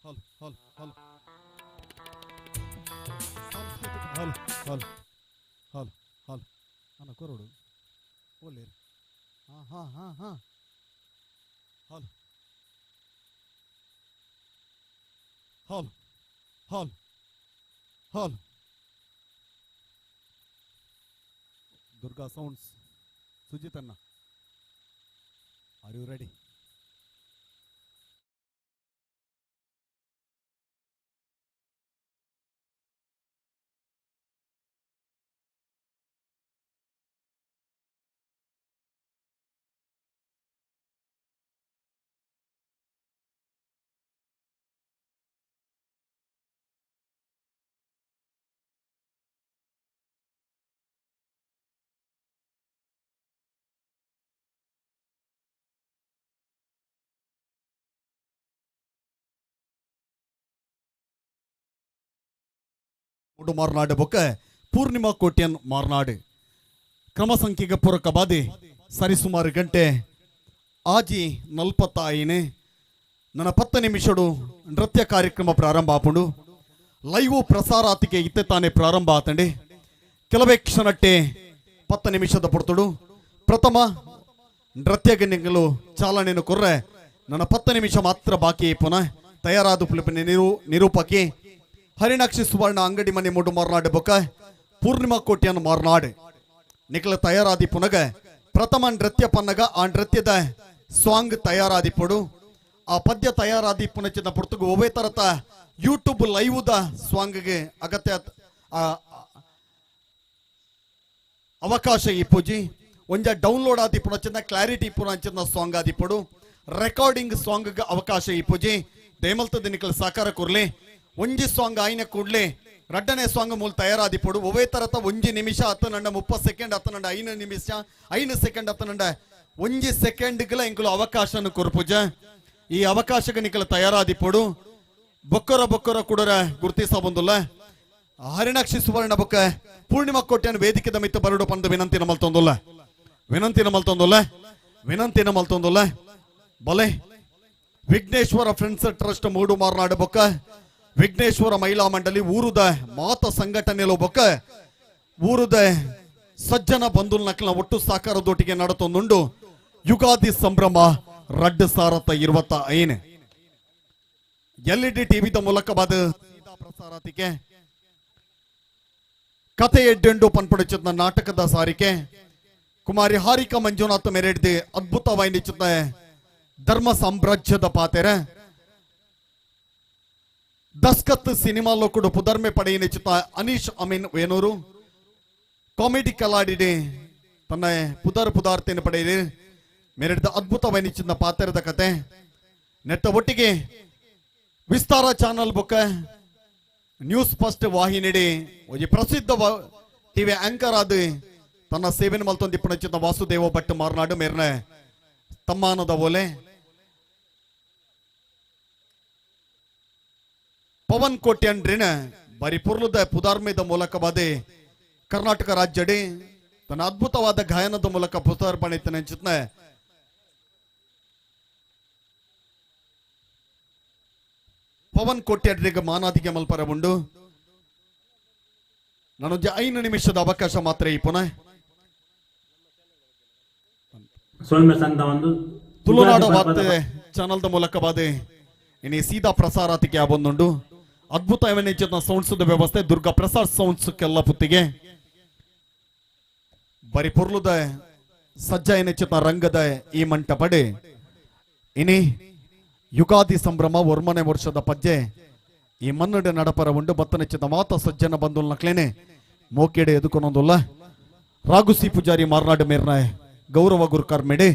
हल हल हल हल हल हल हल ಅನ್ನ ಕೊರಡು ಒಳ್ಳೆ ಹಾಂ ಹಾಂ ಹಾಂ ಹಾಂ ಹಲ್ ಹಲ್ ಹಲ್ ಹಲ್ ದುರ್ಗಾ ಸೌಂಡ್ಸ್ ಸುಜಿತನ್ನ ಆರ್ ಯು ರೆಡಿ ಮಾರ್ನಾಡು ಬೊಕ್ಕ ಪೂರ್ಣಿಮಾ ಕೋಟ್ಯನ್ ಮಾರ್ನಾಡು ಕ್ರಮ ಸಂಖ್ಯೆಗೆ ಪೂರಕ ಬಾದಿ ಸರಿಸುಮಾರು ಗಂಟೆ ಆಜಿ 45 ನನ್ನ 10 ನಿಮಿಷಡು ನೃತ್ಯ ಕಾರ್ಯಕ್ರಮ ಪ್ರಾರಂಭ ಆಪುಂಡು ಲೈವ್ ಪ್ರಸಾರಾತಿಗೆ ಇತ್ತೆ ತಾನೇ ಪ್ರಾರಂಭ ಆತಂಡೆ ಕೆಲವೇ ಕ್ಷಣಟ್ಟೆ 10 ನಿಮಿಷದ ಪುಡ್ತುಡು ಪ್ರಥಮ ನೃತ್ಯಗೆ ನಿಂಗಲು ಚಾಲನೆಯನ್ನು ಕೊರ್ರೆ ನನ್ನ 10 ನಿಮಿಷ ಮಾತ್ರ ಬಾಕಿ ಪುನಃ ತಯಾರಾದ ಫಿಲಿಪಿನ ನಿರೂಪಕಿ ಹರಿಣಾಕ್ಷಿ ಸುವರ್ಣ ಅಂಗಡಿ ಮನೆ ಮೂಡು ಮಾರ್ನಾಡು ಬೊಕ್ಕ ಪೂರ್ಣಿಮಾ ಕೋಟ್ಯನ್ ಮಾರ್ನಾಡು ನಿಖಲ ತಯಾರಾದಿ ಪುನಗ ಪ್ರಥಮ ನೃತ್ಯ ಪನ್ನಗ ಆ ನೃತ್ಯದ ಸಾಂಗ್ ತಯಾರಾದಿ ಪಡು ಆ ಪದ್ಯ ತಯಾರಾದಿ ಪುನಚಿನ ಪುರ್ತುಗು ಒವೇ ತರತ ಯೂಟ್ಯೂಬ್ ಲೈವ್ ದ ಸಾಂಗ್ಗೆ ಅಗತ್ಯ ಅವಕಾಶ ಈ ಪೂಜಿ ಒಂಜ ಡೌನ್ಲೋಡ್ ಆದಿ ಪುನಚಿನ ಕ್ಲಾರಿಟಿ ಪುನಚಿನ ಸಾಂಗ್ ಆದಿ ಪಡು ರೆಕಾರ್ಡಿಂಗ್ ಸಾಂಗ್ ಅವಕಾಶ ಈ ಪೂಜಿ ದೇಮಲ್ತದ ನಿಖಲ್ ಸಾಕಾರ ಕೊರ್ಲಿ ಒಂಜಿ ಸಾಂಗ್ ಆಯ್ನ ಕೂಡ್ಲೆ ರಡ್ಡನೇ ಸಾಂಗ್ ಮೂಲ ತಯಾರಾದಿ ಪಡು ಒವೇ ತರತ ಒಂಜಿ ನಿಮಿಷ 30 ಸೆಕೆಂಡ್ 5 ನಿಮಿಷ 5 ಸೆಕೆಂಡ್ ಒಂಜಿ ಸೆಕೆಂಡ್ಗಳ ಇಂಕಲು ಅವಕಾಶನ ಕೊರ್ಪುಜ ಈ ಅವಕಾಶಕ್ಕೆ ನಿಕಲ ತಯಾರಾದಿ ಪಡು ಬೊಕ್ಕರ ಕುಡರ ಗುರ್ತಿಸ ಬಂದುಲ್ಲ ಹರಿಣಾಕ್ಷಿ ಸುವರ್ಣ ಬೊಕ್ಕ ಪೂರ್ಣಿಮಾ ಕೋಟ್ಯನ ವೇದಿಕೆ ಮಿತ್ತ ಬರಡು ಪಂದು ವಿನಂತಿನ ಮಲ್ತೊಂದುಲ್ಲ ಬಲೆ ವಿಘ್ನೇಶ್ವರ ಫ್ರೆಂಡ್ಸ್ ಟ್ರಸ್ಟ್ ಮೂಡು ಮಾರ್ನಾಡು ಬೊಕ್ಕ ವಿಘ್ನೇಶ್ವರ ಮಹಿಳಾ ಮಂಡಳಿ ಊರುದ ಮಾತ ಸಂಘಟನೆಲು ಬೊಕ್ಕ ಊರುದ ಸಜ್ಜನ ಬಂಧುಲ್ ನಕಲ ಒಟ್ಟು ಸಾಕಾರದೊಟ್ಟಿಗೆ ನಡತೊಂದುಂಡು ಯುಗಾದಿ ಸಂಭ್ರಮ 2025 ಎಲ್ಇಡಿ ಟಿವಿದ ಮೂಲಕ ಬಾದ ಪ್ರಸಾರಾತಿಗೆ ಕಥೆ ಎಡ್ಡೆಂಡು ಪನ್ಪಡಿಸಿದ ನಾಟಕದ ಸಾರಿಕೆ ಕುಮಾರಿ ಹಾರಿಕಾ ಮಂಜುನಾಥ್ ಮೆರೆಡ್ದೆ ಅದ್ಭುತವಾಯಿನಿಚಿತ ಧರ್ಮ ಸಾಮ್ರಾಜ್ಯದ ಪಾತೆರ ದಸ್ಕತ್ ಸಿನಿಮಾలో ಕೂಡ ಪುದರ್ಮೆ ಪಡೆಯನಿಚಿತ ಅನೀಶ್ ಅಮೀನ್ ವೇನೂರು ಕಾಮಿಡಿ ಕಲಾಡಿಡೆ ತನ್ನ ಪುದಾರ್ತೆಯನ್ನು ಪಡೆಯಿರಿ ಮೆರೆದ ಅದ್ಭುತವಾಯಿನಿಚಿತ ಪಾತ್ರದ ಕತೆ ನೆಟ್ಟ ಒಟ್ಟಿಗೆ ವಿಸ್ತಾರ ಚಾನಲ್ ಬೊಕ್ಕ ನ್ಯೂಸ್ ಫಸ್ಟ್ ವಾಹಿನಿಡೆ ಒಂದು ಪ್ರಸಿದ್ಧ ಟಿವಿ ಆಂಕರ್ ಆದ ತನ್ನ ಸೇವೆಯನ್ನು ಮಲ್ತೊಂದು ಪುಣಚಿತ ವಾಸುದೇವ ಭಟ್ ಮಾರ್ನಾಡು ಮೇರ್ನ ತಮ್ಮಾನದ ಓಲೆ ಪವನ್ ಕೋಟ್ಯನ್ರಿನ ಬರಿಪುರ್ಲದ ಪುದಾರ್ಮೆದ ಮೂಲಕ ಬಾದೆ ಕರ್ನಾಟಕ ರಾಜ್ಯಡಿ ತನ್ನ ಅದ್ಭುತವಾದ ಗಾಯನದ ಮೂಲಕ ಪುದಾರ್ಪಣೆ ನೆಂಚಿತ್ನ ಪವನ್ ಕೋಟ್ಯನ್ರಿಗೆ ಮಾನಾದಿಗೆ ಮಲ್ಪರ ಉಂಡು ನಾನೊಂದು 5 ನಿಮಿಷದ ಅವಕಾಶ ಮಾತ್ರ ಈ ಪುನಃ ತುಳುನಾಡು ವಾರ್ತೆ ಚಾನಲ್ದ ಮೂಲಕ ಬಾದೆ ಇನಿ ಸೀದಾ ಪ್ರಸಾರಾತಿಗೆ ಆಬಂದುಂಡು ಅದ್ಭುತ ಸೌಂಡ್ಸ್ ವ್ಯವಸ್ಥೆ ದುರ್ಗಾ ಪ್ರಸಾದ್ ಸೌಂಡ್ಸ್ ಕೆಲ್ಲ ಪುತ್ತಿಗೆ ಬರಿ ಪುರ್ಲುದ ಸಜ್ಜ ಎನೆಚ್ಚಿತ ರಂಗದ ಈ ಮಂಟಪಡೆ ಇನಿ ಯುಗಾದಿ ಸಂಭ್ರಮ ವರ್ಮನೆ ವರ್ಷದ ಪಜ್ಜೆ ಈ ಮನ್ನಡೆ ನಡಪರ ಉಂಡು ಬತ್ತನೆಚ್ಚಿತ ಮಾತ ಸಜ್ಜನ ಬಂದು ನಕ್ಲೇನೆ ಮೋಕೆಡೆ ಎದುಕೊನೊಂದುಲ್ಲ ರಾಗುಸಿ ಪೂಜಾರಿ ಮಾರ್ನಾಡು ಮೇರ್ನ ಗೌರವ ಗುರುಕರ್ ಮೇಡೆ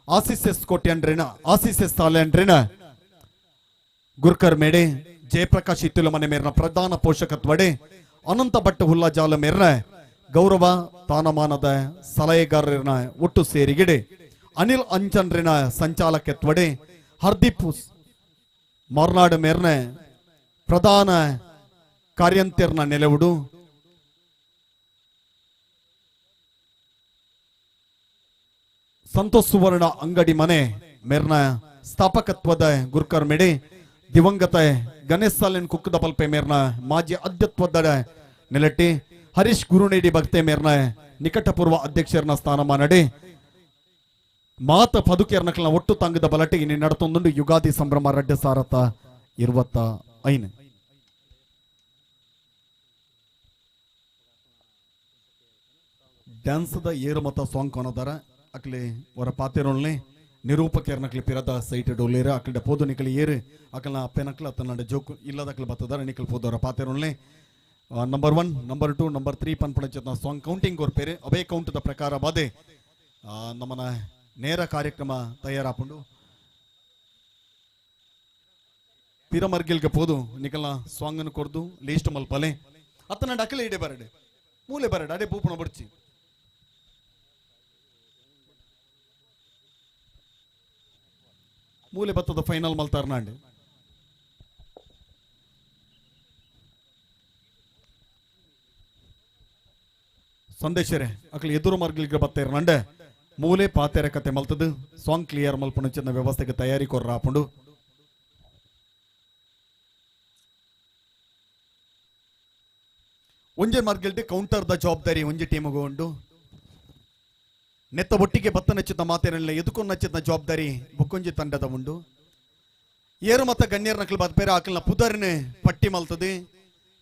ಆಸಿಸೆಸ್ ಕೋಟ್ಯಂಡ್ರೇನ ಆಸಿಸೆಸ್ ತಾಲೆಂಡ್ರೇನ ಗುರ್ಕರ್ ಮೇಡೆ ಜಯಪ್ರಕಾಶ್ ಇತ್ತುಲ ಮನೆ ಮೇರ್ನ ಪ್ರಧಾನ ಪೋಷಕತ್ವಡೆ ಅನಂತ ಭಟ್ ಹುಲ್ಲಾ ಜಾಲ ಮೇರ್ನ ಗೌರವ ತಾನಮಾನದ ಸಲಹೆಗಾರರಿನ ಒಟ್ಟು ಸೇರಿಗಿಡೆ ಅನಿಲ್ ಅಂಚನ್ರಿನ ಸಂಚಾಲಕತ್ವಡೆ ಹರ್ದೀಪ್ ಮಾರ್ನಾಡು ಮೇರ್ನ ಪ್ರಧಾನ ಕಾರ್ಯಂತಿರ್ನ ನೆಲೆವುಡು ಸಂತೋಷ್ ಸುವರ್ಣ ಅಂಗಡಿ ಮನೆ ಮೇರ್ನ ಸ್ಥಾಪಕತ್ವದ ಗುರ್ಕರ್ ಮೇಡೆ ದಿವಂಗತ ಗಣೇಶ್ ಸಾಲಿನ್ ಕುಕ್ಕದ ಪಲ್ಪೆ ಮೇರ್ನ ಮಾಜಿ ಅಧ್ಯತ್ವದ ನೆಲಟ್ಟಿ ಹರೀಶ್ ಗುರುನೇಡಿ ಭಕ್ತೆ ಮೇರ್ನ ನಿಕಟಪೂರ್ವ ಅಧ್ಯಕ್ಷರನ್ನ ಸ್ಥಾನಮಾನಡಿ ಮಾತ ಪದುಕೇರ್ನಕಲ್ನ ಒಟ್ಟು ತಂಗದ ಬಲಟೆ ಇನ್ನು ನಡತೊಂದು ಯುಗಾದಿ ಸಂಭ್ರಮ ರಡ್ಡೆ ಸಾರತ 25 ಡ್ಯಾನ್ಸ್ದ ಏರು ಮತ ಸಾಂಗ್ ಕೊನದಾರ ಅಕ್ಲೆ ಅವರ ಪಾತೆರೋಳ್ನೆ ನಿರೂಪಕೇರ್ನಕ್ಲಿ ಪಿರದ ಸೈಟ್ ಡೋಲೇರ ಅಕ್ಲೆ ಪೋದು ನಿಕಲಿ ಏರು ಅಕಲ್ನ ಅಪ್ಪೆನಕ್ಲ ಅತ್ತನ ಜೋಕು ಇಲ್ಲದಕ್ಲೆ ಬತ್ತದಾರ ನಿಕಲ್ ಪೋದವರ ಪಾತೆರೋಳ್ನೆ ನಂಬರ್ 1 ನಂಬರ್ 2 ನಂಬರ್ 3 ಪನ್ಪಣಚತ್ನ ಸಾಂಗ್ ಕೌಂಟಿಂಗ್ ಅವ್ರ ಪೇರೆ ಅವೇ ಕೌಂಟದ ಪ್ರಕಾರ ಬಾದೆ ನಮ್ಮನ ನೇರ ಕಾರ್ಯಕ್ರಮ ತಯಾರಾಪುಂಡು ಪಿರಮರ್ಗಿಲ್ಗೆ ಪೋದು ನಿಕಲ್ನ ಸಾಂಗ್ ಅನ್ನು ಕೊಡ್ದು ಲೀಸ್ಟ್ ಮಲ್ಪಲೆ ಅತ್ತನ ಡಕಲೆ ಇಡೆ ಬರಡೆ ಮೂಲೆ ಬರಡೆ ಅಡೆ ಪೂಪಣ ಬಡ್ಚಿ ಮೂಲೆ ಬತ್ತದ ಫೈನಲ್ ಮಲ್ತಾರ್ನಾಂಡೆ ಸಂದೇಶರೇ ಅಕ್ಲಿ ಎದುರು ಮಾರ್ಗಿಲ್ಗೆ ಬತ್ತೇರ ನಂಡೆ ಮೂಲೆ ಪಾತೆರ ಕತೆ ಮಲ್ತದು ಸಾಂಗ್ ಕ್ಲಿಯರ್ ಮಲ್ಪುಣಚಿನ ವ್ಯವಸ್ಥೆಗೆ ತಯಾರಿ ಕೊರ್ರ ಹಾಪುಂಡು ಒಂಜೆ ಮಾರ್ಗಿಲ್ಡೆ ಕೌಂಟರ್ ದ ಜವಾಬ್ದಾರಿ ಒಂಜೆ ಟೀಮ್ಗೆ ಉಂಡು ನೆತ್ತ ಒಟ್ಟಿಗೆ ಬತ್ತ ನಚ್ಚಿದ ಮಾತೇನಲ್ಲ ಎದುಕೊಂಡು ನಚ್ಚಿದ ಜವಾಬ್ದಾರಿ ಬುಕ್ಕೊಂಜಿ ತಂಡದ ಉಂಡು ಏರು ಮತ್ತ ಗಣ್ಯರ ನಕಲ್ ಬದ್ಪೇರ ಆಕಲ್ನ ಪುದರ್ನೆ ಪಟ್ಟಿ ಮಲ್ತದೆ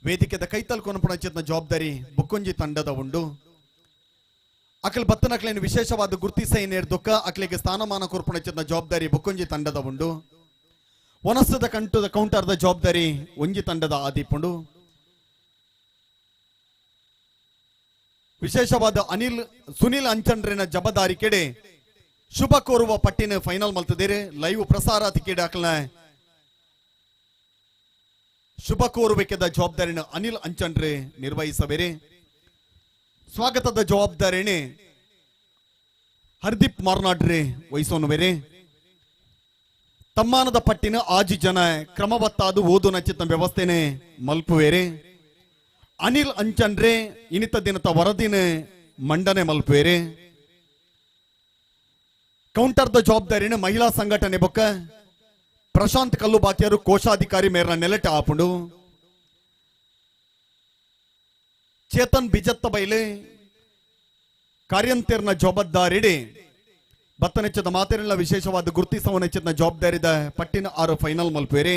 ವೇದಿಕೆದ ಕೈತಲ್ ಕೊನಪುಣಚಿದ ಜವಾಬ್ದಾರಿ ಬುಕ್ಕೊಂಜಿ ತಂಡದ ಉಂಡು ಅಕಲ್ ಬತ್ತ ನಕಲೇನು ವಿಶೇಷವಾದ ಗುರ್ತಿಸ ಏನೇರ್ ದುಃಖ ಅಕ್ಲಿಗೆ ಸ್ಥಾನಮಾನ ಕೊರ್ಪುಣಚಿದ ಜವಾಬ್ದಾರಿ ಬುಕ್ಕೊಂಜಿ ತಂಡದ ಉಂಡು ವನಸ್ಸದ ಕಂಟುದ ಕೌಂಟರ್ದ ಜವಾಬ್ದಾರಿ ಒಂಜಿ ತಂಡದ ಆದಿಪುಂಡು ವಿಶೇಷವಾದ ಸುನಿಲ್ ಅಂಚಂಡ್ರಿನ ಜಬದಾರಿ ಕೆಡೆ ಶುಭ ಕೋರುವ ಪಟ್ಟಿನ ಫೈನಲ್ ಮಲ್ತದೇರೆ ಲೈವ್ ಪ್ರಸಾರ ತಿಕೆಡೆ ಹಾಕಲ ಶುಭ ಕೋರುವಿಕೆದ ಜವಾಬ್ದಾರಿನ ಅನಿಲ್ ಅಂಚಂಡ್ರೆ ನಿರ್ವಹಿಸಬೇರೆ ಸ್ವಾಗತದ ಜವಾಬ್ದಾರಿನೇ ಹರ್ದೀಪ್ ಮಾರ್ನಾಡ್ರೆ ವಹಿಸೋನು ಬೇರೆ ತಮ್ಮಾನದ ಪಟ್ಟಿನ ಆಜಿ ಜನ ಕ್ರಮವತ್ತಾದು ಓದು ನಚ್ಚಿತ ವ್ಯವಸ್ಥೆನೆ ಮಲ್ಪುವೇರೆ ಅನಿಲ್ ಅಂಚಂಡ್ರೆ ಇನಿತ ದಿನದ ವರದಿನ ಮಂಡನೆ ಮಲ್ಪೇರೆ ಕೌಂಟರ್ದ ಜವಾಬ್ದಾರಿನ ಮಹಿಳಾ ಸಂಘಟನೆ ಬೊಕ್ಕ ಪ್ರಶಾಂತ್ ಕಲ್ಲು ಬಾಕಿಯರು ಕೋಶಾಧಿಕಾರಿ ಮೇರ ನೆಲೆಟ ಆಪುಂಡು ಚೇತನ್ ಬಿಜತ್ತ ಬೈಲೆ ಕಾರ್ಯಂತೇರ್ನ ಜವಾಬ್ದಾರಿಡಿ ಬತ್ತನೆಚ್ಚದ ಮಾತೇರಿನ ವಿಶೇಷವಾದ ಗುರ್ತಿಸವನೆಚ್ಚದ ಜವಾಬ್ದಾರಿದ ಪಟ್ಟಿನ 6 ಫೈನಲ್ ಮಲ್ಪೇರೆ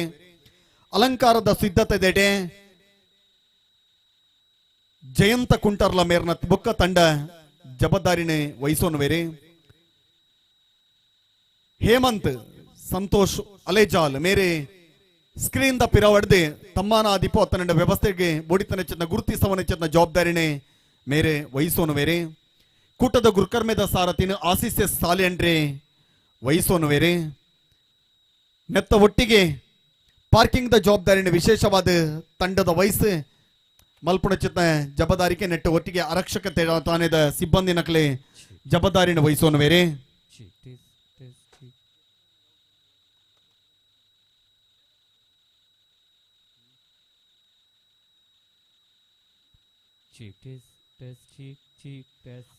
ಅಲಂಕಾರದ ಸಿದ್ಧತೆ ದೇಟೆ ಜಯಂತ ಕುಂಟರ್ಲ ಮೇರ್ನ ಬುಕ್ಕ ತಂಡ ಜವಾಬ್ದಾರಿನೇ ವಹಿಸೋನು ಬೇರೆ ಹೇಮಂತ್ ಸಂತೋಷ್ ಅಲೆಜಾಲ್ ಮೇರೆ ಸ್ಕ್ರೀನ್ ದ ಪಿರವಡ್ದೆ ತಮ್ಮಾನ ಆದಿಪು ಅತ್ತನ ವ್ಯವಸ್ಥೆಗೆ ಬೋಡಿತನೆಚ್ಚನ ಗುರುತಿಸವನೆಚ್ಚನ ಜವಾಬ್ದಾರಿನೇ ಮೇರೆ ವಹಿಸೋನು ಬೇರೆ ಕೂಟದ ಗುರುಕರ್ಮೆದ ಸಾರಥಿನ ಆಸಿಸೆ ಸಾಲೆಂಡ್ರೆ ವಹಿಸೋನು ಬೇರೆ ನೆತ್ತ ಒಟ್ಟಿಗೆ ಪಾರ್ಕಿಂಗ್ ದ ಜವಾಬ್ದಾರಿನ ವಿಶೇಷವಾದ ತಂಡದ ವಯಸ್ಸು ಮಲ್ಪುಣ ಚಿತ್ತ ಜಬದಾರಿಕೆ ನೆಟ್ಟ ಒಟ್ಟಿಗೆ ಆರಕ್ಷಕ ತಾನೇದ ಸಿಬ್ಬಂದಿ ನಕಲೆ ಜಬದಾರಿನ ವಹಿಸೋನು ಬೇರೆ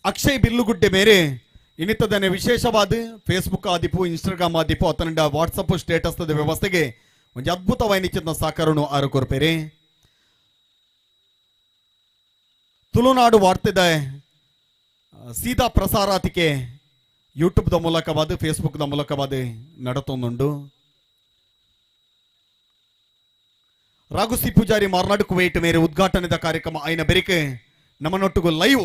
ಅಕ್ಷಯ್ ಬಿಲ್ಲುಗುಡ್ಡೆ ಮೇರೆ ಇನ್ನಿತದನೆ ವಿಶೇಷವಾದ ಫೇಸ್ಬುಕ್ ಆದಿಪು ಇನ್ಸ್ಟಾಗ್ರಾಮ್ ಆದಿಪು ಅತನ ವಾಟ್ಸಪ್ ಸ್ಟೇಟಸ್ ವ್ಯವಸ್ಥೆಗೆ ಒಂದು ಅದ್ಭುತವಾದ ಸಾಕಾರನು ಆರೋಕೊರ್ಪೇರೆ ತುಳುನಾಡು ವಾರ್ತೆದ ಸೀದಾ ಪ್ರಸಾರಾತಿಕೆ ಯೂಟ್ಯೂಬ್ ದ ಮೂಲಕವಾದ ಫೇಸ್ಬುಕ್ ದ ಮೂಲಕವಾದ ನಡತೊಂದುಂಡು ರಾಘು ಸಿ ಪೂಜಾರಿ ಮಾರ್ನಾಡು ಕುವೈಟ್ ಮೇರೆ ಉದ್ಘಾಟನೆದ ಕಾರ್ಯಕ್ರಮ ಆಯ್ನ ಬೆರಿಕೆ ನಮ್ಮನೊಟ್ಟಿಗೂ ಲೈವ್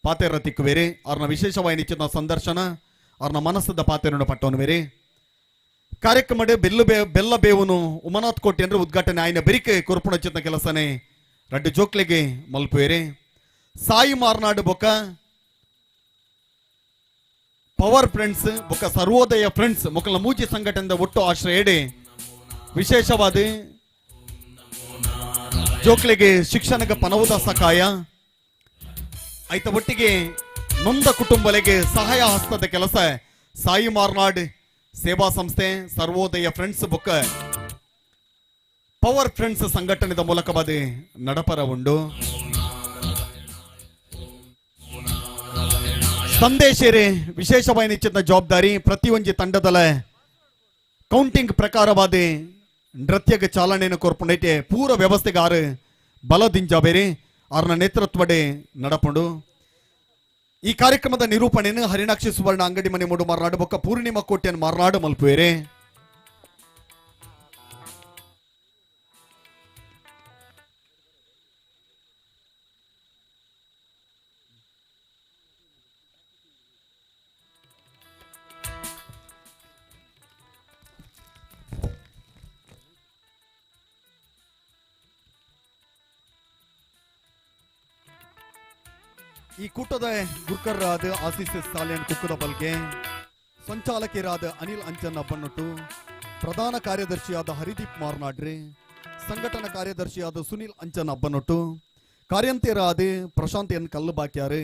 ಪಾತೆರ ತಿಕ್ಕುವೇರೆ ಅವ್ರನ್ನ ವಿಶೇಷವಾದ ಸಂದರ್ಶನ ಅವ್ರನ್ನ ಮನಸ್ಸದ ಪಾತೆರನ್ನು ಪಟ್ಟವನು ಬೇರೆ ಕಾರ್ಯಕ್ರಮ ಬೆಲ್ಲ ಬೇವುನು ಉಮನಾಥ್ ಕೋಟೆ ಅಂದ್ರೆ ಉದ್ಘಾಟನೆ ಆಯ್ನ ಬೆರಿಕೆ ಕೊರ್ಪುಣ ಚಿತ್ತ ಕೆಲಸನೇ ರಡ್ಡು ಜೋಕ್ಲೆಗೆ ಮಲ್ಪುವೇರೆ ಸಾಯಿ ಮಾರ್ನಾಡು ಬೊಕ್ಕ ಪವರ್ ಫ್ರೆಂಡ್ಸ್ ಬೊಕ್ಕ ಸರ್ವೋದಯ ಫ್ರೆಂಡ್ಸ್ ಮೊಕ್ಕಲ ಮೂಜಿ ಸಂಘಟನೆದ ಒಟ್ಟು ಆಶ್ರಯಡೆ ವಿಶೇಷವಾದ ಜೋಕ್ಲೆಗೆ ಶಿಕ್ಷಣಗ ಪನವುದ ಸಹಾಯ ಆಯ್ತ ಒಟ್ಟಿಗೆ ನೊಂದ ಕುಟುಂಬಗಳಿಗೆ ಸಹಾಯ ಹಸ್ತದ ಕೆಲಸ ಸಾಯಿ ಮಾರ್ನಾಡ್ ಸೇವಾ ಸಂಸ್ಥೆ ಸರ್ವೋದಯ ಫ್ರೆಂಡ್ಸ್ ಬೊಕ್ಕ ಪವರ್ ಫ್ರೆಂಡ್ಸ್ ಸಂಘಟನೆದ ಮೂಲಕವಾದ ನಡಪರ ಉಂಡು ಸಂದೇಶರೆ ವಿಶೇಷವಾದ ನಿಶ್ಚಿತ ಜವಾಬ್ದಾರಿ ಪ್ರತಿಯೊಂದು ತಂಡದಲ ಕೌಂಟಿಂಗ್ ಪ್ರಕಾರವಾದ ನೃತ್ಯಕ್ಕೆ ಚಾಲನೆಯನ್ನು ಕೊರ್ಪುಂಡೈತೆ ಪೂರ ವ್ಯವಸ್ಥೆಗೆ ಆರು ಬಲದಿಂಜ ಬೇರೆ ಅವ್ರನ್ನ ನೇತೃತ್ವಡೆ ನಡಪುಂಡು ಈ ಕಾರ್ಯಕ್ರಮದ ನಿರೂಪಣೆಯನ್ನು ಹರಿಣಾಕ್ಷಿ ಸುವರ್ಣ ಅಂಗಡಿ ಮನೆ ಮೂಡು ಮಾರ್ನಾಡು ಬೊಕ್ಕ ಪೂರ್ಣಿಮಾ ಕೋಟೆಯನ್ನು ಮಾರ್ನಾಡು ಮಲ್ಪುವೇರೆ. ಈ ಕೂಟದ ಗುರ್ಕರ್ರಾದ ಆಸೀಸ್ ಸಾಲಿಯನ್ ಕುಕ್ಕದ ಬಲ್ಗೆ ಸಂಚಾಲಕರಾದ ಅನಿಲ್ ಅಂಚನ್ ಅಬ್ಬನ್ನೊಟ್ಟು, ಪ್ರಧಾನ ಕಾರ್ಯದರ್ಶಿಯಾದ ಹರಿದೀಪ್ ಮಾರ್ನಾಡ್ರೆ, ಸಂಘಟನಾ ಕಾರ್ಯದರ್ಶಿಯಾದ ಸುನಿಲ್ ಅಂಚನ್ ಅಬ್ಬನ್ನೊಟ್ಟು, ಕಾರ್ಯಂತೇರಾದ ಪ್ರಶಾಂತ್ ಎನ್ ಕಲ್ಲು ಬಾಕ್ಯಾರೆ,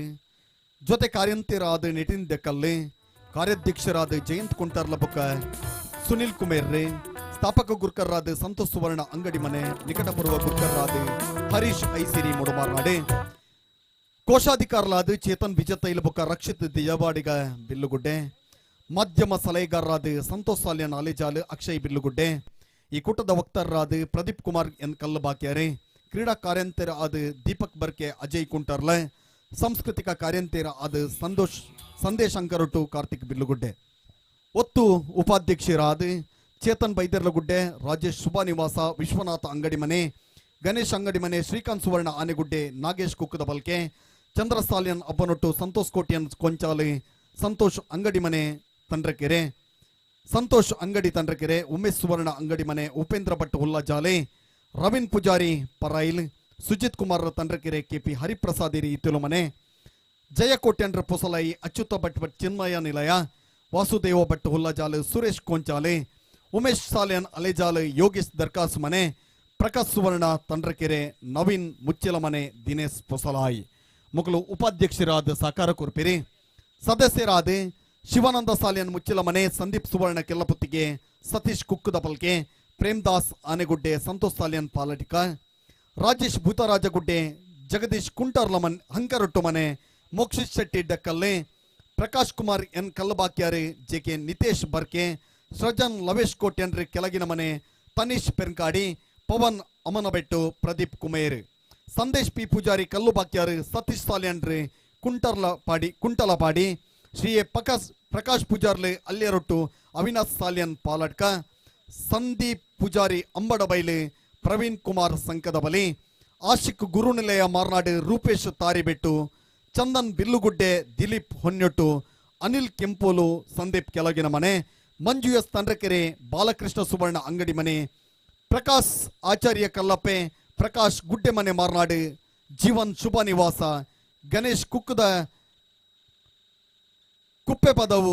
ಜೊತೆ ಕಾರ್ಯಂತೇರಾದ ನಿತಿನ್ ದೆಕ್ಕಲ್ಲೆ, ಕಾರ್ಯಾಧ್ಯಕ್ಷರಾದ ಜಯಂತ್ ಕುಂಟಾರ್ಲ ಬೊಕ್ಕ ಸುನಿಲ್ ಕುಮೇರ್ರೆ, ಸ್ಥಾಪಕ ಗುರ್ಕರ್ರಾದ ಸಂತೋಷ್ ಸುವರ್ಣ ಅಂಗಡಿ ಮನೆ ನಿಕಟಪೂರ್ವ ಗುರ್ಕರ್ರಾದ ಹರೀಶ್ ಐಸಿರಿ ಮುಡುಮಾರ್ನಾಡೆ, ಕೋಶಾಧಿಕಾರಲಾದ ಚೇತನ್ ವಿಜತೈಲ ಬೊಕ್ಕ ರಕ್ಷಿತ್ ದಿಯವಾಡಿಗ ಬಿಲ್ಲುಗುಡ್ಡೆ, ಮಾಧ್ಯಮ ಸಲಹೆಗಾರರಾದ ಸಂತೋಷ್ ಸಾಲಿಯನ್ ಆಲೆಜಾಲ್ ಅಕ್ಷಯ್ ಬಿಲ್ಲುಗುಡ್ಡೆ, ಈ ಕೂಟದ ವಕ್ತಾರರಾದ ಪ್ರದೀಪ್ ಕುಮಾರ್ ಎನ್ ಕಲ್ಲಬಾಕ್ಯಾರೆ, ಕ್ರೀಡಾ ಕಾರ್ಯಂತರ ಆದ ದೀಪಕ್ ಬರ್ಕೆ ಅಜಯ್ ಕುಂಟರ್ಲ, ಸಾಂಸ್ಕೃತಿಕ ಕಾರ್ಯಂತರ ಆದ ಸಂದೇಶ್ ಅಂಕರೊಟ್ಟು ಕಾರ್ತಿಕ್ ಬಿಲ್ಲುಗುಡ್ಡೆ, ಒತ್ತು ಉಪಾಧ್ಯಕ್ಷರಾದ ಚೇತನ್ ಬೈದರ್ಲಗುಡ್ಡೆ, ರಾಜೇಶ್ ಶುಭ ನಿವಾಸ, ವಿಶ್ವನಾಥ ಅಂಗಡಿ ಮನೆ, ಗಣೇಶ್ ಅಂಗಡಿ ಮನೆ, ಶ್ರೀಕಾಂತ್ ಸುವರ್ಣ ಆನೆಗುಡ್ಡೆ, ನಾಗೇಶ್ ಕುಕ್ಕದ ಬಲ್ಕೆ, ಚಂದ್ರ ಸಾಲಿಯನ್ ಅಬ್ಬನೊಟ್ಟು, ಸಂತೋಷ್ ಕೋಟಿಯನ್ ಕೊಂಚಾಲಿ, ಸಂತೋಷ್ ಅಂಗಡಿ ಮನೆ ತಂಡ್ರಕೆರೆ, ಸಂತೋಷ್ ಅಂಗಡಿ ತಂಡ್ರಕೆರೆ, ಉಮೇಶ್ ಸುವರ್ಣ ಅಂಗಡಿ ಮನೆ, ಉಪೇಂದ್ರ ಭಟ್ ಹುಲ್ಲಜಾಲೆ, ರವೀನ್ ಪೂಜಾರಿ ಪರೈಲ್, ಸುಜಿತ್ ಕುಮಾರ್ ತಂಡ್ರಕೆರೆ, ಕೆಪಿ ಹರಿಪ್ರಸಾದಿರಿ ಇತ್ತಲು ಮನೆ, ಜಯ ಕೋಟ್ಯಂಡ್ರ ಪೊಸಲೈ, ಅಚ್ಯುತ ಭಟ್ ಚಿನ್ಮಯ ನಿಲಯ, ವಾಸುದೇವ ಭಟ್ ಹುಲ್ಲಜಾಲ್, ಸುರೇಶ್ ಕೊಂಚಾಲೆ, ಉಮೇಶ್ ಸಾಲಿಯನ್ ಅಲೆಜಾಲ್, ಯೋಗೇಶ್ ದರ್ಕಾಸ್ ಮನೆ, ಪ್ರಕಾಶ್ ಸುವರ್ಣ ತಂಡ್ರಕೆರೆ, ನವೀನ್ ಮುಚ್ಚಲ ಮನೆ, ದಿನೇಶ್ ಪೊಸಲಾಯಿ ಮುಗಲು ಉಪಾಧ್ಯಕ್ಷರಾದ ಸಾಕಾರ ಕೊರ್ಪಿರಿ, ಸದಸ್ಯರಾದ ಶಿವಾನಂದ ಸಾಲಿಯನ್ ಮುಚ್ಚಲ ಮನೆ, ಸಂದೀಪ್ ಸುವರ್ಣ ಕೆಲ್ಲಪುತ್ತಿಗೆ, ಸತೀಶ್ ಕುಕ್ಕದ ಪಲ್ಕೆ, ಪ್ರೇಮ್ದಾಸ್ ಆನೆಗುಡ್ಡೆ, ಸಂತೋಷ್ ಸಾಲಿಯನ್ ಪಾಲಟಿಕ, ರಾಜೇಶ್ ಭೂತರಾಜಗುಡ್ಡೆ, ಜಗದೀಶ್ ಕುಂಟಾರ್ಲಮನ್ ಹಂಕರೊಟ್ಟು ಮನೆ, ಮೋಕ್ಷಿತ್ ಶೆಟ್ಟಿ ಡಕ್ಕಲ್ಲೆ, ಪ್ರಕಾಶ್ ಕುಮಾರ್ ಎನ್ ಕಲ್ಲಬಾಕ್ಯಾರೆ, ಜೆಕೆ ನಿತೇಶ್ ಬರ್ಕೆ, ಸೃಜನ್ ಲವೇಶ್ ಕೋಟ್ಯನ್ರಿ ಕೆಳಗಿನ ಮನೆ, ತನೀಶ್ ಪೆರ್ಕಾಡಿ, ಪವನ್ ಅಮನಬೆಟ್ಟು, ಪ್ರದೀಪ್ ಕುಮೇರ್, ಸಂದೇಶ್ ಪಿ ಪೂಜಾರಿ ಕಲ್ಲು ಬಾಕ್ಯಾರು, ಸತೀಶ್ ಸಾಲಿಯನ್ರಿ ಕುಂಟಲಪಾಡಿ, ಶ್ರೀ ಪ್ರಕಾಶ್ ಪೂಜಾರ್ಲೆ ಅಲ್ಲೇರೊಟ್ಟು, ಅವಿನಾಶ್ ಸಾಲಿಯನ್ ಪಾಲಡ್ಕ, ಸಂದೀಪ್ ಪೂಜಾರಿ ಅಂಬಡಬೈಲೆ, ಪ್ರವೀಣ್ ಕುಮಾರ್ ಸಂಕದಬಲಿ, ಆಶಿಕ್ ಗುರುನಿಲಯ ಮಾರ್ನಾಡು, ರೂಪೇಶ್ ತಾರಿಬೆಟ್ಟು, ಚಂದನ್ ಬಿಲ್ಲುಗುಡ್ಡೆ, ದಿಲೀಪ್ ಹೊನ್ಯೊಟ್ಟು, ಅನಿಲ್ ಕೆಂಪೋಲು, ಸಂದೀಪ್ ಕೆಳಗಿನ ಮನೆ, ಮಂಜು ಎಸ್ ತಂಡ್ರಕೆರೆ, ಬಾಲಕೃಷ್ಣ ಸುವರ್ಣ ಅಂಗಡಿ ಮನೆ, ಪ್ರಕಾಶ್ ಆಚಾರ್ಯ ಕಲ್ಲಪ್ಪೆ, ಪ್ರಕಾಶ್ ಗುಡ್ಡೆ ಮನೆ ಮಾರ್ನಾಡು, ಜೀವನ್ ಶುಭ ನಿವಾಸ, ಗಣೇಶ್ ಕುಕ್ಕದ ಕುಪ್ಪೆ ಪದವು,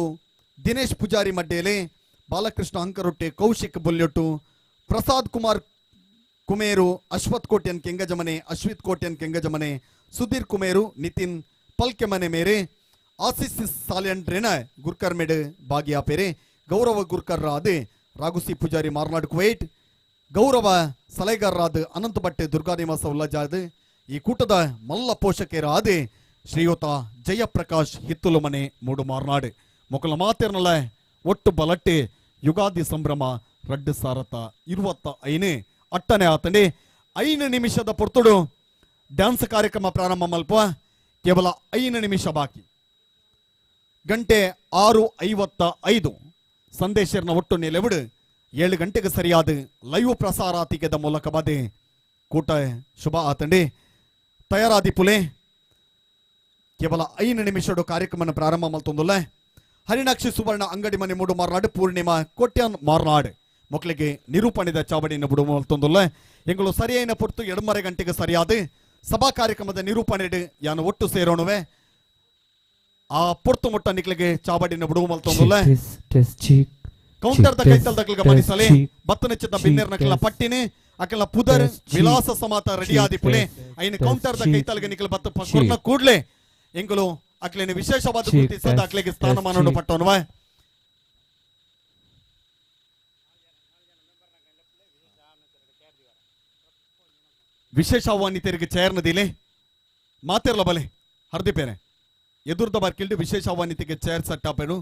ದಿನೇಶ್ ಪೂಜಾರಿ ಮಡ್ಡೇಲೆ, ಬಾಲಕೃಷ್ಣ ಅಂಕರೊಟ್ಟೆ, ಕೌಶಿಕ್ ಬುಲ್ಯೊಟ್ಟು, ಪ್ರಸಾದ್ ಕುಮಾರ್ ಕುಮೇರು, ಅಶ್ವಥ್ ಕೋಟ್ಯನ್ ಕೆಂಗಜಮನೆ, ಅಶ್ವಿತ್ ಕೋಟ್ಯನ್ ಕೆಂಗಜಮನೆ, ಸುಧೀರ್ ಕುಮೇರು, ನಿತಿನ್ ಪಲ್ಕೆ ಮನೆ ಮೇರೆ, ಆಸಿಸ್ ಸಾಲಿಯನ್ ರೇಣ ಗುರ್ಕರ್ ಮೇಡ್ ಭಾಗಿಯಾಪೇರೆ, ಗೌರವ ಗುರ್ಕರ್ರಾದ ರಾಘುಸಿ ಪೂಜಾರಿ ಮಾರ್ನಾಡು ಕುವೈಟ್, ಗೌರವ ಸಲಹೆಗಾರರಾದ ಅನಂತ ಭಟ್ ದುರ್ಗಾ ನಿವಾಸ ಉಲ್ಲಜಾದ, ಈ ಕೂಟದ ಮಲ್ಲ ಪೋಷಕರಾದ ಶ್ರೀಯುತ ಜಯಪ್ರಕಾಶ್ ಹಿತ್ತಲು ಮನೆ ಮೂಡು ಮಾರ್ನಾಡು ಮೊಕಲ ಮಾತಿರ್ನಲ್ಲ ಒಟ್ಟು ಬಲಟ್ಟೆ ಯುಗಾದಿ ಸಂಭ್ರಮ 2025 ಅಟ್ಟನೆ ಆತಂಡೆ 5 ನಿಮಿಷದ ಪೊರ್ತುಡು ಡ್ಯಾನ್ಸ್ ಕಾರ್ಯಕ್ರಮ ಪ್ರಾರಂಭ ಮಲ್ಪ ಕೇವಲ 5 ನಿಮಿಷ ಬಾಕಿ. ಗಂಟೆ 6:55 ಸಂದೇಶರ್ನ ಒಟ್ಟು ನೆಲೆವಿಡು 7 ಗಂಟೆಗೆ ಸರಿಯಾದ ಲೈವ್ ಪ್ರಸಾರಾತಿಗೆದ ಮೂಲಕ ಬಾದೆ ಕೂಟ ಶುಭ ಆತಂಡೆ ತಯಾರಾದಿ ಪುಲೆ ಕೇವಲ 5 ನಿಮಿಷಡು ಕಾರ್ಯಕ್ರಮ ಪ್ರಾರಂಭ ಮಲ್ತೊಂದುಲ್ಲ. ಹರಿಣಾಕ್ಷಿ ಸುವರ್ಣ ಅಂಗಡಿ ಮನೆ ಮೂಡು ಮಾರ್ನಾಡು ಪೂರ್ಣಿಮಾ ಕೊಟ್ಯಾನ್ ಮಾರ್ನಾಡು ಮಕ್ಕಳಿಗೆ ನಿರೂಪಣೆದ ಚಾವಡಿಯನ್ನು ಬಿಡು ಮಲ್ತೊಂದುಲ್ಲ. ಎಂಗಳು ಸರಿಯಾದ ಪೊರ್ತು 2:30 ಗಂಟೆಗೆ ಸರಿಯಾದ ಸಭಾ ಕಾರ್ಯಕ್ರಮದ ನಿರೂಪಣೆ ಯಾನು ಒಟ್ಟು ಸೇರೋಣವೆ ಆ ಪೊರ್ತು ಮುಟ್ಟ ನಿಕ್ಲಿಗೆ ಚಾವಡಿಯನ್ನು ಬಿಡುವ ಮಲ್ತೊಂದುಲ್ಲ. ಕೌಂಟರ್ ದ ಕೈತಲ್ ದಕ್ಲಿಗೆ ಮನಿಸಲೆ ಬತ್ತನೆಚ್ಚದ ಬಿನ್ನೇರ್ ನಕಲ ಪಟ್ಟಿನಿ ಅಕಲ ಪುದರ್ ವಿಲಾಸ ಸಮಾತ ರೆಡಿ ಆದಿ ಪುಲೆ ಐನ ಕೌಂಟರ್ ದ ಕೈತಲ್ಗೆ ನಿಕ್ಲ ಬತ್ತ ಪರ್ನ ಕೂಡ್ಲೆ ಎಂಗಳು ಅಕ್ಲೇನೆ ವಿಶೇಷವಾದ ಗುರುತಿಸದ ಅಕ್ಲೆಗೆ ಸ್ಥಾನಮಾನವನ್ನು ಪಟ್ಟವನವ. ವಿಶೇಷ ಆಹ್ವಾನಿತರಿಗೆ ಚೇರ್ನ ದಿಲೆ ಮಾತಿರ್ಲ ಬಲೆ ಹರ್ದಿಪೇರೆ ಎದುರ್ದ ಬಾರ್ ಕಿಲ್ಡು ವಿಶೇಷ ಆಹ್ವಾನಿತಿಗೆ ಚೇರ್ ಸಟ್ಟಾಪೇನು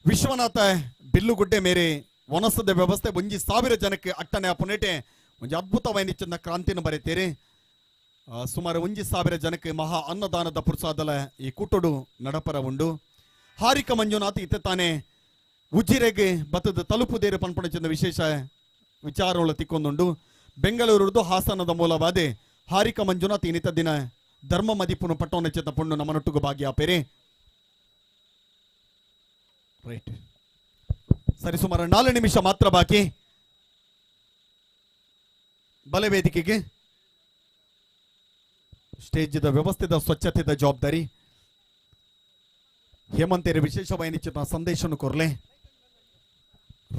ವಿಶ್ವನಾಥ ಬಿಲ್ಲುಗುಡ್ಡೆ ಮೇರೆ ವನಸದ ವ್ಯವಸ್ಥೆ 1,000 ಜನಕ್ಕೆ ಅಟ್ಟನೆ ಅಪನೇಟೆ ಒಂದು ಅದ್ಭುತವಾದ ಕ್ರಾಂತಿನ ಬರೀತೀರಿ. ಸುಮಾರು 1,000 ಜನಕ್ಕೆ ಮಹಾ ಅನ್ನದಾನದ ಪುರುಸಾದಲ ಈ ಕುಟ್ಟುಡು ನಡಪರ ಉಂಡು. ಹಾರಿಕ ಮಂಜುನಾಥ್ ಇತ್ತೆ ತಾನೇ ಉಜಿರೆಗೆ ಬತ್ತದ ತಲುಪುದೇರು ಪನ್ಪಣಚಿನ ವಿಶೇಷ ವಿಚಾರಗಳು ತಿಕ್ಕೊಂದುಂಡು. ಬೆಂಗಳೂರುದು ಹಾಸನದ ಮೂಲವಾದೆ ಹಾರಿಕ ಮಂಜುನಾಥ್ ಇನ್ನಿತ ದಿನ ಧರ್ಮ ಮದಿಪುನು ಪಟ್ಟೋನ ಚೆತ್ತ ಪುಣ್ಣು ನಮ್ಮನೊಟ್ಟಿಗೂ ಭಾಗ್ಯಾಪೇರೆ. ರೈಟ್, ಸರಿ, ಸುಮಾರು 4 ನಿಮಿಷ ಮಾತ್ರ ಬಾಕಿ. ಬಲೆ ವೇದಿಕೆಗೆ ಸ್ಟೇಜ್ದ ವ್ಯವಸ್ಥೆದ ಸ್ವಚ್ಛತೆದ ಜವಾಬ್ದಾರಿ ಹೇಮಂತೇರಿ ವಿಶೇಷವಾದ ಸಂದೇಶವನ್ನು ಕೊರ್ಲೆ.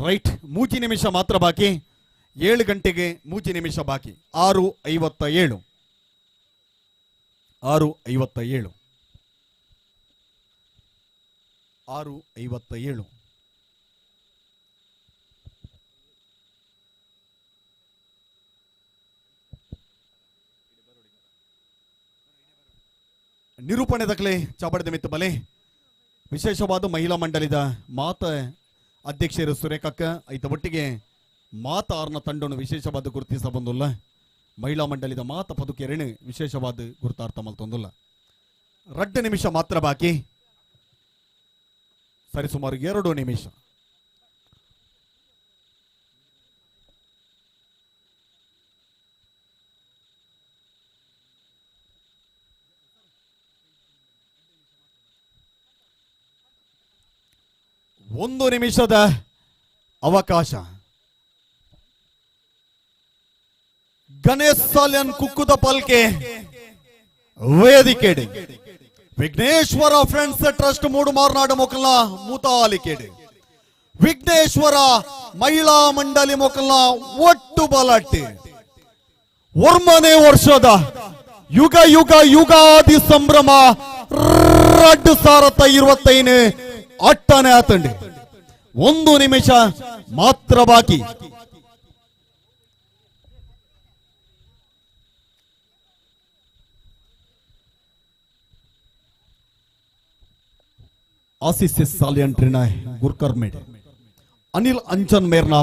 ರೈಟ್, 3 ನಿಮಿಷ ಮಾತ್ರ ಬಾಕಿ. 7 ಗಂಟೆಗೆ 3 ನಿಮಿಷ ಬಾಕಿ. 6:57 6:57 ನಿರೂಪಣೆ ದಕ್ಲೆ ಚಾಬಡದ ಮಿತ್ತು ಬಲೆ ವಿಶೇಷವಾದ ಮಹಿಳಾ ಮಂಡಳಿದ ಮಾತ ಅಧ್ಯಕ್ಷರು ಸುರೇಖಕ್ಕ ಐತ ಒಟ್ಟಿಗೆ ಮಾತ ಆರ್ನ ತಂಡವನ್ನು ವಿಶೇಷವಾದ ಗುರುತಿಸ ಬಂದುಲ್ಲ. ಮಹಿಳಾ ಮಂಡಳಿದ ಮಾತ ಪದುಕೆರಣೆ ವಿಶೇಷವಾದ ಗುರುತಾರ್ಥ ಮಲ್ತೊಂದುಲ್ಲ. 2 ನಿಮಿಷ ಮಾತ್ರ ಬಾಕಿ. ಸರಿ, ಸುಮಾರು 2 ನಿಮಿಷ. ಒಂದು ನಿಮಿಷದ ಅವಕಾಶ. ಗಣೇಶ್ ಸಾಲ್ಯನ್ ಕುಕ್ಕುದ ಪಲ್ಕೆ ವೇದಿಕೆಡೆ ವಿಘ್ನೇಶ್ವರ ಫ್ರೆಂಡ್ಸ್ ಟ್ರಸ್ಟ್ ಮೂಡು ಮಾರ್ನಾಡು ಮೊಕಲ್ನ ಮೂತಾಲಿಕೆಡೆ ವಿಘ್ನೇಶ್ವರ ಮಹಿಳಾ ಮಂಡಳಿ ಮೊಕಲ್ನ ಒಟ್ಟು ಬಲಾಟೆ ಒರ್ಮನೆ ವರ್ಷದ ಯುಗ ಯುಗ ಯುಗಾದಿ ಸಂಭ್ರಮ 2025 ಅಟ್ಟನೆ ಆತಂಡಿ. 1 ನಿಮಿಷ ಮಾತ್ರ ಬಾಕಿ. ಆಸಿಸ್ ಸಾಲಿಯನ್ ಟ್ರಿನಾಯ್ ಗುರ್ಕರ್ ಮೇಡೆ ಅನಿಲ್ ಅಂಚನ್ ಮೇರ್ನಾ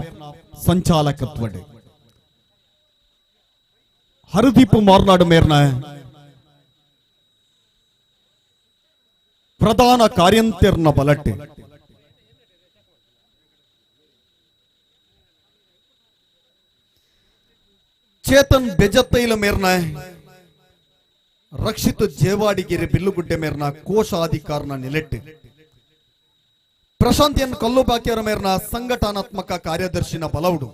ಸಂಚಾಲಕತ್ವಡೆ ಹರದೀಪ್ ಮಾರ್ನಾಡು ಮೇರ್ನ ಪ್ರಧಾನ ಕಾರ್ಯಂತಿರ್ನ ಬಲಟ್ಟೆ ಚೇತನ್ ಬೆಜತ್ತೈಲ ಮೇರ್ನ ರಕ್ಷಿತ್ ಜೇವಾಡಿಗೆರೆ ಬಿಲ್ಲುಗುಡ್ಡೆ ಮೇರ್ನ ಕೋಶಾಧಿಕಾರನ ನೆಲೆಟ್ಟೆ ಪ್ರಶಾಂತ್ ಎನ್ ಕಲ್ಲುಬಾಕಿಯರ ಮೇರ್ನ ಸಂಘಟನಾತ್ಮಕ ಕಾರ್ಯದರ್ಶಿನ ಬಲವುಡು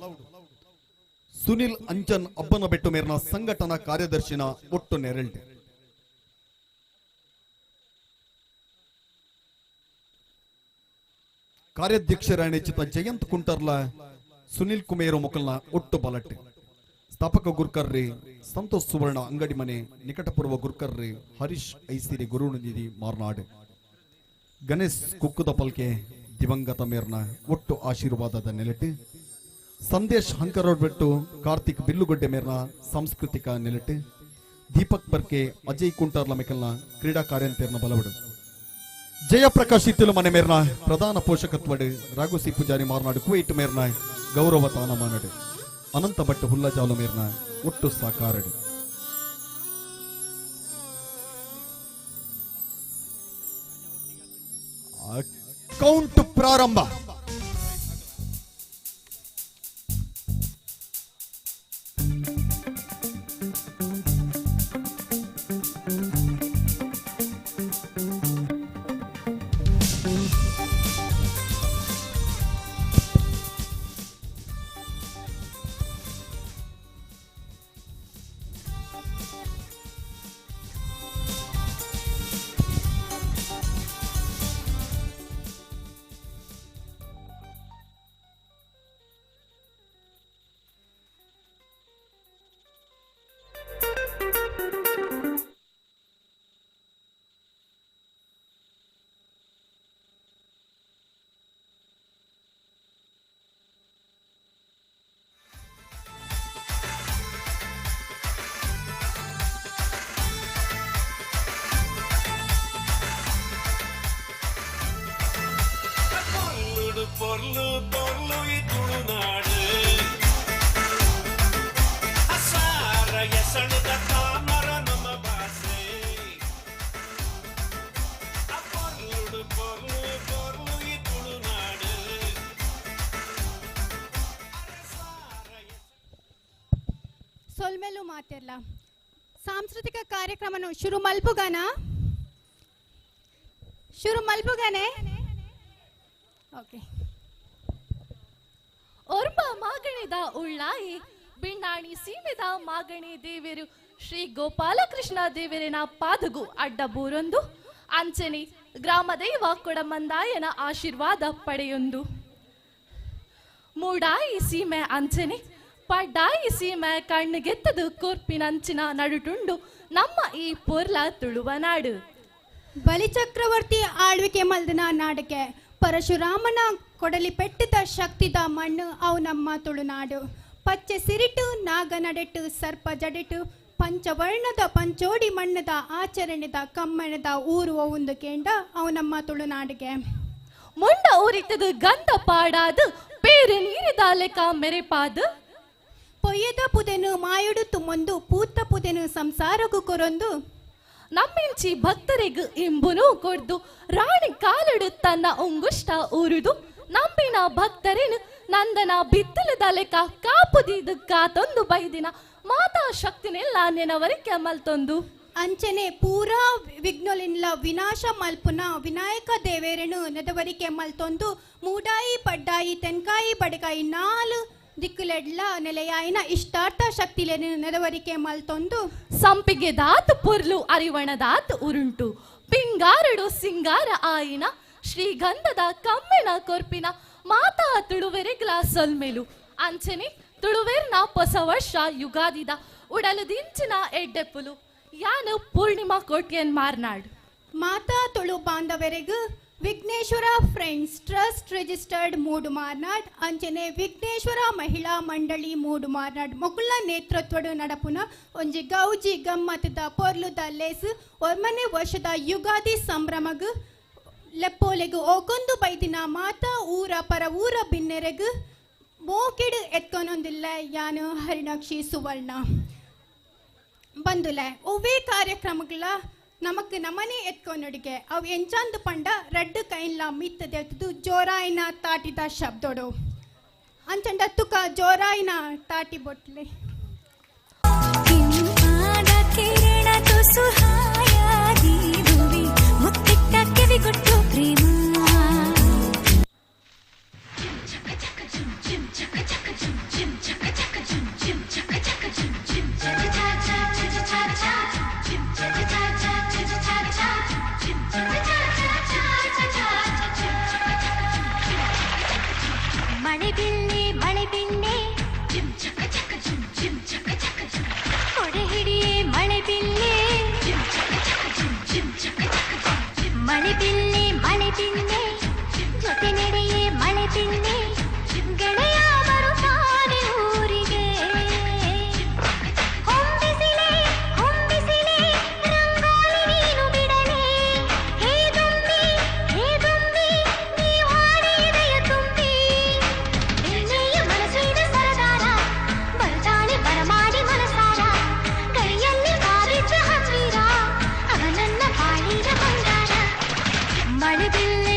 ಸುನಿಲ್ ಅಂಚನ್ ಅಬ್ಬನ ಬೆಟ್ಟು ಮೇರ್ನ ಸಂಘಟನಾ ಕಾರ್ಯದರ್ಶಿನ ಒಟ್ಟು ನೆರಳ್ಡೆ ಕಾರ್ಯಾಧ್ಯಕ್ಷರಾಣಿಚಿತ ಜಯಂತ್ ಕುಂಟರ್ಲ ಸುನಿಲ್ ಕುಮೇರು ಮುಕಲ್ನ ಒಟ್ಟು ಬಲಟ್ಟೆ ಸ್ಥಾಪಕ ಗುರ್ಕರ್ರಿ ಸಂತೋಷ್ ಸುವರ್ಣ ಅಂಗಡಿ ಮನೆ ನಿಕಟಪೂರ್ವ ಗುರ್ಕರ್ರಿ ಹರೀಶ್ ಐಸಿರಿ ಗುರುನಿಧಿ ಮಾರ್ನಾಡ್ ಗಣೇಶ್ ಕುಕ್ಕುದ ಪಲ್ಕೆ ದಿವಂಗತ ಮೇರ್ನ ಒಟ್ಟು ಆಶೀರ್ವಾದದ ನೆಲೆಟ್ಟು ಸಂದೇಶ್ ಹಂಕರೋಡ್ ಬೆಟ್ಟು ಕಾರ್ತಿಕ್ ಬಿಲ್ಲುಗೊಡ್ಡೆ ಮೇರ್ನ ಸಾಂಸ್ಕೃತಿಕ ನೆಲೆಟ್ಟು ದೀಪಕ್ ಬರ್ಕೆ ಅಜಯ್ ಕುಂಟರ್ಲ ಮೆಕಲ್ನ ಕ್ರೀಡಾ ಕಾರ್ಯಂತೇರ್ನ ಬಲವಡು ಜಯಪ್ರಕಾಶ್ ಇತ್ತಿಲು ಮನೆ ಮೇರ್ನ ಪ್ರಧಾನ ಪೋಷಕತ್ವಡು ರಾಘುಸಿ ಪೂಜಾರಿ ಮಾರ್ನಾಡು ಕುವೈಟ್ ಮೇರ್ನ ಗೌರವ ತಾನ ಮಾನಡು ಅನಂತ ಭಟ್ ಹುಲ್ಲಜಾಲು ಮೇರ್ನ ಒಟ್ಟು ಸಾಕಾರಡು ಕೌಂಟ್ ಪ್ರಾರಂಭ. Porlu, porlu, porlu itu ಸೊಲ್ಮೆಲು ಮಾತಿರಲ್ಲ. ಸಾಂಸ್ಕೃತಿಕ ಕಾರ್ಯಕ್ರಮನು ಶುರು ಮಲ್ಪುಗಾನೆ ಓಕೆ. ಒರ್ಬ ಮಾಗಣಿದ ಉಳ್ಳಾಯಿ ಬಿಣ್ಣಾಣಿ ಸೀಮೆದ ಮಾಗಣಿ ದೇವರು ಶ್ರೀ ಗೋಪಾಲಕೃಷ್ಣ ದೇವರಿನ ಪಾದಗು ಅಡ್ಡ ಬೂರೊಂದು ಅಂಚನೆ ಗ್ರಾಮ ದೈವ ಕೊಡಮಂದಾಯನ ಆಶೀರ್ವಾದ ಪಡೆಯೊಂದು. ಮೂಡಾಯಿ ಸೀಮೆ ಅಂಚನೆ ಪಡ್ಡಾಯಿ ಸೀಮೆ ಕಣ್ಣಿಗೆತ್ತದು ಕೋರ್ಪಿನಂಚಿನ ನಡುಟುಂಡು ನಮ್ಮ ಈ ಪೊರ್ಲ ತುಳುವ ನಾಡು. ಬಲಿಚಕ್ರವರ್ತಿ ಆಳ್ವಿಕೆ ಮಲ್ದಿನ ನಾಡಿಗೆ ಪರಶುರಾಮನ ಕೊಡಲಿ ಪೆಟ್ಟಿದ ಶಕ್ತಿದ ಮಣ್ಣು ಅವು ನಮ್ಮ ತುಳುನಾಡು. ಪಚ್ಚೆ ಸಿರಿಟು ನಾಗ ನಡೆಟು ಸರ್ಪ ಜಡಿಟು ಪಂಚವರ್ಣದ ಪಂಚೋಡಿ ಮಣ್ಣದ ಆಚರಣೆದ ಕಮ್ಮಣದ ಊರು ಒಂದು ಕೇಂಡ ಅವು ನಮ್ಮ ತುಳುನಾಡಿಗೆ. ಮುಂಡ ಊರಿತದು ಗಂಧ ಪಾಡಾದು ಪೇರು ನೀರಿದ ಲೆಕ್ಕ ಮೆರೆಪಾದು ಪೊಯ್ಯದ ಪುದೆನು ಮಾಯುಡು ತುಮ್ಮೊಂದು ಪೂತ ಪುದೆನು ಸಂಸಾರಗೂ ಕೊರೊಂದು ನಮ್ಮಿಂಚಿ ಭಕ್ತರಿಗೂ ಇಂಬುನು ಕೊಡ್ದು ರಾಣಿ ಕಾಲುಡು ತನ್ನ ಉಂಗುಷ್ಟ ಊರುದು ನಂಬಿನ ಭಕ್ತರೇನು ನಂದನ ಬಿತ್ತಲದ ಲೆಕ್ಕ ಕಾಪುದಿದು ಕಾತೊಂದು ಬೈದಿನ ಮಾತಾ ಶಕ್ತಿನೆಲ್ಲ ನೆನವರಿಕೆ ಮಲ್ತೊಂದು ಅಂಚನೆ ಪೂರಾ ವಿಘ್ನಲಿನ್ಲ ವಿನಾಶ ಮಲ್ಪುನ ವಿನಾಯಕ ದೇವೇರನು ನೆದವರಿಕೆ ಮಲ್ತೊಂದು ಮೂಡಾಯಿ ಪಡ್ಡಾಯಿ ತೆನ್ಕಾಯಿ ಬಡಕಾಯಿ ನಾಲು ದಿಕ್ಕುಲೆಡ್ಲ ನೆಲೆಯಾಯಿನ ಇಷ್ಟಾರ್ಥ ಶಕ್ತಿಲೇನು ನೆದವರಿಕೆ ಮಲ್ತೊಂದು ಸಂಪಿಗೆ ದಾತು ಪುರ್ಲು ಅರಿವಣದಾತು ಉರುಂಟು ಪಿಂಗಾರಡು ಸಿಂಗಾರ ಆಯಿನ ಶ್ರೀಗಂಧದ ಕಮ್ಮಿನ ಕೊರ್ಪಿನ ಮಾತಾ ತುಳುವೆರೆಗ್ಲ ಸೊಲ್ಮೆಲು ಅಂಚನೆ ತುಳುವೆರ್ನ ಹೊಸ ವರ್ಷ ಯುಗಾದಿದ ಉಡಲು ದಿಂಚಿನ ಎಡ್ಡೆಪ್ಪುಲು ಯಾನು ಪೂರ್ಣಿಮಾ ಕೋಟ್ಯನ್ ಮಾರ್ನಾಡ್. ಮಾತಾ ತುಳು ಬಾಂಧವರೆಗೂ Vighneshwara friends trust registered Moodu Marnad ಅಂಚನೆ ವಿಘ್ನೇಶ್ವರ ಮಹಿಳಾ ಮಂಡಳಿ ಮೂಡು ಮಾರ್ನಾಡ್ ಮೊಗುಳ ನೇತೃತ್ವಡು ನಡಪುನ ಒಂಜಿ ಗೌಜಿ ಗಮ್ಮತ್ತದ ಪೊರ್ಲುದ ಲೇಸು ಒರ್ಮನೆ ವರ್ಷದ ಯುಗಾದಿ ಸಂಭ್ರಮಗು ಲೆಪ್ಪೋಲೆಗು ಒಗೊಂದು ಬೈದಿನ ಮಾತಾ ಊರ ಪರ ಊರ ಬಿನ್ನೆರೆಗು ಮೋಕೆಡು ಎತ್ಕೊನೊಂದಿಲ್ಲ ಯಾನು ಹರಿಣಾಕ್ಷಿ ಸುವರ್ಣ ಬಂದುಲೆ ಒವ್ವೇ ಕಾರ್ಯಕ್ರಮಗಳ ನಮಕ್ ನಮನೆ ಎತ್ಕೊಂಡೊಡಿಗೆ ಅವು ಎಂಚಂದ ಪಂಡ ರಡ್ಡು ಕೈನ್ಲ ಮಿತ್ತದೆದ್ದು ಜೋರಾಯಿನ ತಾಟಿದ ಶಬ್ದೋಡು ಅಂಚಂಡ ತುಕ ಜೋರಾಯಿನ ತಾಟಿ ಬೊಟ್ಲೆ ಮಳೆ ಬಿನ್ನೆ ಕೊಡೆ ಹಿಡಿಯೇ ಮಳೆ ಬಿನ್ನೆ ಜೊತೆ ನಡೆಯೇ ಮಳೆ ಬಿನ್ನೆ ಗೆಳೆಯ ಬರುತ್ತಾನೆ ಊರಿಗೆ ಹೊಂಬಿಸಿಲೆ ರಂಗೋಲಿ ನೀನು ಬಿಡಲೇ ಹೇ ದುಂಬಿ ನೀ ಹಾಡಿ ಇದೆಯ ತುಂಬಿ ಎಣ್ಣೆಯ ಮನಸ್ಸಿನ ಸರದಾರ ಬರ್ತಾನೆ ಬರಮಾಡಿ ಮನಸಾರ ಕೈಯಲ್ಲಿ ಕಾರಿದ್ದ ಹಂಬೀರ ಅವ ನನ್ನ ಬಾಳಿನ ಬಂಗಾರ ಮಳೆ ಬಿಲ್ಲೆ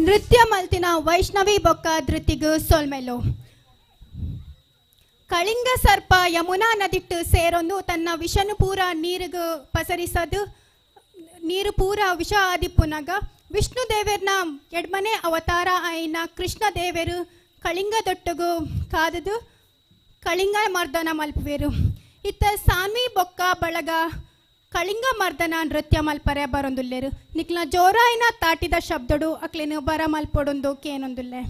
ನೃತ್ಯ ಮಲ್ತಿನ ವೈಷ್ಣವಿ ಬೊಕ್ಕ ಧೃತಿಗು ಸೊಲ್ಮೆಲು ಕಳಿಂಗ ಸರ್ಪ ಯಮುನಾ ನದಿಟ್ಟು ಸೇರೊಂದು ತನ್ನ ವಿಷನು ಪೂರ ನೀರಿಗು ಪಸರಿಸದು ನೀರು ಪೂರ ವಿಷ ಆದಿಪ್ಪುನಗ ವಿಷ್ಣು ದೇವರ್ನ ಎಡ್ಮನೆ ಅವತಾರ ಆಯ್ನ ಕೃಷ್ಣ ದೇವರು ಕಳಿಂಗದೊಟ್ಟುಗು ಕಾದದು ಕಳಿಂಗ ಮರ್ದನ ಮಲ್ಪುವೆರು ಇತ್ತ ಸಾನ್ವಿ ಬೊಕ್ಕ ಬಳಗ ಕಳಿಂಗ ಮರ್ದನ ನೃತ್ಯ ಮಲ್ಪರೆ ಬರೊಂದುಲ್ಲೆರು ನಿಕ್ಲ ಜೋರಾಯಿನ ತಾಟಿದ ಶಬ್ದಡು ಅಕ್ಲೇನು ಬರ ಮಲ್ಪೊಡೊಂದು ಕೇನೊಂದುಲ್ಲೆ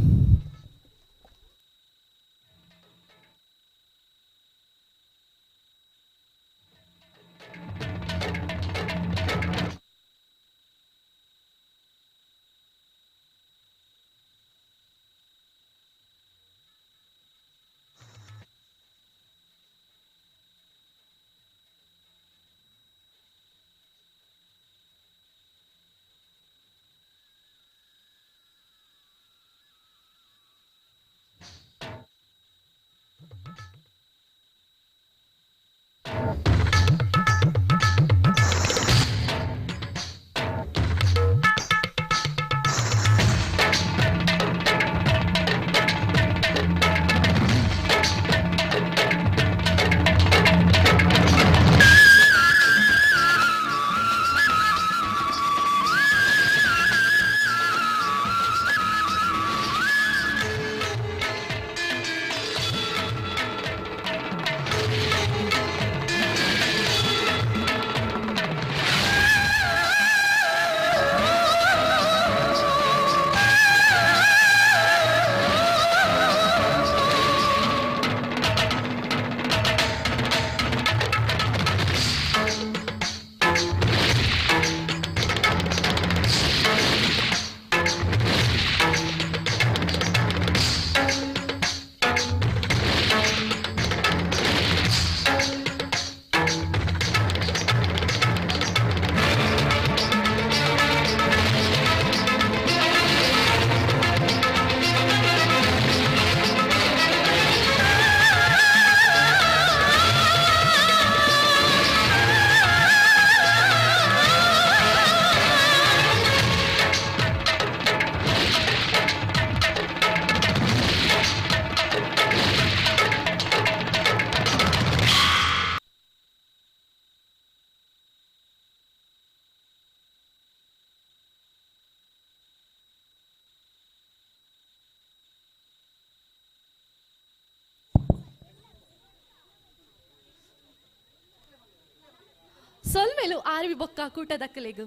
ಸೊಲ್ಮೆಲು ಆರ್ವಿ ಬೊಕ್ಕ ಕೂಟದಕ್ಕಲೆಗು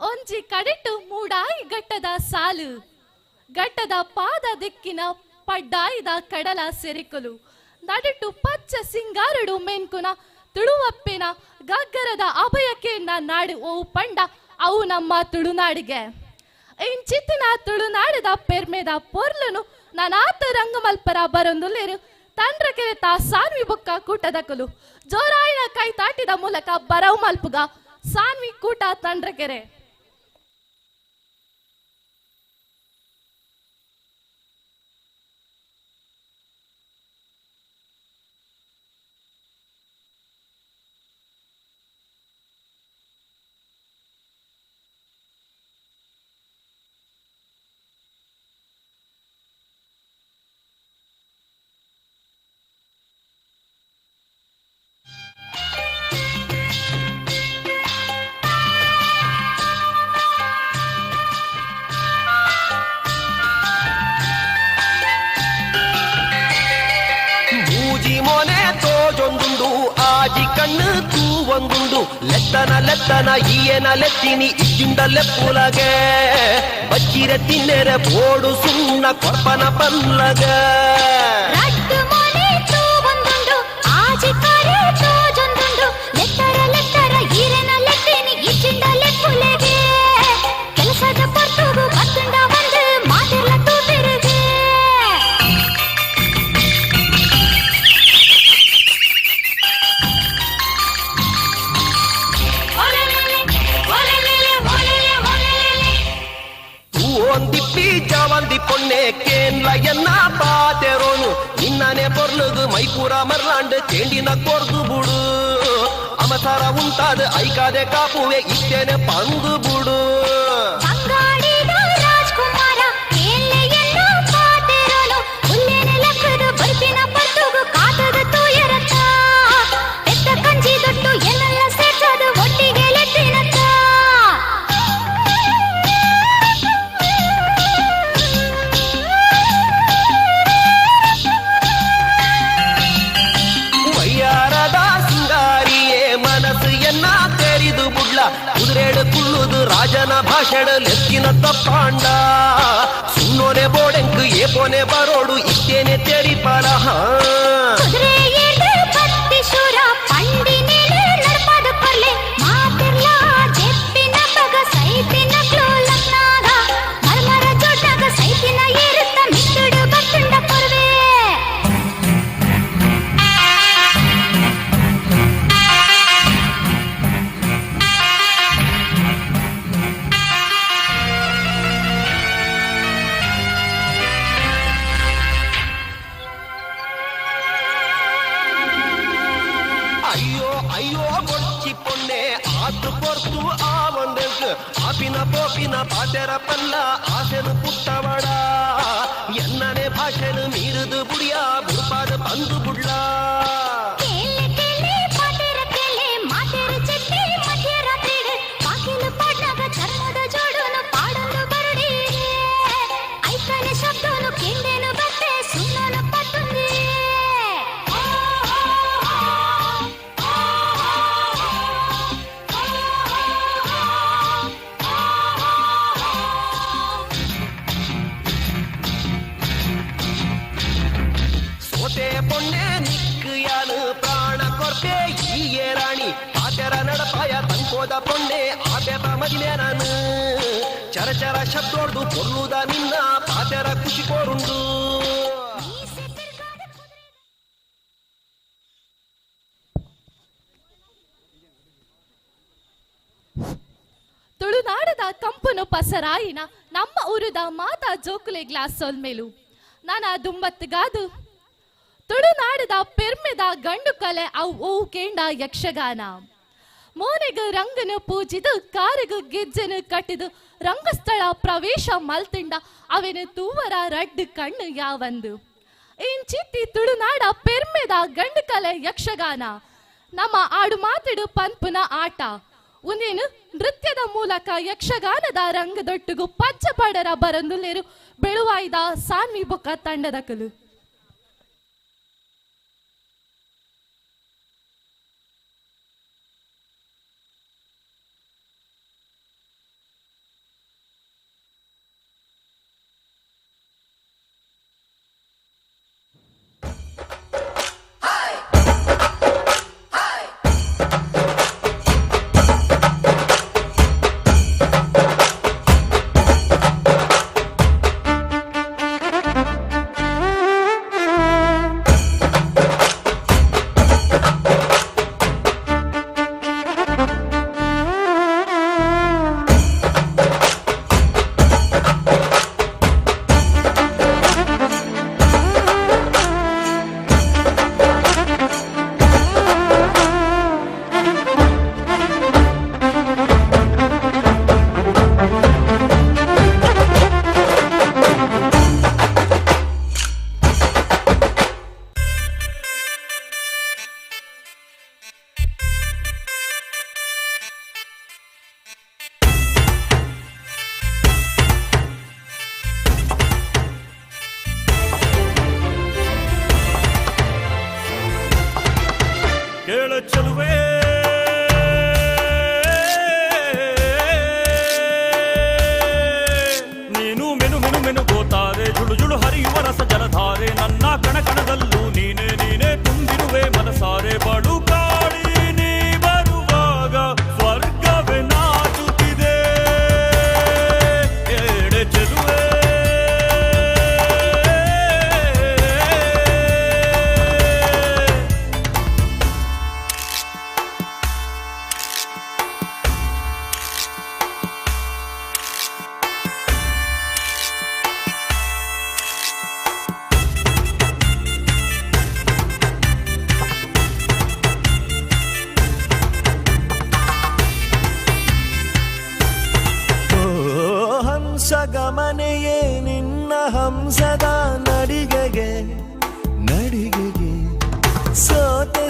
ಒಂಜಿ ಕಡೆಟ್ಟು ಮೂಡಾಯಿ ಗಟ್ಟದ ಸಾಲು ಗಟ್ಟದ ಪಾದ ದಿಕ್ಕಿನ ಪಡ್ಡಾಯಿದ ಕಡಲ ಸೆರಿಕಲು ನಡಿಟ್ಟು ಪಚ್ಚ ಸಿಂಗಾರಡು ಮೆನ್ಕುನ ತುಳುವಪ್ಪಿನ ಗಗ್ಗರದ ಅಭಯಕ್ಕೆ ನಾಡು ಓ ಪಂಡ ಅವು ನಮ್ಮ ತುಳುನಾಡಿಗೆ ಇಂಚಿತ್ತಿನ ತುಳುನಾಡಿದ ಪೆರ್ಮೆದ ಪೊರ್ಲನು ನಾನಾತ ರಂಗಮಲ್ಪರ ಬರೊಂದುಲ್ಲೇರು ತಂಡ್ರಕೆರೆ ತಾ ಸಾನ್ವಿ ಬೊಕ್ಕ ಕೂಟದಕಲು ಜೋರಾಯಿನ ಕೈ ತಾಟಿದ ಮೂಲಕ ಬರವು ಮಲ್ಪುಗ ಸಾನ್ವಿ ಕೂಟ ತಂಡ್ರಕೆರೆ ఆజి కన్ను తూవందుండు లెత్తన ఈయన లెత్తిని ఇచ్చిండ లెప్పులగే బచ్చిర తిన్నెర బోడు సున్న కొర్పన పల్లగా பொண்ணே கேன்ல என்ன பாத்தேரோನು ನಿನ್ನನೆ பொருளுகு மைபூர மர்லாண்டு தேண்டின கொர்ದು புடு ಅಮಸಾರ ಉಂಟಾದ ಐಕಾದೆ ಕಾಪುವೆ ಇಷ್ಟೇನೆ ಪಂದು ಬುಡು ಕುದುರೆಡು ಕುಳ್ಳುದು ರಾಜನ ಭಾಷಣ ಲೆಕ್ಕಿನ ತಪ್ಪಾಂಡ ಸುನ್ನೋನೆ ಬೋಡೆಂಕು ಏಪೋನೆ ಬರೋಡು ಇಷ್ಟೇನೆ ತೆರಿಪಾಲ ಅಯ್ಯೋ ಕೊಚ್ಚಿ ಪೊನ್ನೆ ಆತು ಪೊರ್ತು ಆ ಒಂದೆಂಕು ಆಪಿನ ಪೋಪಿನ ಪಾತೆರ ಪಲ್ಲ ಆಸೆನು ಪುಟ್ಟವಡ ಎನ್ನನೆ ಭಾಷೆನು ಮೀರುದು ಬುಡಿಯ ಬುರ್ಪಾದ ಬಂದು ಬುಡ್ಲ பொண்ணே நிக்குயானு பிராண கொர்பே ஈயே ராணಿ ಪಾತೆರ ನಡಪಾಯ ತಂಕೋದ ಪೊಣ್ಣೆ ಆಪೆಪ ಮದಿನೆ ನಾನು ಚರಚರ ಶಬ್ದೋಡ್ದು ಪೊರ್ಲುದ ನಿನ್ನ ಪಾತೆರ ಖುಷಿ ಕೋರುಂಡು ತುಳುನಾಡದ ಕಂಪನು ಪಸರಾಯಿನ ನಮ್ಮ ಊರದ ಮಾತಾ ಜೋಕುಲೆ ಗ್ಲಾಸ್ ಸೊಲ್ಮೇಲು ನಾನ ದುಂಬತ್ತಗಾದು ತುಳುನಾಡದ ಪೆರ್ಮೆದ ಗಂಡು ಕಲೆ ಅವು ಕೇಂಡ ಯಕ್ಷಗಾನ ಮೋನೆಗ ರಂಗನು ಪೂಜಿದು ಕಾರಿಗು ಗೆಜ್ಜೆನು ಕಟ್ಟಿದು ರಂಗಸ್ಥಳ ಪ್ರವೇಶ ಮಲ್ತಿಂಡ ಅವೆನು ತೂವರ ರಡ್ಡು ಕಣ್ಣು ಯಾವಂದು ಇಂಚಿತ್ತಿ ತುಳುನಾಡ ಪೆರ್ಮೆದ ಗಂಡು ಕಲೆ ಯಕ್ಷಗಾನ ನಮ್ಮ ಆಡು ಮಾತಿಡು ಪಂಪುನ ಆಟ ಒಂದೇನು ನೃತ್ಯದ ಮೂಲಕ ಯಕ್ಷಗಾನದ ರಂಗದೊಟ್ಟಿಗೂ ಪಚ್ಚಪಡರ ಬರಂದುಲೇರು ಬೆಳುವಾಯ್ದ ಸಾನ್ವಿ ಬೊಕ್ಕ ತಂಡದ ಕಲು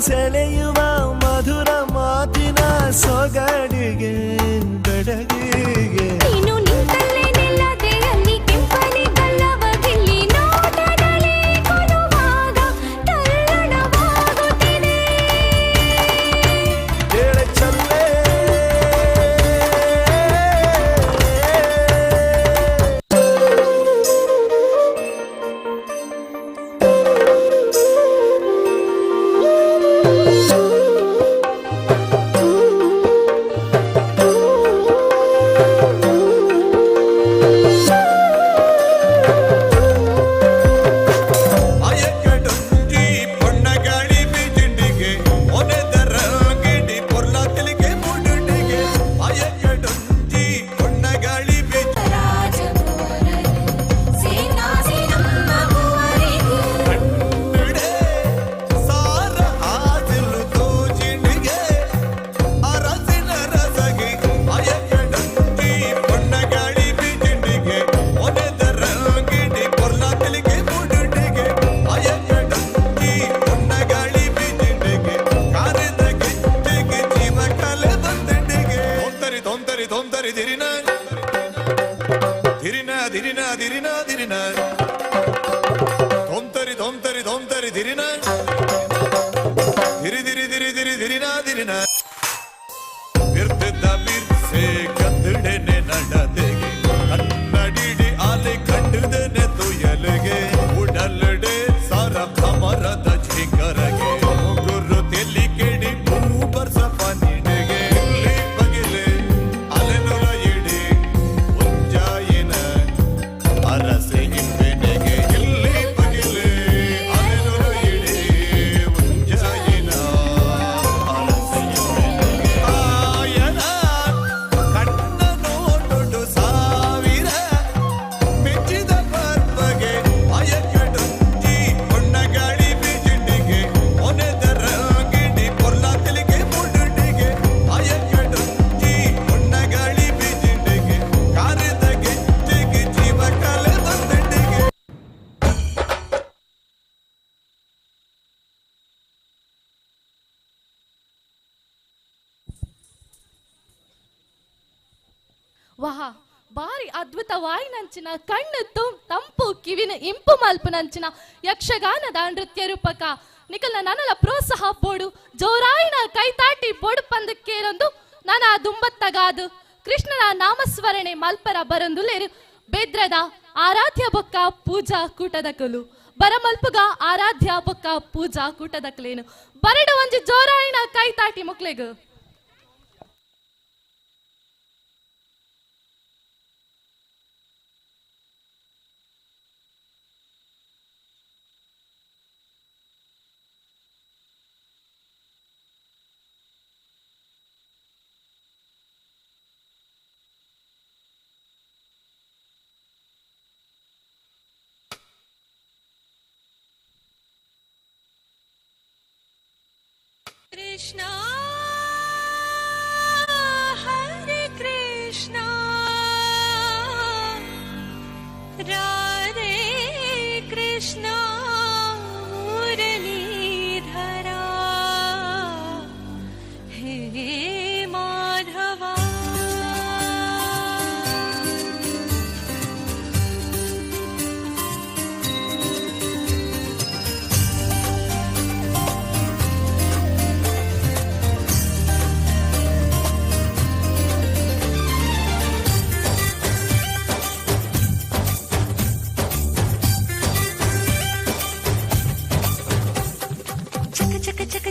ಸೆಳೆಯುವ ಮಧುರ ಮಾತಿನ ಸೊಗಡಿಗೆ ಬೆಡಗಿಗೆ ನೀನು ನಿಂತಲ್ಲೇ ನಿಲ್ಲದೆ ಅಲ್ಲಿ ಕೆಂಪನೆ ಗಲ್ಲವಗಿಲ್ಲಿ ನೋಟದಲ್ಲಿ ಕೊಡುವಾಗ ತಲ್ಲಣವಾಗುತ್ತಿದೆ ಹೇಳೆ ಚಲ್ಲೇ ವಾಹ ಬಾರಿ ಅದ್ಭುತವಾಯಿನಂಚಿನ ಕಣ್ಣು ತಂಪು ಕಿವಿನ ಇಂಪು ಮಲ್ಪುನಂಚಿನ ಯಕ್ಷಗಾನದ ನೃತ್ಯ ರೂಪಕ ನಿಖಲ್ನ ನನ್ನಲ ಪ್ರೋತ್ಸಾಹ ಬೋಡು ಜೋರಾಯಿನ ಕೈತಾಟಿ ಬೋಡು ಪಂದಕ್ಕೇರೊಂದು ನನ್ನ ದುಂಬತ್ತಗಾದು ಕೃಷ್ಣನ ನಾಮಸ್ಮರಣೆ ಮಲ್ಪರ ಬರೊಂದುಲೇರು ಬೆದ್ರದ ಆರಾಧ್ಯ ಬೊಕ್ಕ ಪೂಜಾ ಕೂಟದಕಲು ಬರಮಲ್ಪುಗ ಆರಾಧ್ಯ ಬೊಕ್ಕ ಪೂಜಾ ಕೂಟದಕಲೇನು ಬರಡು ಒಂಜಿ ಜೋರಾಯಿನ ಕೈತಾಟಿ ಮುಕ್ಲೆಗು Krishna Hare Krishna Radhe Krishna Muralidhara He Madhava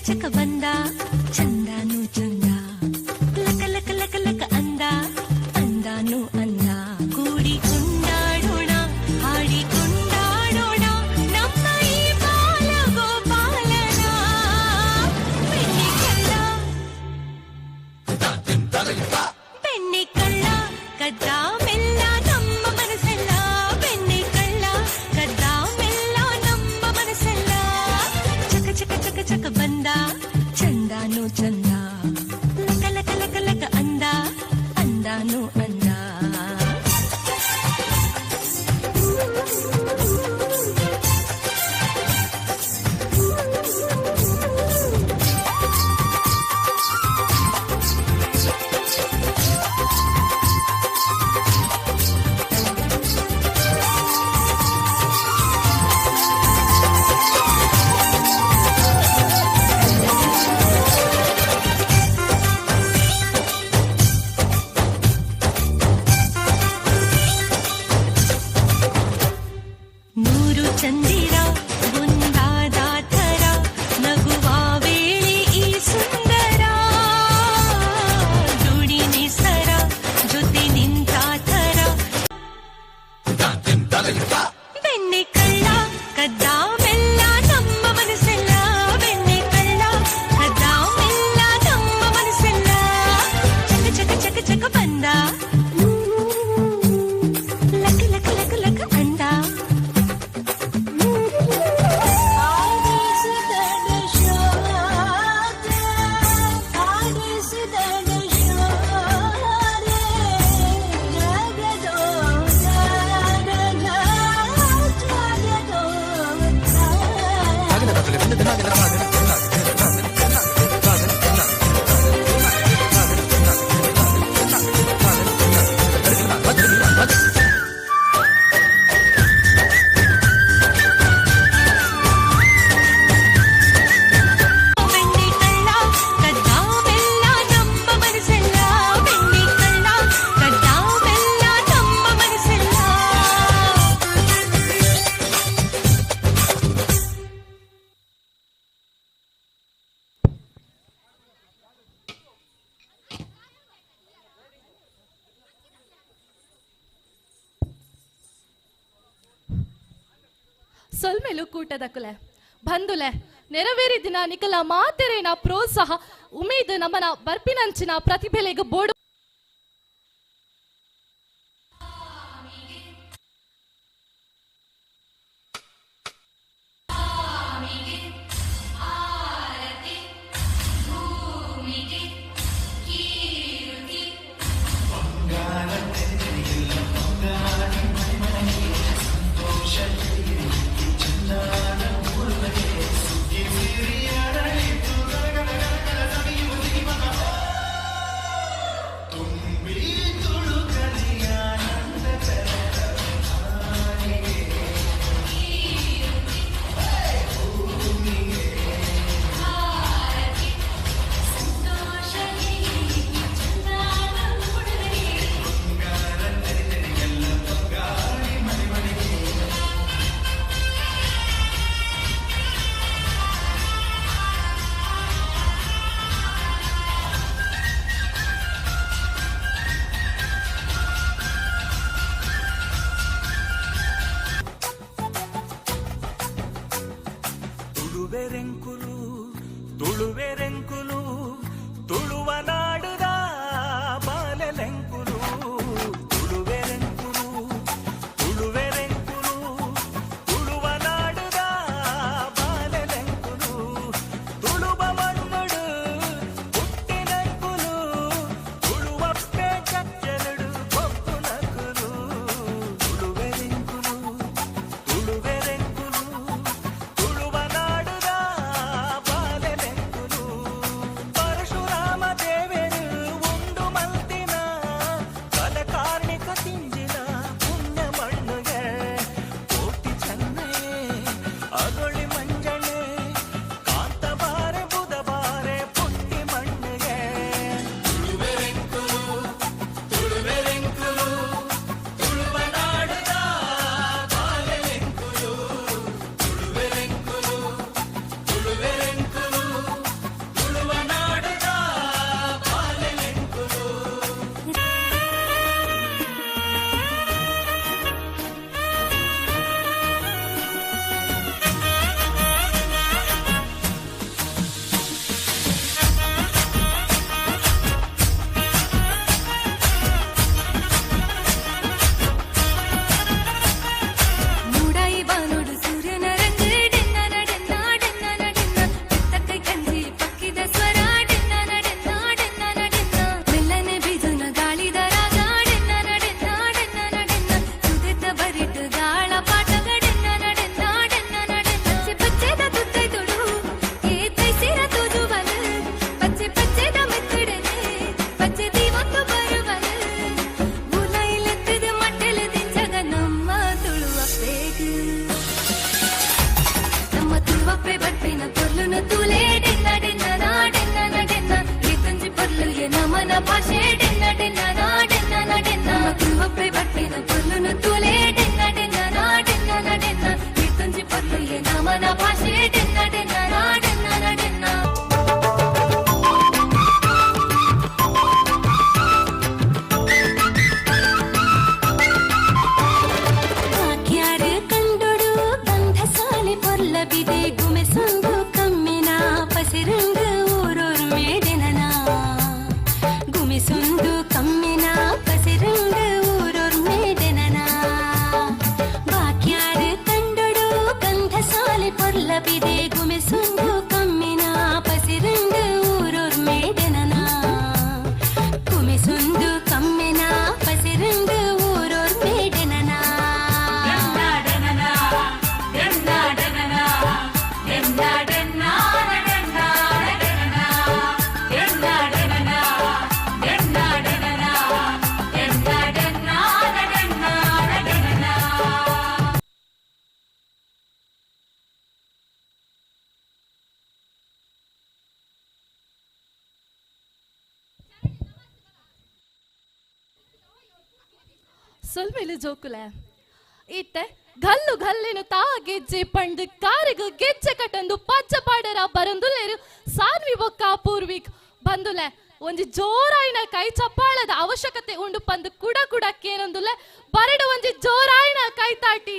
ಚಕ ಬಂದ ಚಂದಾನು ಚಂದ ಲಕ ಲಕ ಲಕ ಲಕ ಅಂದ ಅಂದಾನು ಅಂದ ಕೂಡಿ ಕೊಂಡಾಡೋಣ ಹಾಡಿ ಕೊಂಡಾಡೋಣ ನಮ್ಮ ಈ ಬಾಲ ಗೋಪಾಲನ ಬೆಣ್ಣೆ ಕಳ್ಳ ಕದ್ದ ಮೆಲ್ಲ ನಮ್ಮ ಮನಸ್ಸೆಲ್ಲ ಬೆಣ್ಣೆ ಕಳ್ಳ ಕದ್ದ ಮೆಲ್ಲ ನಮ್ಮ ಮನಸ್ಸೆಲ್ಲ ಚಕ ಚಕ ಚಕ ಚಕ ಬಂದ ಚಂದಾನು ಚಂದ ಲಕ ಲಕ ಲಕ ಲಕ ಅಂದ ಅಂದಾನು ಅಂದ ಸೊಲ್ಮೆಲು ಕೂಟದ ಕುಲೆ ಬಂದುಲೆ ನೆರವೇರಿದಿನ ನಿಕಲ ಮಾತೆರೇನ ಪ್ರೋತ್ಸಾಹ ಉಮೇದು ನಮ್ಮನ ಬರ್ಪಿನಂಚಿನ ಪ್ರತಿಭೆಲೆಗೆ ಬೋಡು ತುಳುವೆರೆಂಕುಲು ತುಳುವ ನಾಡುದ ಬಾಲೆಲೆಂಕುಲು ತುಳುವೆರೆಂಕುಲು ತುಳುವೆರೆಂಕುಲು ತುಳುವ ನಾಡುದ ಬಾಲೆಲೆಂಕುಲು ತುಳುವ ಮಣ್ಣುಡು ಹುಟ್ಟಿನಂಕುಲು ತುಳುವಪ್ಪೆ ಚಚ್ಚಲುಡು ಕೊಪ್ಪುನಕುಲು ತುಳುವೆರೆಂಕುಲು ತುಳುವೆರೆಂಕುಲು ತುಳುವ ನಾಡುದ ಬಾಲೆಲೆಂಕುಲು ಪರಶುರಾಮ ದೇವರು ಉಂಡು ಮಲ್ತಿನ ಕಲಕಾರ್ಣಿಕ ತಿಂಜಿನ ಪುಣ್ಯ ಮಣ್ಣುಗೆ ಕೋಟಿ ಚೆನ್ನೆ ಅಗೊಳಿ ಮಂಜಣ್ಣೆ ಕಾಂತಬಾರೆ ಬುಧಬಾರೆ ಪುಟ್ಟಿ ಮಣ್ಣುಗೆ ತುಳುವೆರೆಂಕುಲು ತುಳುವೆರೆಂಕುಲು ತುಳುವ ನಾಡುದ ಬಾಲೆಲೆಂಕುಲು ತುಳುವೆರೆಂಕುಲು ತುಳುವೆರೆಂಕುಲು ತುಳುವ ನಾಡುದ ಬಾಲೆಲೆಂಕುಲು ಮೂಡಾಯಿ ಬಾನುಡು ಸೂರ್ಯನ ರಂಗು ಡೆನ್ನನ ಡೆನ್ನ ಡೆನ್ನನ ಡೆನ್ನ ಬೆತ್ತಕ್ಕೈ ಕಂಜಿ ಪಕ್ಕಿದ ಸ್ವರ ಡೆನ್ನನ ಡೆನ್ನ ಡೆನ್ನನ ಡೆನ್ನ ಮೆಲ್ಲನೆ ಬೀಜುನ ಗಾಳಿದ ರಾಗ ಡೆನ್ನನ ಡೆನ್ನ ಡೆನ್ನನ ಡೆನ್ನ ಸುದೆತ್ತ ಬರಿಟ್ಟು ಗಾಳ ಪಾಠಗ ಡೆನ್ನನ ಡೆನ್ನ ಡೆನ್ನನ ಡೆನ್ನ ಪಚ್ಚೆದ ತುತ್ತೈ ತೊಡು ಏತೈ ಸಿರ ತೋಜುವಲು ಪಚ್ಚೆ ಪಚ್ಚೆದ ಮೆತ್ತುಡನೆ ಪಚ್ಚೆ ದೀವತ್ತು ಬರುವಲು ಬುಲೈಲೆತ್ತದ ಮಟ್ಟೆಲೆ ದಿಂಜಗ ನಮ್ಮ ತುಳುವ ಪೇಗು ನಮ್ಮ ತುಳುವಪ್ಪೆ ಬರ್ಪಿನ ಪೊರ್ಲುನ ತೂಲೆ ಡೆನ್ನ ಡೆನ್ನ ಡೆನ್ನ ಡೆನ್ನ ಏತಂಜಿ ಪೊರ್ಲುಗೆ ನಮನ ಭಾಷೆ ಡೆನ್ನ ಡೆನ್ನ ಡೆನ್ನ ಡೆನ್ನ ನಮ್ಮ ತುಳುವಪ್ಪೆ ಬರ್ಪಿನ ಪೊರ್ಲುನ ತೂಲೆ ಡೆನ್ನ ಡೆನ್ನ ಡೆನ್ನ ಏತಂಜಿ ಪೊರ್ಲುಗೆ ನಮನ ಭಾಷೆ ಡೆನ್ನ ಡೆನ್ನ ಡೆನ್ನ ಆಕ್ಯಾರು ಕಂಡೊಡು ಗಂಧ ಸಾಲೆ ಪೊರ್ಲಬಿದೆ ಗುಮೆಸೊಂದು ಕಮ್ಮಿನ ಪಸಿರಂಗ ಊರೋರ್ ಮೇಡೆನನ ಗುಮೆಸೊಂದು ಕಮ್ಮಿನ ಪಸಿರಂಗ ಊರೋರ್ ಮೇಡೆನನ ಬಾಕ್ಯಾರು ಕಂಡೊಡು ಗಂಧ ಸಾಲೆ ಪೊರ್ಲಬಿದೆ ಗುಮೆಸೊಂದು ಕಮ್ಮಿನ ಪಸಿರಂಗ ಊರೋರ್ ಮೇಡೆನನ ಗುಮೆಸೊಂದು ಕಮ್ಮಿನ ಪಸಿರಂಗ ಊರೋರ್ ಮೇಡೆನನ ಸೊಲ್ಮೆಲು ಜೋಕುಲೆ ಇತ್ತೆ ಗಲ್ಲು ಗಲ್ಲಿನು ತಾ ಗೆಜ್ಜೆ ಪಂಡು ಕಾರಿಗು ಗೆಜ್ಜೆ ಕಟ್ಟಂದು ಪಚ್ಚ ಪಾಡರ ಬರಂದುಲೇರು ಸಾನ್ವಿ ಬೊಕ್ಕ ಪೂರ್ವಿಕ್ ಬಂದುಲೆ ಒಂಜಿ ಜೋರಾಯಿನ ಕೈ ಚಪ್ಪಾಳದ ಅವಶ್ಯಕತೆ ಉಂಡು ಪಂದು ಕುಡಕೇನೊಂದುಲೆ ಬರಡು ಒಂಜಿ ಜೋರಾಯಿನ ಕೈ ತಾಟಿ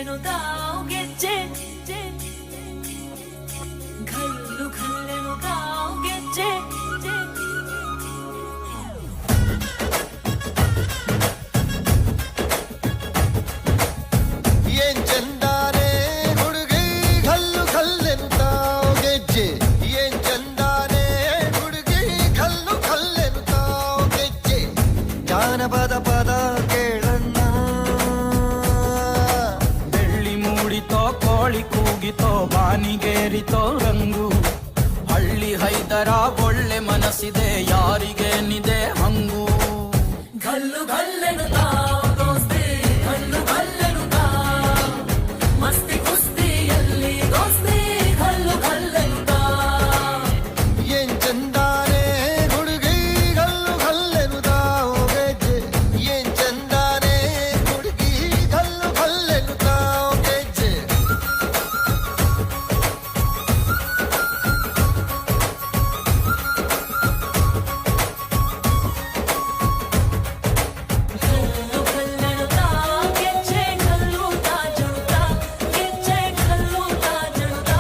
ಘಲ್ಲೆನುತಾವ್ ಗೆಜ್ಜೆ ಘಲ್ಲು ಘಲ್ಲೆನುತಾವ್ ಗೆಜ್ಜೆ ಏನ್ ಚಂದಾನೆ ಹುಡುಗಿ ಕಲ್ಲು ಕಲ್ಲೆಂತಾವ್ ಗೆಜ್ಜೆ ಏನ್ ಚಂದಾನೆ ಹುಡುಗಿ ಕಲ್ಲು ಕಲ್ಲೆಂತಾವ್ ಗೆಜ್ಜೆ ಜಾನಪದ ಪದ ಕೇಳಣ್ಣ ಬೆಳ್ಳಿ ಮೂಡಿತೋ ಕೋಳಿ ಕೂಗಿತೋ ಬಾನಿಗೇರಿತೋ ರಂಗು ಹಳ್ಳಿ ಹೈದರ ಒಳ್ಳೆ ಮನಸ್ಸಿದೆ ಯಾರಿಗೇನಿದೆ ಹಂಗು ಘಲ್ಲು ಘಲ್ಲೆನುತಾವ್ ದೋಸ್ತಿ ಘಲ್ಲು ಘಲ್ಲೆನುತಾವ್ ಮಸ್ತಿ ಕುಸ್ತಿಯಲ್ಲಿ ದೋಸ್ತಿ ಘಲ್ಲು ಘಲ್ಲೆನುತಾವ್ ಏನ್ ಚಂದಾನೆ ಹುಡುಗಿ ಕಲ್ಲು ಕಲ್ಲೆಂತಾವ್ ಗೆಜ್ಜೆ ಏನ್ ಚಂದಾನೆ ಹುಡುಗಿ ಕಲ್ಲು ಕಲ್ಲೆಂತಾವ್ ಗೆಜ್ಜೆ ಘಲ್ಲು ಘಲ್ಲೆನುತಾವ್ ಗೆಜ್ಜೆ ಘಲ್ಲುತಾ ಜುಣುತಾ ಗೆಜ್ಜೆ ಘಲ್ಲುತಾ ಜುಣುತಾ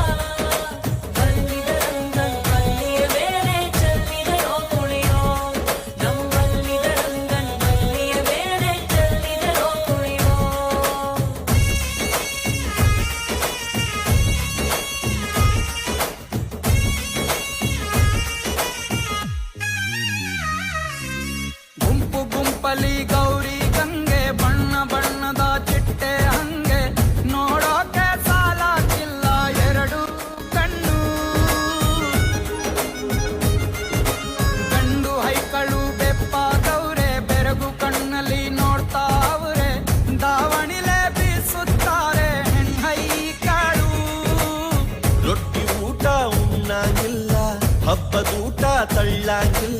ಕಲ್ಲಿದ ರಂಗನ್ ಕಲ್ಲಿಯ ಮೇಲೆ ಚೆಲ್ಲಿದರೋ ಕುಣಿಯೋ ನಮ್ಮಲ್ಲಿದ ರಂಗನ್ ಕಲ್ಲಿಯ ಮೇಲೆ ಚೆಲ್ಲಿದರೋ ಕುಣಿಯೋ ಗುಂಪು ಗುಂಪಲಿ ಗೌರಿ ಗಂಗೆ ಬಣ್ಣ ಬಣ್ಣದ ಚಿಟ್ಟೆ ಹಂಗೆ ನೋಡೋಕೆ ಸಾಲಾಗಿಲ್ಲ ಎರಡು ಕಣ್ಣು ಗಂಡು ಹೈಕಳು ಬೆಪ್ಪಾದವ್ರೆ ಬೆರಗು ಕಣ್ಣಲ್ಲಿ ನೋಡ್ತಾ ಅವ್ರೆ ದಾವಣಿಲೆ ಬೀಸುತ್ತಾರೆ ಹೆಣ್ಣೈಕಳು ರೊಟ್ಟಿ ಊಟ ಉಣ್ಣಂಗಿಲ್ಲ ಹಬ್ಬದೂಟ ತಳ್ಳಂಗಿಲ್ಲ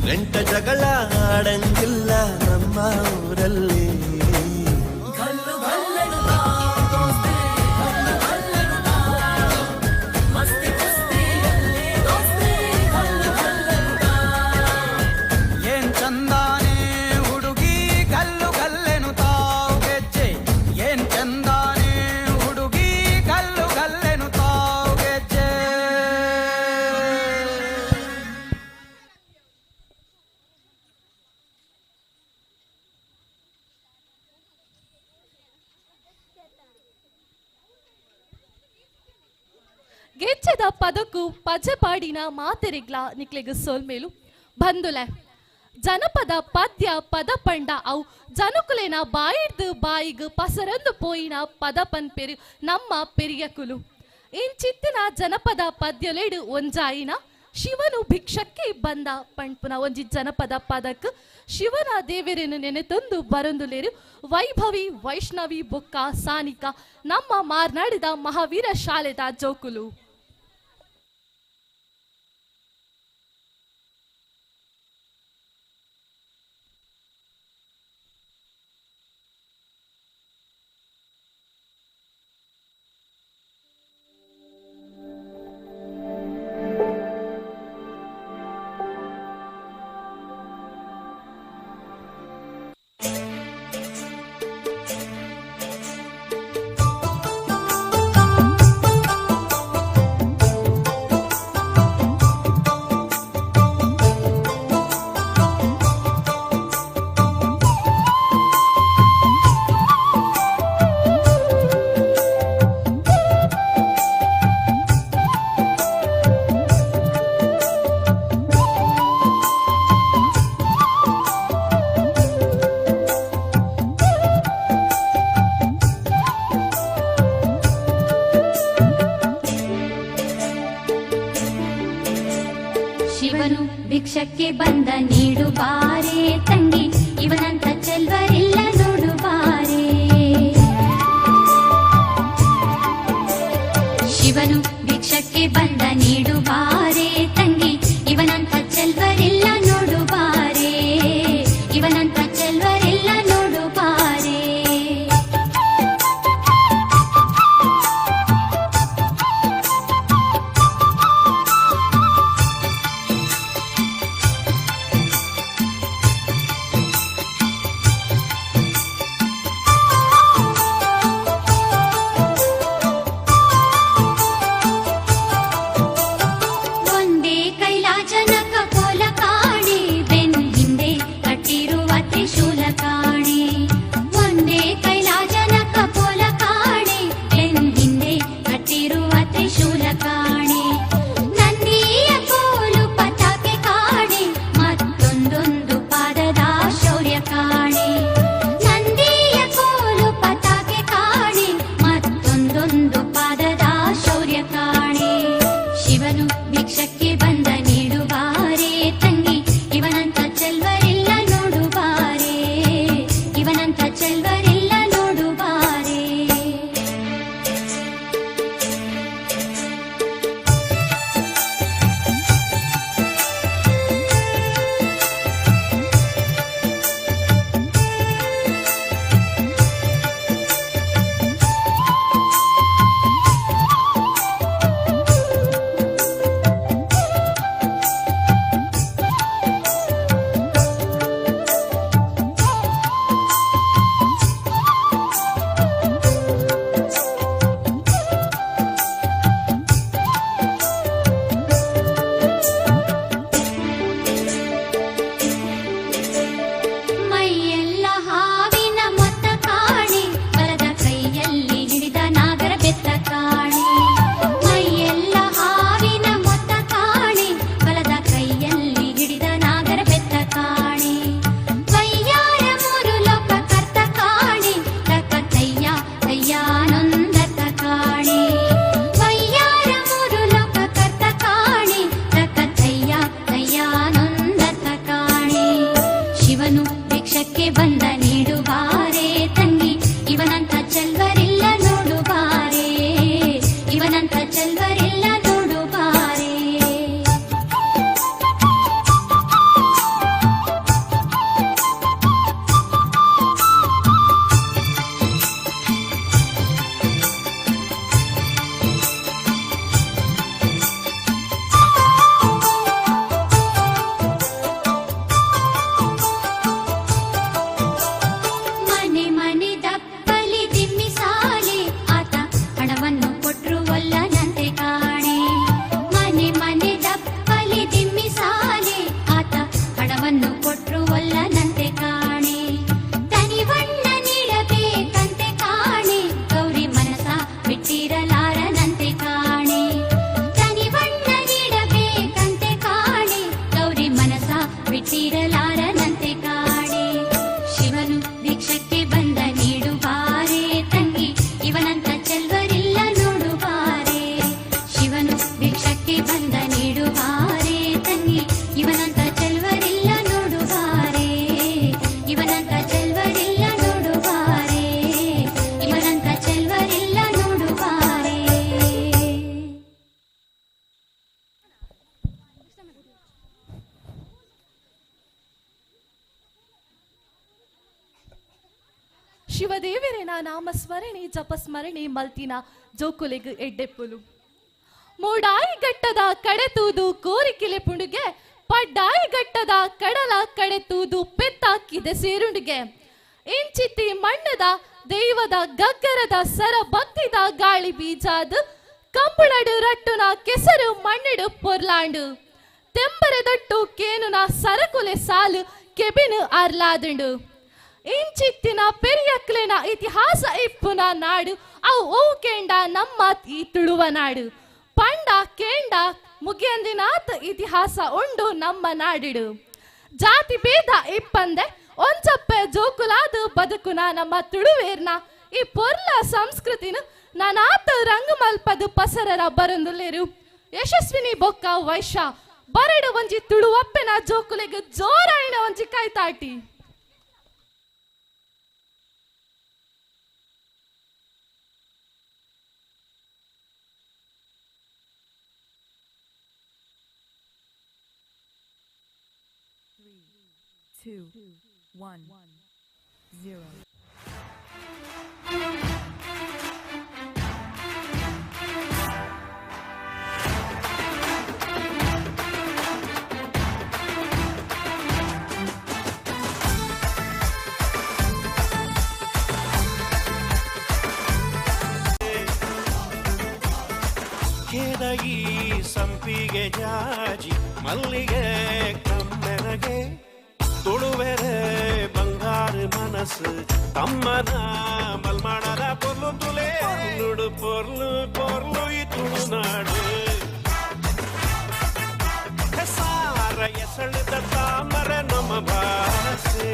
ನೆಂಟ ಜಗಳ ಆಡಂಗಿಲ್ಲ ನಮ್ಮ ಊರಲ್ಲಿ ಘಲ್ಲು ಘಲ್ಲೆನುತಾವ್ ದೋಸ್ತಿ ಘಲ್ಲು ಘಲ್ಲೆನುತಾವ್ ಮಸ್ತಿ ಕುಸ್ತಿಯಲ್ಲಿ ದೋಸ್ತಿ ಘಲ್ಲು ಘಲ್ಲೆನುತಾವ್ ಏನ್ ಚಂದಾನೆ ಹುಡುಗಿ ಗಲ್ಲು ಗಲ್ಲೆನು ತಾವ್ ಗೆಜ್ಜೆ ಏನ್ ಚಂದಾನೆ ಹುಡುಗಿ ಗಲ್ಲು ಗಲ್ಲೆನು ತಾವ್ ಗೆಜ್ಜೆ ಗೆಜ್ಜೆದ ಪದಕ್ಕೂ ಪಜಪಾಡಿನ ಮಾತೆರೆಗ್ಲ ನಿಕ್ಲೆಗ್ ಸೋಲ್ಮೇಲು ಬಂದುಲೆ ಜನಪದ ಪದ್ಯ ಪದ ಪಂಡ ಅವು ಜನುಕುಲೆನ ಬಾಯಿಡ್ದು ಬಾಯಿಗ್ ಪಸರಂದು ಪೋಯಿನ ಪದ ಪನ್ಪೆರು ನಮ್ಮ ಪೆರಿಯಕುಲು ಇನ್ ಚಿತ್ತಿನ ಜನಪದ ಪದ್ಯಲೆಡು ಒಂಜಾಯಿನ ಶಿವನು ಭಿಕ್ಷಕ್ಕೆ ಬಂದ ಪಂಪುನ ಒಂಜಿ ಜನಪದ ಪದಕ್ ಶಿವನ ದೇವರನ್ನು ನೆನೆತೊಂದು ಬರೊಂದುಲೇರು ವೈಭವಿ ವೈಷ್ಣವಿ ಬೊಕ್ಕ ಸಾನಿಕ ನಮ್ಮ ಮಾರ್ನಾಡಿದ ಮಹಾವೀರ ಶಾಲೆದ ಜೋಕುಲು ಶಿವನು ಭಿಕ್ಷಕ್ಕೆ ಬಂದ ನೀಡು ಬಾರೆ ತಂಗಿ ಇವನಂತ ಚೆಲ್ವರಿಲ್ಲ ನೋಡು ಬಾರೆ ಶಿವನು ಭಿಕ್ಷಕ್ಕೆ ಬಂದ ನೀಡು ಬಾರೆ ತಂಗಿ ಇವನಂತ ಚೆಲ್ವರಿಲ್ಲ ನೋಡು ಬಾರೆ ಇವನಂತ ಚೆಲ್ವರಿಲ್ಲ ನೋಡು ಬಾರೆ ಇವನಂತ ಚೆಲ್ವರೆಲ್ಲ ನೋಡು ಬಾರೆ. ಮನೆ ಮನೆ ದಪ್ಪಲಿ ದಿಮ್ಮಿ ಸಾಲೆ ಆತ ಹಣವನ್ನು ಕೊಟ್ರು ಒಲ್ಲನಂತೆ ಕಾಣೆ. ಮನೆ ಮನೆ ದಪ್ಪಲಿ ದಿಮ್ಮಿ ಸಾಲೆ ಆತ ಹಣವನ್ನು ಕೊಟ್ರು ಒಲ್ಲನಂತೆ ಕಾಣೆ. ತನಿವಣ್ಣ ನೀಡಬೇಕಂತೆ ಕಾಣೆ ಗೌರಿ ಮನಸ ಬಿಟ್ಟಿರಲಾರನಂತೆ ಕಾಣೆ. ತನಿವಣ್ಣ ನೀಡಬೇಕಂತೆ ಕಾಣೆ ಗೌರಿ ಮನಸ ಬಿಟ್ಟಿರಲಾರನಂತೆ ಕಾಣೆ. ಶಿವನು ಭಿಕ್ಷಕ್ಕೆ ಬಂದ ನೀಡುವಾರೆ ತಂಗಿ ಇವನಂತ ಚೆಲ್ವರಿಲ್ಲ ನೋಡುವಾರೆ. ಶಿವನು ಭಿಕ್ಷಕ್ಕೆ ಬಂದ ನೀಡುವಾರೆ ತಂಗಿ ಇವನಂತ ಚೆಲ್ವರಿಲ್ಲ ನೋಡುವಾರೆ. ಇವನಂತ ಚೆಲ್ವರಿಲ್ಲ ನೋಡುವಾರೆ. ಇವನಂತ ಚೆಲ್ವರಿಲ್ಲ ನೋಡುವಾರೆ. ಶಿವದೇವರೇನ ನಾಮಸ್ಮರಣೆ ಜಪಸ್ಮರಣೆ ಮಲ್ತಿನ ಜೋಕುಲೆಗ್ ಎಡ್ಡೆಪ್ಪುಲು. ಮೂಡಾಯಿ ಗಟ್ಟದ ಕಡೆತೂದು ಕೋರಿಕಿಲೆ ಪುಂಡುಗೆ ಪಡ್ಡಾಯಿ ಗಟ್ಟದ ಕಡಲ ಕಡೆತೂದು ಪೆತ್ತಾಕಿದೆ ಸೇರುಂಡಿಗೆ. ಇಂಚಿತ್ತಿ ಮಣ್ಣದ ದೈವದ ಗಗ್ಗರದ ಸರ ಭಕ್ತಿದ ಗಾಳಿ ಬೀಜಾದು ಕಂಬುಳಡು ರಟ್ಟುನ ಕೆಸರು ಮಣ್ಣಿಡು ಪೊರ್ಲಾಂಡು. ತೆಂಬರೆದೊಟ್ಟು ಕೇನುನ ಸರಕುಲೆ ಸಾಲು ಕೆಬಿನು ಅರ್ಲಾದುಂಡು. ಇಂಚಿತ್ತಿನ ಪೆರಿಯಕ್ಲೆನ ಇತಿಹಾಸ ಇಪ್ಪುನ ನಾಡು ಅವು ಓವು ಕೇಂಡ ನಮ್ಮ ಈ ತುಳುವ ನಾಡು. ಪಂಡ ಕೇಂಡ ಮುಗಿಯಂದಿನಾಥ ಇತಿಹಾಸ ಉಂಡು ನಮ್ಮ ನಾಡಿಡು. ಜಾತಿ ಭೇದ ಇಪ್ಪಂದೆ ಒಂಚಪ್ಪೆ ಜೋಕುಲಾದು ಬದುಕುನ ನಮ್ಮ ತುಳುವೇರ್ನ ಈ ಪೊರ್ಲ ಸಂಸ್ಕೃತಿನ ನಾನಾತ ರಂಗಮಲ್ಪದು ಪಸರರ ಬರಂದುಲ್ಲೇರು. ಯಶಸ್ವಿನಿ ಬೊಕ್ಕ ವೈಶ್ಯ ಬರಡು ಒಂಜಿ ತುಳುವಪ್ಪೆನ ಜೋಕುಲೆಗ್ ಜೋರಾಯಿನ ಒಂಜಿ ಕೈತಾಟಿ. Two, one, zero. ಕೆದಗಿ ಸಂಪಿಗೆ ಜಾಜಿ ಮಲ್ಲಿಗೆ ಕಮ್ಮೆನಗೆ ತುಳುವೆರೆ ಬಂಗಾರ ಮನಸ್ಸು ತಮ್ಮನ ಮಲ್ಮಾಡದ ಪೊರ್ಲು ತುಲೆ ನುಡು ಪೊರ್ಲು ಪೊರ್ಲು ಈ ತುಳುನಾಡು ಸಾರ ಎಸಳಿದ ತಾಮರ ನಮ್ಮ ಭಾಷೆ.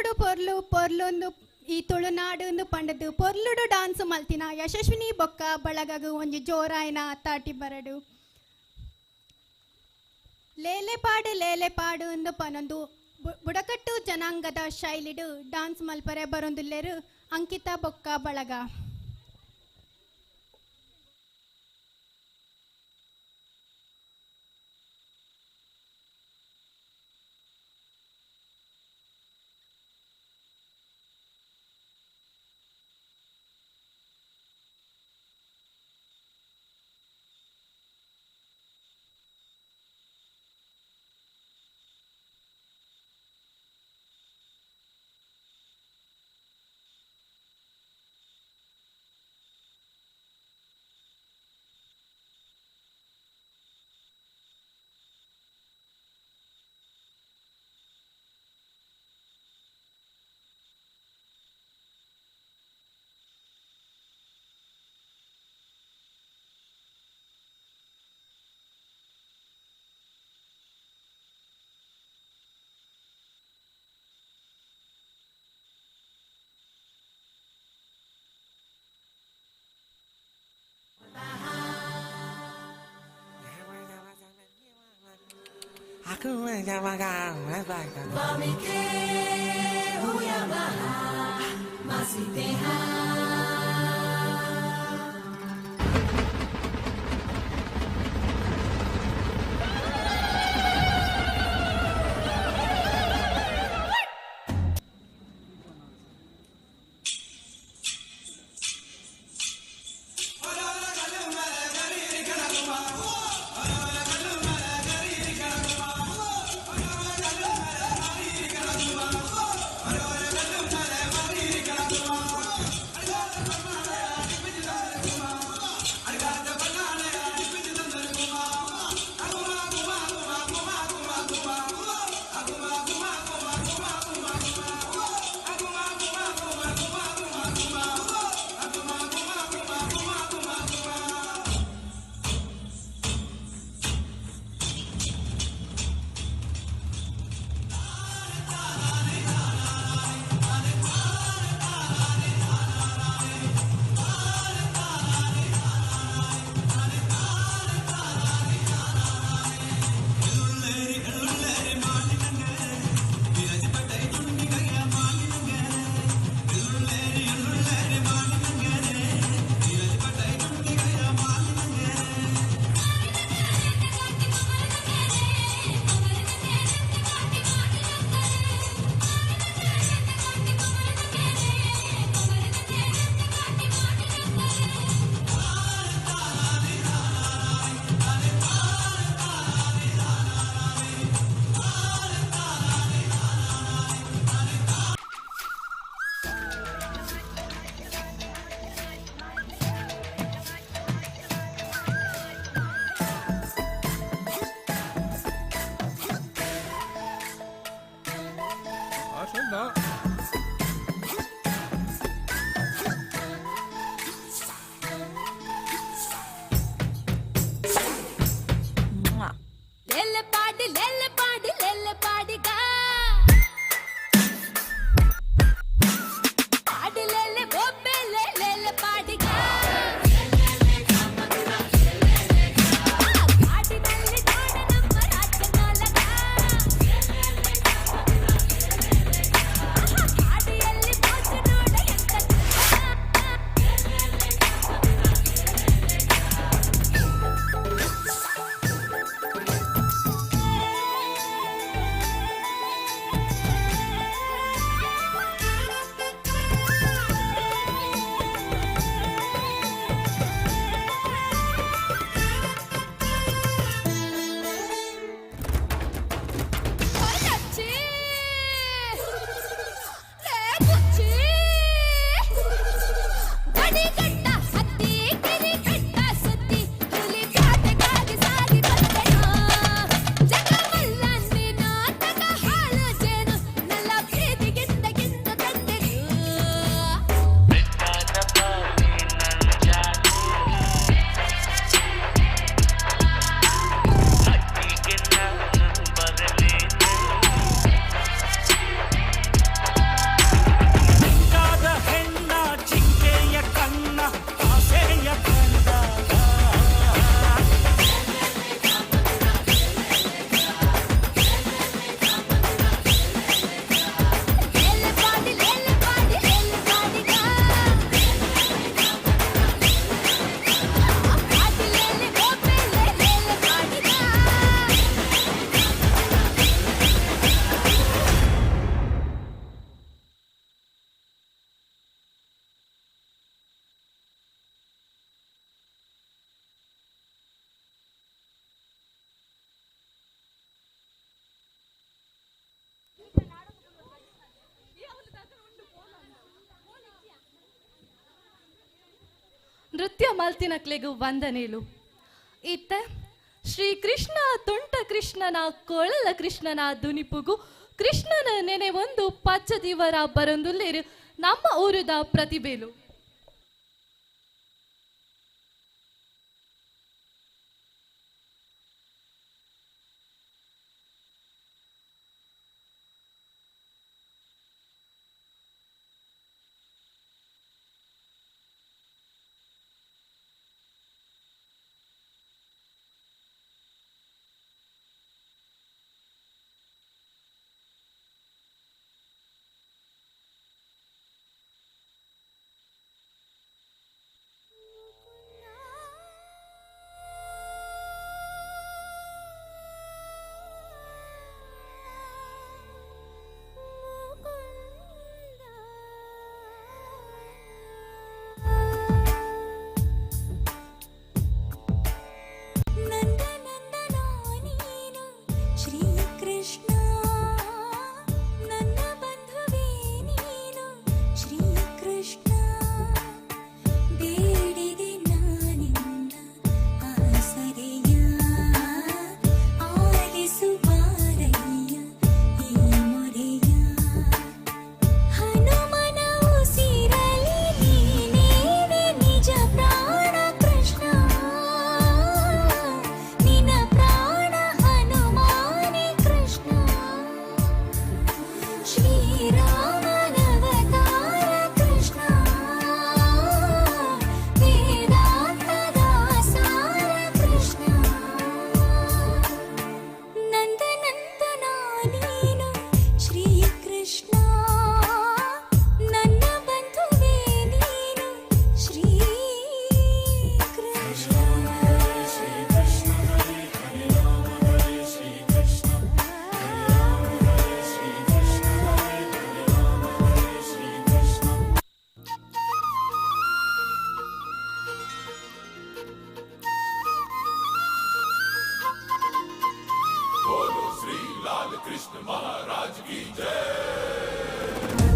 ಪೊರ್ಲುಡು ಪೊರ್ಲು ಪೊರ್ಲೊಂದು ಈ ತುಳುನಾಡು ಪಂಡದು ಪೊರ್ಲುಡು ಡಾನ್ಸ್ ಮಲ್ತಿನ ಯಶಸ್ವಿನಿ ಬೊಕ್ಕ ಬಳಗಗು ಒಂಜಿ ಜೋರಾಯಿನ ತಾಟಿ ಬರಡು ಲೇಲೆ ಪಾಡು ಎಂದು ಪನೊಂದು ಬುಡಕಟ್ಟು ಜನಾಂಗದ ಶೈಲಿಡು ಡಾನ್ಸ್ ಮಲ್ಪರೆ ಬರೊಂದುಲ್ಲೆರು ಅಂಕಿತಾ ಬೊಕ್ಕ ಬಳಗ. Aku menjamakan lebakan. ನೃತ್ಯ ಮಲ್ತಿನಕ್ಲೆಗೂ ವಂದನೆಲು. ಇತ್ತ ಶ್ರೀಕೃಷ್ಣ ತುಂಟ ಕೃಷ್ಣನ ಕೊಳಲ ಕೃಷ್ಣನ ದುನಿಪುಗು ಕೃಷ್ಣನ ನೆನೆ ಒಂದು ಪಚ್ಚದಿವರ ಬರೊಂದುಲ್ಲೇರು ನಮ್ಮ ಊರುದ ಪ್ರತಿಭೆಲು.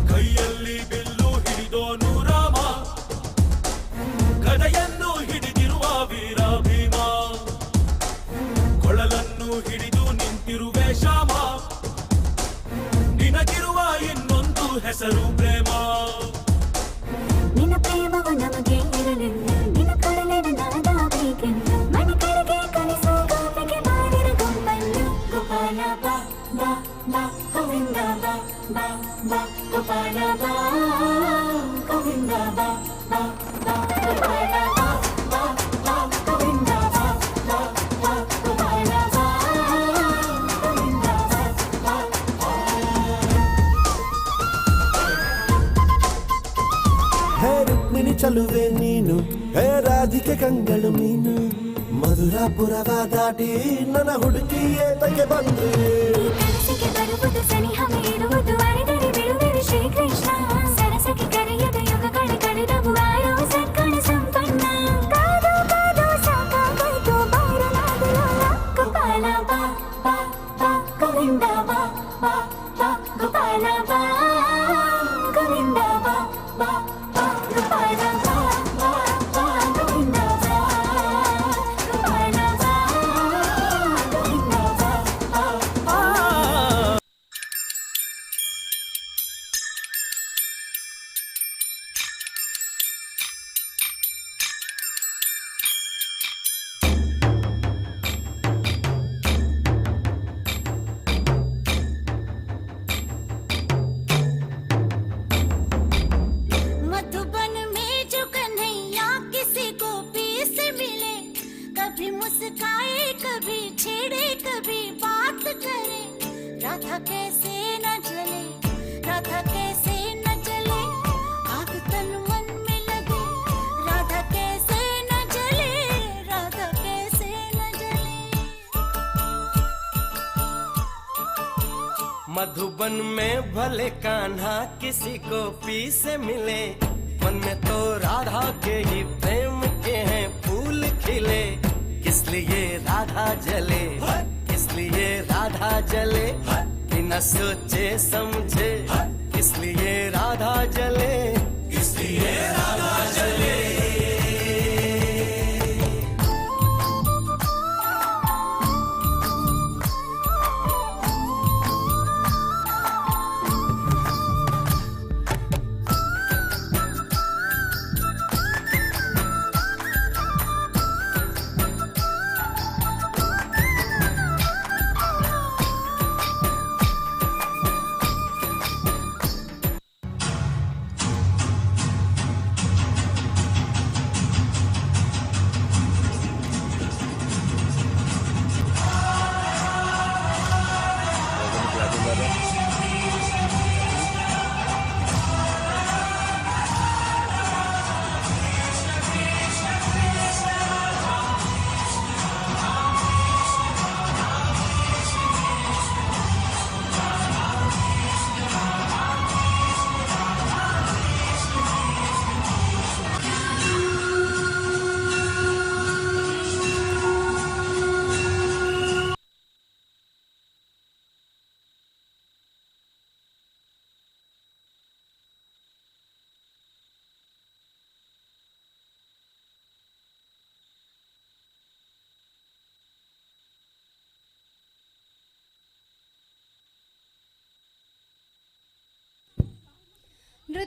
ಕೈಯಲ್ಲಿ ಬಿಲ್ಲು ಹಿಡಿದೋನು ರಾಮ, ಗದೆಯನ್ನು ಹಿಡಿದಿರುವ ವೀರ ಭೀಮ, ಕೊಳಲನ್ನು ಹಿಡಿದು ನಿಂತಿರುವೆ ಶ್ಯಾಮ, ನಿನಗಿರುವ ಇನ್ನೊಂದು ಹೆಸರು ಪ್ರೇಮ. ನಿನ್ನ ಪ್ರೇಮವು ನಮಗೆ ಇರಲಿಲ್ಲ, ನಿನ್ನ ಕೊಡಲಿನ ನಾದಾಗಬೇಕೆಂದು ಮನೆ ಕಡೆಗೆ ಕಳಿಸೋ ಗೋಪಿಗೆ ಮಾಡಿದ ಗೊಂಬನ್ನು. ಗೋಪಾಲ ಬಾ ಬಾ ಬಾ ಗೋವಿಂದ ಬಾ ಬಾ ಬಾ ಗೋಪಾಲ ಬಾ ಗೋವಿಂದ ಬಾ ಬಾ ಬಾ ಗೋಪಾಲ ಬಾ ಬಾ ಬಾ ಗೋವಿಂದ ಬಾ ಬಾ ಬಾ ಗೋಪಾಲ ಬಾ ಗೋವಿಂದ ಬಾ ಬಾ. ಹೇ ರುಕ್ಮಿಣಿ ಚಲುವೆ ನೀನು, ಹೇ ರಾಧಿಕೆ ಕಂಗಳು ಮೀನು, ಮಧುರಾಪುರವ ದಾಟಿ ನನ್ನ ಹುಡುಕಿಯೇ ತಗೆ ಬಂದ್ರೆ. ಕನಸಿಗೆ ಬರುವುದು ಸನಿಹ ಮೀರುವುದು ಅರೆದರೆ ಬಿಡುವೆನು ಶ್ರೀಕೃಷ್ಣ. ಸರಸಕ್ಕೆ ಕರೆಯದ ಯುಗಗಳ ಕಳೆದವು ಆರೋ ಸತ್ಕಣ ಸಂಪನ್ನ. ಕಾದು ಕಾದು ಸಾಕಾಗೋಯ್ತು ಬಾರಲಾಗಲ್ಲ. ಗೋಪಾಲ ಬಾ ಬಾ ಬಾ ಗೋವಿಂದ ಬಾ ಬಾ ಬಾ ಗೋಪಾಲ ಬಾ ಗೋವಿಂದ ಬಾ ಬಾ ಬಾ ಗೋಪಾಲ ಬಾ ಬಾ ಬಾ ಗೋವಿಂದ ಬಾ ಗೋಪಾಲ ಬಾ ಗೋವಿಂದ ಬಾ ಬಾ ಬಾ. मधुबन में जो कन्हैया किसी गोपी से मिले, कभी मुस्काए कभी छेड़े कभी बात करे, राधा कैसे न जले, राधा कैसे न जले, आग तन मन में लगे, राधा कैसे न जले, राधा कैसे न जले. मधुबन में भले कान्हा किसी को पी से मिले, मन में तो राधा के ही प्रेम के हैं फूल खिले, किस लिए राधा जले, किस लिए राधा जले, बिना सोचे समझे, किस लिए राधा जले, किस लिए राधा जले.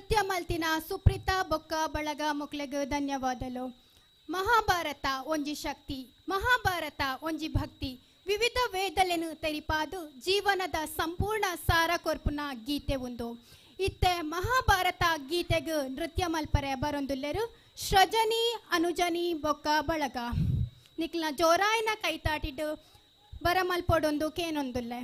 ನೃತ್ಯ ಮಲ್ತಿನ ಸುಪ್ರೀತಾ ಬೊಕ್ಕ ಬಳಗ ಮುಕ್ಲೆಗ್ ಧನ್ಯವಾದಲು. ಮಹಾಭಾರತ ಒಂಜಿ ಶಕ್ತಿ, ಮಹಾಭಾರತ ಒಂಜಿ ಭಕ್ತಿ, ವಿವಿಧ ವೇದಲೆನು ತೆರಿಪಾದು ಜೀವನದ ಸಂಪೂರ್ಣ ಸಾರ ಕೊರ್ಪುನ ಗೀತೆ ಉಂದು. ಇತ್ತೆ ಮಹಾಭಾರತ ಗೀತೆಗ್ ನೃತ್ಯ ಮಲ್ಪರೆ ಬರೊಂದುಲ್ಲೆರು ಸೃಜನಿ ಅನುಜನಿ ಬೊಕ್ಕ ಬಳಗ. ನಿಕ್ಲ ಜೋರಾಯಿನ ಕೈತಾಟಿಡು ಬರ ಮಲ್ಪೊಡೊಂದು ಕೇನೊಂದುಲ್ಲೆ.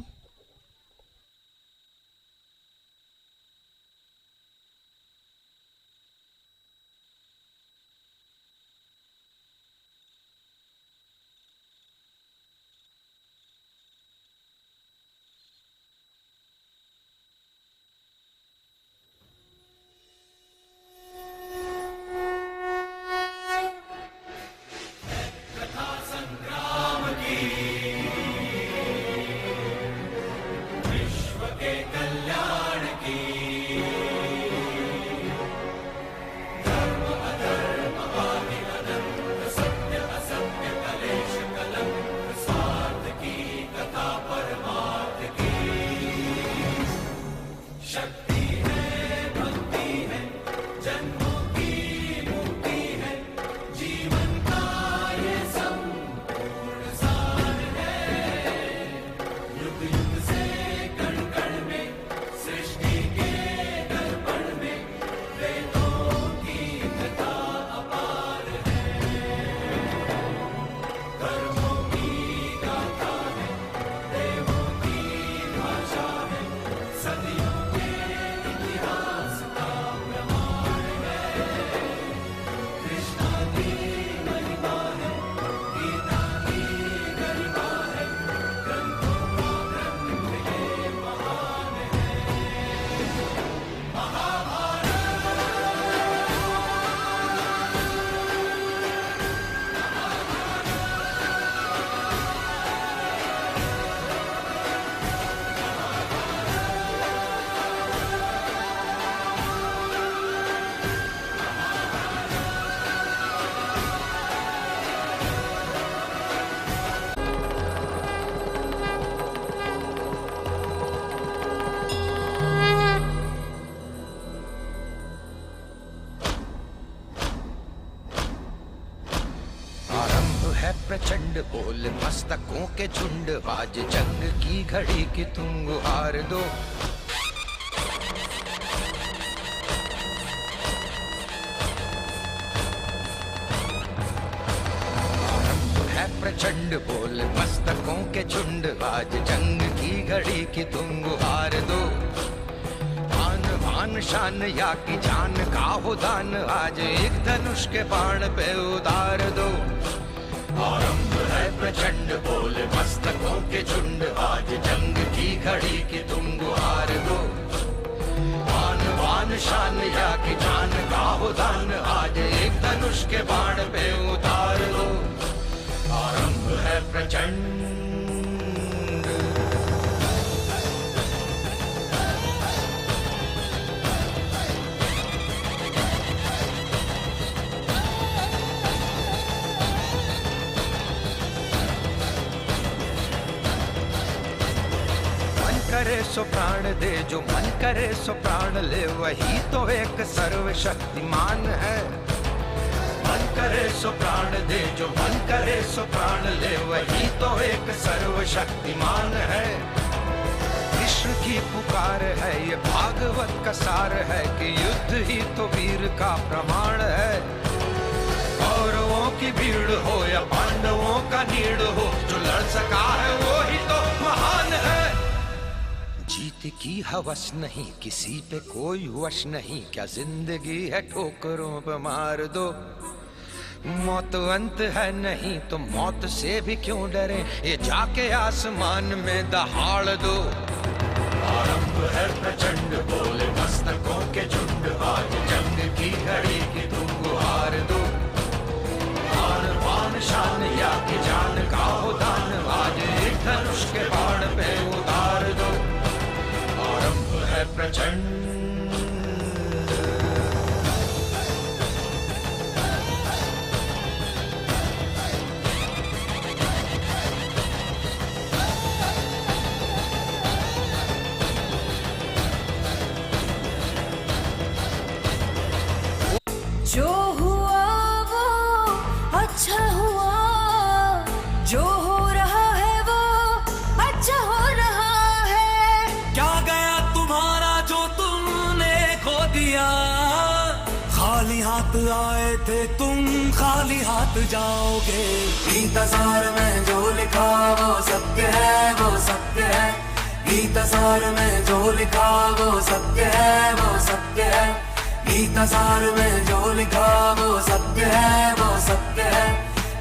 प्रचंड बोल मस्तकों के झुंड, आज जंग की घड़ी की तुम गुहार दो। है प्रचंड बोल मस्तकों के झुंड, आज जंग की घड़ी की तुम गुहार दो। आन बान शान या की जान का हो दान, आज एक धनुष के बाण पे उतार दो। आरंभ है प्रचंड बोल मस्तकों के झुंड, आज जंग की घड़ी की तुम गुहार दो। आन बान शान या की जान का हो दान, आज एक धनुष के बाण पे उतार दो। आरंभ है प्रचंड। करे सो प्राण दे, जो मन करे सो प्राण ले, वही तो एक सर्वशक्तिमान है। मन करे सो प्राण दे, जो मन करे सो प्राण ले, वही तो एक सर्वशक्तिमान है। कृष्ण की पुकार है, ये भागवत का सार है, कि युद्ध ही तो वीर का प्रमाण है। कौरवों की भीड़ हो या पांडवों का नीड़ हो, जो लड़ सका है वो ही तो महान है। जीत की हवस नहीं, किसी पे कोई वश नहीं, क्या जिंदगी है ठोकरों पे मार दो। मौत अंत है नहीं तो मौत से भी क्यों डरे, ये जाके आसमान में दहाड़ दो। आरंभ है प्रचंड बोले मस्तकों के झुंड, आज जंग की घड़ी की तुम गुहार दो। आन बान शान या की जान का हो दान, आज एक धनुष के बाण पे उतार दो। आरंभ है प्रचंड। अच्छा हुआ जो हो रहा है वो अच्छा हो रहा है। क्या गया तुम्हारा जो तुमने खो दिया, खाली हाथ आए थे तुम खाली हाथ जाओगे। गीतसार में जो लिखा वो सत्य है, वो सत्य है। गीतसार में जो लिखा वो सत्य है, वो सत्य है। गीतसार में जो लिखा वो सत्य है, वो सत्य है।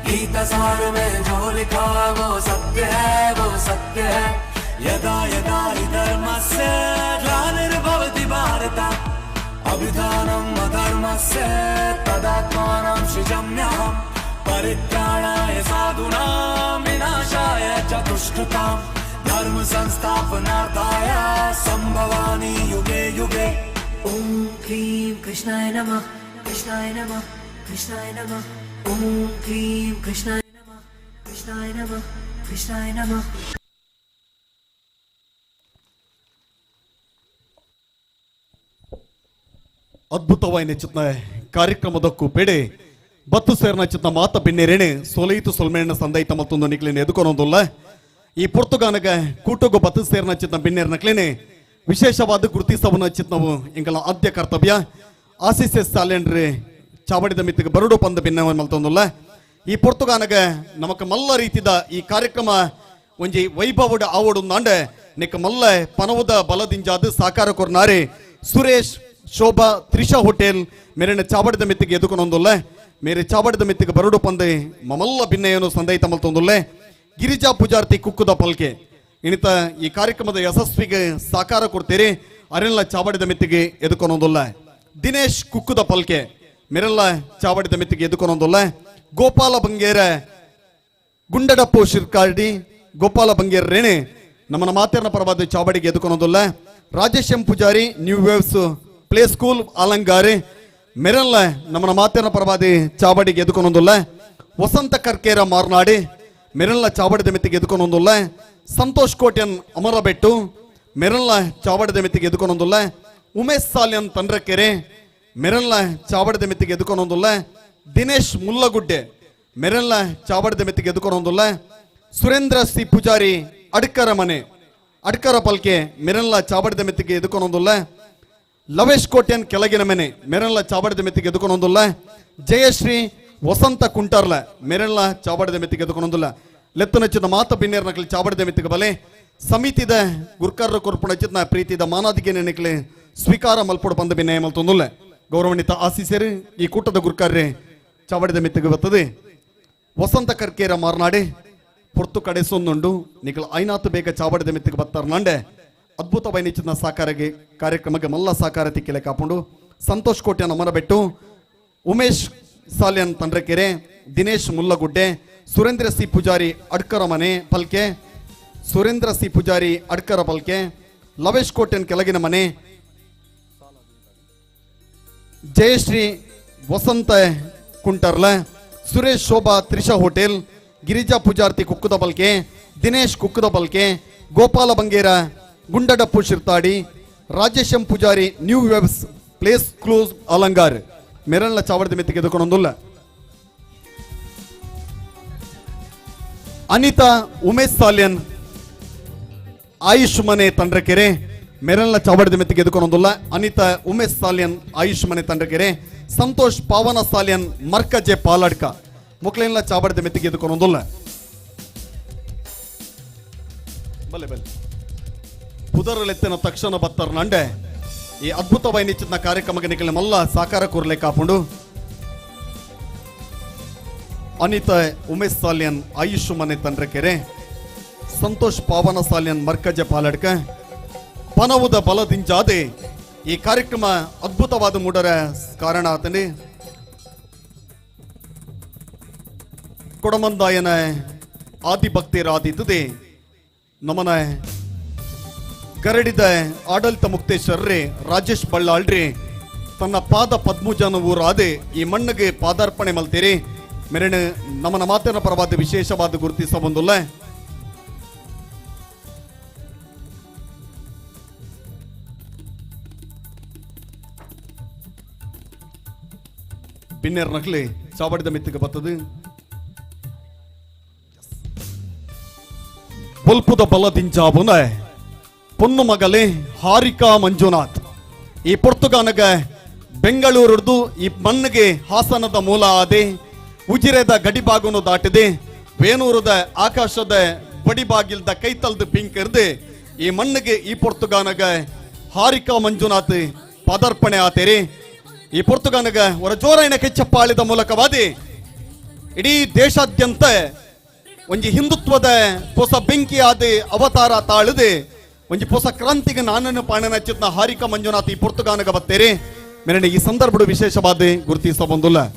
गीतसार में जो लिखा वो सत्य है, वो सत्य है। यदा यदा हि धर्मस्य ग्लानिर्भवति भारत, अभिधानम् अधर्मस्य तदात्मानं सृजम्यहम्। परित्राणाय साधूनां विनाशाय च दुष्कृताम्। धर्म संस्थापनार्थाय संभवामि युगे युगे। ओम क्लीं कृष्णाय नमः, कृष्णाय नमः, कृष्णाय नमः। ओम क्लीं कृष्णाय नमः, कृष्णाय नमः, कृष्णाय नमः। ಅದ್ಭುತವಾಯಿನ ಚಿತ್ನ ಕಾರ್ಯಕ್ರಮದಕ್ಕೂ ಪೇಡೆ ಬತ್ತು ಸೇರ್ನ ಚಿತ್ನ ಮಾತ ಬಿನ್ನೆರೇಣೆ ಸೊಲೈತು ಸೊಲ್ಮೇಣ ಸಂದೈತ ಮತ್ತೊಂದು ನಿಕ್ಲಿನ ಎದುಕೊನೊಂದುಲ್ಲ ಈ ಪುರ್ತುಗಾನಗ ಕೂಟೋಗು ಬತ್ತು ಸೇರ್ನ ಚಿತ್ನ ಬಿನ್ನೇರ್ ನಕ್ಲೇನೆ ವಿಶೇಷವಾದ ಗುರುತಿಸವನ ಚಿತ್ನವು ಇಂಕಲ ಆದ್ಯ ಕರ್ತವ್ಯ ಆಸಿಸೆ ಸಾಲೆಂಡ್ರೆ ಚಾವಡಿದ ಮಿತ್ತಿಗೆ ಬರಡು ಪಂದ ಭಿನ್ನವ ಮಲ್ತೊಂದುಲ್ಲ ಈ ಪುರ್ತುಗಾನಗ ನಮಕ ಮಲ್ಲ ರೀತಿದ ಈ ಕಾರ್ಯಕ್ರಮ ಒಂಜಿ ವೈಭವದ ಆವಡು ನಾಂಡೆ ನಿಕ್ಕ ಮಲ್ಲ ಪನವದ ಬಲದಿಂಜಾದ ಸಾಕಾರ ಕೊರ್ನಾರೆ ಸುರೇಶ್ ಶೋಭಾ ತ್ರಿಷಾ ಹೋಟೆಲ್ ಮೇರೆನ ಚಾವಡಿದ ಮಿತ್ತಿಗೆ ಎದುಕೊನೊಂದುಲ್ಲ ಮೇರೆ ಚಾವಡಿದ ಮಿತ್ತಿಗೆ ಬರಡು ಪಂದೆ ಮಮಲ್ಲ ಭಿನ್ನಯನು ಸಂದೈತ ಮಲ್ತೊಂದುಲ್ಲೆ ಗಿರಿಜಾ ಪೂಜಾರ್ತಿ ಕುಕ್ಕುದ ಪಲ್ಕೆ ಇನಿತ ಈ ಕಾರ್ಯಕ್ರಮದ ಯಶಸ್ವಿಗೆ ಸಾಕಾರ ಕೊಡ್ತೀರಿ ಅರೆಲ್ಲ ಚಾವಡಿದ ಮಿತ್ತಿಗೆ ಎದುಕೊನೊಂದುಲ್ಲ ದಿನೇಶ್ ಕುಕ್ಕುದ ಪಲ್ಕೆ ಮೆರೆಲ್ಲ ಚಾವಡಿದ ಮಿತ್ತಿಗೆ ಎದುಕೊನೊಂದುಲ್ಲ ಗೋಪಾಲ ಬಂಗೇರ ಗುಂಡಡಪ್ಪು ಶಿರ್ಕಾರ್ಡಿ ಗೋಪಾಲ ಬಂಗೇರ್ ರೇಣೆ ನಮ್ಮನ ಮಾತೇರ್ನ ಪರವಾದ ಚಾವಡಿಗೆ ಎದುಕೊನೊಂದುಲ್ಲ Rajesh M Poojari new waves play school ಅಲಂಗಾರಿ ಮೆರಲ್ಲ ನಮ್ಮನ ಮಾತೇರ್ನ ಪರವಾದಿ ಚಾವಡಿಗೆ ಎದುಕೊನೊಂದುಲ್ಲ ವಸಂತ ಕರ್ಕೇರ ಮಾರ್ನಾಡಿ ಮೆರಲ್ಲ ಚಾವಡಿದ ಮಿತ್ತಿಗೆ ಎದುಕೊನೊಂದುಲ್ಲ ಸಂತೋಷ್ ಕೋಟ್ಯನ್ ಅಮರಬೆಟ್ಟು ಮೆರಲ್ಲ ಚಾವಡಿದ ಮಿತ್ತಿಗೆ ಎದುಕೊನೊಂದುಲ್ಲ ಉಮೇಶ್ ಸಾಲ್ಯನ್ ತಂಡ್ರಕೆರೆ ಮೆರಲ್ಲ ಚಾವಡಿದ ಮಿತ್ತಿಗೆ ಎದುಕೊನೊಂದುಲ್ಲ ದಿನೇಶ್ ಮುಲ್ಲಗುಡ್ಡೆ ಮೆರಲ್ಲ ಚಾವಡಿದ ಮಿತ್ತಿಗೆ ಎದುಕೊನೊಂದುಲ್ಲ ಸುರೇಂದ್ರ ಸಿ ಪೂಜಾರಿ ಅಡ್ಕರ ಮನೆ ಅಡ್ಕರ ಪಲ್ಕೆ ಮೆರಲ್ಲ ಚಾವಡಿದ ಮಿತ್ತಿಗೆ ಎದುಕೊನೊಂದುಲ್ಲ ಲವೇಶ್ ಕೋಟ್ಯನ್ ಕೆಳಗಿನ ಮನೆ ಮೆರಲ್ಲ ಚಾವಡಿದ ಮಿತ್ತಿಗೆ ಎದುಕೊನೊಂದುಲ್ಲ ಜಯಶ್ರೀ ವಸಂತ ಕುಂಟಾರ್ಲ ಮೆರಲ್ಲ ಚಾವಡಿದ ಮಿತ್ತಿಗೆ ಎದುಕೊನೊಂದುಲ್ಲ ಲೆತ್ತನಚ್ಚಿನ ಮಾತ ಬಿನ್ನೇರ್ ನಕಲಿ ಚಾವಡಿದ ಮಿತ್ತಿಗೆ ಬಲೆ ಸಮಿತಿದ ಗುರ್ಕರ್ರ ಕೊರ್ಪುಣ ಚಿತ್ನ ಪ್ರೀತಿದ ಮಾನಾದಿಗೆ ನೆನಕಲೆ ಸ್ವೀಕಾರ ಮಲ್ಪೊಡು ಬಂದ ಭಿನ್ನಯ ಮಲ್ತೊಂದುಲ್ಲ ಗೌರವಾನ್ವಿತ ಆಸೀಸರು ಈ ಕೂಟದ ಗುರ್ಕರ್ರೆ ಚಾವಡಿದ ಮಿತ್ತಿಗೆ ಬರ್ತದೆ ವಸಂತ ಕರ್ಕೇರ ಮಾರ್ನಾಡೆ ಪೊರ್ತು ಕಡೆಸೊಂದುಂಡು ನಿಖಲ್ ಐನಾತು ಬೇಗ ಚಾವಡಿದ ಮಿತ್ತಿಗೆ ಬತ್ತಾರ ನಂಡೆ ಅದ್ಭುತವಾದ ಚಿತ್ನ ಸಾಕಾರಗೆ ಕಾರ್ಯಕ್ರಮಕ್ಕೆ ಮಲ್ಲ ಸಾಕಾರ ತಿಕ್ಕಿಲೆ ಕಾಪುಂಡು ಸಂತೋಷ್ ಕೋಟ್ಯನ ಅಮರಬೆಟ್ಟು ಉಮೇಶ್ ಸಾಲ್ಯನ್ ತಂಡ್ರಕೆರೆ ದಿನೇಶ್ ಮುಲ್ಲಗುಡ್ಡೆ ಸುರೇಂದ್ರ ಸಿ ಪೂಜಾರಿ ಅಡ್ಕರ ಮನೆ ಪಲ್ಕೆ ಸುರೇಂದ್ರ ಸಿ ಪೂಜಾರಿ ಅಡ್ಕರ ಪಲ್ಕೆ ಲವೇಶ್ ಕೋಟ್ಯನ್ ಕೆಳಗಿನ ಮನೆ ಜಯಶ್ರೀ ವಸಂತ ಕುಂಟರ್ಲ ಸುರೇಶ್ ಶೋಭಾ ತ್ರಿಷಾ ಹೋಟೆಲ್ ಗಿರಿಜಾ ಪೂಜಾರ್ತಿ ಕುಕ್ಕುದ ಬಲ್ಕೆ ದಿನೇಶ್ ಕುಕ್ಕುದ Balke Gopala Bangera Gundadappu Shirthady Rajesh M Poojari new waves play ಕ್ಲೂಸ್ ಅಲಂಗಾರ್ ಮೆರಲ್ಲ ಚಾವಡಿದ ಮಿತ್ತಿಗೆ ಎದುಕೊನೊಂದುಲ್ಲ ಅನಿತಾ ಉಮೇಶ್ ಸಾಲ್ಯನ್ ಆಯುಷ್ ಮನೆ ತಂಡ್ರಕೆರೆ ಮೆರಲ್ಲ ಚಾವಡಿದ ಮಿತ್ತಿಗೆ ಎದುಕೊನೊಂದುಲ್ಲ ಅನಿತಾ ಉಮೇಶ್ ಸಾಲ್ಯನ್ ಆಯುಷ್ ಮನೆ ತಂಡ್ರಕೆರೆ ಸಂತೋಷ್ ಪಾವನ ಸಾಲ್ಯನ್ ಮರ್ಕಜೆ ಪಾಲಡ್ಕ ಮುಕ್ಲೆಲ್ಲ ಚಾವಡಿದ ಮಿತ್ತಿಗೆ ಎದುಕೊನೊಂದುಲ್ಲ ಬಲೆ ಬಲೆ ಪುದರಲೆತ್ತಿನ ತಕ್ಷಣ ಬತ್ತರ ನಂಡೆ ಈ ಅದ್ಭುತವಾದ ನಿಶ್ಚಿತ ಕಾರ್ಯಕ್ರಮಕ್ಕೆ ನಿಖಿಲ ಮಲ್ಲ ಸಾಕಾರ ಕೂರ್ಲೆ ಕಾಪುಂಡು ಅನಿತಾ ಉಮೇಶ್ ಸಾಲ್ಯನ್ ಆಯುಷ್ ಮನೆ ತಂಡ್ರಕೆರೆ ಸಂತೋಷ್ ಪಾವನ ಸಾಲ್ಯನ್ ಮರ್ಕಜೆ ಪಾಲಡ್ಕ ಪನವುದ ಬಲದಿಂಜಾದೆ ಈ ಕಾರ್ಯಕ್ರಮ ಅದ್ಭುತವಾದ ಮೂಡರ ಕಾರಣ ಆತನೆ ಕೊಡಮಂದಾಯನ ಆದಿಭಕ್ತಿರಾದಿದ್ದುದೆ ನಮನ ಗರಡಿದ ಆಡಳಿತ ಮುಕ್ತೇಶ್ವರ್ರೆ ರಾಜೇಶ್ ಬಳ್ಳಾಳ್ರಿ ತನ್ನ ಪಾದ ಪದ್ಮುಜನ ಊರಾದೆ ಈ ಮಣ್ಣಿಗೆ ಪಾದಾರ್ಪಣೆ ಮಲ್ತೀರಿ ಮೆರಣ ನಮ್ಮನ ಮಾತಿನ ಪರವಾದ ವಿಶೇಷವಾದ ಗುರುತಿಸಬಂದುಲ್ಲ ಪಿನ್ನೇರ್ ನಕ್ಲಿ ಚಾವಡಿದ ಮಿತ್ತಿಗೆ ಬರ್ತದೆ ಬೊಲ್ಪುದ ಬಲದಿಂಜಾಬುನ ಪೊನ್ನು ಮಗಲೆ ಹಾರಿಕಾ ಮಂಜುನಾಥ್ ಈ ಪೊರ್ತುಗಾನಗ ಬೆಂಗಳೂರದು ಈ ಮಣ್ಣಿಗೆ ಹಾಸನದ ಮೂಲ ಆದೆ ಉಜಿರೆದ ಗಡಿಬಾಗುನು ದಾಟಿದೆ ವೇಣೂರದ ಆಕಾಶದ ಬಡಿಬಾಗಿಲ್ದ ಕೈತಲ್ದ ಪಿಂಕರ್ದೆ ಈ ಮಣ್ಣಿಗೆ ಈ ಪೊರ್ತುಗಾನಗ ಹಾರಿಕಾ ಮಂಜುನಾಥ್ ಪದಾರ್ಪಣೆ ಆತೇರಿ ಈ ಪೊರ್ತುಗಾನಗ ಹೊರ ಜೋರೈನ ಕೆಚ್ಚಪ್ಪಾಳಿದ ಮೂಲಕವಾದಿ ಇಡೀ ದೇಶಾದ್ಯಂತ ಒಂಜಿ ಹಿಂದುತ್ವದ ಹೊಸ ಬೆಂಕಿ ಆದ ಅವತಾರ ತಾಳದೆ ಒಂಜಿ ಹೊಸ ಕ್ರಾಂತಿಗೆ ನಾನನ್ನು ಪಾಣನ ಚಿತ್ನ ಹಾರಿಕಾ ಮಂಜುನಾಥ್ ಈ ಪೊರ್ತುಗಾನಗ ಬತ್ತೇರಿ ಮೇರೆ ಈ ಸಂದರ್ಭಡು ವಿಶೇಷವಾದ ಗುರುತಿಸಬಂದುಲ್ಲ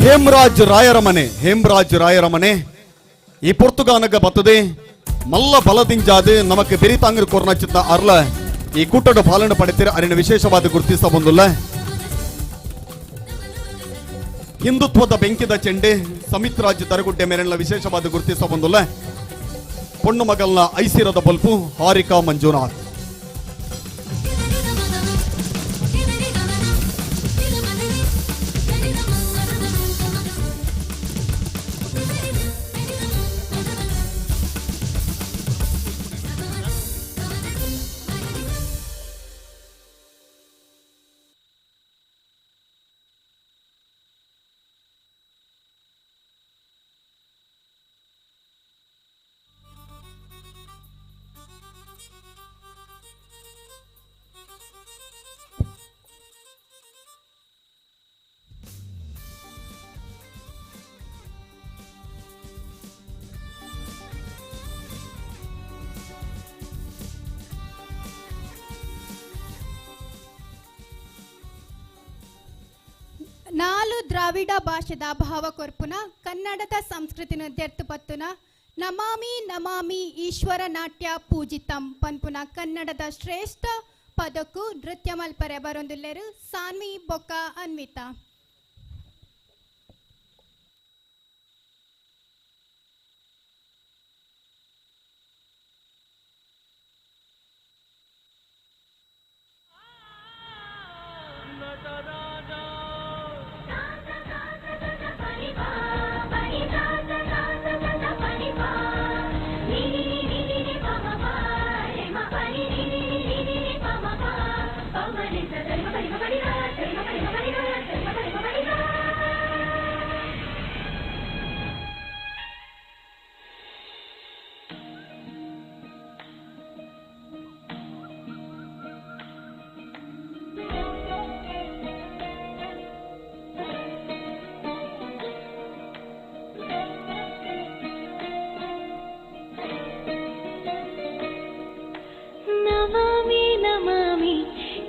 ಹೇಮರಾಜ್ ರಾಯರ ಮನೆ ಈ ಪೊರ್ತುಗಾನಗ ಬತ್ತದೆ ಮಲ್ಲ ಬಲದಿಂಜಾದ ನಮಕ್ ಬೆರಿತಾಂಗ್ರ ಕೊರ್ನ ಚಿತ್ತ ಅರ್ಲ ಈ ಕೂಟದ ಪಾಲನೆ ಪಡೆತೀರ ಅರಿನ ವಿಶೇಷವಾದ ಗುರುತಿಸಬಂದುಲ್ಲ ಹಿಂದುತ್ವದ ಬೆಂಕಿದ ಚೆಂಡೆ ಸಮಿತ್ರಾಜ್ ತರಗುಡ್ಡೆ ಮೇರೆಲ್ಲ ವಿಶೇಷವಾದ ಗುರುತಿಸಬಂದುಲ್ಲ ಪೊಣ್ಣು ಮಗಲ್ನ ಐಸಿರದ ಬಲ್ಪು ಹಾರಿಕಾ ಮಂಜುನಾಥ್ ನಾಲು ದ್ರಾವಿಡ ಭಾಷೆದ ಭಾವ ಕೊರ್ಪುನ ಕನ್ನಡದ ಸಂಸ್ಕೃತಿನ ತೆರ್ತುಪತ್ತುನ ನಮಾಮಿ ನಮಾಮಿ ಈಶ್ವರ ನಾಟ್ಯ ಪೂಜಿತಂ ಪನ್ಪುನ ಕನ್ನಡದ ಶ್ರೇಷ್ಠ ಪದಕ್ಕೂ ನೃತ್ಯ ಮಲ್ಪರೆ ಬರೊಂದುಲ್ಲೆರು ಸಾನ್ವಿ ಬೊಕ್ಕ ಅನ್ವಿತಾ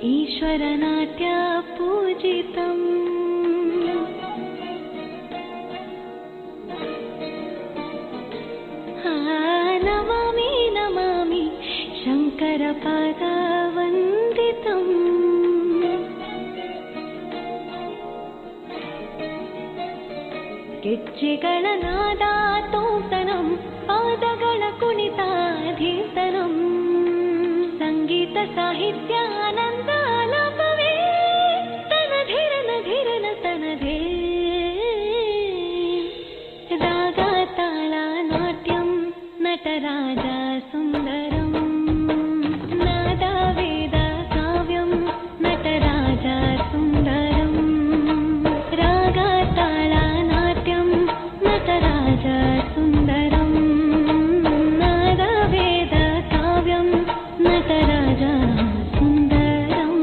ईश्वरनाट्य पूजितम् नमामि नमामि शङ्करपादवन्दितम् ಗೆಜ್ಜೆಗಳ ನಾದ ತೋಂತನಂ ಪಾದಗಳ ಕುಣಿತಾಧೀತನಂ ಸಂಗೀತ ಸಾಹಿತ್ಯ ಆನಂದ ಆಲಾಪವೇ ತನಧಿರನ ಧಿರನ ತನಧೇ ರಾಗ ತಾಳ ನಾಟ್ಯಂ ನಟರಾಜ ಸುಂದರಂ ನಾದ ವೇದ ಕಾವ್ಯಂ ನಟರಾಜ ಸುಂದರಂ ರಾಗ ತಾಳ ನಾಟ್ಯಂ ನಟರಾಜ ಸುಂದರಂ ನಾದ ವೇದ ಕಾವ್ಯಂ ನಟರಾಜ ಸುಂದರಂ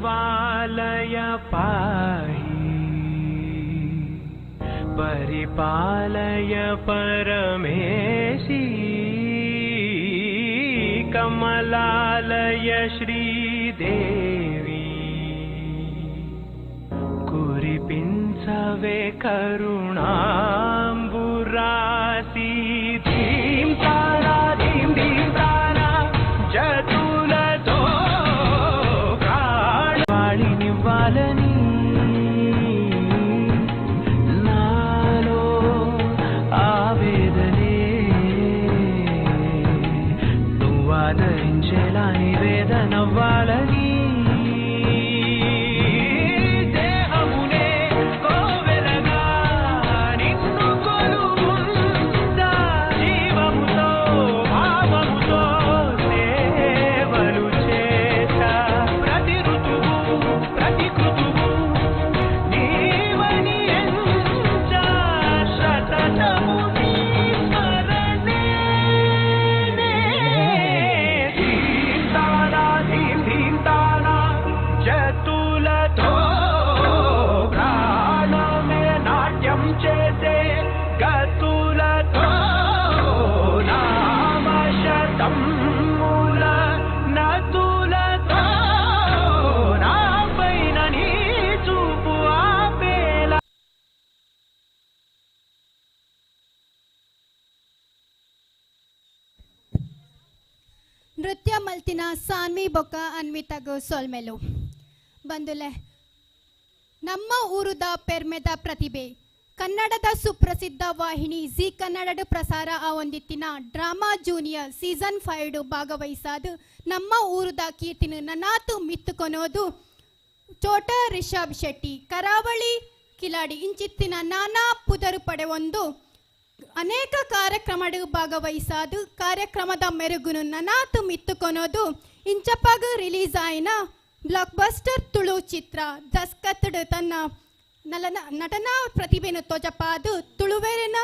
रखवालय पाहि परिपालय परमेशी कमलालय श्रीदेवी कुरिपिंचवे करुणांबुरासी धीम तारा धीम धीम तारा जतुलतो प्राणवाळिनिव्वाలని నాలో ఆవేదనే నువ్వు ఆదరించేలా నివేదనవ్వాలని ನೃತ್ಯ ಮಲ್ತಿನ ಸಾನ್ವಿ ಬೊಕ್ಕ ಅನ್ವಿತಗು ಸೊಲ್ಮೆಲು ಬಂದುಲೆ ನಮ್ಮ ಊರುದ ಪೆರ್ಮೆದ ಪ್ರತಿಭೆ ಕನ್ನಡದ ಸುಪ್ರಸಿದ್ಧ ವಾಹಿನಿ ಜಿ ಕನ್ನಡ ಪ್ರಸಾರ ಆವೊಂದಿತ್ತಿನ ಡ್ರಾಮಾ ಜೂನಿಯರ್ ಸೀಸನ್ 5 ಭಾಗವಹಿಸಾದು ನಮ್ಮ ಊರುದ ಕೀರ್ತಿನ ನನಾತು ಮಿತ್ತುಕೊನೋದು ಚೋಟ ರಿಷಬ್ ಶೆಟ್ಟಿ ಕರಾವಳಿ ಕಿಲಾಡಿ ಇಂಚಿತ್ತಿನ ನಾನಾ ಪುದರು ಪಡೆವೊಂದು ಅನೇಕ ಕಾರ್ಯಕ್ರಮಗಳು ಭಾಗವಹಿಸಾದು ಕಾರ್ಯಕ್ರಮದ ಮೆರುಗುನು ನನಾತು ಮಿತ್ತುಕೊನೋದು ಇಂಚಪ್ಪಾಗ ರಿಲೀಸ್ ಆಯ್ನ ಬ್ಲಾಕ್ ಬಸ್ಟರ್ ತುಳು ಚಿತ್ರ ದಸ್ಕತ್ಡ್ ತನ್ನ ನಟನಾ ಪ್ರತಿಭೆಯನ್ನು ತೋಜಪಾದು ತುಳುವೇರಿನ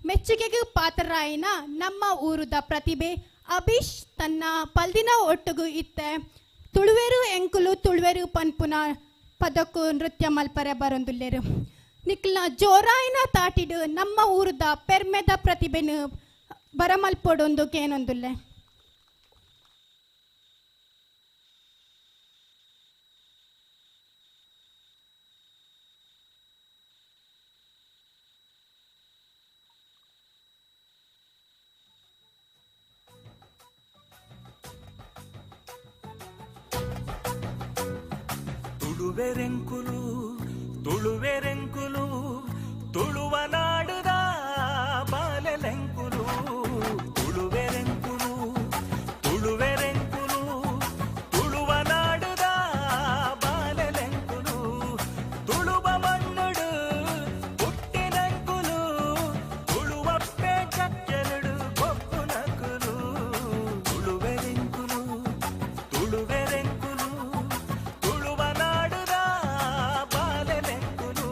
ಮೆಚ್ಚುಗೆಗೂ ಪಾತ್ರರಾಯಿನ ನಮ್ಮ ಊರುದ ಪ್ರತಿಭೆ ಅಭಿಷ್ ತನ್ನ ಪಲ್ದಿನ ಒಟ್ಟುಗು ಇತ್ತೆ ತುಳುವೇರು ಎಂಕುಲು ತುಳುವೇರು ಪನ್ಪುನ ಪದಕ್ಕೂ ನೃತ್ಯ ಮಲ್ಪರೆ ಬರೊಂದುಲ್ಲೇರು ನಿಕ್ಲ ಜೋರಾಯಿನ ತಾಟಿಡು ನಮ್ಮ ಊರುದ ಪೆರ್ಮೆದ ಪ್ರತಿಭೆನು ಬರಮಲ್ಪೊಡೊಂದು ಕೇನೊಂದುಲ್ಲೆ ತುಳುವೆರೆಂಕುಲು ತುಳುವೆರೆಂಕುಲು ತುಳುವ ನಾಡುದ ಬಾಲೆಲೆಂಕುಲು ತುಳುವೆರೆಂಕುಲು ತುಳುವೆರೆಂಕುಲು ತುಳುವ ನಾಡುದ ಬಾಲೆಲೆಂಕುಲು ತುಳುವ ಮಣ್ಣುಡು ಪುಟ್ಟಿನಂಕುಲು ತುಳುವಪ್ಪೆ ಚಕ್ಕೆರಡು ಕೊಪ್ಪು ನಕುಲು ತುಳುವೆರೆಂಕುಲು ತುಳುವೆರೆಂಕುಲು ತುಳುವ ನಾಡುದ ಬಾಲೆಲೆಂಕುಲು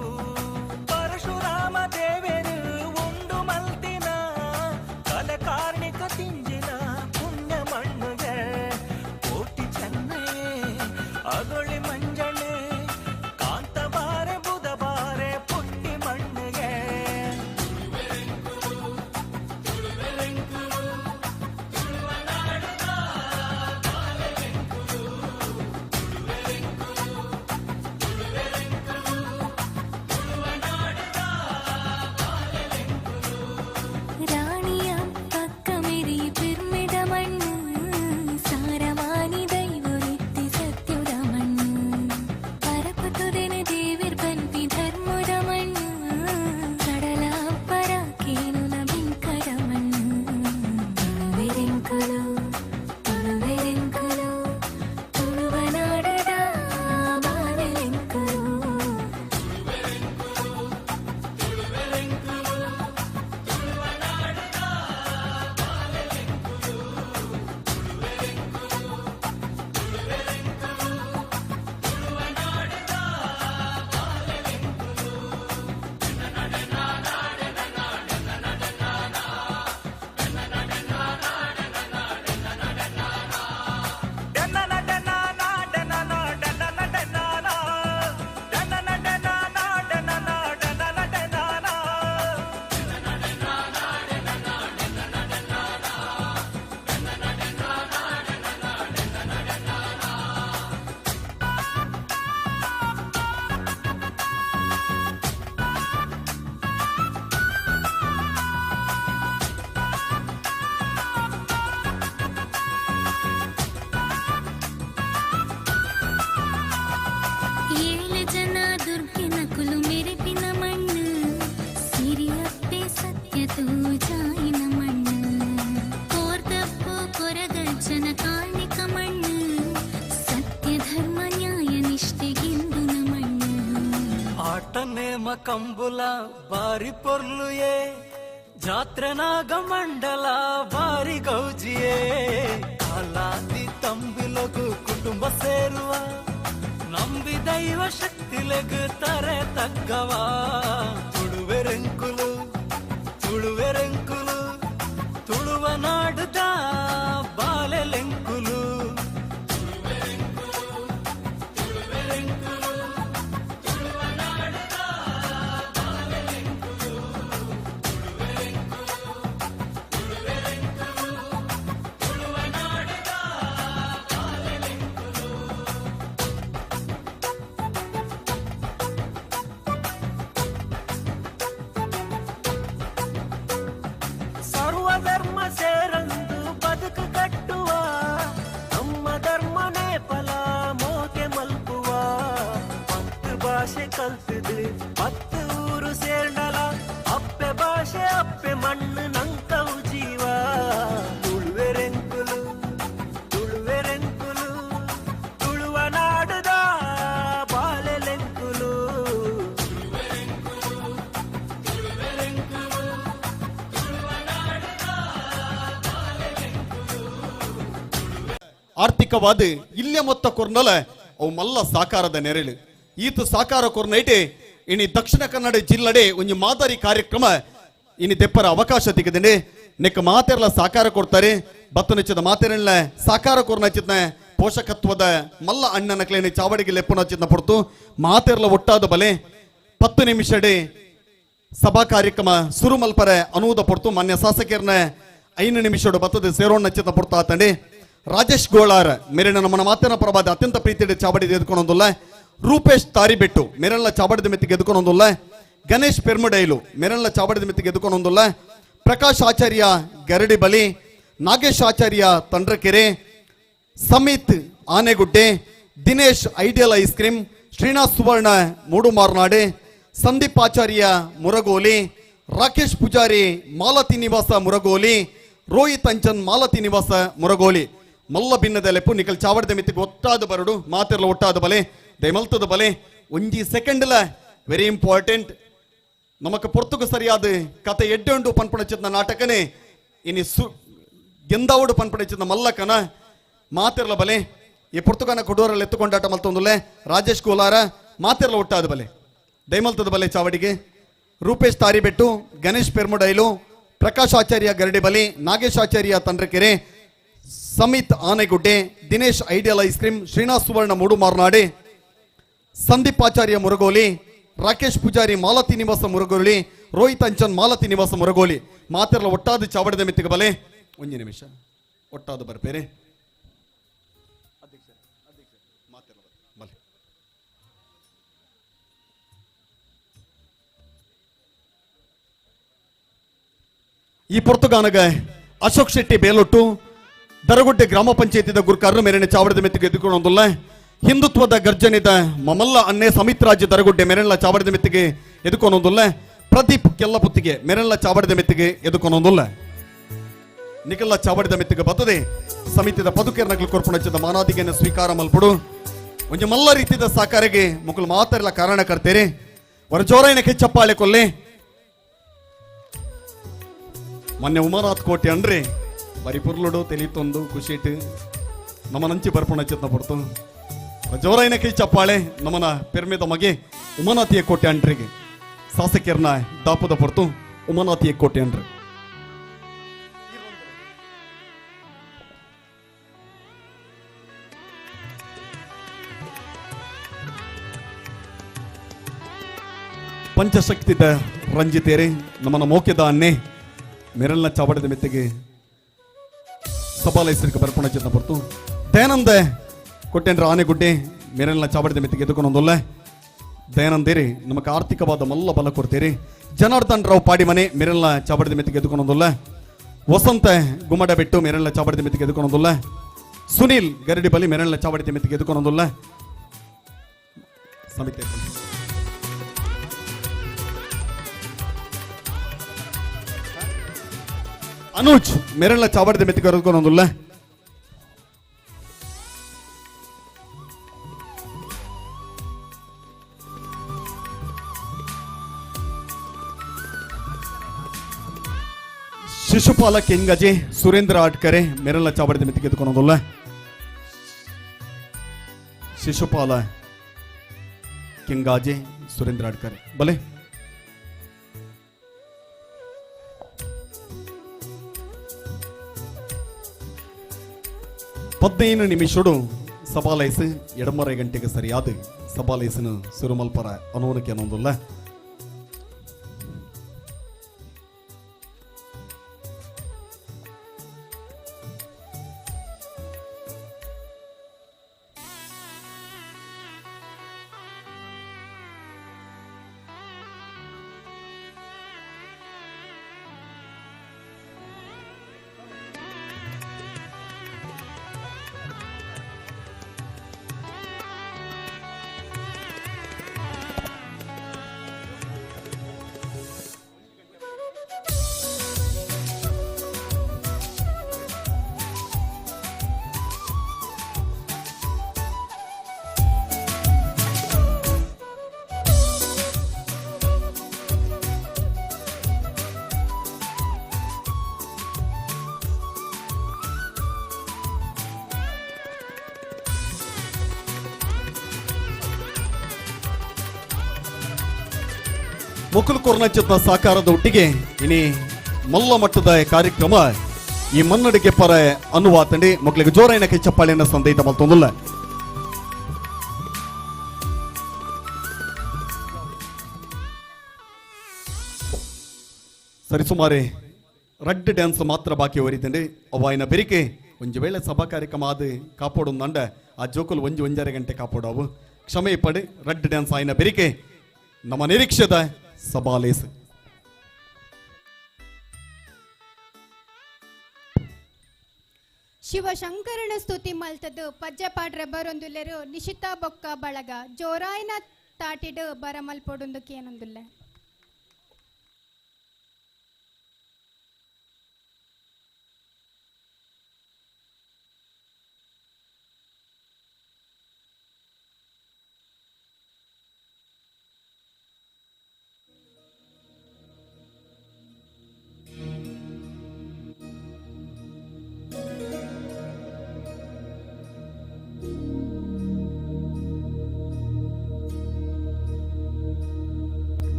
ಕಂಬುಲ ಬಾರಿ ಪೊರ್ಲುಯೇ ಜಾತ್ರೆ ನಾಗ ಮಂಡಲ ಬಾರಿ ಗೌಜಿಯೇ ಕಾಲಾದಿ ತಂಬಿಲಗು ಕುಟುಂಬ ಸೇರುವ ನಂಬಿ ದೈವ ಶಕ್ತಿಲೆಗು ತಾರೆ ತಗ್ಗವ ತುಳುವೆರೆಂಕುಲು ತುಳುವೆರೆಂಕುಲು ತುಳುವ ನಾಡುದ ಬಾಲೆಲೆಂಕುಲು ಸರ್ವಧರ್ಮ ಸೇರಂದು ಬದುಕು ಕಟ್ಟುವ ನಮ್ಮ ಧರ್ಮನೇ ಫಲ ಮೋಕೆ ಮಲ್ಪುವ ಪತ್ತು ಭಾಷೆ ಕಲ್ತಿದ್ದು 10 ಊರು ಸೇರ್ನಲ ಅಪ್ಪೆ ಭಾಷೆ ಅಪ್ಪೆ ಮಣ್ಣು ನಂಕವು ಜೀವ ತುಳುವೆರೆಂಕುಲು ತುಳುವೆರೆಂಕುಲು ತುಳುವ ನಾಡುದ ಬಾಲೆಲೆಂಕುಲು ಆರ್ಥಿಕವಾದ ಇಲ್ಯ ಮೊತ್ತ ಕೊರ್ನಲ ಅವು ಮಲ್ಲ ಸಾಕಾರದ ನೆರಳು ಈತು ಸಾಕಾರ ಕೊರ್ನೈಟೆ ಇನಿ ದಕ್ಷಿಣ ಕನ್ನಡ ಜಿಲ್ಲೆಡೆ ಒಂದು ಮಾದರಿ ಕಾರ್ಯಕ್ರಮ ಇನಿ ತೆಪ್ಪರ ಅವಕಾಶ ತೆಗೆದೇನೆ ನೆಕ್ಕ ಮಾತೆರ್ಲ ಸಾಕಾರ ಕೊಡ್ತಾರೆ ಬತ್ತನಚ್ಚದ ಮಾತೆರಲ್ಲ ಸಾಕಾರ ಕೊರ್ನಚ್ಚಿದ್ನ ಪೋಷಕತ್ವದ ಮಲ್ಲ ಅಣ್ಣನ ಕ್ಲೇನೆ ಚಾವಡಿಗೆ ಲೆಪ್ಪನಚ್ಚಿದ್ನ ಪೊರ್ತು ಮಾತೆರ್ಲ ಒಟ್ಟಾದ ಬಲೆ 10 ನಿಮಿಷಡೆ ಸಭಾ ಕಾರ್ಯಕ್ರಮ ಸುರು ಮಲ್ಪರೆ ಅನುವುದ ಪೊರ್ತು ಮಾನ್ಯ ಶಾಸಕರ್ನ 5 ನಿಮಿಷಡು ಬತ್ತದ ಸೇರೋಣ ಚಿತ್ತ ಪೊರ್ತಾ ತಂಡೆ ರಾಜೇಶ್ ಗೋಳಾರ್ ಮೇರಿನ ನಮ್ಮನ ಮಾತಿನ ಪ್ರಭಾದ ಅತ್ಯಂತ ಪ್ರೀತಿಯ ಚಾವಡಿ ಎದ್ಕೊಂಡೊಂದುಲ್ಲ Rupesh ತಾರಿಬೆಟ್ಟು ಮೇರೆಲ್ಲ ಚಾವಡಿದ ಮೆತ್ತಿಗೆ ಎದ್ಕೊಂಡೊಂದುಲ್ಲ Ganesh ಪೆರ್ಮುಡೈಲು ಮೇರೆಲ್ಲ ಚಾವಡಿದ ಮೆತ್ತಿಗೆ ಎದ್ಕೊಂಡೊಂದುಲ್ಲ Prakash Acharya Garadi Bali Nagesh Acharya Tandrakere Samith Anegudde Dinesh ideal ice cream Srinath Suvarna Moodu ಮಾರ್ನಾಡೆ ಸಂದೀಪ್ ಆಚಾರ್ಯ ಮುರಗೋಲಿ ರಾಕೇಶ್ ಪೂಜಾರಿ ಮಾಲತಿ ನಿವಾಸ ಮುರಗೋಲಿ ರೋಹಿತ್ ಅಂಚನ್ ಮಾಲತಿ ನಿವಾಸ ಮುರಗೋಲಿ ಮಲ್ಲ ಭಿನ್ನದ ಲೆಪ್ಪು ನಿಕಲ್ ಚಾವಡದ ಮಿತ್ತಿಗೆ ಒಟ್ಟಾದ ಬರಡು ಮಾತೆರ್ಲ ಒಟ್ಟಾದ ಬಲೆ ದೈಮಲ್ತದ ಬಲೆ 1 ಸೆಕೆಂಡ್ಲ ವೆರಿ ಇಂಪಾರ್ಟೆಂಟ್ ನಮಕ್ ಪೊರ್ತುಗು ಸರಿಯಾದ ಕತೆ ಎಡ್ಡೊಂಡು ಪನ್ಪಣಚಿದ್ನ ನಾಟಕನೇ ಇನಿ ಗೆಂದಾವಡು ಪನ್ಪಣಚಿದ್ನ ಮಲ್ಲಕನ ಮಾತೆರ್ಲ ಬಲೆ ಈ ಪೊರ್ತುಗನ ಕೊಡೋರಲ್ಲಿ ಎತ್ತುಕೊಂಡಾಟ ಮಲ್ತೊಂದುಲೆ ರಾಜೇಶ್ ಕೋಲಾರ ಮಾತೆರ್ಲ ಒಟ್ಟಾದ ಬಲೆ ದೈಮಲ್ತದ ಬಲೆ ಚಾವಡಿಗೆ Rupesh ತಾರಿಬೆಟ್ಟು Ganesh ಪೆರ್ಮುಡೈಲು Prakash Acharya Garadi Bali Nagesh Acharya Tandrakere Samith Anegudde Dinesh ideal ice cream Srinath Suvarna Moodu ಮಾರ್ನಾಡೆ ಸಂದೀಪ್ ಆಚಾರ್ಯ ಮುರಗೋಲಿ ರಾಕೇಶ್ ಪೂಜಾರಿ ಮಾಲತಿ ನಿವಾಸ ಮುರಗೋಲಿ ರೋಹಿತ್ ಅಂಚನ್ ಮಾಲತಿ ನಿವಾಸ ಮುರಗೋಲಿ ಮಾತೆರ್ಲ ಒಟ್ಟಾದ ಚಾವಡದ ಮಿತ್ತಿಗೆ ಬಲೆ 1 ನಿಮಿಷ ಒಟ್ಟಾದ ಬರ್ಬೇರೆ ಈ ಪೊರ್ತುಗಾನಗ ಅಶೋಕ್ ಶೆಟ್ಟಿ ಬೇಲೊಟ್ಟು ದರಗುಡ್ಡೆ ಗ್ರಾಮ ಪಂಚಾಯತಿದ ಗುರ್ಕಾರರು ಮೇರಿನ ಚಾವಡದ ಮೆತ್ತಿಗೆ ಎದ್ದುಕೊಂಡೊಂದುಲ್ಲ ಹಿಂದುತ್ವದ ಗರ್ಜನಿದ ಮಮಲ್ಲ ಅನ್ನೆ ಸಮಿತ್ ರಾಜ್ಯ ದರಗುಡ್ಡೆ ಮೆರೆಲ್ಲ ಚಾವಡದ ಮೆತ್ತಿಗೆ ಎದ್ದುಕೊಂಡೊಂದುಲ್ಲ ಪ್ರದೀಪ್ ಕೆಲ್ಲಪುತ್ತಿಗೆ ಮೆರೆಲ್ಲ ಚಾವಡದ ಮೆತ್ತಿಗೆ ಎದ್ದುಕೊಂಡೊಂದುಲ್ಲ ನಿಕಲ್ಲ ಚಾವಡದ ಮೆತ್ತಿಗೆ ಬತ್ತದೆ ಸಮಿತಿದ ಪದುಕೇರ್ನಗಳು ಕೊರ್ಪುಣಚ್ಚದ ಮಾನಾದಿಗೆಯನ್ನು ಸ್ವೀಕಾರ ಮಲ್ಪಡು ಒಂದು ಮಲ್ಲ ರೀತಿಯ ಸಾಕಾರಿಗೆ ಮುಕ್ಕಲು ಮಾತೆಲ್ಲ ಕಾರಣ ಕರ್ತೀರಿ ವರಜೋರೈನಕ್ಕೆ ಚಪ್ಪಾಳೆ ಕೊಲ್ಲೆ ಮೊನ್ನೆ ಉಮಾನಾಥ್ ಕೋಟೆ ಅಂಡ್ರೆ ಬರಿ ಪುರ್ಲುಡು ತೆಲಿತೊಂದು ಖುಷಿಟ್ ನಮ್ಮನಂಚಿ ಬರ್ಪುಣಚ್ಚಿದ್ನ ಪಡ್ತು ಜೋರೈನ ಕೈ ಚಪ್ಪಾಳೆ ನಮ್ಮನ ಪೆರ್ಮೆದ ಮಗೆ ಉಮಾನಾಥಿಯ ಕೋಟೆ ಅಂಡ್ರಿಗೆ ಶಾಸಕರ್ನ ದಾಪದ ಪಡ್ತು ಉಮಾನಾಥಿಯ ಕೋಟೆ ಅಂಡ್ರೆ ಪಂಚಶಕ್ತಿದ ರಂಜಿತೇರೆ ನಮ್ಮನ ಮೋಕೆದ ಅನ್ನೆ ಮೇರೆಲ್ಲ ಚಾವಡದ ಮೆತ್ತಿಗೆ ಸಭಾಲೈಸರಿಗೆ ಬರ್ಪಣ ಚಿತ್ತ ಬರ್ತು ದಯಾನಂದ ಕೊಟ್ಟೆಂಡ್ರ ಆನೆಗುಡ್ಡೆ ಮೇರೆಲ್ಲ ಚಾವಡದ ಮೆತ್ತಿಗೆ ಎದುಕೊಂಡೊಂದಲ್ಲ ದಯಾನಂದೇರಿ ನಮಗೆ ಆರ್ಥಿಕವಾದ ಮಲ್ಲ ಬಲ ಕೊಡ್ತೀರಿ ಜನಾರ್ದನ್ ರಾವ್ ಪಾಡಿ ಮನೆ ಮೇರೆಲ್ಲ ಚಾವಡದ ಮೆತ್ತಿಗೆ ಎದುಕೊಂಡೊಂದಲ್ಲ ವಸಂತ ಗುಮ್ಮಡ ಬಿಟ್ಟು ಮೇರೆಲ್ಲ ಚಾವಡದ ಮೆತ್ತಿಗೆ ಎದುಕೊಂಡೊಂದಲ್ಲ ಸುನೀಲ್ ಗರಡಿ ಬಲಿ ಮೇರೆಲ್ಲ ಚಾವಡದ ಮೆತ್ತಿಗೆ ಎದುಕೊಂಡೊಂದಲ್ಲ ಸಮಿತಿ ಅನುಜ್ ಮೇರೆಲ್ಲ ಚಾವಡದ ಮೆತ್ತಿಗೆ ಎದುಕೊಂಡೊಂದಲ್ಲ ಶಿಶುಪಾಲ ಕೆಂಗಜೆ ಸುರೇಂದ್ರ ಆಡ್ಕರೆ ಮೆರಲ ಚಾವಡಿದ ಮಿತಿ ಗೆದ್ದುಕೊಳೋದಲ್ಲ. ಶಿಶುಪಾಲ ಕೆಂಗಾಜೆ ಸುರೇಂದ್ರ ಆಡ್ಕರೆ ಬಲೆ. ಪದ್ನೈದು ನಿಮಿಷಡು ಸಭಾಲಯಸು ಎಡಮರೆ ಗಂಟೆಗೆ ಸರಿಯಾದ ಸಭಾಲಯಸನು ಸುರುಮಲ್ಪರ ಅನುವನಕ್ಕೆ ಅನ್ನೋದಿಲ್ಲ. ಮುಕುಲ್ ಕೊರ್ನಚ್ಚದ ಸಾಕಾರದ ಒಟ್ಟಿಗೆ ಇನಿ ಮಲ್ಲ ಮಟ್ಟದ ಕಾರ್ಯಕ್ರಮ ಈ ಮನ್ನಡಿಗೆ ಪರ ಅನ್ನುವಾತಂಡಿ ಮಕ್ಕಳಿಗೆ ಜೋರೈನಕ್ಕೆ ಚಪ್ಪಾಳೆಯನ್ನು ಸಂದೇತ ಮಲ್ತೊಂದಿಲ್ಲ. ಸರಿಸುಮಾರೆ ರಡ್ ಡ್ಯಾನ್ಸ್ ಮಾತ್ರ ಬಾಕಿ ಹೊರಿತಂಡೆ ಅವಾಯಿನ ಬೆರಿಕೆ ಒಂಜು ವೇಳೆ ಸಭಾ ಕಾರ್ಯಕ್ರಮ ಆದ ಕಾಪಾಡು ನಂಡ ಆ ಜೋಕುಲು ಒಂಜರೆ ಗಂಟೆ ಕಾಪಾಡವು ಕ್ಷಮೆ ಪಡೆ ರಡ್ ಡ್ಯಾನ್ಸ್ ಆಯ್ನ ಬೆರಿಕೆ ನಮ್ಮ ನಿರೀಕ್ಷೆದ ಸಭಾಲೇಸ್. ಶಿವಶಂಕರನ ಸ್ತುತಿ ಮಲ್ತದು ಪಜ್ಜೆ ಪಾಡ್ರೆ ಬರೊಂದುಲ್ಲೆರು ನಿಶಿತಾ ಬೊಕ್ಕ ಬಳಗ ಜೋರಾಯಿನ ತಾಟಿಡು ಬರಮಲ್ಪೊಡೊಂದುಕ್ಕೆ ಏನೊಂದುಲ್ಲೆ.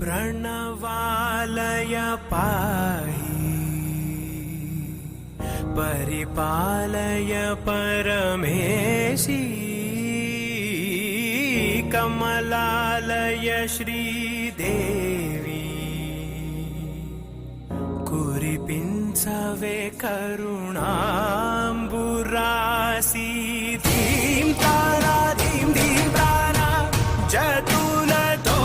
प्रणवालय पाहि परिपालय परमेशी कमलालय श्रीदेवी कुरिपिंचवे करुणांबुरासी धीम तारा धीम धीम प्राणा जतुलतो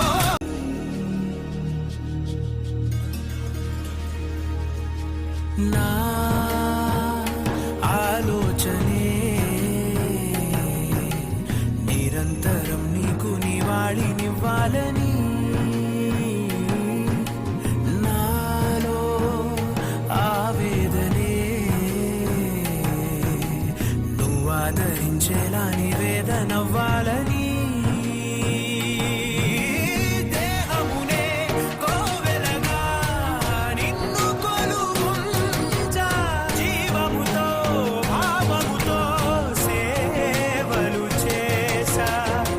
ना आलोचने निरंतरं नीकु निवाळि निव्वाలని नालो आवेदने నువ్వాదరించేలా నివేదనవ్వాలని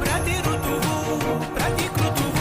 ప్రతి ఋతువు ప్రతి కృతువు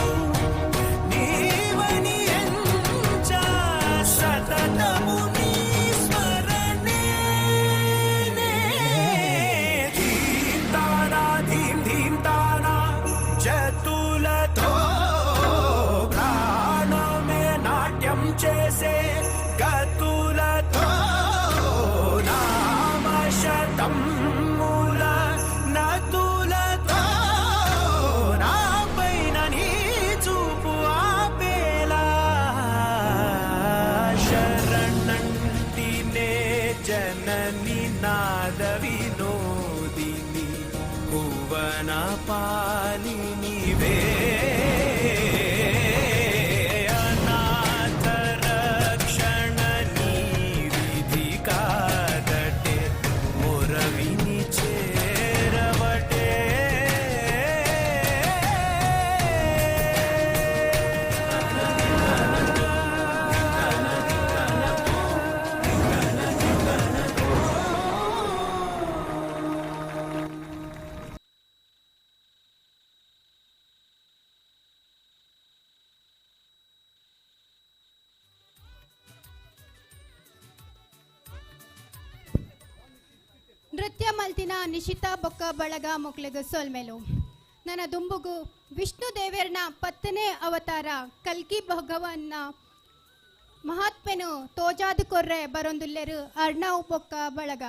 ನೃತ್ಯ ಮಲ್ತಿನ ನಿಶಿತಾ ಬೊಕ್ಕ ಬಳಗ ಮೊಕ್ಲೆಗ ಸೊಲ್ಮೆಲು ನನ್ನ ದುಂಬುಗು ವಿಷ್ಣು ದೇವೇರ್ನ 10ನೇ ಅವತಾರ ಕಲ್ಕಿ ಭಗವನ್ನ ಮಹಾತ್ಮೆನು ತೋಜಾದು ಕೊರ್ರೆ ಬರೊಂದುಲ್ಲೆರು ಅರ್ಣವ್ ಬೊಕ್ಕ ಬಳಗ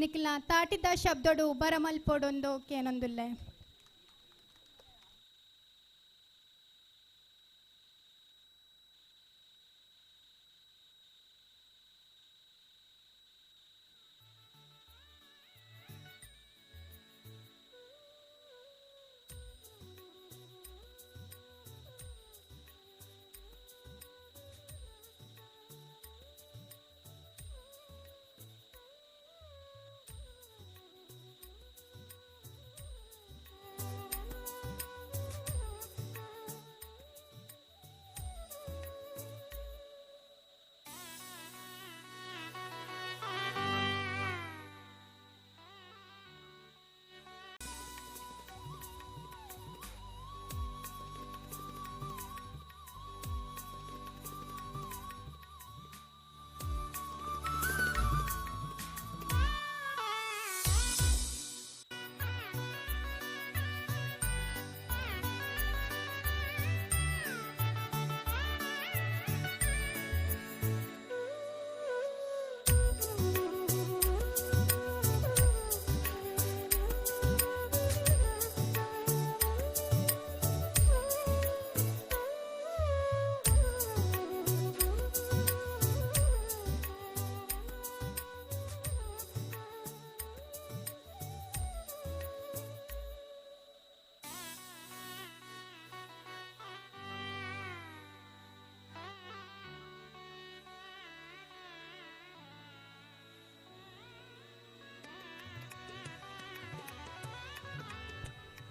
ನಿಕ್ಲ ತಾಟಿದ ಶಬ್ದಡು ಬರಮಲ್ಪೊಡೊಂದು ಕೇನೊಂದುಲ್ಲೆ.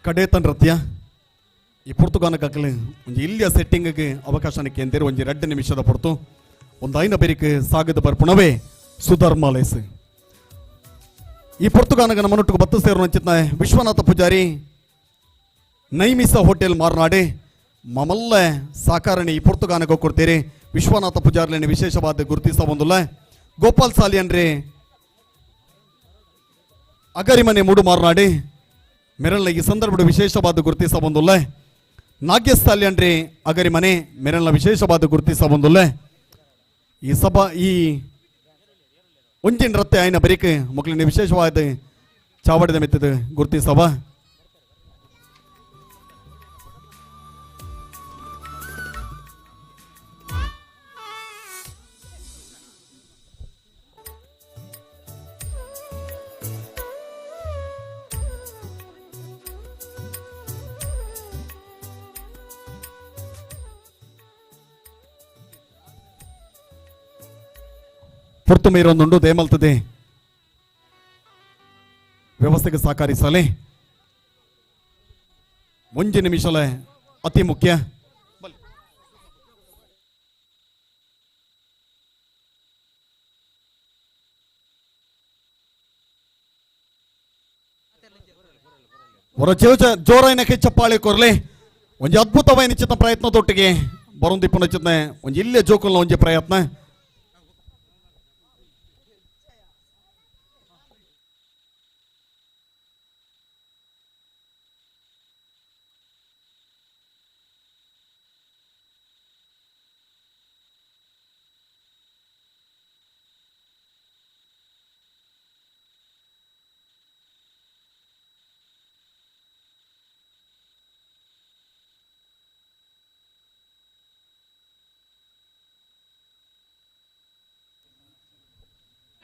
ಕಡೇತ ನೃತ್ಯ ಈ ಪುರ್ತುಗಾನಕ್ಕಾಗಲಿ ಒಂದು ಇಲ್ಲಿಯ ಸೆಟ್ಟಿಂಗ್ಗೆ ಅವಕಾಶಕ್ಕೆ ಅಂತೇರಿ ಒಂದು 2 ನಿಮಿಷದ ಪೊರ್ತು ಒಂದು ಐನ ಬೇರಿಕೆ ಸಾಗದ ಬರ್ಪುಣವೇ ಸುಧರ್ಮಾಲೇಸ್ ಈ ಪುರ್ತುಗಾನಗ ನಮ್ಮನೊಟ್ಟಿಗೆ ಬತ್ತು ಸೇರು ಅಂಚಿತ್ನ ವಿಶ್ವನಾಥ ಪೂಜಾರಿ ನೈಮಿಸ ಹೋಟೆಲ್ ಮಾರ್ನಾಡೆ ಮಮಲ್ಲ ಸಾಕಾರಣಿ ಈ ಪುರ್ತುಗಾನಗ ಕೊಡ್ತೀರಿ ವಿಶ್ವನಾಥ ಪೂಜಾರ್ಲೇನೆ ವಿಶೇಷವಾದ ಗುರುತಿಸಬಂದುಲ್ಲ ಗೋಪಾಲ್ ಸಾಲಿಯನ್ರಿ ಅಗರಿಮನೆ ಮೂಡು ಮಾರ್ನಾಡಿ ಮೆರಳ್ನ ಈ ಸಂದರ್ಭದ ವಿಶೇಷವಾದ ಗುರುತಿಸಬಂದುಲ್ಲ ನಾಗ್ಯಸ್ಥಾಲ್ಯನ್ರಿ ಅಗರಿಮನೆ ಮೆರಳ್ನ ವಿಶೇಷವಾದ ಗುರುತಿಸಬಂದುಲ್ಲ ಈ ಸಭಾ ಈ ಒಂಜಿ ನೃತ್ಯ ಆಯ್ನ ಬರೀಕೆ ಮಕ್ಕಳಿನ ವಿಶೇಷವಾದ ಚಾವಡಿದ ಮೆತ್ತದ ಗುರುತಿಸಬ ಪುರ್ತು ಮೀರೊಂದುಂಡು ದೇಮಲ್ತದೆ ವ್ಯವಸ್ಥೆಗೆ ಸಹಕರಿಸಲಿ ಮುಂಜಿ ನಿಮಿಷಲೆ ಅತಿ ಮುಖ್ಯ ಹೊರ ಜೋರಾಯಿನಕ್ಕೆ ಚಪ್ಪಾಳೆ ಕೊರ್ಲಿ ಒಂಜಿ ಅದ್ಭುತವಾದ ಚಿತ್ತ ಪ್ರಯತ್ನದೊಟ್ಟಿಗೆ ಬರೊಂದಿಪ್ಪನ ಚಿತ್ನ ಒಂಜಿ ಇಲ್ಲೇ ಜೋಕುಲ್ನ ಒಂಜಿ ಪ್ರಯತ್ನ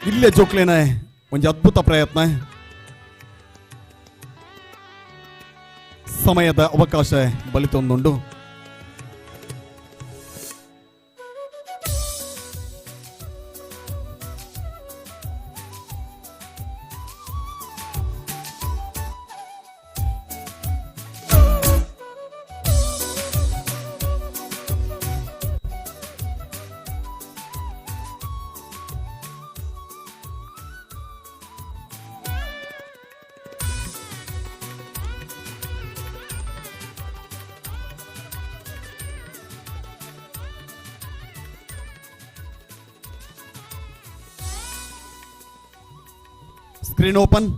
ಇಲ್ಲೇ ಜೋಕ್ಲೇನ ಒಂದು ಅದ್ಭುತ ಪ್ರಯತ್ನ ಸಮಯದ ಅವಕಾಶ ಬಲಿತೊಂದುಂಡು ಸ್ಕ್ರೀನ್ ಓಪನ್.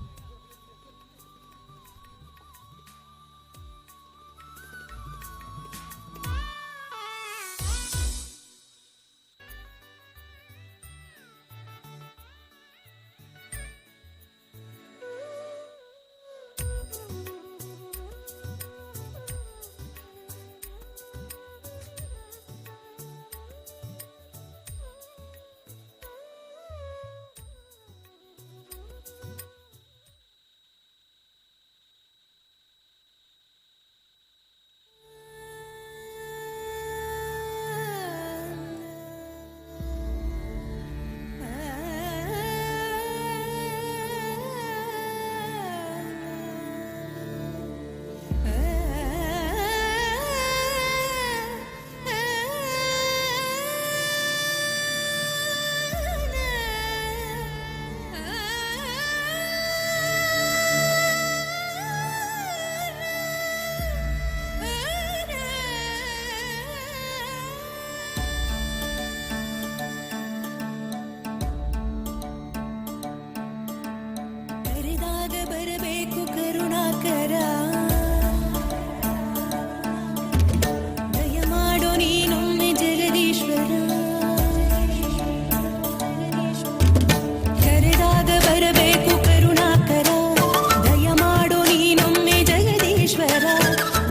ಬರಬೇಕು ಕರುಣಾಕರ, ದಯಮಾಡು ನೀನೊಮ್ಮೆ ಜಗದೀಶ್ವರ. ಕರೆದಾಗ ಬರಬೇಕು ಕರುಣಾಕರ, ದಯಮಾಡು ನೀನೊಮ್ಮೆ ಜಗದೀಶ್ವರ.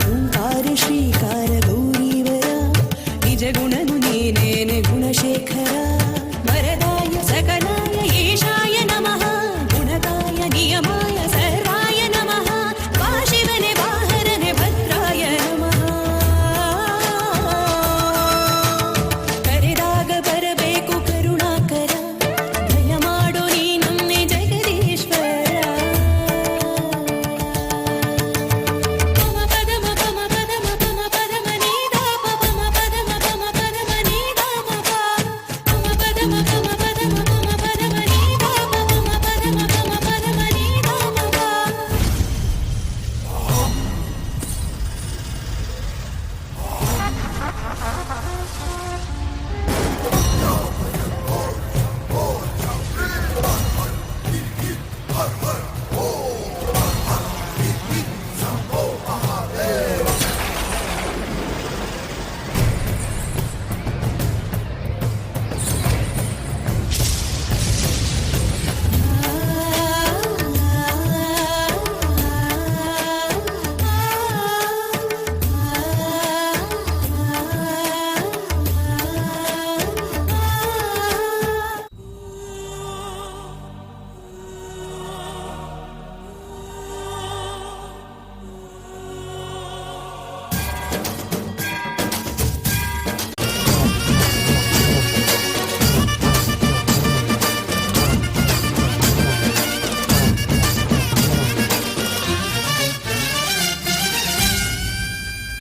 ಓಂಕಾರ ಶ್ರೀಕಾರ ಗೌರೀವರ, ನಿಜ ಗುಣನು ನೀನೇನೆ ಗುಣಶೇಖರ. ವರದಾಯ ಸಕಲಾಯ ಈಶಾಯ ನಮಃ, ಗುಣದಾಯ ನಿಯಮಾಯ ಸರ್ವಾಯ ನಮಃ. ಶಿವನೆ ವಾಹನನೆ ಭದ್ರಾಯ ನಮಃ. ಕರೆದಾಗ ಬರಬೇಕು ಕರುಣಾಕರ, ದಯಮಾಡು ನೀನೊಮ್ಮೆ ಜಗದೀಶ್ವರ. ಪಮ ಪದಮ ಪಮ ಪದಮ ಪಮ ಪದಮ ನೀದ ಪಮ ಪದಮ ಪಮ ಪದಮ ನೀದ ಪಮ ಪದಮ ಪಮ ಪದಮ ಪಮ ಪದಮ ನೀದ ಪಮ ಪದಮ ಪಮ ಪದಮ ನೀದ ಪಮ.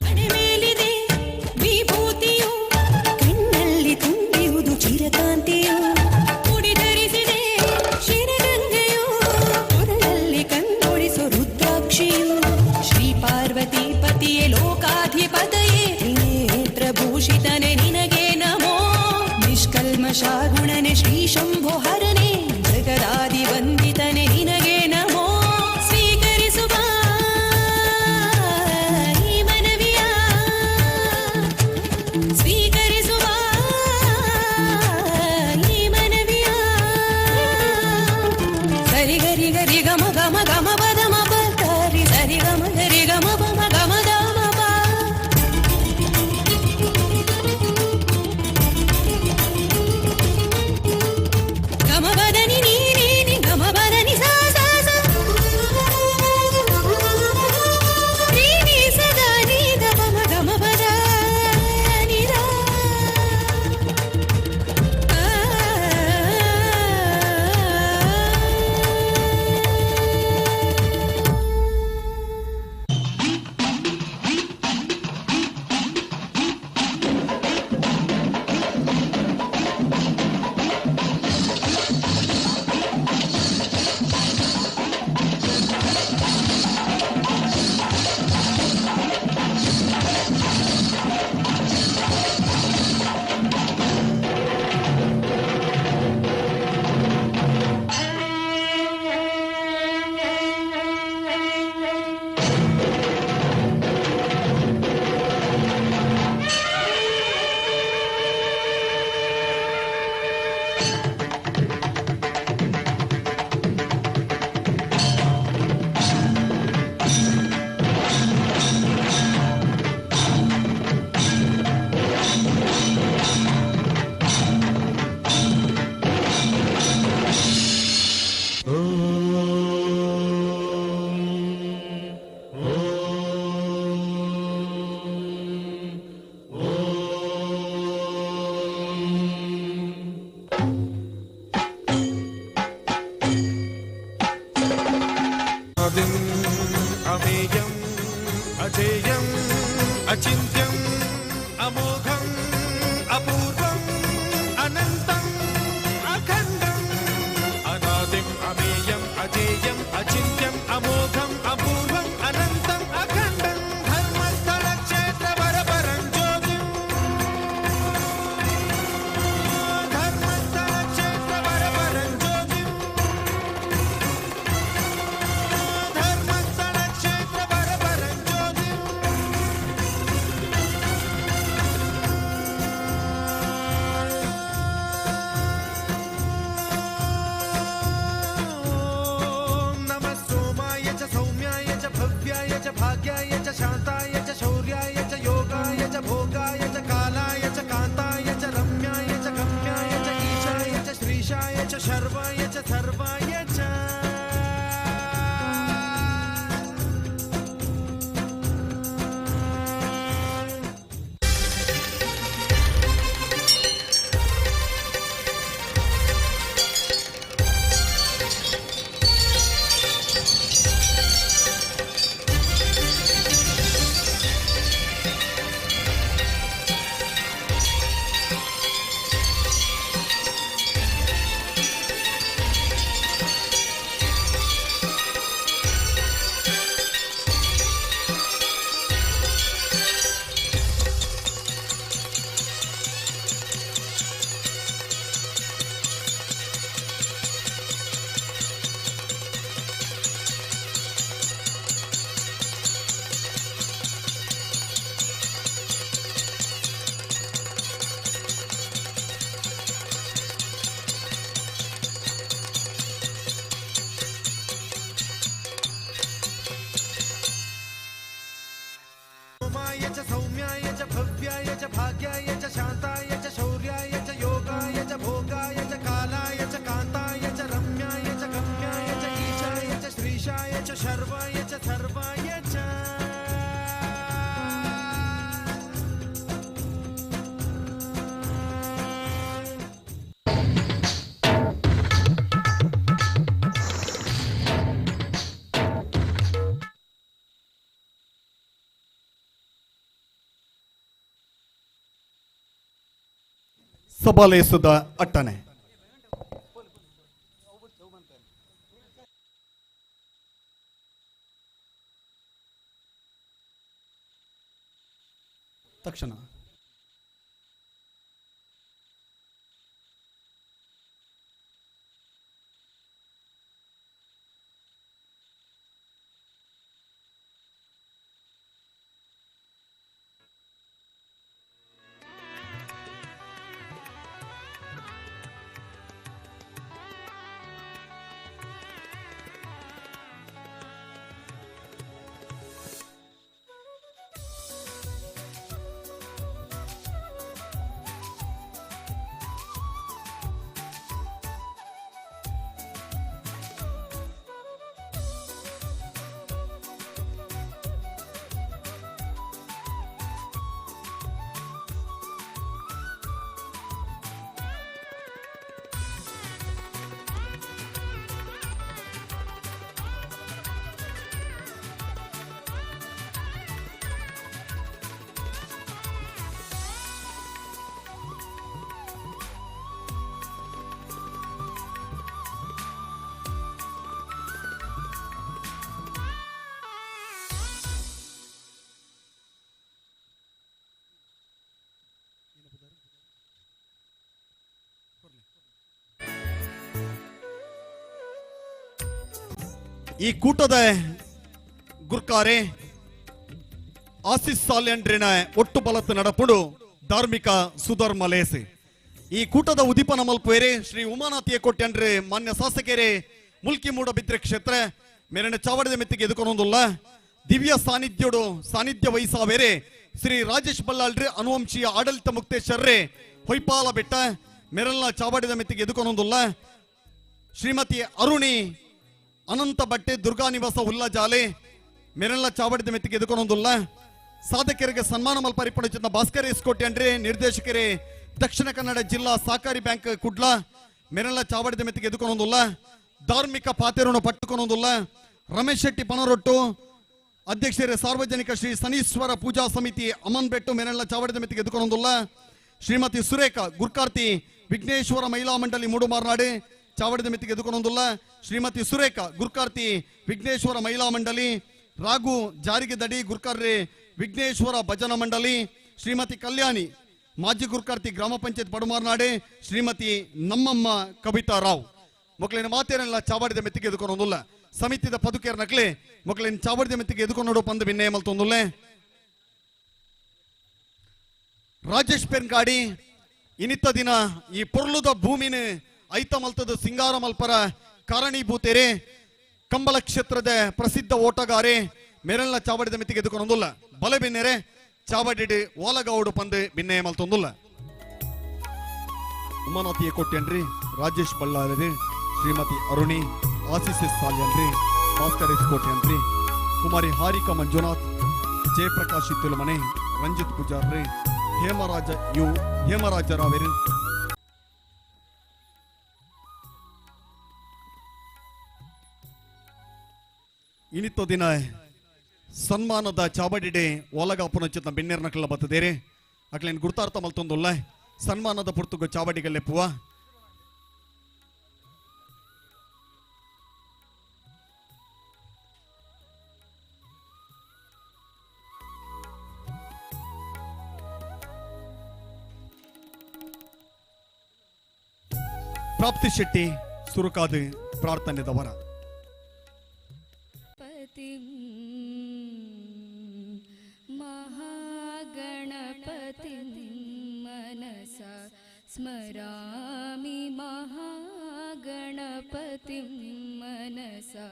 ಮನೆ ಮೇಲಿದೆ ವಿಭೂತಿಯು, ಕಣ್ಣಲ್ಲಿ ತುಂಬಿಯುವುದು ಚಿರಕಾಂತಿಯು. ಮುಡಿ ಧರಿಸಿದೆ ಶಿರಗಂಗೆಯು, ಕೊರಳಲ್ಲಿ ಕಣ್ಣೊಳಿಸೋ ರುದ್ರಾಕ್ಷಿಯು. ಶ್ರೀ ಪಾರ್ವತಿ ಪತಿಯೇ ಲೋಕಾಧಿಪತಯೇ, ನೇತ್ರಭೂಷಿತನೆ ನಿನಗೆ ನಮೋ. ನಿಷ್ಕಲ್ಮಷ ಗುಣನೆ ಶ್ರೀ ಶಂಭೋ ಹರನೆ, ಜಗದಾದಿ ವಂದಿತನೆ ನಿನಗೆ ನಮೋ. ಸ್ವೀಕರಿಸುವ ಈ ಮನವಿಯ, ಸ್ವೀಕರಿಸುವ ಈ ಮನವಿಯ. ಸರಿ ಗರಿ ಗರಿ ಗಮ ಗಮ ಗಮ ಪದ ಮ ಪರಿ, ಸರಿ ಗಮ ಗರಿ ಗಮ ಪಮ ಗಮ ದ ಮ ಪ. ಗಮ ಪದ ನಿ ನೀ ನೀ ನಿ ಗಮ ಪದ ಸಬಲೇಸುದ ಅಟ್ಟನೆ ತಕ್ಷಣ ಈ ಕೂಟದ ಗುರ್ಕಾರೆ ಆಸಿಸ್ ಸಾಲ್ಯಂಡ್ರಿನ ಒಟ್ಟು ಬಲತ್ತು ನಡಪುಡು ಧಾರ್ಮಿಕ ಸುಧರ್ಮ ಲೇಸೆ ಈ ಕೂಟದ ಉದೀಪನ ಮಲ್ಪುವೆರೆ ಶ್ರೀ ಉಮಾನಾಥಿಯ ಕೊಟ್ಟಂಡ್ರೆ ಮಾನ್ಯ ಶಾಸಕರೇ ಮುಲ್ಕಿ ಮೂಡಬಿದ್ರೆ ಕ್ಷೇತ್ರ ಮೇರಣ ಚಾವಡದ ಮೆತ್ತಿಗೆ ಎದುಕೊಂಡೊಂದುಲ್ಲ ದಿವ್ಯ ಸಾನ್ನಿಧ್ಯ ವಹಿಸಾವೇರೆ ಶ್ರೀ ರಾಜೇಶ್ ಬಲ್ಲಾಳ್ರಿ ಅನುವಂಶೀಯ ಆಡಳಿತ ಮುಕ್ತೇಶ್ವರ್ರೆ ಹೊಯ್ಪಾಲ ಬೆಟ್ಟ ಮೆರಲ್ನ ಚಾವಡದ ಮೆತ್ತಿಗೆ ಎದುಕೊಂಡೊಂದುಲ್ಲ ಶ್ರೀಮತಿ ಅರುಣಿ ಅನಂತ ಬಟ್ಟೆ ದುರ್ಗಾ ನಿವಾಸ ಉಲ್ಲಾಜಾಲೆ ಮೆರಲ್ಲ ಚಾವಡಿದ ಮೆತ್ತಿಗೆ ಎದುಕೊಂಡೊಂದುಲ್ಲ ಸಾಧಕರಿಗೆ ಸನ್ಮಾನ ಮಲ್ಪರಿಪಡಿಸಿದ ಭಾಸ್ಕರ್ ಎಸ್ಕೋಟೆ ಅಂದ್ರೆ ನಿರ್ದೇಶಕರೇ ದಕ್ಷಿಣ ಕನ್ನಡ ಜಿಲ್ಲಾ ಸಹಕಾರಿ ಬ್ಯಾಂಕ್ ಕುಡ್ಲ ಮೆರಲ್ಲ ಚಾವಡಿದ ಮೆತ್ತಿಗೆ ಎದುಕೊಂಡೊಂದುಲ್ಲ ಧಾರ್ಮಿಕ ಪಾತೆರನ್ನು ಪಟ್ಟುಕೊಂಡೊಂದುಲ್ಲ ರಮೇಶ್ ಶೆಟ್ಟಿ ಪನರೊಟ್ಟು ಅಧ್ಯಕ್ಷರೇ ಸಾರ್ವಜನಿಕ ಶ್ರೀ ಶನೀಶ್ವರ ಪೂಜಾ ಸಮಿತಿ ಅಮನ್ ಬೆಟ್ಟು ಮೆರಲ್ಲ ಚಾವಡಿದ ಮೆತ್ತಿಗೆ ಎದುಕೊಂಡೊಂದುಲ್ಲ ಶ್ರೀಮತಿ ಸುರೇಖಾ ಗುರ್ಕಾರ್ತಿ ವಿಘ್ನೇಶ್ವರ ಮಹಿಳಾ ಮಂಡಳಿ ಮೂಡುಮಾರ್ನಾಡೆ ಚಾವಡಿದ ಮೆತ್ತಿಗೆ ಎದುಕೊಂಡೊಂದುಲ್ಲ ಶ್ರೀಮತಿ ಸುರೇಖಾ ಗುರ್ಕಾರ್ತಿ ವಿಘ್ನೇಶ್ವರ ಮಹಿಳಾ ಮಂಡಳಿ ರಾಘು ಜಾರಿಗೆ ದಡಿ ಗುರ್ಕಾರ್ರೆ ವಿಘ್ನೇಶ್ವರ ಭಜನಾ ಮಂಡಳಿ ಶ್ರೀಮತಿ ಕಲ್ಯಾಣಿ ಮಾಜಿ ಗುರ್ಕಾರ್ತಿ ಗ್ರಾಮ ಪಂಚಾಯತ್ ಪಡುಮಾರ್ನಾಡೆ ಶ್ರೀಮತಿ ನಮ್ಮಮ್ಮ ಕವಿತಾ ರಾವ್ ಮಕ್ಕಳಿನ ಮಾತೇನೆಲ್ಲ ಚಾವಡಿದ ಮೆತ್ತಿಗೆ ಎದುಕೊಂಡೊಂದುಲ್ಲ ಸಮಿತಿದ ಪದುಕೇರ್ ನಕ್ಲೆ ಮಕ್ಕಳಿನ ಚಾವಡಿದ ಮೆತ್ತಿಗೆ ಎದುಕೊಂಡು ಪಂದು ಭಿನ್ನೆ ಮಲ್ತೊಂದುಲ್ಲೆ ರಾಜೇಶ್ ಪೆನ್ಗಾಡಿ ಇನಿತ್ತ ದಿನ ಈ ಪೊರ್ಲುದ ಭೂಮಿನ ಐತ ಮಲ್ತದ ಸಿಂಗಾರ ಮಲ್ಪರ ಕಾರಣೀಭೂತೇರೆ ಕಂಬಳ ಕ್ಷೇತ್ರದ ಪ್ರಸಿದ್ಧ ಓಟಗಾರೆ ಮೆರಲ್ನ ಚಾವಡಿದ ಮೆತ್ತಿಗೆ ಎದುಕೊಂಡೊಂದುಲ್ಲ ಬಲೆ ಬಿನ್ನೆರೆ ಚಾವಡಿಡಿ ಓಲಗೌಡು ಪಂದು ಭಿನ್ನೆ ಮಲ್ತೊಂದುಲ್ಲ ಉಮಾನಾಥಿಯ ಕೊಟ್ಟೆನ್ರಿ ರಾಜೇಶ್ ಬಳ್ಳಾರಿ ಶ್ರೀಮತಿ ಅರುಣಿ ಆಸಿಸ್ ಸಾಲ್ಯನ್ರಿ ಭಾಸ್ಕರ್ ಎಸ್ಕೋಟೆನ್ರಿ ಕುಮಾರಿ ಹಾರಿಕಾ ಮಂಜುನಾಥ್ ಜಯಪ್ರಕಾಶ್ ಇತ್ತುಲಮನೆ ರಂಜಿತ್ ಪೂಜಾರ್ರಿ ಹೇಮರಾಜ ರಾವೇರಿ ಇನಿತ್ತು ದಿನ ಸನ್ಮಾನದ ಚಾವಡಿಡೆ ಒಲಗ ಅಪ್ಪನಚ್ಚಿತ ಬೆನ್ನೇರ್ ನಕಲ ಬತ್ತದೇರೆ ಅಕ್ಲೇನ್ ಗುರ್ತಾರ್ಥ ಮಲ್ತೊಂದುಲ್ಲ ಸನ್ಮಾನದ ಪುರ್ತುಗ ಚಾವಡಿಗಲ್ಲೆ ಪುವ ಪ್ರಾಪ್ತಿ ಶೆಟ್ಟಿ ಸುರುಕಾದು ಪ್ರಾರ್ಥನೆದವರ महागणपतिं मनसा स्मरामि महागणपतिं मनसा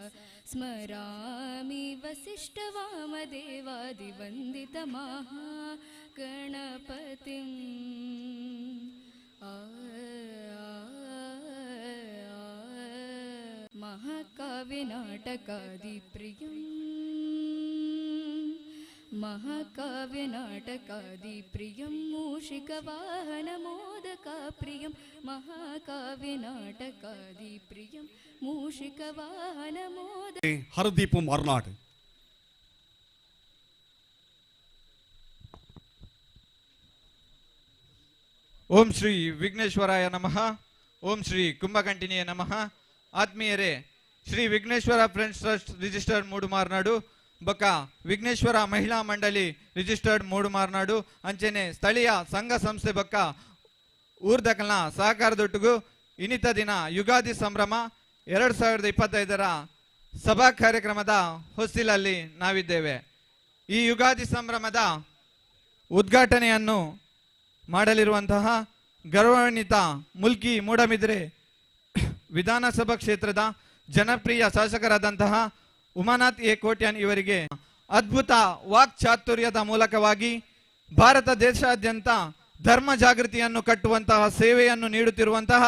स्मरामि वसिष्ठवामदेवादिवन्दितमहागणपतिं महाकाव्यनाटकादिप्रियं मूषिकवाहनमोदकाप्रियं महाकाव्यनाटकादिप्रियं मूषिकवाहनमोद हरदीपु मार्नाड ಓಂ ಶ್ರೀ ವಿಘ್ನೇಶ್ವರಾಯ ನಮಃ. ಓಂ ಶ್ರೀ ಕುಂಭಕಂಟಿನಿಯ ನಮಃ. ಆತ್ಮೀಯರೇ, Shri Vighneshwara friends trust registered Moodumarnad ಬೊಕ್ಕ ವಿಘ್ನೇಶ್ವರ ಮಹಿಳಾ ಮಂಡಳಿ ರಿಜಿಸ್ಟರ್ಡ್ ಮೂಡುಮಾರ್ನಾಡು ಅಂಚೆನೆ ಸ್ಥಳೀಯ ಸಂಘ ಸಂಸ್ಥೆ ಬೊಕ್ಕ ಊರ್ದಕಲ್ನ ಸಹಕಾರದೊಟ್ಟಿಗೂ ಇನ್ನಿತ ದಿನ ಯುಗಾದಿ ಸಂಭ್ರಮ 2025ರ ಸಭಾ ಕಾರ್ಯಕ್ರಮದ ಹೊಸ್ತಿಲಲ್ಲಿ ನಾವಿದ್ದೇವೆ. ಈ ಯುಗಾದಿ ಸಂಭ್ರಮದ ಉದ್ಘಾಟನೆಯನ್ನು ಮಾಡಲಿರುವಂತಹ ಗೌರವಾನ್ವಿತ ಮುಲ್ಕಿ ಮೂಡಬಿದ್ರೆ ವಿಧಾನಸಭಾ ಕ್ಷೇತ್ರದ ಜನಪ್ರಿಯ ಶಾಸಕರಾದಂತಹ ಉಮಾನಾಥ್ ಎ ಕೋಟ್ಯಾನ್ ಇವರಿಗೆ ಅದ್ಭುತ ವಾಕ್ಚಾತುರ್ಯದ ಮೂಲಕವಾಗಿ ಭಾರತ ದೇಶಾದ್ಯಂತ ಧರ್ಮ ಜಾಗೃತಿಯನ್ನು ಕಟ್ಟುವಂತಹ ಸೇವೆಯನ್ನು ನೀಡುತ್ತಿರುವಂತಹ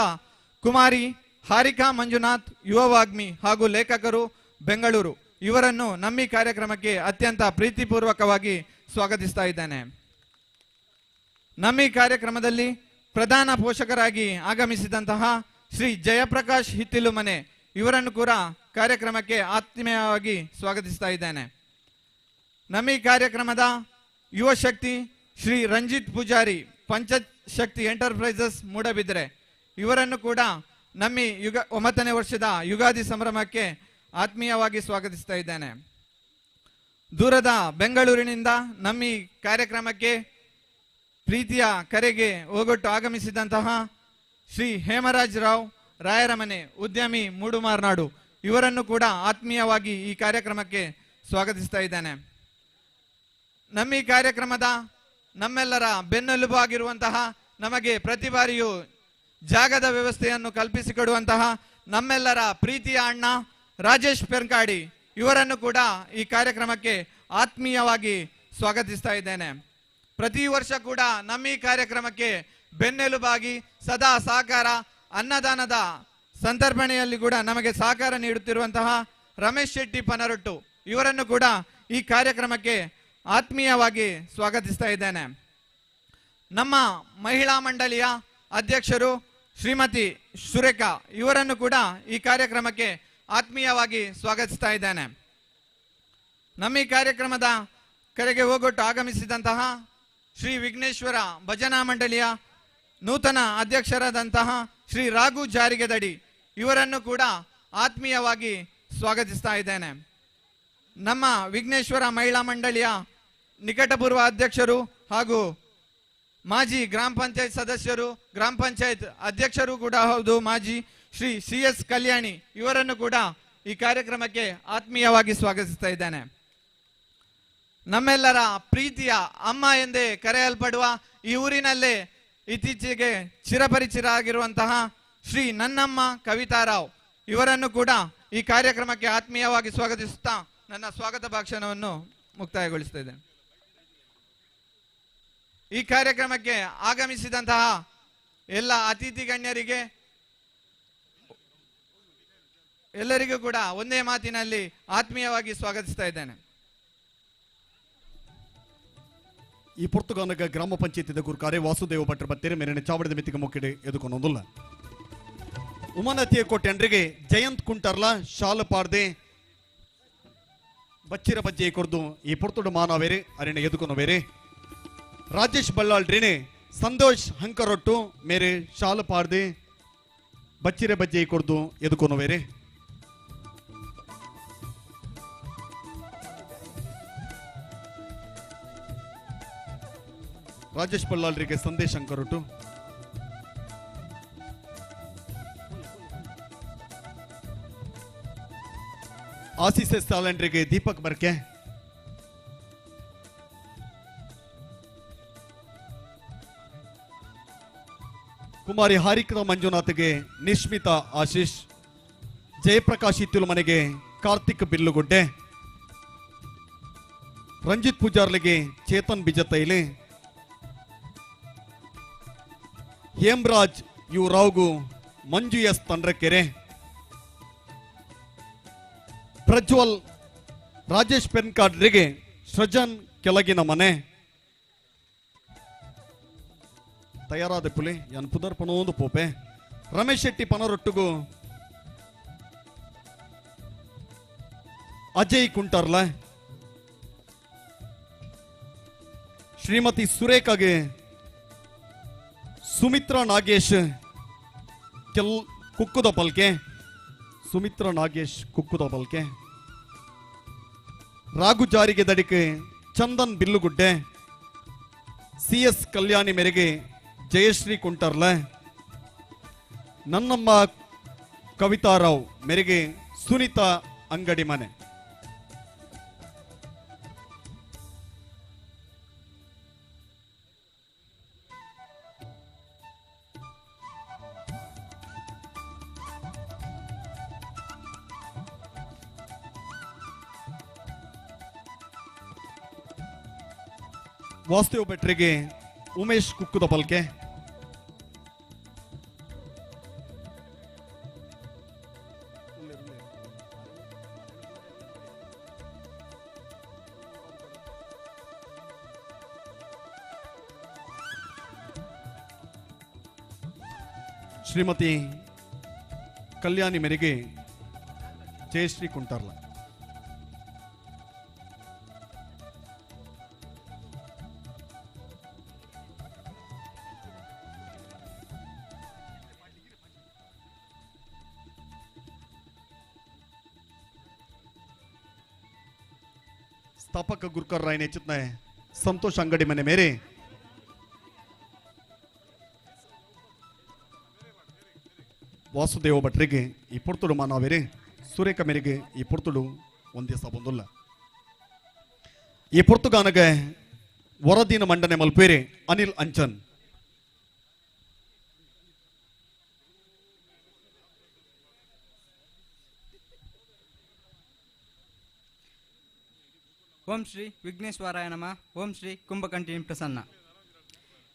ಕುಮಾರಿ ಹಾರಿಕಾ ಮಂಜುನಾಥ್, ಯುವ ವಾಗ್ಮಿ ಹಾಗೂ ಲೇಖಕರು, ಬೆಂಗಳೂರು, ಇವರನ್ನು ನಮ್ಮ ಈ ಕಾರ್ಯಕ್ರಮಕ್ಕೆ ಅತ್ಯಂತ ಪ್ರೀತಿಪೂರ್ವಕವಾಗಿ ಸ್ವಾಗತಿಸ್ತಾ ಇದ್ದೇನೆ. ನಮ್ಮ ಈ ಕಾರ್ಯಕ್ರಮದಲ್ಲಿ ಪ್ರಧಾನ ಪೋಷಕರಾಗಿ ಆಗಮಿಸಿದಂತಹ ಶ್ರೀ ಜಯಪ್ರಕಾಶ್ ಹಿತ್ತಿಲು ಮನೆ ಇವರನ್ನು ಕೂಡ ಕಾರ್ಯಕ್ರಮಕ್ಕೆ ಆತ್ಮೀಯವಾಗಿ ಸ್ವಾಗತಿಸ್ತಾ ಇದ್ದೇನೆ. ನಮ್ಮ ಈ ಕಾರ್ಯಕ್ರಮದ ಯುವ ಶಕ್ತಿ ಶ್ರೀ ರಂಜಿತ್ ಪೂಜಾರಿ, ಪಂಚಶಕ್ತಿ ಎಂಟರ್ಪ್ರೈಸಸ್ ಮೂಡಬಿದ್ರೆ ಇವರನ್ನು ಕೂಡ ನಮ್ಮ 9ನೇ ವರ್ಷದ ಯುಗಾದಿ ಸಂಭ್ರಮಕ್ಕೆ ಆತ್ಮೀಯವಾಗಿ ಸ್ವಾಗತಿಸ್ತಾ ಇದ್ದೇನೆ. ದೂರದ ಬೆಂಗಳೂರಿನಿಂದ ನಮ್ಮ ಈ ಕಾರ್ಯಕ್ರಮಕ್ಕೆ ಪ್ರೀತಿಯ ಕರೆಗೆ ಓಗೊಟ್ಟು ಆಗಮಿಸಿದಂತಹ ಶ್ರೀ ಹೇಮರಾಜ್ ರಾವ್ ರಾಯರಮನೆ, ಉದ್ಯಮಿ, ಮೂಡುಮಾರ್ನಾಡು ಇವರನ್ನು ಕೂಡ ಆತ್ಮೀಯವಾಗಿ ಈ ಕಾರ್ಯಕ್ರಮಕ್ಕೆ ಸ್ವಾಗತಿಸ್ತಾ ಇದ್ದೇನೆ. ನಮ್ಮ ಈ ಕಾರ್ಯಕ್ರಮದ ನಮ್ಮೆಲ್ಲರ ಬೆನ್ನೆಲುಬು ಆಗಿರುವಂತಹ, ನಮಗೆ ಪ್ರತಿ ಬಾರಿಯೂ ಜಾಗದ ವ್ಯವಸ್ಥೆಯನ್ನು ಕಲ್ಪಿಸಿಕೊಡುವಂತಹ ನಮ್ಮೆಲ್ಲರ ಪ್ರೀತಿಯ ಅಣ್ಣ ರಾಜೇಶ್ ಪೆರ್ಕಾಡಿ ಇವರನ್ನು ಕೂಡ ಈ ಕಾರ್ಯಕ್ರಮಕ್ಕೆ ಆತ್ಮೀಯವಾಗಿ ಸ್ವಾಗತಿಸ್ತಾ ಇದ್ದೇನೆ. ಪ್ರತಿ ವರ್ಷ ಕೂಡ ನಮ್ಮ ಈ ಕಾರ್ಯಕ್ರಮಕ್ಕೆ ಬೆನ್ನೆಲುಬಾಗಿ ಸದಾ ಸಹಕಾರ, ಅನ್ನದಾನದ ಸಂತರ್ಪಣೆಯಲ್ಲಿ ಕೂಡ ನಮಗೆ ಸಹಕಾರ ನೀಡುತ್ತಿರುವಂತಹ ರಮೇಶ್ ಶೆಟ್ಟಿ ಪನರೊಟ್ಟು ಇವರನ್ನು ಕೂಡ ಈ ಕಾರ್ಯಕ್ರಮಕ್ಕೆ ಆತ್ಮೀಯವಾಗಿ ಸ್ವಾಗತಿಸ್ತಾ ಇದ್ದೇನೆ. ನಮ್ಮ ಮಹಿಳಾ ಮಂಡಳಿಯ ಅಧ್ಯಕ್ಷರು ಶ್ರೀಮತಿ ಸುರೇಖಾ ಇವರನ್ನು ಕೂಡ ಈ ಕಾರ್ಯಕ್ರಮಕ್ಕೆ ಆತ್ಮೀಯವಾಗಿ ಸ್ವಾಗತಿಸ್ತಾ ಇದ್ದೇನೆ. ನಮ್ಮ ಈ ಕಾರ್ಯಕ್ರಮದ ಕರೆಗೆ ಹೋಗೊಟ್ಟು ಆಗಮಿಸಿದಂತಹ ಶ್ರೀ ವಿಘ್ನೇಶ್ವರ ಭಜನಾ ಮಂಡಳಿಯ ನೂತನ ಅಧ್ಯಕ್ಷರಾದಂತಹ ಶ್ರೀ ರಾಘು ಜಾರಿಗೆದಡಿ ಇವರನ್ನು ಕೂಡ ಆತ್ಮೀಯವಾಗಿ ಸ್ವಾಗತಿಸ್ತಾ ಇದ್ದೇನೆ. ನಮ್ಮ ವಿಘ್ನೇಶ್ವರ ಮಹಿಳಾ ಮಂಡಳಿಯ ನಿಕಟಪೂರ್ವ ಅಧ್ಯಕ್ಷರು ಹಾಗೂ ಮಾಜಿ ಗ್ರಾಮ ಪಂಚಾಯತ್ ಸದಸ್ಯರು, ಗ್ರಾಮ ಪಂಚಾಯತ್ ಅಧ್ಯಕ್ಷರು ಕೂಡ ಹೌದು ಮಾಜಿ, ಶ್ರೀ CS ಕಲ್ಯಾಣಿ ಇವರನ್ನು ಕೂಡ ಈ ಕಾರ್ಯಕ್ರಮಕ್ಕೆ ಆತ್ಮೀಯವಾಗಿ ಸ್ವಾಗತಿಸ್ತಾ ಇದ್ದೇನೆ. ನಮ್ಮೆಲ್ಲರ ಪ್ರೀತಿಯ ಅಮ್ಮ ಎಂದೇ ಕರೆಯಲ್ಪಡುವ ಈ ಊರಿನಲ್ಲೇ ಇತ್ತೀಚೆಗೆ ಚಿರಪರಿಚಿತ ಆಗಿರುವಂತಹ ಶ್ರೀ ನನ್ನಮ್ಮ ಕವಿತಾರಾವ್ ಇವರನ್ನು ಕೂಡ ಈ ಕಾರ್ಯಕ್ರಮಕ್ಕೆ ಆತ್ಮೀಯವಾಗಿ ಸ್ವಾಗತಿಸುತ್ತಾ ನನ್ನ ಸ್ವಾಗತ ಭಾಷಣವನ್ನು ಮುಕ್ತಾಯಗೊಳಿಸ್ತಾ ಇದ್ದೇನೆ. ಈ ಕಾರ್ಯಕ್ರಮಕ್ಕೆ ಆಗಮಿಸಿದಂತಹ ಎಲ್ಲ ಅತಿಥಿ ಗಣ್ಯರಿಗೆ ಎಲ್ಲರಿಗೂ ಕೂಡ ಒಂದೇ ಮಾತಿನಲ್ಲಿ ಆತ್ಮೀಯವಾಗಿ ಸ್ವಾಗತಿಸ್ತಾ ಇದ್ದೇನೆ. ಈ ಪುರ್ತುಗಾನಗ ಗ್ರಾಮ ಪಂಚಾಯತಿದ ಗುರುಕಾರೆ ವಾಸುದೇವ ಭಟ್ರ ಬತ್ತೇರೆ ಮೇರಿನ ಚಾವಡದ ಮಿತಿಗೆ ಮೊಕ್ಕಿಡೆ ಎದುಕೊನೊಂದಿಲ್ಲ. ಉಮಾನತಿಯ ಕೋಟೆಂಡ್ರಿಗೆ ಜಯಂತ್ ಕುಂಟರ್ಲ ಶಾಲು ಪಾಡ್ದೆ ಬಚ್ಚಿರ ಬಜ್ಜೆ ಕೊರ್ದು ಈ ಪುರ್ತುಡು ಮಾನವೇರೆ ಅರಿನ ಎದುಕೊನವೇರೆ ರಾಜೇಶ್ ಬಳ್ಳಾಳ್ರಿನೇ ಸಂತೋಷ್ ಹಂಕರೊಟ್ಟು ಮೇರೆ ಶಾಲು ಪಾಡ್ದೆ ಬಚ್ಚಿರ ಬಜ್ಜೆ ಕೊರ್ದು ಎದುಕೊನವೇರೆ ರಾಜೇಶ್ ಬಳ್ಳಾಳ್ರಿಗೆ ಸಂದೇಶ್ ಹಂಕರೊಟ್ಟು ಆಸೀಸ್ ಸಾಲೆಂಡ್ರಿಗೆ ದೀಪಕ್ ಬರ್ಕೆ ಕುಮಾರಿ ಹಾರಿಕಾ ಮಂಜುನಾಥ್ಗೆ ನಿಶ್ಮಿತಾ ಆಶೀಶ್ ಜಯಪ್ರಕಾಶ್ ಇತ್ತಿಲು ಮನೆಗೆ ಕಾರ್ತಿಕ್ ಬಿಲ್ಲುಗುಡ್ಡೆ ರಂಜಿತ್ ಪೂಜಾರ್ಲಿಗೆ ಚೇತನ್ ಬಿಜತೈಲೆ ಹೇಮರಾಜ್ ಯು ರಾವ್ಗು ಮಂಜು ಎಸ್ ತಂಡ್ರಕೆರೆ ಪ್ರಜ್ವಲ್ ರಾಜೇಶ್ ಪೆನ್ಕಾಡ್ರಿಗೆ ಸೃಜನ್ ಕೆಳಗಿನ ಮನೆ ತಯಾರಾದ ಪುಲಿ ಯಾನ್ ಪುದರ್ಪಣೋಂದು ಪೋಪೆ ರಮೇಶ್ ಶೆಟ್ಟಿ ಪನರೊಟ್ಟುಗು ಅಜಯ್ ಕುಂಟರ್ಲ ಶ್ರೀಮತಿ ಸುರೇಖಾಗೆ ಸುಮಿತ್ರಾ ನಾಗೇಶ್ ಕುಕ್ಕುದ ಪಲ್ಕೆ, ಸುಮಿತ್ರಾ ನಾಗೇಶ್ ಕುಕ್ಕುದ ಪಲ್ಕೆ, ರಾಘು ಜಾರಿಗೆ ದಡಿಕೆ ಚಂದನ್ ಬಿಲ್ಲುಗುಡ್ಡೆ, CS ಕಲ್ಯಾಣಿ ಮೇರೆಗೆ ಜಯಶ್ರೀ ಕುಂಟರ್ಲ, ನನ್ನಮ್ಮ ಕವಿತಾರಾವ್ ಮೇರೆಗೆ ಸುನೀತಾ ಅಂಗಡಿ ಮನೆ. ವಾಸುದೇವ್ ಭಟ್ರಿಗೆ ಉಮೇಶ್ ಕುಕ್ಕುದ ಪಲ್ಕೆ, ಶ್ರೀಮತಿ ಕಲ್ಯಾಣಿ ಮೇರೆಗೆ ಜಯಶ್ರೀ ಕುಂಟಾರ್ಲ. ಸ್ಥಾಪಕ ಗುರುಕರ್ ರಾಯ್ ನೆಚ್ಚಿತ್ನ ಸಂತೋಷ್ ಅಂಗಡಿ ಮನೆ ಮೇರೆ ವಾಸುದೇವ ಭಟ್ರಿಗೆ ಈ ಪುರ್ತುಡು ಮಾನವೇರೆ ಸುರೇಖ ಮೇರೆಗೆ ಈ ಪುರ್ತುಡು ಒಂದೇ ಬಂದುಲ್ಲ. ಈ ಪುರ್ತುಗಾನಗೆ ವರದಿನ ಮಂಡನೆ ಮಲ್ಪೇರೆ ಅನಿಲ್ ಅಂಚನ್. ಓಂ ಶ್ರೀ ವಿಘ್ನೇಶ್ವರಾಯ ನಮಃ. ಓಂ ಶ್ರೀ ಕುಂಭಕಂಠಿ ಪ್ರಸನ್ನ.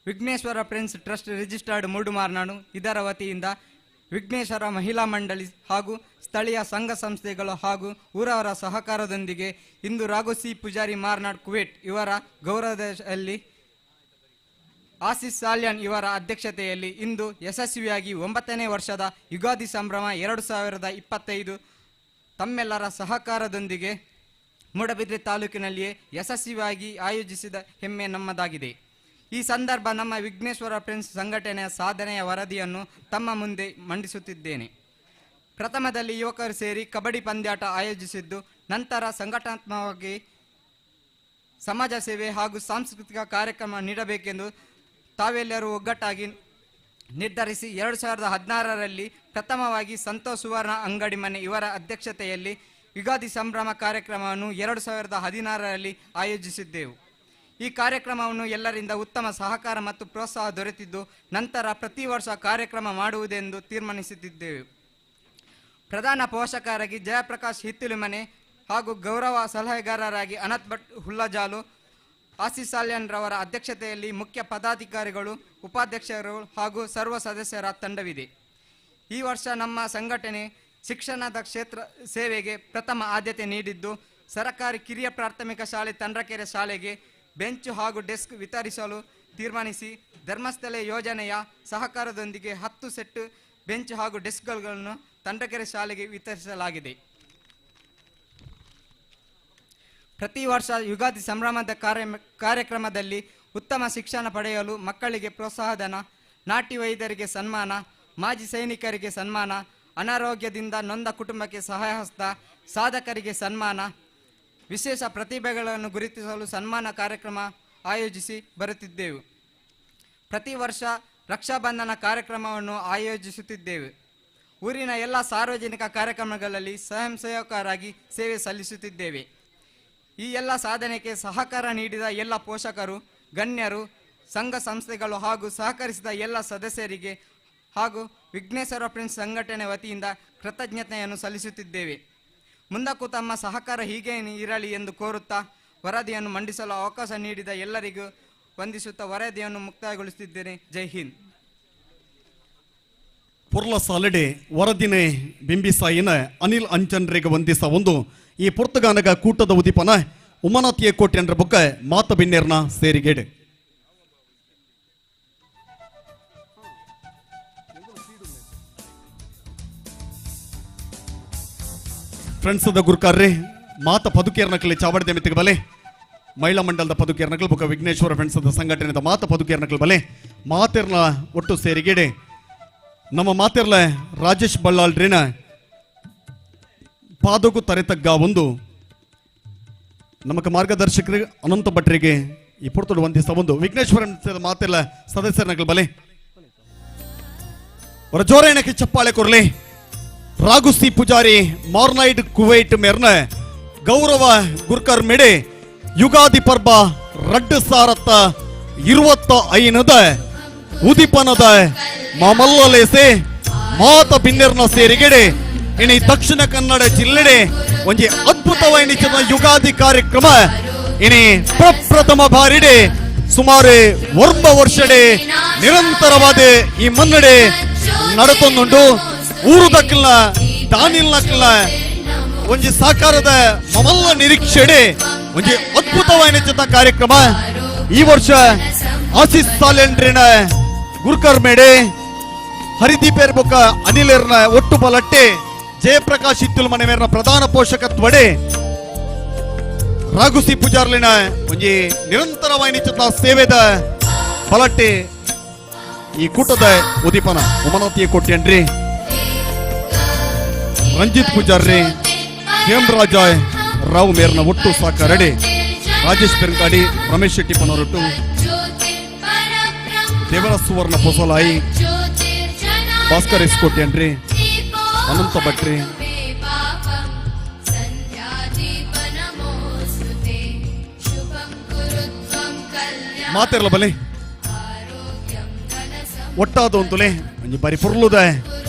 Vighneshwara friends trust registered Moodumarnad ಇದರ ವತಿಯಿಂದ ವಿಘ್ನೇಶ್ವರ ಮಹಿಳಾ ಮಂಡಳಿ ಹಾಗೂ ಸ್ಥಳೀಯ ಸಂಘ ಸಂಸ್ಥೆಗಳು ಹಾಗೂ ಊರವರ ಸಹಕಾರದೊಂದಿಗೆ ಇಂದು ರಾಘು ಸಿ ಪೂಜಾರಿ ಮಾರ್ನಾಡ್ ಕುವೇಟ್ ಇವರ ಗೌರವದಲ್ಲಿ ಆಸಿಸ್ ಸಾಲ್ಯಾನ್ ಇವರ ಅಧ್ಯಕ್ಷತೆಯಲ್ಲಿ ಇಂದು ಯಶಸ್ವಿಯಾಗಿ 9ನೇ ವರ್ಷದ ಯುಗಾದಿ ಸಂಭ್ರಮ 2025 ತಮ್ಮೆಲ್ಲರ ಸಹಕಾರದೊಂದಿಗೆ ಮೂಡಬಿದ್ರೆ ತಾಲೂಕಿನಲ್ಲಿಯೇ ಯಶಸ್ವಿಯಾಗಿ ಆಯೋಜಿಸಿದ ಹೆಮ್ಮೆ ನಮ್ಮದಾಗಿದೆ. ಈ ಸಂದರ್ಭ ನಮ್ಮ ವಿಘ್ನೇಶ್ವರ ಫ್ರೆಂಡ್ಸ್ ಸಂಘಟನೆಯ ಸಾಧನೆಯ ವರದಿಯನ್ನು ತಮ್ಮ ಮುಂದೆ ಮಂಡಿಸುತ್ತಿದ್ದೇನೆ. ಪ್ರಥಮದಲ್ಲಿ ಯುವಕರು ಸೇರಿ ಕಬಡ್ಡಿ ಪಂದ್ಯಾಟ ಆಯೋಜಿಸಿದ್ದು, ನಂತರ ಸಂಘಟನಾತ್ಮಕವಾಗಿ ಸಮಾಜ ಸೇವೆ ಹಾಗೂ ಸಾಂಸ್ಕೃತಿಕ ಕಾರ್ಯಕ್ರಮ ನೀಡಬೇಕೆಂದು ತಾವೆಲ್ಲರೂ ಒಗ್ಗಟ್ಟಾಗಿ ನಿರ್ಧರಿಸಿ 2016ರಲ್ಲಿ ಪ್ರಥಮವಾಗಿ ಸಂತೋಷ್ ಸುವರ್ಣ ಅಂಗಡಿ ಮನೆ ಇವರ ಅಧ್ಯಕ್ಷತೆಯಲ್ಲಿ ಯುಗಾದಿ ಸಂಭ್ರಮ ಕಾರ್ಯಕ್ರಮವನ್ನು 2016ರಲ್ಲಿ ಆಯೋಜಿಸಿದ್ದೆವು. ಈ ಕಾರ್ಯಕ್ರಮವನ್ನು ಎಲ್ಲರಿಂದ ಉತ್ತಮ ಸಹಕಾರ ಮತ್ತು ಪ್ರೋತ್ಸಾಹ ದೊರೆತಿದ್ದು, ನಂತರ ಪ್ರತಿ ವರ್ಷ ಕಾರ್ಯಕ್ರಮ ಮಾಡುವುದೆಂದು ತೀರ್ಮಾನಿಸುತ್ತಿದ್ದೆವು. ಪ್ರಧಾನ ಪೋಷಕರಾಗಿ ಜಯಪ್ರಕಾಶ್ ಹಿತ್ತಿಲುಮನೆ ಹಾಗೂ ಗೌರವ ಸಲಹೆಗಾರರಾಗಿ ಅನಂತ್ ಭಟ್ ಹುಲ್ಲಜಾಲು, ಆಸಿಸ್ ಸಾಲ್ಯಾನ್ ರವರ ಅಧ್ಯಕ್ಷತೆಯಲ್ಲಿ ಮುಖ್ಯ ಪದಾಧಿಕಾರಿಗಳು, ಉಪಾಧ್ಯಕ್ಷರು ಹಾಗೂ ಸರ್ವ ಸದಸ್ಯರ ತಂಡವಿದೆ. ಈ ವರ್ಷ ನಮ್ಮ ಸಂಘಟನೆ ಶಿಕ್ಷಣದ ಕ್ಷೇತ್ರ ಸೇವೆಗೆ ಪ್ರಥಮ ಆದ್ಯತೆ ನೀಡಿದ್ದು, ಸರಕಾರಿ ಕಿರಿಯ ಪ್ರಾಥಮಿಕ ಶಾಲೆ ತಂಡ್ರಕೆರೆ ಶಾಲೆಗೆ ಬೆಂಚು ಹಾಗೂ ಡೆಸ್ಕ್ ವಿತರಿಸಲು ತೀರ್ಮಾನಿಸಿ, ಧರ್ಮಸ್ಥಳ ಯೋಜನೆಯ ಸಹಕಾರದೊಂದಿಗೆ 10 ಸೆಟ್ ಬೆಂಚ್ ಹಾಗೂ ಡೆಸ್ಕ್ಗಳನ್ನು ತಂಡ್ರಕೆರೆ ಶಾಲೆಗೆ ವಿತರಿಸಲಾಗಿದೆ. ಪ್ರತಿ ವರ್ಷ ಯುಗಾದಿ ಸಂಭ್ರಮದ ಕಾರ್ಯಕ್ರಮದಲ್ಲಿ ಉತ್ತಮ ಶಿಕ್ಷಣ ಪಡೆಯಲು ಮಕ್ಕಳಿಗೆ ಪ್ರೋತ್ಸಾಹಧನ, ನಾಟಿ ವೈದ್ಯರಿಗೆ ಸನ್ಮಾನ, ಮಾಜಿ ಸೈನಿಕರಿಗೆ ಸನ್ಮಾನ, ಅನಾರೋಗ್ಯದಿಂದ ನೊಂದ ಕುಟುಂಬಕ್ಕೆ ಸಹಾಯಹಸ್ತ, ಸಾಧಕರಿಗೆ ಸನ್ಮಾನ, ವಿಶೇಷ ಪ್ರತಿಭೆಗಳನ್ನು ಗುರುತಿಸಲು ಸನ್ಮಾನ ಕಾರ್ಯಕ್ರಮ ಆಯೋಜಿಸಿ ಬರುತ್ತಿದ್ದೆವು. ಪ್ರತಿ ವರ್ಷ ರಕ್ಷಾಬಂಧನ ಕಾರ್ಯಕ್ರಮವನ್ನು ಆಯೋಜಿಸುತ್ತಿದ್ದೇವೆ. ಊರಿನ ಎಲ್ಲ ಸಾರ್ವಜನಿಕ ಕಾರ್ಯಕ್ರಮಗಳಲ್ಲಿ ಸ್ವಯಂ ಸೇವಕರಾಗಿ ಸೇವೆ ಸಲ್ಲಿಸುತ್ತಿದ್ದೇವೆ. ಈ ಎಲ್ಲ ಸಾಧನೆಗೆ ಸಹಕಾರ ನೀಡಿದ ಎಲ್ಲ ಪೋಷಕರು, ಗಣ್ಯರು, ಸಂಘ ಸಂಸ್ಥೆಗಳು ಹಾಗೂ ಸಹಕರಿಸಿದ ಎಲ್ಲ ಸದಸ್ಯರಿಗೆ ಹಾಗೂ ವಿಘ್ನೇಶ್ವರ ಫ್ರೆಂಡ್ಸ್ ಸಂಘಟನೆ ವತಿಯಿಂದ ಕೃತಜ್ಞತೆಯನ್ನು ಸಲ್ಲಿಸುತ್ತಿದ್ದೇವೆ. ಮುಂದಕ್ಕೂ ತಮ್ಮ ಸಹಕಾರ ಹೀಗೆ ಇರಲಿ ಎಂದು ಕೋರುತ್ತಾ ವರದಿಯನ್ನು ಮಂಡಿಸಲು ಅವಕಾಶ ನೀಡಿದ ಎಲ್ಲರಿಗೂ ವಂದಿಸುತ್ತಾ ವರದಿಯನ್ನು ಮುಕ್ತಾಯಗೊಳಿಸುತ್ತಿದ್ದೇನೆ. ಜೈ ಹಿಂದ್. ಪುರ್ಲ ಸಾಲಡೆ ವರದಿನೇ ಬಿಂಬಿಸಾಯಿನ ಅನಿಲ್ ಅಂಚನ್ರಿಗೆ ವಂದಿಸ ಒಂದು ಈ ಪುರ್ತಗಾನಗ ಕೂಟದ ಉದಿಪನ ಉಮನಾತಿಯ ಕೋಟೆ ಎன்ற ಬುಕ್ಕ ಮಾತ ಬಿನ್ನೇರ್ನ ಸೇರಿಗೇಡು ಫ್ರೆಂಡ್ಸ್ ದ ಗುರುಕಾರ್ರೆ ಮಾತ ಪದುಕೇರ್ನಕಲಿ ಚಾವಡದೆ ಮಿತ್ತಿಗೆ ಬಲೆ ಮಹಿಳಾ ಮಂಡಲದ ಪದುಕೇರ್ನಕಲ್ ಬುಕ್ಕ ವಿಘ್ನೇಶ್ವರ ಫ್ರೆಂಡ್ಸ್ ದ ಸಂಘಟನೆದ ಮಾತ ಪದುಕೇರ್ನಕಲ್ ಬಲೆ ಮಾತೆರ್ನ ಒಟ್ಟು ಸೇರಿಗೆಡೆ ನಮ್ಮ ಮಾತೆರ್ಲ ರಾಜೇಶ್ ಬಳ್ಳಾಳ್ರಿನ ಪಾದಕು ತರೆತಗ್ಗ ಒಂದು ನಮಕ ಮಾರ್ಗದರ್ಶಕರಿಗೆ ಅನಂತ ಭಟ್ರಿಗೆ ಈ ಪುರ್ತೋಡು ವಂದಿಸ್ತಾ ಒಂದು ವಿಘ್ನೇಶ್ವರನ್ ಮಾತೆಲ್ಲ ಸದಸ್ಯರನಗಳು ಬಲೆ ಅವರ ಜೋರೇಣಕ್ಕೆ ಚಪ್ಪಾಳೆ ಕೊರ್ಲಿ ರಾಘು ಸಿ ಪೂಜಾರಿ ಮಾರ್ನೈಡ್ ಕುವೈಟ್ ಮೇರ್ನ ಗೌರವ ಗುರ್ಕರ್ ಮೆಡೆ ಯುಗಾದಿ ಪರ್ಬ ರಡ್ಡು ಸಾರತ್ತ 25 ಉದಿಪನದ ಮಾಮಲ್ಲಲೇಸೆ ಮಾತ ಬಿನ್ನೆರ್ನ ಸೇರಿಗೆಡೆ ಇನಿ ದಕ್ಷಿಣ ಕನ್ನಡ ಜಿಲ್ಲೆಡೆ ಒಂಜಿ ಅದ್ಭುತವಾದ ಯುಗಾದಿ ಕಾರ್ಯಕ್ರಮ ಇನಿ ಪ್ರಪ್ರಥಮ ಬಾರಿಡೆ ಸುಮಾರು 1 ವರ್ಷಡೆ ನಿರಂತರವಾದ ಈ ಮನ್ನಡೆ ನಡತೊಂದುಂಡು ಊರು ದಕ್ಕಲ್ನ ದಾನಿಲ್ ನಕ್ಕಲ್ನ ಒಂಜಿ ಸಾಕಾರದ ಮಮಲ್ಲ ನಿರೀಕ್ಷೆಡೆ ಒಂಜಿ ಅದ್ಭುತವಾದ ಕಾರ್ಯಕ್ರಮ ಈ ವರ್ಷ ಆಶೀಸ್ ಸಾಲೆಂಡ್ರಿನ ಗುರ್ಕರ್ ಮೇಡೆ ಹರಿದೀಪೇರ್ ಬೊಕ್ಕ ಅನಿಲೇರ್ನ ಒಟ್ಟು ಬಲಟ್ಟೆ ಜಯಪ್ರಕಾಶ್ ಇತ್ತುಲ್ ಮನೆ ಮೇರ್ನ ಪ್ರಧಾನ ಪೋಷಕತ್ವಡೆ ರಾಘುಸಿ ಪೂಜಾರ್ಲಿನ ಒಂಜಿ ನಿರಂತರವಾದ ಸೇವೆದ ಬಲಟ್ಟೆ ಈ ಕೂಟದ ಉದೀಪನ ಉಮನತಿಯ ಕೊಟ್ಟೇನ್ರಿ ರಂಜಿತ್ ಪೂಜಾರ್ರಿ ಹೇಮರಾಜ ರಾವ್ ಮೇರ್ನ ಒಟ್ಟು ಸಾಕಾರಡೆ ರಾಜೇಶ್ ಬೆಂಗಾಡಿ ರಮೇಶ್ ಶೆಟ್ಟಿ ಪನರೊಟ್ಟು ದೇವರ ಸುವರ್ಣ ಪೊಸಲಾಯಿ ಭಾಸ್ಕರ್ ಎಸ್ಕೊಟ್ಟೇನ್ರಿ ಅನಂತ ಭಟ್ರಿ ಮಾತೆರ್ಲ ಬಲೆ ಒಟ್ಟಾದ ಒಂತುಲೆ ಒಂಜಿ ಬಾರಿ ಪುರ್ಲುದ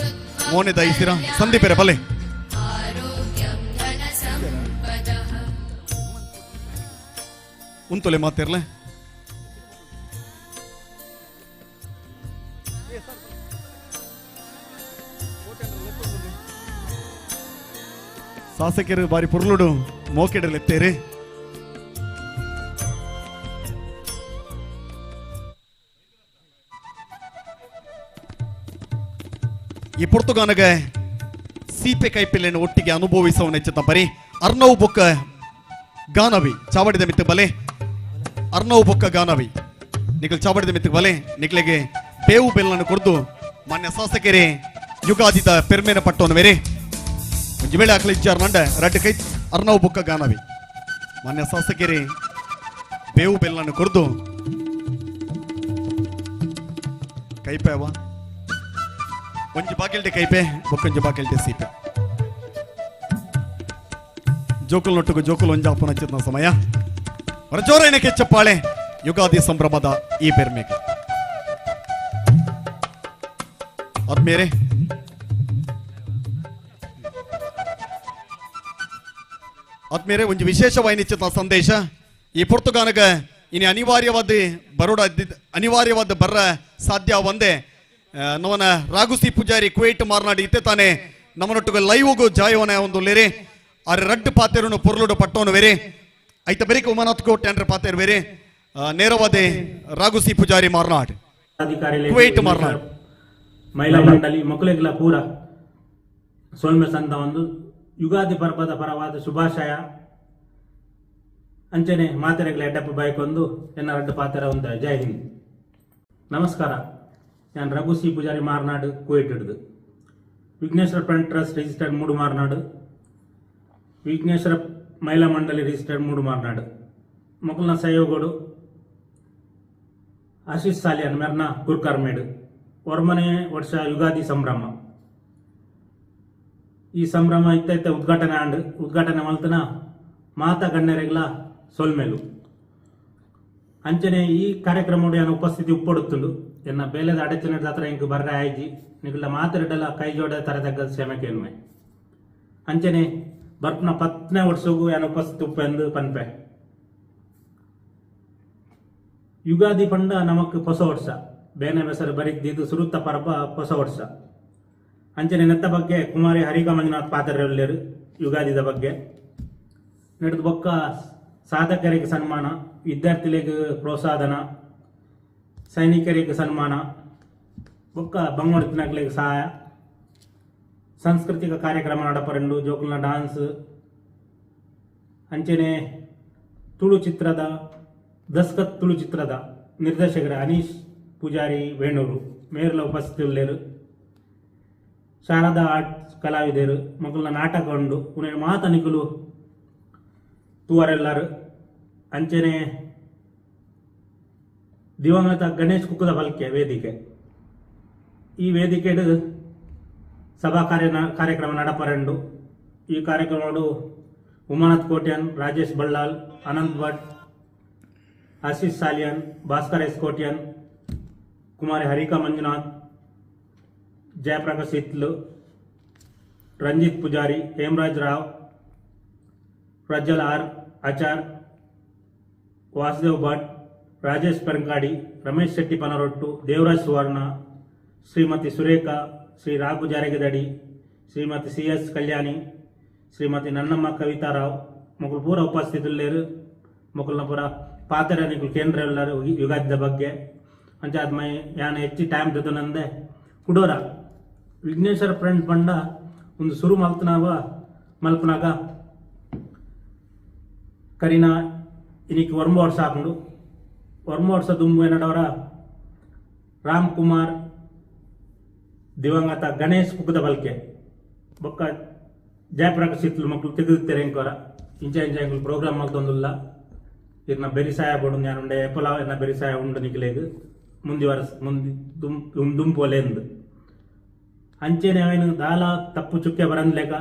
ಮೋನೆ ದಯಿಸಿರ ಸಂದೀಪೆರೆ ಬಲೆ ಉಂತುಲೆ ಮಾತೆರ್ಲೆ ಶಾಸಕರು ಬಾರಿ ಪುರ್ಲುಡು ಮೋಕೆಡಲೆತ್ತೇರೆ ಈ ಪುರ್ತುಗಾನಗೆ ಸೀಪೆ ಕೈಪಿಲ್ಲೆಯನ್ನು ಒಟ್ಟಿಗೆ ಅನುಭವಿಸವನೆಚ್ಚತ ಬರೀ ಅರ್ನವ್ ಬೊಕ್ಕ ಗಾನವಿ ಚಾವಡಿದ ಮಿತ್ತು ಬಲೆ ಅರ್ನವ್ ಬೊಕ್ಕ ಗಾನವಿ ನಿಖಲ್ ಚಾವಡಿದ ಮಿತ್ತು ಬಲೆ ನಿಖಲಿಗೆ ಬೇವು ಬೆಲ್ಲನ್ನು ಕೊಡ್ದು ಮಾನ್ಯ ಶಾಸಕರೇ ಯುಗಾದಿದ ಪೆರ್ಮೇನ ಪಟ್ಟೋನು ಬೇರೆ ಒಂಜಿ ವೇಳೆ ಅಕ್ಲ ಇಚ್ಚಾರ ನಂಡ ರಡ್ಡು ಕೈ ಅರ್ನವ್ ಬೊಕ್ಕ ಗಾನವಿ ಮಾನ್ಯ ಶಾಸಕರೇ ಬೇವು ಬೆಲ್ಲನ್ನು ಕೊಡ್ದು ಕೈಪೇವ ಒಂಜಿ ಬಾಗಿಲ್ಡೆ ಕೈಪೆ ಬೊಕ್ಕೊಂಜಿ ಬಾಗಿಲ್ಡೆ ಸೀಪೆ ಜೋಕುಲ್ ನೊಟ್ಟುಗು ಜೋಕುಲ್ ಒಂಜಾಪನ ಹಚ್ಚಿದ ಸಮಯ ರಜೋರೇಣಕ್ಕೆ ಚಪ್ಪಾಳೆ ಯುಗಾದಿ ಸಂಭ್ರಮದ ಈ ಪೆರ್ಮೆಗೆ ಆದ್ಮೇಲೆ ಒಂಜಿ ವಿಶೇಷವಾದ ಸಂದೇಶ ಈ ಪುರ್ತುಗಾನಗ ಇನಿ ಅನಿವಾರ್ಯವಾದ ಬರ್ರ ಸಾಧ್ಯ ಒಂದೇ ನವನ ರಾಘುಸಿ ಪೂಜಾರಿ ಕುವೈಟ್ ಮಾರ್ನಾಡಿ ಇತ್ತೆ ತಾನೆ ನಮ್ಮನೊಟ್ಟಿಗೆ ಲೈವ್ಗೂ ಜಾಯವನ ಒಂದು ಲೇರೆ ಆರೆ ರಡ್ಡು ಪಾತೆರನ್ನು ಪೊರ್ಲುಡು ಪಟ್ಟೋನು ಬೇರೆ ಐತ ಬೆರಿಕ ಉಮನಾಥ್ ಟೆಂಡ್ರ ಪಾತೆರ್ ಬೇರೆ ನೇರವಾದ ರಾಘುಸಿ ಪೂಜಾರಿ ಮಾರ್ನಾಡ್ ಕುವೈಟ್ ಮಾರ್ನಾಡ್ ಮಹಿಳಾ ಮಂಡಳಿ ಮಕ್ಕಳಿಗೆಲ್ಲ ಪೂರ ಸೋಲ್ಮೆ ಸಂದ ಒಂದು ಯುಗಾದಿ ಪರ್ವದ ಪರವಾದ ಶುಭಾಶಯ ಅಂಚನೆ ಮಾತೆರೆಗಳ ಎಡ್ಡಪ್ಪ ಬಾಯ್ಕೊಂದು ಎನ್ನ ರಡ್ಡು ಪಾತೆರ ಒಂದು ಜೈ ಹಿಂದ್ ನಮಸ್ಕಾರ ഞാൻ ರಘು ಸಿ ಪೂಜಾರಿ ಮಾರ್ನಾಡು ಕುವೈಟ್ ಹಿಡಿದು ವಿಘ್ನೇಶ್ವರ ಫ್ರೆಂಡ್ ಟ್ರಸ್ಟ್ ರಿಜಿಸ್ಟರ್ಡ್ ಮೂಡು ಮಾರ್ನಾಡು ವಿಘ್ನೇಶ್ವರ ಮಹಿಳಾ ಮಂಡಳಿ ರಿಜಿಸ್ಟರ್ಡ್ ಮೂಡು ಮಾರ್ನಾಡು ಮೊಕಲ್ನ ಸಹಯೋಗೋಡು ಆಶೀಸ್ ಸಾಲಿಯನ್ ಮೆರ್ನ ಗುರ್ಕರ್ಮೇಡು ಒರ್ಮನೆ ವರ್ಷ ಯುಗಾದಿ ಸಂಭ್ರಮ ಈ ಸಂಭ್ರಮ ಇತ್ತ ಉದ್ಘಾಟನೆ ಮಲ್ತನ ಮಾತಾ ಗಣ್ಯರೆಗ್ಲ ಸೊಲ್ಮೆಲು ಅಂಚನೆ ಈ ಕಾರ್ಯಕ್ರಮ ಉಪಸ್ಥಿತಿ ಉಪ್ಪೊಡುತ್ತುಂಡು ಎನ್ನ ಬೇಲೆದ ಅಡಚಣೆ ಜಾತ್ರೆ ಇಂಕ್ ಬರ್ರೆ ಆಯ್ಜಿ ನಿಗಲ ಮಾತಾಡಲ್ಲ ಕೈ ಜೋಡ ತರದಗ್ಗ ಕ್ಷಮೆಕೆನ್ಮೆ ಅಂಚನೆ ಬರ್ಪನ 10ನೇ ವರ್ಷಗೂ ಏನು ಉಪಸ್ಥಿತಿ ಉಪ್ಪೆಂದು ಪನ್ಪೆ ಯುಗಾದಿ ಪಂಡ ನಮಕ್ ಹೊಸ ವರ್ಷ ಬೇನೆ ಬೆಸರು ಬರಿದ್ದು ಸುರುತ್ತ ಪರಪ ಹೊಸ ವರ್ಷ ಅಂಚನೆ ನೆತ್ತ ಬಗ್ಗೆ ಕುಮಾರಿ ಹರಿಕ ಮಂಜುನಾಥ್ ಪಾತ್ರರೆಲ್ಲರು ಯುಗಾದಿದ ಬಗ್ಗೆ ನಡೆದ ಬೊಕ್ಕ ಸಾಧಕರಿಗೆ ಸನ್ಮಾನ ವಿದ್ಯಾರ್ಥಿಗಳಿಗೆ ಪ್ರೋತ್ಸಾಹನ ಸೈನಿಕರಿಗೆ ಸನ್ಮಾನ ಬೊಕ್ಕ ಬಂಗೋಡಿತನಗಳಿಗೆ ಸಹಾಯ ಸಾಂಸ್ಕೃತಿಕ ಕಾರ್ಯಕ್ರಮ ನಡಪರೆಂಡು ಜೋಕುಲ್ನ ಡಾನ್ಸ್ ಅಂಚನೆ ತುಳು ಚಿತ್ರದ ದಸ್ಕತ್ ತುಳು ಚಿತ್ರದ ನಿರ್ದೇಶಕರ ಅನೀಶ್ ಪೂಜಾರಿ ವೇಣೂರು ಮೇರ್ಲ ಉಪಸ್ಥಿತಿಯುಳ್ಳೇರು ಶಾರದಾ ಆರ್ಟ್ಸ್ ಕಲಾವಿದರು ಮಕ್ಕಳ ನಾಟಕ ಉಂಡು ಪುನಃ ಮಾತನಿಕಲು ತೂವರೆಲ್ಲರು ಅಂಚನೆ ದಿವಂಗತ ಗಣೇಶ್ ಕುಕ್ಕದ ಬಲ್ಕೆ ವೇದಿಕೆ ಈ ವೇದಿಕೆಡು ಸಭಾ ಕಾರ್ಯಕ್ರಮ ನಡಪರೆಂಡು ಈ ಕಾರ್ಯಕ್ರಮಡು ಉಮಾನಾಥ್ ಕೋಟ್ಯಾನ್, ರಾಜೇಶ್ ಬಳ್ಳಾಲ್, ಅನಂತ್ ಭಟ್, ಆಶೀಶ್ ಸಾಲಿಯನ್, ಭಾಸ್ಕರ್ ಎಸ್ ಕೋಟ್ಯಾನ್, ಕುಮಾರಿ ಹರಿಕಾ ಮಂಜುನಾಥ್, ಜಯಪ್ರಕಾಶ್ ಇತ್ಲು, ರಂಜಿತ್ ಪೂಜಾರಿ, ಹೇಮರಾಜ್ ರಾವ್, ಪ್ರಜ್ವಲ್ ಆರ್ ಆಚಾರ್, ವಾಸುದೇವ್ ಭಟ್, ರಾಜೇಶ್ ಪೆರಂಕಾಡಿ, ರಮೇಶ್ ಶೆಟ್ಟಿ ಪನರೊಟ್ಟು, ದೇವರಾಜ್ ಸುವರ್ಣ, ಶ್ರೀಮತಿ ಸುರೇಖಾ, ಶ್ರೀ ರಾಘು ಜಾರಗಿದಡಿ, ಶ್ರೀಮತಿ CS ಕಲ್ಯಾಣಿ, ಶ್ರೀಮತಿ ನನ್ನಮ್ಮ ಕವಿತಾರಾವ್ ಮಕ್ಕಳು ಪೂರ ಉಪಸ್ಥಿತಿಯಲ್ಲೇರು ಮಕ್ಕಳನ್ನ ಪೂರ ಪಾತ್ರೆನಿಗಳು ಕೇಂದ್ರ ಎಲ್ಲರೂ ಯುಗಾದಿದ ಬಗ್ಗೆ ಅಂಚಾದ್ಮೈ ಯಾನು ಹೆಚ್ಚಿ ಟೈಮ್ ದೊಂದೆ ಕುಡೋರ ವಿಘ್ನೇಶ್ವರ ಫ್ರೆಂಡ್ ಪಂಡ ಒಂದು ಶುರು ಮಲ್ಪನಾಗ ಕರಿನ ಇನಿಕ್ ವರ್ಮ ವರ್ಷ ಹಾಕೊಂಡು ವರ್ಮ ವರ್ಷ ದುಂಬು ಏನಡವರ ರಾಮ್ ಕುಮಾರ್ ದಿವಂಗತ ಗಣೇಶ್ ಕುಕ್ಕದ ಬಲ್ಕೆ ಬೊಕ್ಕ ಜಯಪ್ರಕಾಶ್ ಇತ್ಲು ಮಕ್ಕಳು ತೆಗೆದುತ್ತಾರೆ ಎಂಕೋರ ಇಂಚ ಎಂಕುಲು ಪ್ರೋಗ್ರಾಮ್ ಆಗ್ತೊಂದುಲ್ಲ ಇರ್ನ ಬೆರಿಸಾಯ ಬೋಡು ഞാനുಂಡೆ ಎಪ್ಪಲ ಎನ್ನ ಬೆರಿಸಾಯ ಉಂಡು ನಿಕ್ಲೇಗ್ ಮುಂದಿ ದುಂಪೋಲೆಂದು ಅಂಚೆನೆ ಅವನು ದಾಲ ತಪ್ಪು ಚುಕ್ಕೆ ಬರಂದ್ಲೇಕ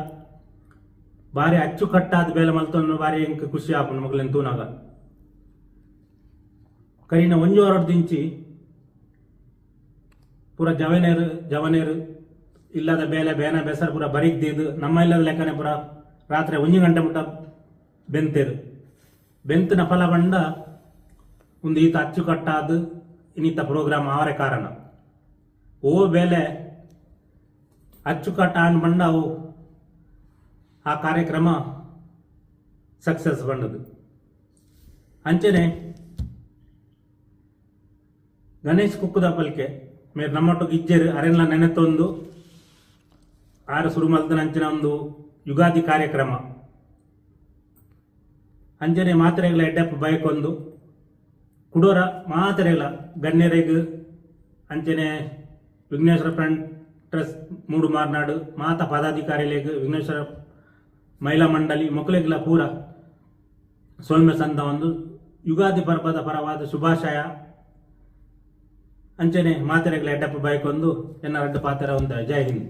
ಬಾರಿ ಅಚ್ಚುಕಟ್ಟಾದ ಬೇಲೆ ಮಲ್ತೊಂದು ಬಾರಿ ಎಂಕ್ ಖುಷಿ ಆಪುಂಡು ಮಕ್ಕಳೇನು ತೂನಾಗ ಕರಿನ ಒಂಜು ಹೊರಡ್ದಿಂಚಿ ಪೂರ ಜವನೇರು ಇಲ್ಲದ ಬೇಲೆ ಬೇನ ಬೆಸರು ಪೂರ ಬರಿಗ್ದಿದ್ದು ನಮ್ಮ ಇಲ್ಲದ ಲೆಕ್ಕನೆ ಪೂರ ರಾತ್ರಿ 1 ಗಂಟೆ ಮುಟ್ಟ ಬೆಂತೇರು ಬೆಂತಿನ ಫಲ ಬಂಡ ಒಂದು ಈತ ಅಚ್ಚುಕಟ್ಟಾದ ಇನ್ನಿತ ಪ್ರೋಗ್ರಾಮ್ ಅವರೇ ಕಾರಣ ಓ ಬೇಲೆ ಅಚ್ಚುಕಟ್ಟ ಅನ್ ಬಂಡ ಅವು ಆ ಕಾರ್ಯಕ್ರಮ ಸಕ್ಸಸ್ ಬಂಡದು ಅಂಚನೆ ಗಣೇಶ್ ಕುಕ್ಕುದ ಪಲ್ಕೆ ಮೇರೆ ನಮ್ಮೊಟ್ಟಿಗೆ ಇಜ್ಜೇರು ಅರೆಲ್ಲ ನೆನೆತೊಂದು ಆರು ಶುರು ಮಲ್ತನ ಅಂಚಿನ ಒಂದು ಯುಗಾದಿ ಕಾರ್ಯಕ್ರಮ ಅಂಜನೆ ಮಾತ್ರೆಗಳ ಎಡ್ಡಪ್ಪ ಬೈಕೊಂದು ಕುಡೋರ ಮಾತ್ರೆಗಳ ಗಣ್ಯರಿಗೆ ಅಂಚನೆ ವಿಘ್ನೇಶ್ವರ ಫ್ರೆಂಡ್ ಟ್ರಸ್ಟ್ ಮೂಡು ಮಾರ್ನಾಡು ಮಾತ ಪದಾಧಿಕಾರಿಗಳಿಗೆ ವಿಘ್ನೇಶ್ವರ ಮಹಿಳಾ ಮಂಡಳಿ ಮಕ್ಕಳಿಗೆಲ್ಲ ಪೂರ ಸೋಲ್ಮೆ ಸಂದ ಒಂದು ಯುಗಾದಿ ಪರ್ವದ ಪರವಾದ ಶುಭಾಶಯ ಅಂಚನೆ ಮಾತ್ರೆಗಳ ಎಡ್ಡಪ್ಪ ಬೈಕೊಂದು ಎನ್ನ ಅಡ್ಡ ಪಾತ್ರ ಒಂದು ಜೈ ಹಿಂದ್.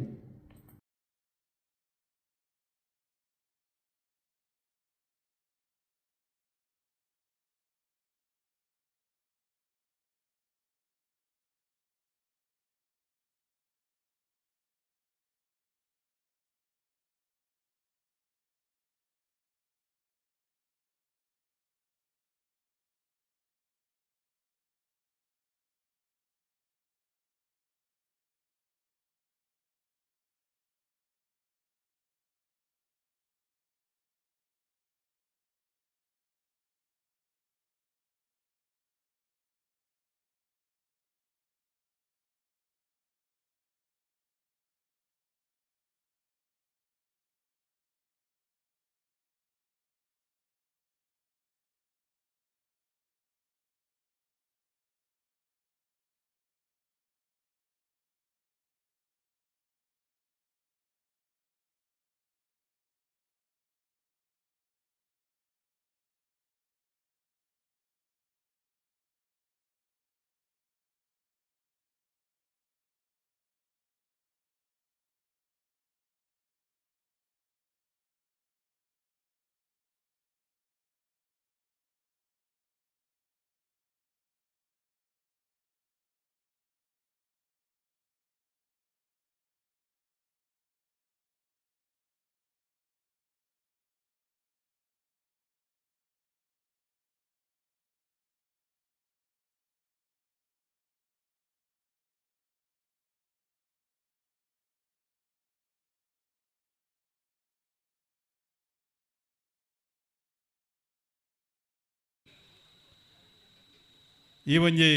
ಈ ಒಂಜಿ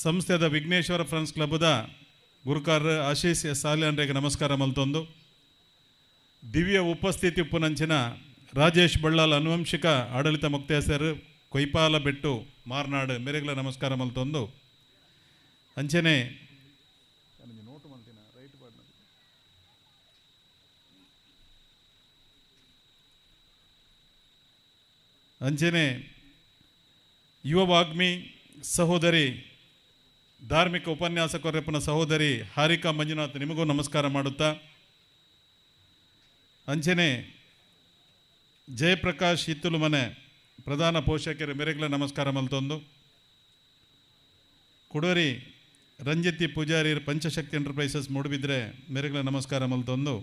ಸಂಸ್ಥೆದ ವಿಘ್ನೇಶ್ವರ ಫ್ರೆಂಡ್ಸ್ ಕ್ಲಬ್ದ ಗುರುಕಾರ ಆಶೀಶ್ ಸಾಲಿಯನ್ರಿಗೆ ನಮಸ್ಕಾರ ಮಲ್ತೊಂದು ದಿವ್ಯ ಉಪಸ್ಥಿತಿ ಉಪ್ಪುನಂಚಿನ ರಾಜೇಶ್ ಬಳ್ಳಾಲ್ ಅನುವಂಶಿಕ ಆಡಳಿತ ಮುಕ್ತೇಸರು ಕೊಯ್ಪಾಲ ಬೆಟ್ಟು ಮಾರ್ನಾಡು ಮೇರೆಗಳ ನಮಸ್ಕಾರ ಮಲ್ತೊಂದು ಅಂಚನೆ ಅಂಚನೆ ಯುವ ವಾಗ್ಮಿ ಸಹೋದರಿ ಧಾರ್ಮಿಕ ಉಪನ್ಯಾಸಕರಪ್ಪನ ಸಹೋದರಿ ಹಾರಿಕಾ ಮಂಜುನಾಥ್ ನಿಮಗೂ ನಮಸ್ಕಾರ ಮಾಡುತ್ತಾ, ಅಂಚನೆ ಜಯಪ್ರಕಾಶ್ ಹಿತ್ತಲು ಮನೆ ಪ್ರಧಾನ ಪೋಷಕರು ಮೆರೆಗ್ಲ ನಮಸ್ಕಾರ ಮಲ್ತೊಂದು, ಕುಡೋರಿ ರಂಜಿತಿ ಪೂಜಾರಿ ಪಂಚಶಕ್ತಿ ಎಂಟರ್ಪ್ರೈಸಸ್ ಮೂಡುಬಿದ್ರೆ ಮೆರೆಗ್ಲ ನಮಸ್ಕಾರ ಮಲ್ತೊಂದು,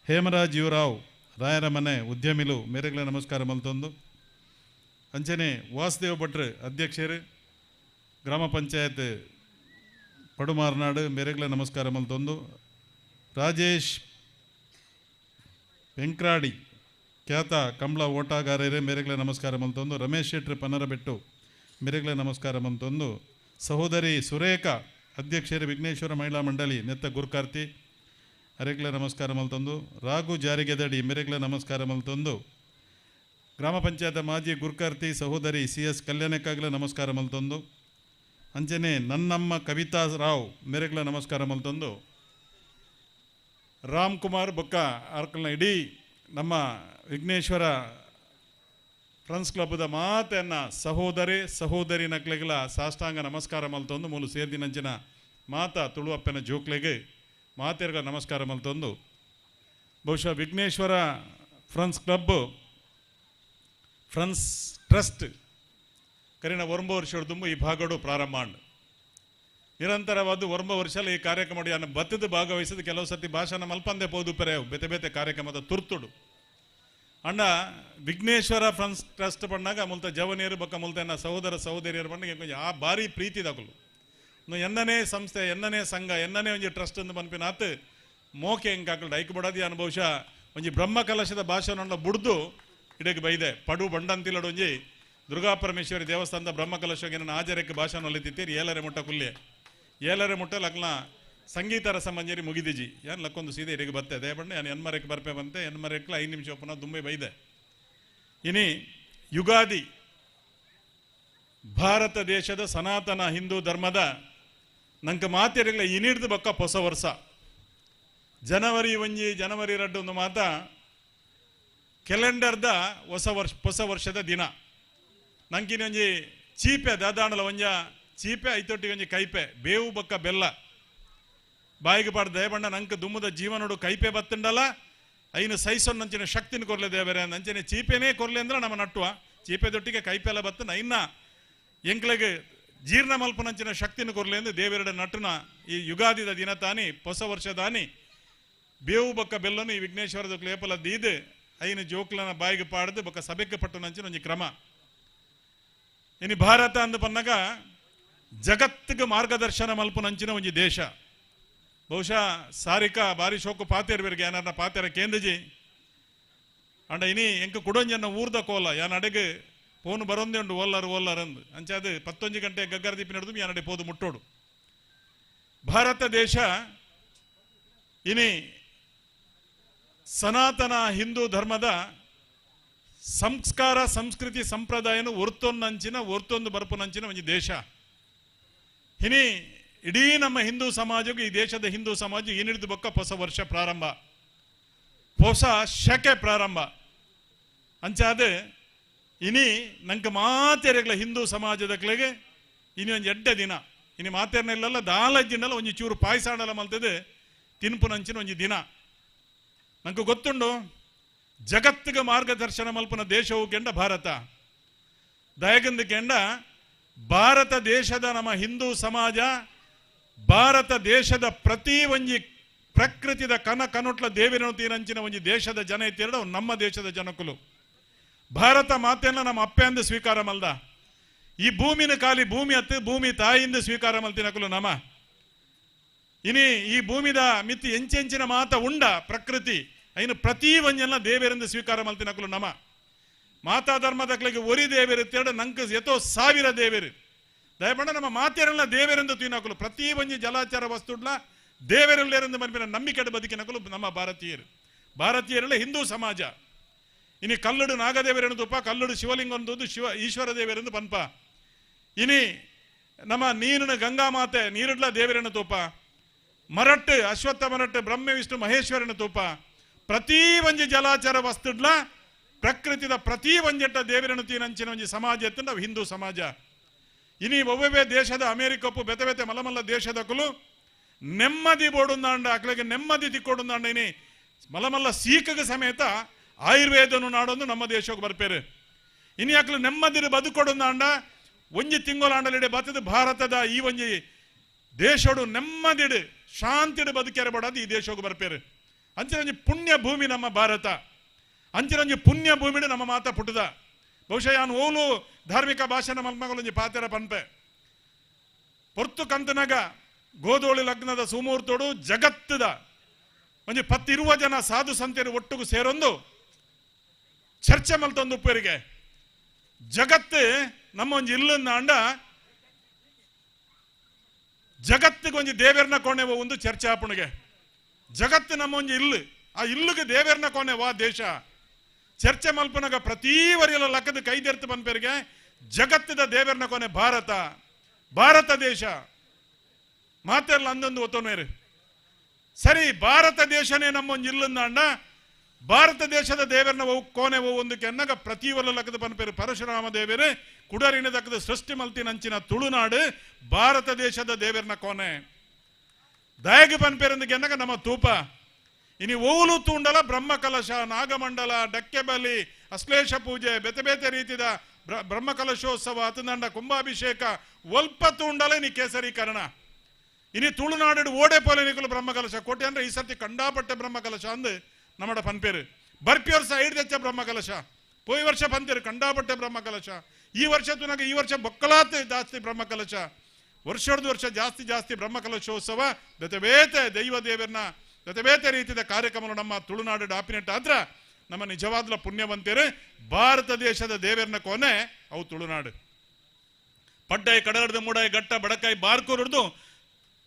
ಹೇಮರಾಜ್ ಯುವರಾವ್ ರಾಯರ ಮನೆ ಉದ್ಯಮಿಲು ಮೆರೆಗ್ಲ ನಮಸ್ಕಾರ ಮಲ್ತೊಂದು, ಅಂಚನೆ ವಾಸುದೇವ್ ಭಟ್ರು ಅಧ್ಯಕ್ಷರು ಗ್ರಾಮ ಪಂಚಾಯತ್ ಪಡುಮಾರ್ನಾಡು ಮೆರೆಗ್ಲ ನಮಸ್ಕಾರ ಮಲ್ತೊಂದು, ರಾಜೇಶ್ ವೆಂಕ್ರಾಡಿ ಖ್ಯಾತ ಕಂಬಳ ಓಟಗಾರರೇ ಮೆರೆಗ್ಲ ನಮಸ್ಕಾರ ಮಲ್ತೊಂದು, ರಮೇಶ್ ಶೆಟ್ರು ಪನ್ನರಬೆಟ್ಟು ಮೆರೆಗ್ಲ ನಮಸ್ಕಾರ ಮಲ್ತೊಂದು, ಸಹೋದರಿ ಸುರೇಖಾ ಅಧ್ಯಕ್ಷರು ವಿಘ್ನೇಶ್ವರ ಮಹಿಳಾ ಮಂಡಳಿ ನೆತ್ತ ಗುರುಕಾರ್ತಿ ಅರೆಗ್ಲ ನಮಸ್ಕಾರ ಮಲ್ತೊಂದು, ರಾಘು ಜಾರಿಗೆದಡಿ ಮೆರೆಗ್ಲ ನಮಸ್ಕಾರ ಮಲ್ತೊಂದು, ಗ್ರಾಮ ಪಂಚಾಯತ್ ಮಾಜಿ ಗುರುಕಾರ್ತಿ ಸಹೋದರಿ CS ಕಲ್ಯಾಣಕ್ಕಾಗಲ ನಮಸ್ಕಾರ ಮಲ್ತೊಂದು, ಅಂಚನೆ ನನ್ನಮ್ಮ ಕವಿತಾ ರಾವ್ ಮೆರೆಗ್ಲ ನಮಸ್ಕಾರ ಮಲ್ತೊಂದು, ರಾಮ್ ಕುಮಾರ್ ಬೊಕ್ಕ ಅರ್ಕಲ್ನ ಇಡೀ ನಮ್ಮ ವಿಘ್ನೇಶ್ವರ ಫ್ರೆಂಡ್ಸ್ ಕ್ಲಬ್ದ ಮಾತೆಯನ್ನ ಸಹೋದರಿ ನಕ್ಲೆಗಳ ಸಾಷ್ಟಾಂಗ ನಮಸ್ಕಾರ ಮಲ್ತೊಂದು, ಮೂಲು ಸೇರ್ದಿನಂಚಿನ ಮಾತ ತುಳುವಪ್ಪನ ಜೋಕ್ಲೆಗೆ ಮಾತೆರ್ಗ ನಮಸ್ಕಾರ ಮಲ್ತೊಂದು, ಬಹುಶಃ Vighneshwara friends club friends trust ಕರಿನ 1 ವರ್ಷದ ತುಂಬ ಈ ಭಾಗಡು ಪ್ರಾರಂಭ ಮಾಡಿ ನಿರಂತರವಾದ 1 ವರ್ಷದಲ್ಲಿ ಈ ಕಾರ್ಯಕ್ರಮ ಬತ್ತದ ಭಾಗವಹಿಸಿದ ಕೆಲವು ಸರ್ತಿ ಭಾಷಣ ಮಲ್ಪಂದೆ ಪೋದು ಪೆರೆ ಬೇತೆ ಬೇತೆ ಕಾರ್ಯಕ್ರಮದ ತುರ್ತುಡು ಅಂಡ ವಿಘ್ನೇಶ್ವರ ಫ್ರೆಂಡ್ಸ್ ಟ್ರಸ್ಟ್ ಪಣ್ಣಾಗ ಮುಲ್ತ ಜವನಿಯರು ಬಕ್ಕ ಮುಲ್ತನ ಸಹೋದರಿಯರು ಪಣ್ಣಿಗೆ ಆ ಭಾರಿ ಪ್ರೀತಿ ತಗೊಳ್ಳು ಎನ್ನನೇ ಸಂಸ್ಥೆ ಎನ್ನನೇ ಸಂಘ ಎನ್ನನೇ ಒಂಜಿ ಟ್ರಸ್ಟ್ ಅಂತ ಪನ್ಪಿನಾತ್ ಮೋಕೆ ಹೆಂಗೆ ಹಾಕಲ್ಡು ಐಕ್ ಬಿಡೋದಿ ಅನ್ನು ಬಹುಶಃ ಒಂಜಿ ಬ್ರಹ್ಮ ಕಲಶದ ಭಾಷಣ ಬುಡ್ದು ಇಡಕ್ಕೆ ಬೈದೆ ಪಡು ಬಂಡಂತಿಲಡು ಒಂಜಿ ದುರ್ಗಾ ಪರಮೇಶ್ವರಿ ದೇವಸ್ಥಾನದ ಬ್ರಹ್ಮ ಕಲಶಕ್ಕೆ ನನ್ನ ಆಚಾರ್ಯಕ್ಕೆ ಭಾಷಣ ಹೊಲಿತಿತ್ತೀರಿ ಏಲರೆ ಮುಟ್ಟ ಕುಲ್ಲೆ ಏಲರೆ ಮುಟ್ಟ ಲಗ್ನ ಸಂಗೀತ ರಸ ಮಂಜರಿ ಮುಗಿದಿಜಿ ಏನು ಲಕ್ಕೊಂದು ಸೀದೆ ಇಡಿಗೆ ಬರ್ತದೆ ಬಂಡೆ ನಾನು ಎನ್ಮರೆಕ್ಕೆ ಬರ್ಪೆ ಬಂತೆ ಎನ್ಮರೆಕ್ಲ 5 ನಿಮಿಷ ಪುನಃ ದುಂಬೆ ಬೈದೆ ಇನಿ ಯುಗಾದಿ ಭಾರತ ದೇಶದ ಸನಾತನ ಹಿಂದೂ ಧರ್ಮದ ನಂಗೆ ಮಾತೆರೆಗ್ಲ ಇನಿಡ್ದು ಬಕ್ಕ ಹೊಸ ವರ್ಷ ಜನವರಿ 1 ಜನವರಿ 2 ಒಂದು ಮಾತ ಕ್ಯಾಲೆಂಡರ್ದ ಹೊಸ ವರ್ಷದ ದಿನ ನಂಗಿನ ಒಂಜಿ ಚೀಪೆ ದಾದಾಣಲ ಒಂಜ ಚೀಪೆ ಐತೊಟ್ಟಿಗೆ ಒಂಜಿ ಕೈಪೆ ಬೇವು ಬಕ್ಕ ಬೆಲ್ಲ ಬಾಯಿಗೆ ಪಾಡು ದಯಬಣ್ಣ ನಂಗೆ ದುಮ್ಮದ ಜೀವನೋಡು ಕೈಪೆ ಬತ್ತಂಡಲ್ಲ ಐನು ಸೈಸೊನ್ನಂಚಿನ ಶಕ್ತಿನ ಕೊರ್ಲೆ ದೇವರೇ ಅಂಚನೆ ಚೀಪೆನೇ ಕೊರ್ಲೆ ಅಂದ್ರೆ ನಮ್ಮ ನಟ್ಟುವ ಚೀಪೆದೊಟ್ಟಿಗೆ ಕೈಪೆಲ್ಲ ಬತ್ತನ ಇನ್ನ ಎಂಕ್ಲೆಗೆ ಜೀರ್ಣ ಮಲ್ಪನಂಚಿನ ಶಕ್ತಿನ ಕೊರ್ಲೆ ಎಂದು ದೇವರೆಡ ನಟುನ ಈ ಯುಗಾದಿದ ದಿನ ತಾನಿ ಹೊಸ ವರ್ಷದಾನಿ ಬೇವು ಬಕ್ಕ ಬೆಲ್ಲನು ಈ ವಿಘ್ನೇಶ್ವರದ ಲೇಪಲ ದೀದು ಐನು ಜೋಕ್ಲನ ಬಾಯಿಗೆ ಪಾಡ್ದು ಬೊಕ್ಕ ಸಭೆಗೆ ಪಟ್ಟು ನಂಚಿನ ಒಂಜಿ ಕ್ರಮ ಇನಿ ಭಾರತ ಅಂದು ಪನ್ನಗ ಜಗತ್ತಿಗೆ ಮಾರ್ಗದರ್ಶನ ಮಲ್ಪು ನಂಚಿನ ಒಂಜಿ ದೇಶ ಬಹುಶಃ ಸಾರಿಕಾ ಬಾರಿ ಶೋಕು ಪಾತೆರ್ವರಿಗೆ ಏನಾರ ಪಾತೆರ ಕೇಂದ್ರಜಿ ಅಂಡ ಇನಿ ಎಂಕ ಕುಡೊಂಜನ್ನ ಊರ್ದ ಕೋಲ ಯಾನ್ ಅಡೆಗೆ ಪೋನು ಬರೊಂದೆ ಉಂಡು ಓಲ್ಲರ್ ಅಂದು ಅಂಚಾದ 11 ಗಂಟೆ ಗಗ್ಗರ ದೀಪಿ ನಡೆದು ಯಾನ್ ಅಡೆ ಪೋದು ಮುಟ್ಟೋಡು ಭಾರತ ದೇಶ ಇನಿ ಸನಾತನ ಹಿಂದೂ ಧರ್ಮದ ಸಂಸ್ಕಾರ ಸಂಸ್ಕೃತಿ ಸಂಪ್ರದಾಯನು ಒರ್ತೊಂದು ಬರ್ಪುನಂಚಿನ ಒಂದು ದೇಶ ಇನಿ ಇಡೀ ನಮ್ಮ ಹಿಂದೂ ಸಮಾಜಕ್ಕೆ ಈ ದೇಶದ ಹಿಂದೂ ಸಮಾಜ ಏನಿಡಿದು ಬಕ್ಕ ಹೊಸ ವರ್ಷ ಪ್ರಾರಂಭ ಹೊಸ ಶಕೆ ಪ್ರಾರಂಭ ಅಂಚಾದ ಇನಿ ನಂಗೆ ಮಾತೆರೆಗ್ಲ ಹಿಂದೂ ಸಮಾಜದಕ್ಲೆಗೆ ಇನಿ ಒಂದು 2 ದಿನ ಇನಿ ಮಾತೆರ್ನೆಲ್ಲ 4 ದಿನಲ್ಲ ಒಂಜಿ ಚೂರು ಪಾಯಸಾಡಲ ಮಲ್ತದೆ ತಿನ್ಪುನಂಚಿನ ಒಂಜಿ ದಿನ ನಂಗೆ ಗೊತ್ತುಂಡು ಜಗತ್ತಿಗೆ ಮಾರ್ಗದರ್ಶನ ಮಲ್ಪನ ದೇಶವು ಕೆಂಡ ಭಾರತ ದಯಗಂದು ಕೆಂಡ ಭಾರತ ದೇಶದ ನಮ್ಮ ಹಿಂದೂ ಸಮಾಜ ಭಾರತ ದೇಶದ ಪ್ರತಿ ಒಂಜಿ ಪ್ರಕೃತಿದ ಕನೊಟ್ಲ ದೇವಿನ ತೀರಂಚಿನ ಒಂಜಿ ದೇಶದ ಜನ ಇತ್ತೆರಡು ನಮ್ಮ ದೇಶದ ಜನಕುಲು ಭಾರತ ಮಾತೆಯನ್ನ ನಮ್ಮ ಅಪ್ಪೆ ಅಂದು ಸ್ವೀಕಾರ ಮಲ್ದ ಈ ಭೂಮಿನ ಖಾಲಿ ಭೂಮಿ ಹತ್ತು ಭೂಮಿ ತಾಯಿಯಿಂದ ಸ್ವೀಕಾರ ಮಲ್ತಿನಕುಲು ನಮ ಇನಿ ಈ ಭೂಮಿದ ಮಿತಿ ಎಂಚೆಂಚಿನ ಮಾತ ಉಂಡ ಪ್ರಕೃತಿ ಐನು ಪ್ರತಿ ಒಂಜೆಲ್ಲ ದೇವರಿಂದ ಸ್ವೀಕಾರ ಮಲ್ತಿನಕುಲು ನಮ ಮಾತಾ ಧರ್ಮದಕ್ಲೆಗೆ ಒರಿ ದೇವರಿತ್ತೇಡು ನಂಗೆ ಎತೋ 1000 ದೇವರು ದಯಪಂಡ ನಮ್ಮ ಮಾತೆರೆಲ್ಲ ದೇವರಿಂದ ತೀನಕುಲು ಪ್ರತಿ ಒಂಜಿ ಜಲಾಚಾರ ವಸ್ತುಡ್ಲ ದೇವರೆಲ್ಲರಿಂದ ಮನ್ಪಿನ ನಂಬಿಕೆ ಬದುಕಿನಕುಲು ನಮ್ಮ ಭಾರತೀಯರೆಲ್ಲ ಹಿಂದೂ ಸಮಾಜ ಇನಿ ಕಲ್ಲುಡು ನಾಗದೇವರೆಂದು ತುಪ್ಪ ಕಲ್ಲುಡು ಶಿವಲಿಂಗ ಒಂದು ಈಶ್ವರ ದೇವರೆಂದು ಪನ್ಪ ಇನಿ ನಮ್ಮ ನೀರಿನ ಗಂಗಾ ಮಾತೆ ನೀರುಡ್ಲ ದೇವರನ್ನ ತೂಪ ಮರಟ್ಟು ಅಶ್ವತ್ಥ ಮರಟ್ಟು ಬ್ರಹ್ಮ ವಿಷ್ಣು ಮಹೇಶ್ವರನ ತೂಪ ಪ್ರತಿ ಒಂಜಿ ಜಲಾಚಾರ ವಸ್ತುಡ್ಲ ಪ್ರಕೃತಿದ ಪ್ರತಿ ಒಂಜೆಟ್ಟ ದೇವರನ್ನು ತೀನಂಚಿನ ಒಂಜಿ ಸಮಾಜ ಎತ್ತು ನಾವು ಹಿಂದೂ ಸಮಾಜ. ಇನಿ ಒವ್ವೇ ದೇಶದ ಅಮೇರಿಕಪ್ಪು ಬೆತೆ ಬೆತೆ ಮಲಮಲ್ಲ ದೇಶದಕ್ಕಲು ನೆಮ್ಮದಿ ಬೋಡುಂದಾಂಡ ಅಕ್ಲಿಗೆ ನೆಮ್ಮದಿ ತಿಕ್ಕೊಡುಂದಾಂಡ ಇನಿ ಮಲಮಲ್ಲ ಸೀಕಗ ಸಮೇತ ಆಯುರ್ವೇದನು ನಾಡೊಂದು ನಮ್ಮ ದೇಶಕ್ಕೆ ಬರ್ಪೇರು. ಇನಿ ಅಕ್ಲು ನೆಮ್ಮದಿ ಬದುಕೊಡುಂದಾಂಡ ಒಂಜಿ ತಿಂಗಳಾಂಡಲಿಡೆ ಬತ್ತದ ಭಾರತದ ಈ ಒಂಜಿ ದೇಶಡು ನೆಮ್ಮದಿಡು ಶಾಂತಿಡು ಬದುಕ್ಯಾರ ಬಡದು ಈ ದೇಶಕ್ಕೆ ಬರ್ಪೇರು. ಅಂಚಿನ ಪುಣ್ಯ ಭೂಮಿ ನಮ್ಮ ಭಾರತ, ಅಂಚಿನ ಪುಣ್ಯ ಭೂಮಿಡು ನಮ್ಮ ಮಾತ ಪುಟ್ಟದ. ಬಹುಶಃ ಯಾನು ಓಲು ಧಾರ್ಮಿಕ ಭಾಷಣ ಮಲ್ಮಗಳೊಂಜಿ ಪಾತೆರ ಪನ್ಪೆ ಪೊರ್ತು ಕಂತನಗ ಗೋಧೋಳಿ ಲಗ್ನದ ಸುಮೂರ್ತೋಡು ಜಗತ್ತದ ಒಂಜಿ 10-20 ಜನ ಸಾಧು ಸಂತೆರು ಒಟ್ಟಿಗೂ ಸೇರೊಂದು ಚರ್ಚೆ ಮಲ್ತೊಂದು ಉಪ್ಪೇರಿಗೆ ಜಗತ್ತು ನಮ್ಮ ಒಂಜಿ ಇಲ್ಲನ್ನ ಅಂಡ ಜಗತ್ತಿಗೆ ಒಂಜಿ ದೇವೇರ್ನ ಕೊನೆ ಒಂದು ಚರ್ಚೆ ಆಪುಣಿಗೆ ಜಗತ್ತು ನಮ್ಮ ಒಂಜಿ ಇಲ್ಲು ಆ ಇಲ್ಲುಗೆ ದೇವೇರ್ನ ಕೊನೆ ವಾ ದೇಶ ಚರ್ಚೆ ಮಲ್ಪನಾಗ ಪ್ರತಿ ವರಿಯಲ್ಲ ಲಕ್ಕದ ಕೈದೆರ್ತು ಪನ್ಪೇರಿಗೆ ಜಗತ್ತದ ದೇವೇರ್ನ ಕೊನೆ ಭಾರತ ಭಾರತ ದೇಶ ಮಾತೆಲ್ಲ ಅಂದೊಂದು ಒತ್ತೋನೇರು ಸರಿ ಭಾರತ ದೇಶನೇ ನಮ್ಮ ಒಂಜಿ ಇಲ್ಲನ್ನ ಅಂಡ ಭಾರತ ದೇಶದ ದೇವರನ್ನ ಕೋನೆ ಒಂದಕ್ಕೆ ಅನ್ನಗ ಪ್ರತಿ ಒಲ್ಲ ಲಕ್ಕದ ಪನ್ಪೇರು ಪರಶುರಾಮ ದೇವರು ಕುಡರಿನ ದಕ್ಕದ ಸೃಷ್ಟಿ ಮಲ್ತಿನಂಚಿನ ತುಳುನಾಡು ಭಾರತ ದೇಶದ ದೇವರನ್ನ ಕೋನೆ ದಯಗೆ ಪನ್ಪೇರಂದಕ್ಕೆ ಅನ್ನಗ ನಮ್ಮ ತೂಪ ಇನಿ ಓಲು ತೂಂಡಲ ಬ್ರಹ್ಮ ಕಲಶ ನಾಗಮಂಡಲ ಡಕ್ಕೆ ಬಲಿ ಅಶ್ಲೇಷ ಪೂಜೆ ಬೇತೆ ಬೇತೆ ರೀತಿಯ ಬ್ರಹ್ಮ ಕಲಶೋತ್ಸವ ಅತಂದಂಡ ಕುಂಭಾಭಿಷೇಕ ಒಲ್ಪ ತೂಂಡಲ ಇನಿ ಕೇಸರೀಕರಣ ಇನಿ ತುಳುನಾಡು ಓಡೆ ಪೋಲೆ ನಿಕಲು ಬ್ರಹ್ಮ ಕಲಶ ಕೋಟೆ ಅಂದ್ರೆ ಈ ಸರ್ತಿ ಕಂಡಾಪಟ್ಟೆ ಬ್ರಹ್ಮ ಕಲಶ ಅಂದು ನಮ್ಮಡ ಪನ್ಪೇರು ಬರ್ಪಿ ವರ್ಷ 5 ದಚ್ಚ ಬ್ರಹ್ಮ ಕಲಶ ಪೋಯಿ ವರ್ಷ ಪಂತೇರು ಕಂಡಾಪಟ್ಟೆ ಬ್ರಹ್ಮ ಕಲಶ ಈ ವರ್ಷ ತುನಗ ಈ ವರ್ಷ ಬೊಕ್ಕಲಾತ್ ಜಾಸ್ತಿ ಬ್ರಹ್ಮ ಕಲಶ ವರ್ಷದ ವರ್ಷ ಜಾಸ್ತಿ ಜಾಸ್ತಿ ಬ್ರಹ್ಮ ಕಲಶೋತ್ಸವ ಬೇತೆ ಬೇತೆ ದೈವ ದೇವರನ್ನ ಬೇತೆ ಬೇತೆ ರೀತಿಯ ಕಾರ್ಯಕ್ರಮ ನಮ್ಮ ತುಳುನಾಡು ಡಾಪಿನೆಟ್ ಆದ್ರ ನಮ್ಮ ನಿಜವಾದ ಪುಣ್ಯವಂತೇರು ಭಾರತ ದೇಶದ ದೇವರನ್ನ ಕೊನೆ ಅವು ತುಳುನಾಡು ಪಡ್ಡಾಯಿ ಕಡಲದ ಮೂಡಾಯಿ ಗಟ್ಟ ಬಡಕಾಯಿ ಬಾರ್ಕೂರ್ದು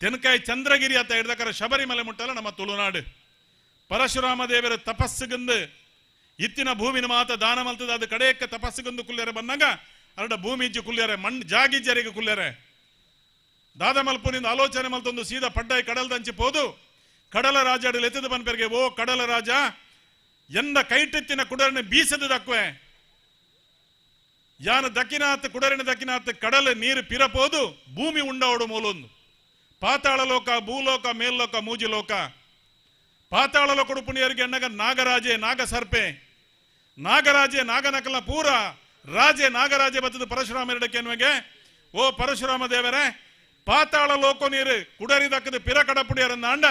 ತೆನಕಾಯಿ ಚಂದ್ರಗಿರಿ ಅಂತ ಹಿಡ್ದಕರ ಶಬರಿಮಲೆ ಮುಟ್ಟಲ್ಲ ನಮ್ಮ ತುಳುನಾಡು ಪರಶುರಾಮ ದೇವರ ತಪಸ್ಸಿಗಂದು ಇತ್ತಿನ ಭೂಮಿನ ಮಾತ ದಾನ ಮಲ್ತದ ಅದು ಕಡೆಯಕ್ಕೆ ತಪಸ್ಸಿಗಂದು ಕುಲ್ಯರೆ ಬಂದಾಗ ಅರಡ ಭೂಮಿ ಇಜ್ಜಿ ಕುಲ್ಯರೆ ಮಣ್ಣು ಜಾಗಿಜ್ಜರಿಗೆ ಕುಲ್ಯರೆ ದಾದ ಮಲ್ಪುನಿಂದ ಆಲೋಚನೆ ಮಲ್ತೊಂದು ಸೀದಾ ಪಡ್ಡಾಯಿ ಕಡಲ್ದಂಚಿ ಪೋದು ಕಡಲ ರಾಜ ಎತ್ತದ ಪನ್ಪೇರಿಗೆ ಓ ಕಡಲ ರಾಜ ಎಂದ ಕೈಟೆತ್ತಿನ ಕುಡರನೆ ಬೀಸದ ದಕ್ವೆ ಯಾನ ದಕ್ಕಿನಾತ್ ಕುಡರಿನ ದಕ್ಕಿನಾತ್ ಕಡಲ ನೀರು ಪಿರಪೋದು ಭೂಮಿ ಉಂಡೋಡು ಮೂಲೊಂದು ಪಾತಾಳ ಲೋಕ ಭೂಲೋಕ ಮೇಲ್ಲೋಕ ಮೂಜಿ ಲೋಕ ಪಾತಾಳ ಲೋಕಡು ಪುಣಿಯರಿಗೆ ಎನ್ನಗ ನಾಗರಾಜೆ ನಾಗ ಸರ್ಪೆ ನಾಗರಾಜೆ ನಾಗನಕಲ ಪೂರ ರಾಜೆ ನಾಗರಾಜೆ ಬತ್ತದ ಪರಶುರಾಮ ಎರಡಕ್ಕೆ ಎನ್ನುವೆಗೆ ಓ ಪರಶುರಾಮ ದೇವರೇ ಪಾತಾಳ ಲೋಕ ನೀರು ಕುಡರಿ ದಕ್ಕದ ಪಿರ ಕಡಪುಡಿಯರನ್ನ ಅಂಡ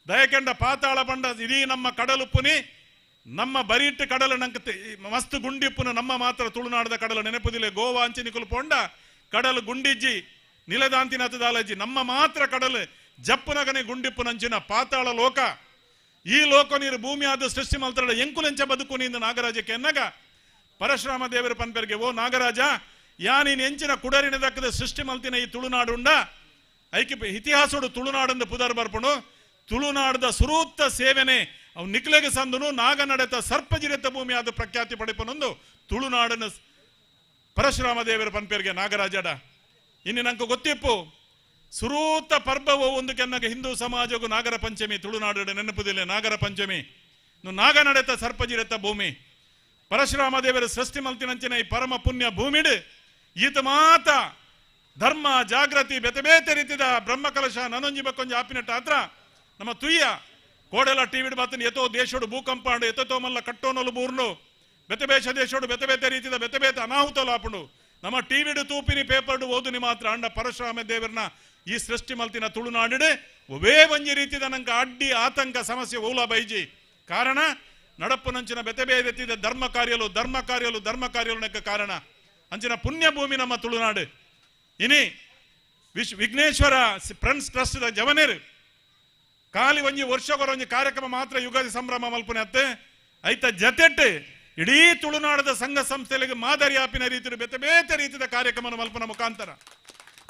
ದಯಕೆಂಡ ಪಾತಾಳ ಬಂಡ ಇಡೀ ನಮ್ಮ ಕಡಲುಪ್ಪುನಿ ನಮ್ಮ ಬರೀಟ್ ಕಡಲ ನಂಕ ಮಸ್ತ್ ಗುಂಡಿಪ್ಪುನ ನಮ್ಮ ಮಾತ್ರ ತುಳುನಾಡದ ಕಡಲ ನೆನಪುದಿಲ್ಲ ಗೋವಾ ಅಂಚಿ ನಿಕುಲು ಪೊಂಡ ಕಡಲು ಗುಂಡಿಜ್ಜಿ ನಿಲದಾಂತಿನಾಥದಾಲಜಿ ನಮ್ಮ ಮಾತ್ರ ಕಡಲು ಜಪ್ಪನಗನೆ ಗುಂಡಿಪ್ಪು ನಂಚಿನ ಪಾತಾಳ ಲೋಕ ಈ ಲೋಕ ನೀರು ಭೂಮಿ ಆದ ಸೃಷ್ಟಿ ಮಲ್ತಡ ಎಂಕುಲೆಂಚ ಬದುಕು ನೀನು ನಾಗರಾಜಕ್ಕೆ ಎನ್ನಗ ಪರಶುರಾಮ ದೇವರ ಪನ್ಪೇರಿಗೆ ಓ ನಾಗರಾಜ ಯಾ ನೀನು ಎಂಚಿನ ಕುಡರಿನ ದಕ್ಕದ ಸೃಷ್ಟಿ ಮಲ್ತಿನ ಈ ತುಳುನಾಡು ಉಂಡ ಐಕಿ ಇತಿಹಾಸಡು ತುಳುನಾಡಂದು ಪುದರ್ ಬರ್ಪಣು ತುಳುನಾಡದ ಸುರೂತ್ತ ಸೇವೆನೆ ಅವು ನಿಕ್ಲೆಗೆ ಸಂದನು ನಾಗ ನಡೆತ ಸರ್ಪಜಿರೆತ ಭೂಮಿ ಆದ ಪ್ರಖ್ಯಾತಿ ಪಡೆಪನೊಂದು ತುಳುನಾಡನ ಪರಶುರಾಮ ದೇವರ ಪನ್ಪೇರಿಗೆ ನಾಗರಾಜಡ ಇನ್ನು ನಂಗೆ ಗೊತ್ತಿಪ್ಪು ಸುರೂತ ಪರ್ಬವು ಒಂದು ಕೆನ್ನಗ ಹಿಂದೂ ಸಮಾಜಗೂ ನಾಗರ ಪಂಚಮಿ ತುಳುನಾಡು ನೆನಪುದಿಲ್ಲ ನಾಗರ ಪಂಚಮಿ ನಾಗ ನಡೆತ ಸರ್ಪಜಿರೆತ ಭೂಮಿ ಪರಶುರಾಮ ದೇವರ ಸೃಷ್ಟಿ ಮಲ್ತಿನಂಚಿನ ಈ ಪರಮ ಪುಣ್ಯ ಭೂಮಿಡು ಈತ ಮಾತ ಧರ್ಮ ಜಾಗೃತಿ ಬೇತೆ ಬೇತೆ ರೀತಿಯ ಬ್ರಹ್ಮ ಕಲಶ ನನೊಂಜಿ ಬಕ್ಕೊಂಜಿ ಆಪಿನಟ್ಟ ಹತ್ರ ನಮ್ಮ ತುಯ್ಯ ಕೋಡೆಲ್ಲ ಟಿವಿಡ್ ಬಾತನ ಎತ್ತೋ ದೇಶೋಡು ಭೂಕಂಪ ಅಂಡು ಎತ್ತೋ ಮಲ್ಲ ಕಟ್ಟೋನಲು ಬೂರ್ನು ಬೇತೆ ಬೇಷ ದೇಶೋಡು ಬೇತೆ ಬೇತೆ ರೀತಿಯ ಬೇತೆ ಬೇತೆ ಅನಾಹುತಲು ಆಪುಂಡು ನಮ್ಮ ಟಿವಿಡು ತೂಪಿನಿ ಪೇಪರ್ಡು ಓದುನಿ ಮಾತ್ರ ಅಂಡ ಪರಶುರಾಮ ದೇವರನ್ನ ಈ ಸೃಷ್ಟಿ ಮಲ್ತಿನ ತುಳುನಾಡಿಡು ಒವೇ ಒಂಜಿ ರೀತಿಯ ನಂಗೆ ಅಡ್ಡಿ ಆತಂಕ ಸಮಸ್ಯೆ ಓಲ ಬೈಜಿ ಕಾರಣ ನಡಪ್ಪು ನಂಚಿನ ಬೆತೆ ಬೇರೆ ರೀತಿಯ ಧರ್ಮ ಕಾರ್ಯಲು ನೆಕ್ಕ ಕಾರಣ ಅಂಚಿನ ಪುಣ್ಯ ಭೂಮಿ ನಮ್ಮ ತುಳುನಾಡು ಇನಿ ವಿಘ್ನೇಶ್ವರ ಫ್ರೆಂಡ್ಸ್ ಟ್ರಸ್ಟ್ ಜವನೇರು ಖಾಲಿ ಒಂಜಿ ವರ್ಷಗೊರೊಂಜಿ ಕಾರ್ಯಕ್ರಮ ಮಾತ್ರ ಯುಗಾದಿ ಸಂಭ್ರಮ ಮಲ್ಪನೆ ಅತ್ತೆ ಐತ ಜತೆಟ್ಟು ಇಡೀ ತುಳುನಾಡದ ಸಂಘ ಸಂಸ್ಥೆಗಳಿಗೆ ಮಾದರಿ ಆಪಿನ ರೀತಿಯ ಬೇತೆ ಬೇತೆ ರೀತಿಯ ಕಾರ್ಯಕ್ರಮ ಮಲ್ಪನ ಮುಖಾಂತರ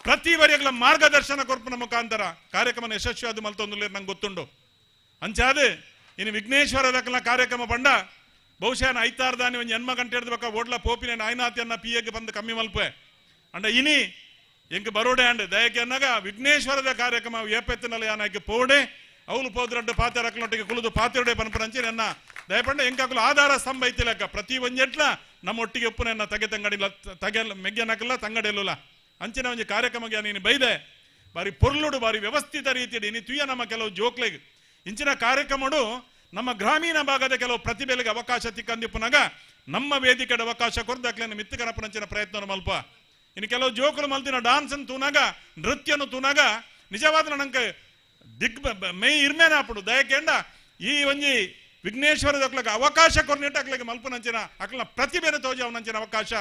ಪ್ರತಿ ವರಿಗಳ ಮಾರ್ಗದರ್ಶನ ಕೊರ್ಪನ ಮುಖಾಂತರ ಕಾರ್ಯಕ್ರಮ ಯಶಸ್ವಿಯಾದ ಮಲ್ತೊಂದು ನಂಗೆ ಗೊತ್ತುಂಡು ಅಂಚಾದು ಇನ್ನು ವಿಘ್ನೇಶ್ವರ ಕಾರ್ಯಕ್ರಮ ಬಂಡ ಬಹುಶಃ ಐತಾರ್ದಾನಿ ಒಂದು 8 ಗಂಟೆ ಹಿಡಿದ್ಬೇಕ ಓಡ್ಲ ಪೋಪಿನ ಆಯ್ನಾತಿಯನ್ನ ಪಿಎಗೆ ಬಂದು ಕಮ್ಮಿ ಮಲ್ಪೆ ಅಂಡ ಇನಿ ಎಂಕ್ ಬರೋಡೆ ಅಂಡ್ ದಯಕ್ಕೆ ಅನ್ನಗ ವಿಘ್ನೇಶ್ವರದ ಕಾರ್ಯಕ್ರಮ ಏಪೆತ್ತಿನಲ್ಲಿ ಯಾನಕ್ಕೆ ಪೋಡೆ ಅವಳು ಪೋದ್ರಡ್ಡು ಪಾತೆರಕ್ಲೊಟ್ಟಿಗೆ ಕುಳಿದು ಪಾತೆರಡೆ ಪನ್ಪರಂಚಿ ನನ್ನ ದಯಪಂಡ ಎಂಕಾಕಲು ಆಧಾರ ಸ್ತಂಭ ಐತಿಲಕ್ಕ ಪ್ರತಿ ಒಂಜೆಟ್ಲ ನಮ್ಮ ಒಟ್ಟಿಗೆ ಉಪ್ಪು ನನ್ನ ತಂಗಡಿಲ್ಲ ಮೆಗ್ಗೆನಕಲ್ಲ ತಂಗಡಿಲ್ಲ ಅಂಚಿನ ಒಂಜಿ ಕಾರ್ಯಕ್ರಮಕ್ಕೆ ನೀನು ಬೈದೆ ಬಾರಿ ಪೊರ್ಲುಡು ಬಾರಿ ವ್ಯವಸ್ಥಿತ ರೀತಿಯಲ್ಲಿ ನೀ ತುಯ್ಯ ನಮ್ಮ ಕೆಲವು ಜೋಕ್ಲೆಗೆ ಇಂಚಿನ ಕಾರ್ಯಕ್ರಮಡು ನಮ್ಮ ಗ್ರಾಮೀಣ ಭಾಗದ ಕೆಲವು ಪ್ರತಿಭೆಗಳಿಗೆ ಅವಕಾಶ ತಿಕ್ಕಂದಿಪ್ಪನಾಗ ನಮ್ಮ ವೇದಿಕೆಗೆ ಅವಕಾಶ ಕೊರ್ದಾಕ್ಲೇನು ಮಿತ್ತಕನಪ್ಪನಂಚಿನ ಪ್ರಯತ್ನ ಮಲ್ಪ ಇನ್ನು ಕೆಲವು ಜೋಕುಲು ಮಲ್ತಿನ ಡಾನ್ಸ್ ತೂನಾಗ ನೃತ್ಯನು ತೂನಾಗ ನಿಜವಾದ ನಂಗೆ ಮೈ ಇರ್ಮೇನ ಅಪ್ಪಡು ದಯಕೆಂಡ ಈ ಒಂಜಿ ವಿಘ್ನೇಶ್ವರದ ಅವಕಾಶ ಕೊರ್ನಿಟ್ಟು ಅಕ್ಲೆಗೆ ಮಲ್ಪನಂಚಿನ ಅಕ್ಲನ ಪ್ರತಿಭೆನ ತೋಜವನಂಚಿನ ಅವಕಾಶ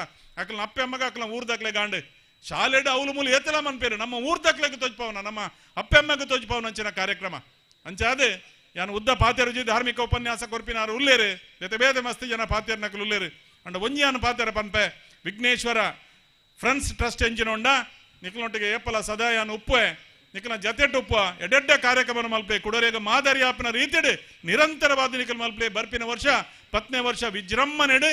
ಅಕ್ಲನ ಅಪ್ಪೆ ಅಮ್ಮಗ ಅಕ್ಲನ ಊರ್ದಕ್ಲೆ ಗಾಂಡ್ ಶಾಲೆಡ್ ಅವಳು ಮೂಲ ಏತಲ ಮನ್ಪೇರು ನಮ್ಮ ಊರ್ದಕ್ಲೆಗೆ ತೋಜ್ಪವನ ನಮ್ಮ ಅಪ್ಪೆ ಅಮ್ಮಗ ತೋಜ್ಪವನಂಚಿನ ಕಾರ್ಯಕ್ರಮ ಅಂಚಾದೆ ಯಾನು ಉದ್ದ ಪಾತೆರುಜಿ ಧಾರ್ಮಿಕ ಉಪನ್ಯಾಸ ಕೊರ್ಪಿನಾರು ಉಲ್ಲೇರು ಜೊತೆ ಬೇರೆ ಮಸ್ತಿ ಜನ ಪಾತೆರ್ನಕಲು ಉಲ್ಲೇರು ಅಂಡ ಒಂಜಿಯಾನು ಪಾತೆರ ಪನ್ಪೆ ವಿಘ್ನೇಶ್ವರ ಫ್ರೆಂಡ್ಸ್ ಟ್ರಸ್ಟ್ ಎಂಜಿನೊಂಡ ನಿಕ್ಲೊಟ್ಟಿಗೆ ಏಪಲ ಸದಾಯಾನು ಉಪ್ಪೆ ನಿಖಲ ಜತೆಟ್ಟು ಉಪ್ಪ ಎಡೆಡ್ಡ ಕಾರ್ಯಕ್ರಮ ಮಲ್ಪೆ ಕುಡರೇಗ ಮಾದರಿ ಆಪಿನ ರೀತಿಡ್ ನಿರಂತರವಾದ ನಿಖಲ್ ಮಲ್ಪೆ ಬರ್ಪಿನ ವರ್ಷ 10ನೇ ವರ್ಷ ವಿಜೃಂಭಣೆಡ್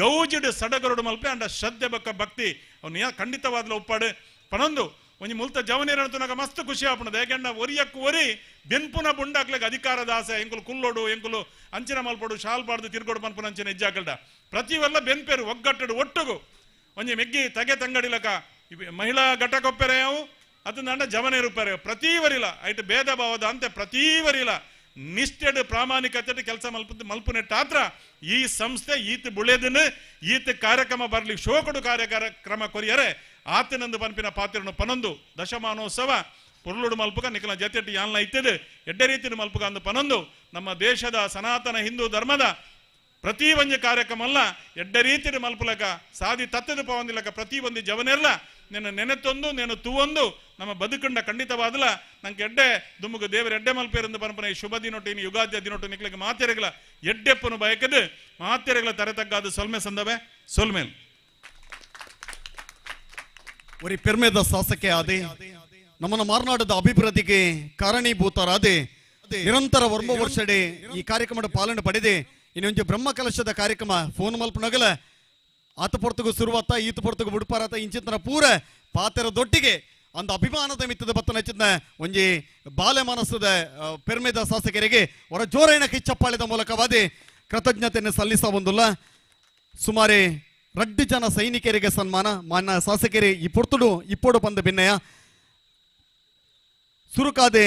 ಗೌಜಿಡ್ ಸಡಗರುಡು ಮಲ್ಪೆ ಅಂಡ ಶ್ರದ್ಧೆ ಬಕ್ಕ ಭಕ್ತಿ ಅವ್ನು ಖಂಡಿತವಾದ್ಲ ಉಪ್ಪಾಡು ಪನೊಂದು ಒಂಜಿ ಮುಲ್ತ ಜವನೀರಂತನಾಗ ಮಸ್ತ್ ಖುಷಿ ಆಪಣದ ಯಾಕೆಂಡ ಒರಿಯಕ್ಕೂ ಒರಿ ಬೆನ್ಪುನ ಬುಂಡಾಕ್ಲೆಗೆ ಅಧಿಕಾರದ ಆಸೆ ಎಂಕುಲು ಕುಲ್ಲೋಡು ಎಂಕುಲು ಅಂಚಿನ ಮಲ್ಪಡು ಶಾಲ್ ಪಾಡ್ದು ತಿರ್ಗೋಡು ಮನ್ಪುನ ಅಂಚಿನ ಹೆಜ್ಜಾಕಲ್ಡ ಪ್ರತಿವೆಲ್ಲ ಬೆನ್ಪೇರು ಒಗ್ಗಟ್ಟಡು ಒಟ್ಟುಗು ಒಂಜಿ ಮೆಗ್ಗಿ ತಗೆ ತಂಗಡಿಲಕ ಮಹಿಳಾ ಘಟಕೊಪ್ಪೆರೆ ಅವು ಅದನ್ನ ಜವನೇರು ಪೆರೆ ಪ್ರತಿವರಿಲ ಐಟ್ ಭೇದ ಭಾವದ ಅಂತೆ ಪ್ರತಿವರಿಲ ನಿಷ್ಠೆಡ್ ಪ್ರಾಮಾಣಿಕತೆ ಕೆಲಸ ಮಲ್ಪುನೆಟ್ಟಾತ್ರ ಈ ಸಂಸ್ಥೆ ಈತ ಬುಳೆದನ್ ಈತ ಕಾರ್ಯಕ್ರಮ ಬರ್ಲಿಕ್ಕೆ ಶೋಕಡು ಕಾರ್ಯಕ್ರಮ ಕೊರಿಯರೆ ಆತನಂದು ಪನ್ಪಿನ ಪಾತ್ರನು ಪನೊಂದು ದಶಮಾನೋತ್ಸವ ಪುರ್ಲುಡು ಮಲ್ಪುಗ ನಿಖಲ ಜತೆಟ್ಟು ಯಾನ್ಲ ಇತ್ತಿದೆ ಎಡ್ಡೆ ರೀತಿಯ ಮಲ್ಪುಗ ಅಂದು ಪನೊಂದು ನಮ್ಮ ದೇಶದ ಸನಾತನ ಹಿಂದೂ ಧರ್ಮದ ಪ್ರತಿ ಒಂಜಿ ಕಾರ್ಯಕ್ರಮ ಅಲ್ಲ ಎಡ್ಡೆ ರೀತಿಯ ಮಲ್ಪುಲಕ ಸಾದಿ ತತ್ತದ ಪವಂದಿಲಕ ಪ್ರತಿ ಒಂದು ಜವನೆಲ್ಲ ನಿನ್ನ ನೆನೆತೊಂದು ನೆನು ತೂವೊಂದು ನಮ್ಮ ಬದುಕಂಡ ಖಂಡಿತವಾದಲ ನಂಗೆ ಎಡ್ಡೆ ದುಮ್ಮಗ ದೇವರ ಎಡ್ಡೆ ಮಲ್ಪೇರಿಂದ ಪರಪನ ಈ ಶುಭ ದಿನೊಟ್ಟಿನ ಯುಗಾದ್ಯ ದಿನೊಟ್ಟು ನಿಕ್ಲಿಕ್ಕೆ ಮಾತೆರೆಗಳ ಎಡ್ಡೆಪ್ಪನು ಬಯಕದು ಮಾತೆರೆಗಳ ತರೆತಗ್ಗಾದ ಸೊಲ್ಮೆ ಸಂದವೆ ಸೊಲ್ಮೇಲ್ ஒரு பெருமைத சாசಕ್ಕೆ ಆದೆ ನಮ್ಮನ ಮಾರ್ನಾಡದ ಅಭಿವೃದ್ಧಿಗೆ ಕಾರಣೀಭೂತರಾದೆ ನಿರಂತರ ವರ್ಮ ವರ್ಷಡೆ ಈ ಕಾರ್ಯಕ್ರಮದ ಪಾಲನೆ ಪಡೆದೆ ಇನ್ನೊಂದು ಬ್ರಹ್ಮ ಕಲಶದ ಕಾರ್ಯಕ್ರಮ ಫೋನ್ ಮಲ್ಪನಗಲ ಆತ ಪೊರ್ತುಗು ಶುರುವಾತ ಈತ ಪೊರ್ತುಗು ಬುಡ್ಪಾರಾತ ಇಂಚಿನ ಪೂರ ಪಾತೆರ ದೊಟ್ಟಿಗೆ ಅಂದ ಅಭಿಮಾನದ ಮಿತ್ತದ ಬತ್ತ ನಚ್ಚಿದ ಒಂಜಿ ಬಾಲ್ಯ ಮನಸ್ಸದ ಪೆರ್ಮೆದ ಶಾಸಕರಿಗೆ ಹೊರ ಜೋರೈನ ಕಿಚ್ಚಪ್ಪಾಳಿದ ಮೂಲಕವಾದಿ ಕೃತಜ್ಞತೆಯನ್ನು ಸಲ್ಲಿಸ ಬಂದುಲ್ಲ ಸುಮಾರು 2 ಜನ ಸೈನಿಕರಿಗೆ ಸನ್ಮಾನ ಮಾನ್ಯ ಶಾಸಕರೇ ಈ ಪೊರ್ತುಡು ಇಪ್ಪೋಡು ಬಂದ ಭಿನ್ನಯ ಸುರುಕಾದೆ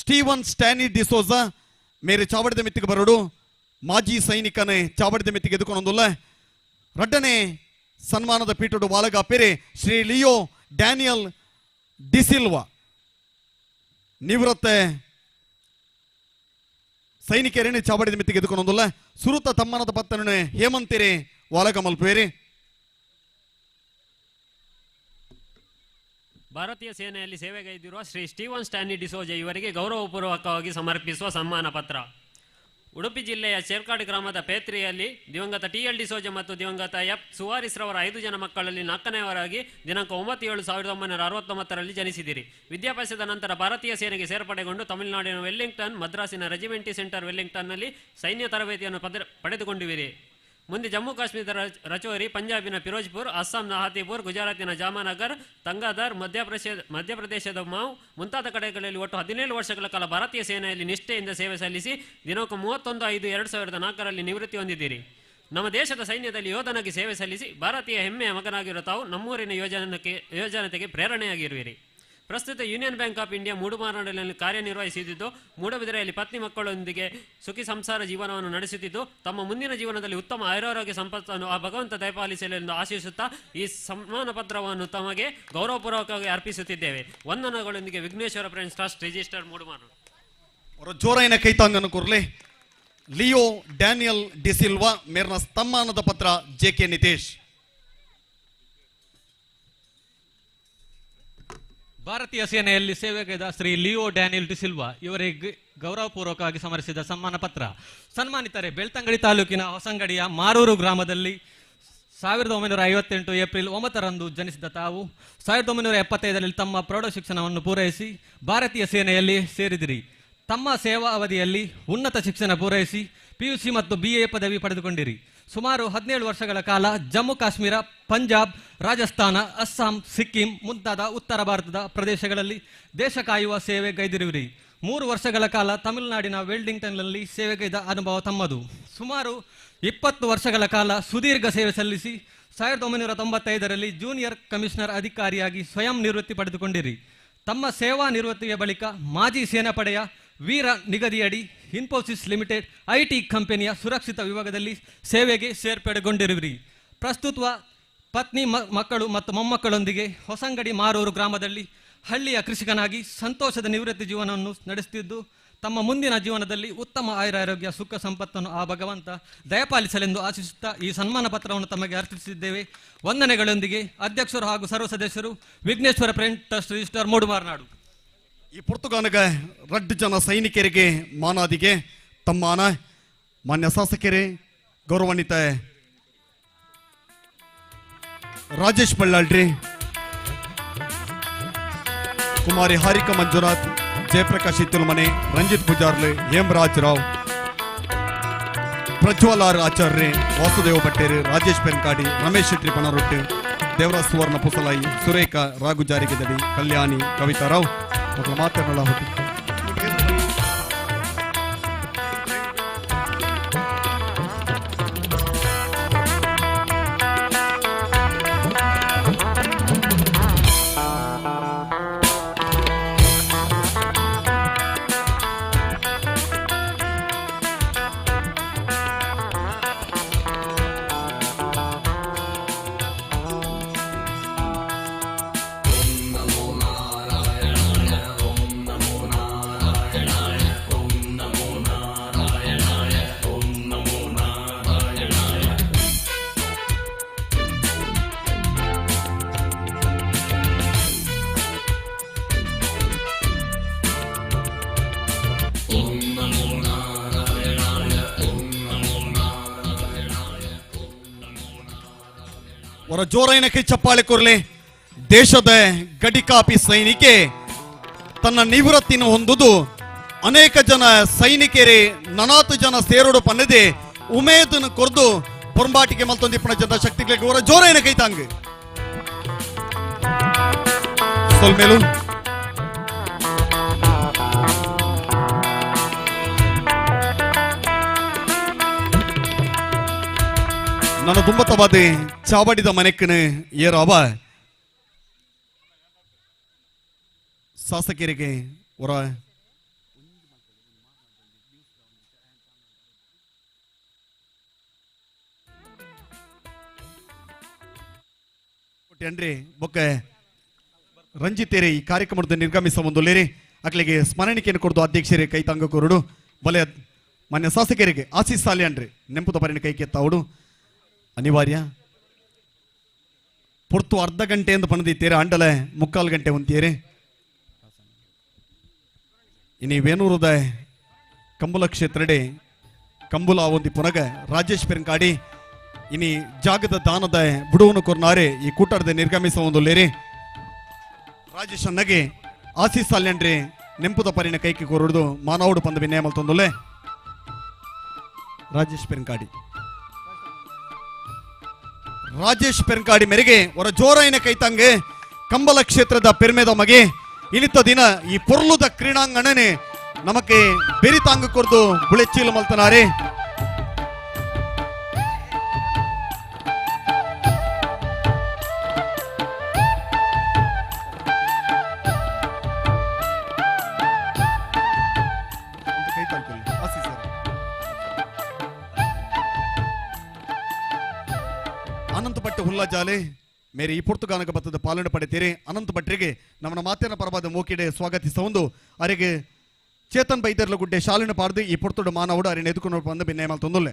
ಸ್ಟೀವನ್ ಸ್ಟ್ಯಾನಿ ಡಿಸೋಜಾ ಮೇರೆ ಚಾವಡಿದ ಮಿತ್ತಿಗೆ ಬರೋಡು ಮಾಜಿ ಸೈನಿಕನೇ ಚಾವಡಿದ ಮಿತ್ತಿಗೆ ಎದುಕೊಂಡೊಂದುಲ್ಲ ರಡ್ಡನೆ ಸನ್ಮಾನದ ಪೀಠಡು ವಾಲಗಾಪೇರೆ ಶ್ರೀ ಲಿಯೋ ಡ್ಯಾನಿಯಲ್ ಡಿಸಿಲ್ವಾ ನಿವೃತ್ತ ಸೈನಿಕರೇನೆ ಚಾವಡಿದ ಮಿತ್ತಿಗೆ ಎದುಕೊಂಡೊಂದುಲ್ಲ ಸುರುತ ತಮ್ಮನದ ಪತ್ತನೇ ಹೇಮಂತಿರೆ ವಾಲಗ ಮಲ್ಪೇರೆ ಭಾರತೀಯ ಸೇನೆಯಲ್ಲಿ ಸೇವೆಗೈದಿರುವ ಶ್ರೀ ಸ್ಟೀವನ್ ಸ್ಟ್ಯಾನಿ ಡಿಸೋಜ ಇವರಿಗೆ ಗೌರವಪೂರ್ವಕವಾಗಿ ಸಮರ್ಪಿಸುವ ಸನ್ಮಾನ ಪತ್ರ. ಉಡುಪಿ ಜಿಲ್ಲೆಯ ಚೇರ್ಕಾಡು ಗ್ರಾಮದ ಪೇತ್ರಿಯಲ್ಲಿ ದಿವಂಗತ ಟಿ.ಎಲ್. ಡಿಸೋಜ ಮತ್ತು ದಿವಂಗತ ಎಫ್. ಸುವಾರಿಸ್ರವರ 5 ಜನ ಮಕ್ಕಳಲ್ಲಿ 4ನೇವರಾಗಿ ದಿನಾಂಕ 9/7/1969ರಲ್ಲಿ ಜನಿಸಿದಿರಿ. ವಿದ್ಯಾಭ್ಯಾಸದ ನಂತರ ಭಾರತೀಯ ಸೇನೆಗೆ ಸೇರ್ಪಡೆಗೊಂಡು ತಮಿಳುನಾಡಿನ ವೆಲ್ಲಿಂಗ್ಟನ್, ಮದ್ರಾಸಿನ ರೆಜಿಮೆಂಟಿ ಸೆಂಟರ್ ವೆಲ್ಲಿಂಗ್ಟನ್ನಲ್ಲಿ ಸೈನ್ಯ ತರಬೇತಿಯನ್ನು ಪಡೆದುಕೊಂಡಿವಿರಿ. ಮುಂದೆ ಜಮ್ಮು ಕಾಶ್ಮೀರದ ರಚೋರಿ, ಪಂಜಾಬಿನ ಫಿರೋಜ್ಪುರ್, ಅಸ್ಸಾಂನ ಹಾತಿಪುರ್, ಗುಜರಾತಿನ ಜಾಮನಗರ್, ತಂಗಾಧರ್, ಮಧ್ಯಪ್ರದೇಶದ ಮಾವ್ ಮುಂತಾದ ಕಡೆಗಳಲ್ಲಿ ಒಟ್ಟು 17 ವರ್ಷಗಳ ಕಾಲ ಭಾರತೀಯ ಸೇನೆಯಲ್ಲಿ ನಿಷ್ಠೆಯಿಂದ ಸೇವೆ ಸಲ್ಲಿಸಿ ದಿನಾಂಕ 31/5/2004ರಲ್ಲಿ ನಿವೃತ್ತಿ ಹೊಂದಿದ್ದೀರಿ. ನಮ್ಮ ದೇಶದ ಸೈನ್ಯದಲ್ಲಿ ಯೋಧನಾಗಿ ಸೇವೆ ಸಲ್ಲಿಸಿ ಭಾರತೀಯ ಹೆಮ್ಮೆಯ ಮಗನಾಗಿರುವ ತಾವು ನಮ್ಮೂರಿನ ಯೋಜನೆಗೆ ಪ್ರೇರಣೆಯಾಗಿರುವಿರಿ. ಪ್ರಸ್ತುತ ಯೂನಿಯನ್ ಬ್ಯಾಂಕ್ ಆಫ್ ಇಂಡಿಯಾ ಮೂಡುಮಾರ್ನಾಡಿನಲ್ಲಿ ಕಾರ್ಯನಿರ್ವಹಿಸುತ್ತಿದ್ದು ಮೂಡಬಿದಿರೆಯಲ್ಲಿ ಪತ್ನಿ ಮಕ್ಕಳೊಂದಿಗೆ ಸುಖಿ ಸಂಸಾರ ಜೀವನವನ್ನು ನಡೆಸುತ್ತಿದ್ದು ತಮ್ಮ ಮುಂದಿನ ಜೀವನದಲ್ಲಿ ಉತ್ತಮ ಆಯುರಾರೋಗ್ಯ ಸಂಪತ್ತನ್ನು ಆ ಭಗವಂತ ದಯಪಾಲಿಸಲಿ ಎಂದು ಆಶಿಸುತ್ತಾ ಈ ಸನ್ಮಾನ ಪತ್ರವನ್ನು ತಮಗೆ ಗೌರವಪೂರ್ವಕವಾಗಿ ಅರ್ಪಿಸುತ್ತಿದ್ದೇವೆ. ವಂದನೆಗಳೊಂದಿಗೆ Vighneshwara friends trust registered Moodumarnadu. ಜೋರೈನ ಕೈತಾಂಗನ್ನು ಕೂರ್ಲೆ ಲಿಯೋ ಡ್ಯಾನಿಯಲ್ ಡಿಸಿಲ್ವಾ ಮೇರ್ನ ಸನ್ಮಾನದ ಪತ್ರ ಜೆ.ಕೆ. ನಿತೇಶ್. ಭಾರತೀಯ ಸೇನೆಯಲ್ಲಿ ಸೇವೆಗೈದ ಶ್ರೀ ಲಿಯೋ ಡ್ಯಾನಿಯಲ್ ಡಿಸಿಲ್ವಾ ಇವರಿಗೆ ಗೌರವಪೂರ್ವಕವಾಗಿ ಸಮರ್ಪಿಸಿದ ಸನ್ಮಾನ ಪತ್ರ. ಸನ್ಮಾನಿತರೆ ಬೆಳ್ತಂಗಡಿ ತಾಲೂಕಿನ ಹೊಸಂಗಡಿಯ ಮಾರೂರು ಗ್ರಾಮದಲ್ಲಿ 1958 ಏಪ್ರಿಲ್ 9ರಂದು ಜನಿಸಿದ ತಾವು 1975ರಲ್ಲಿ ತಮ್ಮ ಪ್ರೌಢ ಶಿಕ್ಷಣವನ್ನು ಪೂರೈಸಿ ಭಾರತೀಯ ಸೇನೆಯಲ್ಲಿ ಸೇರಿದಿರಿ. ತಮ್ಮ ಸೇವಾ ಅವಧಿಯಲ್ಲಿ ಉನ್ನತ ಶಿಕ್ಷಣ ಪೂರೈಸಿ PUC ಮತ್ತು BA ಪದವಿ ಪಡೆದುಕೊಂಡಿರಿ. ಸುಮಾರು 17 ವರ್ಷಗಳ ಕಾಲ ಜಮ್ಮು ಕಾಶ್ಮೀರ, ಪಂಜಾಬ್, ರಾಜಸ್ಥಾನ, ಅಸ್ಸಾಂ, ಸಿಕ್ಕಿಂ ಮುಂತಾದ ಉತ್ತರ ಭಾರತದ ಪ್ರದೇಶಗಳಲ್ಲಿ ದೇಶ ಕಾಯುವ ಸೇವೆ ಗೈದಿರುವಿರಿ. 3 ವರ್ಷಗಳ ಕಾಲ ತಮಿಳುನಾಡಿನ ವೆಲ್ಲಿಂಗ್ಟನ್ನಲ್ಲಿ ಸೇವೆಗೈದ ಅನುಭವ ತಮ್ಮದು. ಸುಮಾರು 20 ವರ್ಷಗಳ ಕಾಲ ಸುದೀರ್ಘ ಸೇವೆ ಸಲ್ಲಿಸಿ 1995ರಲ್ಲಿ ಜೂನಿಯರ್ ಕಮಿಷನರ್ ಅಧಿಕಾರಿಯಾಗಿ ಸ್ವಯಂ ನಿವೃತ್ತಿ ಪಡೆದುಕೊಂಡಿರಿ. ತಮ್ಮ ಸೇವಾ ನಿವೃತ್ತಿಯ ಬಳಿಕ ಮಾಜಿ ಸೇನಾಪಡೆಯ ವೀರ ನಿಗದಿಯಡಿ ಇನ್ಫೋಸಿಸ್ ಲಿಮಿಟೆಡ್ ಐಟಿ ಕಂಪನಿಯ ಸುರಕ್ಷಿತ ವಿಭಾಗದಲ್ಲಿ ಸೇವೆಗೆ ಸೇರ್ಪಡೆಗೊಂಡಿರುವಿರಿ. ಪ್ರಸ್ತುತ ಪತ್ನಿ, ಮಕ್ಕಳು ಮತ್ತು ಮೊಮ್ಮಕ್ಕಳೊಂದಿಗೆ ಹೊಸಂಗಡಿ ಮಾರೂರು ಗ್ರಾಮದಲ್ಲಿ ಹಳ್ಳಿಯ ಕೃಷಿಕನಾಗಿ ಸಂತೋಷದ ನಿವೃತ್ತಿ ಜೀವನವನ್ನು ನಡೆಸುತ್ತಿದ್ದು, ತಮ್ಮ ಮುಂದಿನ ಜೀವನದಲ್ಲಿ ಉತ್ತಮ ಆಯುರಾರೋಗ್ಯ, ಸುಖ ಸಂಪತ್ತನ್ನು ಆ ಭಗವಂತ ದಯಪಾಲಿಸಲೆಂದು ಆಶಿಸುತ್ತಾ ಈ ಸನ್ಮಾನ ಪತ್ರವನ್ನು ತಮಗೆ ಅರ್ಪಿಸಿದ್ದೇವೆ. ವಂದನೆಗಳೊಂದಿಗೆ ಅಧ್ಯಕ್ಷರು ಹಾಗೂ ಸರ್ವ ಸದಸ್ಯರು, ವಿಘ್ನೇಶ್ವರ ಫ್ರೆಂಡ್ ಟ್ರಸ್ಟ್ ರಿಜಿಸ್ಟರ್ ಮೂಡುಮಾರ್ನಾಡು. ಈ ಪುರ್ತುಗಾನಗ ರಡ್ಡು ಜನ ಸೈನಿಕರಿಗೆ ಮಾನಾದಿಗೆ ತಮ್ಮಾನ ಮಾನ್ಯ ಶಾಸಕರೇ, ಗೌರವಾನ್ವಿತ ರಾಜೇಶ್ ಬಳ್ಳಾಳ್ರಿ, ಕುಮಾರಿ ಹಾರಿಕಾ ಮಂಜುನಾಥ್, ಜಯಪ್ರಕಾಶ್ ಇತ್ತುಲ್ಮನೆ, ರಂಜಿತ್ ಪೂಜಾರ್ಲೆ, ಹೇಮರಾಜ್ ರಾವ್, ಪ್ರಜ್ವಲಾರ್ ಆಚಾರ್ಯ, ವಾಸುದೇವ ಭಟ್ಟೇರು, ರಾಜೇಶ್ ಪೆನ್ಕಾಡಿ, ರಮೇಶ್ ಶೆಟ್ಟಿ ಪಣರೊಟ್ಟು, ದೇವರಾಜ್ ಸುವರ್ಣ ಪುಸಲಾಯಿ, ಸುರೇಖಾ ರಾಘು ಜಾರಿಗೆದಡಿ, ಕಲ್ಯಾಣಿ, ಕವಿತಾ ರಾವ್ ಮಕ್ಕಳು ಮಾತನಾಡ ಹೊತ್ತು ಅವರ ಜೋರೈನ ಕೈ ಚಪ್ಪಾಳೆ ಕೊರ್ಲೆ. ದೇಶದ ಗಡಿಕಾಪಿ ಸೈನಿಕೆ ತನ್ನ ನಿವೃತ್ತಿನ ಹೊಂದುದು ಅನೇಕ ಜನ ಸೈನಿಕರೇ 40 ಜನ ಸೇರೋಡು ಪನ್ನದೆ ಉಮೇದನ್ನು ಕೊರ್ದು ಪೊಂಬಾಟಿಗೆ ಮಲ್ತೊಂದಿಪ್ಪಣ ಜನ ಶಕ್ತಿಗಳಿಗೆ ಅವರ ಜೋರೈನ ಕೈ ತಾಂಗ್ ಸೊಲ್ಮೇಲು ನನ್ನ ದುಂಬತವಾದ ಚಾವಡಿದ ಮನೆಕ್ಕನು ಏರಾವ ಶಾಸಕರಿಗೆ ಹೊರ ಅಂದ್ರೆ ಬೊಕ್ಕ ರಂಜಿತೇರೆ ಈ ಕಾರ್ಯಕ್ರಮದ ನಿರ್ಗಮಿಸ ಒಂದೊಲ್ಲೇರಿ ಅಕ್ಲಿಗೆ ಸ್ಮರಣಿಕೆಯನ್ನು ಕೊಡ್ದು ಅಧ್ಯಕ್ಷರೇ ಕೈ ತಂಗ ಕೊರಡು ಬಲೆ ಮಾನ್ಯ ಶಾಸಕರಿಗೆ ಆಶೀಸ್ ಸಾಲಿ ಅನ್ರಿ ನೆಂಪುದ ಪರಿಣ ಕೈ ಕೆತ್ತಾವಡು ಅನಿವಾರ್ಯ ಪೊರ್ತು ಅರ್ಧ ಗಂಟೆ ಎಂದು ಪಣದಿತ್ತೇರೆ ಅಂಡಲೆ 3/4 ಗಂಟೆ ಹೊಂತೀರಿ ಇನಿ ವೇಣೂರುದ ಕಂಬುಲ ಕ್ಷೇತ್ರಡೆ ಕಂಬುಲ ಒಂದಿ ಪುನಗ ರಾಜೇಶ್ ಪೆರಂಕಾಡಿ ಇನಿ ಜಾಗದ ದಾನದ ಬುಡುವನು ಕೊರ್ನಾರೆ ಈ ಕೂಟದ ನಿರ್ಗಮಿಸ ಒಂದೊಲ್ಲೇರಿ ರಾಜೇಶ್ ಅನ್ನಗೆ ಆಶೀಸ್ ಸಾಲ್ಯನ್ರಿ ನೆಂಪುದ ಪರಿಣ ಕೈಗೆ ಕೊರಡು ಮಾನವಡು ಪಂದ ವಿನ್ಯಾಮಲ್ ತಂದೊಲ್ಲೆ ರಾಜೇಶ್ ಪೆರಂಕಾಡಿ ಮೇರೆಗೆ ಅವರ ಜೋರೈನ ಕೈತಂಗೆ ಕಂಬಲ ಕ್ಷೇತ್ರದ ಪೆರ್ಮೆದ ಮಗೆ ಇನಿತ ದಿನ ಈ ಪೊರ್ಲುದ ಕ್ರೀಡಾಂಗಣನೆ ನಮಕ್ಕೆ ಬೆರಿತಾಂಗ ಕೊರ್ದು ಬುಳೆಚ್ಚೀಲು ಮಲ್ತನಾರೆ ಅನಂತ ಭಟ್ ಹುಲ್ಲಾಜಾಲೆ ಮೇರೆ ಈ ಪುರ್ತುಗಾನಕ ಬತ್ತದ ಪಾಲನೆ ಪಡೆತೀರಿ ಅನಂತ ಭಟ್ರಿಗೆ ನಮ್ಮ ಮಾತಿನ ಪರವಾದ ಮೋಕಿಡೆ ಸ್ವಾಗತಿಸ ಒಂದು ಅರೆಗೆ ಚೇತನ್ ಬೈದರ್ಲ ಗುಡ್ಡೆ ಶಾಲಿನ ಪಾಡ್ದು ಈ ಪುರ್ತುಡು ಮಾನವುಡು ಅರಿನ ಎದುಕೊಂಡು ಬಂದು ಬಿನ್ನೇಮಲ್ ತೊಂದೊಲ್ಲೆ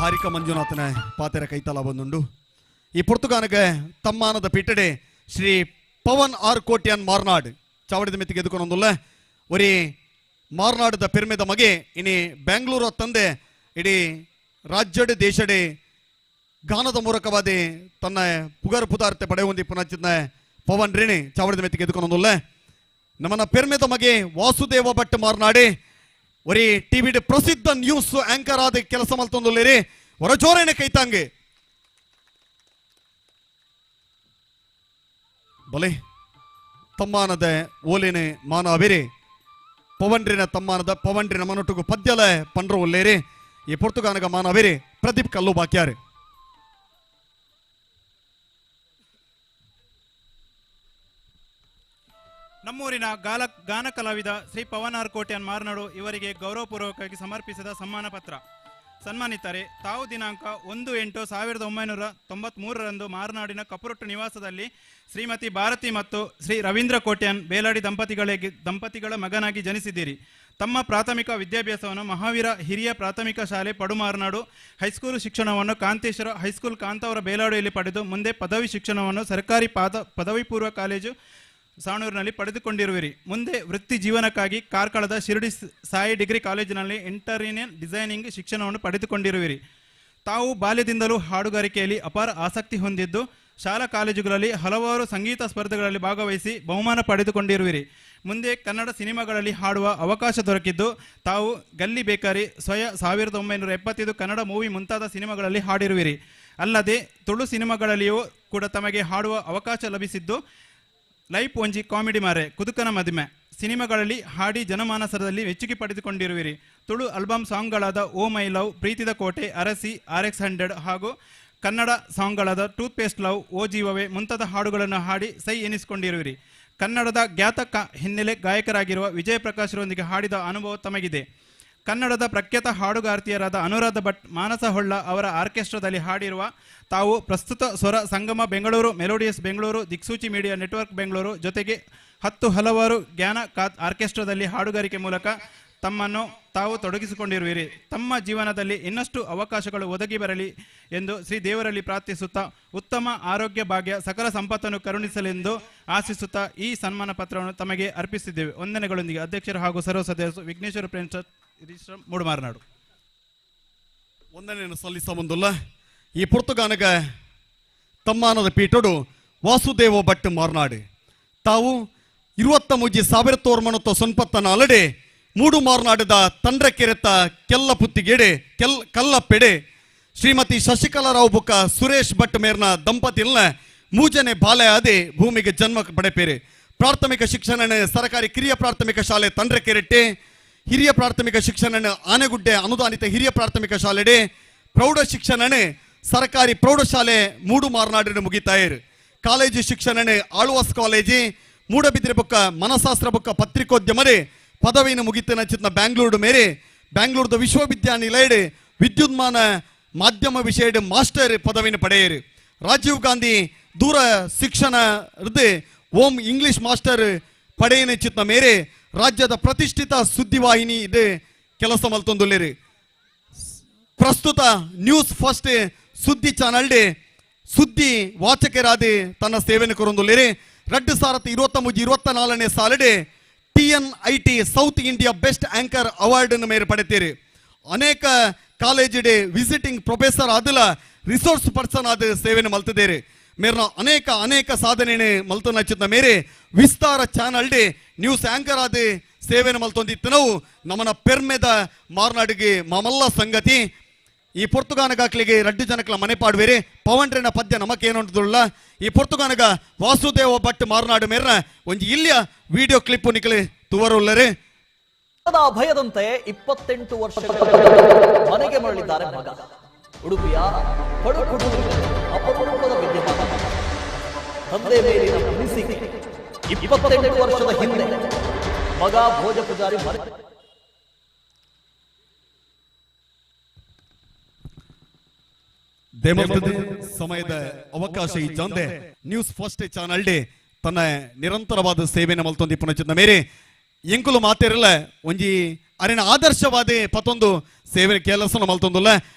ಹಾರಿಕಾ ಮಂಜುನಾಥನ ಪಾತೆರ ಕೈತಲ ಬಂದುಂಡು ಈ ಪುರ್ತುಗಾನಗೆ ತಮ್ಮಾನದ ಪೀಠಡೆ ಶ್ರೀ ಪವನ್ ಆರ್ ಕೋಟ್ಯಾನ್ ಮಾರ್ನಾಡ್ ಚಾವಡಿದ ಮೆತ್ತಿಗೆ ಎದುಕೊಂಡೊಂದುಲ್ಲ ಒರಿ ಮಾರ್ನಾಡದ ಪೆರ್ಮೆದ ಮಗೆ ಇನಿ ಬೆಂಗಳೂರು ತಂದೆ ಇಡೀ ರಾಜ್ಯಡೆ ದೇಶಡೆ ಗಾನದ ಮೂಲಕವಾದಿ ತನ್ನ ಪುಗರ್ ಪುದಾರ್ತೆ ಪಡೆ ಹೊಂದಿ ಪುನಚಿದ್ನ ಪವನ್ ರೇಣಿ ಚಾವಡದ ಮೆತ್ತಿಗೆ ಎದ್ದುಕೊಂಡಲ್ಲ ನಮ್ಮನ್ನ ಪೆರ್ಮೆದ ಮಗೆ ವಾಸುದೇವ ಭಟ್ ಮಾರ್ನಾಡಿ ಒರಿ ಟಿವಿ ಪ್ರಸಿದ್ಧ ನ್ಯೂಸ್ ಆಂಕರ್ ಆದ ಕೆಲಸ ಮಲ್ತೊಂದುಲ್ಲೇರಿ ಹೊರ ಜೋರೇನೆ ಕೈತಾಂಗೆ ಬಲೆ ತಮ್ಮಾನದ ಓಲೇನೆ ಮಾನ ಅವೇರಿ ಪವನ್ರಿನ ತಮ್ಮಾನದ ಪವನ್ರಿನ ಮನೊಟ್ಟುಗು ಪದ್ಯಲ ಪಂಡ್ರ ಒಲ್ಲೇರಿ ಈ ಪೊರ್ತುಗಾನಗ ಮಾನ ಅವೇರಿ ಪ್ರದೀಪ್ ಕಲ್ಲು ಬಾಕ್ಯಾರೆ ನಮ್ಮೂರಿನ ಗಾನ ಕಲಾವಿದ ಶ್ರೀ ಪವನ್ ಆರ್ ಕೋಟ್ಯಾನ್ ಮಾರ್ನಾಡು ಇವರಿಗೆ ಗೌರವಪೂರ್ವಕವಾಗಿ ಸಮರ್ಪಿಸಿದ ಸನ್ಮಾನ ಪತ್ರ. ಸನ್ಮಾನಿತರೆ, ತಾವು ದಿನಾಂಕ 1/8/1993 ಮಾರ್ನಾಡಿನ ಕಪುರೊಟ್ಟು ನಿವಾಸದಲ್ಲಿ ಶ್ರೀಮತಿ ಭಾರತಿ ಮತ್ತು ಶ್ರೀ ರವೀಂದ್ರ ಕೋಟ್ಯಾನ್ ಬೇಲಾಡಿ ದಂಪತಿಗಳ ಮಗನಾಗಿ ಜನಿಸಿದ್ದೀರಿ. ತಮ್ಮ ಪ್ರಾಥಮಿಕ ವಿದ್ಯಾಭ್ಯಾಸವನ್ನು ಮಹಾವೀರ ಹಿರಿಯ ಪ್ರಾಥಮಿಕ ಶಾಲೆ ಪಡುಮಾರ್ನಾಡು, ಹೈಸ್ಕೂಲ್ ಶಿಕ್ಷಣವನ್ನು ಕಾಂತೇಶ್ವರ ಹೈಸ್ಕೂಲ್ ಕಾಂತಾವರ ಬೇಲಾಡಿಯಲ್ಲಿ ಪಡೆದು ಮುಂದೆ ಪದವಿ ಶಿಕ್ಷಣವನ್ನು ಸರ್ಕಾರಿ ಪದವಿ ಪೂರ್ವ ಕಾಲೇಜು ಸಾಣೂರಿನಲ್ಲಿ ಪಡೆದುಕೊಂಡಿರುವಿರಿ. ಮುಂದೆ ವೃತ್ತಿ ಜೀವನಕ್ಕಾಗಿ ಕಾರ್ಕಳದ ಶಿರಡಿ ಸಾಯಿ ಡಿಗ್ರಿ ಕಾಲೇಜಿನಲ್ಲಿ ಇಂಟೀರಿಯರ್ ಡಿಸೈನಿಂಗ್ ಶಿಕ್ಷಣವನ್ನು ಪಡೆದುಕೊಂಡಿರುವಿರಿ. ತಾವು ಬಾಲ್ಯದಿಂದಲೂ ಹಾಡುಗಾರಿಕೆಯಲ್ಲಿ ಅಪಾರ ಆಸಕ್ತಿ ಹೊಂದಿದ್ದು ಶಾಲಾ ಕಾಲೇಜುಗಳಲ್ಲಿ ಹಲವಾರು ಸಂಗೀತ ಸ್ಪರ್ಧೆಗಳಲ್ಲಿ ಭಾಗವಹಿಸಿ ಬಹುಮಾನ ಪಡೆದುಕೊಂಡಿರುವಿರಿ. ಮುಂದೆ ಕನ್ನಡ ಸಿನಿಮಾಗಳಲ್ಲಿ ಹಾಡುವ ಅವಕಾಶ ದೊರಕಿದ್ದು ತಾವು ಗಲ್ಲಿ ಬೇಕರಿ, ಸ್ವಯ 1975 ಕನ್ನಡ ಮೂವಿ ಮುಂತಾದ ಸಿನಿಮಾಗಳಲ್ಲಿ ಹಾಡಿರುವಿರಿ. ಅಲ್ಲದೆ ತುಳು ಸಿನಿಮಾಗಳಲ್ಲಿಯೂ ಕೂಡ ತಮಗೆ ಹಾಡುವ ಅವಕಾಶ ಲಭಿಸಿದ್ದು ಲೈಫ್ ಒಂಜಿ ಕಾಮಿಡಿ ಮಾರೆ, ಕುದುಕನ ಮದುವೆ ಸಿನಿಮಾಗಳಲ್ಲಿ ಹಾಡಿ ಜನಮಾನಸದಲ್ಲಿ ಮೆಚ್ಚುಗೆ ಪಡೆದುಕೊಂಡಿರುವಿರಿ. ತುಳು ಆಲ್ಬಮ್ ಸಾಂಗ್ಗಳಾದ ಓ ಮೈ ಲವ್, ಪ್ರೀತಿದ ಕೋಟೆ, ಅರಸಿ, RX100 ಹಾಗೂ ಕನ್ನಡ ಸಾಂಗ್ಗಳಾದ ಟೂತ್ ಪೇಸ್ಟ್ ಲವ್, ಓ ಜೀವವೇ ಮುಂತಾದ ಹಾಡುಗಳನ್ನು ಹಾಡಿ ಸೈ ಎನಿಸಿಕೊಂಡಿರುವಿರಿ. ಕನ್ನಡದ ಖ್ಯಾತ ಹಿನ್ನೆಲೆ ಗಾಯಕರಾಗಿರುವ ವಿಜಯ ಪ್ರಕಾಶ್ರೊಂದಿಗೆ ಹಾಡಿದ ಅನುಭವ ತಮಗಿದೆ. ಕನ್ನಡದ ಪ್ರಖ್ಯಾತ ಹಾಡುಗಾರ್ತಿಯರಾದ ಅನುರಾಧ ಭಟ್, ಮಾನಸ ಹೊಳ್ಳ ಅವರ ಆರ್ಕೆಸ್ಟ್ರಾದಲ್ಲಿ ಹಾಡಿರುವ ತಾವು ಪ್ರಸ್ತುತ ಸ್ವರ ಸಂಗಮ ಬೆಂಗಳೂರು, ಮೆಲೋಡಿಯಸ್ ಬೆಂಗಳೂರು, ದಿಕ್ಸೂಚಿ ಮೀಡಿಯಾ ನೆಟ್ವರ್ಕ್ ಬೆಂಗಳೂರು ಜೊತೆಗೆ ಹಲವಾರು ಜ್ಞಾನ ಆರ್ಕೆಸ್ಟ್ರಾದಲ್ಲಿ ಹಾಡುಗಾರಿಕೆ ಮೂಲಕ ತಮ್ಮನ್ನು ತಾವು ತೊಡಗಿಸಿಕೊಂಡಿರುವಿರಿ. ತಮ್ಮ ಜೀವನದಲ್ಲಿ ಇನ್ನಷ್ಟು ಅವಕಾಶಗಳು ಒದಗಿ ಬರಲಿ ಎಂದು ಶ್ರೀ ದೇವರಲ್ಲಿ ಪ್ರಾರ್ಥಿಸುತ್ತಾ ಉತ್ತಮ ಆರೋಗ್ಯ ಭಾಗ್ಯ ಸಕಲ ಸಂಪತ್ತನ್ನು ಕರುಣಿಸಲೆಂದು ಆಶಿಸುತ್ತಾ ಈ ಸನ್ಮಾನ ಪತ್ರವನ್ನು ತಮಗೆ ಅರ್ಪಿಸಿದ್ದೇವೆ. ವಂದನೆಗಳೊಂದಿಗೆ ಅಧ್ಯಕ್ಷರು ಹಾಗೂ ಸರ್ವ ಸದಸ್ಯರು ವಿಘ್ನೇಶ್ವರ ಫ್ರೆಂಡ್ಸ್ ಮೂಡುಮಾರ್ನಾಡು. ವಂದನೆಯನ್ನು ಸಲ್ಲಿಸ ಮುಂದುಲ್ಲ ಈ ಪುರ್ತುಗಾನಗ ತಮ್ಮಾನದ ಪೀಠಡು ವಾಸುದೇವ ಭಟ್ ಮಾರ್ನಾಡು ತಾವು 23,000 ಸೊನ್ಪತ್ತನ ಅಲಡೆ ಮೂಡು ಮಾರ್ನಾಡದ ತಂಡ್ರಕೆರೆತ್ತ ಕೆಲ್ಲ ಪುತ್ತಿಗೆಡೆ ಕಲ್ಲಪ್ಪೆಡೆ ಶ್ರೀಮತಿ ಶಶಿಕಲಾರಾವ್ ಬುಕ್ಕ ಸುರೇಶ್ ಭಟ್ ಮೇರ್ನ ದಂಪತಿಲ್ನ ಮೂಜನೆ ಬಾಲೆ ಆದಿ ಭೂಮಿಗೆ ಜನ್ಮ ಪಡೆಪೇರೆ. ಪ್ರಾಥಮಿಕ ಶಿಕ್ಷಣ ಸರ್ಕಾರಿ ಕಿರಿಯ ಪ್ರಾಥಮಿಕ ಶಾಲೆ ತಂಡ್ರಕೆರೆಟ್ಟೆ, ಹಿರಿಯ ಪ್ರಾಥಮಿಕ ಶಿಕ್ಷಣ ಆನೆಗುಡ್ಡೆ ಅನುದಾನಿತ ಹಿರಿಯ ಪ್ರಾಥಮಿಕ ಶಾಲೆಡೆ, ಪ್ರೌಢ ಶಿಕ್ಷಣ ಸರ್ಕಾರಿ ಪ್ರೌಢಶಾಲೆ ಮೂಡು ಮಾರ್ನಾಡಿನ ಮುಗಿತಾಯಿರು. ಕಾಲೇಜು ಶಿಕ್ಷಣ ಆಳ್ವಾಸ್ ಕಾಲೇಜಿ ಮೂಡಬಿದ್ರೆ ಬುಕ್ಕ ಮನಶಾಸ್ತ್ರ ಬುಕ್ಕ ಪತ್ರಿಕೋದ್ಯಮರೆ ಪದವಿನ ಮುಗಿತನ ಚಿತ್ನ ಬ್ಯಾಂಗ್ಳೂರು ಮೇರೆ ಬ್ಯಾಂಗ್ಳೂರ್ದ ವಿಶ್ವವಿದ್ಯಾನಿಲಯ ವಿದ್ಯುನ್ಮಾನ ಮಾಧ್ಯಮ ವಿಷಯ ಮಾಸ್ಟರ್ ಪದವಿನ ಪಡೆಯರು. ರಾಜೀವ್ ಗಾಂಧಿ ದೂರ ಶಿಕ್ಷಣ ಓಂ ಇಂಗ್ಲಿಷ್ ಮಾಸ್ಟರ್ ಪಡೆಯನ ಚಿತ್ನ ಮೇರೆ ರಾಜ್ಯದ ಪ್ರತಿಷ್ಠಿತ ಸುದ್ದಿವಾಹಿನಿ ಇದೆ ಕೆಲಸ ಮಲ್ತೊಂದುಲ್ಲೇರಿ. ಪ್ರಸ್ತುತ ನ್ಯೂಸ್ ಫಸ್ಟ್ ಸುದ್ದಿ ಚಾನಲ್ ಸುದ್ದಿ ವಾಚಕರಾದಿ ತನ್ನ ಸೇವೆಯನ್ನು ಕೊರೊಂದುಲ್ಲೇರಿ. 2023-24 ಸಾಲಡೆ TNIT south India best anchor award ಅನ್ನು ಮೇರೆ ಪಡೆತೀರಿ. ಅನೇಕ ಕಾಲೇಜಿಡೆ ವಿಸಿಟಿಂಗ್ ಪ್ರೊಫೆಸರ್ ಆದಿಲ್ಲ ರಿಸೋರ್ಸ್ ಪರ್ಸನ್ ಆದ ಸೇವೆಯನ್ನು ಮಲ್ತಿದ್ದೇರಿ. ಮೇರ್ನ ಅನೇಕ ಸಾಧನೆ ಮಲ್ತನ ಚಿತ್ನ ಮೇರೆ ವಿಸ್ತಾರ ಚಾನಲ್ ನ್ಯೂಸ್ ಆಂಕರ್ ಆದ ಸೇವೆಯನ್ನು ಮಲ್ತೊಂದಿತ್ತು. ನಾವು ನಮ್ಮನ್ನ ಪೆರ್ಮೆದ ಮಾರ್ನಾಡಿಗೆ ಮಾಮಲ್ಲ ಸಂಗತಿ ಈ ಪೊರ್ತುಗಾನಗಾಕ್ಲಿಗೆ 2 ಜನಕ್ಲ ಮನೆ ಪಾಡುವೇರಿ ಪವನ್ರೇನ ಪದ್ಯ ನಮಕೇನೊಂದುಲ್ಲ. ಈ ಪೊರ್ತುಗಾನಗ ವಾಸುದೇವ ಭಟ್ ಮಾರ್ನಾಡು ಮೇರ್ನ ಒಂಜಿ ಇಲ್ಲಿಯ ವಿಡಿಯೋ ಕ್ಲಿಪ್ ನಿಕಲಿ ತುವರುಲ್ಲರೆ. ಭಯದಂತೆ 28 ವರ್ಷ ಮನೆಗೆ ಮರಳಿದ್ದಾರೆ ಮಗ. ಉಡುಪಿಯ ಅಪರೂಪದ ವಿದ್ಯಮಾನ ತಂದೆ ಮೇಲಿನ ಅನಿಸಿಕೆ. 28 ವರ್ಷದ ಹಿಂದೆ ಮಗ ಭೋಜ ಪೂಜಾರಿ ಸಮಯದ ಅವಕಾಶ ಇದ್ದಂತೆ ನ್ಯೂಸ್ ಫಸ್ಟ್ ಚಾನಲ್ ತನ್ನ ನಿರಂತರವಾದ ಸೇವೆಯನ್ನು ಮಲ್ತೊಂದಿ ಪುನಚಿದ್ದ ಮೇರೆ ಎಂಕುಲು ಮಾತೇರಲ್ಲ ಒಂಜಿ ಅರಿನ ಆದರ್ಶವಾದ ಪತ್ತೊಂದು ಸೇವೆ ಕೆಲಸ ಮಲ್ತೊಂದುಲ್ಲ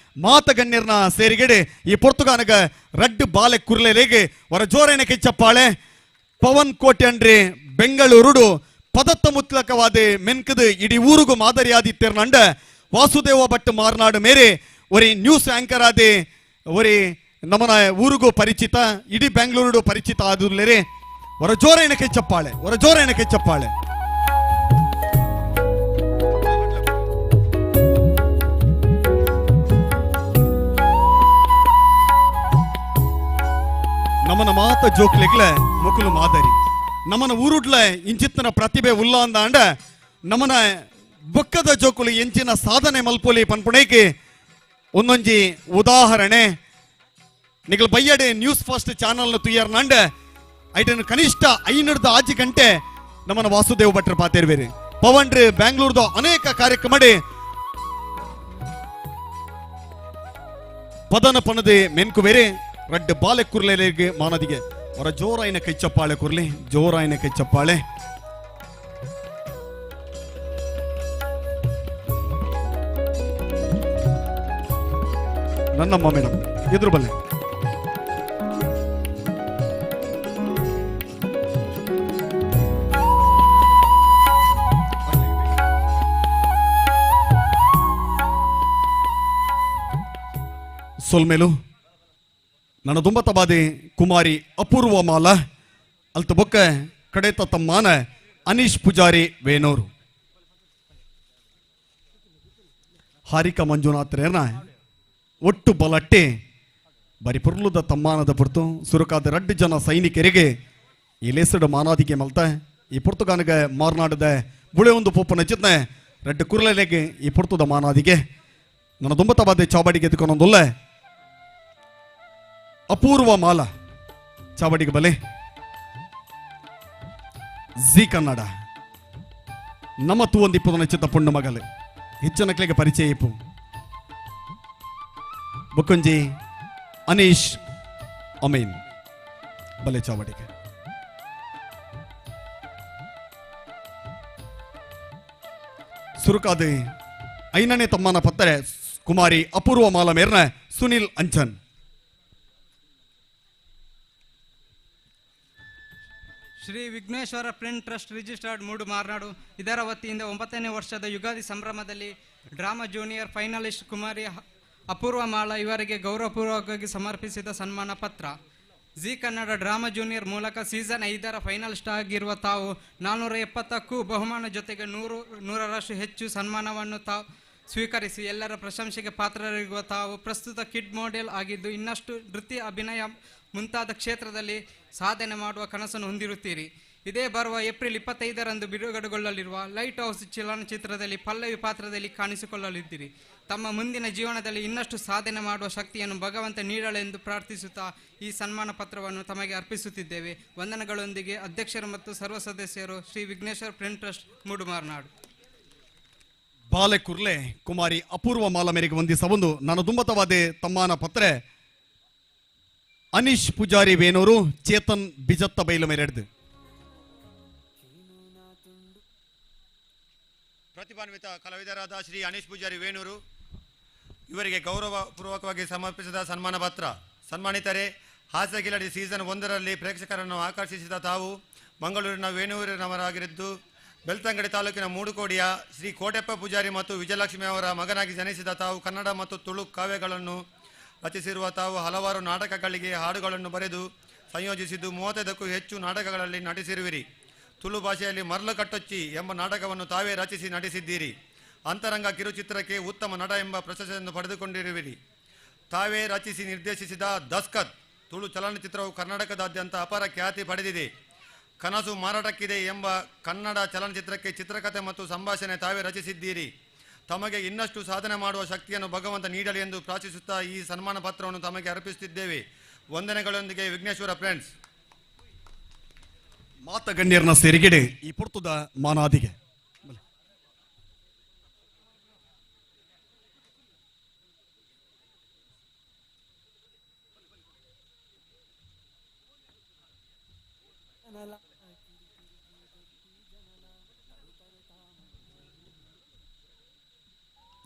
ಮಾತಗಣ್ಯರ್ನ ಸೇರಿಗೆಡೆ ಈ ಪೊರ್ತುಗಾನಗ ರಡ್ಡು ಬಾಲೆ ಕುರ್ಲೆಗೆ ಹೊರ ಜೋರೇನ ಕೆಚ್ಚಪ್ಪಾಳೆ ಪವನ್ ಕೋಟ್ಯಂಡ್ರೆ ಬೆಂಗಳೂರು ಪದತ್ತ ಮುತ್ಲಕವಾದ ಮೆನ್ಕದು ಇಡೀ ಊರಿಗೂ ಮಾದರಿಯಾದಿತ್ಯರ್ನಂಡ ವಾಸುದೇವ ಭಟ್ ಮಾರ್ನಾಡು ಮೇರೆ ಒರಿ ನ್ಯೂಸ್ ಆಂಕರ್ ಆದೆ ಒರಿ ನಮ್ಮನ ಊರಿಗೂ ಪರಿಚಿತ, ಇಡೀ ಬೆಂಗಳೂರು ಪರಿಚಿತ ಆದುರ್ಲೇರಿ ಹೊರ ಜೋರೈನಕ್ಕೆ ಚಪ್ಪಾಳೆ, ಹೊರ ಜೋರೈನಕ್ಕೆ ಚಪ್ಪಾಳೆ. ನಮ್ಮನ ಮಾತ ಜೋಕ್ಲೆಗ್ಲೆ ಮೊಕಲು ಮಾದರಿ, ನಮ್ಮನ ಊರುಡ್ಲ ಇಂಚಿತ್ತನ ಪ್ರತಿಭೆ ಉಲ್ಲ ಅಂದ ನಮ್ಮನ ಬೊಕ್ಕದ ಜೋಕುಲು ಎಂಚಿನ ಸಾಧನೆ ಮಲ್ಪೊಲಿ ಪನ್ಪುಣೇಕಿ ಒಂದೊಂಜಿ ಉದಾಹರಣೆ ನಿಗಲ್ ಬಯ್ಯಡೆ ನ್ಯೂಸ್ ಫಸ್ಟ್ ಚಾನಲ್ ತುಯ್ಯಾರ ನಂಡ ಐಟನ್ ಕನಿಷ್ಠ 5 ಗಂಟೆ ನಮ್ಮನ ವಾಸುದೇವ್ ಭಟ್ರ ಪಾತೇರ್ವೇರಿ ಪವನ್ರಿ ಬೆಂಗಳೂರದ ಅನೇಕ ಕಾರ್ಯಕ್ರಮ ಪದನ ಪನದೆ ಮೆನ್ಕುವೇರೆ ರಡ್ಡ ಬಾಲೆ ಕುರ್ಲೆಗೆ ಮಾನದಿಗೆ ಅವರ ಜೋರಾಯಿನ ಕೈ ಚಪ್ಪಾಳೆ ಕುರ್ಲಿ, ಜೋರಾಯಿನ ಕೈ ಚಪ್ಪಾಳೆ. ನನ್ನಮ್ಮ ಮೇಡಮ್ ಎದುರು ಬಲ್ಲೆ. ಸೊಲ್ಮೇಲು ನನ್ನ ದುಂಬತ ಬಾದೆ ಕುಮಾರಿ ಅಪೂರ್ವ ಮಾಲ ಅಲ್ತ ಬೊಕ್ಕ ಕಡೆತ ತಮ್ಮಾನ ಅನೀಶ್ ಪೂಜಾರಿ ವೇನೂರು ಹಾರಿಕಾ ಮಂಜುನಾಥ್ರೇನ ಒಟ್ಟು ಬಲಟ್ಟೆ ಬರಿ ಪುರ್ಲುದ ತಮ್ಮಾನದ ಪುರ್ತು ಸುರುಕಾದ 2 ಜನ ಸೈನಿಕರಿಗೆ ಈ ಲೇಸಡು ಮಾನಾದಿಗೆ ಮಲ್ತ ಈ ಪುರ್ತುಗಾನಗ ಮಾರ್ನಾಡದ ಬುಳೆ ಒಂದು ಪೋಪನ ಚಿತ್ನೆ 2 ಕುರ್ಲೆಲೆಗೆ ಈ ಪುರ್ತುದ ಮಾನಾದಿಗೆ ನನ್ನ ದುಂಬತ ಬಾದೆ ಚಾಬಡಿಗೆ ಎದ್ದುಕೊಂಡೊಂದುಲ್ಲ ಅಪೂರ್ವ ಮಾಲ ಚಾವಡಿಗೆ ಬಲೆ. ಜಿ ಕನ್ನಡ ನಮ್ಮ ಒಂದು 20 ಚಿತ್ತ ಪುಣ್ಣ ಮಗಲೆ ಹೆಚ್ಚನಕ್ಲೆಗೆ ಪರಿಚಯ ಇಪ್ಪು ಬುಕ್ಕುಂಜಿ ಅನೀಶ್ ಅಮೀನ್ ಬಲೆ ಚಾವಡಿಗೆ. ಸುರುಕಾದೆ 5ನೇ ತಮ್ಮನ ಪತ್ತರೆ ಕುಮಾರಿ ಅಪೂರ್ವ ಮಾಲ ಮೇರ್ನ Sunil Anchan. Shri Vighneshwara friend trust registered Moodumarnadu ಇದರ ವತಿಯಿಂದ 9ನೇ ವರ್ಷದ ಯುಗಾದಿ ಸಂಭ್ರಮದಲ್ಲಿ drama junior finalist Kumari Apoorva Mala ಇವರಿಗೆ ಗೌರವಪೂರ್ವಕವಾಗಿ ಸಮರ್ಪಿಸಿದ ಸನ್ಮಾನ ಪತ್ರ. ಜಿ ಕನ್ನಡ ಡ್ರಾಮಾ ಜೂನಿಯರ್ ಮೂಲಕ ಸೀಸನ್ 5ರ ಫೈನಲಿಸ್ಟ್ ಆಗಿರುವ ತಾವು 470ಕ್ಕೂ ಬಹುಮಾನ ಜೊತೆಗೆ 100ರಷ್ಟು ಹೆಚ್ಚು ಸನ್ಮಾನವನ್ನು ತಾವು ಸ್ವೀಕರಿಸಿ ಎಲ್ಲರ ಪ್ರಶಂಸೆಗೆ ಪಾತ್ರರಿರುವ ತಾವು ಪ್ರಸ್ತುತ ಕಿಡ್ ಮಾಡೆಲ್ ಆಗಿದ್ದು ಇನ್ನಷ್ಟು ನೃತ್ಯ, ಅಭಿನಯ ಮುಂತಾದ ಕ್ಷೇತ್ರದಲ್ಲಿ ಸಾಧನೆ ಮಾಡುವ ಕನಸನ್ನು ಹೊಂದಿರುತ್ತೀರಿ. ಇದೇ ಬರುವ ಏಪ್ರಿಲ್ 25ರಂದು ಬಿಡುಗಡೆಗೊಳ್ಳಲಿರುವ ಲೈಟ್ ಹೌಸ್ ಚಲನಚಿತ್ರದಲ್ಲಿ ಪಲ್ಲವಿ ಪಾತ್ರದಲ್ಲಿ ಕಾಣಿಸಿಕೊಳ್ಳಲಿದ್ದೀರಿ. ತಮ್ಮ ಮುಂದಿನ ಜೀವನದಲ್ಲಿ ಇನ್ನಷ್ಟು ಸಾಧನೆ ಮಾಡುವ ಶಕ್ತಿಯನ್ನು ಭಗವಂತ ನೀಡಲೆಂದು ಪ್ರಾರ್ಥಿಸುತ್ತಾ ಈ ಸನ್ಮಾನ ಪತ್ರವನ್ನು ತಮಗೆ ಅರ್ಪಿಸುತ್ತಿದ್ದೇವೆ. ವಂದನೆಗಳೊಂದಿಗೆ ಅಧ್ಯಕ್ಷರು ಮತ್ತು ಸರ್ವ ಸದಸ್ಯರು, ಶ್ರೀ ವಿಘ್ನೇಶ್ವರ ಫ್ರೆಂಡ್ ಟ್ರಸ್ಟ್ ಮೂಡುಮಾರ್ನಾಡು. ಬಾಲೆ ಕುರ್ಲೆ ಕುಮಾರಿ ಅಪೂರ್ವ ಮಾಲ ಮೇರೆಗೆ ವಂದಿಸಬಂದು ನಾನು ದುಂಬತವಾದೆ ತಮ್ಮಾನ ಪತ್ರೆ ಅನೀಶ್ ಪೂಜಾರಿ ವೇನೂರು ಚೇತನ್ ಬಿಜತ್ತ ಬೈಲು ಮೇರೆಡ್ದು ಪ್ರತಿಭಾನ್ವಿತ ಕಲಾವಿದರಾದ ಶ್ರೀ ಅನೀಶ್ ಪೂಜಾರಿ ವೇನೂರು ಇವರಿಗೆ ಗೌರವಪೂರ್ವಕವಾಗಿ ಸಮರ್ಪಿಸಿದ ಸನ್ಮಾನ ಪತ್ರ. ಸನ್ಮಾನಿತರೆ, ಹಾಸ್ಯ ಕಿಲಾಡಿ ಸೀಸನ್ 1ರಲ್ಲಿ ಪ್ರೇಕ್ಷಕರನ್ನು ಆಕರ್ಷಿಸಿದ ತಾವು ಮಂಗಳೂರಿನ ವೇಣೂರಿನವರಾಗಿದ್ದು ಬೆಳ್ತಂಗಡಿ ತಾಲೂಕಿನ ಮೂಡುಕೋಡಿಯ ಶ್ರೀ ಕೋಟೆಪ್ಪ ಪೂಜಾರಿ ಮತ್ತು ವಿಜಯಲಕ್ಷ್ಮಿ ಅವರ ಮಗನಾಗಿ ಜನಿಸಿದ ತಾವು ಕನ್ನಡ ಮತ್ತು ತುಳು ಕಾವ್ಯಗಳನ್ನು ರಚಿಸಿರುವ ತಾವು ಹಲವಾರು ನಾಟಕಗಳಿಗೆ ಹಾಡುಗಳನ್ನು ಬರೆದು ಸಂಯೋಜಿಸಿದ್ದು 35ಕ್ಕೂ ಹೆಚ್ಚು ನಾಟಕಗಳಲ್ಲಿ ನಟಿಸಿರುವಿರಿ. ತುಳು ಭಾಷೆಯಲ್ಲಿ ಮರ್ಲು ಕಟ್ಟೊಚ್ಚಿ ಎಂಬ ನಾಟಕವನ್ನು ತಾವೇ ರಚಿಸಿ ನಟಿಸಿದ್ದೀರಿ. ಅಂತರಂಗ ಕಿರುಚಿತ್ರಕ್ಕೆ ಉತ್ತಮ ನಟ ಎಂಬ ಪ್ರಶಸ್ತಿಯನ್ನು ಪಡೆದುಕೊಂಡಿರುವಿರಿ. ತಾವೇ ರಚಿಸಿ ನಿರ್ದೇಶಿಸಿದ ದಸ್ಕತ್ ತುಳು ಚಲನಚಿತ್ರವು ಕರ್ನಾಟಕದಾದ್ಯಂತ ಅಪಾರ ಖ್ಯಾತಿ ಪಡೆದಿದೆ. ಕನಸು ಮಾರಾಟಕ್ಕಿದೆ ಎಂಬ ಕನ್ನಡ ಚಲನಚಿತ್ರಕ್ಕೆ ಚಿತ್ರಕಥೆ ಮತ್ತು ಸಂಭಾಷಣೆ ತಾವೇ ರಚಿಸಿದ್ದೀರಿ. ತಮಗೆ ಇನ್ನಷ್ಟು ಸಾಧನೆ ಮಾಡುವ ಶಕ್ತಿಯನ್ನು ಭಗವಂತ ನೀಡಲಿ ಎಂದು ಪ್ರಾರ್ಥಿಸುತ್ತಾ ಈ ಸನ್ಮಾನ ಪತ್ರವನ್ನು ತಮಗೆ ಅರ್ಪಿಸುತ್ತಿದ್ದೇವೆ. ವಂದನೆಗಳೊಂದಿಗೆ ವಿಘ್ನೇಶ್ವರ ಫ್ರೆಂಡ್ಸ್. ಮಾತ ಗಣ್ಯರನ್ನ ಸೇರಿಗೆಡೆ ಈ ಪುರ್ತದ ಮಾನಾದಿಗೆ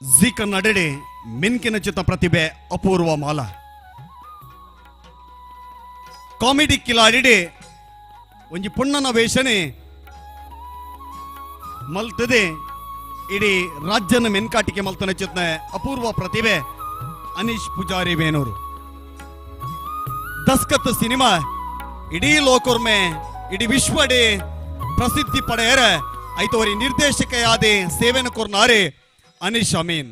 ಜಿ ಕನ್ನಡೆಡೆ ಮಿನ್ಕಿನ ಚಿತ್ತ ಪ್ರತಿಭೆ ಅಪೂರ್ವ ಮಾಲ ಕಾಮಿಡಿ ಕಿಲಾಡಿಡೆ ಒಂಜಿ ಪುಣ್ಣನ ವೇಷನೆ ಮಲ್ತದೆ ಇಡೀ ರಾಜ್ಯನ ಮೆನ್ಕಾಟಿಕೆ ಮಲ್ತನ ಚಿತ್ನ ಅಪೂರ್ವ ಪ್ರತಿಭೆ ಅನೀಶ್ ಪೂಜಾರಿ ವೇನೂರು. ದಸ್ಕತ್ ಸಿನಿಮಾ ಇಡೀ ಲೋಕರ್ಮೆ ಇಡೀ ವಿಶ್ವಡೆ ಪ್ರಸಿದ್ಧಿ ಪಡೆಯರ ಐತವರಿ ನಿರ್ದೇಶಕೆಯಾದೆ ಸೇವೆನ ಕೊರ್ನಾರೆ ಅನೀಶ್ ಅಮೀನ್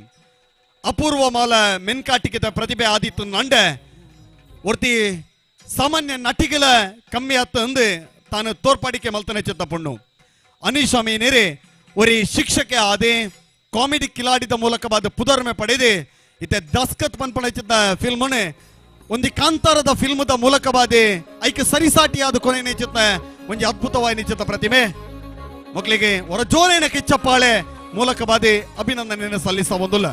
ಅಪೂರ್ವ ಮಾಲ ಮೆನ್ಕಾಟಿಕೆದ ಪ್ರತಿಭೆ ಆದಿತ್ತು ನಂಡ ಒರ್ತಿ ಸಾಮಾನ್ಯ ನಟಿಗಳ ಕಮ್ಮಿ ಆತ ಅಂದು ತಾನು ತೋರ್ಪಾಡಿಕೆ ಮಲ್ತನೆ ಚಿತ್ತ ಪುಣ್ಣು ಅನೀಶ್ ಅಮೀನೇರೆ ಒರಿ ಶಿಕ್ಷಕೆ ಆದೆ ಕಾಮಿಡಿ ಕಿಲಾಡಿದ ಮೂಲಕವಾದ ಪುದರ್ಮೆ ಪಡೆದೆ ಇತ್ತೆ ದಸ್ಕತ್ ಪನ್ಪಡಿಸಿದ್ದ ಫಿಲ್ಮನೆ ಒಂದು ಕಾಂತಾರದ ಫಿಲ್ಮದ ಮೂಲಕವಾದೆ ಐಕೆ ಸರಿಸಾಟಿಯಾದ ಕೊನೆ ನಿಚಿತ್ತ ಒಂದು ಅದ್ಭುತವಾದ ನಿಚಿತ್ತ ಪ್ರತಿಮೆ ಮಕ್ಕಳಿಗೆ ಹೊರ ಜೋರೇನ ಕಿಚ್ಚಪ್ಪಾಳೆ ಮೂಲಕವಾದೆ ಅಭಿನಂದನೆಯನ್ನು ಸಲ್ಲಿಸಬಹುದಿಲ್ಲ.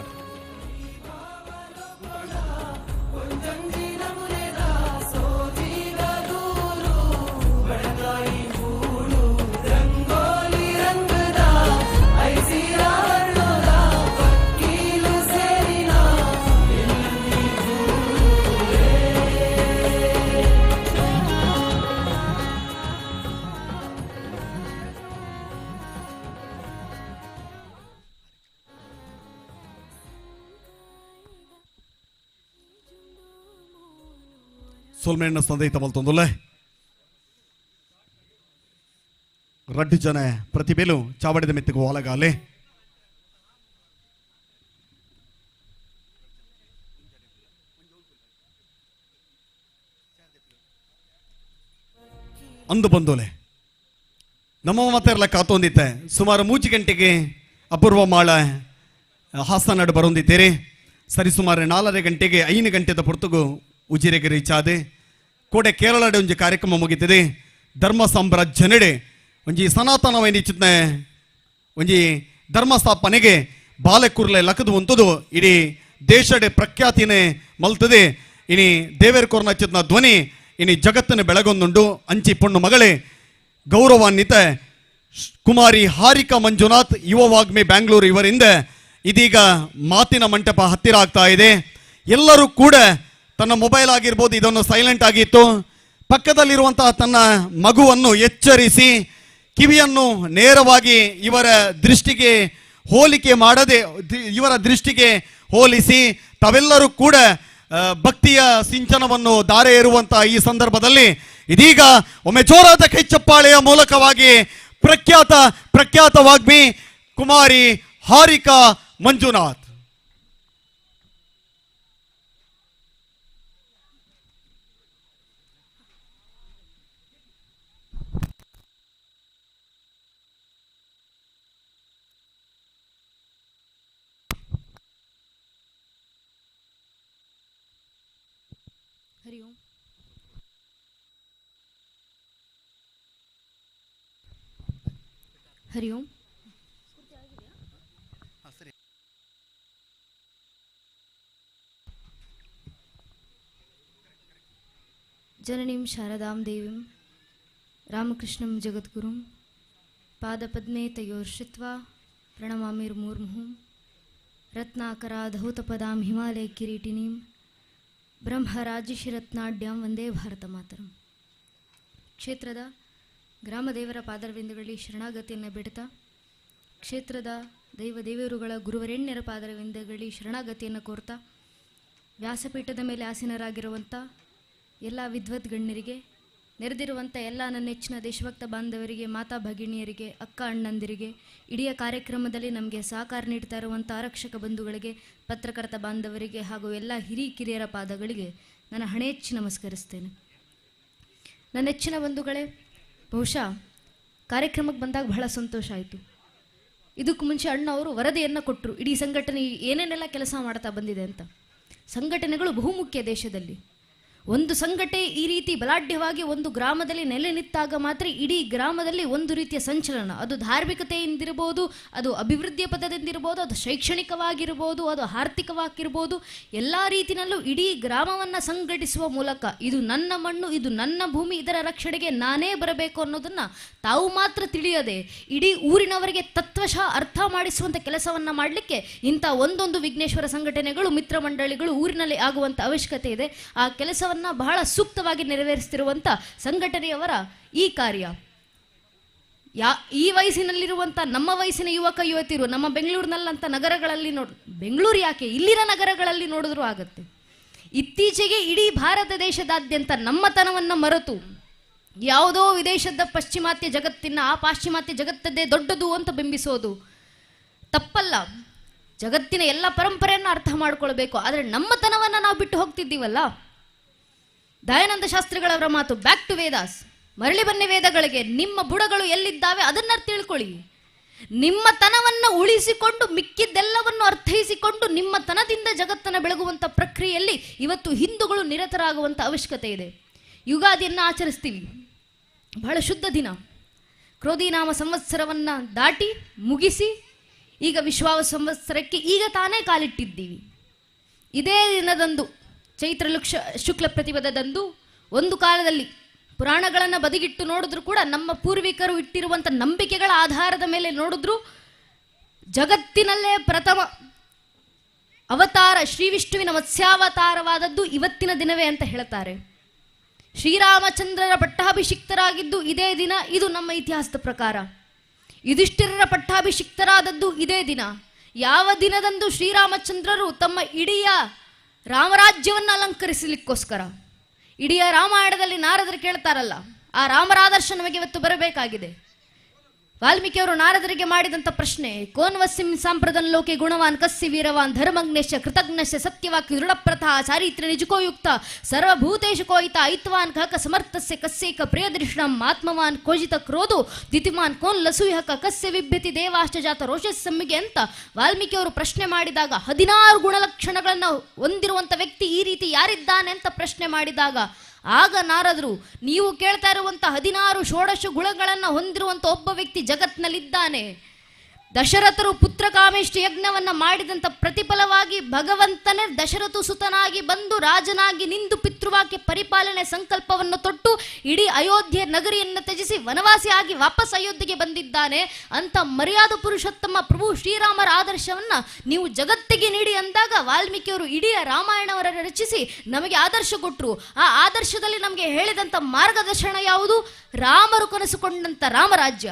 ಸೋಲ್ಮೇಣ್ಣ ಸಂದೈತ ಮಲ್ತೊಂದುಲ್ಲ ರಡ್ಡು ಜನ ಪ್ರತಿಭೆಲು ಚಾವಡಿದ ಮೆತ್ತಿಗೂ ಒಳಗಾಲೆ ಅಂದು ಬಂದೋಲೆ ನಮ್ಮ ಮಾತೆಲ್ಲ ಕಾತೊಂದಿತ್ತೆ ಸುಮಾರು 3 ಗಂಟೆಗೆ ಅಪೂರ್ವ ಮಾಳ ಹಾಸನಾಡು ಬರೊಂದಿದ್ದೇರೆ ಸರಿಸುಮಾರು 4 ಗಂಟೆಗೆ 5 ಗಂಟೆದ ಪೊರ್ತುಗು ಉಜಿರೆಗೆ ರೀಚ್ ಆದೆ ಕೋಡೆ ಕೇರಳಡೆ ಒಂಜಿ ಕಾರ್ಯಕ್ರಮ ಮುಗಿತಿದೆ ಧರ್ಮ ಸಾಮ್ರಾಜ್ಯ ನಡೆ ಒಂಜಿ ಸನಾತನವೈನಿಚಿತ್ನ ಒಂಜಿ ಧರ್ಮ ಸ್ಥಾಪನೆಗೆ ಬಾಲೆಕುರ್ಲೆ ಲಕದು ಒಂತದು ಇಡೀ ದೇಶಡೆ ಪ್ರಖ್ಯಾತಿನೇ ಮಲ್ತದೆ ಇನಿ ದೇವೇರ್ ಕೋರ್ನಚಿತ್ನ ಧ್ವನಿ ಇನಿ ಜಗತ್ತನ್ನು ಬೆಳಗೊಂದುಂಡು ಅಂಚಿ ಪೊಣ್ಣು ಮಗಳೇ ಗೌರವಾನ್ವಿತ ಕುಮಾರಿ ಹಾರಿಕಾ ಮಂಜುನಾಥ್ ಯುವ ವಾಗ್ಮಿ ಬ್ಯಾಂಗ್ಳೂರು ಇವರಿಂದ ಇದೀಗ ಮಾತಿನ ಮಂಟಪ ಹತ್ತಿರ ಆಗ್ತಾ ಇದೆ. ಎಲ್ಲರೂ ಕೂಡ ತನ್ನ ಮೊಬೈಲ್ ಆಗಿರ್ಬೋದು ಇದನ್ನು ಸೈಲೆಂಟ್ ಆಗಿತ್ತು, ಪಕ್ಕದಲ್ಲಿರುವಂತಹ ತನ್ನ ಮಗುವನ್ನು ಎಚ್ಚರಿಸಿ ಕಿವಿಯನ್ನು ನೇರವಾಗಿ ಇವರ ದೃಷ್ಟಿಗೆ ಹೋಲಿಕೆ ಮಾಡದೆ ಇವರ ದೃಷ್ಟಿಗೆ ಹೋಲಿಸಿ ತಾವೆಲ್ಲರೂ ಕೂಡ ಭಕ್ತಿಯ ಸಿಂಚನವನ್ನು ಧಾರೆ ಏರುವಂತಹ ಈ ಸಂದರ್ಭದಲ್ಲಿ ಇದೀಗ ಒಮ್ಮೆ ಜೋರಾದ ಕೈಚಪ್ಪಾಳೆಯ ಮೂಲಕವಾಗಿ ಪ್ರಖ್ಯಾತ ವಾಗ್ಮಿ ಕುಮಾರಿ ಹಾರಿಕಾ ಮಂಜುನಾಥ್ हरि ओम हरि ओम जननीं शारदां देवीं रामकृष्णं जगद्गुरुं पादपद्मे तयोर्षित्वा प्रणमामिर्मुर्मुहुं रत्नाकराधौतपदां हिमालयकिरीटिनीं ಬ್ರಹ್ಮರಾಜಶಿರತ್ನಾಡ್ಯಾಂ ವಂದೇ ಭಾರತ ಮಾತರಂ. ಕ್ಷೇತ್ರದ ಗ್ರಾಮದೇವರ ಪಾದರವಿಂದಗಳಲ್ಲಿ ಶರಣಾಗತಿಯನ್ನು ಬಿಡ್ತಾ ಕ್ಷೇತ್ರದ ದೇವದೇವರುಗಳ ಗುರುವರೆಣ್ಯರ ಪಾದರವಿಂದಗಳಲ್ಲಿ ಶರಣಾಗತಿಯನ್ನು ಕೋರ್ತಾ ವ್ಯಾಸಪೀಠದ ಮೇಲೆ ಆಸೀನರಾಗಿರುವಂಥ ಎಲ್ಲ ವಿದ್ವತ್ ಗಣ್ಯರಿಗೆ, ನೆರೆದಿರುವಂಥ ಎಲ್ಲ ನನ್ನ ನೆಚ್ಚಿನ ದೇಶಭಕ್ತ ಬಾಂಧವರಿಗೆ, ಮಾತಾ ಭಗಿನಿಯರಿಗೆ, ಅಕ್ಕ ಅಣ್ಣಂದಿರಿಗೆ, ಇಡೀ ಕಾರ್ಯಕ್ರಮದಲ್ಲಿ ನಮಗೆ ಸಹಕಾರ ನೀಡ್ತಾ ಇರುವಂಥ ಆರಕ್ಷಕ ಬಂಧುಗಳಿಗೆ, ಪತ್ರಕರ್ತ ಬಾಂಧವರಿಗೆ ಹಾಗೂ ಎಲ್ಲ ಹಿರಿಕಿರಿಯರ ಪಾದಗಳಿಗೆ ನಾನು ಹಣೆಚ್ಚಿ ನಮಸ್ಕರಿಸ್ತೇನೆ. ನನ್ನ ನೆಚ್ಚಿನ ಬಂಧುಗಳೇ, ಬಹುಶಃ ಕಾರ್ಯಕ್ರಮಕ್ಕೆ ಬಂದಾಗ ಬಹಳ ಸಂತೋಷ ಆಯಿತು. ಇದಕ್ಕೂ ಮುಂಚೆ ಅಣ್ಣ ಅವರು ವರದಿಯನ್ನು ಕೊಟ್ಟರು, ಇಡೀ ಸಂಘಟನೆ ಏನೇನೆಲ್ಲ ಕೆಲಸ ಮಾಡ್ತಾ ಬಂದಿದೆ ಅಂತ. ಸಂಘಟನೆಗಳು ಬಹುಮುಖ್ಯ ದೇಶದಲ್ಲಿ. ಒಂದು ಸಂಘಟನೆ ಈ ರೀತಿ ಬಲಾಢ್ಯವಾಗಿ ಒಂದು ಗ್ರಾಮದಲ್ಲಿ ನೆಲೆ ನಿಂತಾಗ ಮಾತ್ರ ಇಡೀ ಗ್ರಾಮದಲ್ಲಿ ಒಂದು ರೀತಿಯ ಸಂಚಲನ, ಅದು ಧಾರ್ಮಿಕತೆಯಿಂದಿರ್ಬೋದು, ಅದು ಅಭಿವೃದ್ಧಿಯ ಪದದಿಂದಿರ್ಬೋದು, ಅದು ಶೈಕ್ಷಣಿಕವಾಗಿರ್ಬೋದು, ಅದು ಆರ್ಥಿಕವಾಗಿರ್ಬೋದು, ಎಲ್ಲ ರೀತಿಯಲ್ಲೂ ಇಡೀ ಗ್ರಾಮವನ್ನು ಸಂಘಟಿಸುವ ಮೂಲಕ ಇದು ನನ್ನ ಮಣ್ಣು, ಇದು ನನ್ನ ಭೂಮಿ, ಇದರ ರಕ್ಷಣೆಗೆ ನಾನೇ ಬರಬೇಕು ಅನ್ನೋದನ್ನು ತಾವು ಮಾತ್ರ ತಿಳಿಯದೆ ಇಡೀ ಊರಿನವರಿಗೆ ತತ್ವಶಃ ಅರ್ಥ ಮಾಡಿಸುವಂಥ ಕೆಲಸವನ್ನು ಮಾಡಲಿಕ್ಕೆ ಇಂಥ ಒಂದೊಂದು ವಿಘ್ನೇಶ್ವರ ಸಂಘಟನೆಗಳು, ಮಿತ್ರ ಮಂಡಳಿಗಳು ಊರಿನಲ್ಲಿ ಆಗುವಂಥ ಅವಶ್ಯಕತೆ ಇದೆ. ಆ ಕೆಲಸವನ್ನು ಬಹಳ ಸೂಕ್ತವಾಗಿ ನೆರವೇರಿಸುತ್ತಿರುವಂಥ ಸಂಘಟನೆಯವರ ಈ ಕಾರ್ಯ ಈ ವಯಸ್ಸಿನಲ್ಲಿರುವಂಥ ನಮ್ಮ ವಯಸ್ಸಿನ ಯುವಕ ಯುವತಿಯರು ನಮ್ಮ ಬೆಂಗಳೂರಿನಲ್ಲಂಥ ನಗರಗಳಲ್ಲಿ ಬೆಂಗಳೂರು ಯಾಕೆ, ಇಲ್ಲಿನ ನಗರಗಳಲ್ಲಿ ನೋಡಿದ್ರೂ ಆಗುತ್ತೆ. ಇತ್ತೀಚೆಗೆ ಇಡೀ ಭಾರತ ದೇಶದಾದ್ಯಂತ ನಮ್ಮತನವನ್ನು ಮರೆತು ಯಾವುದೋ ವಿದೇಶದ ಪಾಶ್ಚಿಮಾತ್ಯ ಜಗತ್ತಿನ ಆ ಪಾಶ್ಚಿಮಾತ್ಯ ಜಗತ್ತದ್ದೇ ದೊಡ್ಡದು ಅಂತ ಬಿಂಬಿಸೋದು ತಪ್ಪಲ್ಲ. ಜಗತ್ತಿನ ಎಲ್ಲ ಪರಂಪರೆಯನ್ನು ಅರ್ಥ ಮಾಡ್ಕೊಳ್ಬೇಕು. ಆದರೆ ನಮ್ಮತನವನ್ನು ನಾವು ಬಿಟ್ಟು ಹೋಗ್ತಿದ್ದೀವಲ್ಲ. ದಯಾನಂದ ಶಾಸ್ತ್ರಿಗಳವರ ಮಾತು, ಬ್ಯಾಕ್ ಟು ವೇದಾಸ್, ಮರಳಿ ಬನ್ನಿ ವೇದಗಳಿಗೆ. ನಿಮ್ಮ ಬುಡಗಳು ಎಲ್ಲಿದ್ದಾವೆ ಅದನ್ನ ತಿಳ್ಕೊಳ್ಳಿ. ನಿಮ್ಮ ತನವನ್ನು ಉಳಿಸಿಕೊಂಡು ಮಿಕ್ಕಿದ್ದೆಲ್ಲವನ್ನು ಅರ್ಥೈಸಿಕೊಂಡು ನಿಮ್ಮ ತನದಿಂದ ಜಗತ್ತನ್ನು ಬೆಳಗುವಂಥ ಪ್ರಕ್ರಿಯೆಯಲ್ಲಿ ಇವತ್ತು ಹಿಂದೂಗಳು ನಿರತರಾಗುವಂಥ ಅವಶ್ಯಕತೆ ಇದೆ. ಯುಗಾದಿಯನ್ನು ಆಚರಿಸ್ತೀವಿ, ಬಹಳ ಶುದ್ಧ ದಿನ. ಕ್ರೋಧಿನಾಮ ಸಂವತ್ಸರವನ್ನು ದಾಟಿ ಮುಗಿಸಿ ಈಗ ವಿಶ್ವಾವ ಸಂವತ್ಸರಕ್ಕೆ ಈಗ ತಾನೇ ಕಾಲಿಟ್ಟಿದ್ದೀವಿ. ಇದೇ ದಿನದಂದು ಚೈತ್ರ ಶುಕ್ಲ ಪ್ರತಿಪದದಂದು ಒಂದು ಕಾಲದಲ್ಲಿ ಪುರಾಣಗಳನ್ನು ಬದಿಗಿಟ್ಟು ನೋಡಿದ್ರು ಕೂಡ ನಮ್ಮ ಪೂರ್ವಿಕರು ಇಟ್ಟಿರುವಂಥ ನಂಬಿಕೆಗಳ ಆಧಾರದ ಮೇಲೆ ನೋಡಿದ್ರು ಜಗತ್ತಿನಲ್ಲೇ ಪ್ರಥಮ ಅವತಾರ ಶ್ರೀ ವಿಷ್ಣುವಿನ ಮತ್ಸ್ಯಾವತಾರವಾದದ್ದು ಇವತ್ತಿನ ದಿನವೇ ಅಂತ ಹೇಳ್ತಾರೆ. ಶ್ರೀರಾಮಚಂದ್ರರ ಪಟ್ಟಾಭಿಷಿಕ್ತರಾಗಿದ್ದು ಇದೇ ದಿನ. ಇದು ನಮ್ಮ ಇತಿಹಾಸದ ಪ್ರಕಾರ. ಯುಧಿಷ್ಠಿರರ ಪಟ್ಟಾಭಿಷಿಕ್ತರಾದದ್ದು ಇದೇ ದಿನ. ಯಾವ ದಿನದಂದು ಶ್ರೀರಾಮಚಂದ್ರರು ತಮ್ಮ ಇಡೀ ರಾಮರಾಜ್ಯವನ್ನು ಅಲಂಕರಿಸಲಿಕ್ಕೋಸ್ಕರ, ಇಡೀ ರಾಮಾಯಣದಲ್ಲಿ ನಾರದರು ಕೇಳ್ತಾರಲ್ಲ, ಆ ರಾಮರ ಆದರ್ಶ ನಮಗೆ ಇವತ್ತು ಬರಬೇಕಾಗಿದೆ. ವಾಲ್ಮೀಕಿಯವರು ನಾರದರಿಗೆ ಮಾಡಿದಂಥ ಪ್ರಶ್ನೆ, ಕೋನ್ ವಸ್ಸಿಂ ಸಾಂಪ್ರದನ್ ಲೋಕೆ ಗುಣವಾನ್ ಕಸ್ಸಿ ವೀರವಾನ್ ಧರ್ಮಜ್ಞಶ್ಯ ಕೃತಜ್ಞಶ್ಯ ಸತ್ಯವಾಕ್ಯ ದೃಢಪ್ರಥ ಚಾರಿತ್ರ ನಿಜಕೋಯುಕ್ತ ಸರ್ವಭೂತೇಶು ಕೋಯಿತ ಐತ್ವಾನ್ ಕಹಕ ಸಮರ್ಥಸ್ಯ ಕಸ್ಯೈಕ ಪ್ರಿಯದೃಷ್ಣಂ ಆತ್ಮವಾನ್ ಕೋಜಿತ ಕ್ರೋಧು ದಿತಿಮಾನ್ ಕೋನ್ ಲಸೂಹಕ ಕಸ್ಯ ವಿಭ್ಯತಿ ದೇವಾಶ್ಚ ಜಾತ ರೋಷಸ್ ಸಮ್ಮಿಗೆ ಅಂತ ವಾಲ್ಮೀಕಿಯವರು ಪ್ರಶ್ನೆ ಮಾಡಿದಾಗ 16 ಗುಣಲಕ್ಷಣಗಳನ್ನು ಹೊಂದಿರುವಂಥ ವ್ಯಕ್ತಿ ಈ ರೀತಿ ಯಾರಿದ್ದಾನೆ ಅಂತ ಪ್ರಶ್ನೆ ಮಾಡಿದಾಗ ಆಗ ನಾರದರು, ನೀವು ಕೇಳ್ತಾ ಇರುವಂಥ 16 ಷೋಡಶ ಗುಣಗಳನ್ನು ಹೊಂದಿರುವಂಥ ಒಬ್ಬ ವ್ಯಕ್ತಿ ಜಗತ್ನಲ್ಲಿದ್ದಾನೆ. ದಶರಥರು ಪುತ್ರಕಾಮೇಷ್ಟಿ ಯಜ್ಞವನ್ನು ಮಾಡಿದಂಥ ಪ್ರತಿಫಲವಾಗಿ ಭಗವಂತನೇ ದಶರಥ ಸುತನಾಗಿ ಬಂದು ರಾಜನಾಗಿ ನಿಂದು ಪಿತೃವಾಕ್ಯ ಪರಿಪಾಲನೆ ಸಂಕಲ್ಪವನ್ನು ತೊಟ್ಟು ಇಡೀ ಅಯೋಧ್ಯೆ ನಗರಿಯನ್ನು ತ್ಯಜಿಸಿ ವನವಾಸಿಯಾಗಿ ವಾಪಸ್ ಅಯೋಧ್ಯೆಗೆ ಬಂದಿದ್ದಾನೆ ಅಂತ ಮರ್ಯಾದ ಪುರುಷೋತ್ತಮ ಪ್ರಭು ಶ್ರೀರಾಮರ ಆದರ್ಶವನ್ನು ನೀವು ಜಗತ್ತಿಗೆ ನೀಡಿ ಅಂದಾಗ ವಾಲ್ಮೀಕಿಯವರು ಇಡೀ ರಾಮಾಯಣವನ್ನು ರಚಿಸಿ ನಮಗೆ ಆದರ್ಶ ಕೊಟ್ಟರು. ಆ ಆದರ್ಶದಲ್ಲಿ ನಮಗೆ ಹೇಳಿದಂಥ ಮಾರ್ಗದರ್ಶನ ಯಾವುದು? ರಾಮರು ಕನಸುಕೊಂಡಂಥ ರಾಮರಾಜ್ಯ,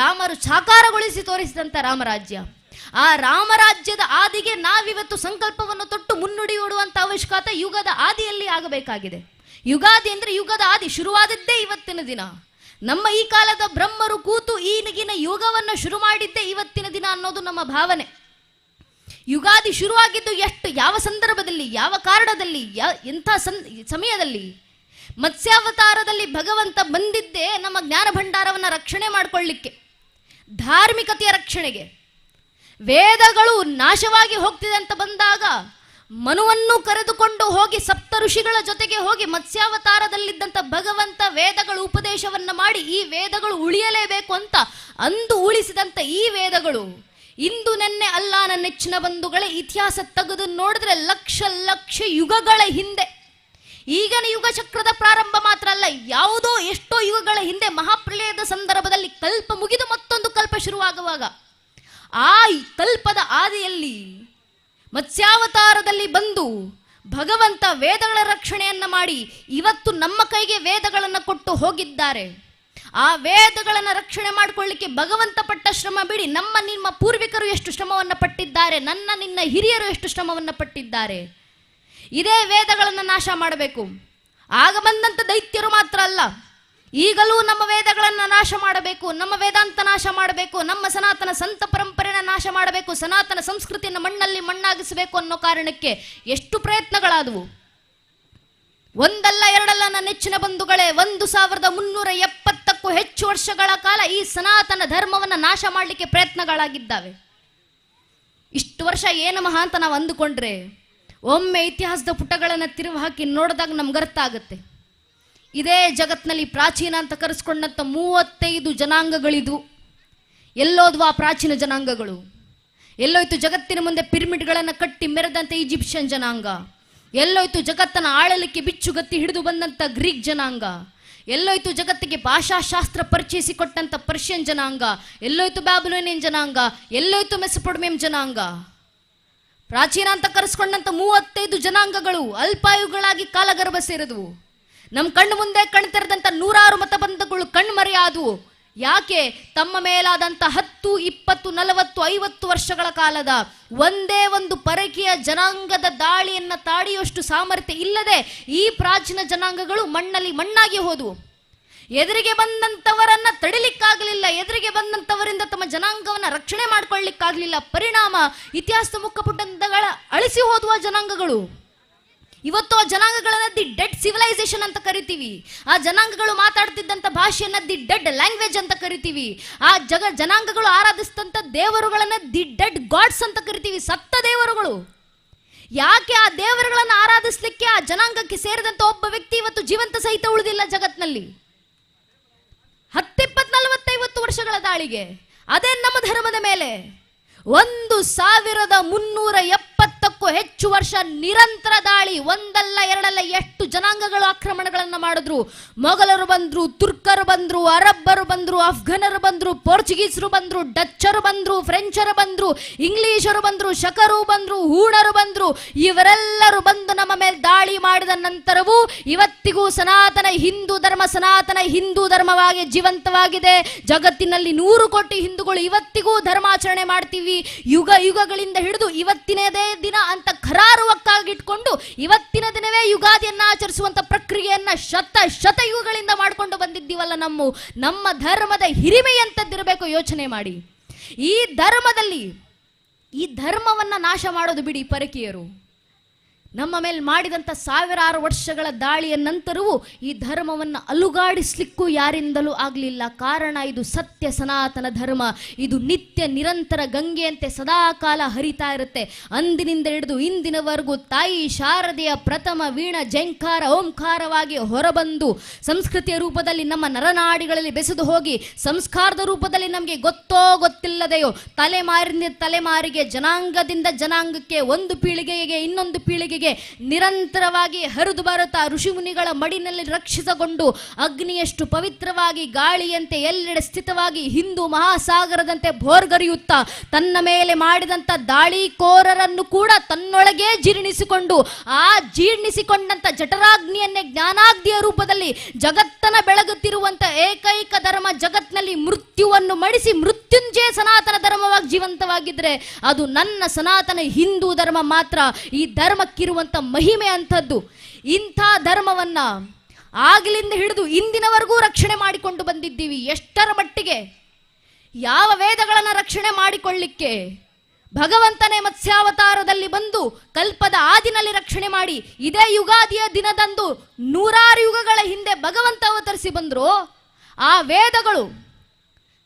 ರಾಮರು ಸಾಕಾರಗೊಳಿಸಿ ತೋರಿಸಿದಂಥ ರಾಮರಾಜ್ಯ. ಆ ರಾಮರಾಜ್ಯದ ಆದಿಗೆ ನಾವಿವತ್ತು ಸಂಕಲ್ಪವನ್ನು ತೊಟ್ಟು ಮುನ್ನುಡಿ ಓಡುವಂಥ ಅವಶ್ಯಕತೆ ಯುಗದ ಆದಿಯಲ್ಲಿ ಆಗಬೇಕಾಗಿದೆ. ಯುಗಾದಿ ಅಂದರೆ ಯುಗದ ಆದಿ ಶುರುವಾದದ್ದೇ ಇವತ್ತಿನ ದಿನ. ನಮ್ಮ ಈ ಕಾಲದ ಬ್ರಹ್ಮರು ಕೂತು ಈಗಿನ ಯುಗವನ್ನು ಶುರು ಮಾಡಿದ್ದೇ ಇವತ್ತಿನ ದಿನ ಅನ್ನೋದು ನಮ್ಮ ಭಾವನೆ. ಯುಗಾದಿ ಶುರುವಾಗಿದ್ದು ಎಷ್ಟು, ಯಾವ ಸಂದರ್ಭದಲ್ಲಿ, ಯಾವ ಕಾರಣದಲ್ಲಿ, ಎಂಥ ಸಮಯದಲ್ಲಿ? ಮತ್ಸ್ಯಾವತಾರದಲ್ಲಿ ಭಗವಂತ ಬಂದಿದ್ದೇ ನಮ್ಮ ಜ್ಞಾನ ಭಂಡಾರವನ್ನು ರಕ್ಷಣೆ ಮಾಡಿಕೊಳ್ಳಿಕ್ಕೆ, ಧಾರ್ಮಿಕತೆಯ ರಕ್ಷಣೆಗೆ. ವೇದಗಳು ನಾಶವಾಗಿ ಹೋಗ್ತಿದೆ ಅಂತ ಬಂದಾಗ ಮನುವನ್ನು ಕರೆದುಕೊಂಡು ಹೋಗಿ ಸಪ್ತ ಋಷಿಗಳ ಜೊತೆಗೆ ಹೋಗಿ ಮತ್ಸ್ಯಾವತಾರದಲ್ಲಿದ್ದಂಥ ಭಗವಂತ ವೇದಗಳು ಉಪದೇಶವನ್ನು ಮಾಡಿ ಈ ವೇದಗಳು ಉಳಿಯಲೇಬೇಕು ಅಂತ ಅಂದು ಉಳಿಸಿದಂಥ ಈ ವೇದಗಳು ಇಂದು ನೆನ್ನೆ ಅಲ್ಲ ನನ್ನ ನೆಚ್ಚಿನ ಬಂಧುಗಳೇ. ಇತಿಹಾಸ ತೆಗೆದು ನೋಡಿದ್ರೆ ಲಕ್ಷ ಲಕ್ಷ ಯುಗಗಳ ಹಿಂದೆ, ಈಗಿನ ಯುಗ ಚಕ್ರದ ಪ್ರಾರಂಭ ಮಾತ್ರ ಅಲ್ಲ, ಯಾವುದೋ ಎಷ್ಟೋ ಯುಗಗಳ ಹಿಂದೆ ಮಹಾಪ್ರಳಯದ ಸಂದರ್ಭದಲ್ಲಿ ಕಲ್ಪ ಮುಗಿದು ಮತ್ತೊಂದು ಕಲ್ಪ ಶುರುವಾಗುವಾಗ ಆ ಕಲ್ಪದ ಆದಿಯಲ್ಲಿ ಮತ್ಸ್ಯಾವತಾರದಲ್ಲಿ ಬಂದು ಭಗವಂತ ವೇದಗಳ ರಕ್ಷಣೆಯನ್ನು ಮಾಡಿ ಇವತ್ತು ನಮ್ಮ ಕೈಗೆ ವೇದಗಳನ್ನು ಕೊಟ್ಟು ಹೋಗಿದ್ದಾರೆ. ಆ ವೇದಗಳನ್ನು ರಕ್ಷಣೆ ಮಾಡಿಕೊಳ್ಳಿಕ್ಕೆ ಭಗವಂತ ಪಟ್ಟ ಶ್ರಮ ಬಿಡಿ, ನಮ್ಮ ನಿಮ್ಮ ಪೂರ್ವಿಕರು ಎಷ್ಟು ಶ್ರಮವನ್ನು ಪಟ್ಟಿದ್ದಾರೆ, ನನ್ನ ನಿನ್ನ ಹಿರಿಯರು ಎಷ್ಟು ಶ್ರಮವನ್ನು ಪಟ್ಟಿದ್ದಾರೆ. ಇದೇ ವೇದಗಳನ್ನು ನಾಶ ಮಾಡಬೇಕು. ಆಗ ಬಂದಂಥ ದೈತ್ಯರು ಮಾತ್ರ ಅಲ್ಲ, ಈಗಲೂ ನಮ್ಮ ವೇದಗಳನ್ನು ನಾಶ ಮಾಡಬೇಕು, ನಮ್ಮ ವೇದಾಂತ ನಾಶ ಮಾಡಬೇಕು, ನಮ್ಮ ಸನಾತನ ಸಂತ ಪರಂಪರೆಯನ್ನು ನಾಶ ಮಾಡಬೇಕು, ಸನಾತನ ಸಂಸ್ಕೃತಿಯನ್ನು ಮಣ್ಣಲ್ಲಿ ಮಣ್ಣಾಗಿಸಬೇಕು ಅನ್ನೋ ಕಾರಣಕ್ಕೆ ಎಷ್ಟು ಪ್ರಯತ್ನಗಳಾದವು. ಒಂದಲ್ಲ ಎರಡಲ್ಲ ನನ್ನ ನೆಚ್ಚಿನ ಬಂಧುಗಳೇ, 1370ಕ್ಕೂ ಹೆಚ್ಚು ವರ್ಷಗಳ ಕಾಲ ಈ ಸನಾತನ ಧರ್ಮವನ್ನು ನಾಶ ಮಾಡಲಿಕ್ಕೆ ಪ್ರಯತ್ನಗಳಾಗಿದ್ದಾವೆ. ಇಷ್ಟು ವರ್ಷ ಏನು ಮಹಾ ಅಂತ ನಾವು ಅಂದುಕೊಂಡ್ರೆ ಒಮ್ಮೆ ಇತಿಹಾಸದ ಪುಟಗಳನ್ನು ತಿರುವು ಹಾಕಿ ನೋಡಿದಾಗ ನಮ್ಗೆ ಅರ್ಥ ಆಗುತ್ತೆ. ಇದೇ ಜಗತ್ತಿನಲ್ಲಿ ಪ್ರಾಚೀನ ಅಂತ ಕರೆಸ್ಕೊಂಡಂಥ 35 ಜನಾಂಗಗಳಿದ್ವು. ಎಲ್ಲೋದ್ವು ಆ ಪ್ರಾಚೀನ ಜನಾಂಗಗಳು? ಎಲ್ಲೋಯ್ತು ಜಗತ್ತಿನ ಮುಂದೆ ಪಿರಮಿಡ್ಗಳನ್ನು ಕಟ್ಟಿ ಮೆರೆದಂಥ ಈಜಿಪ್ಷಿಯನ್ ಜನಾಂಗ? ಎಲ್ಲೋಯ್ತು ಜಗತ್ತನ್ನು ಆಳಲಿಕ್ಕೆ ಬಿಚ್ಚುಗತ್ತಿ ಹಿಡಿದು ಬಂದಂಥ ಗ್ರೀಕ್ ಜನಾಂಗ? ಎಲ್ಲೋಯ್ತು ಜಗತ್ತಿಗೆ ಭಾಷಾಶಾಸ್ತ್ರ ಪರಿಚಯಿಸಿಕೊಟ್ಟಂಥ ಪರ್ಷಿಯನ್ ಜನಾಂಗ? ಎಲ್ಲೋಯ್ತು ಬ್ಯಾಬಿಲೋನಿಯನ್ ಜನಾಂಗ? ಎಲ್ಲೋಯ್ತು ಮೆಸೊಪೊಟೇಮಿಯನ್ ಜನಾಂಗ? ಪ್ರಾಚೀನ ಅಂತ ಕರೆಸ್ಕೊಂಡಂಥ 35 ಜನಾಂಗಗಳು ಅಲ್ಪಾಯುಗಳಾಗಿ ಕಾಲಗರ್ಭ ಸೇರಿದವು. ನಮ್ಮ ಕಣ್ಣು ಮುಂದೆ ಕಣ್ ತೆರೆದಂಥ 100 ಮತಬಂಧಗಳು ಕಣ್ಮರೆಯಾದವು. ಯಾಕೆ? ತಮ್ಮ ಮೇಲಾದಂಥ 10, 20, 40, 50 ವರ್ಷಗಳ ಕಾಲದ ಒಂದೇ ಒಂದು ಪರಕೀಯ ಜನಾಂಗದ ದಾಳಿಯನ್ನು ತಾಡಿಯುವಷ್ಟು ಸಾಮರ್ಥ್ಯ ಇಲ್ಲದೆ ಈ ಪ್ರಾಚೀನ ಜನಾಂಗಗಳು ಮಣ್ಣಲ್ಲಿ ಮಣ್ಣಾಗಿ ಹೋದವು. ಎದುರಿಗೆ ಬಂದಂಥವರನ್ನ ತಡಿಲಿಕ್ಕಾಗಲಿಲ್ಲ, ಎದುರಿಗೆ ಬಂದಂಥವರಿಂದ ತಮ್ಮ ಜನಾಂಗವನ್ನು ರಕ್ಷಣೆ ಮಾಡ್ಕೊಳ್ಳಿಕ್ಕಾಗಲಿಲ್ಲ. ಪರಿಣಾಮ ಇತಿಹಾಸದ ಮುಖಪುಟಗಳ ಅಳಿಸಿ ಹೋದುವ ಜನಾಂಗಗಳು. ಇವತ್ತು ಆ ಜನಾಂಗಗಳನ್ನ ದಿ ಡೆಡ್ ಸಿವಿಲೈಸೇಷನ್ ಅಂತ ಕರಿತೀವಿ. ಆ ಜನಾಂಗಗಳು ಮಾತಾಡ್ತಿದ್ದಂಥ ಭಾಷೆಯನ್ನ ದಿ ಡೆಡ್ ಲ್ಯಾಂಗ್ವೇಜ್ ಅಂತ ಕರಿತೀವಿ. ಆ ಜನಾಂಗಗಳು ಆರಾಧಿಸಿದಂಥ ದೇವರುಗಳನ್ನ ದಿ ಡೆಡ್ ಗಾಡ್ಸ್ ಅಂತ ಕರಿತೀವಿ, ಸತ್ತ ದೇವರುಗಳು. ಯಾಕೆ? ಆ ದೇವರುಗಳನ್ನು ಆರಾಧಿಸ್ಲಿಕ್ಕೆ ಆ ಜನಾಂಗಕ್ಕೆ ಸೇರಿದಂಥ ಒಬ್ಬ ವ್ಯಕ್ತಿ ಇವತ್ತು ಜೀವಂತ ಸಹಿತ ಉಳಿದಿಲ್ಲ ಜಗತ್ನಲ್ಲಿ. 10, 20, 40, 50 ವರ್ಷಗಳ ದಾಳಿಗೆ ಅದೇ ನಮ್ಮ ಧರ್ಮದ ಮೇಲೆ 1370ಕ್ಕೂ ಹೆಚ್ಚು ವರ್ಷ ನಿರಂತರ ದಾಳಿ. ಒಂದಲ್ಲ ಎರಡಲ್ಲ ಎಷ್ಟು ಜನಾಂಗಗಳು ಆಕ್ರಮಣಗಳನ್ನು ಮಾಡಿದ್ರು. ಮೊಘಲರು ಬಂದ್ರು, ತುರ್ಕರು ಬಂದ್ರು, ಅರಬ್ಬರು ಬಂದ್ರು, ಅಫ್ಘನರು ಬಂದ್ರು, ಪೋರ್ಚುಗೀಸರು ಬಂದ್ರು, ಡಚ್ಚರು ಬಂದ್ರು, ಫ್ರೆಂಚರು ಬಂದ್ರು, ಇಂಗ್ಲಿಷರು ಬಂದ್ರು, ಶಕರು ಬಂದ್ರು, ಹೂಣರು ಬಂದ್ರು. ಇವರೆಲ್ಲರೂ ಬಂದು ನಮ್ಮ ಮೇಲೆ ದಾಳಿ ಮಾಡಿದ ನಂತರವೂ ಇವತ್ತಿಗೂ ಸನಾತನ ಹಿಂದೂ ಧರ್ಮವಾಗಿ ಜೀವಂತವಾಗಿದೆ. ಜಗತ್ತಿನಲ್ಲಿ 100 ಕೋಟಿ ಹಿಂದೂಗಳು ಇವತ್ತಿಗೂ ಧರ್ಮಾಚರಣೆ ಮಾಡ್ತೀವಿ. ಯುಗಗಳಿಂದ ಹಿಡಿದು ಇವತ್ತಿನದೇ ದಿನ ಅಂತ ಖರಾರುವಕ್ಕಾಗಿಟ್ಕೊಂಡು ಇವತ್ತಿನ ದಿನವೇ ಯುಗಾದಿಯನ್ನ ಆಚರಿಸುವಂತ ಪ್ರಕ್ರಿಯೆಯನ್ನ ಶತಯುಗಗಳಿಂದ ಮಾಡಿಕೊಂಡು ಬಂದಿದ್ದೀವಲ್ಲ. ನಮ್ಮ ಧರ್ಮದ ಹಿರಿಮೆ ಎಂತದ್ದಿರಬೇಕು ಯೋಚನೆ ಮಾಡಿ. ಈ ಧರ್ಮವನ್ನ ನಾಶ ಮಾಡೋದು ಬಿಡಿ ಪರಕೀಯರು. ನಮ್ಮ ಮೇಲೆ ಮಾಡಿದಂಥ 1000 ವರ್ಷಗಳ ದಾಳಿಯ ನಂತರವೂ ಈ ಧರ್ಮವನ್ನು ಅಲುಗಾಡಿಸ್ಲಿಕ್ಕೂ ಯಾರಿಂದಲೂ ಆಗಲಿಲ್ಲ. ಕಾರಣ ಇದು ಸತ್ಯ ಸನಾತನ ಧರ್ಮ. ಇದು ನಿತ್ಯ ನಿರಂತರ ಗಂಗೆಯಂತೆ ಸದಾಕಾಲ ಹರಿತಾ ಇರುತ್ತೆ. ಅಂದಿನಿಂದ ಹಿಡಿದು ಇಂದಿನವರೆಗೂ ತಾಯಿ ಶಾರದೆಯ ಪ್ರಥಮ ವೀಣ ಜಂಕಾರ ಓಂಕಾರವಾಗಿ ಹೊರಬಂದು ಸಂಸ್ಕೃತಿಯ ರೂಪದಲ್ಲಿ ನಮ್ಮ ನರನಾಡಿಗಳಲ್ಲಿ ಬೆಸೆದು ಹೋಗಿ ಸಂಸ್ಕಾರದ ರೂಪದಲ್ಲಿ ನಮಗೆ ಗೊತ್ತೋ ಗೊತ್ತಿಲ್ಲದೆಯೋ ತಲೆಮಾರಿನಿಂದ ತಲೆಮಾರಿಗೆ, ಜನಾಂಗದಿಂದ ಜನಾಂಗಕ್ಕೆ, ಒಂದು ಪೀಳಿಗೆಗೆ ಇನ್ನೊಂದು ಪೀಳಿಗೆಗೆ ನಿರಂತರವಾಗಿ ಹರಿದು ಬರುತ್ತಾ ಋಷಿಮುನಿಗಳ ಮಡಿನಲ್ಲಿ ರಕ್ಷಿತಗೊಂಡು ಅಗ್ನಿಯಷ್ಟು ಪವಿತ್ರವಾಗಿ ಗಾಳಿಯಂತೆ ಎಲ್ಲೆಡೆ ಸ್ಥಿತವಾಗಿ ಹಿಂದೂ ಮಹಾಸಾಗರದಂತೆ ಭೋರ್ಗರಿಯುತ್ತಾ ತನ್ನ ಮೇಲೆ ಮಾಡಿದಂಥ ದಾಳಿಕೋರರನ್ನು ಕೂಡ ತನ್ನೊಳಗೆ ಜೀರ್ಣಿಸಿಕೊಂಡು ಆ ಜೀರ್ಣಿಸಿಕೊಂಡಂಥ ಜಠರಾಗ್ನಿಯನ್ನೇ ಜ್ಞಾನಾಗ್ನಿಯ ರೂಪದಲ್ಲಿ ಜಗತ್ತನ್ನ ಬೆಳಗುತ್ತಿರುವಂಥ ಏಕೈಕ ಧರ್ಮ, ಜಗತ್ನಲ್ಲಿ ಮೃತ್ಯುವನ್ನು ಮಡಿಸಿ ಮೃತ್ಯುಂಜಯ ಸನಾತನ ಧರ್ಮವಾಗಿ ಜೀವಂತವಾಗಿದ್ರೆ ಅದು ನನ್ನ ಸನಾತನ ಹಿಂದೂ ಧರ್ಮ ಮಾತ್ರ. ಈ ಧರ್ಮಕ್ಕಿರುವಂಥ ಮಹಿಮೆ ಅಂಥದ್ದು. ಇಂಥ ಧರ್ಮವನ್ನ ಆಗಲಿಂದ ಹಿಡಿದು ಇಂದಿನವರೆಗೂ ರಕ್ಷಣೆ ಮಾಡಿಕೊಂಡು ಬಂದಿದ್ದೀವಿ. ಎಷ್ಟರ ಮಟ್ಟಿಗೆ? ಯಾವ ವೇದಗಳನ್ನು ರಕ್ಷಣೆ ಮಾಡಿಕೊಳ್ಳಿಕ್ಕೆ ಭಗವಂತನೇ ಮತ್ಸ್ಯಾವತಾರದಲ್ಲಿ ಬಂದು ಕಲ್ಪದ ಆದಿನಲ್ಲಿ ರಕ್ಷಣೆ ಮಾಡಿ ಇದೇ ಯುಗಾದಿಯ ದಿನದಂದು 100 ಯುಗಗಳ ಹಿಂದೆ ಭಗವಂತ ಅವತರಿಸಿ ಬಂದ್ರು. ಆ ವೇದಗಳು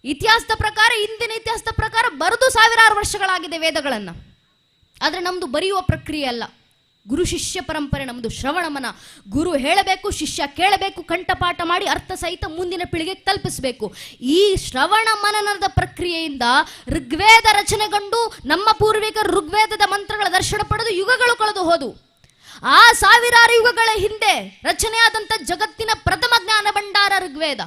ಇತಿಹಾಸದ ಪ್ರಕಾರ, ಇಂದಿನ ಇತಿಹಾಸದ ಪ್ರಕಾರ ಬರೆದು 1000 ವರ್ಷಗಳಾಗಿದೆ ವೇದಗಳನ್ನು. ಆದರೆ ನಮ್ಮದು ಬರೆಯುವ ಪ್ರಕ್ರಿಯೆ ಅಲ್ಲ, ಗುರು ಶಿಷ್ಯ ಪರಂಪರೆ ನಮ್ಮದು. ಶ್ರವಣಮನ, ಗುರು ಹೇಳಬೇಕು, ಶಿಷ್ಯ ಕೇಳಬೇಕು, ಕಂಠಪಾಠ ಮಾಡಿ ಅರ್ಥ ಸಹಿತ ಮುಂದಿನ ಪೀಳಿಗೆಗೆ ತಲುಪಿಸಬೇಕು. ಈ ಶ್ರವಣ ಮನನದ ಪ್ರಕ್ರಿಯೆಯಿಂದ ಋಗ್ವೇದ ರಚನೆಗೊಂಡು ನಮ್ಮ ಪೂರ್ವಿಕರು ಋಗ್ವೇದದ ಮಂತ್ರಗಳ ದರ್ಶನ ಪಡೆದು ಯುಗಗಳು ಕಳೆದು ಹೋದು. ಆ 1000 ಯುಗಗಳ ಹಿಂದೆ ರಚನೆಯಾದಂಥ ಜಗತ್ತಿನ ಪ್ರಥಮ ಜ್ಞಾನ ಭಂಡಾರ ಋಗ್ವೇದ.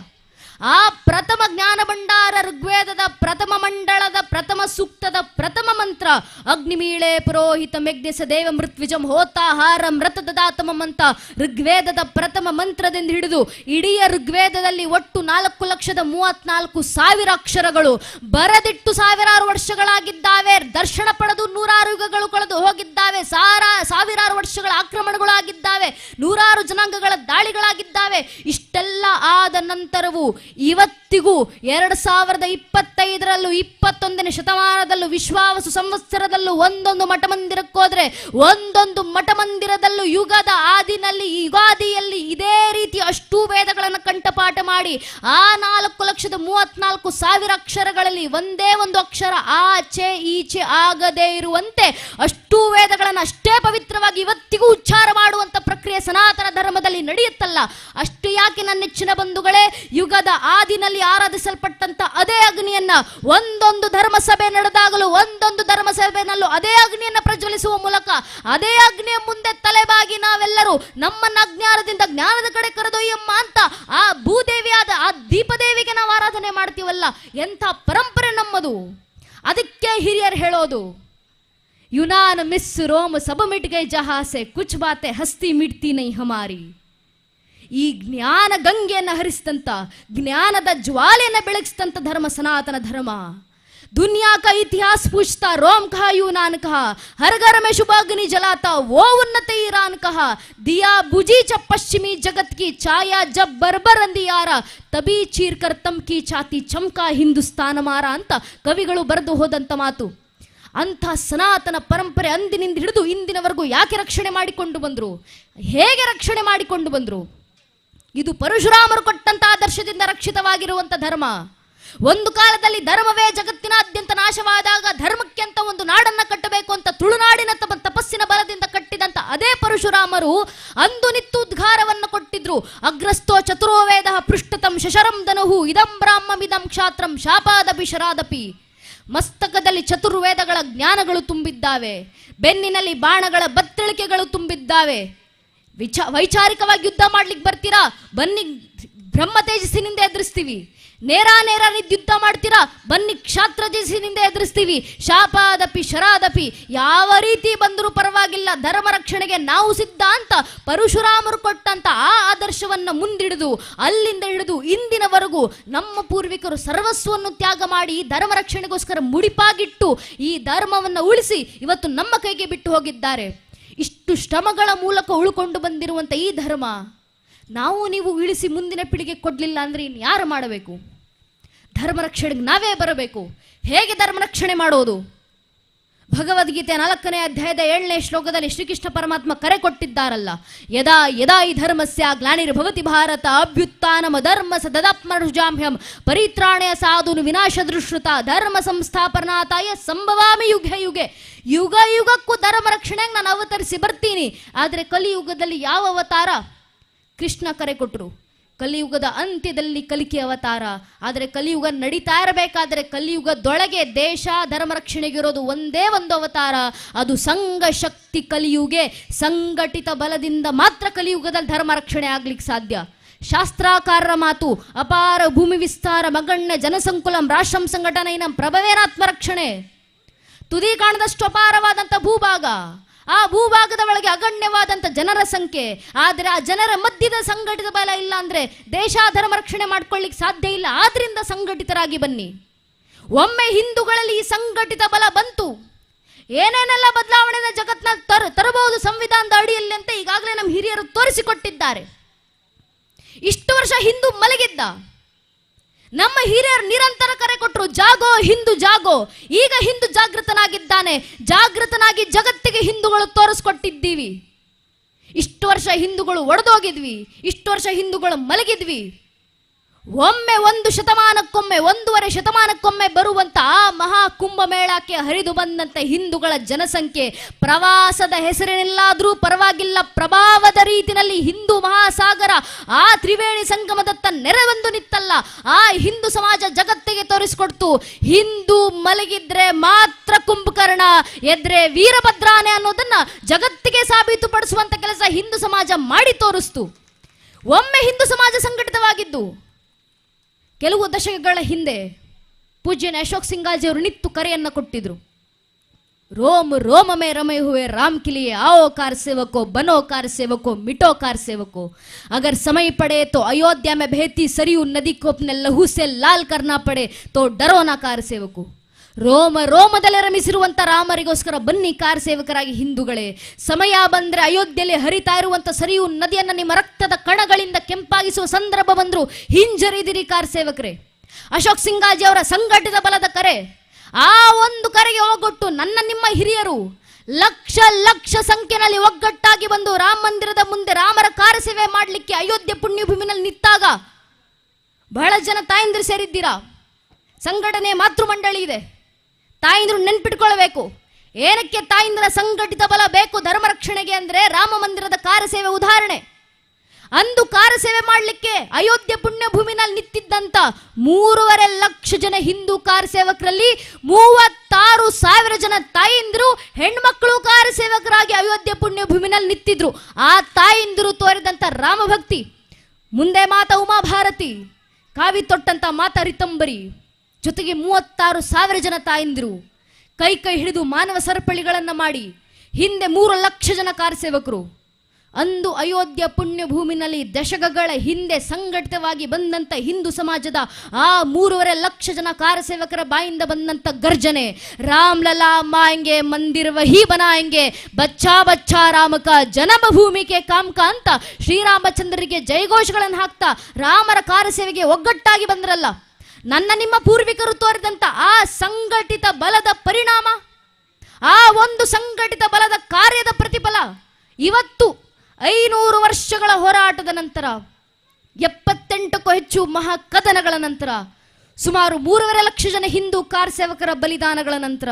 ಆ ಪ್ರಥಮ ಜ್ಞಾನ ಭಂಡಾರ ಋಗ್ವೇದದ ಪ್ರಥಮ ಮಂಡಳದ ಪ್ರಥಮ ಸೂಕ್ತದ ಪ್ರಥಮ ಮಂತ್ರ ಅಗ್ನಿಮೀಳೆ ಪುರೋಹಿತ ಮೆಗ್ನೆಸ ದೇವ ಮೃತ್ವಿಜಂ ಹೋತಾಹಾರ ಮೃತ ದದಾತಮಂ ಅಂತ ಋಗ್ವೇದದ ಪ್ರಥಮ ಮಂತ್ರದಿಂದ ಹಿಡಿದು ಇಡೀ ಋಗ್ವೇದದಲ್ಲಿ ಒಟ್ಟು 4,34,000 ಅಕ್ಷರಗಳು ಬರೆದಿಟ್ಟು 1000 ವರ್ಷಗಳಾಗಿದ್ದಾವೆ. ದರ್ಶನ ಪಡೆದು 100 ಯುಗಗಳು ಕಳೆದು ಹೋಗಿದ್ದಾವೆ. 1000 ವರ್ಷಗಳ ಆಕ್ರಮಣಗಳಾಗಿದ್ದಾವೆ. 100 ಜನಾಂಗಗಳ ದಾಳಿಗಳಾಗಿದ್ದಾವೆ. ಇಷ್ಟೆಲ್ಲ ಆದ ನಂತರವೂ ಇವತ್ತಿಗೂ 2025ರಲ್ಲೂ 21ನೇ ಶತಮಾನದಲ್ಲೂ ವಿಶ್ವಾವಸು ಸಂವತ್ಸರದಲ್ಲೂ ಒಂದೊಂದು ಮಠಮಂದಿರಕ್ಕೋದ್ರೆ ಒಂದೊಂದು ಮಠಮಂದಿರದಲ್ಲೂ ಯುಗದ ಆದಿನಲ್ಲಿ ಯುಗಾದಿಯಲ್ಲಿ ಇದೇ ರೀತಿ ಅಷ್ಟೂ ವೇದಗಳನ್ನು ಕಂಠಪಾಠ ಮಾಡಿ ಆ 4,34,000 ಅಕ್ಷರಗಳಲ್ಲಿ ಒಂದೇ ಒಂದು ಅಕ್ಷರ ಆಚೆ ಈಚೆ ಆಗದೇ ಇರುವಂತೆ ಅಷ್ಟೂ ವೇದಗಳನ್ನು ಅಷ್ಟೇ ಪವಿತ್ರವಾಗಿ ಇವತ್ತಿಗೂ ಉಚ್ಚಾರ ಮಾಡುವಂತ ಪ್ರಕ್ರಿಯೆ ಸನಾತನ ಧರ್ಮದಲ್ಲಿ ನಡೆಯುತ್ತಲ್ಲ. ಅಷ್ಟು ಯಾಕೆ ನನ್ನ ನೆಚ್ಚಿನ ಬಂಧುಗಳೇ, ಯುಗದ ಆದಿನಲ್ಲಿ ಆರಾಧಿಸಲ್ಪಟ್ಟಂತ ಅದೇ ಅಗ್ನಿಯನ್ನ ಒಂದೊಂದು ಧರ್ಮಸಭೆ ನಡೆದಾಗಲೂ ಒಂದೊಂದು ಧರ್ಮಸಭೆನಲ್ಲೂ ಅದೇ ಅಗ್ನಿಯನ್ನ ಪ್ರಜ್ವಲಿಸುವ ಮೂಲಕ ಅದೇ ಅಗ್ನಿಯ ಮುಂದೆ ತಲೆಬಾಗಿ ನಾವೆಲ್ಲರೂ ನಮ್ಮನ್ನ ಅಜ್ಞಾನದಿಂದ ಜ್ಞಾನದ ಕಡೆ ಕರೆದೊಯ್ಯಮ್ಮ ಅಂತ ಆ ಭೂದೇವಿಯಾದ ಆ ದೀಪದೇವಿಗೆ ನಾವು ಆರಾಧನೆ ಮಾಡ್ತೀವಲ್ಲ, ಎಂಥ ಪರಂಪರೆ ನಮ್ಮದು. ಅದಕ್ಕೆ ಹಿರಿಯರು ಹೇಳೋದು, ಯುನಾನ್ ಮಿಸ್ ರೋಮ್ ಸಬ ಮಿಟ್ ಗೈ ಜಹಾಸೆ ಕುಚ್ ಬಾತೆ ಹಸ್ತಿ ಮಿಟ್ತಿ ನೈ ಹಮಾರಿ. ಈ ಜ್ಞಾನ ಗಂಗೆಯನ್ನು ಹರಿಸಿದಂಥ, ಜ್ಞಾನದ ಜ್ವಾಲೆಯನ್ನು ಬೆಳಗಿಸಿದಂಥ ಧರ್ಮ ಸನಾತನ ಧರ್ಮ. दुनिया का इतिहास पूछता रोम कहा यूनान कहा, हर घर में शुभाग्नि जलाता वो उन्नत ईरान कहा, दिया बुझी च पश्चिमी जगत की छाया जब बर्बर अंधियारा तभी चीर कर तम की छाती चमका ಹಿಂದುಸ್ತಾನ ಮಾರ ಅಂತ ಕವಿಗಳು ಬರೆದು ಹೋದಂಥ ಮಾತು. ಅಂಥ ಸನಾತನ ಪರಂಪರೆ ಅಂದಿನಿಂದ ಹಿಡಿದು ಇಂದಿನವರೆಗೂ ಯಾಕೆ ರಕ್ಷಣೆ ಮಾಡಿಕೊಂಡು ಬಂದರು, ಹೇಗೆ ರಕ್ಷಣೆ ಮಾಡಿಕೊಂಡು ಬಂದರು? ಇದು ಪರಶುರಾಮರು ಕೊಟ್ಟಂತ ಆದರ್ಶದಿಂದ ರಕ್ಷಿತವಾಗಿರುವಂಥ ಧರ್ಮ. ಒಂದು ಕಾಲದಲ್ಲಿ ಧರ್ಮವೇ ಜಗತ್ತಿನಾದ್ಯಂತ ನಾಶವಾದಾಗ ಧರ್ಮಕ್ಕೆ ಅಂತ ಒಂದು ನಾಡನ್ನ ಕಟ್ಟಬೇಕು ಅಂತ ತುಳುನಾಡಿನ ತಪಸ್ಸಿನ ಬಲದಿಂದ ಕಟ್ಟಿದಂತ ಅದೇ ಪರಶುರಾಮರು ಅಂದು ನಿತ್ತು ಉದ್ಘಾರವನ್ನು ಕೊಟ್ಟಿದ್ರು. ಅಗ್ರಸ್ಥೋ ಚತುರೋ ವೇದ ಪೃಷ್ಠತಂ ಶಶರಂ ಧನುಹು ಇದಂ ಬ್ರಾಹ್ಮಮಿದಂ ಕ್ಷಾತ್ರಂ ಶಾಪಾದಪಿ ಶರಾದಪಿ. ಮಸ್ತಕದಲ್ಲಿ ಚತುರ್ವೇದಗಳ ಜ್ಞಾನಗಳು ತುಂಬಿದ್ದಾವೆ, ಬೆನ್ನಿನಲ್ಲಿ ಬಾಣಗಳ ಬತ್ತಳಿಕೆಗಳು ತುಂಬಿದ್ದಾವೆ. ವೈಚಾರಿಕವಾಗಿ ಯುದ್ಧ ಮಾಡ್ಲಿಕ್ಕೆ ಬರ್ತೀರಾ, ಬನ್ನಿ ಬ್ರಹ್ಮ ತೇಜಸ್ಸಿನಿಂದ ಎದುರಿಸ್ತೀವಿ. ನೇರ ಯುದ್ಧ ಮಾಡ್ತೀರಾ, ಬನ್ನಿ ಕ್ಷಾತ್ರ ತೇಜಸ್ಸಿನಿಂದ ಎದುರಿಸ್ತೀವಿ. ಶಾಪಾದಪಿ ಶರಾದಪಿ, ಯಾವ ರೀತಿ ಬಂದರೂ ಪರವಾಗಿಲ್ಲ, ಧರ್ಮ ರಕ್ಷಣೆಗೆ ನಾವು ಸಿದ್ಧ ಅಂತ ಪರಶುರಾಮರು ಕೊಟ್ಟಂತ ಆ ಆದರ್ಶವನ್ನು ಮುಂದಿಡಿದು ಅಲ್ಲಿಂದ ಹಿಡಿದು ಇಂದಿನವರೆಗೂ ನಮ್ಮ ಪೂರ್ವಿಕರು ಸರ್ವಸ್ವವನ್ನು ತ್ಯಾಗ ಮಾಡಿ ಧರ್ಮ ರಕ್ಷಣೆಗೋಸ್ಕರ ಮುಡಿಪಾಗಿಟ್ಟು ಈ ಧರ್ಮವನ್ನು ಉಳಿಸಿ ಇವತ್ತು ನಮ್ಮ ಕೈಗೆ ಬಿಟ್ಟು ಹೋಗಿದ್ದಾರೆ. ಇಷ್ಟು ಶ್ರಮಗಳ ಮೂಲಕ ಉಳ್ಕೊಂಡು ಬಂದಿರುವಂಥ ಈ ಧರ್ಮ ನಾವು ನೀವು ಇಳಿಸಿ ಮುಂದಿನ ಪೀಳಿಗೆ ಕೊಡಲಿಲ್ಲ ಅಂದರೆ ಇನ್ನು ಯಾರು ಮಾಡಬೇಕು? ಧರ್ಮ ರಕ್ಷಣೆಗೆ ನಾವೇ ಬರಬೇಕು. ಹೇಗೆ ಧರ್ಮ ರಕ್ಷಣೆ ಮಾಡೋದು? ಭಗವದ್ಗೀತೆ 4ನೇ ಅಧ್ಯಾಯದ 7ನೇ ಶ್ಲೋಕದಲ್ಲಿ ಶ್ರೀಕೃಷ್ಣ ಪರಮಾತ್ಮ ಕರೆ ಕೊಟ್ಟಿದ್ದಾರಲ್ಲ, ಯದಾ ಯದಾ ಈ ಧರ್ಮಸ್ಯ ಗ್ಲಾನಿರ್ಭವತಿ ಭಾರತ ಅಭ್ಯುತ್ಥಾನಮ ಧರ್ಮ ಸದದಾತ್ಮರುಜಾಮ್ಯಂ ಪರಿತ್ರಾಣಯ ಸಾಧುನು ವಿನಾಶ ದೃಶ್ರುತ ಧರ್ಮ ಸಂಸ್ಥಾಪನಾತಾಯ ಸಂಭವಾಮಿ ಯುಗ ಯುಗೆ. ಯುಗ ಯುಗಕ್ಕೂ ಧರ್ಮ ರಕ್ಷಣೆಗೆ ನಾನು ಅವತರಿಸಿ ಬರ್ತೀನಿ. ಆದರೆ ಕಲಿಯುಗದಲ್ಲಿ ಯಾವ ಅವತಾರ? ಕೃಷ್ಣ ಕರೆ ಕೊಟ್ಟರು, ಕಲಿಯುಗದ ಅಂತ್ಯದಲ್ಲಿ ಕಲಿಕೆ ಅವತಾರ. ಆದರೆ ಕಲಿಯುಗ ನಡೀತಾ ಇರಬೇಕಾದ್ರೆ ಕಲಿಯುಗದೊಳಗೆ ದೇಶ ಧರ್ಮ ರಕ್ಷಣೆಗಿರೋದು ಒಂದೇ ಒಂದು ಅವತಾರ, ಅದು ಸಂಘ ಶಕ್ತಿ ಕಲಿಯುಗೆ. ಸಂಘಟಿತ ಬಲದಿಂದ ಮಾತ್ರ ಕಲಿಯುಗದಲ್ಲಿ ಧರ್ಮ ರಕ್ಷಣೆ ಆಗ್ಲಿಕ್ಕೆ ಸಾಧ್ಯ. ಶಾಸ್ತ್ರಾಕಾರರ ಮಾತು, ಅಪಾರ ಭೂಮಿ ವಿಸ್ತಾರ ಮಗಣ್ಯ ಜನಸಂಕುಲಂ ರಾಷ್ಟ್ರಂ ಸಂಘಟನೆಯ ಪ್ರಭವೇನಾತ್ಮ ರಕ್ಷಣೆ. ತುದಿ ಕಾಣದಷ್ಟು ಅಪಾರವಾದಂಥ ಭೂಭಾಗ, ಆ ಭೂಭಾಗದ ಒಳಗೆ ಅಗಣ್ಯವಾದಂಥ ಜನರ ಸಂಖ್ಯೆ. ಆದರೆ ಆ ಜನರ ಮಧ್ಯದ ಸಂಘಟಿತ ಬಲ ಇಲ್ಲ ಅಂದರೆ ದೇಶ ಧರ್ಮ ರಕ್ಷಣೆ ಮಾಡ್ಕೊಳ್ಳಿಕ್ಕೆ ಸಾಧ್ಯ ಇಲ್ಲ. ಆದ್ರಿಂದ ಸಂಘಟಿತರಾಗಿ ಬನ್ನಿ. ಒಮ್ಮೆ ಹಿಂದೂಗಳಲ್ಲಿ ಈ ಸಂಘಟಿತ ಬಲ ಬಂತು, ಏನೇನೆಲ್ಲ ಬದಲಾವಣೆನ ಜಗತ್ನಲ್ಲಿ ತರಬಹುದು ಸಂವಿಧಾನದ ಅಡಿಯಲ್ಲಿ ಅಂತ ಈಗಾಗಲೇ ನಮ್ಮ ಹಿರಿಯರು ತೋರಿಸಿಕೊಟ್ಟಿದ್ದಾರೆ. ಇಷ್ಟು ವರ್ಷ ಹಿಂದೂ ಮಲಗಿದ್ದ, ನಮ್ಮ ಹಿರಿಯರು ನಿರಂತರ ಕರೆ ಕೊಟ್ಟರು, ಜಾಗೋ ಹಿಂದೂ ಜಾಗೋ. ಈಗ ಹಿಂದೂ ಜಾಗೃತನಾಗಿದ್ದಾನೆ. ಜಾಗೃತನಾಗಿ ಜಗತ್ತಿಗೆ ಹಿಂದೂಗಳು ತೋರಿಸ್ಕೊಟ್ಟಿದ್ದೀವಿ. ಇಷ್ಟು ವರ್ಷ ಹಿಂದೂಗಳು ಒಡೆದೋಗಿದ್ವಿ, ಇಷ್ಟು ವರ್ಷ ಹಿಂದೂಗಳು ಮಲಗಿದ್ವಿ. ಒಮ್ಮೆ ಒಂದು ಶತಮಾನಕ್ಕೊಮ್ಮೆ, 1.5 ಶತಮಾನಕ್ಕೊಮ್ಮೆ ಬರುವಂತ ಆ ಮಹಾ ಕುಂಭಮೇಳಕ್ಕೆ ಹರಿದು ಬಂದಂತೆ ಹಿಂದೂಗಳ ಜನಸಂಖ್ಯೆ ಪ್ರವಾಸದ ಹೆಸರಿನೆಲ್ಲಾದರೂ ಪರವಾಗಿಲ್ಲ, ಪ್ರಭಾವದ ರೀತಿಯಲ್ಲಿ ಹಿಂದೂ ಮಹಾಸಾಗರ ಆ ತ್ರಿವೇಣಿ ಸಂಗಮದತ್ತ ನೆರೆವಂದು ನಿತ್ತಲ್ಲ. ಆ ಹಿಂದೂ ಸಮಾಜ ಜಗತ್ತಿಗೆ ತೋರಿಸಿಕೊಡ್ತು, ಹಿಂದೂ ಮಲಗಿದ್ರೆ ಮಾತ್ರ ಕುಂಭಕರ್ಣ, ಎದ್ರೆ ವೀರಭದ್ರಾನೆ ಅನ್ನೋದನ್ನ ಜಗತ್ತಿಗೆ ಸಾಬೀತುಪಡಿಸುವಂತ ಕೆಲಸ ಹಿಂದೂ ಸಮಾಜ ಮಾಡಿ ತೋರಿಸ್ತು. ಒಮ್ಮೆ ಹಿಂದೂ ಸಮಾಜ ಸಂಘಟಿತವಾಗಿದ್ದು ಕೆಲವು ದಶಕಗಳ ಹಿಂದೆ ಪೂಜ್ಯನ ಅಶೋಕ್ ಸಿಂಗಾಜಿಯವರು ನಿತ್ತು ಕರೆಯನ್ನು ಕೊಟ್ಟಿದ್ರು. रोम रोम में रमे हुए राम के लिए आओ कार सेवको, बनो कार सेवको, मिटो कार सेवको. अगर समय पड़े तो अयोध्या में बहती सरयू नदी को अपने लहू से लाल करना पड़े तो डरो ना कार सेवको. ರೋಮ ರೋಮದಲ್ಲಿ ರಮಿಸಿರುವಂತ ರಾಮರಿಗೋಸ್ಕರ ಬನ್ನಿ ಕಾರ್ ಸೇವಕರಾಗಿ ಹಿಂದೂಗಳೇ. ಸಮಯ ಬಂದ್ರೆ ಅಯೋಧ್ಯೆಯಲ್ಲಿ ಹರಿತಾ ಇರುವಂತ ಸರಿಯು ನದಿಯನ್ನು ನಿಮ್ಮ ರಕ್ತದ ಕಣಗಳಿಂದ ಕೆಂಪಾಗಿಸುವ ಸಂದರ್ಭ ಬಂದ್ರು ಹಿಂಜರಿದಿರಿ ಕಾರ್ ಸೇವಕರೇ. ಅಶೋಕ್ ಸಿಂಗಾಜಿ ಅವರ ಸಂಘಟಿತ ಬಲದ ಕರೆ, ಆ ಒಂದು ಕರೆಗೆ ಹೋಗೊಟ್ಟು ನನ್ನ ನಿಮ್ಮ ಹಿರಿಯರು ಲಕ್ಷ ಲಕ್ಷ ಸಂಖ್ಯೆಯಲ್ಲಿ ಒಗ್ಗಟ್ಟಾಗಿ ಬಂದು ರಾಮ ಮಂದಿರದ ಮುಂದೆ ರಾಮರ ಕಾರ್ಯಸೇವೆ ಮಾಡಲಿಕ್ಕೆ ಅಯೋಧ್ಯೆ ಪುಣ್ಯಭೂಮಿನಲ್ಲಿ ನಿಂತಾಗ ಬಹಳ ಜನ ತಾಯಂದಿರು ಸೇರಿದ್ದೀರಾ. ಸಂಘಟನೆ ಮಾತೃ ಮಂಡಳಿ ಇದೆ, ತಾಯಂದಿರು ನೆನ್ಪಿಟ್ಕೊಳ್ಬೇಕು. ಏನಕ್ಕೆ ತಾಯಂದಿರ ಸಂಘಟಿತ ಬಲ ಬೇಕು ಧರ್ಮ ರಕ್ಷಣೆಗೆ ಅಂದ್ರೆ ರಾಮ ಮಂದಿರದ ಕಾರ್ಯಸೇವೆ ಉದಾಹರಣೆ. ಅಂದು ಕಾರ್ಯಸೇವೆ ಮಾಡಲಿಕ್ಕೆ ಅಯೋಧ್ಯೆ ಪುಣ್ಯಭೂಮಿನಲ್ಲಿ ನಿಂತಿದ್ದಂತ 3.5 ಲಕ್ಷ ಜನ ಹಿಂದೂ ಕಾರ್ಯಸೇವಕರಲ್ಲಿ 36,000 ಜನ ತಾಯಂದಿರು ಹೆಣ್ಮಕ್ಳು ಕಾರ್ಯಸೇವಕರಾಗಿ ಅಯೋಧ್ಯೆ ಪುಣ್ಯಭೂಮಿನಲ್ಲಿ ನಿಂತಿದ್ರು. ಆ ತಾಯಂದಿರು ತೋರಿದಂತ ರಾಮಭಕ್ತಿ, ಮುಂದೆ ಮಾತಾ ಉಮಾಭಾರತಿ, ಕಾವಿ ತೊಟ್ಟಂತ ಮಾತಾ ರಿತಂಬರಿ, ಜೊತೆಗೆ 36,000 ಜನ ತಾಯಂದಿರು ಕೈ ಕೈ ಹಿಡಿದು ಮಾನವ ಸರಪಳಿಗಳನ್ನು ಮಾಡಿ, ಹಿಂದೆ 3 ಲಕ್ಷ ಜನ ಕಾರ್ಯಸೇವಕರು ಅಂದು ಅಯೋಧ್ಯ ಪುಣ್ಯಭೂಮಿನಲ್ಲಿ ದಶಕಗಳ ಹಿಂದೆ ಸಂಘಟಿತವಾಗಿ ಬಂದಂಥ ಹಿಂದೂ ಸಮಾಜದ ಆ 3.5 ಲಕ್ಷ ಜನ ಕಾರ್ಯಸೇವಕರ ಬಾಯಿಂದ ಬಂದಂಥ ಗರ್ಜನೆ, ರಾಮ್ ಲಲಾ ಮಾಯಂಗೆ ಮಂದಿರ್ ವಹಿ ಬನಾಯಂಗೆ, ಬಚ್ಚಾ ಬಚ್ಚಾ ರಾಮಕ ಜನ್ಮಭೂಮಿಗೆ ಕಾಮ್ಕ ಅಂತ ಶ್ರೀರಾಮಚಂದ್ರರಿಗೆ ಜಯಘೋಷಗಳನ್ನು ಹಾಕ್ತಾ ರಾಮರ ಕಾರ್ಯಸೇವೆಗೆ ಒಗ್ಗಟ್ಟಾಗಿ ಬಂದ್ರಲ್ಲ. ನನ್ನ ನಿಮ್ಮ ಪೂರ್ವಿಕರು ತೋರಿದಂಥ ಆ ಸಂಘಟಿತ ಬಲದ ಪರಿಣಾಮ, ಆ ಒಂದು ಸಂಘಟಿತ ಬಲದ ಕಾರ್ಯದ ಪ್ರತಿಫಲ ಇವತ್ತು 500 ವರ್ಷಗಳ ಹೋರಾಟದ ನಂತರ, 78ಕ್ಕೂ ಹೆಚ್ಚು ಮಹಾಕದನಗಳ ನಂತರ, ಸುಮಾರು 3.5 ಲಕ್ಷ ಜನ ಹಿಂದೂ ಕಾರ್ಯಸೇವಕರ ಬಲಿದಾನಗಳ ನಂತರ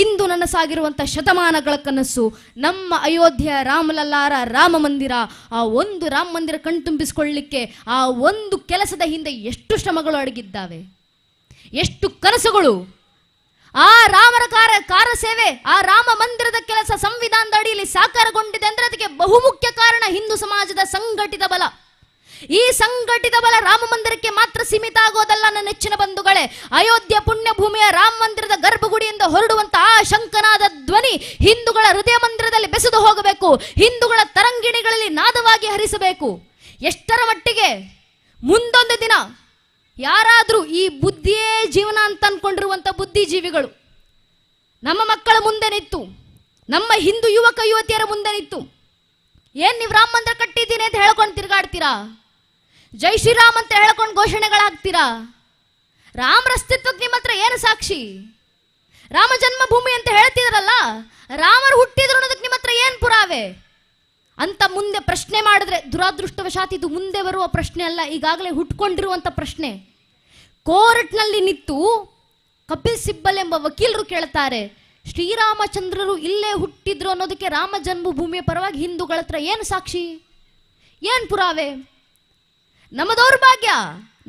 ಇಂದು ನನಸಾಗಿರುವಂಥ ಶತಮಾನಗಳ ಕನಸು ನಮ್ಮ ಅಯೋಧ್ಯೆಯ ರಾಮಲಲ್ಲಾರ ರಾಮ ಮಂದಿರ. ಆ ಒಂದು ರಾಮ ಮಂದಿರ ಕಣ್ತುಂಬಿಸಿಕೊಳ್ಳಲಿಕ್ಕೆ ಆ ಒಂದು ಕೆಲಸದ ಹಿಂದೆ ಎಷ್ಟು ಶ್ರಮಗಳು ಅಡಗಿದ್ದಾವೆ, ಎಷ್ಟು ಕನಸುಗಳು. ಆ ರಾಮರ ಕಾರ್ಯಸೇವೆ, ಆ ರಾಮ ಮಂದಿರದ ಕೆಲಸ ಸಂವಿಧಾನದ ಅಡಿಯಲ್ಲಿ ಸಾಕಾರಗೊಂಡಿದೆ ಅಂದ್ರೆ ಅದಕ್ಕೆ ಬಹುಮುಖ್ಯ ಕಾರಣ ಹಿಂದೂ ಸಮಾಜದ ಸಂಘಟಿತ ಬಲ. ಈ ಸಂಘಟಿತ ಬಲ ರಾಮ ಮಂದಿರಕ್ಕೆ ಮಾತ್ರ ಸೀಮಿತ ಆಗೋದಲ್ಲ ನನ್ನ ನೆಚ್ಚಿನ ಬಂಧುಗಳೇ. ಅಯೋಧ್ಯ ಪುಣ್ಯಭೂಮಿಯ ರಾಮ ಮಂದಿರದ ಗರ್ಭಗುಡಿಯಿಂದ ಹೊರಡುವಂತ ಆ ಶಂಕನಾದ ಧ್ವನಿ ಹಿಂದೂಗಳ ಹೃದಯ ಮಂದಿರದಲ್ಲಿ ಬೆಸೆದು ಹೋಗಬೇಕು, ಹಿಂದೂಗಳ ತರಂಗಿಣಿಗಳಲ್ಲಿ ನಾದವಾಗಿ ಹರಿಸಬೇಕು. ಎಷ್ಟರ ಮಟ್ಟಿಗೆ ಮುಂದೊಂದು ದಿನ ಯಾರಾದರೂ ಈ ಬುದ್ಧಿಯೇ ಜೀವನ ಅಂತ ಅನ್ಕೊಂಡಿರುವಂಥ ಬುದ್ಧಿಜೀವಿಗಳು ನಮ್ಮ ಮಕ್ಕಳ ಮುಂದೆ ನಿಂತು, ನಮ್ಮ ಹಿಂದೂ ಯುವಕ ಯುವತಿಯರ ಮುಂದೆ ನಿಂತು, ಏನ್ ನೀವು ರಾಮ ಮಂದಿರ ಕಟ್ಟಿದ್ದೀನಿ ಅಂತ ಹೇಳ್ಕೊಂಡು ತಿರುಗಾಡ್ತೀರಾ, ಜೈ ಶ್ರೀರಾಮ್ ಅಂತ ಹೇಳ್ಕೊಂಡು ಘೋಷಣೆಗಳಾಗ್ತೀರಾ, ರಾಮರ ಅಸ್ತಿತ್ವಕ್ಕೆ ನಿಮ್ಮ ಹತ್ರ ಏನು ಸಾಕ್ಷಿ, ರಾಮ ಜನ್ಮಭೂಮಿ ಅಂತ ಹೇಳ್ತಿದ್ರಲ್ಲ, ರಾಮರು ಹುಟ್ಟಿದ್ರು ಅನ್ನೋದಕ್ಕೆ ನಿಮ್ಮ ಹತ್ರ ಏನು ಪುರಾವೆ ಅಂತ ಮುಂದೆ ಪ್ರಶ್ನೆ ಮಾಡಿದ್ರೆ, ದುರಾದೃಷ್ಟವಶಾತ್ ಇದು ಮುಂದೆ ಬರುವ ಪ್ರಶ್ನೆ ಅಲ್ಲ, ಈಗಾಗಲೇ ಹುಟ್ಕೊಂಡಿರುವಂಥ ಪ್ರಶ್ನೆ. ಕೋರ್ಟ್ನಲ್ಲಿ ನಿಂತು ಕಪಿಲ್ ಸಿಬ್ಬಲ್ ಎಂಬ ವಕೀಲರು ಕೇಳ್ತಾರೆ, ಶ್ರೀರಾಮಚಂದ್ರರು ಇಲ್ಲೇ ಹುಟ್ಟಿದ್ರು ಅನ್ನೋದಕ್ಕೆ ರಾಮ ಜನ್ಮಭೂಮಿಯ ಪರವಾಗಿ ಹಿಂದೂಗಳ ಹತ್ರ ಏನು ಸಾಕ್ಷಿ, ಏನು ಪುರಾವೆ? ನಮ್ಮ ದೌರ್ಭಾಗ್ಯ,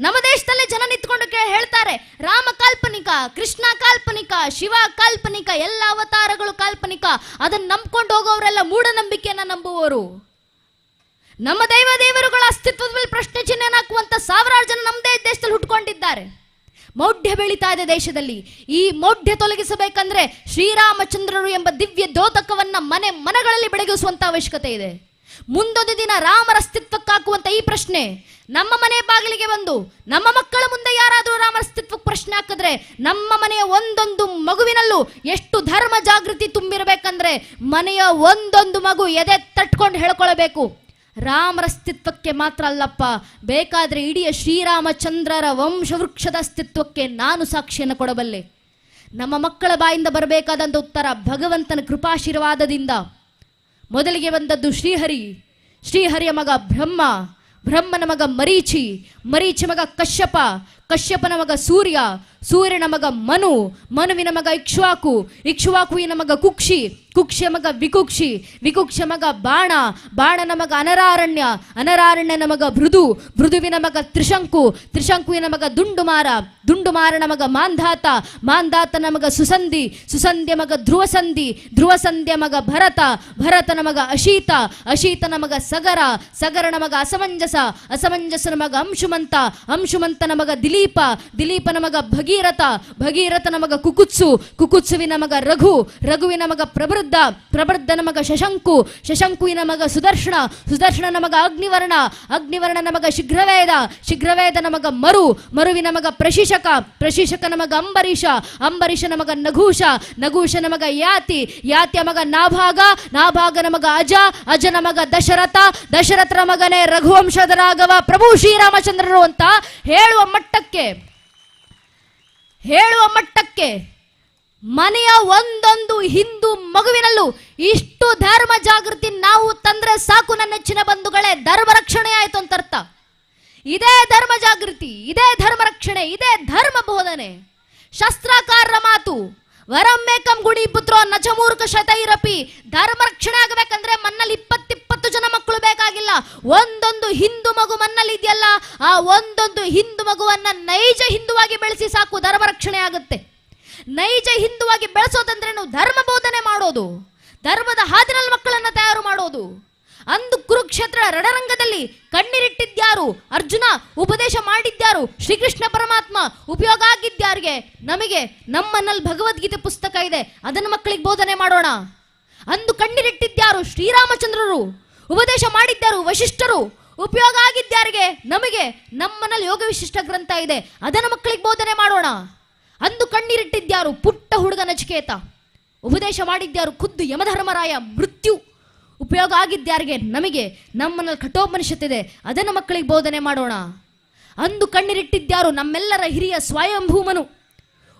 ನಮ್ಮ ದೇಶದಲ್ಲೇ ಜನ ನಿಂತ್ಕೊಂಡು ಹೇಳ್ತಾರೆ ರಾಮ ಕಾಲ್ಪನಿಕ, ಕೃಷ್ಣ ಕಾಲ್ಪನಿಕ, ಶಿವ ಕಾಲ್ಪನಿಕ, ಎಲ್ಲ ಅವತಾರಗಳು ಕಾಲ್ಪನಿಕ. ಅದನ್ನು ನಂಬ್ಕೊಂಡು ಹೋಗೋರೆಲ್ಲ ಮೂಢನಂಬಿಕೆಯನ್ನ ನಂಬುವವರು. ನಮ್ಮ ದೇವರುಗಳ ಅಸ್ತಿತ್ವದ ಮೇಲೆ ಪ್ರಶ್ನೆ ಚಿಹ್ನೆ ಹಾಕುವಂತ ಸಾವಿರಾರು ಜನ ನಮ್ಮದೇ ದೇಶದಲ್ಲಿ ಹುಟ್ಕೊಂಡಿದ್ದಾರೆ. ಮೌಢ್ಯ ಬೆಳೀತಾ ಇದೆ ದೇಶದಲ್ಲಿ. ಈ ಮೌಢ್ಯ ತೊಲಗಿಸಬೇಕಂದ್ರೆ ಶ್ರೀರಾಮಚಂದ್ರರು ಎಂಬ ದಿವ್ಯ ದ್ಯೋತಕವನ್ನ ಮನೆಗಳಲ್ಲಿ ಬೆಳಗಿಸುವಂತ ಅವಶ್ಯಕತೆ ಇದೆ. ಮುಂದೊಂದು ದಿನ ರಾಮರ ಅಸ್ತಿತ್ವಕ್ಕಾಕುವಂತ ಈ ಪ್ರಶ್ನೆ ನಮ್ಮ ಮನೆ ಬಾಗಿಲಿಗೆ ಬಂದು ನಮ್ಮ ಮಕ್ಕಳ ಮುಂದೆ ಯಾರಾದರೂ ರಾಮರ ಅಸ್ತಿತ್ವಕ್ಕೆ ಪ್ರಶ್ನೆ ಹಾಕಿದ್ರೆ ನಮ್ಮ ಮನೆಯ ಒಂದೊಂದು ಮಗುವಿನಲ್ಲೂ ಎಷ್ಟು ಧರ್ಮ ಜಾಗೃತಿ ತುಂಬಿರಬೇಕಂದ್ರೆ ಮನೆಯ ಒಂದೊಂದು ಮಗು ಎದೆ ತಟ್ಕೊಂಡು ಹೇಳ್ಕೊಳ್ಬೇಕು, ರಾಮರ ಅಸ್ತಿತ್ವಕ್ಕೆ ಮಾತ್ರ ಅಲ್ಲಪ್ಪ, ಬೇಕಾದ್ರೆ ಇಡೀ ಶ್ರೀರಾಮಚಂದ್ರರ ವಂಶವೃಕ್ಷದ ಅಸ್ತಿತ್ವಕ್ಕೆ ನಾನು ಸಾಕ್ಷಿಯನ್ನು ಕೊಡಬಲ್ಲೆ. ನಮ್ಮ ಮಕ್ಕಳ ಬಾಯಿಂದ ಬರಬೇಕಾದಂಥ ಉತ್ತರ ಭಗವಂತನ ಕೃಪಾಶೀರ್ವಾದದಿಂದ. ಮೊದಲಿಗೆ ಬಂದದ್ದು ಶ್ರೀಹರಿ, ಶ್ರೀಹರಿಯ ಮಗ ಬ್ರಹ್ಮ, ಬ್ರಹ್ಮನ ಮಗ ಮರೀಚಿ, ಮರೀಚಿ ಮಗ ಕಶ್ಯಪ, ಕಶ್ಯಪನ ಮಗ ಸೂರ್ಯ, ಸೂರ್ಯನ ಮಗ ಮನು, ಮನುವಿನ ಮಗ ಇಕ್ಷ್ವಾಕು, ಇಕ್ಷ್ವಾಕುವಿನ ಮಗ ಕುಕ್ಷಿ, ಕುಕ್ಷಿಯ ಮಗ ವಿಕುಕ್ಷಿ, ವಿಕುಕ್ಷ ಮಗ ಬಾಣ, ಬಾಣನ ಮಗ ಅನರಾರಣ್ಯ, ಅನರಾರಣ್ಯನ ಮಗ ಭೃದು, ಭೃದುವಿನ ಮಗ ತ್ರಿಶಂಕು, ತ್ರಿಶಂಕುವಿನ ಮಗ ದುಂಡುಮಾರ, ದುಂಡುಮಾರನ ಮಗ ಮಾಂಧಾತ, ಮಾಂಧಾತನ ಮಗ ಸುಸಂಧಿ, ಸುಸಂಧ್ಯ ಮಗ ಧ್ರುವಸಂಧಿ, ಧ್ರುವಸಂಧ್ಯ ಮಗ ಭರತ, ಭರತನ ಮಗ ಅಶೀತ, ಅಶೀತನ ಮಗ ಸಗರ, ಸಗರನ ಮಗ ಅಸಮಂಜಸ, ಅಸಮಂಜಸನ ಮಗ ಅಂಶುಮಂತ, ಅಂಶುಮಂತನ ಮಗ ದಿಲೀಪ, ದಿಲೀಪನ ಮಗ ಭಗೀರಥ, ಭಗೀರಥನ ಮಗ ಕುಕುತ್ಸು, ಕುಕುತ್ಸುವಿನ ಮಗ ರಘು, ರಘುವಿನ ಮಗ ಪ್ರಬೃದ್ಧ, ಪ್ರಬೃದ್ಧನ ಮಗ ಶಶಂಕು, ಶಶಂಕುವಿನ ಮಗ ಸುದರ್ಶನ, ಸುದರ್ಶನನ ಮಗ ಅಗ್ನಿವರ್ಣ, ಅಗ್ನಿವರ್ಣನ ಮಗ ಶೀಘ್ರವೇದ, ಶೀಘ್ರವೇದನ ಮಗ ಮರು, ಮರುವಿನ ಮಗ ಪ್ರಶಿಷಕ, ಪ್ರಶಿಷಕನ ಮಗ ಅಂಬರೀಷ, ಅಂಬರೀಷನ ಮಗ ನಘೂಷ, ನಘೂಷನ ಮಗ ಯಾತಿ, ಯಾತಿಯ ಮಗ ನಾಭಾಗ, ನಾಭಾಗನ ಮಗ ಅಜ, ಅಜನ ಮಗ ದಶರಥ, ದಶರಥರ ಮಗನೇ ರಘುವಂಶದ ರಾಘವ ಪ್ರಭು ಶ್ರೀರಾಮಚಂದ್ರರು ಅಂತ ಹೇಳುವ ಮಟ್ಟಕ್ಕೆ ಮನೆಯ ಒಂದೊಂದು ಹಿಂದೂ ಮಗುವಿನಲ್ಲೂ ಇಷ್ಟು ಧರ್ಮ ಜಾಗೃತಿ ನಾವು ತಂದ್ರೆ ಸಾಕು ನನ್ನ ನೆಚ್ಚಿನ ಬಂಧುಗಳೇ, ಧರ್ಮ ರಕ್ಷಣೆ ಆಯ್ತು ಅಂತ ಅರ್ಥ. ಇದೇ ಧರ್ಮ ಜಾಗೃತಿ, ಇದೇ ಧರ್ಮ ರಕ್ಷಣೆ, ಇದೇ ಧರ್ಮ ಬೋಧನೆ. ಶಾಸ್ತ್ರಕಾರರ ಮಾತು, ವರಮ್ಮೇಕಂ ಗುಡಿ ಪುತ್ರೋ ನಚಮೂರ್ಖ ಶತೈರಪಿ. ಧರ್ಮ ರಕ್ಷಣೆ ಆಗಬೇಕಂದ್ರೆ ಮನ್ನಲ್ಲಿ 20 ಜನ ಮಕ್ಕಳು ಬೇಕಾಗಿಲ್ಲ, ಒಂದೊಂದು ಹಿಂದೂ ಮಗು ಮನ್ನಲ್ಲಿ ಇದೆಯಲ್ಲ, ಆ ಒಂದೊಂದು ಹಿಂದೂ ಮಗುವನ್ನ ನೈಜ ಹಿಂದುವಾಗಿ ಬೆಳೆಸಿ ಸಾಕು, ಧರ್ಮ ರಕ್ಷಣೆ ಆಗುತ್ತೆ. ನೈಜ ಹಿಂದುವಾಗಿ ಬೆಳೆಸೋದಂದ್ರೆ ನಾವು ಧರ್ಮ ಬೋಧನೆ ಮಾಡೋದು, ಧರ್ಮದ ಹಾದಿನಲ್ಲಿ ಮಕ್ಕಳನ್ನ ತಯಾರು ಮಾಡೋದು. ಅಂದು ಕುರುಕ್ಷೇತ್ರ ರಣರಂಗದಲ್ಲಿ ಕಣ್ಣೀರಿಟ್ಟಿದ್ಯಾರು? ಅರ್ಜುನ. ಉಪದೇಶ ಮಾಡಿದ್ಯಾರು? ಶ್ರೀಕೃಷ್ಣ ಪರಮಾತ್ಮ. ಉಪಯೋಗ ಆಗಿದ್ಯಾರಿಗೆ? ನಮಗೆ. ನಮ್ಮನ್ನಲ್ಲಿ ಭಗವದ್ಗೀತೆ ಪುಸ್ತಕ ಇದೆ, ಅದನ್ನು ಮಕ್ಕಳಿಗೆ ಬೋಧನೆ ಮಾಡೋಣ. ಅಂದು ಕಣ್ಣೀರಿಟ್ಟಿದ್ಯಾರು? ಶ್ರೀರಾಮಚಂದ್ರರು. ಉಪದೇಶ ಮಾಡಿದ್ದರು ವಶಿಷ್ಠರು, ಉಪಯೋಗ ಆಗಿದ್ಯಾರಿಗೆ? ನಮಗೆ. ನಮ್ಮನಲ್ಲಿ ಯೋಗ ವಿಶಿಷ್ಟ ಗ್ರಂಥ ಇದೆ, ಅದನ್ನು ಮಕ್ಕಳಿಗೆ ಬೋಧನೆ ಮಾಡೋಣ. ಅಂದು ಕಣ್ಣೀರಿಟ್ಟಿದ್ಯಾರು? ಪುಟ್ಟ ಹುಡುಗ ನಚಿಕೇತ. ಉಪದೇಶ ಮಾಡಿದ್ಯಾರು? ಖುದ್ದು ಯಮಧರ್ಮರಾಯ. ಮೃತ್ಯು. ಉಪಯೋಗ ಆಗಿದ್ಯಾರಿಗೆ? ನಮಗೆ. ನಮ್ಮನಲ್ಲಿ ಕಠೋಪನಿಷತ್ತಿದೆ, ಅದನ್ನು ಮಕ್ಕಳಿಗೆ ಬೋಧನೆ ಮಾಡೋಣ. ಅಂದು ಕಣ್ಣೀರಿಟ್ಟಿದ್ಯಾರು? ನಮ್ಮೆಲ್ಲರ ಹಿರಿಯ ಸ್ವಯಂಭೂಮನು.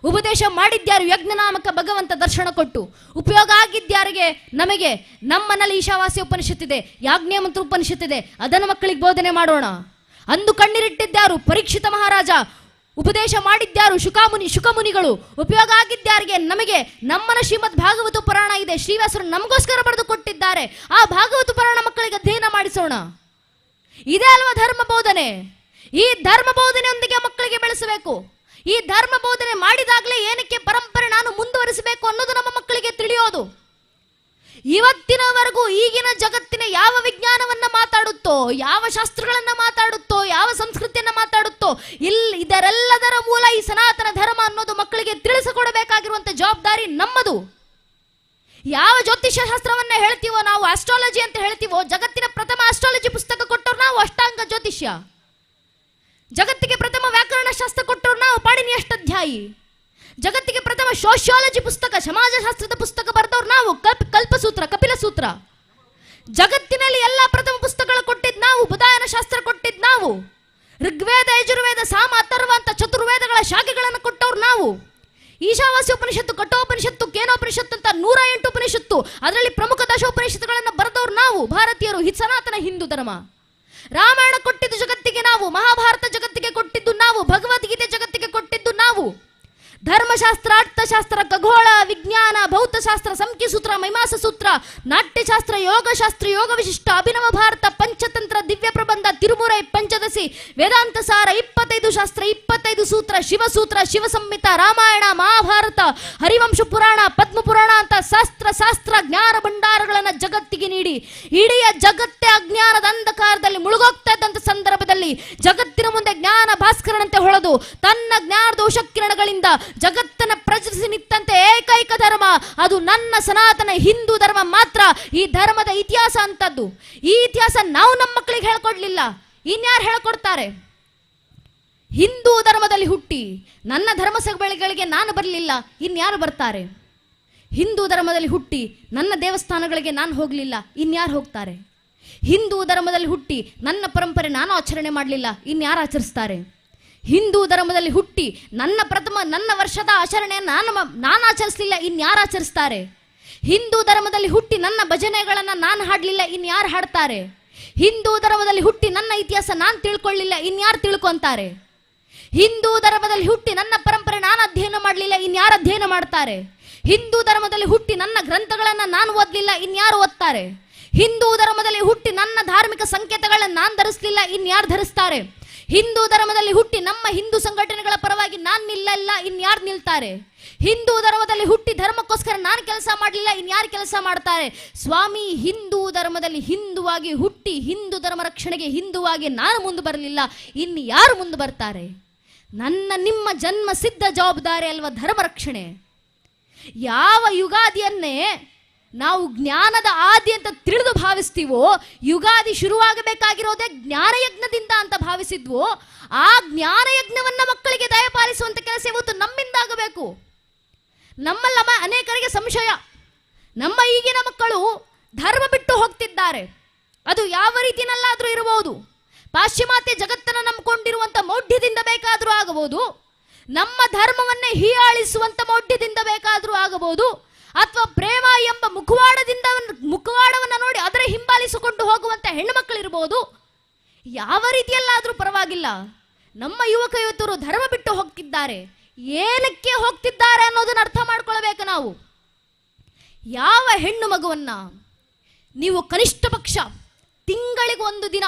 ಉಪದೇಶ ಮಾಡಿದ್ಯಾರು? ಯಜ್ಞನಾಮಕ ಭಗವಂತ ದರ್ಶನ ಕೊಟ್ಟು. ಉಪಯೋಗ ಆಗಿದ್ಯಾರಿಗೆ? ನಮಗೆ. ನಮ್ಮನಲ್ಲಿ ಈಶಾವಾಸ್ಯ ಉಪನಿಷತ್ತಿದೆ, ಯಾಜ್ಞೇಯಮಂತ್ರ ಉಪನಿಷತ್ತಿದೆ, ಅದನ್ನು ಮಕ್ಕಳಿಗೆ ಬೋಧನೆ ಮಾಡೋಣ. ಅಂದು ಕಣ್ಣೀರಿಟ್ಟಿದ್ಯಾರು? ಪರೀಕ್ಷಿತ ಮಹಾರಾಜ. ಉಪದೇಶ ಮಾಡಿದ್ಯಾರು? ಶುಕಮುನಿಗಳು. ಉಪಯೋಗ ಆಗಿದ್ಯಾರಿಗೆ? ನಮಗೆ. ನಮ್ಮನ ಶ್ರೀಮದ್ ಭಾಗವತ ಪುರಾಣ ಇದೆ, ಶ್ರೀವ್ಯಾಸರು ನಮಗೋಸ್ಕರ ಬರೆದು ಕೊಟ್ಟಿದ್ದಾರೆ. ಆ ಭಾಗವತ ಪುರಾಣ ಮಕ್ಕಳಿಗೆ ಅಧ್ಯಯನ ಮಾಡಿಸೋಣ. ಇದೇ ಅಲ್ವಾ ಧರ್ಮ ಬೋಧನೆ? ಈ ಧರ್ಮ ಬೋಧನೆಯೊಂದಿಗೆ ಮಕ್ಕಳಿಗೆ ಬೆಳೆಸಬೇಕು. ಈ ಧರ್ಮ ಬೋಧನೆ ಮಾಡಿದಾಗಲೇ ಏನಕ್ಕೆ ಪರಂಪರೆ ನಾನು ಮುಂದುವರಿಸಬೇಕು ಅನ್ನೋದು ನಮ್ಮ ಮಕ್ಕಳಿಗೆ ತಿಳಿಯೋದು. ಇವತ್ತಿನವರೆಗೂ ಈಗಿನ ಜಗತ್ತಿನ ಯಾವ ವಿಜ್ಞಾನವನ್ನ ಮಾತಾಡುತ್ತೋ, ಯಾವ ಶಾಸ್ತ್ರಗಳನ್ನ ಮಾತಾಡುತ್ತೋ, ಯಾವ ಸಂಸ್ಕೃತಿಯನ್ನ ಮಾತಾಡುತ್ತೋ, ಇದರೆಲ್ಲದರ ಮೂಲ ಈ ಸನಾತನ ಧರ್ಮ ಅನ್ನೋದು ಮಕ್ಕಳಿಗೆ ತಿಳಿಸಿಕೊಡಬೇಕಾಗಿರುವಂತ ಜವಾಬ್ದಾರಿ ನಮ್ಮದು. ಯಾವ ಜ್ಯೋತಿಷ್ಯ ಶಾಸ್ತ್ರವನ್ನ ಹೇಳ್ತೀವೋ ನಾವು, ಆಸ್ಟ್ರಾಲಜಿ ಅಂತ ಹೇಳ್ತೀವೋ, ಜಗತ್ತಿನ ಪ್ರಥಮ ಆಸ್ಟ್ರಾಲಜಿ ಪುಸ್ತಕ ಕೊಟ್ಟವ್ರು ನಾವು, ಅಷ್ಟಾಂಗ ಜ್ಯೋತಿಷ್ಯ. ಜಗತ್ತಿಗೆ ಪ್ರಥಮ ವ್ಯಾಕರಣ ಶಾಸ್ತ್ರ ಕೊಟ್ಟವ್ರು ನಾವು, ಪಾಣಿನಿ ಅಷ್ಟಾಧ್ಯಾಯಿ. ಜಗತ್ತಿಗೆ ಪ್ರಥಮ ಸೋಶಿಯಾಲಜಿ ಪುಸ್ತಕ, ಸಮಾಜಶಾಸ್ತ್ರದ ಪುಸ್ತಕ ಬರೆದವ್ರು ನಾವು, ಕಲ್ಪಸೂತ್ರ, ಕಪಿಲ ಸೂತ್ರ. ಜಗತ್ತಿನಲ್ಲಿ ಎಲ್ಲ ಪ್ರಥಮ ಪುಸ್ತಕಗಳು ಕೊಟ್ಟಿದ್ದು ನಾವು, ಬುಧಾಯನ ಶಾಸ್ತ್ರ ಕೊಟ್ಟಿದ್ದು ನಾವು. ಋಗ್ವೇದ, ಯಜುರ್ವೇದ, ಸಾಮ, ಅಥರ್ವ ಅಂತ ಚತುರ್ವೇದಗಳ ಶಾಖೆಗಳನ್ನು ಕೊಟ್ಟವ್ರು ನಾವು. ಈಶಾವಾಸ್ಯ ಉಪನಿಷತ್ತು, ಕಠೋಪನಿಷತ್ತು, ಕೇನೋಪನಿಷತ್ತು ಅಂತ 108 ಉಪನಿಷತ್ತು, ಅದರಲ್ಲಿ ಪ್ರಮುಖ ದಶೋಪನಿಷತ್ತುಗಳನ್ನು ಬರೆದವ್ರು ನಾವು ಭಾರತೀಯರು. ಸನಾತನ ಹಿಂದೂ ಧರ್ಮ. ರಾಮಾಯಣ ಕೊಟ್ಟಿದ್ದು ಜಗತ್ತಿಗೆ ನಾವು, ಮಹಾಭಾರತ ಜಗತ್ತಿಗೆ ಕೊಟ್ಟಿದ್ದು ನಾವು, ಭಗವದ್ಗೀತೆ ಜಗತ್ತಿಗೆ ಕೊಟ್ಟಿದ್ದು ನಾವು. ಧರ್ಮಶಾಸ್ತ್ರ, ಅರ್ಥಶಾಸ್ತ್ರ, ಖಗೋಳ, ವಿಜ್ಞಾನ, ಭೌತಶಾಸ್ತ್ರ, ಸಂಖ್ಯಸೂತ್ರ, ಮೈಮಾಸ ಸೂತ್ರ, ನಾಟ್ಯಶಾಸ್ತ್ರ, ಯೋಗಶಾಸ್ತ್ರ, ಯೋಗ ವಿಶಿಷ್ಟ, ಅಭಿನವ ಭಾರತ, ಪಂಚತಂತ್ರ, ದಿವ್ಯ ಪ್ರಬಂಧ, ತಿರುಮುರೈ, ಪಂಚದಶಿ, ವೇದಾಂತ ಸಾರ, 25 ಶಾಸ್ತ್ರ, 25 ಸೂತ್ರ, ಶಿವಸೂತ್ರ, ಶಿವಸಂಹಿತ, ರಾಮಾಯಣ, ಮಹಾಭಾರತ, ಹರಿವಂಶ ಪುರಾಣ, ಪದ್ಮ ಪುರಾಣ ಅಂತ ಶಾಸ್ತ್ರ ಜ್ಞಾನ ಭಂಡಾರಗಳನ್ನು ಜಗತ್ತಿಗೆ ನೀಡಿ ಇಡೀ ಜಗತ್ತೇ ಅಜ್ಞಾನದ ಅಂಧಕಾರದಲ್ಲಿ ಮುಳುಗೋಗ್ತಾ ಇದ್ದಂಥ ಸಂದರ್ಭದಲ್ಲಿ ಜಗತ್ತಿನ ಮುಂದೆ ಜ್ಞಾನ ಭಾಸ್ಕರನಂತೆ ಹೊಳೆದು ತನ್ನ ಜ್ಞಾನದ ಉಷಕಿರಣಗಳಿಂದ ಜಗತ್ತನ್ನ ಪ್ರಜರಿಸಿ ನಿಂತಂತೆ ಏಕೈಕ ಧರ್ಮ ಅದು ನನ್ನ ಸನಾತನ ಹಿಂದೂ ಧರ್ಮ ಮಾತ್ರ. ಈ ಧರ್ಮದ ಇತಿಹಾಸ ಅಂತದ್ದು. ಈ ಇತಿಹಾಸ ನಾವು ನಮ್ಮ ಮಕ್ಕಳಿಗೆ ಹೇಳ್ಕೊಡ್ಲಿಲ್ಲ, ಇನ್ಯಾರು ಹೇಳ್ಕೊಡ್ತಾರೆ? ಹಿಂದೂ ಧರ್ಮದಲ್ಲಿ ಹುಟ್ಟಿ ನನ್ನ ಧರ್ಮ ಸಭೆಗಳಿಗೆ ನಾನು ಬರಲಿಲ್ಲ, ಇನ್ಯಾರು ಬರ್ತಾರೆ? ಹಿಂದೂ ಧರ್ಮದಲ್ಲಿ ಹುಟ್ಟಿ ನನ್ನ ದೇವಸ್ಥಾನಗಳಿಗೆ ನಾನು ಹೋಗಲಿಲ್ಲ, ಇನ್ಯಾರು ಹೋಗ್ತಾರೆ? ಹಿಂದೂ ಧರ್ಮದಲ್ಲಿ ಹುಟ್ಟಿ ನನ್ನ ಪರಂಪರೆ ನಾನು ಆಚರಣೆ ಮಾಡಲಿಲ್ಲ, ಇನ್ಯಾರು ಆಚರಿಸ್ತಾರೆ? ಹಿಂದೂ ಧರ್ಮದಲ್ಲಿ ಹುಟ್ಟಿ ನನ್ನ ವರ್ಷದ ಆಚರಣೆಯನ್ನು ನಾನು ಆಚರಿಸಲಿಲ್ಲ, ಇನ್ಯಾರು ಆಚರಿಸ್ತಾರೆ? ಹಿಂದೂ ಧರ್ಮದಲ್ಲಿ ಹುಟ್ಟಿ ನನ್ನ ಭಜನೆಗಳನ್ನು ನಾನು ಹಾಡಲಿಲ್ಲ, ಇನ್ಯಾರು ಹಾಡ್ತಾರೆ? ಹಿಂದೂ ಧರ್ಮದಲ್ಲಿ ಹುಟ್ಟಿ ನನ್ನ ಇತಿಹಾಸ ನಾನು ತಿಳ್ಕೊಳ್ಳಿಲ್ಲ, ಇನ್ಯಾರು ತಿಳ್ಕೊಂತಾರೆ? ಹಿಂದೂ ಧರ್ಮದಲ್ಲಿ ಹುಟ್ಟಿ ನನ್ನ ಪರಂಪರೆ ನಾನು ಅಧ್ಯಯನ ಮಾಡಲಿಲ್ಲ, ಇನ್ಯಾರು ಅಧ್ಯಯನ ಮಾಡ್ತಾರೆ? ಹಿಂದೂ ಧರ್ಮದಲ್ಲಿ ಹುಟ್ಟಿ ನನ್ನ ಗ್ರಂಥಗಳನ್ನು ನಾನು ಓದಲಿಲ್ಲ, ಇನ್ಯಾರು ಓದ್ತಾರೆ? ಹಿಂದೂ ಧರ್ಮದಲ್ಲಿ ಹುಟ್ಟಿ ನನ್ನ ಧಾರ್ಮಿಕ ಸಂಕೇತಗಳನ್ನು ನಾನು ಧರಿಸಲಿಲ್ಲ, ಇನ್ಯಾರು ಧರಿಸ್ತಾರೆ? ಹಿಂದೂ ಧರ್ಮದಲ್ಲಿ ಹುಟ್ಟಿ ನಮ್ಮ ಹಿಂದೂ ಸಂಘಟನೆಗಳ ಪರವಾಗಿ ನಾನು ನಿಲ್ಲಲ್ಲ, ಇನ್ಯಾರು ನಿಲ್ತಾರೆ? ಹಿಂದೂ ಧರ್ಮದಲ್ಲಿ ಹುಟ್ಟಿ ಧರ್ಮಕ್ಕೋಸ್ಕರ ನಾನು ಕೆಲಸ ಮಾಡಲಿಲ್ಲ, ಇನ್ಯಾರು ಕೆಲಸ ಮಾಡ್ತಾರೆ? ಸ್ವಾಮಿ, ಹಿಂದೂ ಧರ್ಮದಲ್ಲಿ ಹಿಂದುವಾಗಿ ಹುಟ್ಟಿ ಹಿಂದೂ ಧರ್ಮ ರಕ್ಷಣೆಗೆ ಹಿಂದುವಾಗಿ ನಾನು ಮುಂದೆ ಬರಲಿಲ್ಲ, ಇನ್ಯಾರು ಮುಂದೆ ಬರ್ತಾರೆ? ನಿಮ್ಮ ಜನ್ಮ ಸಿದ್ಧ ಜವಾಬ್ದಾರಿ ಅಲ್ವಾ ಧರ್ಮ ರಕ್ಷಣೆ. ಯಾವ ಯುಗಾದಿಯನ್ನೇ ನಾವು ಜ್ಞಾನದ ಆದಿ ಅಂತ ತಿಳಿದು ಭಾವಿಸ್ತೀವೋ, ಯುಗಾದಿ ಶುರುವಾಗಬೇಕಾಗಿರೋದೇ ಜ್ಞಾನಯಜ್ಞದಿಂದ ಅಂತ ಭಾವಿಸಿದ್ವೋ, ಆ ಜ್ಞಾನಯಜ್ಞವನ್ನ ಮಕ್ಕಳಿಗೆ ದಯಪಾಲಿಸುವಂತ ಕೆಲಸ ಇವತ್ತು ನಮ್ಮಿಂದಾಗಬೇಕು. ನಮ್ಮಲ್ಲ ಅನೇಕರಿಗೆ ಸಂಶಯ, ನಮ್ಮ ಈಗಿನ ಮಕ್ಕಳು ಧರ್ಮ ಬಿಟ್ಟು ಹೋಗ್ತಿದ್ದಾರೆ. ಅದು ಯಾವ ರೀತಿಯಲ್ಲಾದರೂ ಇರಬಹುದು. ಪಾಶ್ಚಿಮಾತ್ಯ ಜಗತ್ತನ್ನು ನಂಬಿಕೊಂಡಿರುವಂಥ ಮೌಢ್ಯದಿಂದ ಬೇಕಾದರೂ ಆಗಬಹುದು, ನಮ್ಮ ಧರ್ಮವನ್ನೇ ಹೀಯಾಳಿಸುವಂಥ ಮೌಢ್ಯದಿಂದ ಬೇಕಾದರೂ ಆಗಬಹುದು, ಅಥವಾ ಪ್ರೇಮ ಎಂಬ ಮುಖವಾಡವನ್ನು ನೋಡಿ ಅದರ ಹಿಂಬಾಲಿಸಿಕೊಂಡು ಹೋಗುವಂಥ ಹೆಣ್ಣುಮಕ್ಕಳಿರ್ಬೋದು. ಯಾವ ರೀತಿಯಲ್ಲಾದರೂ ಪರವಾಗಿಲ್ಲ, ನಮ್ಮ ಯುವಕ ಯುವತಿಯರು ಧರ್ಮ ಬಿಟ್ಟು ಹೋಗ್ತಿದ್ದಾರೆ. ಏನಕ್ಕೆ ಹೋಗ್ತಿದ್ದಾರೆ ಅನ್ನೋದನ್ನ ಅರ್ಥ ಮಾಡ್ಕೊಳ್ಬೇಕು ನಾವು. ಯಾವ ಹೆಣ್ಣು ಮಗುವನ್ನ ನೀವು ಕನಿಷ್ಠ ಪಕ್ಷ ತಿಂಗಳಿಗೆ ಒಂದು ದಿನ,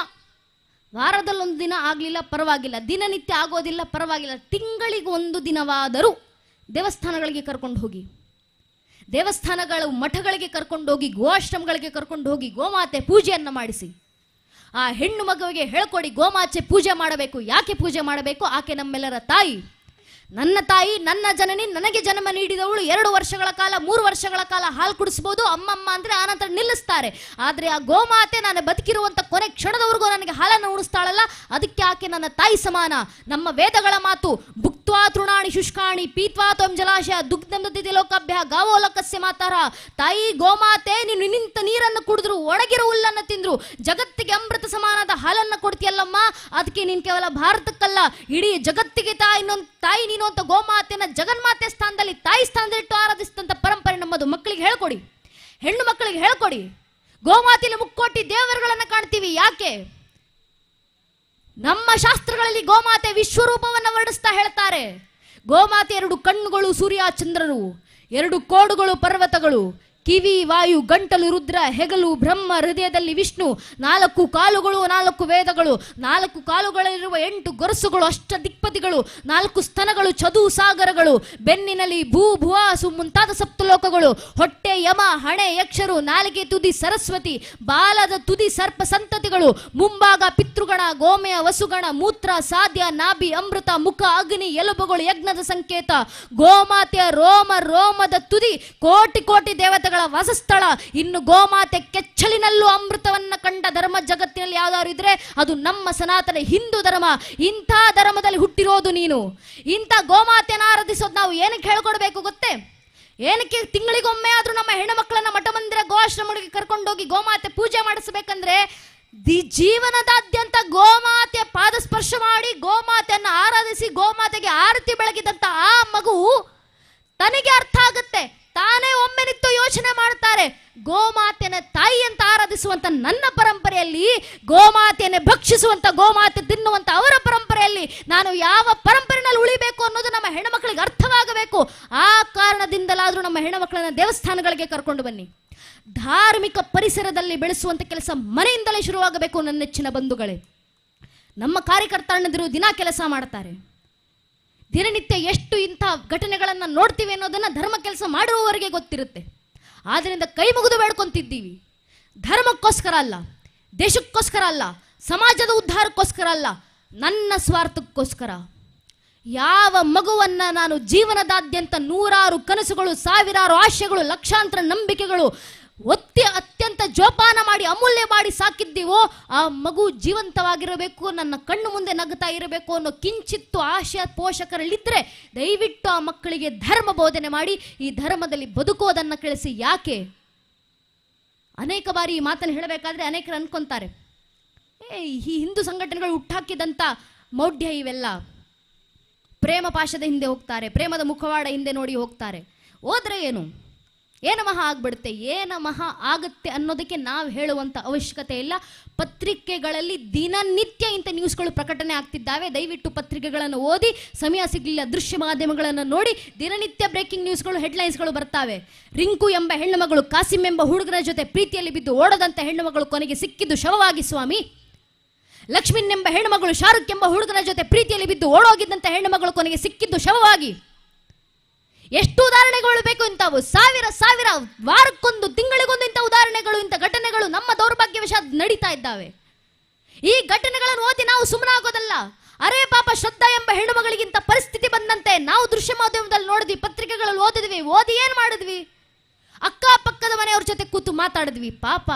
ವಾರದಲ್ಲೊಂದು ದಿನ ಆಗಲಿಲ್ಲ ಪರವಾಗಿಲ್ಲ, ದಿನನಿತ್ಯ ಆಗೋದಿಲ್ಲ ಪರವಾಗಿಲ್ಲ, ತಿಂಗಳಿಗೆ ಒಂದು ದಿನವಾದರೂ ದೇವಸ್ಥಾನಗಳಿಗೆ ಕರ್ಕೊಂಡು ಹೋಗಿ, ದೇವಸ್ಥಾನಗಳು ಮಠಗಳಿಗೆ ಕರ್ಕೊಂಡೋಗಿ, ಗೋಆಶ್ರಮಗಳಿಗೆ ಕರ್ಕೊಂಡು ಹೋಗಿ ಗೋಮಾತೆ ಪೂಜೆಯನ್ನು ಮಾಡಿಸಿ. ಆ ಹೆಣ್ಣು ಮಗುವಿಗೆ ಹೇಳ್ಕೊಡಿ ಗೋಮಾತೆ ಪೂಜೆ ಮಾಡಬೇಕು. ಯಾಕೆ ಪೂಜೆ ಮಾಡಬೇಕು? ಆಕೆ ನಮ್ಮೆಲ್ಲರ ತಾಯಿ. ನನ್ನ ತಾಯಿ, ನನ್ನ ಜನನಿ, ನನಗೆ ಜನ್ಮ ನೀಡಿದವಳು 2 ವರ್ಷಗಳ ಕಾಲ 3 ವರ್ಷಗಳ ಕಾಲ ಹಾಲು ಕುಡಿಸ್ಬೋದು, ಅಮ್ಮಮ್ಮ ಅಂದರೆ ಆನಂತರ ನಿಲ್ಲಿಸ್ತಾರೆ. ಆದರೆ ಆ ಗೋಮಾತೆ ನಾನು ಬದುಕಿರುವಂಥ ಕೊನೆ ಕ್ಷಣದವರೆಗೂ ನನಗೆ ಹಾಲನ್ನು ಉಣಿಸ್ತಾಳಲ್ಲ, ಅದಕ್ಕೆ ಆಕೆ ನನ್ನ ತಾಯಿ ಸಮಾನ. ನಮ್ಮ ವೇದಗಳ ಮಾತು, ಭುಕ್ತ್ವಾ ತೃಣಾಣಿ ಶುಷ್ಕಾಣಿ ಪೀತ್ವಾ ತ್ವಂ ಜಲಾಶಯ ದುಗ್ಧಂ ದದಿತಿ ಲೋಕಭ್ಯ ಗಾವೋ ಲೋಕಸ್ಯ ಮಾತರ. ತಾಯಿ ಗೋಮಾತೆ, ನೀನು ನಿಂತ ನೀರನ್ನು ಕುಡಿದ್ರು, ಒಣಗಿರೋ ಹುಲ್ಲನ್ನು ತಿಂದ್ರು, ಜಗತ್ತಿಗೆ ಅಮೃತ ಸಮಾನದ ಹಾಲನ್ನು ಕೊಡ್ತೀಯಲ್ಲಮ್ಮ. ಅದಕ್ಕೆ ನೀನು ಕೇವಲ ಭಾರತಕ್ಕಲ್ಲ, ಇಡೀ ಜಗತ್ತಿಗೆ ತಾಯಿ ನೀನು ಅಂತ ಗೋಮಾತೆನ ಜಗನ್ಮಾತೆ ಸ್ಥಾನದಲ್ಲಿ, ತಾಯಿ ಸ್ಥಾನದಲ್ಲಿ ಇಟ್ಟು ಆರಾಧಿಸಿದಂಥ ಪರಂಪರೆ ನಮ್ಮದು. ಮಕ್ಕಳಿಗೆ ಹೇಳ್ಕೊಡಿ, ಹೆಣ್ಣು ಮಕ್ಕಳಿಗೆ ಹೇಳ್ಕೊಡಿ. ಗೋಮಾತೆಯಲ್ಲಿ 3 ಕೋಟಿ ದೇವರುಗಳನ್ನು ಕಾಣ್ತೀವಿ. ಯಾಕೆ? ನಮ್ಮ ಶಾಸ್ತ್ರಗಳಲ್ಲಿ ಗೋಮಾತೆ ವಿಶ್ವರೂಪವನ್ನು ವರ್ಣಿಸ್ತಾ ಹೇಳ್ತಾರೆ. ಗೋಮಾತೆ 2 ಕಣ್ಣುಗಳು ಸೂರ್ಯ ಚಂದ್ರರು, 2 ಕೋಡುಗಳು ಪರ್ವತಗಳು, ಕಿವಿ ವಾಯು, ಗಂಟಲು ರುದ್ರ, ಹೆಗಲು ಬ್ರಹ್ಮ, ಹೃದಯದಲ್ಲಿ ವಿಷ್ಣು, 4 ಕಾಲುಗಳು 4 ವೇದಗಳು, 4 ಕಾಲುಗಳಲ್ಲಿರುವ 8 ಗೊರಸುಗಳು, ಅಷ್ಟ ದಿಕ್ಪತಿಗಳು, 4 ಸ್ತನಗಳು, ಚದು ಸಾಗರಗಳು, ಬೆನ್ನಿನಲ್ಲಿ ಭೂ ಭುವಾಸು ಮುಂತಾದ ಸಪ್ತಲೋಕಗಳು, ಹೊಟ್ಟೆ ಯಮ, ಹಣೆ ಯಕ್ಷರು, ನಾಲಿಗೆ ತುದಿ ಸರಸ್ವತಿ, ಬಾಲದ ತುದಿ ಸರ್ಪ ಸಂತತಿಗಳು, ಮುಂಭಾಗ ಪಿತೃಗಣ, ಗೋಮೆಯ ವಸುಗಣ, ಮೂತ್ರ ಸಾಧ್ಯ, ನಾಭಿ ಅಮೃತ, ಮುಖ ಅಗ್ನಿ, ಎಲುಬುಗಳು ಯಜ್ಞದ ಸಂಕೇತ. ಗೋಮಾತೆಯ ರೋಮದ ತುದಿ ಕೋಟಿ ಕೋಟಿ ದೇವತೆಗಳ ವಾಸಸ್ಥಳ. ಇನ್ನು ಗೋಮಾತೆ ಕೆಚ್ಚಲಿನಲ್ಲೂ ಅಮೃತವನ್ನ ಕಂಡ ಧರ್ಮ ಜಗತ್ತಿನಲ್ಲಿ ಯಾವ್ದಾದ್ರು ಇದ್ರೆ ಅದು ನಮ್ಮ ಸನಾತನ ಹಿಂದೂ ಧರ್ಮ. ಇಂಥ ಧರ್ಮದಲ್ಲಿ ಹುಟ್ಟಿರೋದು ನೀನು. ಇಂಥ ಗೋಮಾತೆಯನ್ನು ಆರಾಧಿಸೋದು ನಾವು ಏನಕ್ಕೆ ಹೇಳ್ಕೊಡ್ಬೇಕು ಗೊತ್ತೇ? ಏನಕ್ಕೆ ತಿಂಗಳಿಗೊಮ್ಮೆ ಆದ್ರೂ ನಮ್ಮ ಹೆಣ್ಣು ಮಕ್ಕಳನ್ನ ಮಠ ಮಂದಿರ ಗೋಆಶ್ರಮಗಳಿಗೆ ಕರ್ಕೊಂಡೋಗಿ ಗೋಮಾತೆ ಪೂಜೆ ಮಾಡಿಸಬೇಕಂದ್ರೆ ಜೀವನದಾದ್ಯಂತ ಗೋಮಾತೆ ಪಾದ ಸ್ಪರ್ಶ ಮಾಡಿ, ಗೋಮಾತೆಯನ್ನು ಆರಾಧಿಸಿ, ಗೋಮಾತೆಗೆ ಆರತಿ ಬೆಳಗಿದಂತ ಆ ಮಗು ತನಗೆ ಅರ್ಥ ಆಗುತ್ತೆ. ತಾನೇ ಒಮ್ಮೆ ನಿಂತು ಯೋಚನೆ ಮಾಡ್ತಾರೆ, ಗೋಮಾತೆನ ತಾಯಿ ಅಂತ ಆರಾಧಿಸುವಂತ ನನ್ನ ಪರಂಪರೆಯಲ್ಲಿ, ಗೋಮಾತೆಯನ್ನು ಭಕ್ಷಿಸುವಂತ, ಗೋಮಾತೆ ತಿನ್ನುವಂತ ಅವರ ಪರಂಪರೆಯಲ್ಲಿ ನಾನು ಯಾವ ಪರಂಪರೆಯಲ್ಲಿ ಉಳಿಬೇಕು ಅನ್ನೋದು ನಮ್ಮ ಹೆಣ್ಣುಮಕ್ಕಳಿಗೆ ಅರ್ಥವಾಗಬೇಕು. ಆ ಕಾರಣದಿಂದಲಾದ್ರೂ ನಮ್ಮ ಹೆಣ್ಣುಮಕ್ಕಳನ್ನ ದೇವಸ್ಥಾನಗಳಿಗೆ ಕರ್ಕೊಂಡು ಬನ್ನಿ. ಧಾರ್ಮಿಕ ಪರಿಸರದಲ್ಲಿ ಬೆಳೆಸುವಂತ ಕೆಲಸ ಮನೆಯಿಂದಲೇ ಶುರುವಾಗಬೇಕು. ನನ್ನ ನೆಚ್ಚಿನ ಬಂಧುಗಳೇ, ನಮ್ಮ ಕಾರ್ಯಕರ್ತರು ದಿನ ಕೆಲಸ ಮಾಡ್ತಾರೆ. ದಿನನಿತ್ಯ ಎಷ್ಟು ಇಂಥ ಘಟನೆಗಳನ್ನು ನೋಡ್ತೀವಿ ಅನ್ನೋದನ್ನು ಧರ್ಮ ಕೆಲಸ ಮಾಡುವವರಿಗೆ ಗೊತ್ತಿರುತ್ತೆ. ಆದ್ದರಿಂದ ಕೈ ಮುಗಿದು ಬೇಡ್ಕೊಂತಿದ್ದೀವಿ. ಧರ್ಮಕ್ಕೋಸ್ಕರ ಅಲ್ಲ, ದೇಶಕ್ಕೋಸ್ಕರ ಅಲ್ಲ, ಸಮಾಜದ ಉದ್ಧಾರಕ್ಕೋಸ್ಕರ ಅಲ್ಲ, ನನ್ನ ಸ್ವಾರ್ಥಕ್ಕೋಸ್ಕರ. ಯಾವ ಮಗುವನ್ನ ನಾನು ಜೀವನದಾದ್ಯಂತ 100 ಕನಸುಗಳು, 1000 ಆಶೆಗಳು, ಲಕ್ಷಾಂತರ ನಂಬಿಕೆಗಳು ಒತ್ತಿ ಅತ್ಯಂತ ಜೋಪಾನ ಮಾಡಿ ಅಮೂಲ್ಯ ಮಾಡಿ ಸಾಕಿದ್ದೀವೋ ಆ ಮಗು ಜೀವಂತವಾಗಿರಬೇಕು, ನನ್ನ ಕಣ್ಣು ಮುಂದೆ ನಗ್ತಾ ಇರಬೇಕು ಅನ್ನೋ ಕಿಂಚಿತ್ತು ಆಶಯ ಪೋಷಕರಲ್ಲಿದ್ದರೆ ದಯವಿಟ್ಟು ಆ ಮಕ್ಕಳಿಗೆ ಧರ್ಮ ಬೋಧನೆ ಮಾಡಿ ಈ ಧರ್ಮದಲ್ಲಿ ಬದುಕೋದನ್ನು ಕಳಿಸಿ. ಯಾಕೆ? ಅನೇಕ ಬಾರಿ ಈ ಮಾತನ್ನು ಹೇಳಬೇಕಾದ್ರೆ ಅನೇಕರು ಅನ್ಕೊಂತಾರೆ, ಈ ಹಿಂದೂ ಸಂಘಟನೆಗಳು ಹುಟ್ಟಾಕಿದಂಥ ಮೌಢ್ಯ ಇವೆಲ್ಲ. ಪ್ರೇಮ ಪಾಶದ ಹಿಂದೆ ಹೋಗ್ತಾರೆ, ಪ್ರೇಮದ ಮುಖವಾಡ ಹಿಂದೆ ನೋಡಿ ಹೋಗ್ತಾರೆ. ಹೋದ್ರೆ ಏನು ಮಹಾ ಆಗ್ಬಿಡುತ್ತೆ, ಮಹಾ ಆಗುತ್ತೆ ಅನ್ನೋದಕ್ಕೆ ನಾವು ಹೇಳುವಂಥ ಅವಶ್ಯಕತೆ ಇಲ್ಲ. ಪತ್ರಿಕೆಗಳಲ್ಲಿ ದಿನನಿತ್ಯ ಇಂಥ ನ್ಯೂಸ್ಗಳು ಪ್ರಕಟಣೆ ಆಗ್ತಿದ್ದಾವೆ. ದಯವಿಟ್ಟು ಪತ್ರಿಕೆಗಳನ್ನು ಓದಿ, ಸಮಯ ಸಿಗಲಿಲ್ಲ ದೃಶ್ಯ ಮಾಧ್ಯಮಗಳನ್ನು ನೋಡಿ, ದಿನನಿತ್ಯ ಬ್ರೇಕಿಂಗ್ ನ್ಯೂಸ್ಗಳು, ಹೆಡ್ಲೈನ್ಸ್ಗಳು ಬರ್ತಾವೆ. ರಿಂಕು ಎಂಬ ಹೆಣ್ಣು ಮಗಳು ಕಾಸಿಂ ಎಂಬ ಹುಡುಗರ ಜೊತೆ ಪ್ರೀತಿಯಲ್ಲಿ ಬಿದ್ದು ಓಡದಂಥ ಹೆಣ್ಣು ಮಗಳು ಕೊನೆಗೆ ಸಿಕ್ಕಿದ್ದು ಶವವಾಗಿ ಸ್ವಾಮಿ. ಲಕ್ಷ್ಮಿನ್ ಎಂಬ ಹೆಣ್ಣು ಮಗಳು ಶಾರುಖ್ ಎಂಬ ಹುಡುಗನ ಜೊತೆ ಪ್ರೀತಿಯಲ್ಲಿ ಬಿದ್ದು ಓಡೋಗಿದ್ದಂಥ ಹೆಣ್ಣು ಮಗಳು ಕೊನೆಗೆ ಸಿಕ್ಕಿದ್ದು ಶವವಾಗಿ. ಎಷ್ಟು ಉದಾಹರಣೆಗಳು ಬೇಕು ಇಂಥವು? ಸಾವಿರ ವಾರಕ್ಕೊಂದು, ತಿಂಗಳಿಗೊಂದು ಇಂಥ ಉದಾಹರಣೆಗಳು, ಇಂಥ ಘಟನೆಗಳು ನಮ್ಮ ದೌರ್ಭಾಗ್ಯವಶ ನಡೀತಾ ಇದ್ದಾವೆ. ಈ ಘಟನೆಗಳನ್ನು ಓದಿ ನಾವು ಸುಮ್ಮನಾಗೋದಲ್ಲ. ಅರೇ ಪಾಪ ಶ್ರದ್ಧಾ ಎಂಬ ಹೆಣ್ಣು ಮಗಳಿಗಿಂತ ಪರಿಸ್ಥಿತಿ ಬಂದಂತೆ ನಾವು ದೃಶ್ಯ ಮಾಧ್ಯಮದಲ್ಲಿ ನೋಡಿದ್ವಿ, ಪತ್ರಿಕೆಗಳಲ್ಲಿ ಓದಿದ್ವಿ. ಓದಿ ಏನು ಮಾಡಿದ್ವಿ? ಅಕ್ಕಪಕ್ಕದ ಮನೆಯವ್ರ ಜೊತೆ ಕೂತು ಮಾತಾಡಿದ್ವಿ. ಪಾಪ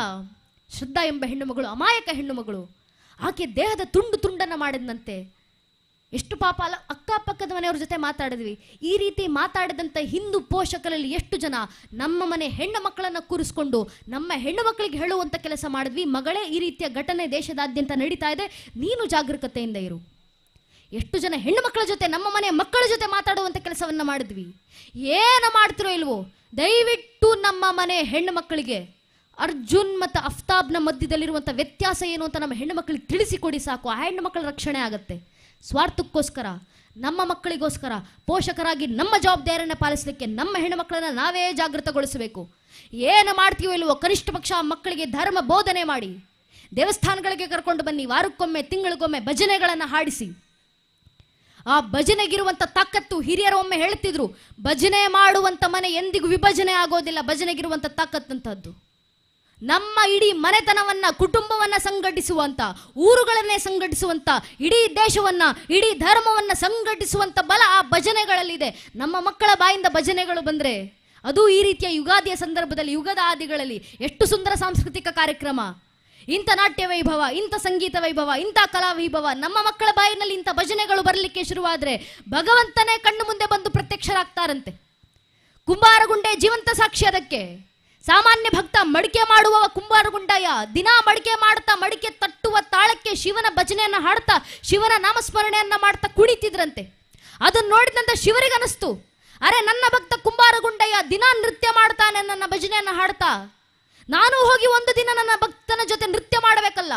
ಶ್ರದ್ಧಾ ಎಂಬ ಹೆಣ್ಣು ಮಗಳು ಅಮಾಯಕ ಹೆಣ್ಣು ಮಗಳು, ಆಕೆ ದೇಹದ ತುಂಡನ್ನು ಮಾಡಿದಂತೆ. ಎಷ್ಟು ಪಾಪ ಅಲ್ಲ. ಅಕ್ಕಪಕ್ಕದ ಮನೆಯವ್ರ ಜೊತೆ ಮಾತಾಡಿದ್ವಿ. ಈ ರೀತಿ ಮಾತಾಡಿದಂಥ ಹಿಂದೂ ಪೋಷಕರಲ್ಲಿ ಎಷ್ಟು ಜನ ನಮ್ಮ ಮನೆ ಹೆಣ್ಣು ಮಕ್ಕಳನ್ನು ಕೂರಿಸ್ಕೊಂಡು ನಮ್ಮ ಹೆಣ್ಣು ಮಕ್ಕಳಿಗೆ ಹೇಳುವಂಥ ಕೆಲಸ ಮಾಡಿದ್ವಿ, ಮಗಳೇ ಈ ರೀತಿಯ ಘಟನೆ ದೇಶದಾದ್ಯಂತ ನಡೀತಾ ಇದೆ, ನೀನು ಜಾಗರೂಕತೆಯಿಂದ ಇರು. ಎಷ್ಟು ಜನ ಹೆಣ್ಣು ಮಕ್ಕಳ ಜೊತೆ, ನಮ್ಮ ಮನೆ ಮಕ್ಕಳ ಜೊತೆ ಮಾತಾಡುವಂಥ ಕೆಲಸವನ್ನು ಮಾಡಿದ್ವಿ. ಏನು ಮಾಡ್ತಿರೋ ಇಲ್ವೋ, ದಯವಿಟ್ಟು ನಮ್ಮ ಮನೆ ಹೆಣ್ಣು ಮಕ್ಕಳಿಗೆ ಅರ್ಜುನ್ ಮತ್ತು ಅಫ್ತಾಬ್ನ ಮಧ್ಯದಲ್ಲಿರುವಂಥ ವ್ಯತ್ಯಾಸ ಏನು ಅಂತ ನಮ್ಮ ಹೆಣ್ಣು ಮಕ್ಕಳಿಗೆ ತಿಳಿಸಿಕೊಡಿ ಸಾಕು. ಆ ಹೆಣ್ಣು ಮಕ್ಕಳ ರಕ್ಷಣೆ ಆಗುತ್ತೆ. ಸ್ವಾರ್ಥಕ್ಕೋಸ್ಕರ, ನಮ್ಮ ಮಕ್ಕಳಿಗೋಸ್ಕರ ಪೋಷಕರಾಗಿ ನಮ್ಮ ಜವಾಬ್ದಾರಿಯನ್ನು ಪಾಲಿಸಲಿಕ್ಕೆ ನಮ್ಮ ಹೆಣ್ಣು ಮಕ್ಕಳನ್ನು ನಾವೇ ಜಾಗೃತಗೊಳಿಸಬೇಕು. ಏನು ಮಾಡ್ತೀವೋ ಇಲ್ವೋ, ಕನಿಷ್ಠ ಪಕ್ಷ ಆ ಮಕ್ಕಳಿಗೆ ಧರ್ಮ ಬೋಧನೆ ಮಾಡಿ, ದೇವಸ್ಥಾನಗಳಿಗೆ ಕರ್ಕೊಂಡು ಬನ್ನಿ, ವಾರಕ್ಕೊಮ್ಮೆ ತಿಂಗಳಿಗೊಮ್ಮೆ ಭಜನೆಗಳನ್ನು ಹಾಡಿಸಿ. ಆ ಭಜನೆಗಿರುವಂಥ ತಾಕತ್ತು, ಹಿರಿಯರು ಒಮ್ಮೆ ಹೇಳ್ತಿದ್ರು, ಭಜನೆ ಮಾಡುವಂಥ ಮನೆ ಎಂದಿಗೂ ವಿಭಜನೆ ಆಗೋದಿಲ್ಲ, ಭಜನೆಗಿರುವಂಥ ತಾಕತ್ತಂಥದ್ದು. ನಮ್ಮ ಇಡೀ ಮನೆತನವನ್ನ, ಕುಟುಂಬವನ್ನ ಸಂಘಟಿಸುವಂತ, ಊರುಗಳನ್ನೇ ಸಂಘಟಿಸುವಂತ, ಇಡೀ ದೇಶವನ್ನ, ಇಡೀ ಧರ್ಮವನ್ನ ಸಂಘಟಿಸುವಂತ ಬಲ ಆ ಭಜನೆಗಳಲ್ಲಿದೆ. ನಮ್ಮ ಮಕ್ಕಳ ಬಾಯಿಂದ ಭಜನೆಗಳು ಬಂದ್ರೆ, ಅದು ಈ ರೀತಿಯ ಯುಗಾದಿಯ ಸಂದರ್ಭದಲ್ಲಿ, ಯುಗದ ಆದಿಗಳಲ್ಲಿ ಎಷ್ಟು ಸುಂದರ ಸಾಂಸ್ಕೃತಿಕ ಕಾರ್ಯಕ್ರಮ, ಇಂಥ ನಾಟ್ಯ ವೈಭವ, ಇಂಥ ಸಂಗೀತ ವೈಭವ, ಇಂಥ ಕಲಾ ವೈಭವ. ನಮ್ಮ ಮಕ್ಕಳ ಬಾಯಿನಲ್ಲಿ ಇಂಥ ಭಜನೆಗಳು ಬರಲಿಕ್ಕೆ ಶುರುವಾದ್ರೆ ಭಗವಂತನೇ ಕಣ್ಣು ಮುಂದೆ ಬಂದು ಪ್ರತ್ಯಕ್ಷರಾಗ್ತಾರಂತೆ. ಕುಂಬಾರಗುಂಡೆ ಜೀವಂತ ಸಾಕ್ಷಿ ಅದಕ್ಕೆ. ಸಾಮಾನ್ಯ ಭಕ್ತ ಮಡಿಕೆ ಮಾಡುವ ಕುಂಬಾರಗುಂಡಯ್ಯ ದಿನಾ ಮಡಿಕೆ ಮಾಡ್ತಾ, ಮಡಿಕೆ ತಟ್ಟುವ ತಾಳಕ್ಕೆ ಶಿವನ ಭಜನೆಯನ್ನ ಹಾಡ್ತಾ, ಶಿವನ ನಾಮಸ್ಮರಣೆಯನ್ನ ಮಾಡ್ತಾ ಕುಣಿತಿದ್ರಂತೆ. ಅದನ್ನ ನೋಡಿದಂತೆ ಶಿವರಿಗೆ ಅನಿಸ್ತು, ಅರೆ ನನ್ನ ಭಕ್ತ ಕುಂಬಾರಗುಂಡಯ್ಯ ದಿನಾ ನೃತ್ಯ ಮಾಡ್ತಾನೆ, ನನ್ನ ಭಜನೆಯನ್ನ ಹಾಡ್ತಾ, ನಾನು ಹೋಗಿ ಒಂದು ದಿನ ನನ್ನ ಭಕ್ತನ ಜೊತೆ ನೃತ್ಯ ಮಾಡಬೇಕಲ್ಲ.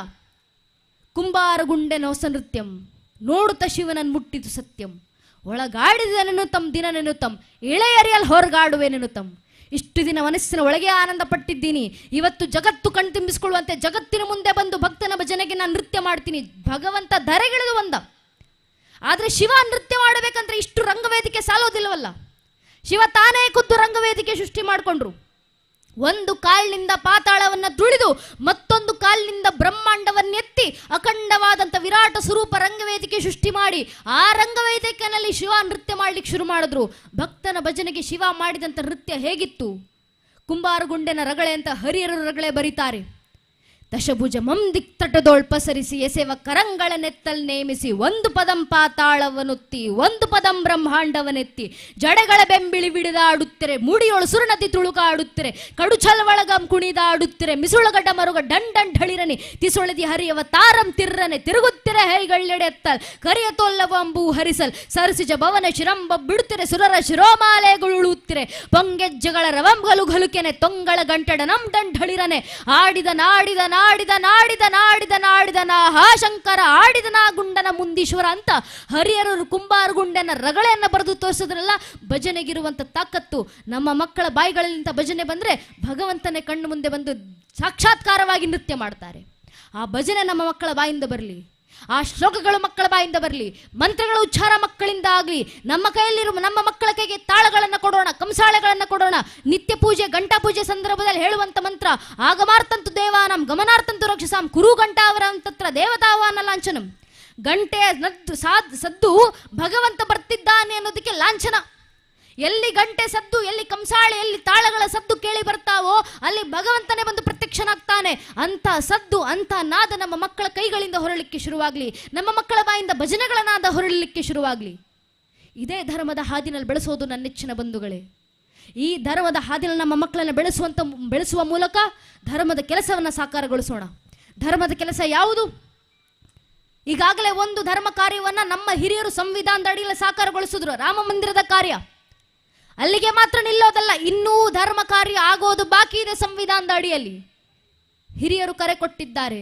ಕುಂಬಾರಗುಂಡೆನ ಹೊಸ ನೃತ್ಯಂ ನೋಡುತ್ತ ಶಿವನನ್ನು ಮುಟ್ಟಿತು ಸತ್ಯಂ, ಒಳಗಾಡಿದನೆನು ತಮ್ ದಿನನೆನು ತಮ್, ಇಳೆಯರಿಯಲ್ಲಿ ಹೊರಗಾಡುವೆನೆನು ತಮ್. ಇಷ್ಟು ದಿನ ಮನಸ್ಸಿನ ಒಳಗೆ ಆನಂದ ಪಟ್ಟಿದ್ದೀನಿ, ಇವತ್ತು ಜಗತ್ತು ಕಣ್ತುಂಬಿಸಿಕೊಳ್ಳುವಂತೆ ಜಗತ್ತಿನ ಮುಂದೆ ಬಂದು ಭಕ್ತನ ಭಜನೆಗೆ ನಾನು ನೃತ್ಯ ಮಾಡ್ತೀನಿ. ಭಗವಂತ ಧರೆಗಿಳಿದು ಬಂದ. ಆದರೆ ಶಿವ ನೃತ್ಯ ಮಾಡಬೇಕಂದ್ರೆ ಇಷ್ಟು ರಂಗವೇದಿಕೆ ಸಾಲೋದಿಲ್ಲವಲ್ಲ. ಶಿವ ತಾನೇ ಖುದ್ದು ರಂಗವೇದಿಕೆ ಸೃಷ್ಟಿ ಮಾಡಿಕೊಂಡ್ರು. ಒಂದು ಕಾಲಿನಿಂದ ಪಾತಾಳವನ್ನು ತುಳಿದು ಮತ್ತೊಂದು ಕಾಲಿನಿಂದ ಬ್ರಹ್ಮಾಂಡವನ್ನೆತ್ತಿ ಅಖಂಡವಾದಂಥ ವಿರಾಟ ಸ್ವರೂಪ ರಂಗವೇದಿಕೆ ಸೃಷ್ಟಿ ಮಾಡಿ ಆ ರಂಗವೇದಿಕೆಯಲ್ಲಿ ಶಿವ ನೃತ್ಯ ಮಾಡ್ಲಿಕ್ಕೆ ಶುರು ಮಾಡಿದ್ರು. ಭಕ್ತನ ಭಜನೆಗೆ ಶಿವ ಮಾಡಿದಂಥ ನೃತ್ಯ ಹೇಗಿತ್ತು? ಕುಂಬಾರಗುಂಡೆನ ರಗಳೆ ಅಂತ ಹರಿಹರ ರಗಳೆ ಬರೀತಾರೆ. ದಶಭುಜ ಮಂದಿಕ್ತಟದೋಳ್ ಪಸರಿಸಿ ಎಸೆವ ಕರಂಗಳ ನೆತ್ತಲ್ ನೇಮಿಸಿ, ಒಂದು ಪದಂ ಪಾತಾಳವನುತ್ತಿ ಒಂದು ಪದಂ ಬ್ರಹ್ಮಾಂಡವನೆತ್ತಿ, ಜಡೆಗಳ ಬೆಂಬಿಳಿ ಬಿಡಿದಾಡುತ್ತಿರೆ ಮುಡಿಯೊಳು ಸುರನದಿ ತುಳುಕಾಡುತ್ತಿರೆ, ಕಡುಚಲ್ವಳಗಂ ಕುಣಿದಾಡುತ್ತಿರೆ ಮಿಸುಳಗಡ್ಡ ಮರುಗ ಢಳಿರನಿ, ತಿಸುಳದಿ ಹರಿಯವ ತಾರಂ ತಿರ್ರನೆ ತಿರುಗುತ್ತಿರೆ ಹೈಗಳ್ಳೆಡೆ ಎತ್ತಲ್, ಕರಿಯ ತೊಲ್ಲವಂಬೂ ಹರಿಸಲ್ ಸರಸಿಜ ಭವನ ಶಿರಂಬ ಬಿಡುತ್ತಿರೆ ಸುರರ ಶಿರೋಮಾಲೆಗಳುತ್ತಿರೆ, ಪೊಂಗೆಜ್ಜಗಳ ರವಂಗಲು ಘಲುಕೆನೆ ತೊಂಗಳ ಗಂಟಡ ನಂ ಢಳಿರನೆ, ಆಡಿದ ನಾಡಿದ ನಾಡಿದ ನಾಡಿದ ನಾಡಿದ ನಾಡಿದ ನಾ ಹಾ ಶಂಕರ ಆಡಿದ ನಾ ಗುಂಡನ ಮುಂದೀಶ್ವರ ಅಂತ ಹರಿಹರರು ಕುಂಬಾರಗುಂಡನ ರಗಳೆಯನ್ನು ಬರೆದು ತೋರಿಸಿದ್ರಲ್ಲ. ಭಜನೆಗಿರುವಂಥ ತಾಕತ್ತು. ನಮ್ಮ ಮಕ್ಕಳ ಬಾಯಿಗಳಿಂದ ಭಜನೆ ಬಂದರೆ ಭಗವಂತನೇ ಕಣ್ಣು ಮುಂದೆ ಬಂದು ಸಾಕ್ಷಾತ್ಕಾರವಾಗಿ ನೃತ್ಯ ಮಾಡ್ತಾರೆ. ಆ ಭಜನೆ ನಮ್ಮ ಮಕ್ಕಳ ಬಾಯಿಂದ ಬರಲಿ, ಆ ಶ್ಲೋಕಗಳು ಮಕ್ಕಳ ಬಾಯಿಂದ ಬರಲಿ, ಮಂತ್ರಗಳ ಉಚ್ಚಾರ ಮಕ್ಕಳಿಂದ ಆಗಲಿ. ನಮ್ಮ ಕೈಯಲ್ಲಿರುವ ನಮ್ಮ ಮಕ್ಕಳ ಕೈಗೆ ತಾಳಗಳನ್ನು ಕೊಡೋಣ, ಕಂಸಾಳೆಗಳನ್ನು ಕೊಡೋಣ. ನಿತ್ಯ ಪೂಜೆ, ಗಂಟಾ ಪೂಜೆ ಸಂದರ್ಭದಲ್ಲಿ ಹೇಳುವಂಥ ಮಂತ್ರ ಆಗಮಾರ್ತಂತು ದೇವಾನಂ ಗಮನಾರ್ಥಂತು ರಕ್ಷಸಾಂ ಕುರು ಗಂಟಾವರಂತತ್ರ ದೇವತಾವಾನ ಲಾಂಛನಂ. ಗಂಟೆಯ ಸದ್ದು ಭಗವಂತ ಬರ್ತಿದ್ದಾನೆ ಅನ್ನೋದಕ್ಕೆ ಲಾಂಛನ. ಎಲ್ಲಿ ಗಂಟೆ ಸದ್ದು, ಎಲ್ಲಿ ಕಂಸಾಳೆ, ಎಲ್ಲಿ ತಾಳಗಳ ಸದ್ದು ಕೇಳಿ ಬರ್ತಾವೋ ಅಲ್ಲಿ ಭಗವಂತನೇ ಬಂದು ಪ್ರತ್ಯಕ್ಷನಾಗ್ತಾನೆ. ಅಂಥ ಸದ್ದು, ಅಂಥ ನಾದ ನಮ್ಮ ಮಕ್ಕಳ ಕೈಗಳಿಂದ ಹೊರಲಿಕ್ಕೆ ಶುರುವಾಗಲಿ, ನಮ್ಮ ಮಕ್ಕಳ ಬಾಯಿಂದ ಭಜನೆಗಳ ನಾದ ಹೊರಲಿಕ್ಕೆ ಶುರುವಾಗಲಿ. ಇದೇ ಧರ್ಮದ ಹಾದಿನಲ್ಲಿ ಬೆಳೆಸೋದು ನನ್ನ ನೆಚ್ಚಿನ ಬಂಧುಗಳೇ. ಈ ಧರ್ಮದ ಹಾದಿನಲ್ಲಿ ನಮ್ಮ ಮಕ್ಕಳನ್ನು ಬೆಳೆಸುವ ಮೂಲಕ ಧರ್ಮದ ಕೆಲಸವನ್ನು ಸಾಕಾರಗೊಳಿಸೋಣ. ಧರ್ಮದ ಕೆಲಸ ಯಾವುದು? ಈಗಾಗಲೇ ಒಂದು ಧರ್ಮ ಕಾರ್ಯವನ್ನು ನಮ್ಮ ಹಿರಿಯರು ಸಂವಿಧಾನದ ಅಡಿಯಲ್ಲಿ ಸಾಕಾರಗೊಳಿಸಿದ್ರು, ರಾಮ ಮಂದಿರದ ಕಾರ್ಯ. ಅಲ್ಲಿಗೆ ಮಾತ್ರ ನಿಲ್ಲೋದಲ್ಲ, ಇನ್ನೂ ಧರ್ಮ ಕಾರ್ಯ ಆಗೋದು ಬಾಕಿ ಇದೆ ಸಂವಿಧಾನದ ಅಡಿಯಲ್ಲಿ. ಹಿರಿಯರು ಕರೆ ಕೊಟ್ಟಿದ್ದಾರೆ,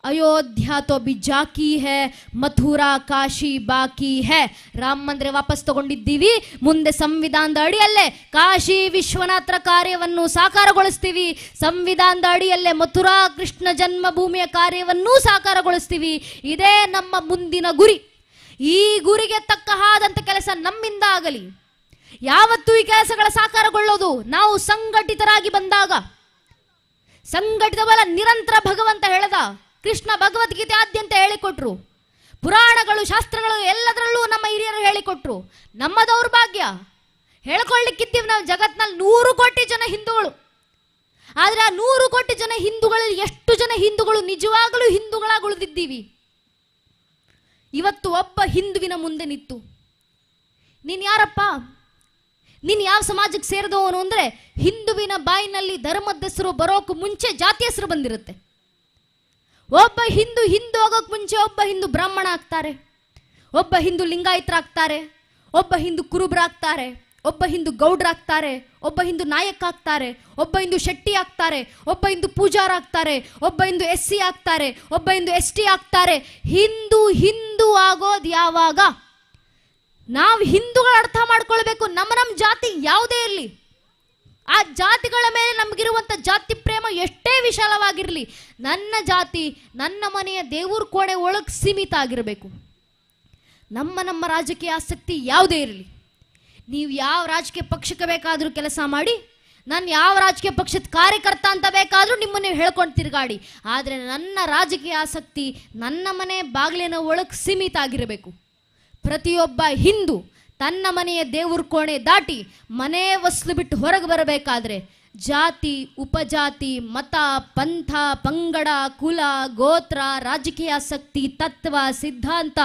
ಅಯೋಧ್ಯ ತೋ ಬಿ ಜಾಕಿ ಹೇ, ಮಥುರಾ ಕಾಶಿ ಬಾಕಿ ಹೇ. ರಾಮ ಮಂದಿರ ವಾಪಸ್ ತಗೊಂಡಿದ್ದೀವಿ, ಮುಂದೆ ಸಂವಿಧಾನದ ಅಡಿಯಲ್ಲೇ ಕಾಶಿ ವಿಶ್ವನಾಥರ ಕಾರ್ಯವನ್ನು ಸಾಕಾರಗೊಳಿಸ್ತೀವಿ, ಸಂವಿಧಾನದ ಅಡಿಯಲ್ಲೇ ಮಥುರಾ ಕೃಷ್ಣ ಜನ್ಮಭೂಮಿಯ ಕಾರ್ಯವನ್ನೂ ಸಾಕಾರಗೊಳಿಸ್ತೀವಿ. ಇದೇ ನಮ್ಮ ಮುಂದಿನ ಗುರಿ. ಈ ಗುರಿಗೆ ತಕ್ಕ ಹಾದಂಥ ಕೆಲಸ ನಮ್ಮಿಂದ ಆಗಲಿ. ಯಾವತ್ತೂ ಈ ಕೆಲಸಗಳ ಸಾಕಾರಗೊಳ್ಳೋದು ನಾವು ಸಂಘಟಿತರಾಗಿ ಬಂದಾಗ. ಸಂಘಟಿತ ಬಲ ನಿರಂತರ ಭಗವಂತ ಹೇಳದ. ಕೃಷ್ಣ ಭಗವದ್ಗೀತೆ ಆದ್ಯಂತ ಹೇಳಿಕೊಟ್ರು, ಪುರಾಣಗಳು ಶಾಸ್ತ್ರಗಳು ಎಲ್ಲದರಲ್ಲೂ ನಮ್ಮ ಹಿರಿಯರು ಹೇಳಿಕೊಟ್ರು. ನಮ್ಮ ದೌರ್ಭಾಗ್ಯ ಹೇಳ್ಕೊಳ್ಳಿಕ್ಕಿದ್ದೀವಿ ನಾವು ಜಗತ್ನಲ್ಲಿ 100 ಕೋಟಿ ಜನ ಹಿಂದೂಗಳು. ಆದರೆ ಆ 100 ಕೋಟಿ ಜನ ಹಿಂದೂಗಳಲ್ಲಿ ಎಷ್ಟು ಜನ ಹಿಂದೂಗಳು ನಿಜವಾಗಲೂ ಹಿಂದೂಗಳಾಗಿ ಉಳಿದಿದ್ದೀವಿ? ಇವತ್ತು ಒಬ್ಬ ಹಿಂದುವಿನ ಮುಂದೆ ನಿಂತು ನೀನು ಯಾರಪ್ಪ, ನೀನು ಯಾವ ಸಮಾಜಕ್ಕೆ ಸೇರಿದವನು ಅಂದರೆ ಹಿಂದುವಿನ ಬಾಯಿನಲ್ಲಿ ಧರ್ಮದ ಹೆಸರು ಬರೋಕ್ಕೂ ಮುಂಚೆ ಜಾತಿ ಹೆಸರು ಬಂದಿರುತ್ತೆ. ಒಬ್ಬ ಹಿಂದೂ ಆಗೋಕ್ಕೆ ಮುಂಚೆ ಒಬ್ಬ ಹಿಂದೂ ಬ್ರಾಹ್ಮಣ ಆಗ್ತಾರೆ, ಒಬ್ಬ ಹಿಂದೂ ಲಿಂಗಾಯತರಾಗ್ತಾರೆ, ಒಬ್ಬ ಹಿಂದೂ ಕುರುಬರಾಗ್ತಾರೆ, ಒಬ್ಬ ಹಿಂದೂ ಗೌಡ್ರಾಗ್ತಾರೆ, ಒಬ್ಬ ಹಿಂದೂ ನಾಯಕ ಆಗ್ತಾರೆ, ಒಬ್ಬ ಹಿಂದೂ ಶೆಟ್ಟಿ ಆಗ್ತಾರೆ, ಒಬ್ಬ ಹಿಂದೂ ಪೂಜಾರ ಆಗ್ತಾರೆ, ಒಬ್ಬ ಹಿಂದೂ SC ಆಗ್ತಾರೆ, ಒಬ್ಬ ಹಿಂದೂ ST ಆಗ್ತಾರೆ. ಹಿಂದೂ ಆಗೋದು ಯಾವಾಗ? ನಾವು ಹಿಂದೂಗಳ ಅರ್ಥ ಮಾಡ್ಕೊಳ್ಬೇಕು. ನಮ್ಮ ಜಾತಿ ಯಾವುದೇ ಇರಲಿ, ಆ ಜಾತಿಗಳ ಮೇಲೆ ನಮಗಿರುವಂಥ ಜಾತಿ ಪ್ರೇಮ ಎಷ್ಟೇ ವಿಶಾಲವಾಗಿರಲಿ, ನನ್ನ ಜಾತಿ ನನ್ನ ಮನೆಯ ದೇವ್ರ ಕೋಣೆ ಒಳಗೆ ಸೀಮಿತ ಆಗಿರಬೇಕು. ನಮ್ಮ ರಾಜಕೀಯ ಆಸಕ್ತಿ ಯಾವುದೇ ಇರಲಿ, ನೀವು ಯಾವ ರಾಜಕೀಯ ಪಕ್ಷಕ್ಕೆ ಬೇಕಾದರೂ ಕೆಲಸ ಮಾಡಿ, ನಾನು ಯಾವ ರಾಜಕೀಯ ಪಕ್ಷದ ಕಾರ್ಯಕರ್ತ ಅಂತ ಬೇಕಾದರೂ ನಿಮ್ಮನ್ನು ಹೇಳ್ಕೊಂಡು ತಿರುಗಾಡಿ, ಆದರೆ ನನ್ನ ರಾಜಕೀಯ ಆಸಕ್ತಿ ನನ್ನ ಮನೆ ಬಾಗಿಲಿನ ಒಳಗೆ ಸೀಮಿತ ಆಗಿರಬೇಕು. ಪ್ರತಿಯೊಬ್ಬ ಹಿಂದೂ ತನ್ನ ಮನೆಯ ದೇವ್ರ ಕೋಣೆ ದಾಟಿ ಮನೆ ವಸ್ತು ಬಿಟ್ಟು ಹೊರಗೆ ಬರಬೇಕಾದ್ರೆ ಜಾತಿ, ಉಪಜಾತಿ, ಮತ, ಪಂಥ, ಪಂಗಡ, ಕುಲ, ಗೋತ್ರ, ರಾಜಕೀಯ ಆಸಕ್ತಿ, ತತ್ವ, ಸಿದ್ಧಾಂತ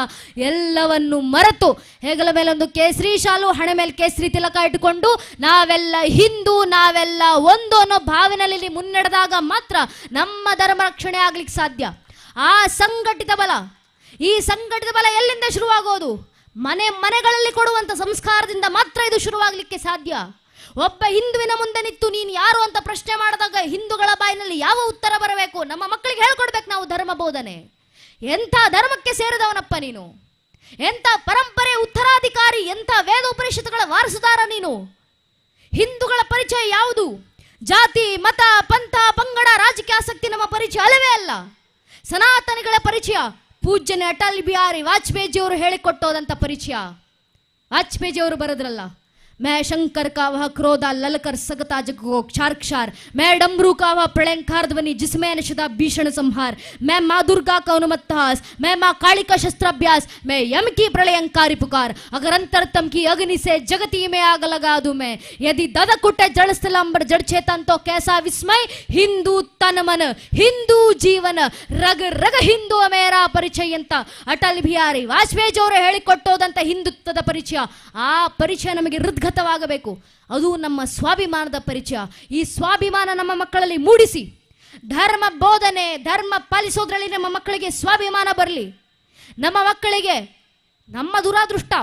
ಎಲ್ಲವನ್ನು ಮರೆತು ಹೆಗಲ ಮೇಲೊಂದು ಕೇಸರಿ ಶಾಲು, ಹಣೆ ಮೇಲೆ ಕೇಸರಿ ತಿಲಕ ಇಟ್ಟುಕೊಂಡು ನಾವೆಲ್ಲ ಹಿಂದೂ, ನಾವೆಲ್ಲ ಒಂದು ಅನ್ನೋ ಭಾವನೆಯಲ್ಲಿ ಮುನ್ನಡೆದಾಗ ಮಾತ್ರ ನಮ್ಮ ಧರ್ಮ ರಕ್ಷಣೆ ಆಗ್ಲಿಕ್ಕೆ ಸಾಧ್ಯ. ಆ ಸಂಘಟಿತ ಬಲ, ಈ ಸಂಘಟಿತ ಬಲ ಎಲ್ಲಿಂದ ಶುರುವಾಗೋದು? ಮನೆಗಳಲ್ಲಿ ಕೊಡುವಂಥ ಸಂಸ್ಕಾರದಿಂದ ಮಾತ್ರ ಇದು ಶುರುವಾಗಲಿಕ್ಕೆ ಸಾಧ್ಯ. ಒಬ್ಬ ಹಿಂದುವಿನ ಮುಂದೆ ನಿಂತು ನೀನು ಯಾರು ಅಂತ ಪ್ರಶ್ನೆ ಮಾಡಿದಾಗ ಹಿಂದೂಗಳ ಬಾಯಿನಲ್ಲಿ ಯಾವ ಉತ್ತರ ಬರಬೇಕು? ನಮ್ಮ ಮಕ್ಕಳಿಗೆ ಹೇಳ್ಕೊಡ್ಬೇಕು ನಾವು ಧರ್ಮ ಬೋಧನೆ. ಎಂಥ ಧರ್ಮಕ್ಕೆ ಸೇರಿದವನಪ್ಪ ನೀನು? ಎಂಥ ಪರಂಪರೆ ಉತ್ತರಾಧಿಕಾರಿ, ಎಂಥ ವೇದೋಪನಿಷತ್ತುಗಳ ವಾರಸುದಾರ ನೀನು? ಹಿಂದೂಗಳ ಪರಿಚಯ ಯಾವುದು? ಜಾತಿ, ಮತ, ಪಂಥ, ಪಂಗಡ, ರಾಜಕೀಯ ಆಸಕ್ತಿ ನಮ್ಮ ಪರಿಚಯ ಅಲ್ಲವೇ ಅಲ್ಲ. ಸನಾತನಿಗಳ ಪರಿಚಯ ಪೂಜ್ಯನ ಅಟಲ್ ಬಿಹಾರಿ ವಾಜಪೇಯಿಜಿಯವರು ಹೇಳಿಕೊಟ್ಟೋದಂಥ ಪರಿಚಯ. ವಾಜಪೇಯಿಜಿಯವರು ಬರೆದ್ರಲ್ಲ, मैं शंकर का वह क्रोधा ललकर सगता जग को क्षार क्षार, मैं डमरू का वह प्रलयंकार ध्वनि जिसमें नशदा भीषण संहार, मैं माँ दुर्गा का उन्मत्तहास, मैं माँ काली का शस्त्राभ्यास, मैं यम की प्रलयंकारी पुकार, अगर अंतरतम की अग्नि से जगती में आग लगा दूं मैं, यदि दद कुटे जड़ स्थलंबर जड़ चेतन तो कैसा विस्मय, हिंदू तन मन हिंदू जीवन रग रग हिंदू मेरा ಪರಿಚಯ ಅಂತ ಅಟಲ್ ಬಿಹಾರಿ ವಾಜಪೇಯಿ ಅವರು ಹೇಳಿಕೊಟ್ಟೋದಂತ ಹಿಂದುತ್ವದ ಪರಿಚಯ. ಆ ಪರಿಚಯ ನಮಗೆ ಹೃದ್ಗತವಾಗಬೇಕು. ಅದು ನಮ್ಮ ಸ್ವಾಭಿಮಾನದ ಪರಿಚಯ. ಈ ಸ್ವಾಭಿಮಾನ ನಮ್ಮ ಮಕ್ಕಳಲ್ಲಿ ಮೂಡಿಸಿ ಧರ್ಮ ಬೋಧನೆ, ಧರ್ಮ ಪಾಲಿಸೋದ್ರಲ್ಲಿ ನಮ್ಮ ಮಕ್ಕಳಿಗೆ ಸ್ವಾಭಿಮಾನ ಬರಲಿ. ನಮ್ಮ ಮಕ್ಕಳಿಗೆ ನಮ್ಮ ದುರಾದೃಷ್ಟ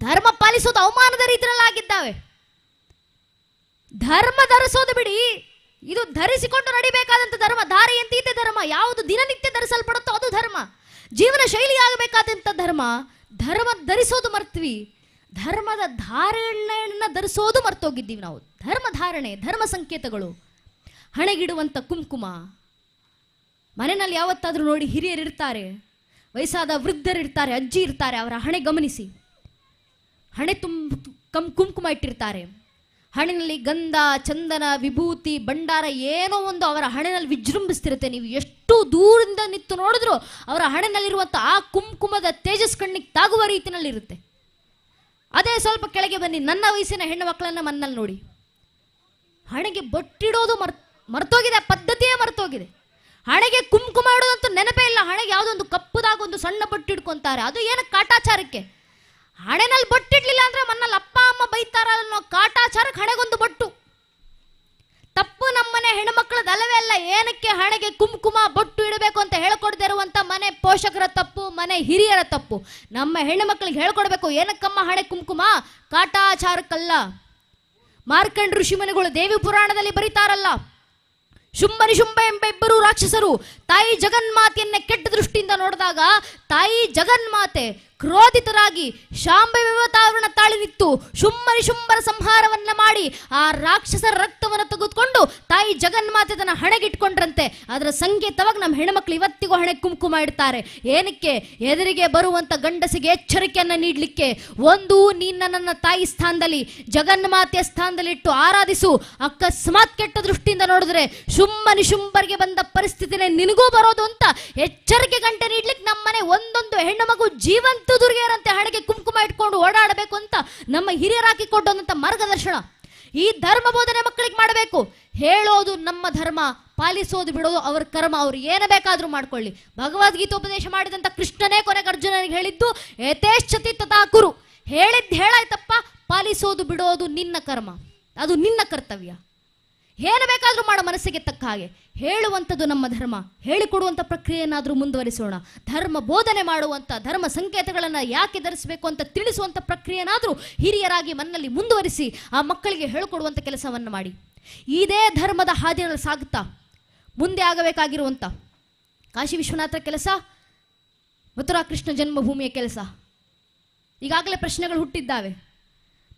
ಧರ್ಮ ಪಾಲಿಸೋದು ಅವಮಾನದ ರೀತಿಯಲ್ಲಾಗಿದ್ದಾವೆ. ಧರ್ಮ ಧರಿಸೋದು ಬಿಡಿ, ಇದು ಧರಿಸಿಕೊಂಡು ನಡಿಬೇಕಾದಂಥ ಧರ್ಮ, ಧಾರೆಯಂತೆ ಧರ್ಮ. ಯಾವುದು ದಿನನಿತ್ಯ ಧರಿಸಲ್ಪಡುತ್ತೋ ಅದು ಧರ್ಮ, ಜೀವನ ಶೈಲಿ ಆಗಬೇಕಾದಂಥ ಧರ್ಮ. ಧರ್ಮ ಧರಿಸೋದು ಮರ್ತ್ವಿ, ಧರ್ಮದ ಧಾರಣೆಯನ್ನು ಧರಿಸೋದು ಮರ್ತೋಗಿದ್ದೀವಿ ನಾವು. ಧರ್ಮ ಧಾರಣೆ, ಧರ್ಮ ಸಂಕೇತಗಳು, ಹಣೆಗಿಡುವಂಥ ಕುಂಕುಮ. ಮನೆಯಲ್ಲಿ ಯಾವತ್ತಾದರೂ ನೋಡಿ ಹಿರಿಯರಿರ್ತಾರೆ, ವಯಸ್ಸಾದ ವೃದ್ಧರಿರ್ತಾರೆ, ಅಜ್ಜಿ ಇರ್ತಾರೆ, ಅವರ ಹಣೆ ಗಮನಿಸಿ. ಹಣೆ ಕುಂಕುಮ ಇಟ್ಟಿರ್ತಾರೆ. ಹಣೆಯಲ್ಲಿ ಗಂಧ, ಚಂದನ, ವಿಭೂತಿ, ಭಂಡಾರ ಏನೋ ಒಂದು ಅವರ ಹಣೆಯಲ್ಲಿ ವಿಜೃಂಭಿಸ್ತಿರುತ್ತೆ. ನೀವು ಎಷ್ಟು ದೂರದಿಂದ ನಿಂತು ನೋಡಿದ್ರು ಅವರ ಹಣೆಯಲ್ಲಿರುವಂಥ ಆ ಕುಂಕುಮದ ತೇಜಸ್ ಕಣ್ಣಿಗೆ ತಾಗುವ ರೀತಿಯಲ್ಲಿರುತ್ತೆ. ಅದೇ ಸ್ವಲ್ಪ ಕೆಳಗೆ ಬನ್ನಿ, ನನ್ನ ವಯಸ್ಸಿನ ಹೆಣ್ಣು ಮಕ್ಕಳನ್ನ ಮನ್ನಲ್ಲಿ ನೋಡಿ, ಹಣೆಗೆ ಬೊಟ್ಟಿಡೋದು ಮರ್ತೋಗಿದೆ, ಪದ್ಧತಿಯೇ ಮರ್ತೋಗಿದೆ. ಹಣೆಗೆ ಕುಂಕುಮ ಇಡೋದಂತೂ ನೆನಪೇ ಇಲ್ಲ. ಹಣೆಗೆ ಯಾವುದೊಂದು ಕಪ್ಪುದಾಗ ಒಂದು ಸಣ್ಣ ಬೊಟ್ಟು ಇಟ್ಕೊಂತಾರೆ, ಅದು ಏನಕ್ಕೆ? ಕಾಟಾಚಾರಕ್ಕೆ. ಹಣೆನಲ್ಲಿ ಬೊಟ್ಟಿಡ್ಲಿಲ್ಲ ಅಂದ್ರೆ ಮನ್ನಲ್ಲಿ ಅಪ್ಪ ಅಮ್ಮ ಬೈತಾರ ಅನ್ನೋ ಕಾಟಾಚಾರಕ್ಕೆ ಹಣೆಗೊಂದು ಬೊಟ್ಟು. ತಪ್ಪು ನಮ್ಮನೆ ಹೆಣ್ಮಕ್ಳದ್ದು ಅಲ್ಲವೇ ಅಲ್ಲ. ಏನಕ್ಕೆ ಹಣೆಗೆ ಕುಂಕುಮ ಬೊಟ್ಟು ಇಡಬೇಕು ಅಂತ ಹೇಳ್ಕೊಡ್ದೇ ಇರುವಂತ ಮನೆ ಪೋಷಕರ ತಪ್ಪು, ಮನೆ ಹಿರಿಯರ ತಪ್ಪು. ನಮ್ಮ ಹೆಣ್ಣು ಮಕ್ಕಳಿಗೆ ಹೇಳ್ಕೊಡ್ಬೇಕು, ಏನಕ್ಕಮ್ಮ ಹಣೆ ಕುಂಕುಮ? ಕಾಟಾಚಾರಕ್ಕಲ್ಲ. ಮಾರ್ಕಂಡ ಋಷಿಮುನಿಗಳು ದೇವಿ ಪುರಾಣದಲ್ಲಿ ಬರೀತಾರಲ್ಲ, ಶುಂಭ ನಿಶುಂಭ ಎಂಬ ಇಬ್ಬರು ರಾಕ್ಷಸರು ತಾಯಿ ಜಗನ್ಮಾತೆಯನ್ನೇ ಕೆಟ್ಟ ದೃಷ್ಟಿಯಿಂದ ನೋಡಿದಾಗ ತಾಯಿ ಜಗನ್ಮಾತೆ ಕ್ರೋಧಿತರಾಗಿ ಶಾಂಭವಿವತಾವರಣ ತಾಳಿ ನಿಂತು ಶುಂಭ ನಿಶುಂಭರ ಸಂಹಾರವನ್ನ ಮಾಡಿ ಆ ರಾಕ್ಷಸರ ರಕ್ತವನ್ನು ತೆಗೆದುಕೊಂಡು ತಾಯಿ ಜಗನ್ಮಾತೆ ತನ್ನ ಹಣೆಗಿಟ್ಕೊಂಡ್ರಂತೆ. ಅದರ ಸಂಕೇತವಾಗಿ ನಮ್ಮ ಹೆಣ್ಮಕ್ಳು ಇವತ್ತಿಗೂ ಹಣೆ ಕುಂಕುಮ ಇಡ್ತಾರೆ. ಏನಕ್ಕೆ? ಎದುರಿಗೆ ಬರುವಂತ ಗಂಡಸಿಗೆ ಎಚ್ಚರಿಕೆಯನ್ನ ನೀಡಲಿಕ್ಕೆ. ಒಂದು, ನೀನು ನನ್ನ ತಾಯಿ ಸ್ಥಾನದಲ್ಲಿ, ಜಗನ್ಮಾತೆಯ ಸ್ಥಾನದಲ್ಲಿ ಇಟ್ಟು ಆರಾಧಿಸು. ಅಕಸ್ಮಾತ್ ಕೆಟ್ಟ ದೃಷ್ಟಿಯಿಂದ ನೋಡಿದ್ರೆ ಶುಂಭ ನಿಶುಂಭರಿಗೆ ಬಂದ ಪರಿಸ್ಥಿತಿನೇ ನಿನಗೂ ಬರೋದು ಅಂತ ಎಚ್ಚರಿಕೆ ಗಂಟೆ ನೀಡ್ಲಿಕ್ಕೆ ನಮ್ಮನೆ ಒಂದೊಂದು ಹೆಣ್ಣು ಮಗು ಜೀವಂತ ದುರ್ಗೆಯರಂತೆ ಹಣೆಗೆ ಕುಂಕುಮ ಇಟ್ಕೊಂಡು ಓಡಾಡಬೇಕು ಅಂತ ನಮ್ಮ ಹಿರಿಯರಾಕಿ ಕೊಟ್ಟಂತ ಮಾರ್ಗದರ್ಶನ. ಈ ಧರ್ಮ ಬೋಧನೆ ಮಕ್ಕಳಿಗೆ ಮಾಡಬೇಕು. ಹೇಳೋದು ನಮ್ಮ ಧರ್ಮ, ಪಾಲಿಸೋದು ಬಿಡೋದು ಅವರ ಕರ್ಮ. ಅವ್ರು ಏನು ಬೇಕಾದ್ರೂ ಮಾಡ್ಕೊಳ್ಳಿ. ಭಗವದ್ಗೀತೆ ಉಪದೇಶ ಮಾಡಿದಂಥ ಕೃಷ್ಣನೇ ಕೊನೆಗೆ ಅರ್ಜುನನಿಗೆ ಹೇಳಿದ್ದು ಯಥೇಚ್ಛತಿ ತಥಾ ಕುರು. ಹೇಳಿದ್ದು ಹೇಳಾಯ್ತಪ್ಪ, ಪಾಲಿಸೋದು ಬಿಡೋದು ನಿನ್ನ ಕರ್ಮ, ಅದು ನಿನ್ನ ಕರ್ತವ್ಯ. ಏನು ಬೇಕಾದರೂ ಮಾಡೋ, ಮನಸ್ಸಿಗೆ ತಕ್ಕ ಹಾಗೆ. ಹೇಳುವಂಥದ್ದು ನಮ್ಮ ಧರ್ಮ. ಹೇಳಿಕೊಡುವಂಥ ಪ್ರಕ್ರಿಯೆಯನ್ನಾದರೂ ಮುಂದುವರಿಸೋಣ. ಧರ್ಮ ಬೋಧನೆ ಮಾಡುವಂಥ, ಧರ್ಮ ಸಂಕೇತಗಳನ್ನು ಯಾಕೆ ಧರಿಸಬೇಕು ಅಂತ ತಿಳಿಸುವಂಥ ಪ್ರಕ್ರಿಯೆನಾದರೂ ಹಿರಿಯರಾಗಿ ಮನ್ನಲ್ಲಿ ಮುಂದುವರಿಸಿ ಆ ಮಕ್ಕಳಿಗೆ ಹೇಳಿಕೊಡುವಂಥ ಕೆಲಸವನ್ನು ಮಾಡಿ. ಇದೇ ಧರ್ಮದ ಹಾದಿಯಲ್ಲಿ ಸಾಗುತ್ತಾ ಮುಂದೆ ಆಗಬೇಕಾಗಿರುವಂಥ ಕಾಶಿ ವಿಶ್ವನಾಥರ ಕೆಲಸ, ಮಥುರಾ ಕೃಷ್ಣ ಜನ್ಮಭೂಮಿಯ ಕೆಲಸ. ಈಗಾಗಲೇ ಪ್ರಶ್ನೆಗಳು ಹುಟ್ಟಿದ್ದಾವೆ.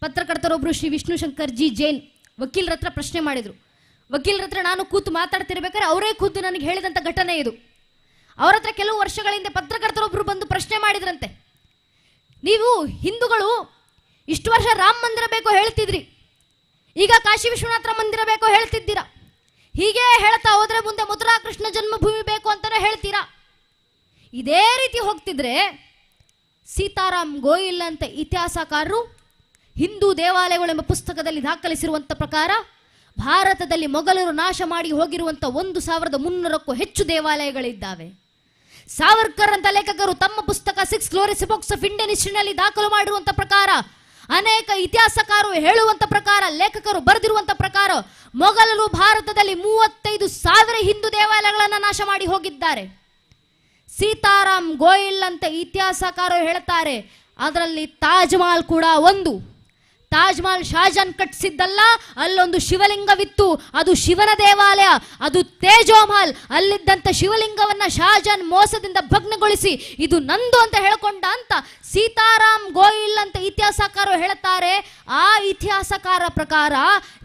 ಪತ್ರಕರ್ತರೊಬ್ಬರು ಶ್ರೀ ವಿಷ್ಣು ಶಂಕರ್ ಜಿ ಜೈನ್ ವಕೀಲರ ಹತ್ರ ಪ್ರಶ್ನೆ ಮಾಡಿದರು. ವಕೀಲರ ಹತ್ರ ನಾನು ಕೂತು ಮಾತಾಡ್ತಿರ್ಬೇಕಾದ್ರೆ ಅವರೇ ಖುದ್ದು ನನಗೆ ಹೇಳಿದಂಥ ಘಟನೆ ಇದು. ಅವರ ಹತ್ರ ಕೆಲವು ವರ್ಷಗಳ ಹಿಂದೆ ಪತ್ರಕರ್ತರೊಬ್ಬರು ಬಂದು ಪ್ರಶ್ನೆ ಮಾಡಿದ್ರಂತೆ, ನೀವು ಹಿಂದೂಗಳು ಇಷ್ಟು ವರ್ಷ ರಾಮ ಮಂದಿರ ಬೇಕು ಹೇಳ್ತಿದ್ರಿ, ಈಗ ಕಾಶಿ ವಿಶ್ವನಾಥರ ಮಂದಿರ ಬೇಕು ಹೇಳ್ತಿದ್ದೀರಾ. ಹೀಗೆ ಹೇಳ್ತಾ ಹೋದ್ರೆ ಮುಂದೆ ಮಥುರಾ ಕೃಷ್ಣ ಜನ್ಮಭೂಮಿ ಬೇಕು ಅಂತಾನೆ ಹೇಳ್ತೀರಾ. ಇದೇ ರೀತಿ ಹೋಗ್ತಿದ್ರೆ ಸೀತಾರಾಮ್ ಗೋಯಿಲ್ ಅಂತ ಇತಿಹಾಸಕಾರರು ಹಿಂದೂ ದೇವಾಲಯಗಳು ಎಂಬ ಪುಸ್ತಕದಲ್ಲಿ ದಾಖಲಿಸಿರುವಂಥ ಪ್ರಕಾರ ಭಾರತದಲ್ಲಿ ಮೊಘಲರು ನಾಶ ಮಾಡಿ ಹೋಗಿರುವಂಥ 1300ಕ್ಕೂ ಹೆಚ್ಚು ದೇವಾಲಯಗಳಿದ್ದಾವೆ. ಸಾವರ್ಕರ್ ಅಂತ ಲೇಖಕರು ತಮ್ಮ ಪುಸ್ತಕ 6 ಗ್ಲೋರಿಯಸ್ ಎಪೋಕ್ಸ್ ಆಫ್ ಇಂಡಿಯನ್ ಹಿಸ್ಟರಿನಲ್ಲಿ ದಾಖಲು ಮಾಡಿರುವಂಥ ಪ್ರಕಾರ, ಅನೇಕ ಇತಿಹಾಸಕಾರರು ಹೇಳುವಂಥ ಪ್ರಕಾರ, ಲೇಖಕರು ಬರೆದಿರುವಂಥ ಪ್ರಕಾರ ಮೊಘಲರು ಭಾರತದಲ್ಲಿ 35,000 ಹಿಂದೂ ದೇವಾಲಯಗಳನ್ನು ನಾಶ ಮಾಡಿ ಹೋಗಿದ್ದಾರೆ. ಸೀತಾರಾಮ್ ಗೋಯಿಲ್ ಅಂತ ಇತಿಹಾಸಕಾರರು ಹೇಳ್ತಾರೆ ಅದರಲ್ಲಿ ತಾಜ್ ಮಹಲ್ ಕೂಡ ಒಂದು. ತಾಜ್ ಮಹಲ್ ಶಾಜಾನ್ ಕಟ್ಟಿಸಿದ್ದಲ್ಲ, ಅಲ್ಲೊಂದು ಶಿವಲಿಂಗವಿತ್ತು, ಅದು ಶಿವನ ದೇವಾಲಯ, ಅದು ತೇಜೋ ಮಹಲ್. ಅಲ್ಲಿದ್ದಂಥ ಶಿವಲಿಂಗವನ್ನ ಶಾಜಾನ್ ಮೋಸದಿಂದ ಭಗ್ನಗೊಳಿಸಿ ಇದು ನಂದು ಅಂತ ಹೇಳ್ಕೊಂಡ ಅಂತ ಸೀತಾರಾಮ್ ಗೋಯಿಲ್ ಅಂತ ಇತಿಹಾಸಕಾರರು ಹೇಳ್ತಾರೆ. ಆ ಇತಿಹಾಸಕಾರ ಪ್ರಕಾರ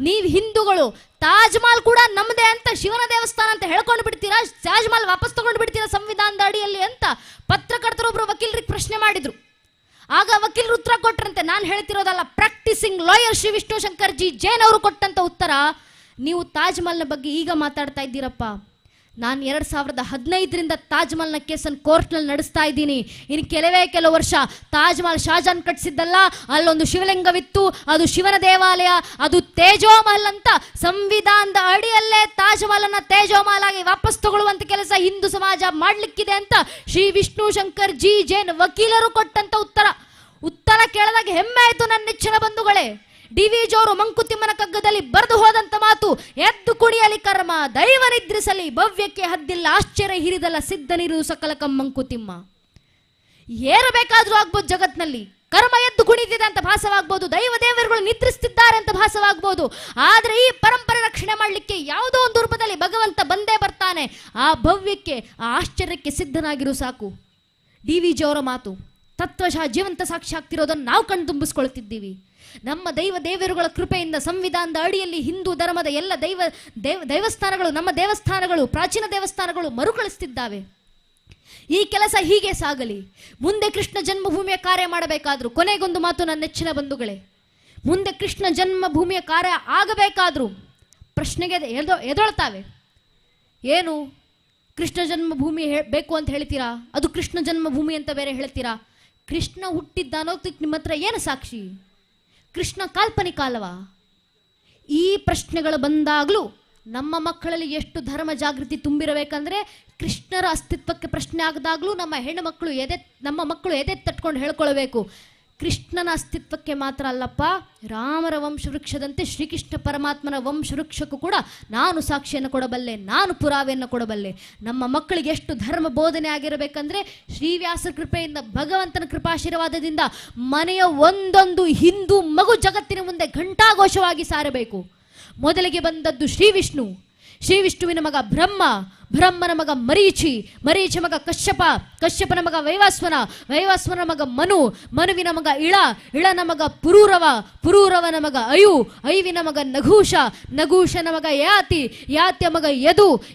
ನೀವು ಹಿಂದೂಗಳು ತಾಜ್ ಮಹಲ್ ಕೂಡ ನಮ್ಮದೇ ಅಂತ ಶಿವನ ದೇವಸ್ಥಾನ ಅಂತ ಹೇಳ್ಕೊಂಡು ಬಿಡ್ತೀರಾ, ತಾಜ್ ಮಹಲ್ ವಾಪಸ್ ತಗೊಂಡು ಬಿಡ್ತೀರಾ ಸಂವಿಧಾನದ ಅಡಿಯಲ್ಲಿ ಅಂತ ಪತ್ರಕರ್ತರೊಬ್ಬರು ವಕೀಲರಿಗೆ ಪ್ರಶ್ನೆ ಮಾಡಿದ್ರು. ಆಗ ವಕೀಲರು ಉತ್ತರ ಕೊಟ್ಟರಂತೆ. ನಾನು ಹೇಳ್ತಿರೋದಲ್ಲ, practising lawyer Shri Vishnu Shankar G Jain ಅವರು ಕೊಟ್ಟಂತ ಉತ್ತರ. ನೀವು ತಾಜ್ ಮಹಲ್ನ ಬಗ್ಗೆ ಈಗ ಮಾತಾಡ್ತಾ ಇದ್ದೀರಪ್ಪ, ನಾನು 2015ರಿಂದ ತಾಜ್ ಮಹಲ್ನ ಕೇಸನ್ನು ಕೋರ್ಟ್ನಲ್ಲಿ ನಡೆಸ್ತಾ ಇದ್ದೀನಿ. ಇನ್ನು ಕೆಲವು ವರ್ಷ ತಾಜ್ ಮಹಲ್ ಶಾಜಾನ್ ಕಟ್ಟಿಸಿದ್ದಲ್ಲ, ಅಲ್ಲೊಂದು ಶಿವಲಿಂಗವಿತ್ತು, ಅದು ಶಿವನ ದೇವಾಲಯ, ಅದು ತೇಜೋ ಮಹಲ್ ಅಂತ ಸಂವಿಧಾನದ ಅಡಿಯಲ್ಲೇ ತಾಜ್ ಮಹಲನ್ನ ತೇಜೋ ಮಹಲ್ ಆಗಿ ವಾಪಸ್ ತಗೊಳ್ಳುವಂತ ಕೆಲಸ ಹಿಂದೂ ಸಮಾಜ ಮಾಡ್ಲಿಕ್ಕಿದೆ ಅಂತ ಶ್ರೀ ವಿಷ್ಣು ಶಂಕರ್ ಜಿ ಜೈನ್ ವಕೀಲರು ಕೊಟ್ಟಂತ ಉತ್ತರ ಕೇಳಿದಾಗ ಹೆಮ್ಮೆ ಆಯ್ತು ನನ್ನ ನೆಚ್ಚಿನ ಬಂಧುಗಳೇ. ಡಿ.ವಿ. ಜೋರು ಮಂಕುತಿಮ್ಮನ ಕಗ್ಗದಲ್ಲಿ ಬರೆದು ಹೋದಂತ ಮಾತು, ಎದ್ದು ಕುಣಿಯಲಿ ಕರ್ಮ ದೈವ ನಿದ್ರಿಸಲಿ, ಭವ್ಯಕ್ಕೆ ಹದ್ದಿಲ್ಲ ಆಶ್ಚರ್ಯ ಹಿರಿದಲ್ಲ ಸಿದ್ಧನಿರು ಸಕಲ ಮಂಕುತಿಮ್ಮ. ಏರಬೇಕಾದ್ರೂ ಆಗ್ಬೋದು ಜಗತ್ನಲ್ಲಿ, ಕರ್ಮ ಎದ್ದು ಕುಣಿದಿದೆ ಅಂತ ಭಾಸವಾಗ್ಬೋದು, ದೈವ ದೇವರುಗಳು ನಿದ್ರಿಸ್ತಿದ್ದಾರೆ ಅಂತ ಭಾಸವಾಗ್ಬೋದು. ಆದ್ರೆ ಈ ಪರಂಪರೆ ರಕ್ಷಣೆ ಮಾಡಲಿಕ್ಕೆ ಯಾವುದೋ ಒಂದು ರೂಪದಲ್ಲಿ ಭಗವಂತ ಬಂದೇ ಬರ್ತಾನೆ. ಆ ಭವ್ಯಕ್ಕೆ ಆ ಆಶ್ಚರ್ಯಕ್ಕೆ ಸಿದ್ಧನಾಗಿರು ಸಾಕು. ಡಿ.ವಿ. ಜೋರ ಮಾತು ತತ್ವಶಃ ಜೀವಂತ ಸಾಕ್ಷಿ ಆಗ್ತಿರೋದನ್ನು ನಾವು ಕಣ್ತುಂಬಿಸ್ಕೊಳ್ತಿದ್ದೀವಿ. ನಮ್ಮ ದೇವರುಗಳ ಕೃಪೆಯಿಂದ ಸಂವಿಧಾನದ ಅಡಿಯಲ್ಲಿ ಹಿಂದೂ ಧರ್ಮದ ಎಲ್ಲ ದೇವಸ್ಥಾನಗಳು, ನಮ್ಮ ದೇವಸ್ಥಾನಗಳು, ಪ್ರಾಚೀನ ದೇವಸ್ಥಾನಗಳು ಮರುಕಳಿಸ್ತಿದ್ದಾವೆ. ಈ ಕೆಲಸ ಹೀಗೆ ಸಾಗಲಿ. ಮುಂದೆ ಕೃಷ್ಣ ಜನ್ಮಭೂಮಿಯ ಕಾರ್ಯ ಮಾಡಬೇಕಾದ್ರು, ಕೊನೆಗೊಂದು ಮಾತು ನನ್ನ ನೆಚ್ಚಿನ ಬಂಧುಗಳೇ, ಮುಂದೆ ಕೃಷ್ಣ ಜನ್ಮಭೂಮಿಯ ಕಾರ್ಯ ಆಗಬೇಕಾದ್ರೂ ಪ್ರಶ್ನೆಗೆ ಎದೊಳ್ತಾವೆ. ಏನು ಕೃಷ್ಣ ಜನ್ಮಭೂಮಿ ಬೇಕು ಅಂತ ಹೇಳ್ತೀರಾ, ಅದು ಕೃಷ್ಣ ಜನ್ಮಭೂಮಿ ಅಂತ ಬೇರೆ ಹೇಳ್ತೀರಾ, ಕೃಷ್ಣ ಹುಟ್ಟಿದ್ದ ಅನ್ನೋದಕ್ಕೆ ನಿಮ್ಮ ಹತ್ರ ಏನು ಸಾಕ್ಷಿ? ಕೃಷ್ಣ ಕಾಲ್ಪನಿಕ ಅಲ್ಲವಾ? ಈ ಪ್ರಶ್ನೆಗಳು ಬಂದಾಗಲೂ ನಮ್ಮ ಮಕ್ಕಳಲ್ಲಿ ಎಷ್ಟು ಧರ್ಮ ಜಾಗೃತಿ ತುಂಬಿರಬೇಕಂದ್ರೆ, ಕೃಷ್ಣರ ಅಸ್ತಿತ್ವಕ್ಕೆ ಪ್ರಶ್ನೆ ಆಗದಾಗಲೂ ನಮ್ಮ ಮಕ್ಕಳು ಎದೆ ತಟ್ಕೊಂಡು ಹೇಳ್ಕೊಳ್ಬೇಕು, ಕೃಷ್ಣನ ಅಸ್ತಿತ್ವಕ್ಕೆ ಮಾತ್ರ ಅಲ್ಲಪ್ಪ, ರಾಮರ ವಂಶವೃಕ್ಷದಂತೆ ಶ್ರೀಕೃಷ್ಣ ಪರಮಾತ್ಮನ ವಂಶವೃಕ್ಷಕ್ಕೂ ಕೂಡ ನಾನು ಸಾಕ್ಷಿಯನ್ನು ಕೊಡಬಲ್ಲೆ, ನಾನು ಪುರಾವೆಯನ್ನು ಕೊಡಬಲ್ಲೆ. ನಮ್ಮ ಮಕ್ಕಳಿಗೆ ಎಷ್ಟು ಧರ್ಮ ಬೋಧನೆ ಆಗಿರಬೇಕಂದ್ರೆ, ಶ್ರೀವ್ಯಾಸ ಕೃಪೆಯಿಂದ, ಭಗವಂತನ ಕೃಪಾಶೀರ್ವಾದದಿಂದ ಮನೆಯ ಒಂದೊಂದು ಹಿಂದೂ ಮಗು ಜಗತ್ತಿನ ಮುಂದೆ ಘಂಟಾಘೋಷವಾಗಿ ಸಾರಬೇಕು. ಮೊದಲಿಗೆ ಬಂದದ್ದು ಶ್ರೀವಿಷ್ಣು, ಶ್ರೀವಿಷ್ಣುವಿನ ಮಗ ಬ್ರಹ್ಮ, ಬ್ರಹ್ಮನ ಮಗ ಮರೀಚಿ, ಮರೀಚ ಮಗ ಕಶ್ಯಪ, ಕಶ್ಯಪನ ಮಗ ವೈವಾಸ್ವನ, ವೈವಾಸ್ವನ ಮಗ ಮನು, ಮನುವಿನ ಮಗ ಇಳನ ಮಗ ಪುರೂರವ, ಪುರೂರವನ ಮಗ ಅಯು, ಅಯುವಿನ ಮಗ ನಘೂಷ, ನಘೂಷನ ಮಗ ಯಾತಿ, ಯಾತಿಯ ಮಗ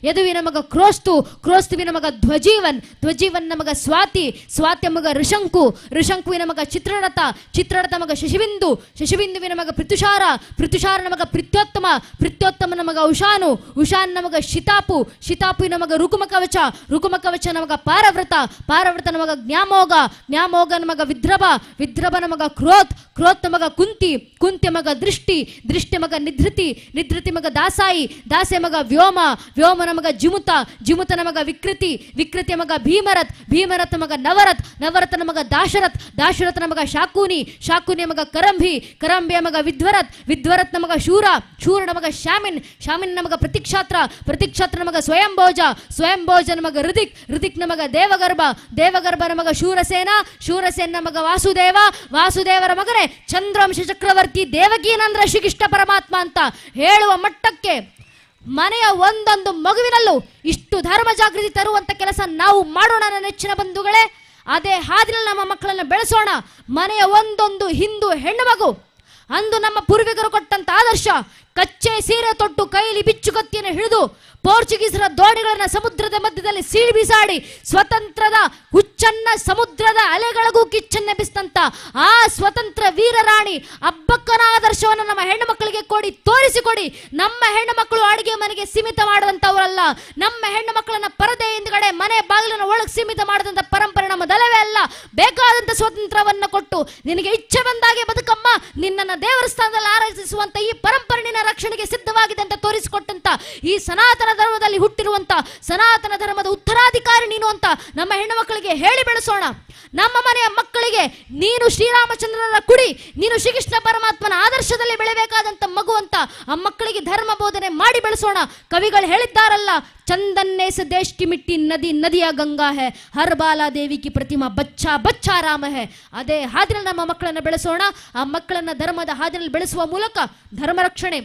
ಯದುವಿನ ಮಗ ಕ್ರೋಸ್ತು, ಕ್ರೋಸ್ತುವಿನ ಮಗ ಧ್ವಜೀವನ್, ಧ್ವಜೀವನ್ನ ಮಗ ಸ್ವಾತಿ, ಸ್ವಾತಿಯ ಮಗ ಋಷಂಕು, ಋಷಂಕುವಿನ ಮಗ ಚಿತ್ರರಥ, ಚಿತ್ರರಥ ಮಗ ಶಶಿಬಿಂದು, ಶಶಿಬಿಂದುವಿನ ಮಗ ಪೃಥುಷಾರ, ಪೃಥುಷಾರನ ಮಗ ಪ್ರಿತ್ಯೋತ್ತಮ, ಪ್ರಿತ್ಯೋತ್ತಮನ ಮಗ ಉಷಾನು, ಉಷಾನ್ನ ಮಗ ಶಿತಾಪು, ಶಿತಾಪು ನಮಗ ರುಕುಮ ಕವಚ, ರುಕುಮ ಕವಚ ನಮಗ ಪಾರವ್ರತ, ಪಾರವ್ರತ ನಮಗ ಜ್ಞಾಮೋಗ, ಜ್ಞಾಮೋಗ ನಮಗ ವಿದ್ರಭ, ವಿದ್ರಭ ನಮಗ ಕ್ರೋತ್, ಕ್ರೋತ್ ನಮಗ ಕುಂತಿ, ಕುಂತಿ ಮಗ ದೃಷ್ಟಿ, ದೃಷ್ಟಿ ಮಗ ನಿಧೃತಿ, ನಿಧೃತಿ ಮಗ ದಾಸಾಯಿ, ದಾಸೆ ಮಗ ವ್ಯೋಮ, ವ್ಯೋಮ ನಮಗ ಜಿಮುತ, ಜಿಮುತ ನಮಗ ವಿಕೃತಿ, ವಿಕೃತಿ ಮಗ ಭೀಮರಥ್, ಭೀಮರಥ ಮಗ ನವರಥ್, ನವರಥ ನಮಗ ದಾಶರಥ್, ದಾಶರಥ ನಮಗ ಶಾಕೂನಿ, ಶಾಕೂನಿ ಮಗ ಕರಂಭಿ, ಕರಂಭಿಯ ಮಗ ವಿದ್ವರಥ್, ವಿದ್ವರಥ್ ನಮಗ ಶೂರ, ಶೂರ ನಮಗ ಶಾಮಿನ್, ಶಾಮಿನ್ ನಮಗ ಪ್ರತಿಕ್ಷಾತ್ರ, ಪ್ರತಿಕ್ಷಾತ್ರ ನಮಗ ಸ್ವಯಂಭೋಜ, ಸ್ವಯಂಭೋಜ ನಮಗ ಹೃದಿಕ್, ಹೃದಿಕ್ ನಮಗ ದೇವಗರ್ಭ, ದೇವಗರ್ಭ ನಮಗ ಶೂರಸೇನ, ಶೂರಸೇನ ನಮಗ ವಾಸುದೇವ, ವಾಸುದೇವರ ಮಗನೇ ಚಂದ್ರವಂಶ ಚಕ್ರವರ್ತಿ ದೇವಕೀನಂದ್ರ ಶ್ರೀಕೃಷ್ಣ ಪರಮಾತ್ಮ ಅಂತ ಹೇಳುವ ಮಟ್ಟಕ್ಕೆ ಮನೆಯ ಒಂದೊಂದು ಮಗುವಿನಲ್ಲೂ ಇಷ್ಟು ಧರ್ಮ ಜಾಗೃತಿ ತರುವಂತ ಕೆಲಸ ನಾವು ಮಾಡೋಣ ನನ್ನ ನೆಚ್ಚಿನ ಬಂಧುಗಳೇ. ಅದೇ ಹಾದಿನಲ್ಲಿ ನಮ್ಮ ಮಕ್ಕಳನ್ನ ಬೆಳೆಸೋಣ. ಮನೆಯ ಒಂದೊಂದು ಹಿಂದೂ ಹೆಣ್ಣು ಮಗು ಅಂದು ನಮ್ಮ ಪೂರ್ವಿಕರು ಕೊಟ್ಟಂತ ಆದರ್ಶ, ಕಚ್ಚೆ ಸೀರೆ ತೊಟ್ಟು ಕೈಲಿ ಬಿಚ್ಚುಕತ್ತಿಯನ್ನು ಹಿಡಿದು ಪೋರ್ಚುಗೀಸರ ದೋಣಿಗಳನ್ನ ಸಮುದ್ರದ ಮಧ್ಯದಲ್ಲಿ ಸೀಳಿ ಬಿಸಾಡಿ ಸ್ವತಂತ್ರದ ಹುಚ್ಚ ಕಿಚ್ಚನ್ನ ಸಮುದ್ರದ ಅಲೆಗಳಿಗೂ ಕಿಚ್ಚನ್ನೆಬ್ಬಿಸಿದಂತ ಆ ಸ್ವತಂತ್ರ ವೀರರಾಣಿ ಅಬ್ಬಕ್ಕನ ಆದರ್ಶವನ್ನು ನಮ್ಮ ಹೆಣ್ಣು ಮಕ್ಕಳಿಗೆ ಕೊಡಿ, ತೋರಿಸಿಕೊಡಿ. ನಮ್ಮ ಹೆಣ್ಣು ಮಕ್ಕಳು ಅಡಿಗೆ ಮನೆಗೆ ಸೀಮಿತ ಮಾಡದಂತವರಲ್ಲ. ನಮ್ಮ ಹೆಣ್ಣು ಮಕ್ಕಳನ್ನ ಪರದೆ ಹಿಂದ್ಗಡೆ ಮನೆ ಬಾಗಿಲಿನ ಒಳಗೆ ಸೀಮಿತ ಮಾಡದಂತ ಪರಂಪರೆ ನಮ್ಮದಲ್ಲವೇ ಅಲ್ಲ. ಬೇಕಾದಂತ ಸ್ವಾತಂತ್ರ್ಯವನ್ನ ಕೊಟ್ಟು ನಿನಗೆ ಇಚ್ಛೆ ಬಂದಾಗೆ ಬದುಕಮ್ಮ, ನಿನ್ನನ್ನ ದೇವರ ಸ್ಥಾನದಲ್ಲಿ ಆರಾಧಿಸುವಂತ ಈ ಪರಂಪರೆ ನಿನ್ನ ರಕ್ಷಣೆಗೆ ಸಿದ್ಧವಾಗಿದೆ ಅಂತ ತೋರಿಸಿಕೊಟ್ಟಂತ ಈ ಸನಾತನ ಧರ್ಮದಲ್ಲಿ ಹುಟ್ಟಿರುವಂತ ಸನಾತನ ಧರ್ಮದ ಉತ್ತರಾಧಿಕಾರಿ ನೀನು ಅಂತ ನಮ್ಮ ಹೆಣ್ಣು ಮಕ್ಕಳಿಗೆ ಹೇಳಿ ಬೆಳೆಸೋಣ. ನಮ್ಮ ಮನೆಯ ಮಕ್ಕಳಿಗೆ ನೀನು ಶ್ರೀರಾಮಚಂದ್ರನ ಕುಡಿ, ನೀನು ಶ್ರೀಕೃಷ್ಣ ಪರಮಾತ್ಮನ ಆದರ್ಶದಲ್ಲಿ ಬೆಳೆಬೇಕಾದಂತ ಮಗು ಅಂತ ಆ ಮಕ್ಕಳಿಗೆ ಧರ್ಮ ಬೋಧನೆ ಮಾಡಿ ಬೆಳೆಸೋಣ. ಕವಿಗಳು ಹೇಳಿದ್ದಾರಲ್ಲ, ಚಂದನ್ನೇ ಸ ದೇಶ್ ಕಿ ಮಿಟ್ಟಿ ನದಿ ನದಿಯ ಗಂಗಾ ಹೇ, ಹರ್ ಬಾಲಾ ದೇವಿ ಕಿ ಪ್ರತಿಮಾ ಬಚ್ಚಾ ಬಚ್ಚಾ ರಾಮ ಹೇ. ಅದೇ ಹಾದಿನಲ್ಲಿ ನಮ್ಮ ಮಕ್ಕಳನ್ನು ಬೆಳೆಸೋಣ. ಆ ಮಕ್ಕಳನ್ನ ಧರ್ಮದ ಹಾದಿನಲ್ಲಿ ಬೆಳೆಸುವ ಮೂಲಕ ಧರ್ಮ ರಕ್ಷಣೆ,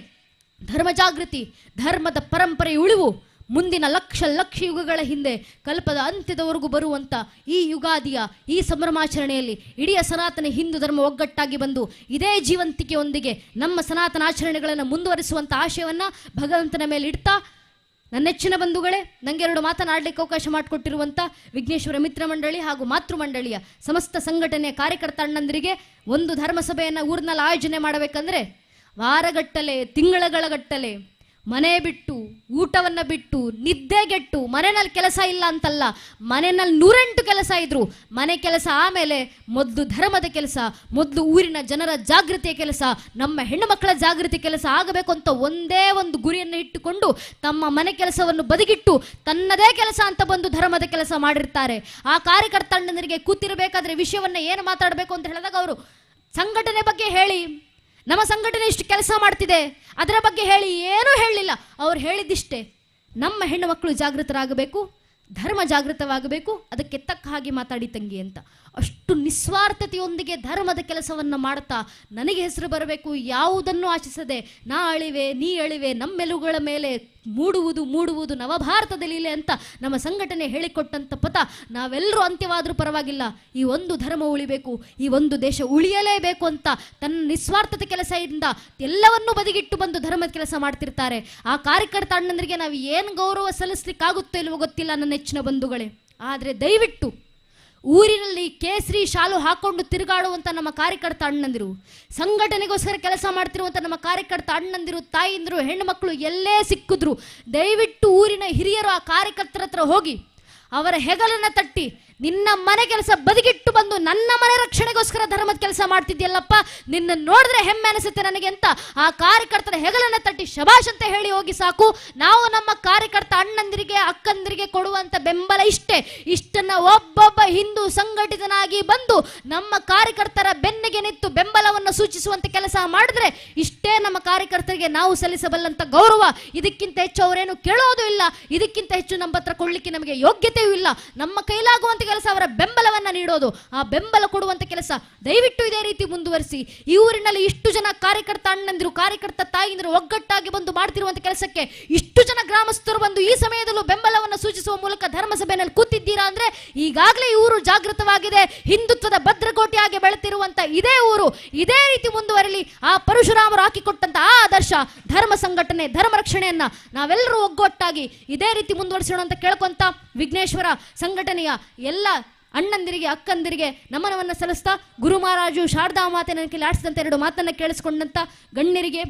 ಧರ್ಮ ಜಾಗೃತಿ, ಧರ್ಮದ ಪರಂಪರೆ ಉಳಿವು ಮುಂದಿನ ಲಕ್ಷ ಲಕ್ಷ ಯುಗಗಳ ಹಿಂದೆ ಕಲ್ಪದ ಅಂತ್ಯದವರೆಗೂ ಬರುವಂಥ ಈ ಯುಗಾದಿಯ ಈ ಸಂಭ್ರಮಾಚರಣೆಯಲ್ಲಿ ಇಡೀ ಸನಾತನ ಹಿಂದೂ ಧರ್ಮ ಒಗ್ಗಟ್ಟಾಗಿ ಬಂದು ಇದೇ ಜೀವಂತಿಕೆಯೊಂದಿಗೆ ನಮ್ಮ ಸನಾತನ ಆಚರಣೆಗಳನ್ನು ಮುಂದುವರಿಸುವಂಥ ಆಶಯವನ್ನು ಭಗವಂತನ ಮೇಲೆ ಇಡ್ತಾ, ನನ್ನೆಚ್ಚಿನ ಬಂಧುಗಳೇ, ನನಗೆ 2 ಮಾತನಾಡಲಿಕ್ಕೆ ಅವಕಾಶ ಮಾಡಿಕೊಟ್ಟಿರುವಂಥ ವಿಘ್ನೇಶ್ವರ ಮಿತ್ರ ಮಂಡಳಿ ಹಾಗೂ ಮಾತೃ ಮಂಡಳಿಯ ಸಮಸ್ತ ಸಂಘಟನೆಯ ಕಾರ್ಯಕರ್ತ ಅಣ್ಣಂದರಿಗೆ ಒಂದು ಧರ್ಮಸಭೆಯನ್ನು ಊರಿನಲ್ಲಿ ಆಯೋಜನೆ ಮಾಡಬೇಕಂದ್ರೆ ವಾರಗಟ್ಟಲೆ ತಿಂಗಳಗಳ ಗಟ್ಟಲೆ ಮನೆ ಬಿಟ್ಟು ಊಟವನ್ನು ಬಿಟ್ಟು ನಿದ್ದೆಗೆಟ್ಟು, ಮನೆಯಲ್ಲಿ ಕೆಲಸ ಇಲ್ಲ ಅಂತಲ್ಲ, ಮನೆಯಲ್ಲಿ 108 ಕೆಲಸ ಇದ್ರು, ಮನೆ ಕೆಲಸ ಆಮೇಲೆ ಮೊದಲು ಧರ್ಮದ ಕೆಲಸ, ಮೊದಲು ಊರಿನ ಜನರ ಜಾಗೃತಿಯ ಕೆಲಸ, ನಮ್ಮ ಹೆಣ್ಣು ಮಕ್ಕಳ ಜಾಗೃತಿ ಕೆಲಸ ಆಗಬೇಕು ಅಂತ ಒಂದೇ ಒಂದು ಗುರಿಯನ್ನು ಇಟ್ಟುಕೊಂಡು ತಮ್ಮ ಮನೆ ಕೆಲಸವನ್ನು ಬದಿಗಿಟ್ಟು ತನ್ನದೇ ಕೆಲಸ ಅಂತ ಬಂದು ಧರ್ಮದ ಕೆಲಸ ಮಾಡಿರ್ತಾರೆ. ಆ ಕಾರ್ಯಕರ್ತ ಅಣ್ಣಂದರಿಗೆ ಕೂತಿರಬೇಕಾದ್ರೆ ವಿಷಯವನ್ನು ಏನು ಮಾತಾಡಬೇಕು ಅಂತ ಹೇಳಿದಾಗ ಅವರು ಸಂಘಟನೆ ಬಗ್ಗೆ ಹೇಳಿ, ನಮ್ಮ ಸಂಘಟನೆ ಇಷ್ಟು ಕೆಲಸ ಮಾಡ್ತಿದೆ ಅದರ ಬಗ್ಗೆ ಹೇಳಿ, ಏನೂ ಹೇಳಲಿಲ್ಲ. ಅವ್ರು ಹೇಳಿದ್ದಿಷ್ಟೇ, ನಮ್ಮ ಹೆಣ್ಣು ಮಕ್ಕಳು ಜಾಗೃತರಾಗಬೇಕು, ಧರ್ಮ ಜಾಗೃತವಾಗಬೇಕು, ಅದಕ್ಕೆ ತಕ್ಕ ಹಾಗೆ ಮಾತಾಡಿ ತಂಗಿ ಅಂತ. ಅಷ್ಟು ನಿಸ್ವಾರ್ಥತೆಯೊಂದಿಗೆ ಧರ್ಮದ ಕೆಲಸವನ್ನು ಮಾಡ್ತಾ ನನಗೆ ಹೆಸರು ಬರಬೇಕು ಯಾವುದನ್ನು ಆಶಿಸದೆ ನಾ ಅಳಿವೆ ನೀ ಅಳಿವೆ ನಮ್ಮೆಲುಗಳ ಮೇಲೆ ಮೂಡುವುದು ನವಭಾರತದ ಲೀಲೆ ಅಂತ ನಮ್ಮ ಸಂಘಟನೆ ಹೇಳಿಕೊಟ್ಟಂಥ ಪಥ ನಾವೆಲ್ಲರೂ ಅಂತ್ಯವಾದರೂ ಪರವಾಗಿಲ್ಲ, ಈ ಒಂದು ಧರ್ಮ ಉಳಿಬೇಕು, ಈ ಒಂದು ದೇಶ ಉಳಿಯಲೇಬೇಕು ಅಂತ ತನ್ನ ನಿಸ್ವಾರ್ಥತೆ ಕೆಲಸದಿಂದ ಎಲ್ಲವನ್ನೂ ಬದಿಗಿಟ್ಟು ಬಂದು ಧರ್ಮದ ಕೆಲಸ ಮಾಡ್ತಿರ್ತಾರೆ. ಆ ಕಾರ್ಯಕರ್ತ ಅಣ್ಣಂದರಿಗೆ ನಾವು ಏನು ಗೌರವ ಸಲ್ಲಿಸ್ಲಿಕ್ಕಾಗುತ್ತೋ ಇಲ್ವೋ ಗೊತ್ತಿಲ್ಲ ನನ್ನ ನೆಚ್ಚಿನ ಬಂಧುಗಳೇ. ಆದರೆ ದಯವಿಟ್ಟು ಊರಿನಲ್ಲಿ ಕೇಸರಿ ಶಾಲು ಹಾಕೊಂಡು ತಿರುಗಾಡುವಂಥ ನಮ್ಮ ಕಾರ್ಯಕರ್ತ ಅಣ್ಣಂದಿರು, ಸಂಘಟನೆಗೋಸ್ಕರ ಕೆಲಸ ಮಾಡ್ತಿರುವಂಥ ನಮ್ಮ ಕಾರ್ಯಕರ್ತ ಅಣ್ಣಂದಿರು, ತಾಯಿಂದಿರು, ಹೆಣ್ಣು ಮಕ್ಕಳು ಎಲ್ಲೇ ಸಿಕ್ಕಿದ್ರು ದಯವಿಟ್ಟು ಊರಿನ ಹಿರಿಯರು ಆ ಕಾರ್ಯಕರ್ತರ ಹತ್ರ ಹೋಗಿ ಅವರ ಹೆಗಲನ್ನು ತಟ್ಟಿ, ನಿನ್ನ ಮನೆ ಕೆಲಸ ಬದಿಗಿಟ್ಟು ಬಂದು ನನ್ನ ಮನೆ ರಕ್ಷಣೆಗೋಸ್ಕರ ಧರ್ಮದ ಕೆಲಸ ಮಾಡ್ತಿದ್ಯಲ್ಲಪ್ಪ, ನಿನ್ನ ನೋಡಿದ್ರೆ ಹೆಮ್ಮೆ ಅನಿಸುತ್ತೆ ನನಗೆ ಅಂತ ಆ ಕಾರ್ಯಕರ್ತರ ಹೆಗಲನ್ನು ತಟ್ಟಿ ಶಬಾಷ್ ಅಂತ ಹೇಳಿ ಹೋಗಿ ಸಾಕು. ನಾವು ನಮ್ಮ ಕಾರ್ಯಕರ್ತ ಅಣ್ಣಂದಿರಿಗೆ ಅಕ್ಕಂದಿರಿಗೆ ಕೊಡುವಂಥ ಬೆಂಬಲ ಇಷ್ಟೇ. ಇಷ್ಟನ್ನ ಒಬ್ಬೊಬ್ಬ ಹಿಂದೂ ಸಂಘಟಿತನಾಗಿ ಬಂದು ನಮ್ಮ ಕಾರ್ಯಕರ್ತರ ಬೆನ್ನಿಗೆ ನಿಂತು ಬೆಂಬಲವನ್ನು ಸೂಚಿಸುವಂತ ಕೆಲಸ ಮಾಡಿದ್ರೆ ಇಷ್ಟೇ ನಮ್ಮ ಕಾರ್ಯಕರ್ತರಿಗೆ ನಾವು ಸಲ್ಲಿಸಬಲ್ಲಂತ ಗೌರವ. ಇದಕ್ಕಿಂತ ಹೆಚ್ಚು ಅವರೇನು ಕೇಳೋದು ಇಲ್ಲ, ಇದಕ್ಕಿಂತ ಹೆಚ್ಚು ನಮ್ಮ ಹತ್ರ ಕೊಡ್ಲಿಕ್ಕೆ ನಮಗೆ ಯೋಗ್ಯತೆಯೂ ಇಲ್ಲ. ನಮ್ಮ ಕೈಲಾಗುವಂತ ಕೆಲಸ ಅವರ ಬೆಂಬಲವನ್ನ ನೀಡೋದು, ಆ ಬೆಂಬಲ ಕೊಡುವಂತ ಕೆಲಸ ದಯವಿಟ್ಟು ಇದೇ ರೀತಿ ಮುಂದುವರಿಸಿ. ಈ ಊರಿನಲ್ಲಿ ಇಷ್ಟು ಜನ ಕಾರ್ಯಕರ್ತ ಅಣ್ಣಂದಿರು, ಕಾರ್ಯಕರ್ತ ತಾಯಿಂದಿರು ಒಗ್ಗಟ್ಟಾಗಿ ಬಂದು ಮಾಡ್ತಿರುವಂತ ಕೆಲಸಕ್ಕೆ ಇಷ್ಟು ಜನ ಗ್ರಾಮಸ್ಥರು ಬಂದು ಈ ಸಮಯದಲ್ಲೂ ಬೆಂಬಲವನ್ನು ಸೂಚಿಸುವ ಮೂಲಕ ಧರ್ಮಸಭೆಯಲ್ಲಿ ಕೂತಿದ್ದೀರಾ ಅಂದ್ರೆ ಈಗಾಗಲೇ ಈ ಊರು ಜಾಗೃತವಾಗಿದೆ, ಹಿಂದುತ್ವದ ಭದ್ರಕೋಟೆಯಾಗಿ ಬೆಳೆತಿರುವಂತ ಇದೇ ಊರು ಇದೇ ರೀತಿ ಮುಂದುವರಲಿ. ಆ ಪರಶುರಾಮರು ಹಾಕಿಕೊಟ್ಟಂತ ಆ ಆದರ್ಶ ಧರ್ಮ ಸಂಘಟನೆ, ಧರ್ಮ ರಕ್ಷಣೆಯನ್ನ ನಾವೆಲ್ಲರೂ ಒಗ್ಗಟ್ಟಾಗಿ ಇದೇ ರೀತಿ ಮುಂದುವರಿಸೋಣ ಅಂತ ಕೇಳ್ಕೊಂತ ವಿಘ್ನೇಶ್ವರ ಸಂಘಟನೆಯ ಎಲ್ಲ ಅಣ್ಣಂದಿರಿಗೆ ಅಕ್ಕಂದಿರಿಗೆ ನಮನವನ್ನು ಸಲ್ಲಿಸ್ತಾ, ಗುರು ಮಹಾರಾಜು ಶಾರದಾ ಮಾತೆ ನನಗೆ ಆಡಿಸಿದಂಥ 2 ಮಾತನ್ನು ಕೇಳಿಸ್ಕೊಂಡಂಥ ಗಣ್ಯರಿಗೆ,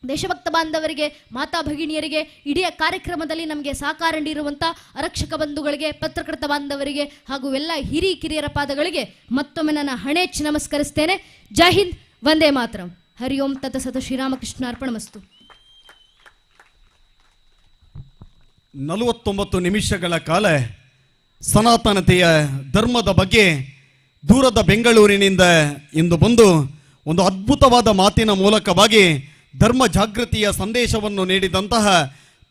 ದೇಶಭಕ್ತ ಬಾಂಧವರಿಗೆ, ಮಾತಾ ಭಗಿನಿಯರಿಗೆ, ಇಡೀ ಕಾರ್ಯಕ್ರಮದಲ್ಲಿ ನಮಗೆ ಸಹಕಾರ ನೀಡಿರುವಂಥ ಆರಕ್ಷಕ ಬಂಧುಗಳಿಗೆ, ಪತ್ರಕರ್ತ ಬಾಂಧವರಿಗೆ ಹಾಗೂ ಎಲ್ಲ ಹಿರಿಕಿರಿಯರ ಪಾದಗಳಿಗೆ ಮತ್ತೊಮ್ಮೆ ನನ್ನ ಹಣೆಚ್ಚಿ ನಮಸ್ಕರಿಸ್ತೇನೆ. ಜೈ ಹಿಂದ್, ವಂದೇ ಮಾತರಂ. ಹರಿ ಓಂ ತತ್ಸತ್. ಶ್ರೀರಾಮಕೃಷ್ಣ ಅರ್ಪಣಮಸ್ತು. 49 ನಿಮಿಷಗಳ ಕಾಲ ಸನಾತನತೆಯ ಧರ್ಮದ ಬಗ್ಗೆ ದೂರದ ಬೆಂಗಳೂರಿನಿಂದ ಇಂದು ಬಂದು ಒಂದು ಅದ್ಭುತವಾದ ಮಾತಿನ ಮೂಲಕವಾಗಿ ಧರ್ಮ ಜಾಗೃತಿಯ ಸಂದೇಶವನ್ನು ನೀಡಿದಂತಹ,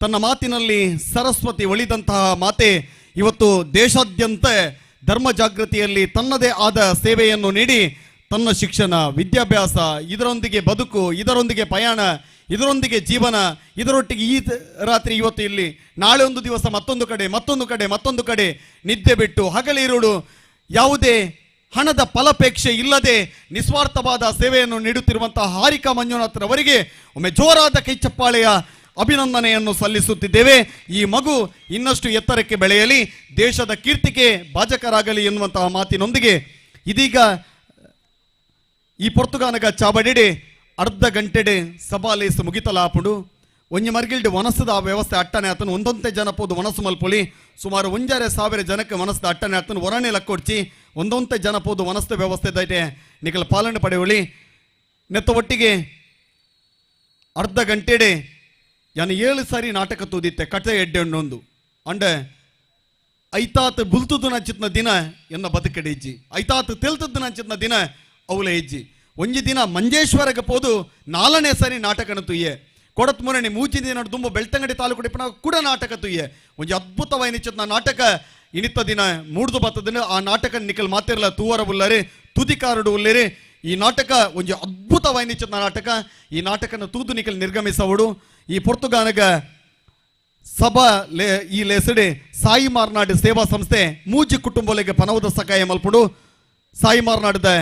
ತನ್ನ ಮಾತಿನಲ್ಲಿ ಸರಸ್ವತಿ ಒಳಿದಂತಹ ಮಾತೆ ಇವತ್ತು ದೇಶಾದ್ಯಂತ ಧರ್ಮ ಜಾಗೃತಿಯಲ್ಲಿ ತನ್ನದೇ ಆದ ಸೇವೆಯನ್ನು ನೀಡಿ ತನ್ನ ಶಿಕ್ಷಣ, ವಿದ್ಯಾಭ್ಯಾಸ, ಇದರೊಂದಿಗೆ ಬದುಕು, ಇದರೊಂದಿಗೆ ಪಯಣ, ಇದರೊಂದಿಗೆ ಜೀವನ, ಇದರೊಟ್ಟಿಗೆ ಈ ರಾತ್ರಿ ಇವತ್ತು ಇಲ್ಲಿ, ನಾಳೆ ಒಂದು ದಿವಸ ಮತ್ತೊಂದು ಕಡೆ ನಿದ್ದೆ ಬಿಟ್ಟು ಹಗಲಿರುಳು ಯಾವುದೇ ಹಣದ ಫಲಾಪೇಕ್ಷೆ ಇಲ್ಲದೆ ನಿಸ್ವಾರ್ಥವಾದ ಸೇವೆಯನ್ನು ನೀಡುತ್ತಿರುವಂತಹ ಹಾರಿಕಾ ಮಂಜುನಾಥ್ರವರಿಗೆ ಒಮ್ಮೆ ಜೋರಾದ ಕೈ ಚಪ್ಪಾಳೆಯ ಅಭಿನಂದನೆಯನ್ನು ಸಲ್ಲಿಸುತ್ತಿದ್ದೇವೆ. ಈ ಮಗು ಇನ್ನಷ್ಟು ಎತ್ತರಕ್ಕೆ ಬೆಳೆಯಲಿ, ದೇಶದ ಕೀರ್ತಿಗೆ ಭಾಜಕರಾಗಲಿ ಎನ್ನುವಂತಹ ಮಾತಿನೊಂದಿಗೆ ಇದೀಗ ಈ ಪೊರ್ತುಗಾನಗ ಚಾಬಡಿಡೆ ಅರ್ಧ ಗಂಟೆಡೆ ಸಭಾಲೇಸು ಮುಗಿತಲಾಪುಡು ಒಂಜಿ ಮರ್ಗಿಲ್ಡ್ ವನಸದ ವ್ಯವಸ್ಥೆ ಅಟ್ಟನೆ ಆತನು ಒಂದೊಂದೇ ಜನ ಪೋದು ವನಸು ಮಲ್ಪೊಲಿ ಸುಮಾರು 1,500 ಜನಕ್ಕೆ ವನಸದ ಅಟ್ಟನೆ ಆತನು ಹೊರಣೆ ಲಕ್ಕೊಡ್ಚಿ ಒಂದೊಂದೇ ಜನ ಪೋದು ವನಸದ ವ್ಯವಸ್ಥೆ ದೈಟೆ ನಿಖಲ್ ಪಾಲನೆ ಪಡೆಯೊಳಿ ನೆತ್ತ ಒಟ್ಟಿಗೆ ಅರ್ಧ ಗಂಟೆಡೆ ಯಾನು 7 ಸಾರಿ ನಾಟಕ ತೂದಿತ್ತೆ ಕಟ್ಟೆ ಎಡ್ಡೆ ಒಂದು ಅಂಡೆ ಐತಾತ್ ಬುಲ್ತುದು ನಂಚಿತ್ನ ದಿನ ಎನ್ನ ಬದುಕಡೆ ಇಜ್ಜಿ ಐತಾತ್ ತೆಲ್ತದ್ದು ನಂಚಿತ್ನ ದಿನ ಅವಳೆ ಇಜ್ಜಿ ಒಂಜಿ ದಿನ ಮಂಜೇಶ್ವರಗೆ ಪೋದು 4ನೇ ಸಾರಿ ನಾಟಕನ ತುಯ್ಯೆ ಕೊಡತ್ ಮುರಣಿ ಮೂಚಿ ದಿನ ತುಂಬ ಬೆಳ್ತಂಗಡಿ ತಾಲೂಕು ಡಿಪನ ಕೂಡ ನಾಟಕ ತುಯ್ಯೆ ಒಂಜಿ ಅದ್ಭುತವಾಯಿನಿಚ್ಚಿತ್ನ ನಾಟಕ ಇನಿತ್ತ ದಿನ ಮೂಡ್ದು ಬತ್ತದಿನ ಆ ನಾಟಕ ನಿಖಲ್ ಮಾತಿರಲ್ಲ ತೂವರ ಉಲ್ಲರಿ ತುದಿಕಾರುಡು ಉಲ್ಲೇರಿ ಈ ನಾಟಕ ಒಂಜಿ ಅದ್ಭುತವಾಯಿನಿಚ್ಚಿತ್ನ ನಾಟಕ ಈ ನಾಟಕನ ತೂದು ನಿಖಲ್ ನಿರ್ಗಮಿಸವಡು ಈ ಪೊರ್ತುಗಾನಗ ಸಭಾ ಈ ಲೆಸಡೆ ಸಾಯಿ ಮಾರ್ನಾಡು ಸೇವಾ ಸಂಸ್ಥೆ ಮೂಜಿ ಕುಟುಂಬಗಳಿಗೆ ಪನವದ ಸಹಾಯ ಮಲ್ಪುಡು ಸಾಯಿ ಮಾರ್ನಾಡದ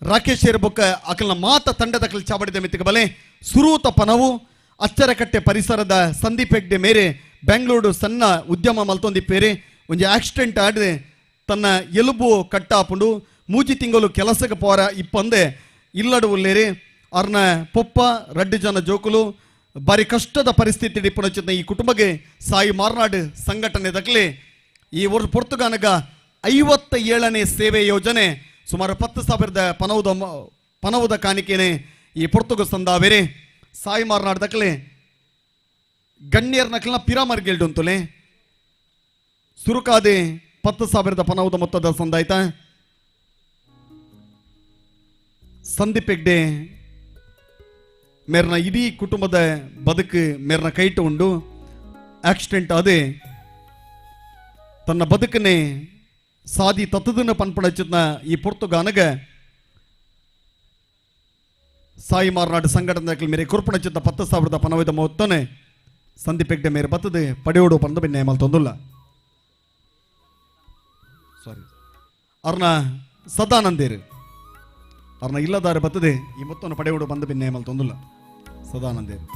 ರಾಕೇಶ್ ಬೊಕ್ಕ ಅಕಲ್ನ ಮಾತ ತಂಡದ ಕಲ್ ಚಾಬಡಿದ ಮಿತ್ತಿಗೆ ಬಲೆ ಸುರೂತ ಪನವು ಅಚ್ಚರಕಟ್ಟೆ ಪರಿಸರದ ಸಂದೀಪ್ ಹೆಗ್ಡೆ ಮೇರೆ ಬೆಂಗಳೂರು ಸಣ್ಣ ಉದ್ಯಮ ಮಲ್ತೊಂದಿಪ್ಪೇರೆ ಒಂಜಿ ಆಕ್ಸಿಡೆಂಟ್ ಆಡದೆ ತನ್ನ ಎಲುಬು ಕಟ್ಟಾಪುಂಡು ಮೂಜಿ ತಿಂಗಳು ಕೆಲಸಕ್ಕೆ ಪೋರ ಇಪ್ಪಂದೆ ಇಲ್ಲಡು ಉಲ್ಲೇರಿ ಅವ್ರನ್ನ ಪೊಪ್ಪ ರಡ್ಡು ಜನ ಜೋಕುಲು ಬಾರಿ ಕಷ್ಟದ ಪರಿಸ್ಥಿತಿ ಡಿಪ್ಪುನಚ್ಚಿನ ಈ ಕುಟುಂಬಕ್ಕೆ ಸಾಯಿ ಮಾರ್ನಾಡು ಸಂಘಟನೆ ದಕ್ಲೆ ಈ ವರ್ಷ ಪೊರ್ತುಗಾನಗ 57ನೇ ಸೇವೆ ಯೋಜನೆ ಸುಮಾರು 10,000 ಪನವುದ ಕಾಣಿಕೆನೆ ಈ ಪೊರ್ತುಗ ಸಂದಾವೇರೆ ಸಾಯಿ ಮಾರ್ನಾಡು ದಕ್ಲೆ ಗಣ್ಯರ್ ನಕಲ್ನ ಪಿರಾಮರ್ಗೆಲ್ಡು ಅಂತಲೇ ಸುರುಕಾದೆ 10,000 ಪನವುದ ಮೊತ್ತದ ಸಂದಾಯ್ತ ಸಂದೀಪ್ ಹೆಗ್ಡೆ ಮೇರ್ನ ಇಡೀ ಕುಟುಂಬದ ಬದುಕು ಮೇರ್ನ ಕೈಟು ಉಂಡು ಆಕ್ಸಿಡೆಂಟ್ ಆದೆ ತನ್ನ ಬದುಕನ್ನೇ ಸಾದಿ ತತ್ತದನ್ನ ಪನ್ಪಡಚಿದ್ನ ಈ ಪೊರ್ತುಗಾನಗ ಸಾಯಿ ಮಾರ್ನಾಡು ಸಂಘಟನೆ ಮೇರೆ ಕುರ್ಪಣಚಿದ್ದ 10,000 ಪನವಿದ ಮೊತ್ತನೆ ಸಂದೀಪ್ ಹೆಗ್ಡೆ ಮೇರೆ ಬತ್ತದೆ ಪಡೆಯೋಡು ಪಂದ ಬಿನ್ನೆ ಮಲ್ ತೊಂದಿಲ್ಲ ಸಾರಿ ಅವ್ರನ್ನ ಸದಾನಂದೇರು ಅವ್ರನ್ನ ಇಲ್ಲದಾರ ಬತ್ತದೆ ಈ ಮೊತ್ತವನ್ನು ಪಡೆಯೋಡು ಬಂದ ಬಿನ್ನೆ ಮಲ್ ತೊಂದಿಲ್ಲ ಸದಾನಂದೇರು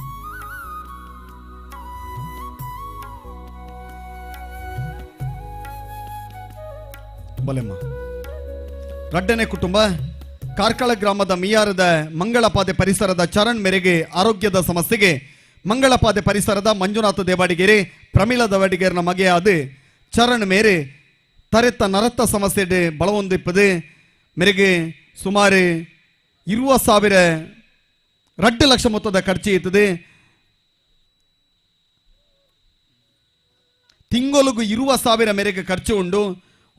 ಬಲೆಮ್ಮ ರಡ್ಡನೆ ಕುಟುಂಬ ಕಾರ್ಕಳ ಗ್ರಾಮದ ಮಿಯಾರದ ಮಂಗಳಪಾದೆ ಪರಿಸರದ ಚರಣ್ ಮೇರೆಗೆ ಆರೋಗ್ಯದ ಸಮಸ್ಯೆಗೆ ಮಂಗಳಪಾದೆ ಪರಿಸರದ ಮಂಜುನಾಥ ದೇವಾಡಿಗೆರೆ ಪ್ರಮೀಳಾ ದೇವಾಡಿಗೆರೆನ ಮಗೆಯಾದ ಚರಣ್ ಮೇರೆ ತರೆತ್ತ ನರತ್ತ ಸಮಸ್ಯೆ ಬಳವೊಂದಿಪ್ಪದೆ ಮೇರೆಗೆ ಸುಮಾರು 20,000 ಲಕ್ಷ ಮೊತ್ತದ ಖರ್ಚು ಇರ್ತದೆ ತಿಂಗಳಿಗೂ 20,000 ಮೇರೆಗೆ ಖರ್ಚು ಉಂಡು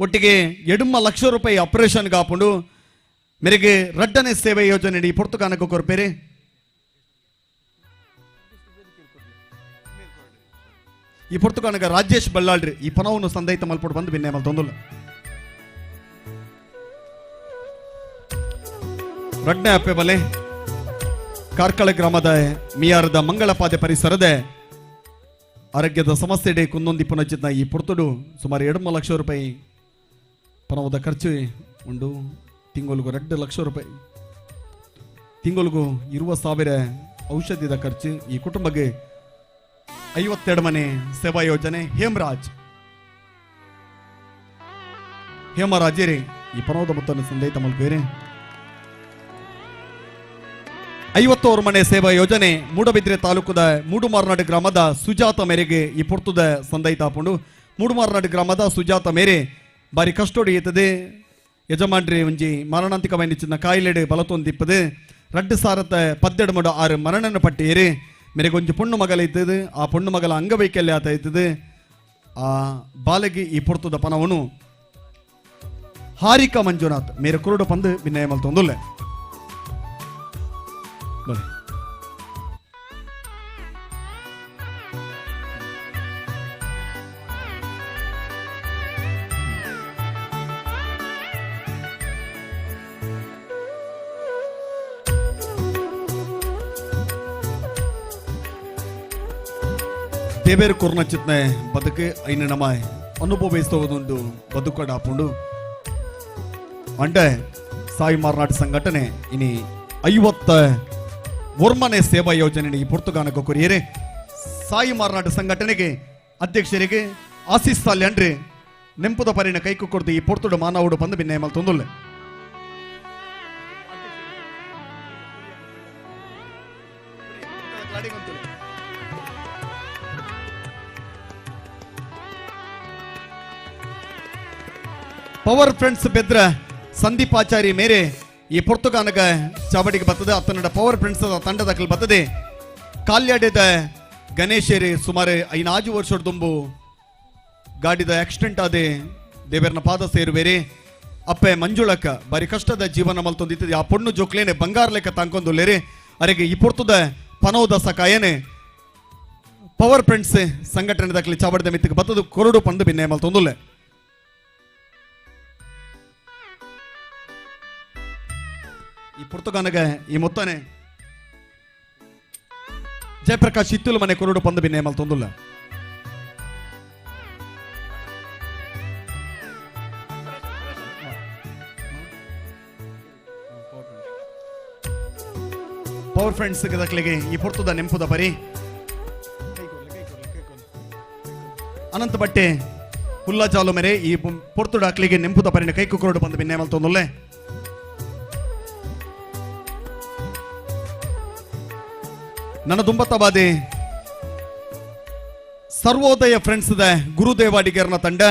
ಒಟ್ಟಿಗೆ 2 ಲಕ್ಷ ರೂಪಾಯಿ ಆಪರೇಷನ್ಗೆ ಹಾಪುಂಡು ಮೇರೆಗೆ ರಡ್ಡನೆ ಸೇವೆ ಯೋಜನೆ ಪೊರ್ತುಗಾನಕ್ಕೆ ಕೊರ್ಪೇರೆ ಈ ಪೊರ್ತುಗಾನಗ ರಾಜೇಶ್ ಬಳ್ಳಾಳ್ರಿ ಈ ಪನವನ್ನು ಸಂದೈತ ಮಲ್ಪಟ್ಟು ಬಂದು ಬಿನ್ನೆ ಮಲ್ ತೊಂದಿಲ್ಲ ರಡ್ನೆ ಅಪ್ಪೆ ಬಲೆ ಕಾರ್ಕಳ ಗ್ರಾಮದ ಮಿಯಾರದ ಮಂಗಳಪಾದೆ ಪರಿಸರದ ಆರೋಗ್ಯದ ಸಮಸ್ಯೆ ಕುಂದೊಂದಿಪ್ಪು ನಚ್ಚಿದ್ನ ಈ ಪೊರ್ತುಡು ಸುಮಾರು 2 ಲಕ್ಷ ರೂಪಾಯಿ ಪನವದ ಖರ್ಚು ಉಂಡು ತಿಂಗಳಿಗೂ 2 ಲಕ್ಷ ರೂಪಾಯಿ ತಿಂಗಳಿಗೂ 20,000 ಔಷಧಿದ ಖರ್ಚು ಈ ಕುಟುಂಬಕ್ಕೆ 52 ಮನೆ ಸೇವಾ ಯೋಜನೆ ಹೇಮರಾಜೇರಿ ಈ ಪನವದ ಮೊತ್ತವನ್ನು ಸಂದೈತ ಮಲ್ಪೇರೆ 51 ಮನೆ ಸೇವಾ ಯೋಜನೆ ಮೂಡಬಿದ್ರೆ ತಾಲೂಕದ ಮೂಡುಮಾರ್ನಾಡು ಗ್ರಾಮದ ಸುಜಾತ ಮೇರೆಗೆ ಈ ಪೊರ್ತುದ ಸಂದೈತ ಹಾಪುಂಡು ಮೂಡುಮಾರ್ನಾಡು ಗ್ರಾಮದ ಸುಜಾತ ಮೇರೆ ಬಾರಿ ಕಷ್ಟೋಡಿ ಇರ್ತದೆ ಯಜಮಾನ್ರಿ ಒಂಜಿ ಮರಣಾಂತಿಕವಾಯಿನ ಕಾಯಿಲೆಡೆ ಬಲತೊಂದಿಪ್ಪದು 2016 ಮರಣನ ಪಟ್ಟಿಯೇರಿ ಮೇರೆಗೆ ಒಂಜಿ ಪೊಣ್ಣು ಮಗಲ ಇದ್ದದು ಆ ಪೊಣ್ಣು ಮಗಲ ಅಂಗವೈಕಲ್ಯ ಆತ ಇದ್ದದು ಆ ಬಾಲಗಿ ಈ ಪೊರ್ತುದ ಪನವನು ಹಾರಿಕಾ ಮಂಜುನಾಥ್ ಮೇರೆ ಕುರುಡು ಪಂದು ವಿನಯ ಮಲ್ ತೊಂದುಲ್ಲೆ ದೇವೇರು ಕೊರ್ನಚಿತ್ನೆ ಬದುಕು ಐನ ನಮ ಅನುಭವಿಸುವುದೊಂದು ಬದುಕಡ ಹಾಪುಂಡು ಅಂಡೆ ಸಾಯಿ ಮಾರ್ನಾಡು ಸಂಘಟನೆ ಇನಿ 51 ಮನೆ ಸೇವಾ ಯೋಜನೆ ಈ ಪೊರ್ತುಗಾನಕ್ಕೆ ಕೊರಿಯರೆ ಸಾಯಿ ಮಾರ್ನಾಡು ಸಂಘಟನೆಗೆ ಅಧ್ಯಕ್ಷರಿಗೆ ಆಸೀಸ್ ಸಾಲ್ಯಂಡ್ರೆ ನೆಂಪುದ ಪರಿಣ ಕೈಕು ಕೊಡ್ದು ಈ ಪೊರ್ತುಡು ಮಾನವುಡು ಬಂದು ಬಿನ್ನೆ ಮಲ್ ತೊಂದುಲ್ಲೆ ಪವರ್ ಫ್ರೆಂಡ್ಸ್ ಬೆದ್ರ ಸಂದೀಪ್ ಆಚಾರಿ ಮೇರೆ ಈ ಪೊರ್ತುಗಾನಗ ಚಾವಡಿಗೆ ಬರ್ತದೆ ಅತ್ತನಡ ಪವರ್ ಫ್ರೆಂಡ್ಸ್ ತಂಡದಕಲ್ ಬರ್ತದೆ ಕಾಲ್ಯಾಡಿದ ಗಣೇಶರಿ ಸುಮಾರು 5 ವರ್ಷದ ದುಂಬು ಗಾಡಿದ ಆಕ್ಸಿಡೆಂಟ್ ಆದೆ ದೇವರನ ಪಾದ ಸೇರುವೇರೆ ಅಪ್ಪೆ ಮಂಜುಳಕ್ಕ ಬಾರಿ ಕಷ್ಟದ ಜೀವನ ಮಲ್ತೊಂದಿತ್ತದೆ ಆ ಪೊಣ್ಣು ಜೋಕ್ಲೇನೆ ಬಂಗಾರ ಲೆಕ್ಕ ತಾಂಕೊಂದುಲ್ಲೇರೆ ಅರೆಗೆ ಈ ಪೊರ್ತುದ ಪನೋದ ಸಕಾಯನೆ ಪವರ್ ಫ್ರೆಂಡ್ಸ್ ಸಂಘಟನೆ ದಾಖಲೆ ಚಾವಡಿದ ಮಿತ್ತಿಗೆ ಬತ್ತದು ಕೊರಡು ಪಂದು ಬಿನ್ನೆ ಮಲ್ತೊಂದುಲ್ಲೆ ಈ ಪುರ್ತಗಾನಗ ಈ ಮೊತ್ತನೆ ಜಯಪ್ರಕಾಶ್ ಇತ್ತುಲು ಮನೆ ಕೊರಡು ಪಂದು ಬಿನ್ನೆ ಮಲ್ ತೊಂದುಲ್ಲ ಪವರ್ ಫ್ರೆಂಡ್ಸ್ ದಕ್ಲಿಗೆ ಈ ಪುರ್ತದ ನೆಂಪುದ ಬರಿ ಅನಂತ ಬಟ್ಟೆ ಹುಲ್ಲ ಚಾಲು ಮೇರೆ ಈ ಪೊರ್ತುಡ ಹಾಕ್ಲಿಗೆ ನೆಂಪುದ ಪರಿನ ಕೈಕು ಕೊರಡು ಪಂದು ಬಿನ್ನೆ ಮಲ್ ತೊಂದುಲ್ಲೆ ನನ್ನ ದುಂಬತ್ತಬಾದೆ ಸರ್ವೋದಯ ಫ್ರೆಂಡ್ಸ್ ದ ಗುರುದೇವಾಡಿಗರ್ನ ತಂಡ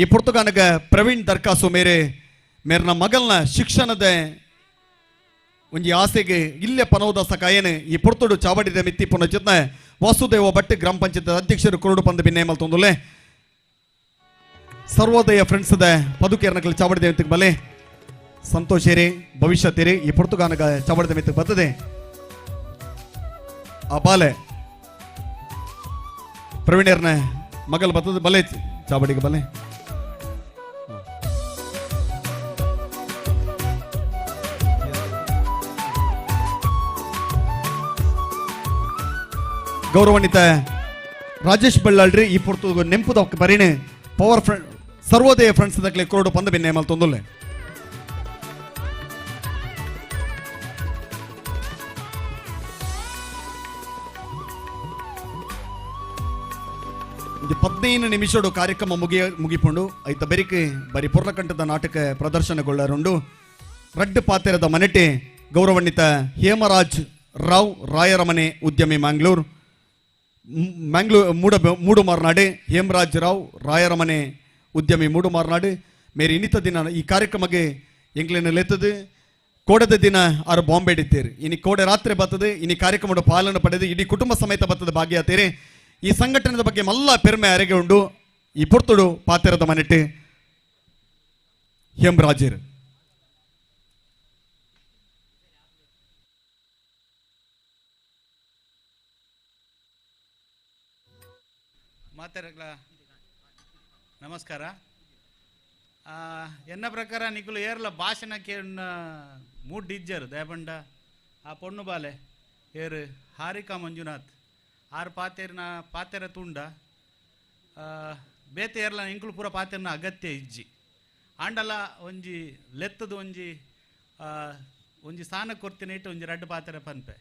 ಈ ಪುರ್ತಗಾನಗ ಪ್ರವೀಣ್ ದರ್ಕಾಸು ಮೇರ್ನ ಮಗಲ್ನ ಶಿಕ್ಷಣದ ಒಂಜಿ ಆಸೆಗೆ ಇಲ್ಲೇ ಪನೋದ ಸಕಾಯನೆ ಈ ಪುರ್ತುಡು ಚಾವಡಿದ ಮಿತ್ತಿ ಪುನಚಿತ್ನ ವಾಸುದೇವ ಭಟ್ ಗ್ರಾಮ ಪಂಚಾಯತ್ ಅಧ್ಯಕ್ಷರು ಕೊರಡು ಪಂದು ಬಿನ್ನೆ ಮಲ್ ತೊಂದುಲ್ಲೆ ಸರ್ವೋದಯ ಫ್ರೆಂಡ್ಸ್ ದ ಪದುಕೇರ್ನಕಲ್ ಚಾವಡಿದ ಮಿತ್ತಿಗೆ ಬಲೆ ಸಂತೋಷೇರಿ ಭವಿಷ್ಯತ್ತೇರಿ ಈ ಪುರ್ತಗಾನಗ ಚಾವಡಿದ ಮಿತ್ತಿಗೆ ಬರ್ತದೆ ಆ ಬಾಲೆ ಪ್ರವೀಣರ್ನ ಮಗಲ್ ಬರ್ತದೆ ಬಲೆ ಚಾವಡಿಗೆ ಬಲೆ ಗೌರವಾನ್ವಿತ ರಾಜೇಶ್ ಬಳ್ಳಾಳ್ರಿ ಈ ಪೊರ್ತು ನೆಂಪುದ ಬರೀಣೆ ಪವರ್ ಫ್ರೆಂಡ್ ಸರ್ವೋದಯ ಫ್ರೆಂಡ್ಸ್ ದಕ್ಲೆ ಕೊರಡು ಪಂದು ಬಿನ್ನೆ ಮಲ್ ತೊಂದುಲ್ಲೆ ಇದು 15 ನಿಮಿಷಡು ಕಾರ್ಯಕ್ರಮ ಮುಗಿಪುಂಡು ಐತ ಬೆರಿಕೆ ಬರಿ ಪುರ್ಲಕಂಠದ ನಾಟಕ ಪ್ರದರ್ಶನಗೊಳ್ಳರುಂಡು ರಡ್ಡು ಪಾತೆರದ ಮನೆಟೆ ಗೌರವಾನ್ವಿತ ಹೇಮರಾಜ್ ರಾವ್ ರಾಯರಮನೆ ಉದ್ಯಮಿ ಮ್ಯಾಂಗ್ಳೂರ್ ಮೂಡು ಮಾರ್ನಾಡು ಹೇಮರಾಜ್ ರಾವ್ ರಾಯರಮನೆ ಉದ್ಯಮಿ ಮೂಡು ಮಾರ್ನಾಡು ಮೇರೆ ಇನ್ನಿತ ದಿನ ಈ ಕಾರ್ಯಕ್ರಮಕ್ಕೆ ಎಂಗ್ಲೇನ ಲೆತ್ತದು ಕೋಡದ ದಿನ ಆರು ಬಾಂಬೆ ಇಡ್ತೀರಿ ಇನಿ ಕೋಡೆ ರಾತ್ರಿ ಬರ್ತದೆ ಇನಿ ಕಾರ್ಯಕ್ರಮದ ಪಾಲನೆ ಪಡೆದು ಇಡೀ ಕುಟುಂಬ ಸಮೇತ ಬರ್ತದೆ ಭಾಗಿಯಾತೀರಿ ಈ ಸಂಘಟನೆದ ಬಗ್ಗೆ ಮಲ್ಲ ಪೆರ್ಮೆ ಅರೆಗೆ ಉಂಡು ಈ ಪುರ್ತುಡು ಪಾತೆರದ ಮನೆಟ್ಟು ಹೇಮರಾಜರ್ ಮಾತೆರಗ್ಲ ನಮಸ್ಕಾರ ಎನ್ನ ಪ್ರಕಾರ ನಿಕುಲು ಏರ್ಲ ಭಾಷಣಕ್ಕೆ ಮೂಡ್ ಇಜ್ಜರು ದಯಬಂಡ ಆ ಪೊಣ್ಣು ಬಾಲೆ ಏರು ಹಾರಿಕಾ ಮಂಜುನಾಥ್ ಆರು ಪಾತೆರ ತುಂಡ ಬೇತೆ ಏರ್ಲ ಇಂಕ್ಲು ಪೂರ ಪಾತೆರ್ನ ಅಗತ್ಯ ಇಜ್ಜಿ ಆಂಡಲ ಒಂಜಿ ಲೆತ್ತದು ಒಂಜಿ ಸ್ಥಾನ ಕೊರ್ತಿನ ಇಟ್ಟು ಒಂಜಿ ರಡ್ಡು ಪಾತೆರ ಪನ್ಪೆ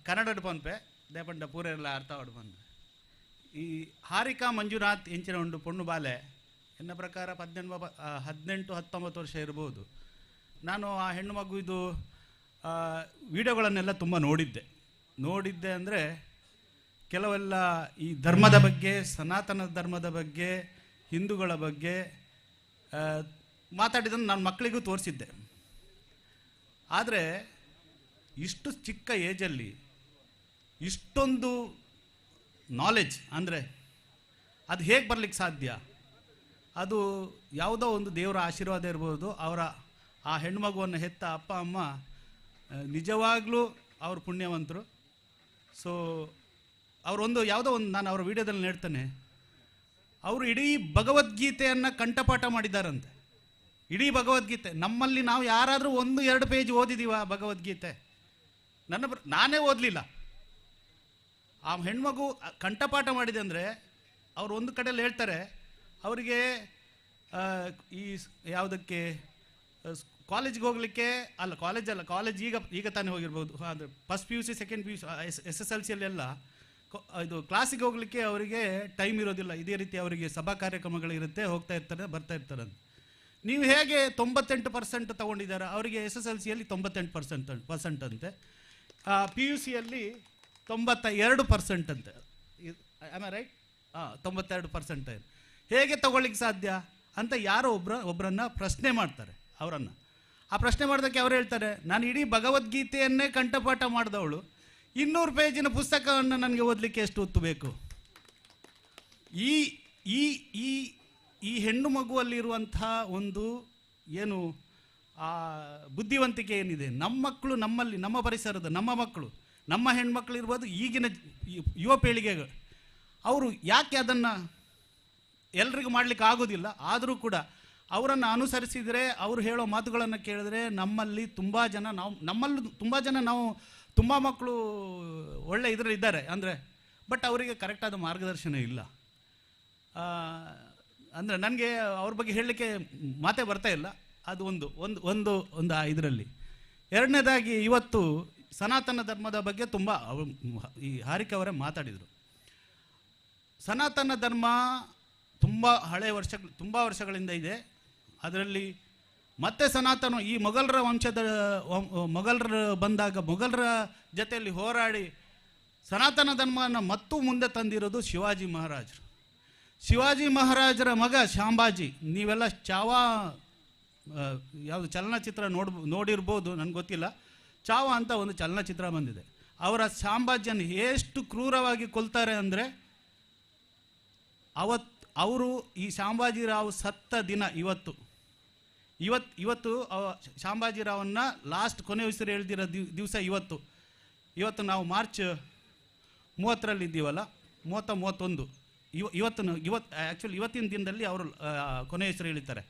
ಕನ್ನಡಡು ಪನ್ಪೆ ದೇಪಂಡ ಪೂರ ಎಲ್ಲ ಅರ್ಥವಾಡು ಪನ್ಪೆ ಈ ಹಾರಿಕಾ ಮಂಜುನಾಥ್ ಎಂಚಿನ ಉಂಡು ಪೊಣ್ಣು ಬಾಲೆ ಎನ್ನ ಪ್ರಕಾರ 18-19 ವರ್ಷ ಇರ್ಬೋದು. ನಾನು ಆ ಹೆಣ್ಣು ಮಗು ಇದು ವಿಡಿಯೋಗಳನ್ನೆಲ್ಲ ತುಂಬ ನೋಡಿದ್ದೆ ಅಂದರೆ ಕೆಲವೆಲ್ಲ ಈ ಧರ್ಮದ ಬಗ್ಗೆ, ಸನಾತನ ಧರ್ಮದ ಬಗ್ಗೆ, ಹಿಂದೂಗಳ ಬಗ್ಗೆ ಮಾತಾಡಿದ್ದನ್ನು ನಾನು ಮಕ್ಕಳಿಗೂ ತೋರಿಸಿದ್ದೆ. ಆದರೆ ಇಷ್ಟು ಚಿಕ್ಕ ಏಜಲ್ಲಿ ಇಷ್ಟೊಂದು ನಾಲೆಜ್ ಅಂದರೆ ಅದು ಹೇಗೆ ಬರಲಿಕ್ಕೆ ಸಾಧ್ಯ? ಅದು ಯಾವುದೋ ಒಂದು ದೇವರ ಆಶೀರ್ವಾದ ಇರ್ಬೋದು. ಆ ಹೆಣ್ಮಗುವನ್ನು ಹೆತ್ತ ಅಪ್ಪ ಅಮ್ಮ ನಿಜವಾಗ್ಲೂ ಅವರು ಪುಣ್ಯವಂತರು. ಸೊ ಅವರೊಂದು ಯಾವುದೋ ಒಂದು, ನಾನು ಅವರ ವಿಡಿಯೋದಲ್ಲಿ ನೋಡ್ತೇನೆ, ಅವರು ಇಡೀ ಭಗವದ್ಗೀತೆಯನ್ನು ಕಂಠಪಾಠ ಮಾಡಿದ್ದಾರಂತೆ. ಇಡೀ ಭಗವದ್ಗೀತೆ. ನಮ್ಮಲ್ಲಿ ನಾವು ಯಾರಾದರೂ 1-2 ಪೇಜ್ ಓದಿದ್ದೀವ ಭಗವದ್ಗೀತೆ? ನಾನೇ ಓದಲಿಲ್ಲ. ಆ ಹೆಣ್ಮಗು ಕಂಠಪಾಠ ಮಾಡಿದೆ ಅಂದರೆ ಅವರು ಒಂದು ಕಡೆಯಲ್ಲಿ ಹೇಳ್ತಾರೆ, ಅವರಿಗೆ ಈ ಯಾವುದಕ್ಕೆ ಕಾಲೇಜ್ಗೆ ಹೋಗಲಿಕ್ಕೆ ಕಾಲೇಜ್ ಈಗ ತಾನೇ ಹೋಗಿರ್ಬೋದು. ಅಂದರೆ ಫಸ್ಟ್ PUC ಸೆಕೆಂಡ್ PUC SSLCಯಲ್ಲೆಲ್ಲ ಇದು ಕ್ಲಾಸಿಗೆ ಹೋಗಲಿಕ್ಕೆ ಅವರಿಗೆ ಟೈಮ್ ಇರೋದಿಲ್ಲ. ಇದೇ ರೀತಿ ಅವರಿಗೆ ಸಭಾ ಕಾರ್ಯಕ್ರಮಗಳಿರುತ್ತೆ, ಹೋಗ್ತಾ ಇರ್ತಾರೆ ಬರ್ತಾ ಇರ್ತಾರೆ ಅಂತ. ನೀವು ಹೇಗೆ 98% ತೊಗೊಂಡಿದ್ದಾರೆ? ಅವರಿಗೆ SSLCಯಲ್ಲಿ 98% ಅಂತೆ, PUCಯಲ್ಲಿ 92% ಅಂತೆ. Am I right? 92%. ಹೇಗೆ ತಗೊಳ್ಳಿಕ್ಕೆ ಸಾಧ್ಯ ಅಂತ ಯಾರೋ ಒಬ್ಬರನ್ನ ಪ್ರಶ್ನೆ ಮಾಡ್ತಾರೆ. ಅವರನ್ನು ಆ ಪ್ರಶ್ನೆ ಮಾಡೋದಕ್ಕೆ ಅವ್ರು ಹೇಳ್ತಾರೆ, ನಾನು ಇಡೀ ಭಗವದ್ಗೀತೆಯನ್ನೇ ಕಂಠಪಾಠ ಮಾಡಿದವಳು, 200 ಪೇಜಿನ ಪುಸ್ತಕವನ್ನು ನನಗೆ ಓದಲಿಕ್ಕೆ ಎಷ್ಟು ಹೊತ್ತು ಬೇಕು? ಈ ಈ ಈ ಈ ಹೆಣ್ಣು ಮಗುವಲ್ಲಿರುವಂಥ ಒಂದು ಏನು ಬುದ್ಧಿವಂತಿಕೆ ಏನಿದೆ, ನಮ್ಮ ಮಕ್ಕಳು ನಮ್ಮಲ್ಲಿ, ನಮ್ಮ ಪರಿಸರದ ನಮ್ಮ ಮಕ್ಕಳು, ನಮ್ಮ ಹೆಣ್ಮಕ್ಳು ಇರ್ಬೋದು, ಈಗಿನ ಯುವ ಪೀಳಿಗೆಗಳು, ಅವರು ಯಾಕೆ ಅದನ್ನು ಎಲ್ರಿಗೂ ಮಾಡಲಿಕ್ಕೆ ಆಗೋದಿಲ್ಲ? ಆದರೂ ಕೂಡ ಅವರನ್ನು ಅನುಸರಿಸಿದರೆ, ಅವರು ಹೇಳೋ ಮಾತುಗಳನ್ನು ಕೇಳಿದ್ರೆ ನಮ್ಮಲ್ಲಿ ತುಂಬ ಜನ, ನಾವು ತುಂಬ ಮಕ್ಕಳು ಒಳ್ಳೆ ಇದರಲ್ಲಿ ಇದ್ದಾರೆ ಅಂದರೆ, ಬಟ್ ಅವರಿಗೆ ಕರೆಕ್ಟಾದ ಮಾರ್ಗದರ್ಶನ ಇಲ್ಲ. ಅಂದರೆ ನನಗೆ ಅವ್ರ ಬಗ್ಗೆ ಹೇಳಲಿಕ್ಕೆ ಮಾತೇ ಬರ್ತಾ ಇಲ್ಲ. ಅದು ಒಂದು ಇದರಲ್ಲಿ. ಎರಡನೇದಾಗಿ ಇವತ್ತು ಸನಾತನ ಧರ್ಮದ ಬಗ್ಗೆ ತುಂಬ ಈ ಹಾರಿಕೆ ಅವರೇ ಮಾತಾಡಿದರು. ಸನಾತನ ಧರ್ಮ ತುಂಬ ವರ್ಷಗಳಿಂದ ಇದೆ. ಅದರಲ್ಲಿ ಮತ್ತೆ ಸನಾತನ ಈ ಮೊಘಲರು ಬಂದಾಗ ಮೊಘಲರ ಜೊತೆಯಲ್ಲಿ ಹೋರಾಡಿ ಸನಾತನ ಧರ್ಮವನ್ನು ಮತ್ತೂ ಮುಂದೆ ತಂದಿರೋದು ಶಿವಾಜಿ ಮಹಾರಾಜರು. ಶಿವಾಜಿ ಮಹಾರಾಜರ ಮಗ ಶಾಂಬಾಜಿ, ನೀವೆಲ್ಲ ಯಾವುದು ಚಲನಚಿತ್ರ ನೋಡಿರ್ಬೋದು, ನನಗೆ ಗೊತ್ತಿಲ್ಲ. ಚಾವ ಅಂತ ಒಂದು ಚಲನಚಿತ್ರ ಬಂದಿದೆ. ಅವರ ಶಾಂಬಾಜಿಯನ್ನು ಎಷ್ಟು ಕ್ರೂರವಾಗಿ ಕೊಲ್ತಾರೆ ಅಂದರೆ, ಅವರು ಈ ಶಾಂಬಾಜಿರಾವ್ ಸತ್ತ ದಿನ ಇವತ್ತು ಶಾಂಬಾಜಿರಾವನ್ನ ಲಾಸ್ಟ್ ಕೊನೆ ಉಸಿರು ಎಳೆದಿರೋ ದಿವಸ ಇವತ್ತು ನಾವು ಮಾರ್ಚ್ 30ರಲ್ಲಿ ಇದ್ದೀವಲ್ಲ, 31 ಆ್ಯಕ್ಚುಲಿ ಇವತ್ತಿನ ದಿನದಲ್ಲಿ ಅವರು ಕೊನೆ ಹೆಸರು ಎಳಿತಾರೆ.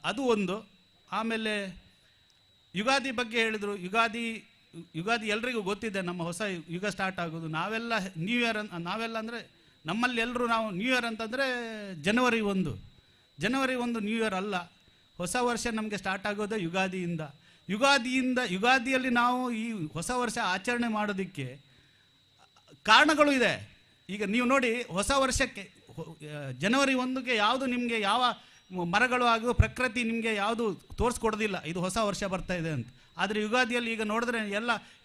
ಅದು ಒಂದು. ಆಮೇಲೆ ಯುಗಾದಿ ಬಗ್ಗೆ ಹೇಳಿದರು. ಯುಗಾದಿ ಎಲ್ರಿಗೂ ಗೊತ್ತಿದೆ, ನಮ್ಮ ಹೊಸ ಯುಗ ಸ್ಟಾರ್ಟ್ ಆಗೋದು. ನಾವೆಲ್ಲ ನಾವೆಲ್ಲ ಅಂದರೆ ನಮ್ಮಲ್ಲಿ ಎಲ್ಲರೂ ನಾವು ನ್ಯೂ ಇಯರ್ ಅಂತಂದರೆ ಜನವರಿ 1 ನ್ಯೂ ಇಯರ್ ಅಲ್ಲ. ಹೊಸ ವರ್ಷ ನಮಗೆ ಸ್ಟಾರ್ಟ್ ಆಗೋದು ಯುಗಾದಿಯಲ್ಲಿ ನಾವು ಈ ಹೊಸ ವರ್ಷ ಆಚರಣೆ ಮಾಡೋದಕ್ಕೆ ಕಾರಣಗಳು ಇದೆ. ಈಗ ನೀವು ನೋಡಿ, ಹೊಸ ವರ್ಷಕ್ಕೆ ಜನವರಿ 1ಕ್ಕೆ ಯಾವುದು ನಿಮಗೆ ಯಾವ ಮರಗಳು ಹಾಗೂ ಪ್ರಕೃತಿ ನಿಮಗೆ ಯಾವುದು ತೋರಿಸ್ಕೊಡೋದಿಲ್ಲ ಇದು ಹೊಸ ವರ್ಷ ಬರ್ತಾ ಇದೆ ಅಂತ. ಆದರೆ ಯುಗಾದಿಯಲ್ಲಿ ಈಗ ನೋಡಿದ್ರೆ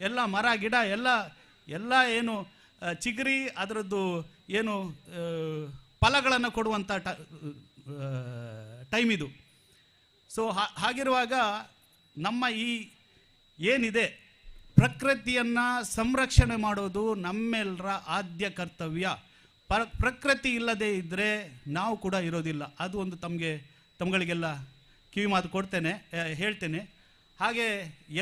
ಎಲ್ಲ ಮರ ಗಿಡ ಎಲ್ಲ ಏನು ಚಿಗುರಿ ಅದರದ್ದು ಏನು ಫಲಗಳನ್ನು ಕೊಡುವಂಥ ಟೈಮ್ ಇದು. ಸೊ ಹಾಗಿರುವಾಗ ನಮ್ಮ ಈ ಏನಿದೆ ಪ್ರಕೃತಿಯನ್ನು ಸಂರಕ್ಷಣೆ ಮಾಡೋದು ನಮ್ಮೆಲ್ಲರ ಆದ್ಯ ಕರ್ತವ್ಯ. ಪ್ರಕೃತಿ ಇಲ್ಲದೆ ಇದ್ದರೆ ನಾವು ಕೂಡ ಇರೋದಿಲ್ಲ. ಅದು ಒಂದು ತಮ್ಮಗಳಿಗೆಲ್ಲ ಕಿವಿ ಮಾತು ಹೇಳ್ತೇನೆ. ಹಾಗೆ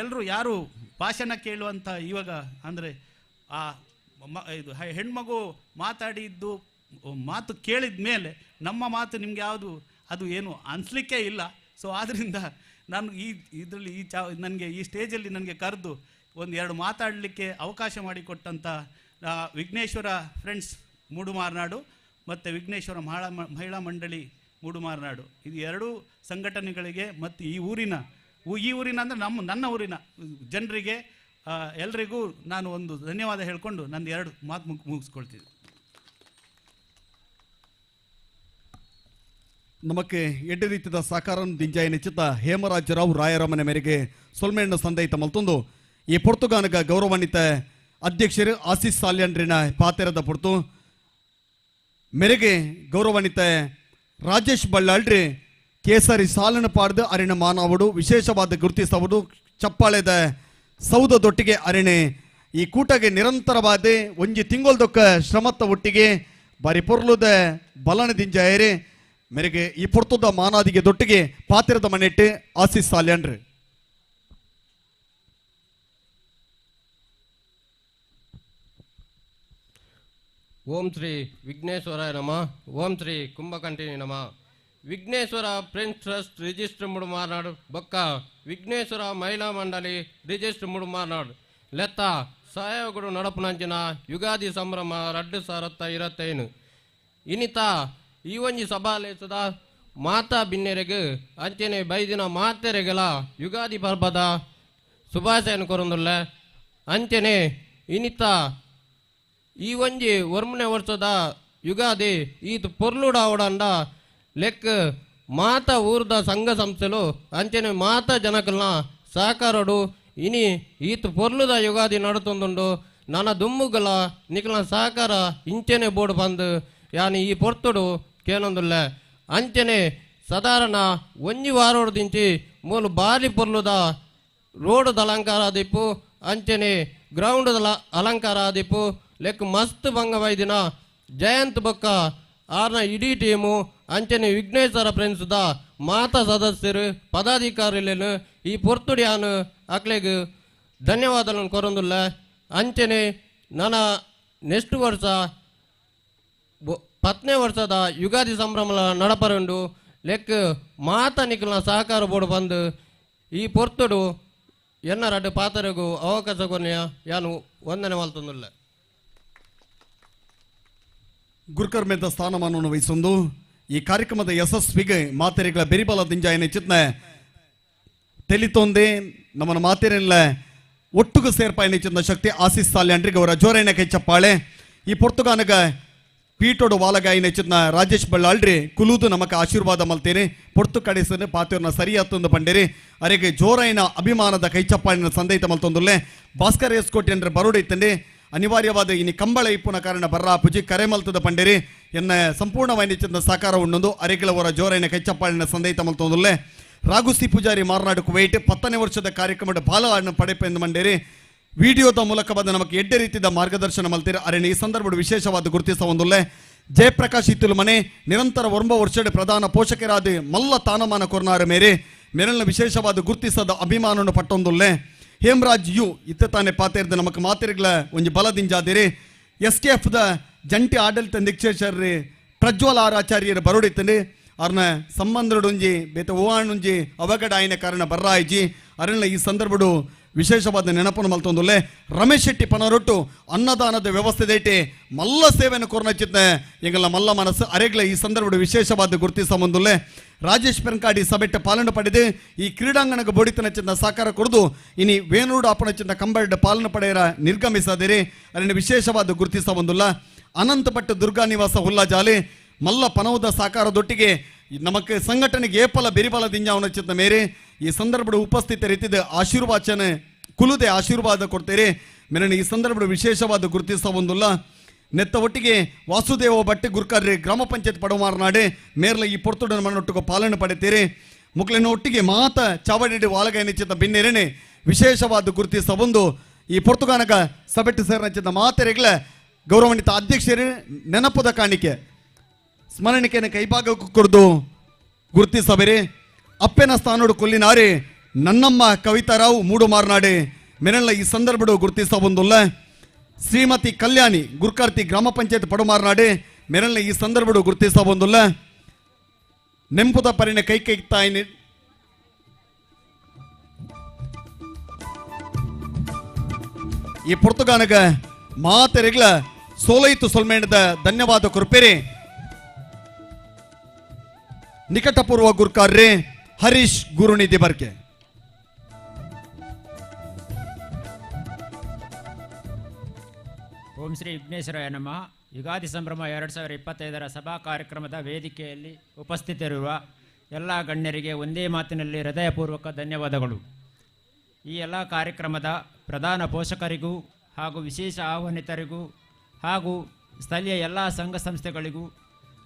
ಎಲ್ಲರೂ ಯಾರು ಭಾಷಣ ಕೇಳುವಂಥ ಇವಾಗ ಅಂದರೆ ಇದು ಹೆಣ್ಮಗು ಮಾತಾಡಿದ್ದು ಮಾತು ಕೇಳಿದ ಮೇಲೆ ನಮ್ಮ ಮಾತು ನಿಮಗೆ ಯಾವುದು ಅದು ಏನು ಅನಿಸ್ಲಿಕ್ಕೆ ಇಲ್ಲ. ಸೊ ಆದ್ದರಿಂದ ನಾನು ನನಗೆ ಈ ಸ್ಟೇಜಲ್ಲಿ ನನಗೆ ಕರೆದು 1-2 ಮಾತಾಡಲಿಕ್ಕೆ ಅವಕಾಶ ಮಾಡಿಕೊಟ್ಟಂಥ ವಿಘ್ನೇಶ್ವರ ಫ್ರೆಂಡ್ಸ್ ಮೂಡುಮಾರ್ನಾಡು ಮತ್ತು ವಿಘ್ನೇಶ್ವರ ಮಹಿಳಾ ಮಂಡಳಿ ಮೂಡುಮಾರ್ನಾಡು, ಇದು 2 ಸಂಘಟನೆಗಳಿಗೆ ಮತ್ತು ಈ ಊರಿನ ಅಂದರೆ ನನ್ನ ಊರಿನ ಜನರಿಗೆ ಎಲ್ರಿಗೂ ನಾನು ಒಂದು ಧನ್ಯವಾದ ಹೇಳಿಕೊಂಡು ನನ್ನ 2 ಮಾತು ಮುಗಿಸ್ಕೊಳ್ತೀನಿ. ನಮಗೆ ಎಡ್ಡು ರೀತಿಯ ಸಹಕಾರವನ್ನು ದಿಂಜಾಯಿ ನೆಚ್ಚಿತ ಹೇಮರಾಜರಾವ್ ರಾಯರ ಮನೆ ಮೇರೆಗೆ ಸೊಲ್ಮೆಣ್ಣ ಸಂದೈತ ಮಲ್ತೊಂದು ಈ ಪೊರ್ತುಗಾನಗ ಗೌರವಾನ್ವಿತ ಅಧ್ಯಕ್ಷರು ಆಸೀಸ್ ಸಾಲ್ಯಂಡ್ರಿನ ಪಾತೆರದ ಪೊರ್ತು ಮೇರೆಗೆ ಗೌರವಾನ್ವಿತ ರಾಜೇಶ್ ಬಳ್ಳಾಳ್ರಿ ಕೇಸರಿ ಸಾಲನ ಪಾಡ್ದು ಅರಿಣ ಮಾನವಡು ವಿಶೇಷವಾದ ಗುರುತಿಸಬಹುದು ಚಪ್ಪಾಳೆದ ಸೌದದೊಟ್ಟಿಗೆ ಅರಿಣೆ ಈ ಕೂಟಗೆ ನಿರಂತರವಾದ ಒಂಜಿ ತಿಂಗಳದೊಕ್ಕ ಶ್ರಮತ್ತ ಒಟ್ಟಿಗೆ ಬಾರಿ ಪೊರ್ಲುದ ಬಲನದಿಂಜಾಯರೆ ಮೇರೆಗೆ ಈ ಪೊರ್ತುದ ಮಾನಾದಿಗೆ ದೊಟ್ಟಿಗೆ ಪಾತಿರದ ಮನೆಟ್ಟು ಆಸೀಸ್ ಸಾಲ್ಯಂಡ್ರಿ. ಓಂ ಶ್ರೀ ವಿಘ್ನೇಶ್ವರಾಯ ನಮಃ. ಓಂ ಶ್ರೀ ಕುಂಭಕಂಠಿನಿ ನಮಃ. ವಿಘ್ನೇಶ್ವರ ಫ್ರೆಂಡ್ಸ್ ಟ್ರಸ್ಟ್ ರಿಜಿಸ್ಟರ್ ಮುಡುಮಾರ್ನಾಡು ಬೊಕ್ಕ ವಿಘ್ನೇಶ್ವರ ಮಹಿಳಾ ಮಂಡಳಿ ರಿಜಿಸ್ಟರ್ ಮುಡುಮಾರ್ನಾಡು ಲೆತ್ತ ಸಹಯೋಗಗಳು ನಡಪುನಂಚಿನ ಯುಗಾದಿ ಸಂಭ್ರಮ 2025 ಇನ್ನಿತ ಈ ಒಂಜಿ ಸಭಾಲೇಸದ ಮಾತಾ ಬಿನ್ನೆರೆಗೆ ಅಂಚನೆ ಬೈದಿನ ಮಾತೆರೆಗೆಲ ಯುಗಾದಿ ಪರ್ಬದ ಶುಭಾಶಯನ ಕೊರೊಂದುಲ್ಲ. ಅಂಚನೆ ಇನಿತ ಈ ಒಂಜಿ ಒರ್ಮನೆ ವರ್ಷದ ಯುಗಾದಿ ಈತ ಪೊರ್ಲುಡ ಅವಡಂಡ ಲೆಕ್ಕ ಮಾತಾ ಊರ್ದ ಸಂಘ ಸಂಸ್ಥೆಲು ಅಂಚನೆ ಮಾತಾ ಜನಕಲ್ನ ಸಹಕಾರಡು ಇನಿ ಈತ ಪೊರ್ಲುದ ಯುಗಾದಿ ನಡುತ್ತೊಂದುಂಡು ನನ್ನ ದುಮ್ಮುಗಳ ನಿಖಲ ಸಹಕಾರ ಇಂಚನೆ ಬೋರ್ಡ್ ಬಂದು ಯಾನಿ ಈ ಪೊರ್ತುಡು ಕೇನೊಂದುಲ್ಲ. ಅಂಚನೆ ಸಾಧಾರಣ ಒಂಜಿ ವಾರೋಡ್ದಿಂಚಿ ಮೂಲು ಬಾರಿ ಪೊರ್ಲುದ ರೋಡ್ ಅಲಂಕಾರ ಆದಿಪ್ಪು ಅಂಚನೆ ಗ್ರೌಂಡ್ ಅಲಂಕಾರ ಆದಿಪ್ಪು ಲೆಕ್ಕ ಮಸ್ತ್ ಭಂಗವೈದಿನ ಜಯಂತ್ ಬೊಕ್ಕ ಆರ್ನ ಇಡೀ ಟೀಮು ಅಂಚನೆ ವಿಘ್ನೇಶ್ವರ ಫ್ರೆಂಡ್ಸ್ದ ಮಾತಾ ಸದಸ್ಯರು ಪದಾಧಿಕಾರಿಲೇನು ಈ ಪೊರ್ತುಡಿಯಾನು ಅಕ್ಲೆಗ್ ಧನ್ಯವಾದಗಳನ್ನು ಕೊರೊಂದುಲ್ಲ. ಅಂಚನೆ ನನ್ನ ನೆಕ್ಸ್ಟ್ ವರ್ಷ 10ನೇ ವರ್ಷದ ಯುಗಾದಿ ಸಂಭ್ರಮ ನಡಪರುಂಡು ಲೆಕ್ಕ ಮಾತಾ ನಿಖಲ್ನ ಸಹಕಾರ ಬೋರ್ಡ್ ಬಂದು ಈ ಪೊರ್ತುಡು ಎನ್ನರಡು ಪಾತರೆಗೂ ಅವಕಾಶ ಕೊನೆಯ ಯಾನು ವಂದನೆ ಮಲ್ತೊಂದುಲ್ಲ. ಗುರುಕರ್ಮೆದ ಸ್ಥಾನಮಾನವನ್ನು ವಹಿಸೊಂದು ಈ ಕಾರ್ಯಕ್ರಮದ ಯಶಸ್ವಿಗೆ ಮಾತೆರೆಗಳ ಬೆರಿಬಲದಿಂದ ಹೆಚ್ಚಿನ ತೆಲಿತೊಂದೆ ನಮ್ಮನ ಮಾತೆರೆಲ್ಲ ಒಟ್ಟುಗು ಸೇರ್ಪಾಯನ ಹೆಚ್ಚಿನ ಶಕ್ತಿ ಆಶಿಸ್ತಾಲೆ ಅಂಡ್ರಿಗೆ ಅವರ ಜೋರೈನ ಕೈ ಚಪ್ಪಾಳೆ ಈ ಪೊರ್ತುಗಾನಗ ಪೀಟೋಡು ವಾಲಗಾಯಿನ ಹೆಚ್ಚಿನ ರಾಜೇಶ್ ಬಳ್ಳಾಳ್ರಿ ಕುಲೂದು ನಮಕ ಆಶೀರ್ವಾದ ಮಲ್ತೇನೆ ಪೊರ್ತು ಕಡೆಸನ್ನು ಪಾತೆಯವ್ರನ್ನ ಸರಿಯಾತೊಂದು ಪಂಡೇರಿ ಅರೆಗೆ ಜೋರೈನ ಅಭಿಮಾನದ ಕೈ ಚಪ್ಪಾಳಿನ ಸಂದೈತ ಮಲ್ತೊಂದುಲ್ಲೆ ಭಾಸ್ಕರ್ ಎಸ್ಕೋಟಿ ಅಂದ್ರೆ ಬರೋಡೈತಂಡೆ ಅನಿವಾರ್ಯವಾದ ಇನಿ ಕಂಬಳ ಇಪ್ಪುನ ಕಾರಣ ಬರ್ರ ಪೂಜಿ ಕರೆ ಮಲ್ತದ ಪಂಡೇರಿ ಎನ್ನ ಸಂಪೂರ್ಣವಾದ ಸಹಕಾರ ಉಣ್ಣೊಂದು ಅರೆಗಳವರ ಜೋರೈನ ಕೈ ಚಪ್ಪಾಳಿನ ಸಂದೈತ ಮಲ್ತೊಂದುಲ್ಲೆ. ರಾಘುಸಿ ಪೂಜಾರಿ ಮಾರ್ನಾಡು ಕುವೈಟ್ 10ನೇ ವರ್ಷದ ಕಾರ್ಯಕ್ರಮದ ಬಾಲವನ್ನು ಪಡೆಪೆಂದು ಮಂಡೇರಿ ವಿಡಿಯೋದ ಮೂಲಕ ಬಂದ ನಮಗೆ ಎಡ್ಡೆ ರೀತಿಯ ಮಾರ್ಗದರ್ಶನ ಮಲ್ತೀರಿ ಅರೆನ ಈ ಸಂದರ್ಭದ ವಿಶೇಷವಾದ ಗುರುತಿಸ ಒಂದುಲ್ಲೆ. ಜಯಪ್ರಕಾಶ್ ಇತ್ತುಲು ಮನೆ ನಿರಂತರ 9 ವರ್ಷದ ಪ್ರಧಾನ ಪೋಷಕರಾದ ಮಲ್ಲ ತಾನಮಾನ ಕೊರ್ನಾರ ಮೇರೆ ಮೆರಲ್ನ ವಿಶೇಷವಾದ ಗುರುತಿಸದ ಅಭಿಮಾನವನ್ನು ಪಟ್ಟೊಂದುಲ್ಲೆ. ಹೇಮರಾಜ್ ಯು ಇತ್ತ ತಾನೇ ಪಾತೆರ್ದ ನಮಕ್ ಮಾತೆರೆಗಳ ಒಂಜಿ ಬಲದಿಂಜಾದಿರಿ SKF ದ ಜಂಟಿ ಆಡಳಿತ ನಿರೀಕ್ಷಕರು ಪ್ರಜ್ವಲ್ ಆಚಾರ್ಯರು ಬರೋಡಿತ್ತಂಡೆ ಅವ್ರನ್ನ ಸಂಬಂಧಡುಂಜಿ ಬೇತ ಓವಾಣುಂಜಿ ಅವಘಡ ಆಯ್ನ ಕಾರಣ ಬರ್ರಾಯ್ಜಿ ಅರಣ್ಯ ಈ ಸಂದರ್ಭಡು ವಿಶೇಷವಾದ ನೆನಪನ್ನು ಮಲ್ತೊಂದುಲ್ಲೆ. ರಮೇಶ್ ಶೆಟ್ಟಿ ಪನರೊಟ್ಟು ಅನ್ನದಾನದ ವ್ಯವಸ್ಥೆ ದೇಟೆ ಮಲ್ಲ ಸೇವೆಯನ್ನು ಕೊರ್ನಚಿತ್ತ ಎಂಗಲ್ಲ ಮಲ್ಲ ಮನಸ್ಸು ಅರೆಗ್ಲ ಈ ಸಂದರ್ಭದ ವಿಶೇಷವಾದ ಗುರುತಿಸ ಮುಂದುಲ್ಲೆ. ರಾಜೇಶ್ ಪೆರಂಕಾಡಿ ಸಭೆಟ್ಟ ಪಾಲನೆ ಪಡೆದು ಈ ಕ್ರೀಡಾಂಗಣಕ್ಕೆ ಬೋಡಿತನ ಚಿಂತ ಸಾಕಾರ ಕೊಡದು ಇನಿ ವೇಣೂಡು ಅಪನ ಚಿಂತ ಕಂಬರ್ಡ್ ಪಾಲನೆ ಪಡೆಯರ ನಿರ್ಗಮಿಸದಿರಿ ಅರಣ್ಯ ವಿಶೇಷವಾದ ಗುರುತಿಸ ಒಂದುಲ್ಲ. ಅನಂತ ಪಟ್ಟು ದುರ್ಗಾ ನಿವಾಸ ಹುಲ್ಲಾ ಜಾಲಿ ಮಲ್ಲ ಪನವದ ಸಾಕಾರದೊಟ್ಟಿಗೆ ನಮಕ್ಕೆ ಸಂಘಟನೆಗೆ ಏಪಲ ಬೆರಿಬಲದಿಂದ ಅವನ ಚಿತ್ತ ಮೇರೆ ಈ ಸಂದರ್ಭದ ಉಪಸ್ಥಿತರಿದ್ದ ಆಶೀರ್ವಾಚನ ಕುಲುದೆ ಆಶೀರ್ವಾದ ಕೊಡ್ತೇರೆ ಮೇರನೆ ಈ ಸಂದರ್ಭದ ವಿಶೇಷವಾದ ಗುರುತಿಸ ಒಂದುಲ್ಲ. ನೆತ್ತ ಒಟ್ಟಿಗೆ ವಾಸುದೇವ ಭಟ್ ಗುರುಕಾರ್ರೆ ಗ್ರಾಮ ಪಂಚಾಯತ್ ಪಡಮಾರನಾಡೆ ಮೇರ್ಲ ಈ ಪೊರ್ತುಡ ಮಣ್ಣೊಟ್ಟಿಗೆ ಪಾಲನೆ ಪಡೆತೇರೆ ಮುಕ್ಲಿನ ಒಟ್ಟಿಗೆ ಮಾತ ಚಾವಡಿ ವಾಲಗಾಯ ನಿಶ್ಚಿತ ಭಿನ್ನೆರೇನೆ ವಿಶೇಷವಾದ ಗುರುತಿಸ ಒಂದು ಈ ಪೊರ್ತುಗಾನಕ ಸಭೆಟ್ಟು ಸೇರ ನಿಶ್ಚಿತ ಮಾತೆರೆಗಳ ಗೌರವಾನ್ವಿತ ಅಧ್ಯಕ್ಷರೇ ನೆನಪದ ಕಾಣಿಕೆ ಸ್ಮರಣಿಕೆಯನ್ನು ಕೈಭಾಗ ಕೊಡ್ದು ಗುರುತಿಸಬೇರೆ ಅಪ್ಪೆನ ಸ್ಥಾನೋಡು ಕೊಲ್ಲಿನಾರೆ ನನ್ನಮ್ಮ ಕವಿತಾರಾವ್ ಮೂಡು ಮಾರ್ನಾಡೆ ಮೆನಲ್ಲ ಈ ಸಂದರ್ಭಡು ಗುರುತಿಸ ಒಂದುಲ್ಲ. ಶ್ರೀಮತಿ ಕಲ್ಯಾಣಿ ಗುರುಕಾರ್ತಿ ಗ್ರಾಮ ಪಂಚಾಯತ್ ಪಡುಮಾರ್ನಾಡೆ ಮೆರಲ್ನ ಈ ಸಂದರ್ಭಡು ಗುರುತಿಸ ಒಂದುಲ್ಲ. ನೆಂಪುದ ಪರಿಣ ಕೈ ತಾಯಿನಿ ಈ ಪೊರ್ತುಗಾನಗ ಮಾತೆರೆಗಳ ಸೋಲೈತು ಸೊಲ್ಮೇಣದ ಧನ್ಯವಾದ ಕೊರ್ಪೇರೆ ನಿಕಟಪೂರ್ವ ಗುರುಕಾರ್ರೆ ಹರೀಶ್ ಗುರುನಿಧಿ ಬರ್ಕೆ. ಓಂ ಶ್ರೀ ವಿಘ್ನೇಶ್ವರಾಯ ನಮಃ. ಯುಗಾದಿ ಸಂಭ್ರಮ 2025 ಸಭಾ ಕಾರ್ಯಕ್ರಮದ ವೇದಿಕೆಯಲ್ಲಿ ಉಪಸ್ಥಿತರಿರುವ ಎಲ್ಲ ಗಣ್ಯರಿಗೆ ಒಂದೇ ಮಾತಿನಲ್ಲಿ ಹೃದಯಪೂರ್ವಕ ಧನ್ಯವಾದಗಳು. ಈ ಎಲ್ಲ ಕಾರ್ಯಕ್ರಮದ ಪ್ರಧಾನ ಪೋಷಕರಿಗೂ ಹಾಗೂ ವಿಶೇಷ ಆಹ್ವಾನಿತರಿಗೂ ಹಾಗೂ ಸ್ಥಳೀಯ ಎಲ್ಲ ಸಂಘ ಸಂಸ್ಥೆಗಳಿಗೂ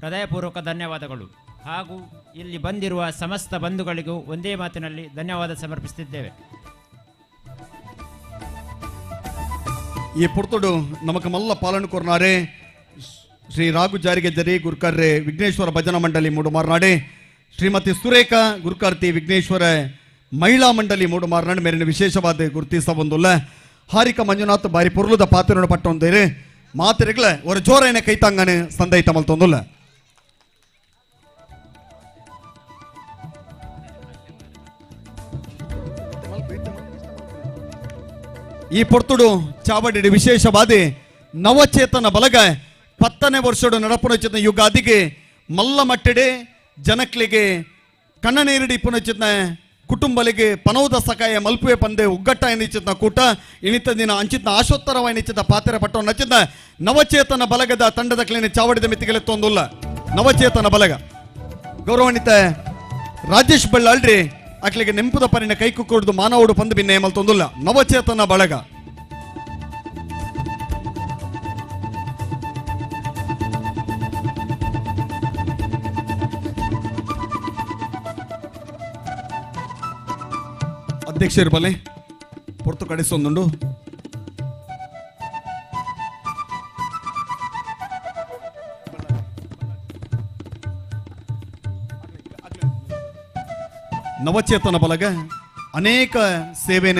ಹೃದಯಪೂರ್ವಕ ಧನ್ಯವಾದಗಳು ಹಾಗೂ ಇಲ್ಲಿ ಬಂದಿರುವ ಸಮಸ್ತ ಬಂಧುಗಳಿಗೂ ಒಂದೇ ಮಾತಿನಲ್ಲಿ ಧನ್ಯವಾದ ಸಮರ್ಪಿಸುತ್ತಿದ್ದೇವೆ. ಈ ಪೊರ್ತುಡು ನಮಕ ಮಲ್ಲ ಪಾಲನೆ ಕೊರ್ನಾರೆ ಶ್ರೀ ರಾಘು ಜಾರಿಗೆ ಜರಿ ಗುರುಕಾರ್ರೆ ವಿಘ್ನೇಶ್ವರ ಭಜನಾ ಮಂಡಳಿ ಮೂಡು ಮಾರ್ನಾಡೆ ಶ್ರೀಮತಿ ಸುರೇಖಾ ಗುರುಕಾರ್ತಿ ವಿಘ್ನೇಶ್ವರ ಮಹಿಳಾ ಮಂಡಳಿ ಮೂಡು ಮಾರ್ನಾಡೆ ಮೇರಿನ ವಿಶೇಷವಾದ ಗುರುತಿಸ ಒಂದುಲ್ಲ. ಹಾರಿಕ ಮಂಜುನಾಥ್ ಬಾರಿ ಪೊರ್ಲುದ ಪಾತ್ರೆ ಪಟ್ಟೊಂದೇರೆ ಮಾತೆರೆಗಳ ஒரு ಜೋರೈನ ಕೈತಾಂಗನೆ ಸಂದೈತ ಮಲ್ತೊಂದುಲ್ಲ. ಈ ಪೊರ್ತುಡು ಚಾವಡಿ ವಿಶೇಷವಾದ ನವಚೇತನ ಬಲಗ 10ನೇ ವರ್ಷದ ನಡಪುನ ಚಿತ್ತ ಯುಗಾದಿಗೆ ಮಲ್ಲ ಮಟ್ಟೆಡೆ ಜನಕ್ಲಿಗೆ ಕಣ್ಣನೇರಡಿ ಪುನಚಿತ್ನ ಕುಟುಂಬಲಿಗೆ ಪನೌದ ಸಕಾಯ ಮಲ್ಪುವೆ ಪಂದೆ ಉಗ್ಗಟ್ಟ ಎನಿಚಿತ್ನ ಕೂಟ ಇಣಿತ ದಿನ ಅಂಚಿತ್ನ ಆಶೋತ್ತರವ ಎನಿಚಿತ ಪಾತ್ರೆ ಪಟ್ಟವ ನಚಿತ್ನ ನವಚೇತನ ಬಲಗದ ತಂಡದ ಕ್ಲಿನಿ ಚಾವಡಿದ ಮಿತಿಗೆಲೆತ್ತೊಂದುಲ್ಲ ನವಚೇತನ ಬಲಗ ಗೌರವಾನ್ವಿತ ರಾಜೇಶ್ ಬಳ್ಳಾಳ್ರಿ ಅಕ್ಲಿಗೆ ನೆಂಪುದ ಪರಿನ ಕೈ ಕುಕ್ಕುಡ್ದು ಮಾನವಡು ಪಂದು ಭಿನ್ನ ಮಲ್ತೊಂದುಲ್ಲ ನವಚೇತನ ಬಳಗ ಅಧ್ಯಕ್ಷರು ಬಲೆ ಪೊರ್ತು ಕಡಿಸೊಂದುಂಡು ನವಚೇತನ ಬಲಗ ಅನೇಕ ಸೇವೆನ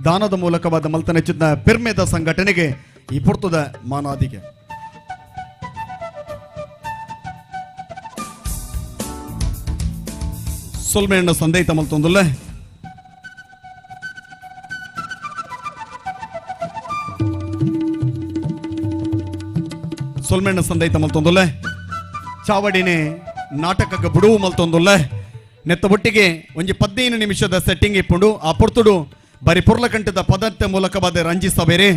ದಾನದ ಮೂಲಕವಾದ ಮಲ್ತನೆಚ್ಚಿದ ಪೆರ್ಮೆದ ಸಂಘಟನೆಗೆ ಈ ಪೊರ್ತದ ಮಾನಾದಿಗೆ ಸೊಲ್ಮೆಣ್ಣ ಸಂದೇಹಿತ ಮಲ್ತೊಂದುಲ್ಲ ಸೊಲ್ಮೆಣ್ಣ ಸಂದೇಹಿತ ಮಲ್ತೊಂದುಲ್ಲ ಚಾವಡಿನೇ ನಾಟಕಕ್ಕೆ ಬಿಡುವು ಮಲ್ತೊಂದುಲ್ಲ ನೆತ್ತ ಒಟ್ಟಿಗೆ ಒಂಜಿ 15 ನಿಮಿಷದ ಸೆಟ್ಟಿಂಗ್ ಇಪ್ಪುಂಡು ಆ ಪೊರ್ತುಡು ಬರಿ ಪುರ್ಲಕಂಠದ ಪದಾರ್ಥ ಮೂಲಕವಾದ ರಂಜಿಸಬೇರೆ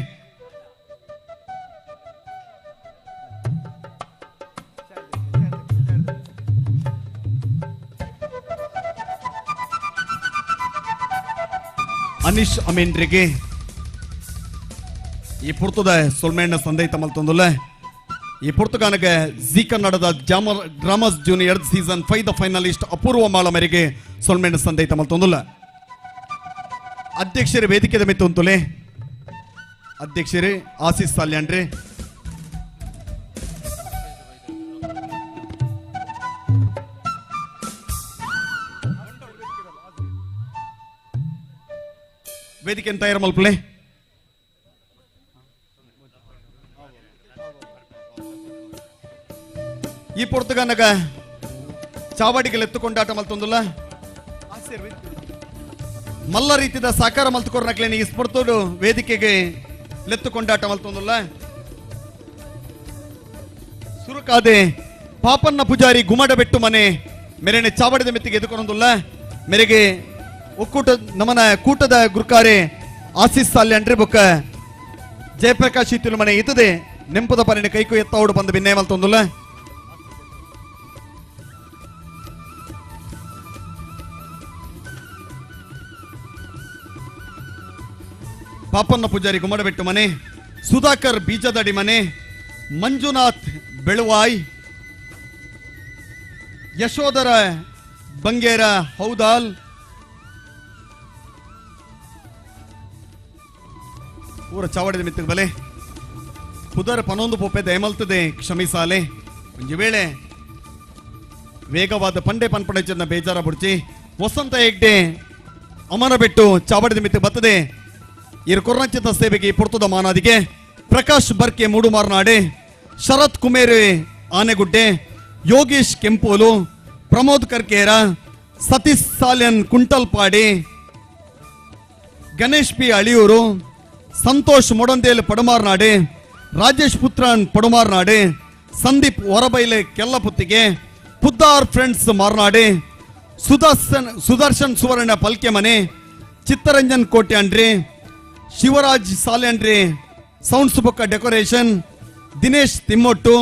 ಅನಿಶ್ ಅಮೀನ್ರಿಗೆ ಈ ಪುರ್ತದ ಸೊಲ್ಮೆಣ್ಣ ಸಂದೇಹಿತ ಮಲ್ತೊಂದುಲ್ಲ ಈ ಪುರ್ತುಗಾನಗೆ ಜಿ ಕನ್ನಡದ ಡ್ರಾಮಾಸ್ ಜೂನಿಯರ್ ಸೀಸನ್ 5 ದ ಫೈನಲಿಸ್ಟ್ ಅಪೂರ್ವ ಮಾಳ ಮೇರೆಗೆ ಸೊಲ್ಮೆಣ್ಣ ಸಂದೇಹಿತ ಮಲ್ತೊಂದುಲ್ಲ ಅಧ್ಯಕ್ಷರೇ ವೇದಿಕೆದ ಮಿತ್ತೊಂತುಲೆ ಅಧ್ಯಕ್ಷರೇ ಆಶೀಸ್ ಸಾಲ್ಯಾನ್ರಿ ವೇದಿಕೆ ತಯಾರು ಮಲ್ಪಲೆ ಈ ಪೊರ್ತುಗಾನಗ ಚಾವಡಿಗೆ ಎತ್ತುಕೊಂಡಾಟ ಮಲ್ತೊಂದುಲ್ಲ ಮಲ್ಲ ರೀತಿಯ ಸಾಕಾರ ಮಲ್ತುಕೊರ್ನಕ್ಲೇನಿ ಈ ಸ್ಪರ್ಧೋಡು ವೇದಿಕೆಗೆ ಲೆತ್ತುಕೊಂಡಾಟ ಮಲ್ತೊಂದುಲ್ಲ ಸುರುಕಾದೆ ಪಾಪನ್ನ ಪೂಜಾರಿ ಗುಮಡ ಬೆಟ್ಟು ಮನೆ ಮೇರೆನೆ ಚಾವಡಿದ ಮೆತ್ತಿಗೆ ಎದುಕೊಂದುಲ್ಲ ಮೇರೆಗೆ ಒಕ್ಕೂಟ ನಮನ ಕೂಟದ ಗುರುಕಾರೆ ಆಶೀಸ್ ಸಾಲ್ಯಂಡ್ರೆ ಬೊಕ್ಕ ಜಯಪ್ರಕಾಶ್ ಇತ್ತಿಲು ಮನೆ ಇದ್ದದೆ ನೆಂಪದ ಪರಿಣೆ ಕೈಕು ಎತ್ತೋಡು ಬಂದು ಭಿನ್ನೆ ಮಲ್ತೊಂದುಲ್ಲ ಪಾಪನ್ನ ಪೂಜಾರಿ ಗುಮ್ಮಡಬೆಟ್ಟು ಮನೆ ಸುಧಾಕರ್ ಬೀಜದಡಿ ಮನೆ ಮಂಜುನಾಥ್ ಬೆಳುವಾಯ್ ಯಶೋಧರ ಬಂಗೇರ ಹೌದಾಲ್ ಊರ ಚಾವಡಿದ ಮಿತ್ತಿಗೆ ಬಲೆ ಪುದರ್ ಪನೊಂದು ಪೊಪ್ಪೆ ದಯಮಲ್ತದೆ ಕ್ಷಮಿಸಾಲೆ ಒಂಜಿ ವೇಳೆ ವೇಗವಾದ ಪಂಡೆ ಪನ್ಪಡೆಚನ್ನ ಬೇಜಾರ ಬುಡ್ಚಿ ವಸಂತ ಹೆಗ್ಡೆ ಅಮರ ಬೆಟ್ಟು ಚಾವಡಿದ ಮಿತ್ತಿಗೆ ಬರ್ತದೆ ಇರು ಕೊರ್ರಂಚಿತ ಸೇವೆಗೆ ಪೊರ್ತದ ಮಾನಾದಿಗೆ ಪ್ರಕಾಶ್ ಬರ್ಕೆ ಮೂಡುಮಾರ್ನಾಡೆ ಶರತ್ ಕುಮೇರೆ ಆನೆಗುಡ್ಡೆ ಯೋಗೇಶ್ ಕೆಂಪೋಲು ಪ್ರಮೋದ್ ಕರ್ಕೇರ ಸತೀಶ್ ಸಾಲ್ಯನ್ ಕುಂಟಲ್ಪಾಡಿ ಗಣೇಶ್ ಪಿ ಅಳಿಯೂರು ಸಂತೋಷ್ ಮೊಡಂದೇಲ್ ಪಡುಮಾರ್ನಾಡೆ ರಾಜೇಶ್ ಪುತ್ರನ್ ಪಡುಮಾರ್ನಾಡೆ ಸಂದೀಪ್ ಹೊರಬೈಲೆ ಕೆಲ್ಲಪುತ್ತಿಗೆ ಪುದ್ದಾರ್ ಫ್ರೆಂಡ್ಸ್ ಮಾರ್ನಾಡೆ ಸುದರ್ಶನ್ ಸುವರ್ಣ ಪಲ್ಕೆ ಮನೆ ಚಿತ್ತರಂಜನ್ ಕೋಟ್ಯಾಂಡ್ರಿ ಶಿವರಾಜ್ ಸಾಲ್ಯಾಂಡ್ರಿ ಸೌಂಡ್ಸ್ ಬೊಕ್ಕ ಡೆಕೋರೇಷನ್ ದಿನೇಶ್ ತಿಮ್ಮೊಟ್ಟು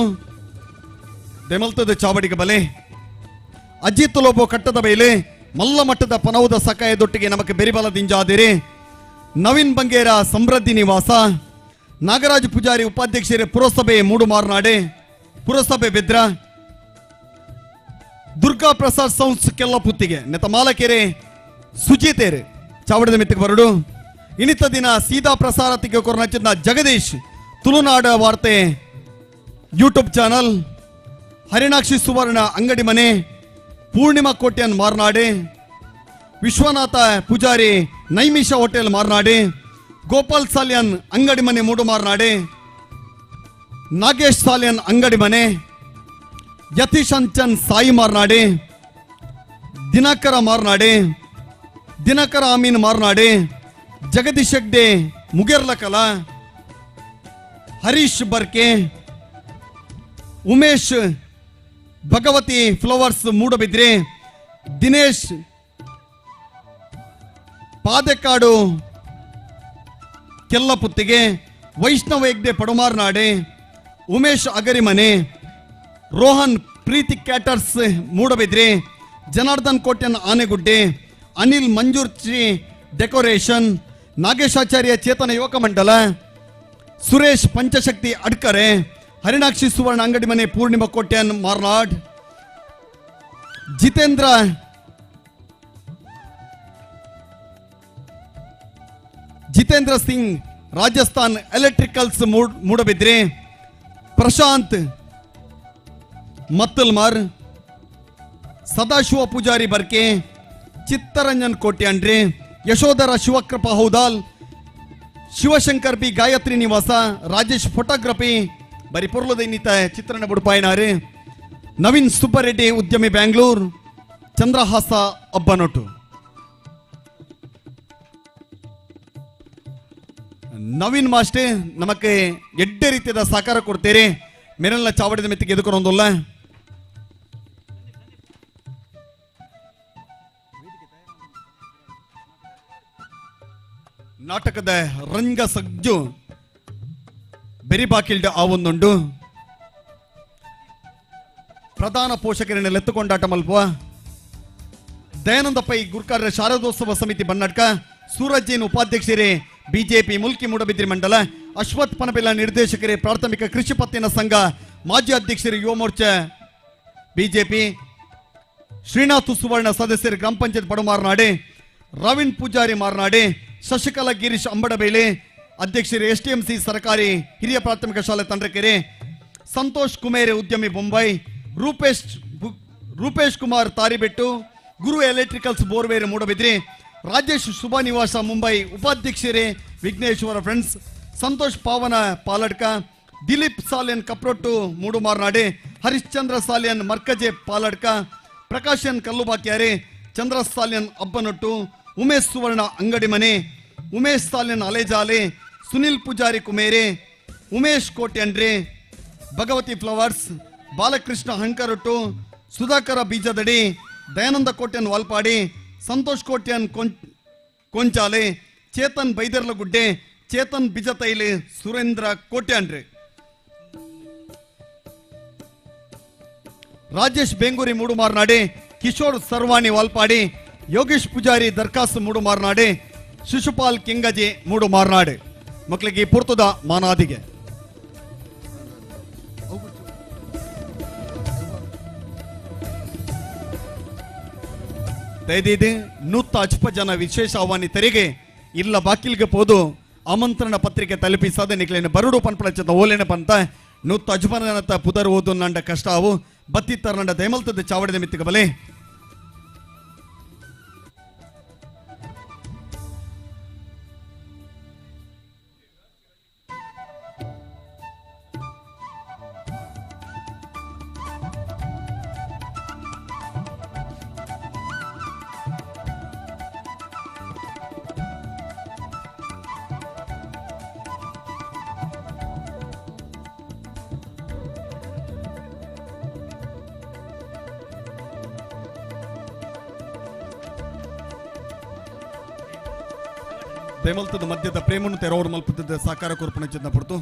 ದೆಮಲ್ತದ ಚಾವಡಿಗೆ ಬಲೆ ಅಜಿತ್ ಲೋಬೋ ಕಟ್ಟದ ಬೈಲೆ ಮಲ್ಲ ಮಟ್ಟದ ಪನೌದ ಸಕಾಯದೊಟ್ಟಿಗೆ ನಮಗೆ ಬೆರಿಬಲ ದಿಂಜಾದಿರಿ ನವೀನ್ ಬಂಗೇರ ಸಮೃದ್ಧಿ ನಿವಾಸ ನಾಗರಾಜ್ ಪೂಜಾರಿ ಉಪಾಧ್ಯಕ್ಷರೇ ಪುರಸಭೆ ಮೂಡುಮಾರ್ನಾಡೆ ಪುರಸಭೆ ಬೆದ್ರ ದುರ್ಗಾ ಪ್ರಸಾದ್ ಸೌಂಡ್ಸ್ ಕೆಲ್ಲಪುತ್ತಿಗೆ ನೆತ ಮಾಲಕೆರೆ ಸುಜಿತೇರೆ ಚಾವಡಿದ ಮಿತ್ತಿಗೆ ಬರಡು ಇನಿತ ದಿನ ಸೀದಾ ಪ್ರಸಾರತಿಗೆ ಕೊರನಚ್ಚಿನ ಜಗದೀಶ್ ತುಳುನಾಡ ವಾರ್ತೆ ಯೂಟ್ಯೂಬ್ ಚಾನಲ್ ಹರಿಣಾಕ್ಷಿ ಸುವರ್ಣ ಅಂಗಡಿ ಮನೆ ಪೂರ್ಣಿಮಾ ಕೋಟ್ಯನ್ ಮಾರ್ನಾಡೆ ವಿಶ್ವನಾಥ ಪೂಜಾರಿ ನೈಮಿಷ ಹೋಟೆಲ್ ಮಾರ್ನಾಡೆ ಗೋಪಾಲ್ ಸಾಲ್ಯನ್ ಅಂಗಡಿ ಮನೆ ಮೂಡು ಮಾರ್ನಾಡೆ ನಾಗೇಶ್ ಸಾಲ್ಯನ್ ಅಂಗಡಿ ಮನೆ ಯತೀಶ್ ಅಂಚನ್ ಸಾಯಿ ಮಾರ್ನಾಡೆ ದಿನಕರ ಮಾರ್ನಾಡೆ ದಿನಕರ ಅಮೀನ್ ಮಾರ್ನಾಡೆ ಜಗದೀಶ್ ಹೆಗ್ಡೆ ಮುಗೆರ್ಲಕಲ ಹರೀಶ್ ಬರ್ಕೆ ಉಮೇಶ್ ಭಗವತಿ ಫ್ಲವರ್ಸ್ ಮೂಡಬಿದ್ರೆ, ದಿನೇಶ್ ಪಾದೆಕಾಡು ಕೆಲ್ಲಪುತ್ತಿಗೆ, ವೈಷ್ಣವ ಹೆಗ್ಡೆ ಪಡುಮಾರ್ನಾಡೆ, ಉಮೇಶ್ ಅಗರಿಮನೆ, ರೋಹನ್ ಪ್ರೀತಿ ಕ್ಯಾಟರ್ಸ್ ಮೂಡಬಿದ್ರೆ, ಜನಾರ್ದನ್ ಕೋಟ್ಯನ್ ಆನೆಗುಡ್ಡೆ, ಅನಿಲ್ ಮಂಜೂರ್ಚಿ ಡೆಕೋರೇಷನ್, ನಾಗೇಶಾಚಾರ್ಯ ಚೇತನ ಯುವಕ ಮಂಡಲ, ಸುರೇಶ್ ಪಂಚಶಕ್ತಿ ಅಡ್ಕರೆ, ಹರಿಣಾಕ್ಷಿ ಸುವರ್ಣ ಅಂಗಡಿ ಮನೆ ಪೂರ್ಣಿಮಾ ಕೋಟ್ಯನ್ ಮಾರ್ನಾಡ್, ಜಿತೇಂದ್ರ ಸಿಂಗ್ ರಾಜಸ್ಥಾನ್ ಎಲೆಕ್ಟ್ರಿಕಲ್ಸ್ ಮೂಡಬಿದ್ರೆ, ಪ್ರಶಾಂತ್ ಮತ್ತಲ್ಮಾರ್, ಸದಾಶಿವ ಪೂಜಾರಿ ಬರ್ಕೆ, ಚಿತ್ತರಂಜನ್ ಕೋಟ್ಯಾಂಡ್ರೆ, ಯಶೋಧರ ಶಿವಕೃಪಾ ಹೌದಾಲ್, ಶಿವಶಂಕರ್ ಬಿ ಗಾಯತ್ರಿ ನಿವಾಸ, ರಾಜೇಶ್ ಫೋಟೋಗ್ರಫಿ ಬರಿ ಪೊರ್ಲದ ಇನ್ನಿತ ಚಿತ್ರಣ ಬುಡ್ಪಾಯಿನಾರೆ, ನವೀನ್ ಸುಬ್ಬರೆಡ್ಡಿ ಉದ್ಯಮಿ ಬ್ಯಾಂಗ್ಳೂರ್, ಚಂದ್ರಹಾಸ ಅಬ್ಬನೊಟ್ಟು. ನವೀನ್ ಮಾಸ್ಟರ್ ನಮಕ್ಕೆ ಎಡ್ಡೆ ರೀತಿಯ ಸಹಕಾರ ಕೊಡ್ತೀರಿ. ಮೇರೆಲ್ಲ ಚಾವಡಿದ ಮೆತ್ತಿಗೆ ಎದುಕೊಂದಲ್ಲ. ನಾಟಕದ ರಂಗ ಸಜ್ಜು ಬೆರಿಬಾಕಿಲ್ಡ ಆವೊಂದುಂಡು. ಪ್ರಧಾನ ಪೋಷಕರನ್ನೆಲ್ಲ ಎತ್ತುಕೊಂಡಾಟ ಮಲ್ಪುವ ದಯಾನಂದ ಪೈ ಗುರ್ಕಾರ್ಯ ಶಾರದೋತ್ಸವ ಸಮಿತಿ ಬನ್ನಡ್ಕ, ಸೂರಜ್ ಜೈನ್ ಉಪಾಧ್ಯಕ್ಷರೇ ಬಿಜೆಪಿ ಮುಲ್ಕಿ ಮೂಡಬಿದ್ರಿ ಮಂಡಲ, ಅಶ್ವಥ್ ಪನಬೆಲ್ಲ ನಿರ್ದೇಶಕರೇ ಪ್ರಾಥಮಿಕ ಕೃಷಿ ಪತ್ತಿನ ಸಂಘ ಮಾಜಿ ಅಧ್ಯಕ್ಷರು ಯುವ ಮೋರ್ಚಾ ಬಿಜೆಪಿ, ಶ್ರೀನಾಥ್ ಸುವರ್ಣ ಸದಸ್ಯರು ಗ್ರಾಮ ಪಂಚಾಯತ್ ಪಡುಮಾರ್ನಾಡೆ, ರವೀಣ್ ಪೂಜಾರಿ ಮಾರ್ನಾಡೆ, ಶಶಿಕಲಾ ಗಿರೀಶ್ ಅಂಬಡಬೇಳೆ ಅಧ್ಯಕ್ಷರು ಎಸ್ಟಿಎಂಸಿ ಸರ್ಕಾರಿ ಹಿರಿಯ ಪ್ರಾಥಮಿಕ ಶಾಲೆ ತಂಡ್ರಕೆರೆ, ಸಂತೋಷ್ ಕುಮೇರೆ ಉದ್ಯಮಿ ಬೊಂಬೈ, ರೂಪೇಶ್ ಕುಮಾರ್ ತಾರಿಬೆಟ್ಟು, ಗುರು ಎಲೆಕ್ಟ್ರಿಕಲ್ಸ್ ಬೋರ್ವೇರೆ ಮೂಡಬಿದ್ರಿ, ರಾಜೇಶ್ ಶುಭ ನಿವಾಸ ಮುಂಬೈ ಉಪಾಧ್ಯಕ್ಷರೇ ವಿಘ್ನೇಶ್ವರ ಫ್ರೆಂಡ್ಸ್, ಸಂತೋಷ್ ಪಾವನ ಪಾಲಡ್ಕ, ದಿಲೀಪ್ ಸಾಲಿಯನ್ ಕಪ್ರೊಟ್ಟು ಮೂಡುಮಾರ್ನಾಡೆ, ಹರಿಶ್ಚಂದ್ರ ಸಾಲಿಯನ್ ಮರ್ಕಜೆ ಪಾಲಡ್ಕ, ಪ್ರಕಾಶನ್ ಕಲ್ಲುಬಾಕ್ಯಾರೆ, ಚಂದ್ರ ಸಾಲಿಯನ್ ಅಬ್ಬನೊಟ್ಟು, ಉಮೇಶ್ ಸುವರ್ಣ ಅಂಗಡಿ ಮನೆ, ಉಮೇಶ್ ಸಾಲಿಯನ್ ಅಲೆಜಾಲೆ, ಸುನಿಲ್ ಪೂಜಾರಿ ಕುಮೇರೆ, ಉಮೇಶ್ ಕೋಟ್ಯಂಡ್ರೆ, ಭಗವತಿ ಫ್ಲವರ್ಸ್, ಬಾಲಕೃಷ್ಣ ಹಂಕರೊಟ್ಟು, ಸುಧಾಕರ ಬೀಜದಡಿ, ದಯಾನಂದ ಕೋಟ್ಯನ್ ವಾಲ್ಪಾಡಿ, ಸಂತೋಷ್ ಕೋಟ್ಯನ್ ಕೊಂಚಾಲೆ, ಚೇತನ್ ಬೈದರ್ಲಗುಡ್ಡೆ, ಚೇತನ್ ಬಿಜತೈಲಿ, ಸುರೇಂದ್ರ ಕೋಟ್ಯಾಂಡ್ರೆ, ರಾಜೇಶ್ ಬೆಂಗೂರಿ ಮೂಡುಮಾರ್ನಾಡೆ, ಕಿಶೋರ್ ಸರ್ವಾಣಿ ವಾಲ್ಪಾಡಿ, ಯೋಗೇಶ್ ಪೂಜಾರಿ ದರ್ಖಾಸ್ ಮೂಡುಮಾರ್ನಾಡೆ, ಶಿಶುಪಾಲ್ ಕೆಂಗಜೆ ಮೂಡುಮಾರ್ನಾಡೆ. ಮಕ್ಕಳಿಗೆ ಪೂರ್ತದ ಮಾನಾದಿಗೆ ದಯದಿದೆ ನೂತ ಅಜ್ಪಜನ ವಿಶೇಷ ಆಹ್ವಾನಿತರಿಗೆ ಇಲ್ಲ ಬಾಕಿಲ್ಗೆ ಪೋದು ಆಮಂತ್ರಣ ಪತ್ರಿಕೆ ತಲುಪಿಸದೆ ನಿಕ್ಲೇನು ಬರುಡು ಪನ್ಪಳಚದ ಓಲೇನ ಪಂತ ನೂತ ಅಜ್ಪನತ ಪುದರ್ ಓದು ನಂಡ ಕಷ್ಟ ಅವು ಬತ್ತಿತ್ತರ ನಂಡ ದೈಮಲ್ತದ ಚಾವಡಿದ ಮಿತ್ತಿಗೆ ಬಲೆ ದೈಮಲ್ತದ ಮಧ್ಯದ ಪ್ರೇಮನ್ನು ತೆರವರು ಮಲ್ಪದ ಸಾಕಾರ ಕೊರ್ಪಣೆ ಚಿನ್ನ ಪಡ್ತು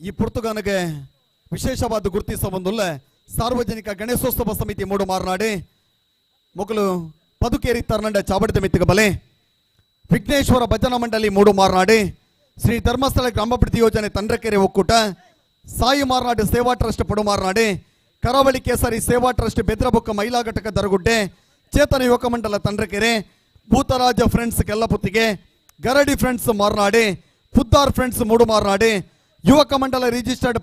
ಈ ಪುರ್ತುಗಾನಗೆ ವಿಶೇಷವಾದ ಗುರುತಿಸ ಬಂದುಲ್ಲ ಸಾರ್ವಜನಿಕ ಗಣೇಶೋತ್ಸವ ಸಮಿತಿ ಮೂಡು ಮಾರನಾಡಿ ಮೊಗಲು ಪದುಕೇರಿ ತರ್ನಂಡ ಚಾವಡಿದ ಮಿತ್ತಿಗೆ ಬಲೆ ವಿಘ್ನೇಶ್ವರ ಭಜನಾ ಮಂಡಳಿ ಮೂಡು ಮಾರನಾಡಿ ಶ್ರೀ ಧರ್ಮಸ್ಥಳ ಗ್ರಾಮಾಭಿವೃದ್ಧಿ ಯೋಜನೆ ತಂಡ್ರಕೆರೆ ಒಕ್ಕೂಟ ಸಾಯಿ ಮಾರನಾಡು ಸೇವಾ ಟ್ರಸ್ಟ್ ಪಡು ಮಾರನಾಡಿ ಕರಾವಳಿ ಕೇಸರಿ ಸೇವಾ ಟ್ರಸ್ಟ್ ಬೆದ್ರಬೊಕ್ಕ ಮಹಿಳಾ ಘಟಕ ದರಗುಡ್ಡೆ ಚೇತನ ಯುವಕ ಮಂಡಲ ತಂಡ್ರಕೆರೆ ಭೂತರಾಜ ಫ್ರೆಂಡ್ಸ್ ಕೆಲ್ಲಪುತ್ತಿಗೆ ಗರಡಿ ಫ್ರೆಂಡ್ಸ್ ಮಾರನಾಡಿ ಪುದ್ದಾರ್ ಫ್ರೆಂಡ್ಸ್ ಮೂಡು ಮಾರನಾಡಿ ಯುವಕ ಮಂಡಲ ರಿಜಿಸ್ಟರ್ಡ್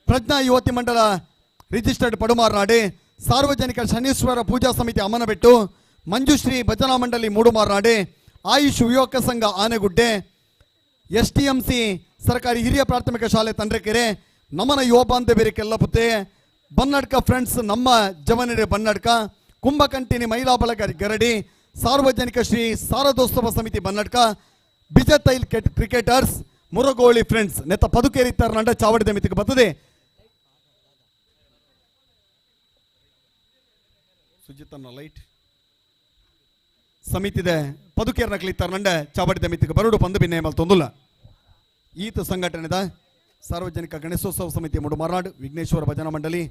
ಪ್ರಜ್ಞಾ ಯುವತಿ ಮಂಡಲ ರಿಜಿಸ್ಟರ್ಡ್ ಪಡುಮಾರನಾಡಿ ಸಾರ್ವಜನಿಕ ಶನೀಶ್ವರ ಪೂಜಾ ಸಮಿತಿ ಅಮ್ಮನಬೆಟ್ಟು ಮಂಜುಶ್ರೀ ಭಜನಾ ಮಂಡಳಿ ಮೂಡು ಮಾರನಾಡಿ ಆಯುಷ್ ಯುವಕ ಸಂಘ ಆನೆಗುಡ್ಡೆ STMC ಸರ್ಕಾರಿ ಹಿರಿಯ ಪ್ರಾಥಮಿಕ ಶಾಲೆ ತಂಡ್ರಕೆರೆ ನಮನ ಯುವ ಬಾಂಧವ್ಯರಿ ಕೆಲ್ಲಪುತ್ತೆ ಬನ್ನಡ್ಕ ಫ್ರೆಂಡ್ಸ್ ನಮ್ಮ ಜವನಡೆ ಬನ್ನಡ್ಕ ಕುಂಭಕಂಟಿನಿ ಮಹಿಳಾ ಬಳಗ ಗರಡಿ ಸಾರ್ವಜನಿಕ ಶ್ರೀ ಶಾರದೋತ್ಸವ ಸಮಿತಿ ಬನ್ನಡ್ಕ ಬಿಜತೈಲ್ ಕ್ರಿಕೆಟರ್ಸ್ ಮುರಗೋಳಿ ಫ್ರೆಂಡ್ಸ್ ನೆತ್ತ ಪದುಕೇರಿ ತರ್ನಂಡ ಚಾವಡಿದ ಮಿತಿಗೆ ಬರ್ತದೆ ಸುಜಿತನ್ನ ಲೈಟ್ ಸಮಿತಿದೆ ಪದುಕೇರ್ನ ಕ್ಲಿತ್ತರ್ನಂಡ ಚಾವಡಿದ ಮಿತಿಗೆ ಬರುಡು ಪಂದು ಭಿನ್ನ ಮಲ್ತೊಂದುಲ್ಲ ಈತ ಸಂಘಟನೆದ ಸಾರ್ವಜನಿಕ ಗಣೇಶೋತ್ಸವ ಸಮಿತಿ ಮೂಡು ಮಾರ್ನಾಡು ವಿಘ್ನೇಶ್ವರ ಭಜನಾ ಮಂಡಳಿ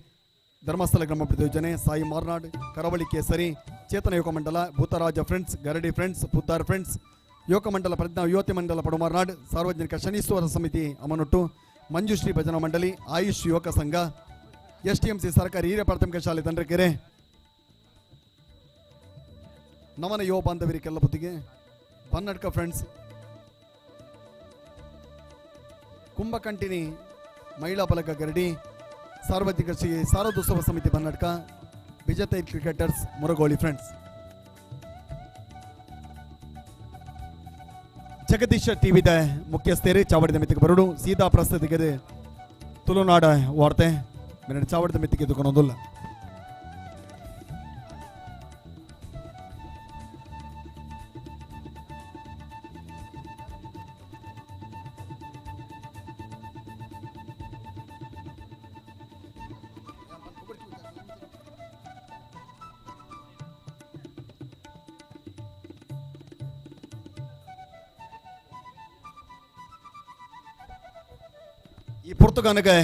ಧರ್ಮಸ್ಥಳ ಗ್ರಾಮಾಭಿವೃದ್ಧಿ ಯೋಜನೆ ಸಾಯಿ ಮಾರ್ನಾಡು ಕರಾವಳಿ ಕೇಸರಿ ಚೇತನ ಯುವಕ ಮಂಡಲ ಭೂತರಾಜ ಫ್ರೆಂಡ್ಸ್ ಗರಡಿ ಫ್ರೆಂಡ್ಸ್ ಪುದ್ದಾರ್ ಫ್ರೆಂಡ್ಸ್ ಯುವಕ ಮಂಡಲ ಪ್ರಜ್ಞಾ ಯುವತಿ ಮಂಡಲ ಪಡುಮಾರ್ನಾಡ್ ಸಾರ್ವಜನಿಕ ಶನೀಶ್ವರ ಸಮಿತಿ ಅಮನೊಟ್ಟು ಮಂಜುಶ್ರೀ ಭಜನಾ ಮಂಡಳಿ ಆಯುಷ್ ಯುವಕ ಸಂಘ STMC ಸರ್ಕಾರಿ ಹಿರಿಯ ಪ್ರಾಥಮಿಕ ಶಾಲೆ ತಂಡ್ರಕೆರೆ ನಮನ ಯುವ ಬಾಂಧವರಿ ಕೆಲ್ಲಪುತ್ತಿಗೆ ಬನ್ನಡ್ಕ ಫ್ರೆಂಡ್ಸ್ ಕುಂಭಕಂಟಿನಿ ಮಹಿಳಾ ಬಳಗ ಗರಡಿ ಸಾರ್ವಜನಿಕ ಶ್ರೀ ಶಾರದೋತ್ಸವ ಸಮಿತಿ ಬನ್ನಡ್ಕ ಬಿಜತೈಲ್ ಕ್ರಿಕೆಟರ್ಸ್ ಮುರಗೋಳಿ ಫ್ರೆಂಡ್ಸ್ ಜಗದೀಶ ಟಿವಿದ ಮುಖ್ಯಸ್ಥರು ಚಾವಡಿದ ಮಿತಿಗೆ ಬರುಡು ಸೀದಾ ಪ್ರಸ್ತುತಿಗೆ ತುಳುನಾಡ ವಾರ್ತೆ ಮೇರೆ ಚಾವಡಿದ ಮಿತಿಗೆ ದುಕೊನೋದಿಲ್ಲ ಈ ಪುರ್ತುಗಾನಗೆ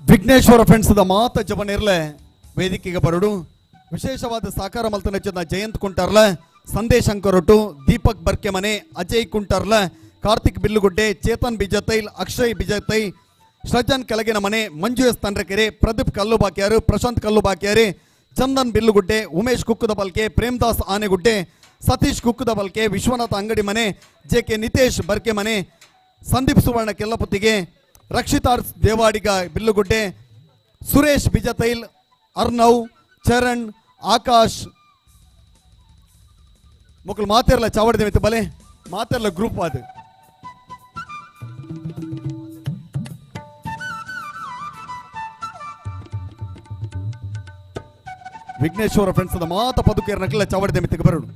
ವಿಘ್ನೇಶ್ವರ ಫ್ರೆಂಡ್ಸ್ ಮಾತ ಜವನಿರ್ಲೆ ವೇದಿಕೆಗೆ ಬರಡು ವಿಶೇಷವಾದ ಸಾಕಾರ ಮಲ್ತನ ಜಯಂತ್ ಕುಂಟಾರ್ಲ ಸಂದೇಶ್ ಅಂಕರೊಟ್ಟು ದೀಪಕ್ ಬರ್ಕೆ ಮನೆ ಅಜಯ್ ಕುಂಟಾರ್ಲ ಕಾರ್ತಿಕ್ ಬಿಲ್ಲುಗುಡ್ಡೆ ಚೇತನ್ ಬಿಜತೈಲ್ ಅಕ್ಷಯ್ ಬಿಜತೈ ಸೃಜನ್ ಕೆಳಗಿನ ಮನೆ ಮಂಜು ಎಸ್ ತಂಡ್ರಕೆರೆ ಪ್ರದೀಪ್ ಕಲ್ಲು ಬಾಕಿಯಾರು ಪ್ರಶಾಂತ್ ಕಲ್ಲು ಬಾಕಿಯಾರಿ ಚಂದನ್ ಬಿಲ್ಲುಗುಡ್ಡೆ ಉಮೇಶ್ ಕುಕ್ಕುದ ಬಲ್ಕೆ ಪ್ರೇಮ್ದಾಸ್ ಆನೆಗುಡ್ಡೆ ಸತೀಶ್ ಕುಕ್ಕುದ ಬಲ್ಕೆ ವಿಶ್ವನಾಥ ಅಂಗಡಿ ಮನೆ JK ನಿತೇಶ್ ಬರ್ಕೆ ಮನೆ ಸಂದೀಪ್ ಸುವರ್ಣ ಕೆಲ್ಲಪುತ್ತಿಗೆ ರಕ್ಷಿತಾರ್ ದೇವಾಡಿಗ ಬಿಲ್ಲುಗುಡ್ಡೆ ಸುರೇಶ್ ಬಿಜತೈಲ್ ಅರ್ನವ್ ಚರಣ್ ಆಕಾಶ್ ಮಕ್ಕಳು ಮಾತೆರ್ಲ ಚಾವಡಿದ ಮಿತ್ತು ಬಲೆ ಮಾತೆರ್ಲ ಗ್ರೂಪ್ ಅದು ವಿಘ್ನೇಶ್ವರ ಫ್ರೆಂಡ್ಸ್ ಮಾತ ಪದುಕೇರ್ ನಕಲ ಚಾವಡಿದ ಮಿತ್ತಿಗೆ ಬರಡು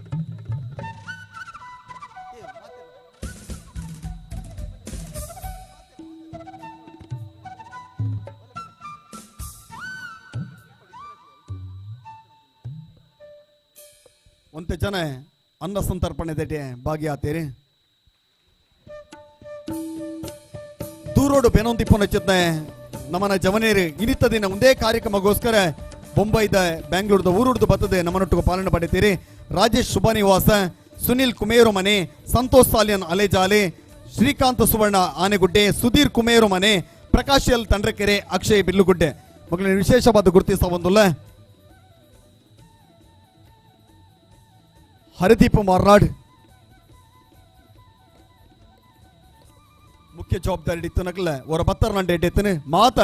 ಒಂತೆ ಜನ ಅನ್ನ ಸಂತರ್ಪಣೆ ದೆಟೆ ಭಾಗಿಯಾತೀರಿ ದೂರೋಡು ಬೆನೊಂದಿಪ್ಪನ ಚಿತ್ನೆ ನಮ್ಮನ ಜವನೇರಿ ಇನಿತ ದಿನ ಒಂದೇ ಕಾರ್ಯಕ್ರಮಗೋಸ್ಕರ ಬೊಂಬೈದ ಬ್ಯಾಂಗ್ಳೂರ್ದ ಊರುಡ್ದು ಬರ್ತದೆ ನಮ್ಮನೊಟ್ಟಿಗೆ ಪಾಲನೆ ಪಡಿತೀರಿ ರಾಜೇಶ್ ಶುಭನಿವಾಸ ಸುನಿಲ್ ಕುಮೇರು ಮನೆ ಸಂತೋಷ್ ಸಾಲಿಯನ್ ಅಲೆಜಾಲೆ ಶ್ರೀಕಾಂತ್ ಸುವರ್ಣ ಆನೆಗುಡ್ಡೆ ಸುಧೀರ್ ಕುಮೇರು ಮನೆ ಪ್ರಕಾಶ್ ಎಲ್ ತಂಡ್ರಕೆರೆ ಅಕ್ಷಯ್ ಬಿಲ್ಲುಗುಡ್ಡೆ ಮಕ್ಕಳಿನ ವಿಶೇಷವಾದ ಗುರುತಿಸ ಒಂದುಲ್ಲ ಹರಿದೀಪ ಮಾರ್ನಾಡ್ ಮುಖ್ಯ ಜವಾಬ್ದಾರಿ ಇತ್ತು ನಕಲೆ ಅವರ ಬತ್ತರ್ ನಂಡೆ ಎಡ್ಡೆತ್ತನೆ ಮಾತ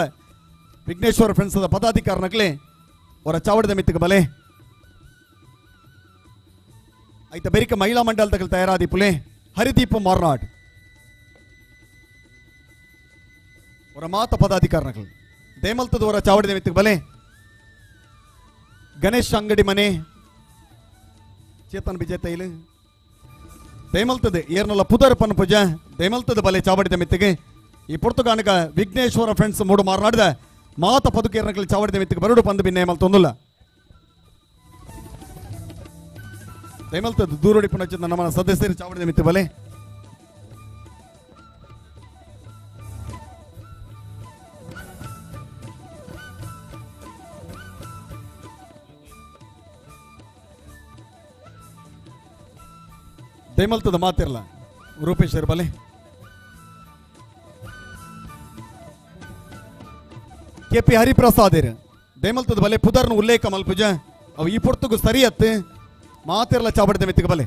ವಿಘ್ನೇಶ್ವರ ಫ್ರೆಂಡ್ಸ್ ಪದಾಧಿಕಾರ ನಕಲೆ ಅವರ ಚಾವಡಿದ ಮಿತ್ತಿಗೆ ಬಲೆ ಆಯ್ತ ಬೇರಿಕ ಮಹಿಳಾ ಮಂಡಲ ತಗಲ್ ತಯಾರಾದಿ ಪುಲೆ ಹರಿದೀಪ ಮಾರ್ನಾಡ್ ಅವರ ಮಾತ ಪದಾಧಿಕಾರಿಗಳು ದೇಮಲ್ತದವರ ಚಾವಡಿ ನಿಮಿತ್ತ ಬಲೆ ಗಣೇಶ್ ಅಂಗಡಿ ಮನೆ ಚೇತನ್ ಬಿಜೆ ತೈಲು ದೇಮಲ್ತದೆ ಏರ್ನಲ್ಲ ಪುದರ್ ಪನ್ ಪೂಜ ದೇಮಲ್ತದ ಬಲೆ ಚಾವಡಿ ನಿಮಿತ್ತಿಗೆ ಈ ಪುರ್ತಗಾನಕ ವಿಘ್ನೇಶ್ವರ ಫ್ರೆಂಡ್ಸ್ ಮೂಡು ಮಾರನಾಡಿದ ಮಾತ ಪದುಕೇರ್ನಗಳು ಚಾವಡಿ ನಿಮಿತ್ತಿಗೆ ಬರಡು ಪಂದು ಭಿನ್ನ ಏಮಲ್ತೊಂದುಲ್ಲ ದೇಮಲ್ತದ ದೂರಡಿ ಪುನಚಿದ ನಮ್ಮ ಸದಸ್ಯರು ಚಾವಡಿ ನಿಮಿತ್ತ ಬಲೆ ದೇಮಲ್ತದ ಮಾತಿರಲ್ಲ ರೂಪೇಶ್ವರ ಬಲೆ ಕೆಪಿ ಹರಿಪ್ರಸಾದ್ ದೇಮಲ್ತದ ಬಲೆ ಪುದರ್ನ ಉಲ್ಲೇಖ ಮಲ್ಪುಜ ಅವು ಈ ಪುರ್ತಗೂ ಸರಿಯತ್ತು ಮಾತಿರಲ್ಲ ಚಾಬಡಿದ ಮೆತ್ತಿಗೆ ಬಲೆ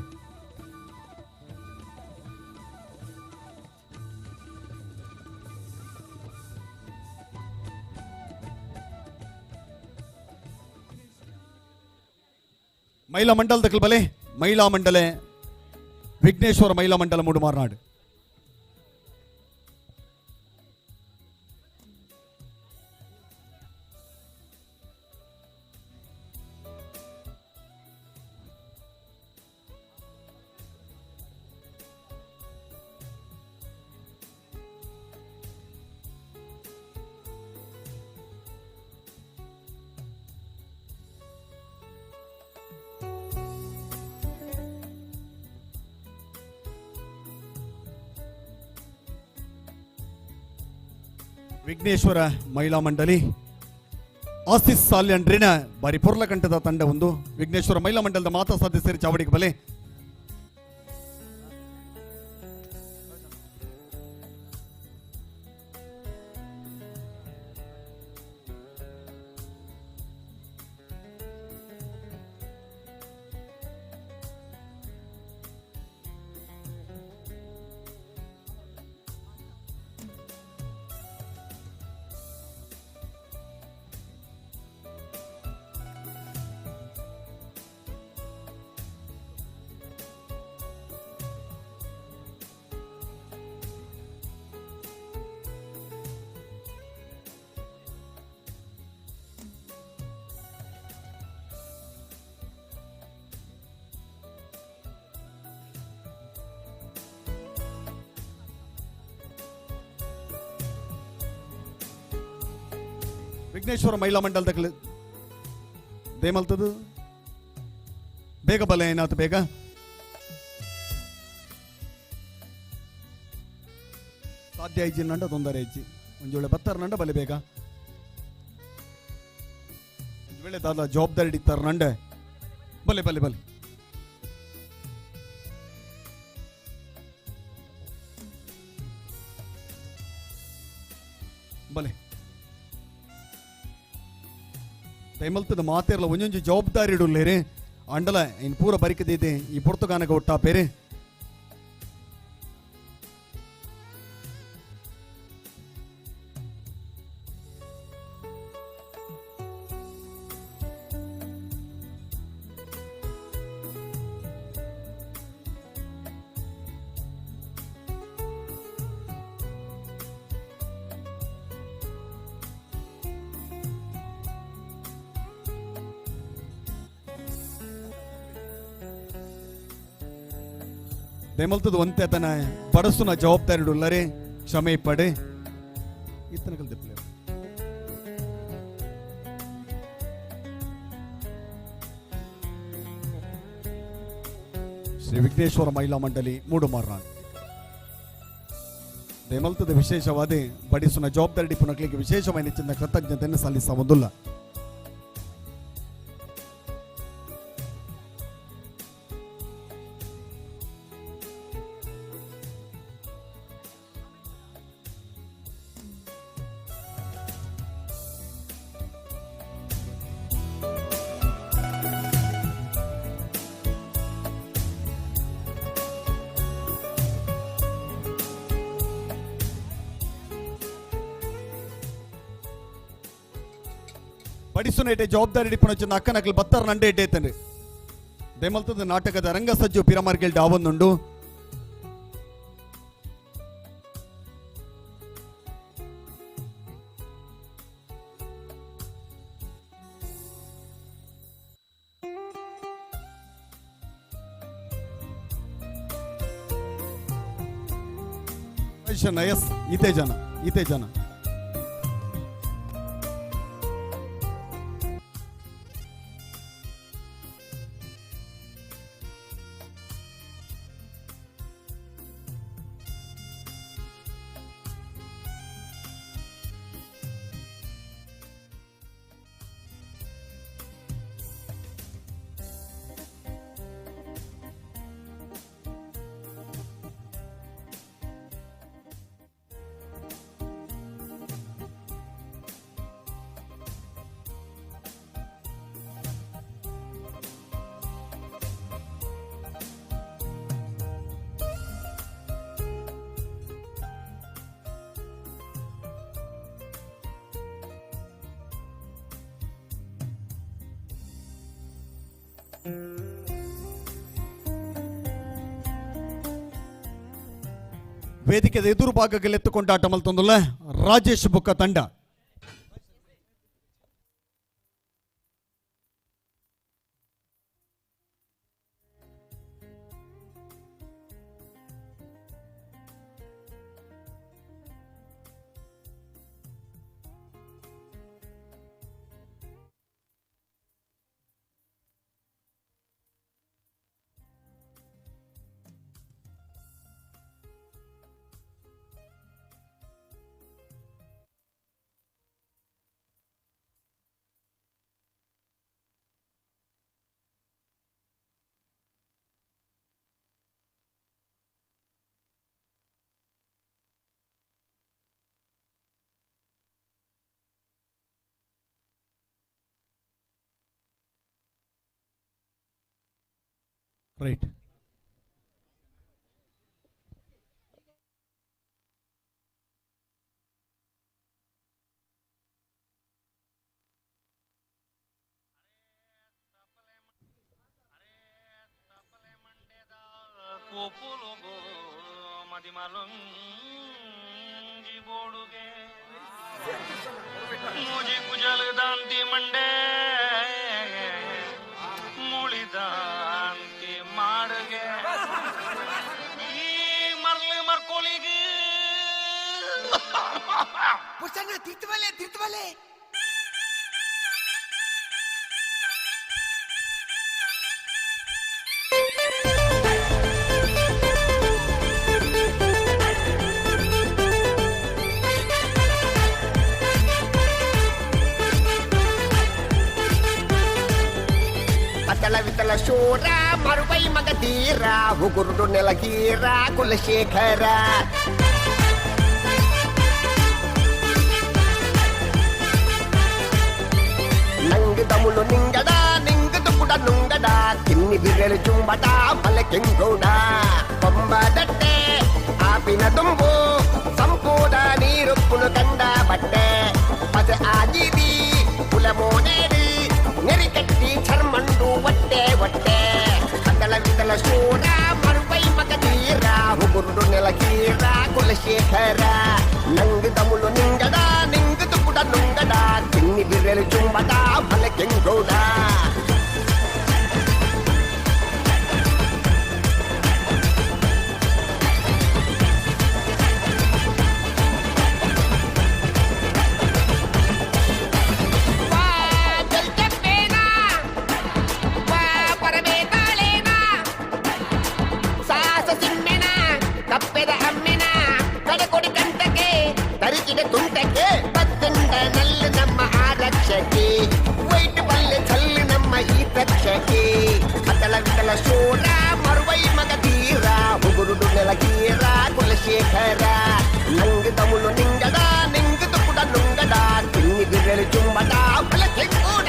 ಮಹಿಳಾ ಮಂಡಲದ ಬಲೆ ಮಹಿಳಾ ಮಂಡಲೆ ವಿಘ್ನೇಶ್ವರ ಮಹಿಳಾ ಮಂಡಲ ಮೂಡು ಮಾರ್ನಾಡು ವಿಘ್ನೇಶ್ವರ ಮಹಿಳಾ ಮಂಡಳಿ ಆಸಿಸ್ ಸಾಲ್ಯಂಡ್ರಿನ ಬಾರಿ ಪುರ್ಲಕಂಠದ ತಂಡ ಒಂದು ವಿಘ್ನೇಶ್ವರ ಮಹಿಳಾ ಮಂಡಲದ ಮಾತಾ ಸದಸ್ಯರು ಚಾವಡಿಗೆ ಬಲೆ ವಿಘ್ನೇಶ್ವರ ಮಹಿಳಾ ಮಂಡಲದ ದೇಮಲ್ತದು ಬೇಗ ಬಲೆ ಏನಾಯ್ತು ಬೇಗ ಸಾಧ್ಯ ಐಜಿ ನಂಡ ತೊಂದರೆ ಐಜಿ ಒಂದು ವೇಳೆ ಬತ್ತಾರ ನಂಡ ಬಲೆ ಬೇಗ ಒಂದು ವೇಳೆ ದಾದ ಜವಾಬ್ದಾರಿ ಹಿಡಿತಾರ ನಂಡ ಬಲೆ ಬಲೆ ಬಲೆ ಬಲೆ ತೈಮಲ್ತದ ಮಾತಿರಲ್ಲ ಒಂದೊಂದು ಜವಾಬ್ದಾರಿ ಇಡುಲ್ಲೇರಿ ಅಂಡಲ ಇನ್ ಪೂರ ಬರಿಕದಿದೆ ಈ ಪುರ್ತಗಾನಗ ಒಟ್ಟ ಪೇರೆ ದೇಮಲ್ತದ ಒಂತೆ ತನ ಪಡಸುನ ಜವಾಬ್ದಾರಿ ಇಡುಲ್ಲರೆ ಕ್ಷಮೆ ಪಡೆ ಇತನಕಲ್ ದಿಪ್ಲೆ ಶ್ರೀ ವಿಘ್ನೇಶ್ವರ ಮಹಿಳಾ ಮಂಡಳಿ ಮೂಡು ಮಾರ್ನಾಡು ದೇಮಲ್ತದ ವಿಶೇಷವಾದ ಬಡಿಸುನ ಜವಾಬ್ದಾರಿ ಪುನಕ್ಲಿಗೆ ವಿಶೇಷವಾಗಿ ಹೆಚ್ಚಿನ ಕೃತಜ್ಞತೆಯನ್ನು ಸಲ್ಲಿಸಬಹುದಿಲ್ಲ ಬಡಿಸುನ ಇಟ್ಟೆ ಜವಾಬ್ದಾರಿ ಹಿಡಿಪುನ ಅಕ್ಕನಕಲ್ ಬತ್ತಾರ ನಂಡೆ ಇಟ್ಟೇತನ್ರಿ ದೇಮಲ್ತದ ನಾಟಕದ ರಂಗ ಸಜ್ಜು ಪಿರಮಾರ್ಗೆಲ್ ಡಾವೊಂದುಂಡು ಎಸ್ ಇದೇ ಜನ ವೇದಿಕೆದ ಎದುರು ಭಾಗಗಳೆತ್ತುಕೊಂಡ ಆಟ ಮಲ್ತೊಂದುಲ್ಲ ರಾಜೇಶ್ ಬೊಕ್ಕ ತಂಡ. ರೈಟ್. ಕೋಪುಲುಗೋ ಮದಿಮಲಂಗಿ ಬೋಡುಗೆ ಮುಜಿ ಕುಜಲ್ ದಾಂತಿ ಮಂಡೆ ಮುಳಿದಾಂತಿ ಮಾಡಗೆ ಈ ಮರ್ಲಿ ಮರ್ಕೋಲಿಗೆ ತಿರ್ತವಲೆ వితల శూర మరువై మగధీర ఉగురుడు నెలగీర కులశేఖర నంగు తములు నింగడ నింగుదు కూడా నుంగడ కిన్ని బిర్రెలు చుంబట మలకెంగోడ పొంబదట్టే ఆపిన తుంబు సంపూడ నీరుప్పును కండ బట్టే పద ఆజిది కులమోనేది నెరికట్టి చర్మండు వట్టే వట్టే కదల విదల శూర మరువై మగధీర ఉగురుడు నెలగీర కులశేఖర నంగు తములు నింగడ నింగుదు కూడా నుంగడ కిన్ని బిర్రెలు చుంబట మలకెంగోడ ತುಂಟಕ್ಕೆ ಬತ್ತಂಡ ನಲ್ಲು ನಮ್ಮ ಆರಕ್ಷಕಿ ವೈಟ್ ಬಲ್ಲೆ ಚಲ್ಲು ನಮ್ಮ ಈ ತಕ್ಷಕಿ ಅತಲ ವಿತಲ ಶೂರ ಮರುವೈ ಮಗಧೀರ ಉಗುರುಡು ನೆಲಗೀರ ಕುಲಶೇಖರ ನಂಗು ತములు ನಿಂಗಡ ನಿಂಗುದು ಕೂಡ ನುಂಗಡ ತಿನ್ನಿ ಬಿರ್ರೆಲು ಚುಂಬಟ ಬಲಕೆ ಕೂಡ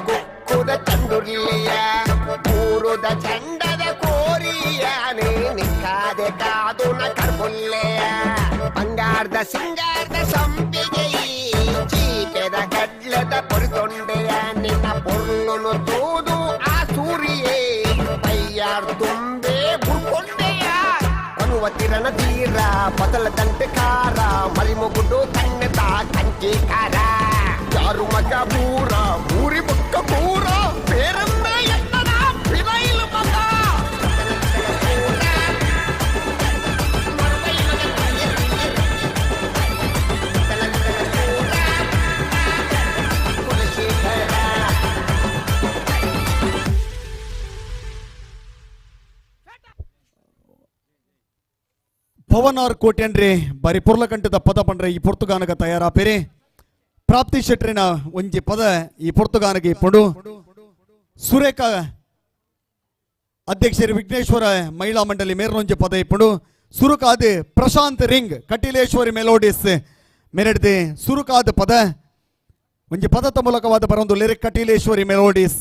ಕುಕ್ಕುದ ಚಂದುರ್ಲಿಯ ಪೂರುದ ಚಂಡದ ಕೋರಿಯ ನಿಕ್ಕಾದೆ ಕಾದುನ ಕರ್ಬುಲ್ಲೆಯ ಬಂಗಾರದ ಸಿಂಗಾರದ ಸಂಪಿಗೆ ಚೀಪೆದ ಗಡ್ಲದ ಪೊರಿತೊಂಡೆಯ ನಿನ್ನ ಪೊರ್ಲು ಬರುವ ತಿರಣ ತೀರ ಬದಲ ದಂಟೆ ಕಾರ ಮರಿಮುಗುಡು ಕಣ್ಣೆದ ಕಂಚಿ ಕಾರ ಯಾರು ಮಗ ಬೂರ ಊರಿ ಬುಕ್ಕ ಬೂರ ಬೇರನ್ನ ಎತ್ತದ ಬಿರೈಲು ಮಗ ಪವನ್ ಆರ್ ಕೋಟ್ಯನ್ರಿ ಬಾರಿ ಪುರ್ಲಕಂಠದ ಪದ ಪಂಡ್ರೆ ಈ ಪುರ್ತುಗಾನಗ ತಯಾರಾಪೇರಿ ಪ್ರಾಪ್ತಿ ಶೆಟ್ರಿನ ಒಂಜಿ ಪದ ಈ ಪುರ್ತುಗಾನಗೆ ಪಡು ಸುರೇಖ ಅಧ್ಯಕ್ಷರು ವಿಘ್ನೇಶ್ವರ ಮಹಿಳಾ ಮಂಡಳಿ ಮೇರ್ನೊಂಜಿ ಪದ ಇಪ್ಪಡು ಸುರುಕಾದ ಪ್ರಶಾಂತ್ ರಿಂಗ್ ಕಟೀಲೇಶ್ವರಿ ಮೆಲೋಡಿಸ್ ಮೆರೆಡ್ದೆ ಸುರುಕಾದ ಪದ ಒಂಜಿ ಪದದ ಮೂಲಕವಾದ ಬರೊಂದು ಲಿರಿಕ್ ಕಟೀಲೇಶ್ವರಿ ಮೆಲೋಡಿಸ್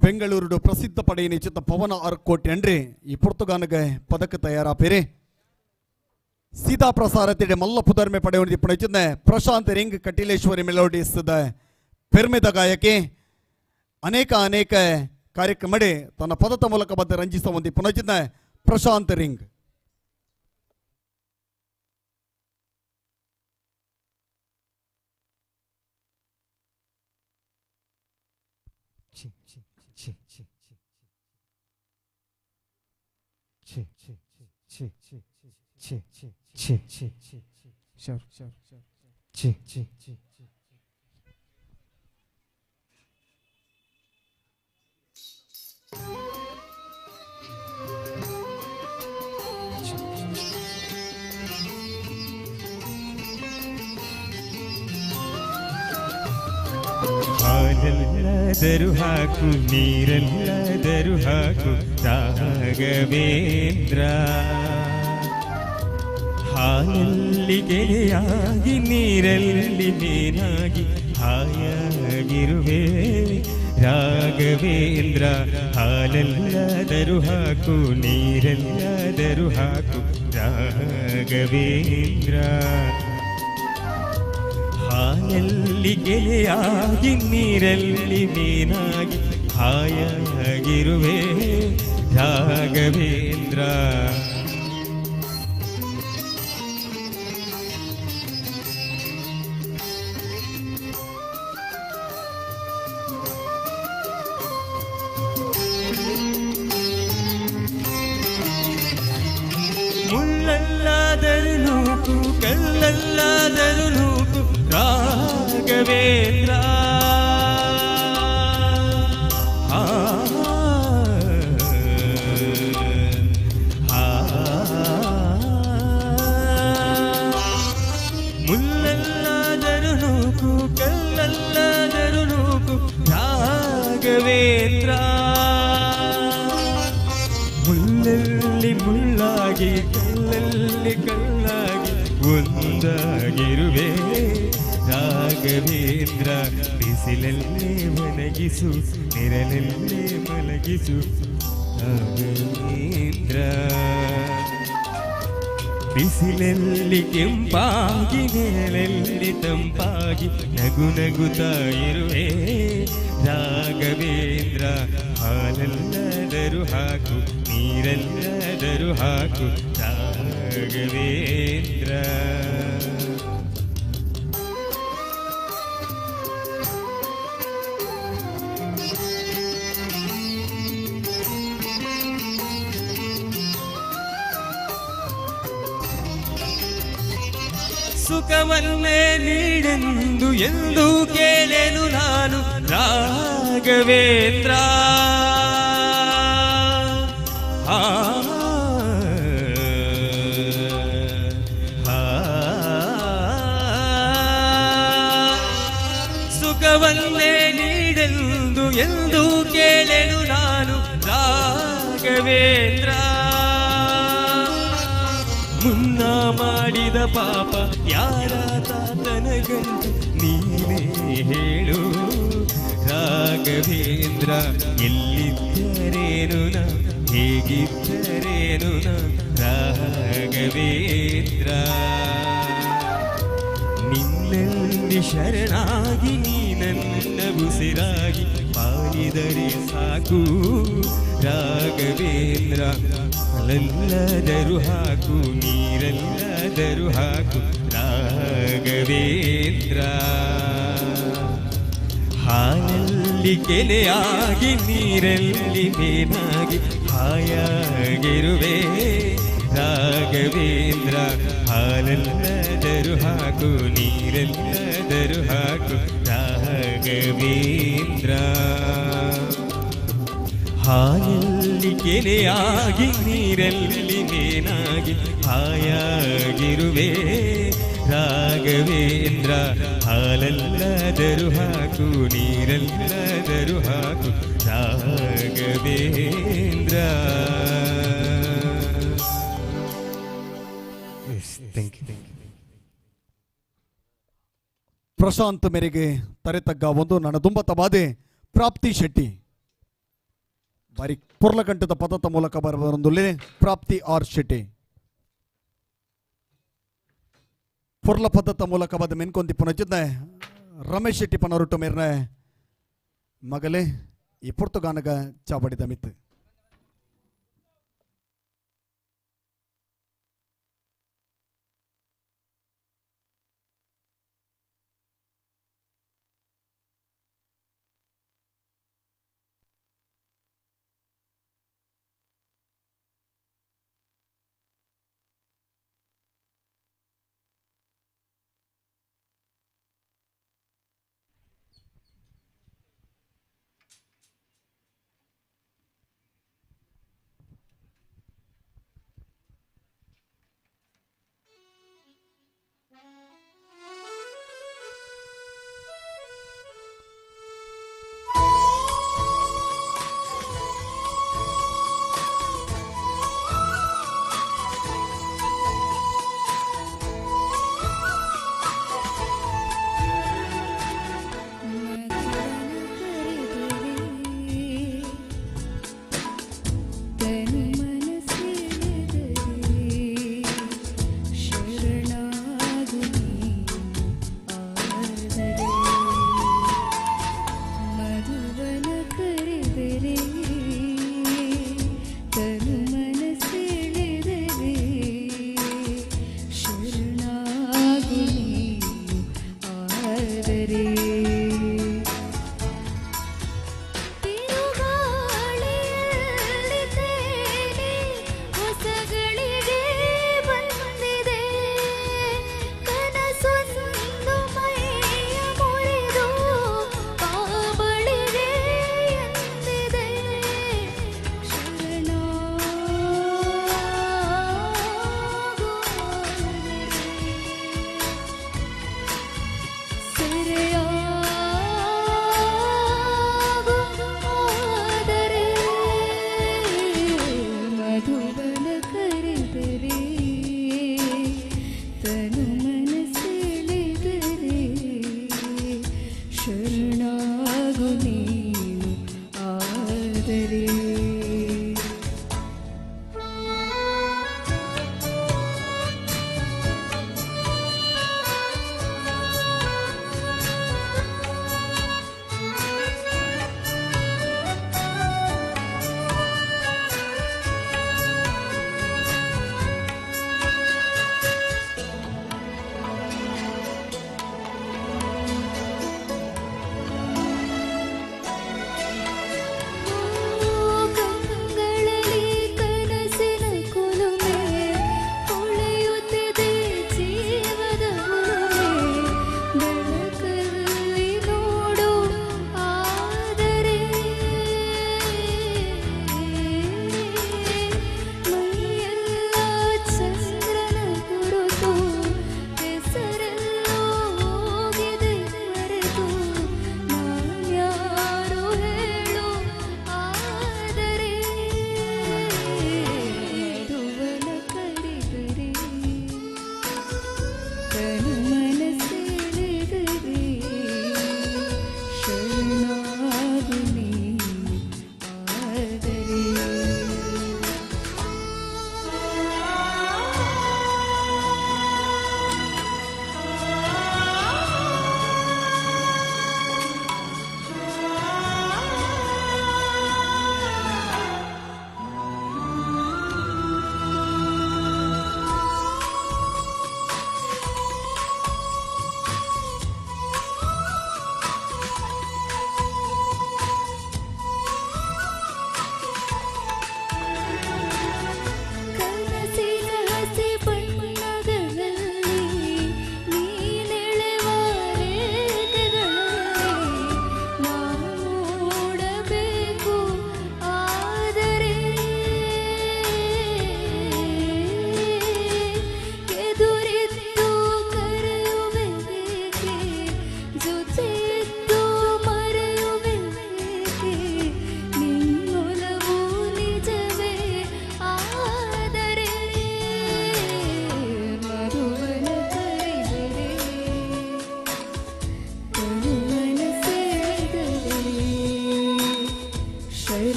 ಬೆಂಗಳೂರು ಪ್ರಸಿದ್ಧ ಪಡೆಯ ಚಿತ್ತ ಪವನ ಆರ್ ಕೋಟ್ಯನ್ರಿ ಈ ಪುರ್ತುಗಾನಗ ಪದಕ ತಯಾರಾಪೇರಿ ಸೀತಾ ಪ್ರಸಾರ ತಿಡೆ ಮಲ್ಲ ಪುದರ್ಮೆ ಪಡೆಯ ಪಡೆಯುತ್ತಿದ್ದ ಪ್ರಶಾಂತ್ ರಿಂಗ್ ಕಟೀಲೇಶ್ವರಿ ಮೆಲೋಡಿಸ್ ಪೆರ್ಮೆದ ಗಾಯಕಿ ಅನೇಕ ಕಾರ್ಯಕ್ರಮ ತನ್ನ ಪದದ ಮೂಲಕ ಬದ್ದ ರಂಜಿಸುವ ಒಂದು ಪುನಚಿದ್ದ ಪ್ರಶಾಂತ್ ರಿಂಗ್ ಹಾಲೆಲ್ಲದರೂ ಹಾಕು ನೀರೆಲ್ಲದರೂ ಹಾಕು ರಾಘವೇಂದ್ರ ಹಾಲಲ್ಲಿ ಗೆರೆಯಾಗಿ ನೀರಲ್ಲಿ ಮೀನಾಗಿ ಹಾಯಾಗಿರುವೆ ರಾಘವೇಂದ್ರ ಹಾಲೆಲ್ಲದರೂ ಹಾಕು ನೀರೆಲ್ಲದರೂ ಹಾಕು ರಾಘವೇಂದ್ರ ಹಾಲಲ್ಲಿ ಗೆಲೆಯಾಗಿ ನೀರಲ್ಲಿ ಮೀನಾಗಿ ಹಾಯಾಗಿರುವೆ ರಾಘವೇಂದ್ರ ಮುಳ್ಳಲ್ಲಾದರೂ ನೂಕು ಕಲ್ಲಲ್ಲಾದರೂ ನೂಕು ರಾಘವೇಂದ್ರ ಮುಳ್ಳಲ್ಲಾದರೂ ನೂಕು ಕಲ್ಲಲ್ಲಾದರೂ ನೂಕು ರಾಘವೇಂದ್ರ ಮುಳ್ಳಲ್ಲಿ ಮುಳ್ಳಾಗಿ ಕಲ್ಲಲ್ಲಿ ಕಲ್ಲಾಗಿ ಒಂದಾಗಿರುವೆ ರಾಘವೇಂದ್ರ ಬಿಸಿಲಲ್ಲೇ ಒಣಗಿಸು ನೆರಳಲ್ಲೇ ಮಲಗಿಸು ರಾಘವೇಂದ್ರ ಬಿಸಿಲಲ್ಲಿ ಕೆಂಪಾಗಿ ನೆರಳಲ್ಲಿ ತಂಪಾಗಿ ನಗು ನಗುತ್ತಾ ಇರುವೆ ರಾಘವೇಂದ್ರ ಹಾಲಲ್ಲದರೂ ಹಾಕು ನೀರಲ್ಲದರೂ ಹಾಕು ರಾಘವೇಂದ್ರ ಸುಖವನ್ನೇ ನೀಡೆಂದು ಎಂದು ಕೇಳೆನು ನಾನು ರಾಘವೇಂದ್ರ ಸುಖವನ್ನೇ ನೀಡೆಂದು ಎಂದು ಕೇಳೆನು ನಾನು ನಾನು ರಾಘವೇಂದ್ರ. ಮುನ್ನ ಮಾಡಿದ ಪಾಪ ಯಾರ ತಾತನಗಂಟು ನೀನೇ ಹೇಳು ರಾಘವೇಂದ್ರ. ಎಲ್ಲಿದ್ದರೇನು ನ ಹೇಗಿದ್ದರೇನು ನ ರಾಘವೇಂದ್ರ. ನಿನ್ನಲ್ಲಿ ಶರಣಾಗಿ ನೀ ನನ್ನ ಉಸಿರಾಗಿ ಪಾಲಿದರೆ ಸಾಕು ರಾಘವೇಂದ್ರ. ಹಾಲಲ್ಲಾದರೂ ಹಾಕು ನೀರಲ್ಲಾದರೂ ಹಾಕು ರಾಘವೇಂದ್ರ. ಹಾಲಲ್ಲಿ ಕೆನೆಯಾಗಿ ನೀರಲ್ಲಿ ಮೇನಾಗಿ ಹಾಯಾಗಿರುವೆ ರಾಘವೇಂದ್ರ. ಹಾಲಲ್ಲಾದರೂ ಹಾಕು ನೀರಲ್ಲಾದರೂ ಹಾಕು ರಾಘವೇಂದ್ರ. ಹಾಲಲ್ಲಿ ಕೆನೆಯಾಗಿ ನೀರಲ್ಲಿ ಮೇನಾಗಿ ಹಾಯಾಗಿರುವೆ ರಾಘವೇಂದ್ರ. ಹಾಲಲ್ಲಾದರೂ ಹಾಕು ನೀರಲ್ಲಾದರೂ ಹಾಕು ರಾಘವೇಂದ್ರ. ಪ್ರಶಾಂತ್ ಮೇರೆಗೆ ತರೆತಗ್ಗ ಒಂದು ನನ್ನ ದುಂಬತ ಬಾಧೆ ಪ್ರಾಪ್ತಿ ಶೆಟ್ಟಿ ಬಾರಿ ಪುರ್ಲಕಂಠದ ಪದದ ಮೂಲಕ ಬರಬಂದುಲ್ಲೆ ಪ್ರಾಪ್ತಿ ಆರ್ ಶೆಟ್ಟಿ ಪುರ್ಲ ಪದದ ಮೂಲಕ ಬದ ಮೆನ್ಕೊಂದಿ ಪುನಚಿದ್ನೆ ರಮೇಶ್ ಶೆಟ್ಟಿ ಪನರುಟ್ಟು ಮೇರ್ನೆ ಮಗಲೇ ಈ ಪುರ್ತುಗಾನಗ ಚಾಬಡಿದ ಮಿತ್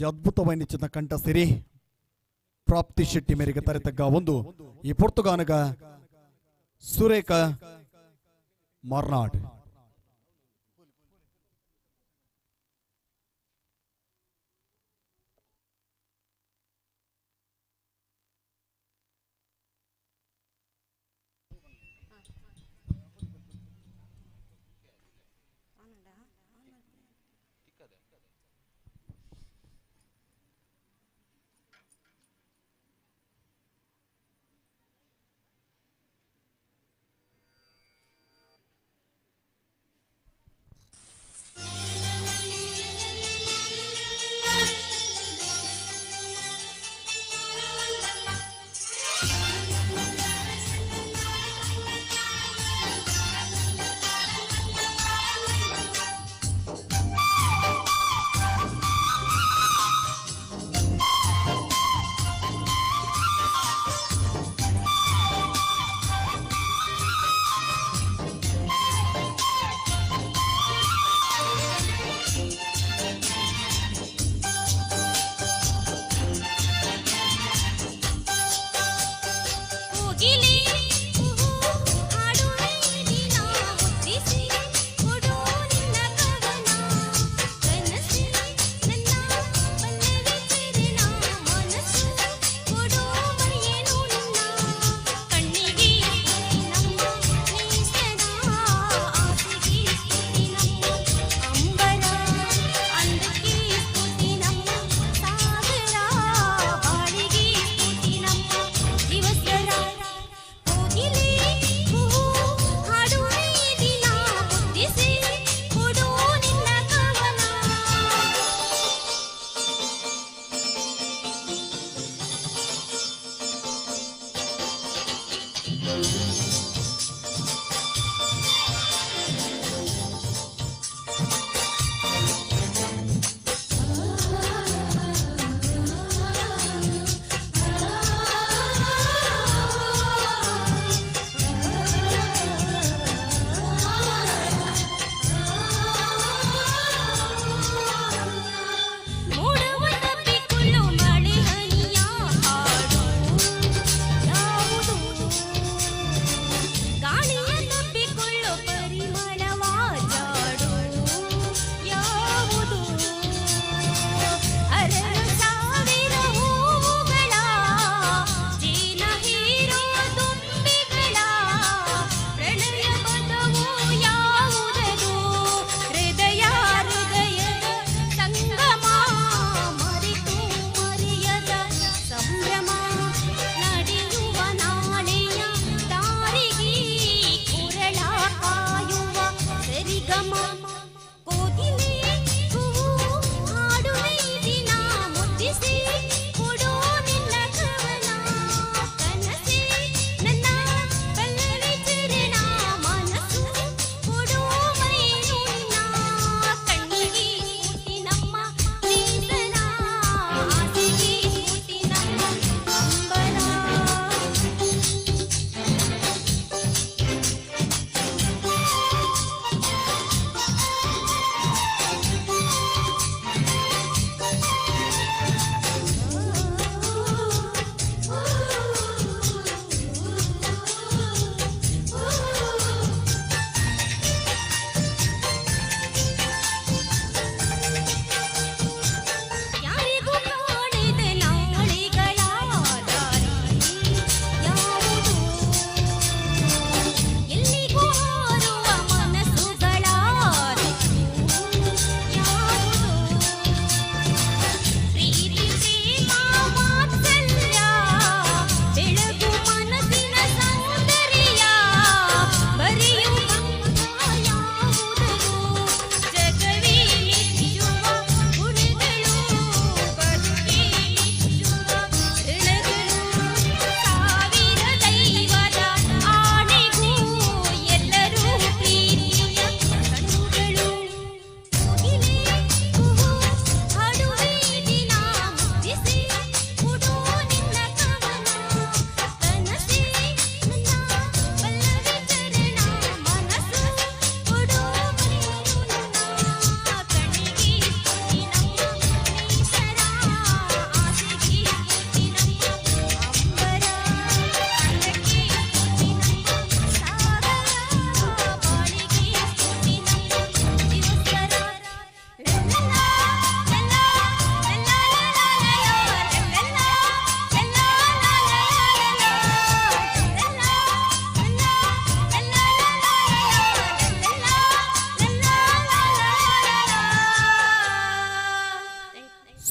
ಈ ಅದ್ಭುತವಾಗಿ ಚಿನ್ನ ಕಂಠ ಸಿರಿ ಪ್ರಾಪ್ತಿ ಶೆಟ್ಟಿ ಮೇರೆಗೆ ತರೆತಗ್ಗ ಒಂದು ಈ ಪೊರ್ತುಗಾನಗ ಸುರೇಖ ಮಾರ್ನಾಡ್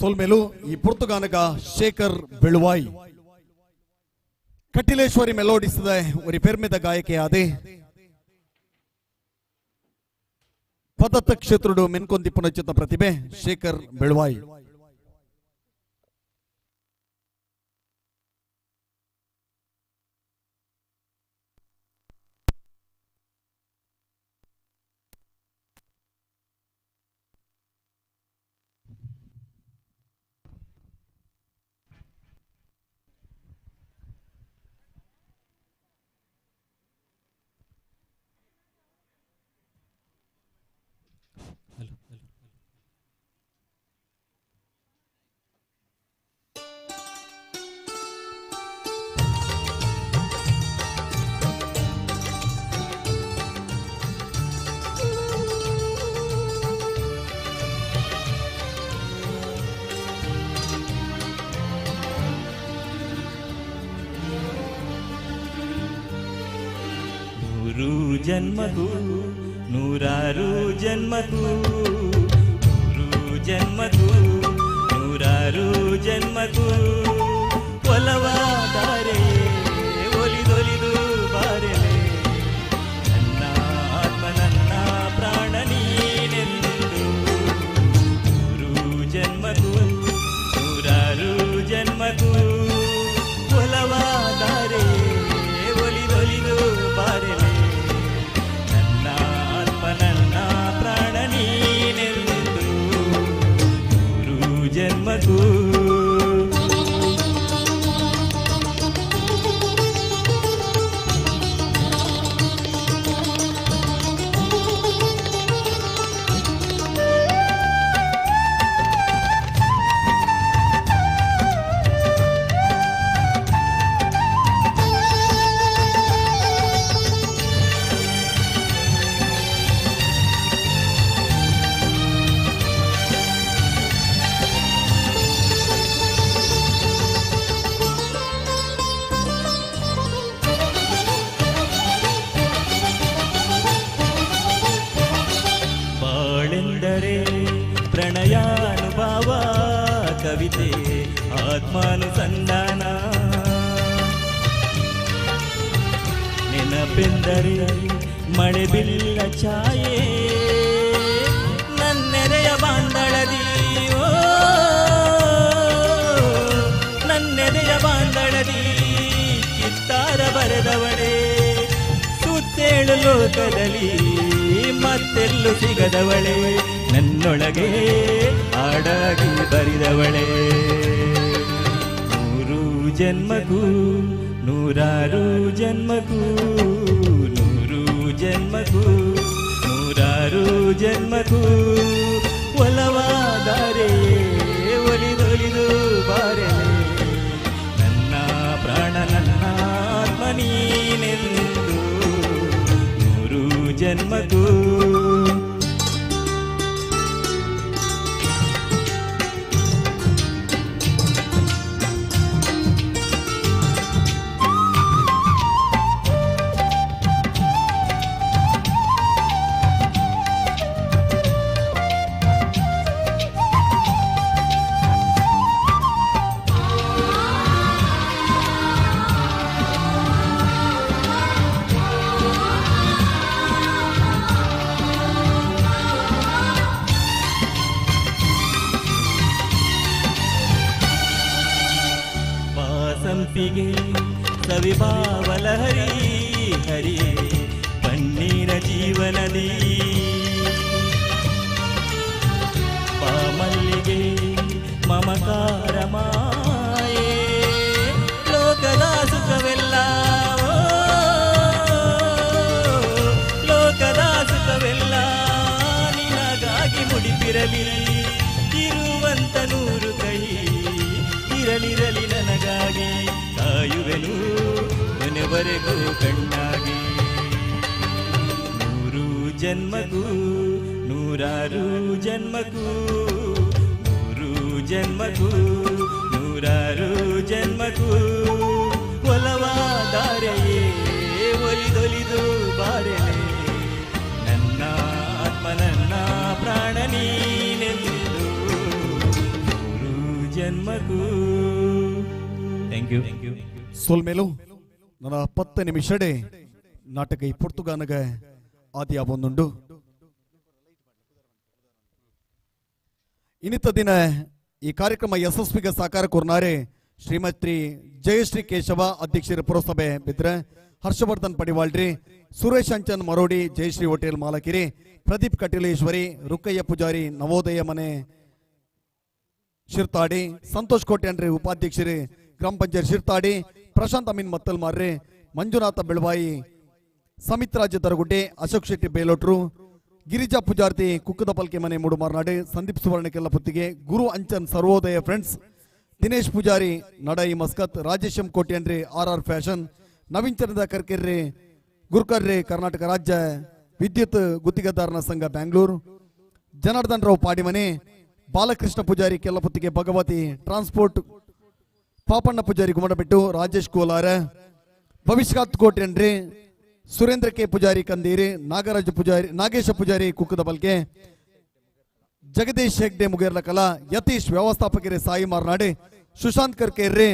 ಸೋಲ್ಮೇಲು ಈ ಪುರ್ತುಗಾನಗ ಶೇಖರ್ ಬೆಳುವಾಯಿ ಕಟ್ಟಿಲೇಶ್ವರಿ ಮೆಲೋಡಿಸಿದ ഒരു പെർമിത ഗായകയാതെ ಪದತ್ತ ಕ್ಷೇತ್ರುಡು ಮೆನ್ಕೊಂದಿ ಪುನಚಿತ ಪ್ರತಿಭೆ ಶೇಖರ್ ಬೆಳುವಾಯಿ. ನೂರು ಜನ್ಮಕ್ಕೂ ನೂರಾರು ಜನ್ಮಕ್ಕೂ ನೂರು ಜನ್ಮಕ್ಕೂ ನೂರಾರು ಜನ್ಮಕ್ಕೂ ಒಲವಾದರೆ ಒಲಿದೊಲಿದು ಬಾರೆಲೆ ನನ್ನ ಆತ್ಮ ನನ್ನ ಪ್ರಾಣ ನೀನೆಂದು ನೂರು ಜನ್ಮಕ್ಕೂ ನೂರಾರು ಜನ್ಮಕ್ಕೂ ಒಲವಾದರೆ ಒಲಿದೊಲಿದು ಬಾರೆಲೆ ನನ್ನ ಆತ್ಮ ನನ್ನ ಪ್ರಾಣ ನೀನೆಂದು ನೂರು ಜನ್ಮಕ್ಕೂ ಬಾಳೆಂದರೆ ಪ್ರಣಯಾನುಭವ ಕವಿತೆ ಆತ್ಮಾನುಸಂಧಾನ ನೆನಪೆಂದರೆ ಮಳೆ ಬಿಲ್ಲ ಛಾಯೆ ನನ್ನೆರೆಯ ಬಾಂಧಳದಿ ನನ್ನೆರೆಯ ಬಾಂಧಳದಿ ಚಿತ್ತಾರ ಬರೆದವಳೇ ಸುತ್ತೇಳು ಲೋಕದಲ್ಲಿ ಮತ್ತೆಲ್ಲೂ ಸಿಗದವಳೆ ನನ್ನೊಳಗೆ ಹಾಡಾಗಿ ಬರಿದವಳೆ ನೂರು ಜನ್ಮಕ್ಕೂ ನೂರಾರು ಜನ್ಮಕ್ಕೂ ನೂರು ಜನ್ಮಕ್ಕೂ ನೂರಾರು ಜನ್ಮಕ್ಕೂ ಒಲವಾದರೆ ಒಲಿದೊಲಿದು ಬಾರೆಲೆ ನನ್ನ ಪ್ರಾಣ ನನ್ನ ಆತ್ಮ ನೀನೆಂದು ನೂರು ಜನ್ಮಕ್ಕೂ ಸಂಪಿಗೆ ಸವಿಭಾವಲಹರಿ ಹರಿಯೇ ಪನ್ನೀರ ಜೀವನದಿ ಪಾಮಲ್ಲಿಗೆ ಮಮಕಾರ ಮಾಯೆ ಲೋಕದ ಸುಖವೆಲ್ಲ ಲೋಕದ ಸುಖವೆಲ್ಲ ನಿನಗಾಗಿ ಮುಡಿಪಿರಲಿ ಇರುವಂತ ನೂರು ಕೈ ಇರಲಿರಲಿ ನನಗಾಗಿ ಕಾಯುವೆನು ಕೊನೆವರೆಗೂ ಕಣ್ಣಾಗಿ ನೂರು ಜನ್ಮಕ್ಕೂ ನೂರಾರು ಜನ್ಮಕ್ಕೂ ನೂರು ಜನ್ಮಕ್ಕೂ ನೂರಾರು ಜನ್ಮಕ್ಕೂ ಒಲವಾದಾರೆಯೇ ಒಲಿದೊಲಿದು ಬಾರೆಲೆ ನನ್ನ ಆತ್ಮ ನನ್ನ ಪ್ರಾಣ ನೀನೆಂದು ನೂರು ಜನ್ಮಕ್ಕೂ. Thank you. ಸೋಲ್ಮೇಲು ನನ್ನ 10 ನಿಮಿಷಡೆ ನಾಟಕ ಈ ಪುರ್ತುಗಾನಗ ಆದಿಯ ಒಂದುಂಡು ಇನ್ನಿತ ದಿನ ಈ ಕಾರ್ಯಕ್ರಮ ಯಶಸ್ವಿಗೆ ಸಾಕಾರ ಕೊರ್ನಾರೆ ಶ್ರೀಮತಿ ಜಯಶ್ರೀ ಕೇಶವ ಅಧ್ಯಕ್ಷರ ಪುರಸಭೆ ಬಿದ್ರೆ ಹರ್ಷವರ್ಧನ್ ಪಡಿವಾಳ್ರಿ ಸುರೇಶ್ ಅಂಚನ್ ಮರೋಡಿ ಜಯಶ್ರೀ ಹೋಟೆಲ್ ಮಾಲಕಿರಿ ಪ್ರದೀಪ್ ಕಟೀಲೇಶ್ವರಿ ರುಕ್ಕಯ್ಯ ಪೂಜಾರಿ ನವೋದಯ ಮನೆ ಶಿರ್ತಾಡಿ ಸಂತೋಷ್ ಕೋಟ್ಯಾನ್ರಿ ಉಪಾಧ್ಯಕ್ಷರು ಗ್ರಾಮ ಪಂಚಾಯತ್ ಶಿರ್ತಾಡಿ ಪ್ರಶಾಂತ್ ಅಮೀನ್ ಮತ್ತಲ್ ಮಾರ್ರಿ ಮಂಜುನಾಥ ಬೆಳವಾಯಿ ಸಮಿತ್ ರಾಜ್ಯ ದರಗುಡ್ಡೆ ಅಶೋಕ್ ಶೆಟ್ಟಿ ಬೇಲೋಟ್ರು ಗಿರಿಜಾ ಪೂಜಾರ್ತಿ ಕುಕ್ಕದ ಪಲ್ಕೆ ಮನೆ Moodumarnadu Sandeep Suvarna Kellaputhige Guru Anchan Sarvodaya friends Dinesh Poojary Nadai Muscat Rajesh M ಕೋಟ್ಯಾನ್ರಿ ಆರ್ ಫ್ಯಾಷನ್ ನವೀನ್ ಚಂದ್ರ ಕರ್ಕೆರ್ರಿ ಗುರ್ಕರ್ರಿ ಕರ್ನಾಟಕ ರಾಜ್ಯ ವಿದ್ಯುತ್ ಗುತ್ತಿಗೆದಾರನ ಸಂಘ ಬ್ಯಾಂಗ್ಳೂರು ಜನಾರ್ದನ್ ರಾವ್ ಪಾಡಿಮನೆ ಬಾಲಕೃಷ್ಣ ಪೂಜಾರಿ ಕೆಲ್ಲಪುತ್ತಿಗೆ ಭಗವತಿ ಟ್ರಾನ್ಸ್ಪೋರ್ಟ್ ಪಾಪಣ್ಣ ಪೂಜಾರಿ ಗುಮ್ಮಡಬೆಟ್ಟು ರಾಜೇಶ್ ಕೋಲಾರ ಭವಿಷ್ಯತ್ ಕೋಟ್ಯಾನ್ರಿ ಸುರೇಂದ್ರ ಕೆ ಪೂಜಾರಿ ಕಂದೀರಿ ನಾಗೇಶ ಪೂಜಾರಿ ಕುಕ್ಕದ ಬಲ್ಕೆ ಜಗದೀಶ್ ಹೆಗ್ಡೆ ಮುಗೇರ್ಲ ಕಲಾ ಯತೀಶ್ ವ್ಯವಸ್ಥಾಪಕರೇ ಸಾಯಿ ಮಾರ್ನಾಡಿ ಸುಶಾಂತ್ ಕರ್ಕೇರ್ರಿ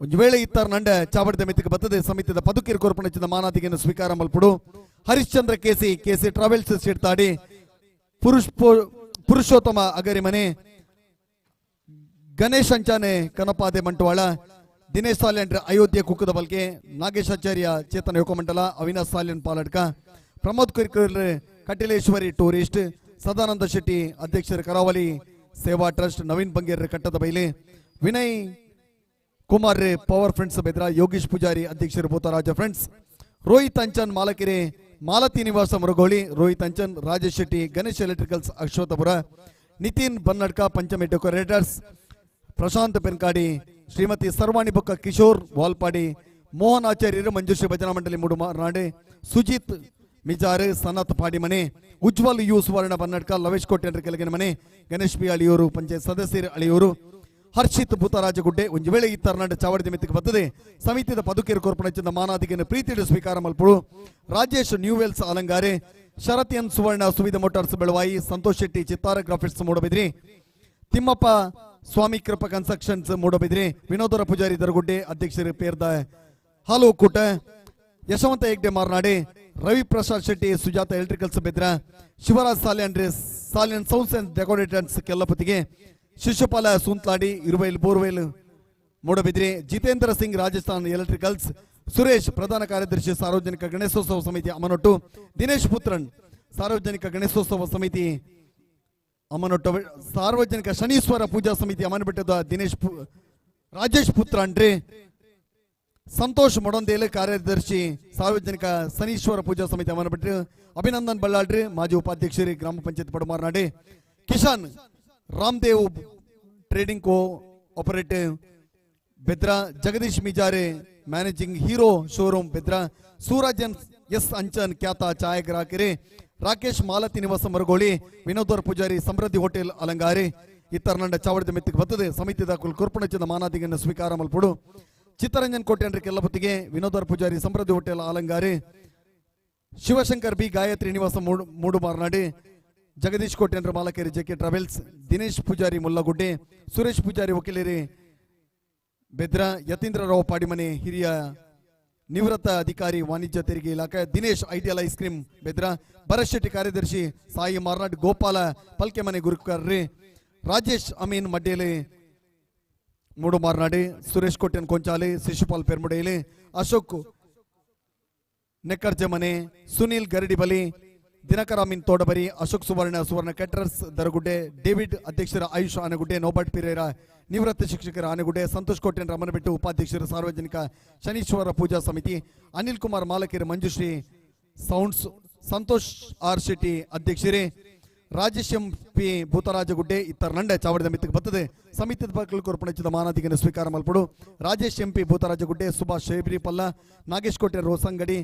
ಒಂದು ವೇಳೆ ಇತ್ತಾರ ನಂಡ ಚಾವಡದ ಮಿತಿಗೆ ಬತ್ತದೆ ಸಮಿತಿದ ಪದುಕೇರಿ ಕೋರ್ಪಣೆಚಿದ ಮಾನಾದಿಗೆಯನ್ನು ಸ್ವೀಕಾರ ಮಲ್ಪಡು ಹರಿಶ್ಚಂದ್ರ ಕೆಸಿ ಟ್ರಾವೆಲ್ಸ್ ಸಿಡ್ತಾಡಿ ಪುರುಷೋತ್ತಮ ಅಗರಿಮನೆ ಗಣೇಶ್ ಅಂಚಾನೆ ಕನಪಾದೆ ಮಂಟವಾಳ ದಿನೇಶ್ ಸಾಲ್ಯನ್ ಅಯೋಧ್ಯೆ ಕುಕ್ಕದ ಬಲ್ಕೆ ನಾಗೇಶ್ ಆಚಾರ್ಯ ಚೇತನ ಯೋಗಮಂಡಲ ಅವಿನಾಶ್ ಸಾಲ್ಯನ್ ಪಾಲಡ್ಕ ಪ್ರಮೋದ್ ಕುರ್ಕರ್ ಕಟೀಲೇಶ್ವರಿ ಟೂರಿಸ್ಟ್ ಸದಾನಂದ ಶೆಟ್ಟಿ ಅಧ್ಯಕ್ಷರ ಕರಾವಳಿ ಸೇವಾ ಟ್ರಸ್ಟ್ ನವೀನ್ ಬಂಗೇರ್ ಕಟ್ಟದ ಬೈಲಿ ವಿನಯ್ ಕುಮಾರ್ ಪವರ್ ಫ್ರೆಂಡ್ಸ್ ಬೆದ್ರ ಯೋಗೀಶ್ ಪೂಜಾರಿ ಅಧ್ಯಕ್ಷರು ಭೂತರಾಜ ಫ್ರೆಂಡ್ಸ್ ರೋಹಿತ್ ಅಂಚನ್ ಮಾಲಕಿರೆ ಮಾಲತಿ ನಿವಾಸ ಮುರುಗೋಳಿ ರೋಹಿತ್ ಅಂಚನ್ ರಾಜೇಶ್ ಶೆಟ್ಟಿ ಗಣೇಶ್ ಎಲೆಕ್ಟ್ರಿಕಲ್ಸ್ ಅಶ್ವಥಪುರ ನಿತಿನ್ ಬನ್ನಡ್ಕ ಪಂಚಮಿ ಡೆಕೋರೇಟರ್ಸ್ ಪ್ರಶಾಂತ್ ಪೆನ್ಕಾಡಿ ಶ್ರೀಮತಿ ಸರ್ವಾಣಿ ಬೊಕ್ಕ ಕಿಶೋರ್ ವಾಲ್ಪಾಡಿ ಮೋಹನ್ ಆಚಾರ್ಯರು ಮಂಜುಶ್ರೀ ಭಜನಾ ಮಂಡಳಿ ಮೂಡು ಮಾರ್ನಾಡೆ ಸುಜಿತ್ ಮಿಜಾರ್ ಸನತ್ ಪಾಡಿಮನೆ ಉಜ್ವಲ್ ಯು ಸುವರ್ಣ ಬನ್ನಡ್ಕ ಲವೇಶ್ ಕೋಟ್ಯಾನ್ರಿ ಕೆಳಗಿನ ಮನೆ ಗಣೇಶ್ ಬಿ ಅಳಿಯೂರು ಪಂಚಾಯತ್ ಸದಸ್ಯರು ಅಳಿಯೂರು ಹರ್ಷಿತ್ ಭೂತರಾಜಗುಡ್ಡೆ ಒಂದು ವೇಳೆ ಈ ತರ್ನಾಡ ಚಾವಡಿ ಮಿತಿಗೆ ಬರ್ತದೆ ಸಮಿತಿದ ಪದುಕೇರಿ ಕೋರ್ಪಣೆಚಿಂದ ಮಾನಾದಿಗೆಯನ್ನು ಪ್ರೀತಿಡು ಸ್ವೀಕಾರ ಮಲ್ಪಡು ರಾಜೇಶ್ ನ್ಯೂವೆಲ್ಸ್ ಅಲಂಗಾರೆ Sharath N Suvarna Suvidha motors Belvai Santosh Shetty Chittara graphics Moodbidri Thimmappa Swamy Krupa constructions Moodbidri Vinodara Poojary Daragudde ಅಧ್ಯಕ್ಷರು ಪೇರ್ದ ಹಾಲು ಒಕ್ಕೂಟ ಯಶವಂತ ಹೆಗ್ಡೆ ಮಾರ್ನಾಡಿ Ravi Prasad Shetty Sujatha electricals Bedra Shivaraj Salian sounds and decorators Kellaputhige Shishupala Soonthladi Iruvail borewell Moodbidri Jitendra Singh Rajasthan electricals Suresh ಪ್ರಧಾನ ಕಾರ್ಯದರ್ಶಿ ಸಾರ್ವಜನಿಕ ಗಣೇಶೋತ್ಸವ ಸಮಿತಿ ಅಮನೊಟ್ಟು ದಿನೇಶ್ ಪುತ್ರನ್ ಸಾರ್ವಜನಿಕ ಗಣೇಶೋತ್ಸವ ಸಮಿತಿ ಅಮನೊಟ್ಟು ಸಾರ್ವಜನಿಕ ಶನೀಶ್ವರ ಪೂಜಾ ಸಮಿತಿ ಅಮನಬೆಟ್ಟದ ರಾಜೇಶ್ ಪುತ್ರನ್ರಿ ಸಂತೋಷ್ ಮೊಡಂದೇಲೆ ಕಾರ್ಯದರ್ಶಿ ಸಾರ್ವಜನಿಕ ಶನೀಶ್ವರ ಪೂಜಾ ಸಮಿತಿ ಅಮನಬೆಟ್ರು ಅಭಿನಂದನ್ ಬಳ್ಳಾಳ್ರಿ ಮಾಜಿ ಉಪಾಧ್ಯಕ್ಷರಿ ಗ್ರಾಮ ಪಂಚಾಯತ್ ಪಡಮಾರ್ನಾಡಿ Kishan Ramdev trading cooperative Bedra Jagadish ಮಿಜಾರೆ managing Hero showroom Bedra Suraj S Anchan ಖ್ಯಾತ ಛಾಯಾಗ್ರಾಹಕರೇ ರಾಕೇಶ್ ಮಾಲತಿ ನಿವಾಸ ಮರುಗೋಳಿ ವಿನೋದರ್ ಪೂಜಾರಿ ಸಮೃದ್ಧಿ ಹೋಟೆಲ್ ಅಲಂಗಾರಿ ಇತರನಂಡ ಚಾವಡದ ಮಿತ್ತಿಗೆ ಬರ್ತದೆ ಸಮಿತಿದ ಕೋರ್ಪಣೆಚಿದ ಮಾನಾದಿಗೆಯನ್ನು ಸ್ವೀಕಾರ ಮಲ್ಪಡು ಚಿತ್ತರಂಜನ್ ಕೋಟ್ಯಾನ್ರಿ ಕೆಲ್ಲಪತಿಗೆ ವಿನೋದರ್ ಪೂಜಾರಿ ಸಮೃದ್ಧಿ ಹೋಟೆಲ್ ಅಲಂಗಾರಿ ಶಿವಶಂಕರ್ ಬಿ ಗಾಯತ್ರಿ ನಿವಾಸ ಮೂಡು ಮಾರ್ನಾಡಿ ಜಗದೀಶ್ ಕೋಟ್ಯಾನ್ರ ಮಾಲಕೇರಿ ಜೆಕೆ ಟ್ರಾವೆಲ್ಸ್ ದಿನೇಶ್ ಪೂಜಾರಿ ಮುಲ್ಲಗುಡ್ಡೆ ಸುರೇಶ್ ಪೂಜಾರಿ ವಕೀಲರಿ ಬೆದ್ರ ಯತೀಂದ್ರ ರಾವ್ ಪಾಡಿಮನೆ ಹಿರಿಯ ನಿವೃತ್ತ ಅಧಿಕಾರಿ ವಾಣಿಜ್ಯ ತೆರಿಗೆ ಇಲಾಖೆ Dinesh ideal ice cream Bedra Bharat Shetty ಕಾರ್ಯದರ್ಶಿ ಸಾಯಿ ಮಾರ್ನಾಡ್ ಗೋಪಾಲ ಪಲ್ಕೆ ಮನೆ ಗುರುಕರ್ರಿ ರಾಜೇಶ್ ಅಮೀನ್ ಮಡ್ಡೇಲಿ ಮೂಡು ಮಾರ್ನಾಡಿ ಸುರೇಶ್ ಕೋಟ್ಯನ್ ಕೊಂಚಾಲಿ ಶಿಶುಪಾಲ್ ಪೆರ್ಮುಡೇಲಿ ಅಶೋಕ್ ನೆಕ್ಕರ್ಜೆ ಮನೆ ಸುನೀಲ್ ಗರಡಿಬಲಿ ದಿನಕರ ಅಮೀನ್ ತೋಡಬರಿ ಅಶೋಕ್ ಸುವರ್ಣ ಕೆಟರರ್ಸ್ ದರಗುಡ್ಡೆ ಡೇವಿಡ್ ಅಧ್ಯಕ್ಷರ ಆಯುಷ್ ಆನೆಗುಡ್ಡೆ ನೋಬರ್ಟ್ ಪಿರೇರ ನಿವೃತ್ತ ಶಿಕ್ಷಕರ ಆನೆಗುಡ್ಡೆ ಸಂತೋಷ್ ಕೋಟ್ಯನ್ ರಮನಬೆಟ್ಟು ಉಪಾಧ್ಯಕ್ಷರು ಸಾರ್ವಜನಿಕ ಶನೀಶ್ವರ ಪೂಜಾ ಸಮಿತಿ ಅನಿಲ್ ಕುಮಾರ್ ಮಾಲಕೇರಿ ಮಂಜುಶ್ರೀ ಸೌಂಡ್ಸ್ ಸಂತೋಷ್ ಆರ್ ಶೆಟ್ಟಿ ಅಧ್ಯಕ್ಷರೇ ರಾಜೇಶ್ ಎಂ ಪಿ ಭೂತರಾಜಗುಡ್ಡೆ ಇತರ ನಂಡೆ ಚಾವಡದ ಮಿತ್ತಿಗೆ ಬರ್ತದೆ ಸಮಿತಿದ ಪಕ್ಕಲು ಕೋರ್ಪಣೆಚಿದ ಮಾನಾದಿಗೆಯನ್ನು ಸ್ವೀಕಾರ ಮಲ್ಪಡು ರಾಜೇಶ್ ಎಂ ಪಿ ಭೂತರಾಜಗುಡ್ಡೆ ಸುಭಾಷ್ ಶೇಬ್ರಿ ಪಲ್ಲ ನಾಗೇಶ್ ಕೋಟೆ ಹೊಸಂಗಡಿ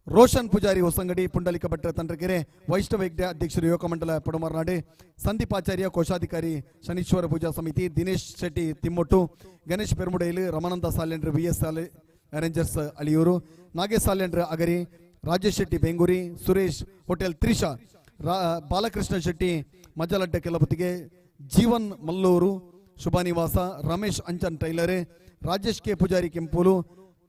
ರೋಷನ್ ಪೂಜಾರಿ ಹೊಸಂಗಡಿ ಪುಂಡಲಿಕ ಭಟ್ರ ತಂಡ್ರಗೆರೆ ವೈಷ್ಣವ ಹೆಗ್ಡೆ ಅಧ್ಯಕ್ಷರು ಯೋಗ ಮಂಡಲ ಪಡಮಾರ್ನಾಡೆ ಸಂದೀಪ್ ಆಚಾರ್ಯ ಕೋಶಾಧಿಕಾರಿ ಶನೀಶ್ವರ ಪೂಜಾ ಸಮಿತಿ ದಿನೇಶ್ ಶೆಟ್ಟಿ ತಿಮ್ಮೊಟ್ಟು ಗಣೇಶ್ ಪೆರ್ಮುಡೇಲು ರಮಾನಂದ ಸಾಲೆಂಡ್ರ VS ಅರೇಂಜರ್ಸ್ ಅಳಿಯೂರು ನಾಗೇಶ್ ಸಾಲೆಂಡ್ರ ಅಗರಿ ರಾಜೇಶ್ ಶೆಟ್ಟಿ ಬೆಂಗೂರಿ Suresh hotel Trisha Balakrishna Shetty Majjaladda Kelabuthige Jeevan Mallur Shubha Nivasa, Ramesh Anchan tailor, Rajesh K Poojary Kempulu,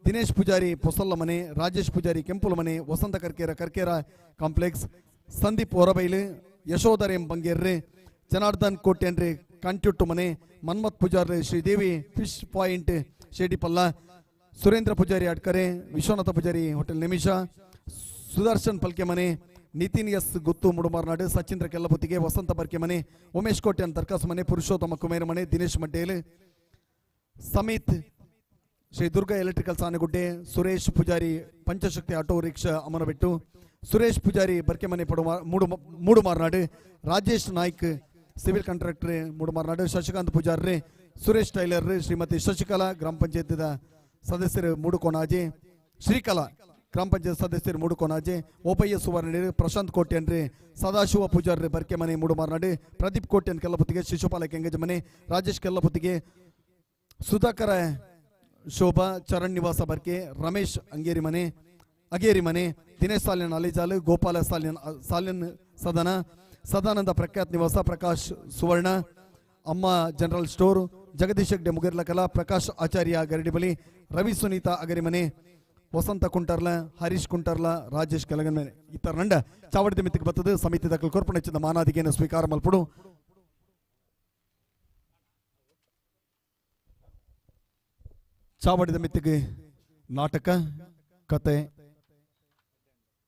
Dinesh Poojary Posalla ಮನೆ, ರಾಜೇಶ್ ಪೂಜಾರಿ ಕೆಂಪುಲು ಮನೆ, ವಸಂತ ಕರ್ಕೇರ ಕಾಂಪ್ಲೆಕ್ಸ್, ಸಂದೀಪ್ ಹೊರಬೈಲು, ಯಶೋಧರ್ ಎಂ ಬಂಗೇರ್ರೆ, ಜನಾರ್ದನ್ ಕೋಟ್ಯನ್ರಿ ಕಂಟ್ಯುಟ್ಟು ಮನೆ, Manmath Poojary Sridevi fish point Shedipalla, Surendra Poojary Adkare, Vishwanatha Poojary hotel ನಿಮಿಷ, ಸುದರ್ಶನ್ ಪಲ್ಕೆ ಮನೆ, ನಿತಿನ್ ಎಸ್ ಗುತ್ತು ಮುಡುಮಾರ್ನಾಡು, ಸಚಿಂದ್ರ ಕೆಲ್ಲಬುತ್ತಿಗೆ, ವಸಂತ ಬರ್ಕೆ ಮನೆ, ಉಮೇಶ್ ಕೋಟ್ಯನ್ ದರ್ಕಾಸ್ ಮನೆ, ಪುರುಷೋತ್ತಮ ಕುಮೇರ ಮನೆ, Dinesh Maddel, Samith Shri Durga electricals Anegudde, Suresh Poojary Panchashakti auto rickshaw Amanabettu, Suresh Poojary Barke ಮನೆ Moodumarnadu, Rajesh Naik civil contractor Moodumarnadu, Shashikanth Poojary, Suresh tailor, Shrimati Shashikala ಗ್ರಾಮ ಪಂಚಾಯತ್ ಸದಸ್ಯರು ಮೂಡುಕೋನಾಜೆ, ಶ್ರೀಕಲಾ ಗ್ರಾಮ ಪಂಚಾಯತ್ ಸದಸ್ಯರು ಮೂಡುಕೋನಾಜೆ, ಓಪಯ್ಯ ಸುವರ್ಣ, ಪ್ರಶಾಂತ್ ಕೋಟ್ಯನ್ರಿ, ಸದಾಶಿವ ಪೂಜಾರಿ ಬರ್ಕೆ ಮನೆ ಮೂಡುಮಾರ್ನಾಡು, ಪ್ರದೀಪ್ ಕೋಟ್ಯನ್ ಕೆಲ್ಲಪುತ್ತಿಗೆ, ಶಿಶುಪಾಲ ಕೆಂಗಜ ಮನೆ, ರಾಜೇಶ್ ಕೆಲ್ಲಪುತ್ತಿಗೆ, ಸುಧಾಕರ ಶೋಭಾ ಚರಣ್ ನಿವಾಸ ಬರ್ಕೆ, ರಮೇಶ್ ಅಗೇರಿ ಮನೆ, ದಿನೇಶ್ ಸಾಲಿನ್ ಅಲಿಜಾಲ್, ಗೋಪಾಲ ಸಾಲಿನ್ ಸದಾನಂದ ಪ್ರಖ್ಯಾತ್ ನಿವಾಸ, ಪ್ರಕಾಶ್ ಸುವರ್ಣ, ಅಮ್ಮ ಜನರಲ್ ಸ್ಟೋರ್, ಜಗದೀಶ್ ಹೆಗ್ಡೆ ಮುಗಿರ್ಲಕಲ, ಪ್ರಕಾಶ್ ಆಚಾರ್ಯ ಗರಡಿಬಲಿ, ರವಿ ಸುನೀತಾ ಅಗರಿಮನೆ, ವಸಂತ ಕುಂಟರ್ಲ, ಹರೀಶ್ ಕುಂಟರ್ಲ, ರಾಜೇಶ್ ಕೆಳಗನ್ ಇತರ ನಂಡ ಚಾವಡಿದ ಮಿತ್ತಿಗೆ ಬರ್ತದೆ. ಸಮಿತಿ ದಾಖಲು ಕೊರ್ಪಣೆಚ್ಚಿದ ಮಾನಾದಿಗೆಯನ್ನು ಸ್ವೀಕಾರ ಮಲ್ಪಡು. ಚಾವಡಿದ ಮಿತ್ತಿಗೆ ನಾಟಕ ಕತೆ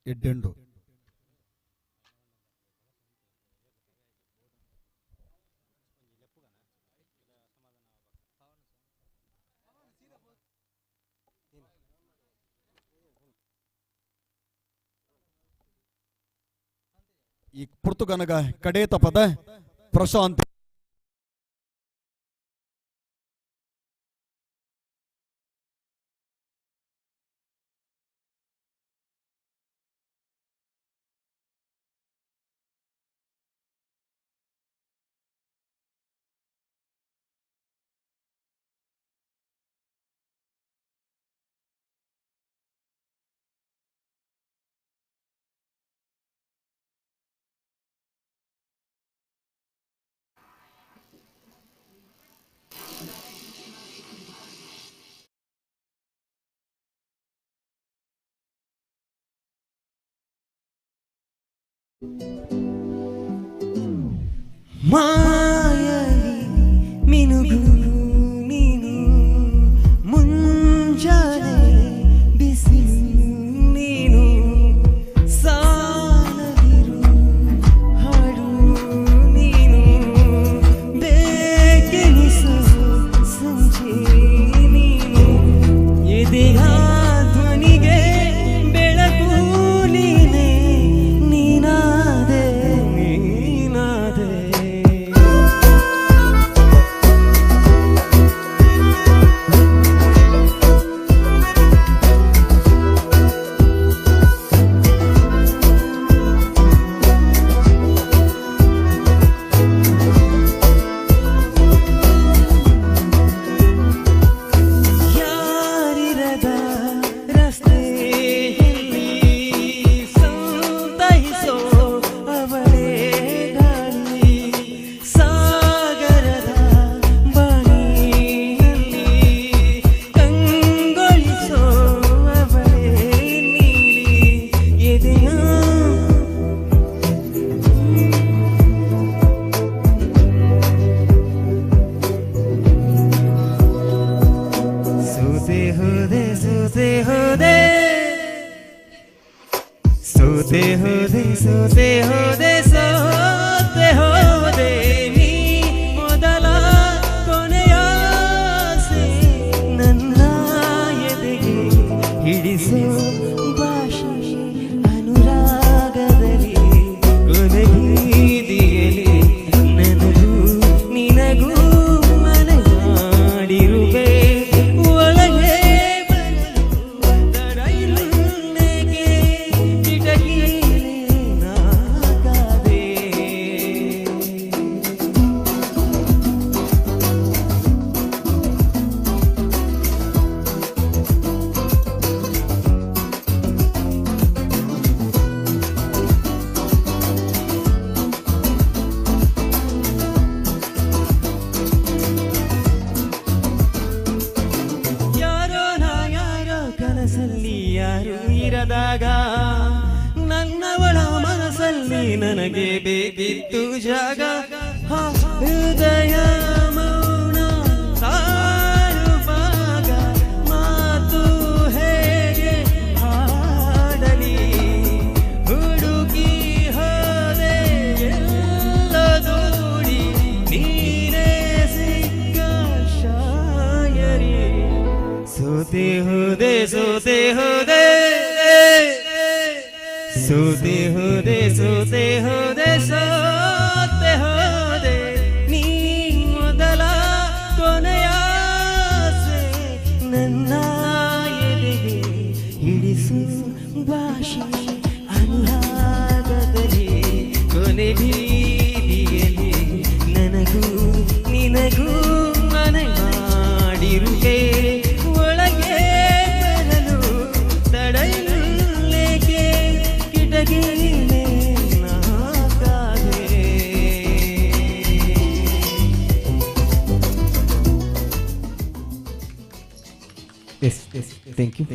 ಎಡ್ಡೆಂಡು. ಈ ಪುರ್ತುಗನಗ ಕಡೇತ ಪದ ಪ್ರಶಾಂತ್ ಮಾಯಲಿ ಮಿನುಗು ನೀನು, ಮುಂಜಾನೆ ಬಿಸಿಲು ನೀನು, ಸಾಲದಿರು ಹಾಡು ನೀನು, ಬೇಕೆನಿಸು ಸಂಜೆ ನೀನು, ಎದೆಯ ಧ್ವನಿಗೆ ಬೆಳಕು ನೀನೆ, ನೀನಾದೆ ನೀನಾದೆ. ಯಾರಿರದ ರಸ್ತೆಯಲ್ಲಿ ಸಂತೈಸೋ ಅವಳೇ ಗಾಳಿ, ಸಾಗರದ ಬಳಿಯಲ್ಲಿ ಕಂಗೊಳಿಸೋ ಅವಳೇ ನೀಲಿ, ಎದೆಯ ಸೋತೆ ಹೋದೆ ಸೋತೆ ಹೋದೆ ಸೋತೆ ಹೋದೆ ಸೋತೆ ಹೋದೆ ಸೋತೆ ಹೋದೆ, ನೀ ಮೊದಲ ಕೊನೆಯ ಆಸೆ ನನ್ನ ಎದೆಗೆ ಹಿಡಿಸೋ ಭಾಷೆ ಅನುರಾಗದಲ್ಲಿ ಕೊನೆಗೀದಿಯಲಿ ನನಗೂ ನಿನಗೂ ಮನೆ ಮಾಡಿರುವೆ, ಒಳಗೆ ಬರಲು ತಡ ಇಲ್ಲಕ್ಕೆ ಕಿಟಕಿಯಲ್ಲಿ ನಾ ಕಾಯುವೆ. ಬೇಕಿತ್ತು ಜಾಗ ಹೃದಯ ಮೌನ ಸಾರುವಾಗ ಮಾತು ಹೇಗೆ ಹಾಡಲಿ ಹುಡುಕಿ ಹೋದೆ ಎಲ್ಲ ದೂಡಿ ನೀನೇ ಸಿಕ್ಕ ಶಾಯರಿ ಸೋತೆ ಹೋದೆ ಸೋತೆ ಹೋದೆ ಸೋತೆ ಹೋದೆ ಸೋತೆ ಹೋದೆ ಸೋತೆ ಹೋದೆ ನೀ ಮೊದಲ ಕೊನೆಯ ನನ್ನ ಎದೆಗೆ ಹಿಡಿಸು ಭಾಷೆ ಅನುರಾಗದಲ್ಲಿ ಕೊನೆ ಬೀದಿಯಲ್ಲಿ ನನಗೂ ನಿನಗೂ ಮನೆ ಮಾಡಿರುವೆ ಒಳಗೆ ಬರಲು ತಡೆಯಲೇಕೆ ಕಿಟಕಿನೇ ನಾಕಾದೆ. Yes, thank you.